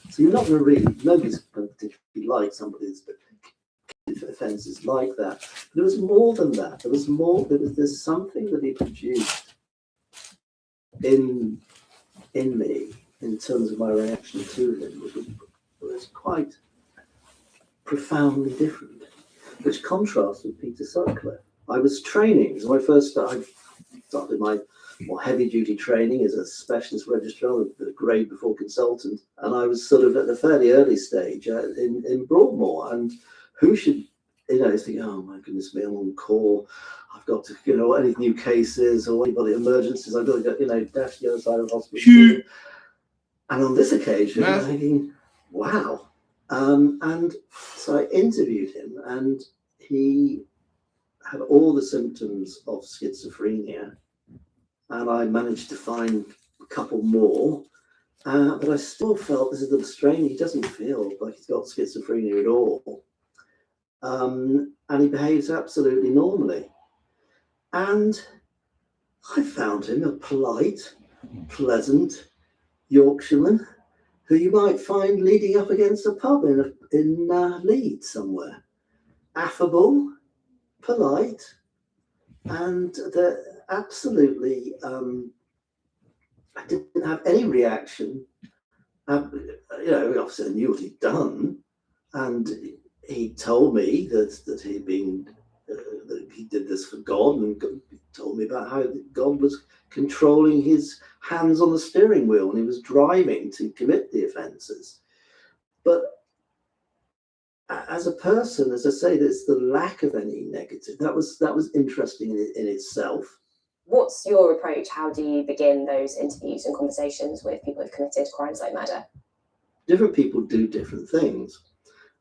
So you're not going to really, nobody's going to particularly like somebody that's offences like that. But there was more than that. There's something that he produced in me, in terms of my reaction to him, which was quite profoundly different, which contrasts with Peter Sutcliffe. I was training, so I started my more heavy-duty training as a specialist registrar, a grade before consultant, and I was sort of at a fairly early stage in Broadmoor, and who should, think, oh my goodness me, I'm on call, I've got to, any new cases or anybody emergencies, I've got to get, dash the other side of the hospital. And on this occasion, I'm thinking, wow. And so I interviewed him, and he had all the symptoms of schizophrenia, and I managed to find a couple more, but I still felt this is a little strange. He doesn't feel like he's got schizophrenia at all, and he behaves absolutely normally. And I found him a polite, pleasant Yorkshireman who you might find leading up against a pub in Leeds somewhere. Affable, polite, and absolutely, I didn't have any reaction. Obviously I knew what he'd done, and he told me that he'd been, that he did this for God, and he told me about how God was controlling his hands on the steering wheel when he was driving to commit the offences. But as a person, as I say, there's the lack of any negative. That was interesting in itself. What's your approach? How do you begin those interviews and conversations with people who've committed crimes like murder? Different people do different things.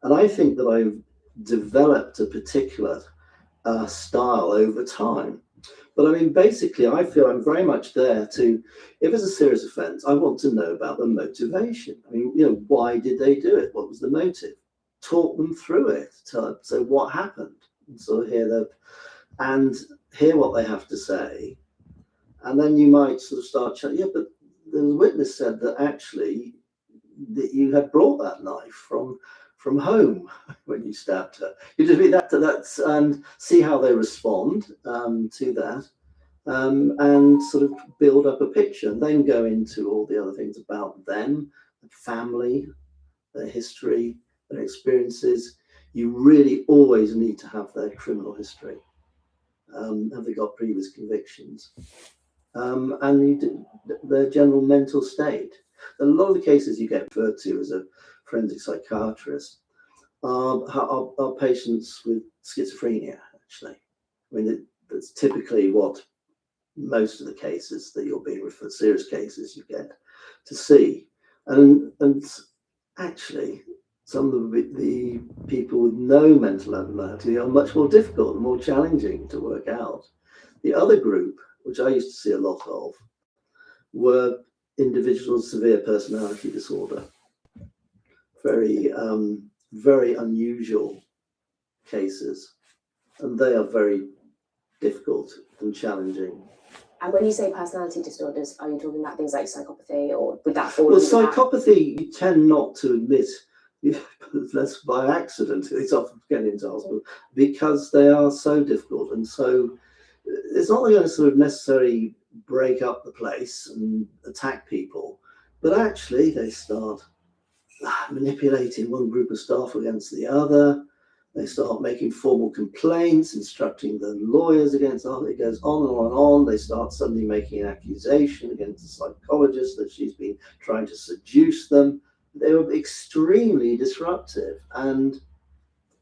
And I think that I've developed a particular style over time. But I mean, basically, I feel I'm very much there to, if it's a serious offence, I want to know about the motivation. I mean, you know, why did they do it? What was the motive? Talk them through it. So what happened? And so hear what they have to say. And then you might sort of start chatting, yeah, but the witness said that actually that you had brought that knife from home when you stabbed her. You just read that's and see how they respond to that, and sort of build up a picture, and then go into all the other things about them, the family, their history, their experiences. You really always need to have their criminal history. Have they got previous convictions? And their general mental state. A lot of the cases you get referred to as a forensic psychiatrist are patients with schizophrenia, actually. I mean, that's typically what most of the cases that you're being referred, serious cases, you get to see. And actually, some of the people with no mental abnormality are much more difficult and more challenging to work out. The other group, which I used to see a lot of, were individuals with severe personality disorder. Very, very unusual cases, and they are very difficult and challenging. And when you say personality disorders, are you talking about things like psychopathy, or would that fall Well, under that? psychopathy, you tend not to admit, that's by accident, it's often getting into hospital, because they are so difficult, and so it's not going to sort of necessarily break up the place and attack people, but actually they start manipulating one group of staff against the other. They start making formal complaints, instructing the lawyers against other. It goes on and on and on. They start suddenly making an accusation against the psychologist that she's been trying to seduce them. They were extremely disruptive, and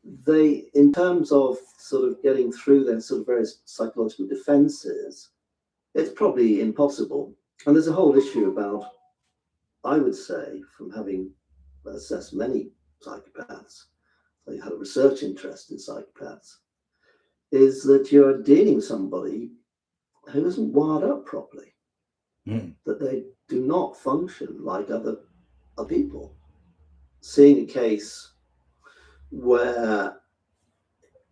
they, in terms of sort of getting through their sort of various psychological defenses, it's probably impossible. And there's a whole issue about, I would say, from having assessed many psychopaths, I had a research interest in psychopaths, is that you're dealing with somebody who isn't wired up properly, that they do not function like other people. Seeing a case where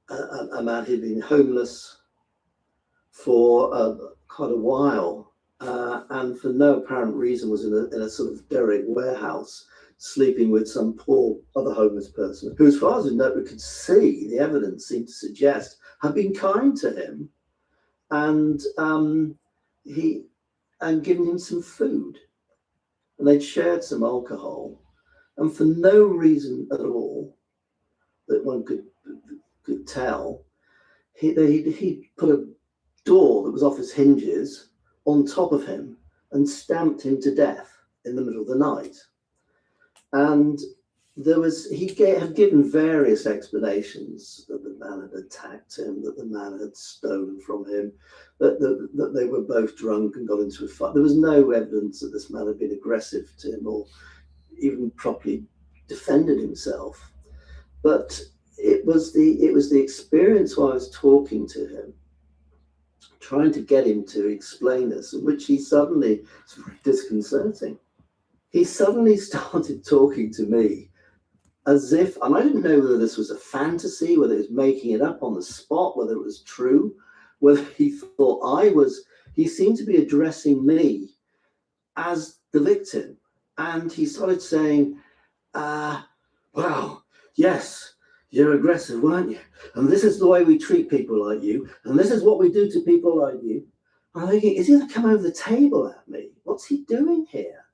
a man who'd been homeless for quite a while, and for no apparent reason was in a sort of derelict warehouse, sleeping with some poor other homeless person who, as far as we could see, the evidence seemed to suggest had been kind to him, and given him some food, and they'd shared some alcohol, and for no reason at all that one could tell, he put a door that was off its hinges on top of him and stamped him to death in the middle of the night. And he had given various explanations that the man had attacked him, that the man had stolen from him, that they were both drunk and got into a fight. There was no evidence that this man had been aggressive to him or even properly defended himself. But it was the experience while I was talking to him, trying to get him to explain this, in which he suddenly, it's very disconcerting. He suddenly started talking to me as if, and I didn't know whether this was a fantasy, whether he was making it up on the spot, whether it was true, whether he thought he seemed to be addressing me as the victim. And he started saying, well, yes, you're aggressive, weren't you? And this is the way we treat people like you. And this is what we do to people like you. I'm thinking, is he going to come over the table at me? What's he doing here?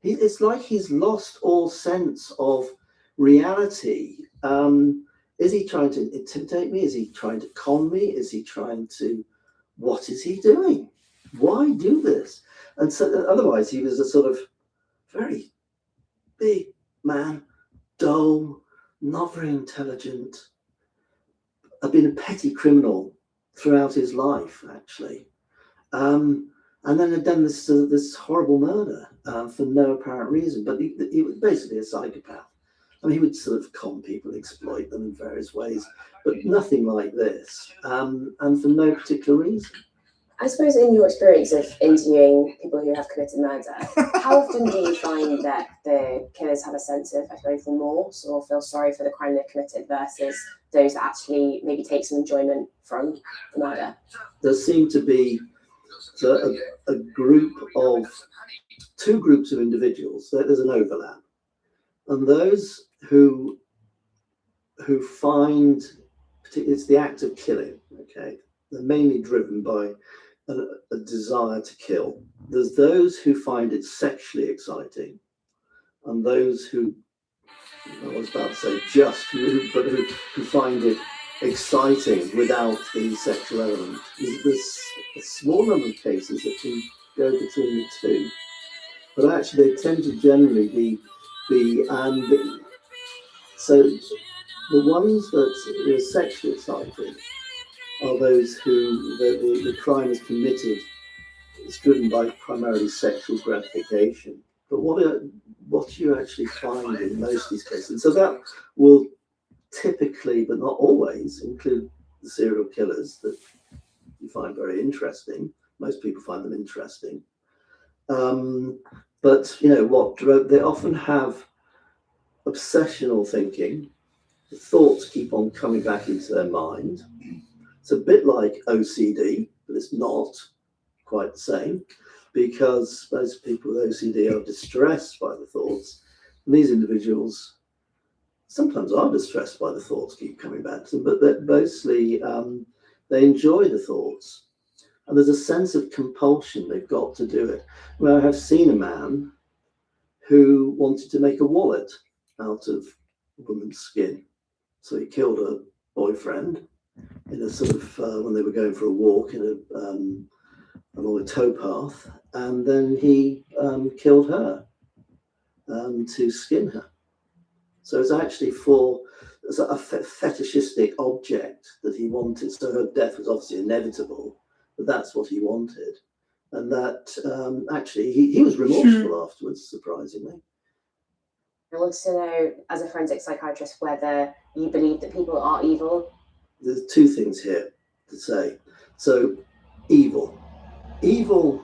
It's like he's lost all sense of reality. Is he trying to intimidate me? Is he trying to con me? Is he trying to, what is he doing? Why do this? And so otherwise he was a sort of very big man, dull, not very intelligent, had been a petty criminal throughout his life, actually. And then had done this horrible murder for no apparent reason. But he was basically a psychopath. I mean, he would sort of con people, exploit them in various ways, but nothing like this, and for no particular reason. I suppose in your experience of interviewing people who have committed murder, how often do you find that the killers have a sense of, I suppose, remorse or feel sorry for the crime they've committed versus those that actually maybe take some enjoyment from the murder? There seem to be a group of, two groups of individuals. There's an overlap. And those who find, it's the act of killing, okay? They're mainly driven by a desire to kill. There's those who find it sexually exciting, and those who, I was about to say just, but who find it exciting without the sexual element. There's a small number of cases that can go between the two, but actually they tend to generally be and so the ones that are sexually excited are those who the crime is committed, it's driven by primarily sexual gratification. But what you actually find in most of these cases, and so that will typically, but not always, include the serial killers that you find very interesting. Most people find them interesting. But you know they often have obsessional thinking. The thoughts keep on coming back into their mind. It's a bit like OCD, but it's not quite the same, because most people with OCD are distressed by the thoughts, and these individuals sometimes are distressed by the thoughts keep coming back to them, but they're mostly they enjoy the thoughts, and there's a sense of compulsion. They've got to do it. Well, I have seen a man who wanted to make a wallet out of a woman's skin, so he killed a boyfriend in a sort of when they were going for a walk in along a towpath, and then he killed her to skin her. So it's actually it's a fetishistic object that he wanted. So her death was obviously inevitable, but that's what he wanted. And that actually, he was remorseful afterwards, surprisingly. I want to know, as a forensic psychiatrist, whether you believe that people are evil. There's two things here to say. So, evil. Evil,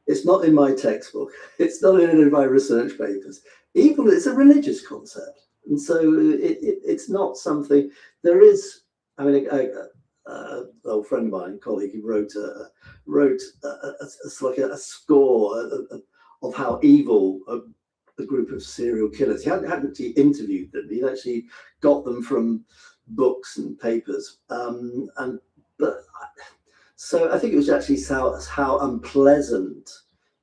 it's not in my textbook. It's not in any of my research papers. Evil is a religious concept. And so it's not something, there is, I mean, an old friend of mine, colleague, who wrote like a score of how evil a group of serial killers. He hadn't actually interviewed them. He'd actually got them from books and papers. So I think it was actually how unpleasant,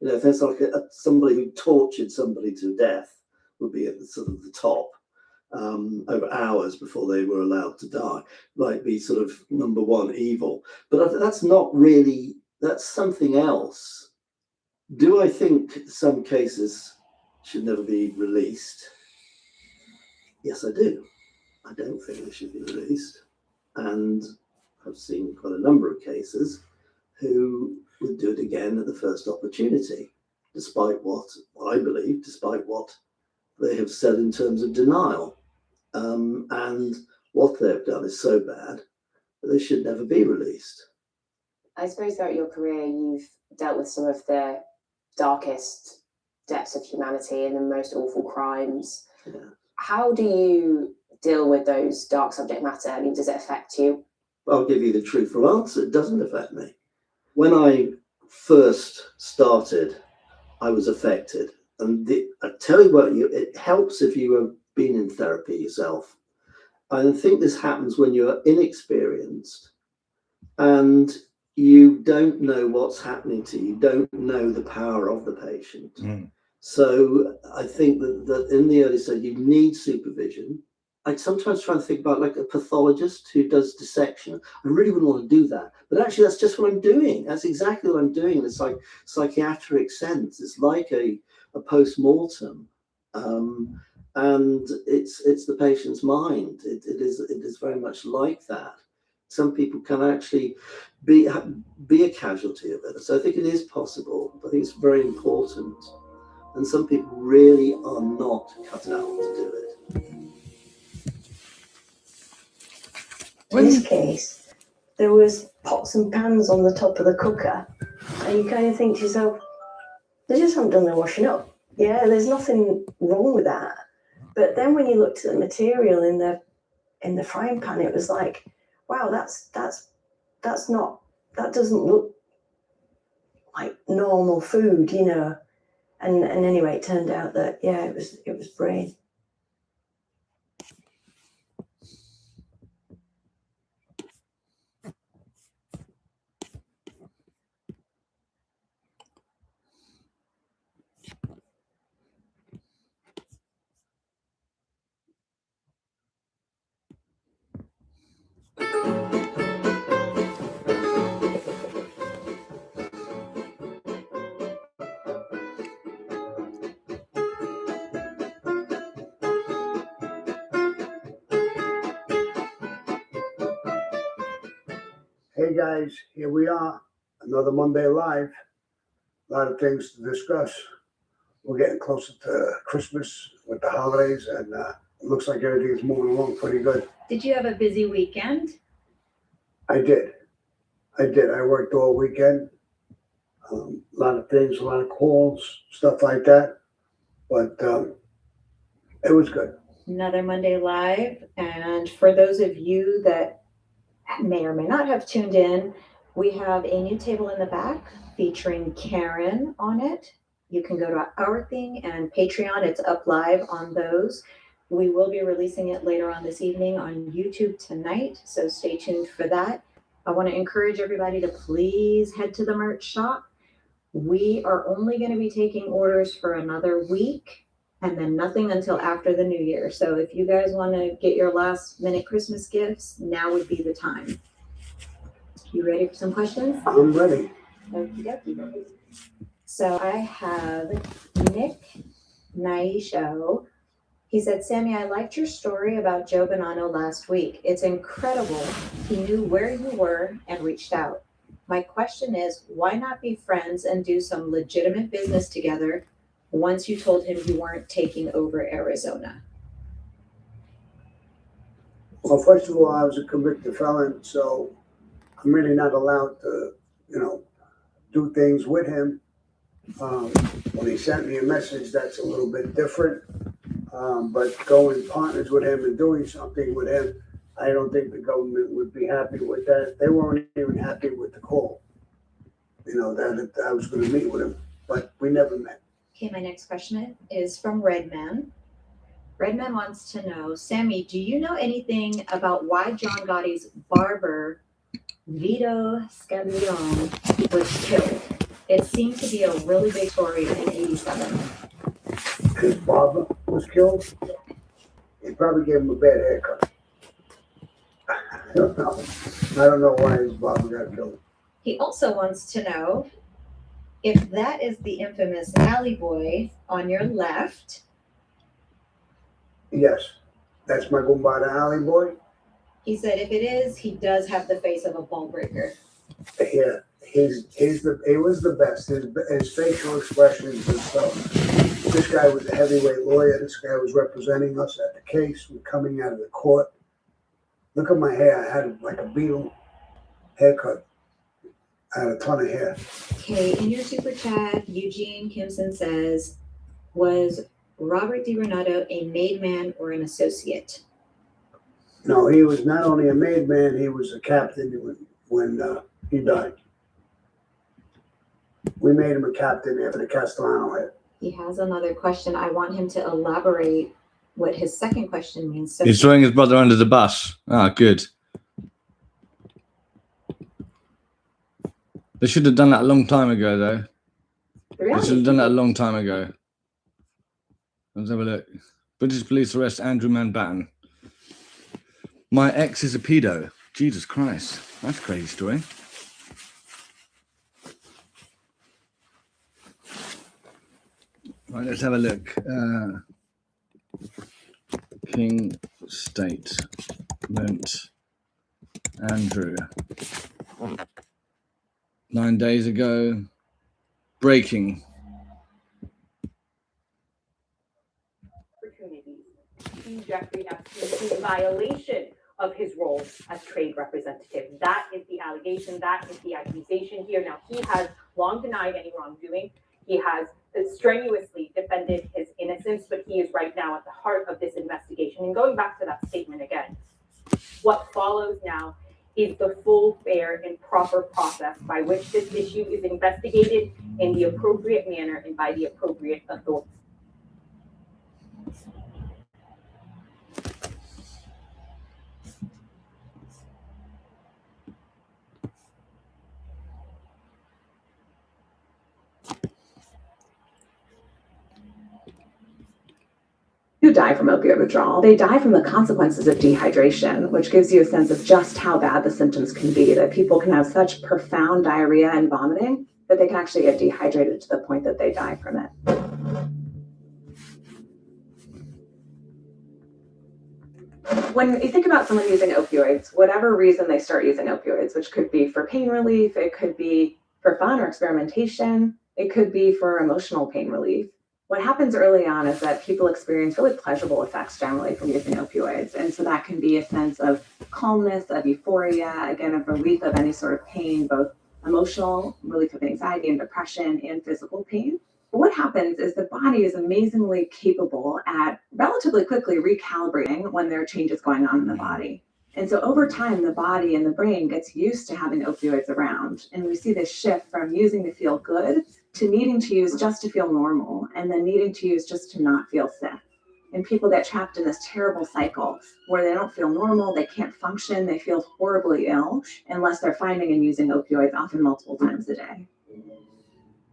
if there's like somebody who tortured somebody to death would be at the sort of the top over hours before they were allowed to die, might be sort of number one evil. But that's not really, that's something else. Do I think some cases should never be released? Yes, I do. I don't think they should be released. And I've seen quite a number of cases who would do it again at the first opportunity, despite what I believe, despite what they have said in terms of denial. And what they've done is so bad that they should never be released. I suppose throughout your career, you've dealt with some of the darkest depths of humanity and the most awful crimes. Yeah. How do you deal with those dark subject matter? I mean, does it affect you? I'll give you the truthful answer. It doesn't affect me. When I first started, I was affected. And I tell you what, it helps if you have been in therapy yourself. I think this happens when you're inexperienced and you don't know what's happening to you. You don't know the power of the patient. So I think that in the early stage, you need supervision. I sometimes try and think about like a pathologist who does dissection. I really wouldn't want to do that, but actually that's just what I'm doing. That's exactly what I'm doing in a psychiatric sense. It's like a post-mortem. and it's the patient's mind. It is very much like that. Some people can actually be a casualty of it. So I think it is possible. I think it's very important, and some people really are not cut out to do it. In this case, there was pots and pans on the top of the cooker, and you kind of think to yourself, they just haven't done their washing up. Yeah, there's nothing wrong with that. But then when you looked at the material in the frying pan, it was like, wow, that doesn't look like normal food, you know. And anyway, it turned out that it was brain. Hey guys, here we are, another Monday Live. A lot of things to discuss. We're getting closer to Christmas with the holidays, and it looks like everything's moving along pretty good. Did you have a busy weekend? I did. I worked all weekend. A lot of things, a lot of calls, stuff like that. But it was good. Another Monday Live. And for those of you that may or may not have tuned in, we have a new table in the back featuring Karen on it. You can go to Our Thing and Patreon. It's up live on those. We will be releasing it later on this evening on YouTube tonight, so stay tuned for that. I want to encourage everybody to please head to the merch shop. We are only going to be taking orders for another week, and then nothing until after the new year. So if you guys want to get your last minute Christmas gifts, now would be the time. You ready for some questions? I'm ready. Okie dokie. So I have Nick Naisho. He said, Sammy, I liked your story about Joe Bonanno last week. It's incredible. He knew where you were and reached out. My question is, why not be friends and do some legitimate business together once you told him you weren't taking over Arizona? Well, first of all, I was a convicted felon, so I'm really not allowed to, do things with him. When he sent me a message, that's a little bit different. But going partners with him and doing something with him, I don't think the government would be happy with that. They weren't even happy with the call, that I was going to meet with him, but we never met. Okay, my next question is from Redman. Redman wants to know, Sammy, do you know anything about why John Gotti's barber, Vito Scaglione, was killed? It seemed to be a really big story in '87. His barber was killed? He probably gave him a bad haircut. I don't know. I don't know why his barber got killed. He also wants to know if that is the infamous alley boy on your left. Yes, that's my Gumbada alley boy. He said if it is, he does have the face of a ball breaker. Yeah, he was the best. His facial expressions and stuff. This guy was a heavyweight lawyer. This guy was representing us at the case. We're coming out of the court. Look at my hair. I had like a beetle haircut. I had a ton of hair. Okay, in your super chat, Eugene Kimson says, was Robert DiRenato a made man or an associate? No, he was not only a made man, he was a captain when he died. We made him a captain after the Castellano hit. He has another question. I want him to elaborate what his second question means. So He's throwing his brother under the bus. Ah, good. They should have done that a long time ago, though. Really? They should have done that a long time ago. Let's have a look. British police arrest Andrew Manbattan. My ex is a pedo. Jesus Christ. That's a crazy story. Right, let's have a look. King Statement, Andrew. 9 days ago, breaking. Jeffrey Epstein in violation of his role as trade representative. That is the allegation. That is the accusation here. Now, he has long denied any wrongdoing. He has strenuously defended his innocence, but he is right now at the heart of this investigation. And going back to that statement again, what follows now is the full, fair, and proper process by which this issue is investigated in the appropriate manner and by the appropriate authorities. Who die from opioid withdrawal, they die from the consequences of dehydration, which gives you a sense of just how bad the symptoms can be, that people can have such profound diarrhea and vomiting that they can actually get dehydrated to the point that they die from it. When you think about someone using opioids, whatever reason they start using opioids, which could be for pain relief, it could be for fun or experimentation, it could be for emotional pain relief. What happens early on is that people experience really pleasurable effects generally from using opioids. And so that can be a sense of calmness, of euphoria, again, of relief of any sort of pain, both emotional, relief of anxiety and depression, and physical pain. But what happens is the body is amazingly capable at relatively quickly recalibrating when there are changes going on in the body. And so over time, the body and the brain gets used to having opioids around. And we see this shift from using to feel good to needing to use just to feel normal, and then needing to use just to not feel sick. And people get trapped in this terrible cycle where they don't feel normal, they can't function, they feel horribly ill unless they're finding and using opioids, often multiple times a day.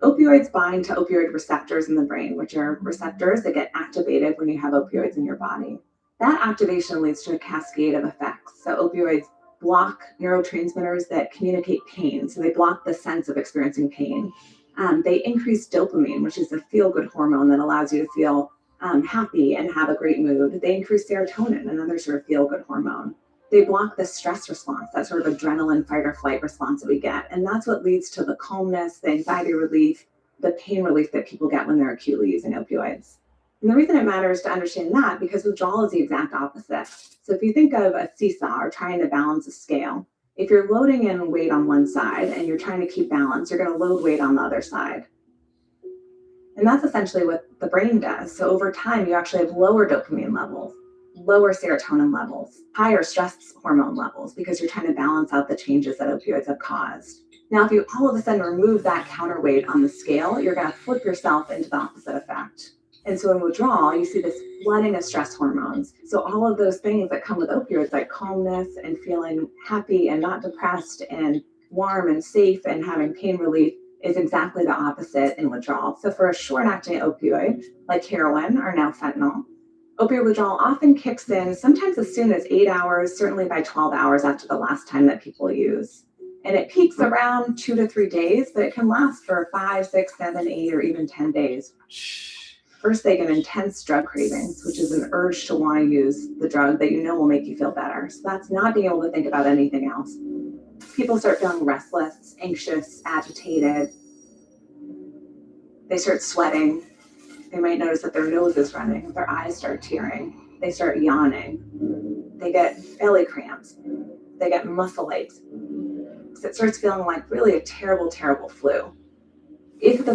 Opioids bind to opioid receptors in the brain, which are receptors that get activated when you have opioids in your body. That activation leads to a cascade of effects. So opioids block neurotransmitters that communicate pain. So they block the sense of experiencing pain. They increase dopamine, which is a feel-good hormone that allows you to feel happy and have a great mood. They increase serotonin, another sort of feel-good hormone. They block the stress response, that sort of adrenaline fight or flight response that we get. And that's what leads to the calmness, the anxiety relief, the pain relief that people get when they're acutely using opioids. And the reason it matters to understand that, because withdrawal is the exact opposite. So if you think of a seesaw or trying to balance a scale, if you're loading in weight on one side and you're trying to keep balance, you're going to load weight on the other side. And that's essentially what the brain does. So over time, you actually have lower dopamine levels, lower serotonin levels, higher stress hormone levels, because you're trying to balance out the changes that opioids have caused. Now, if you all of a sudden remove that counterweight on the scale, you're going to flip yourself into the opposite effect. And so in withdrawal, you see this flooding of stress hormones. So all of those things that come with opioids, like calmness and feeling happy and not depressed and warm and safe and having pain relief, is exactly the opposite in withdrawal. So for a short-acting opioid, like heroin or now fentanyl, opioid withdrawal often kicks in sometimes as soon as 8 hours, certainly by 12 hours after the last time that people use. And it peaks around 2 to 3 days, but it can last for 5, 6, 7, 8, or even 10 days. First, they get intense drug cravings, which is an urge to want to use the drug that you know will make you feel better. So that's not being able to think about anything else. People start feeling restless, anxious, agitated. They start sweating. They might notice that their nose is running, their eyes start tearing. They start yawning. They get belly cramps. They get muscle aches. So it starts feeling like really a terrible, terrible flu. If the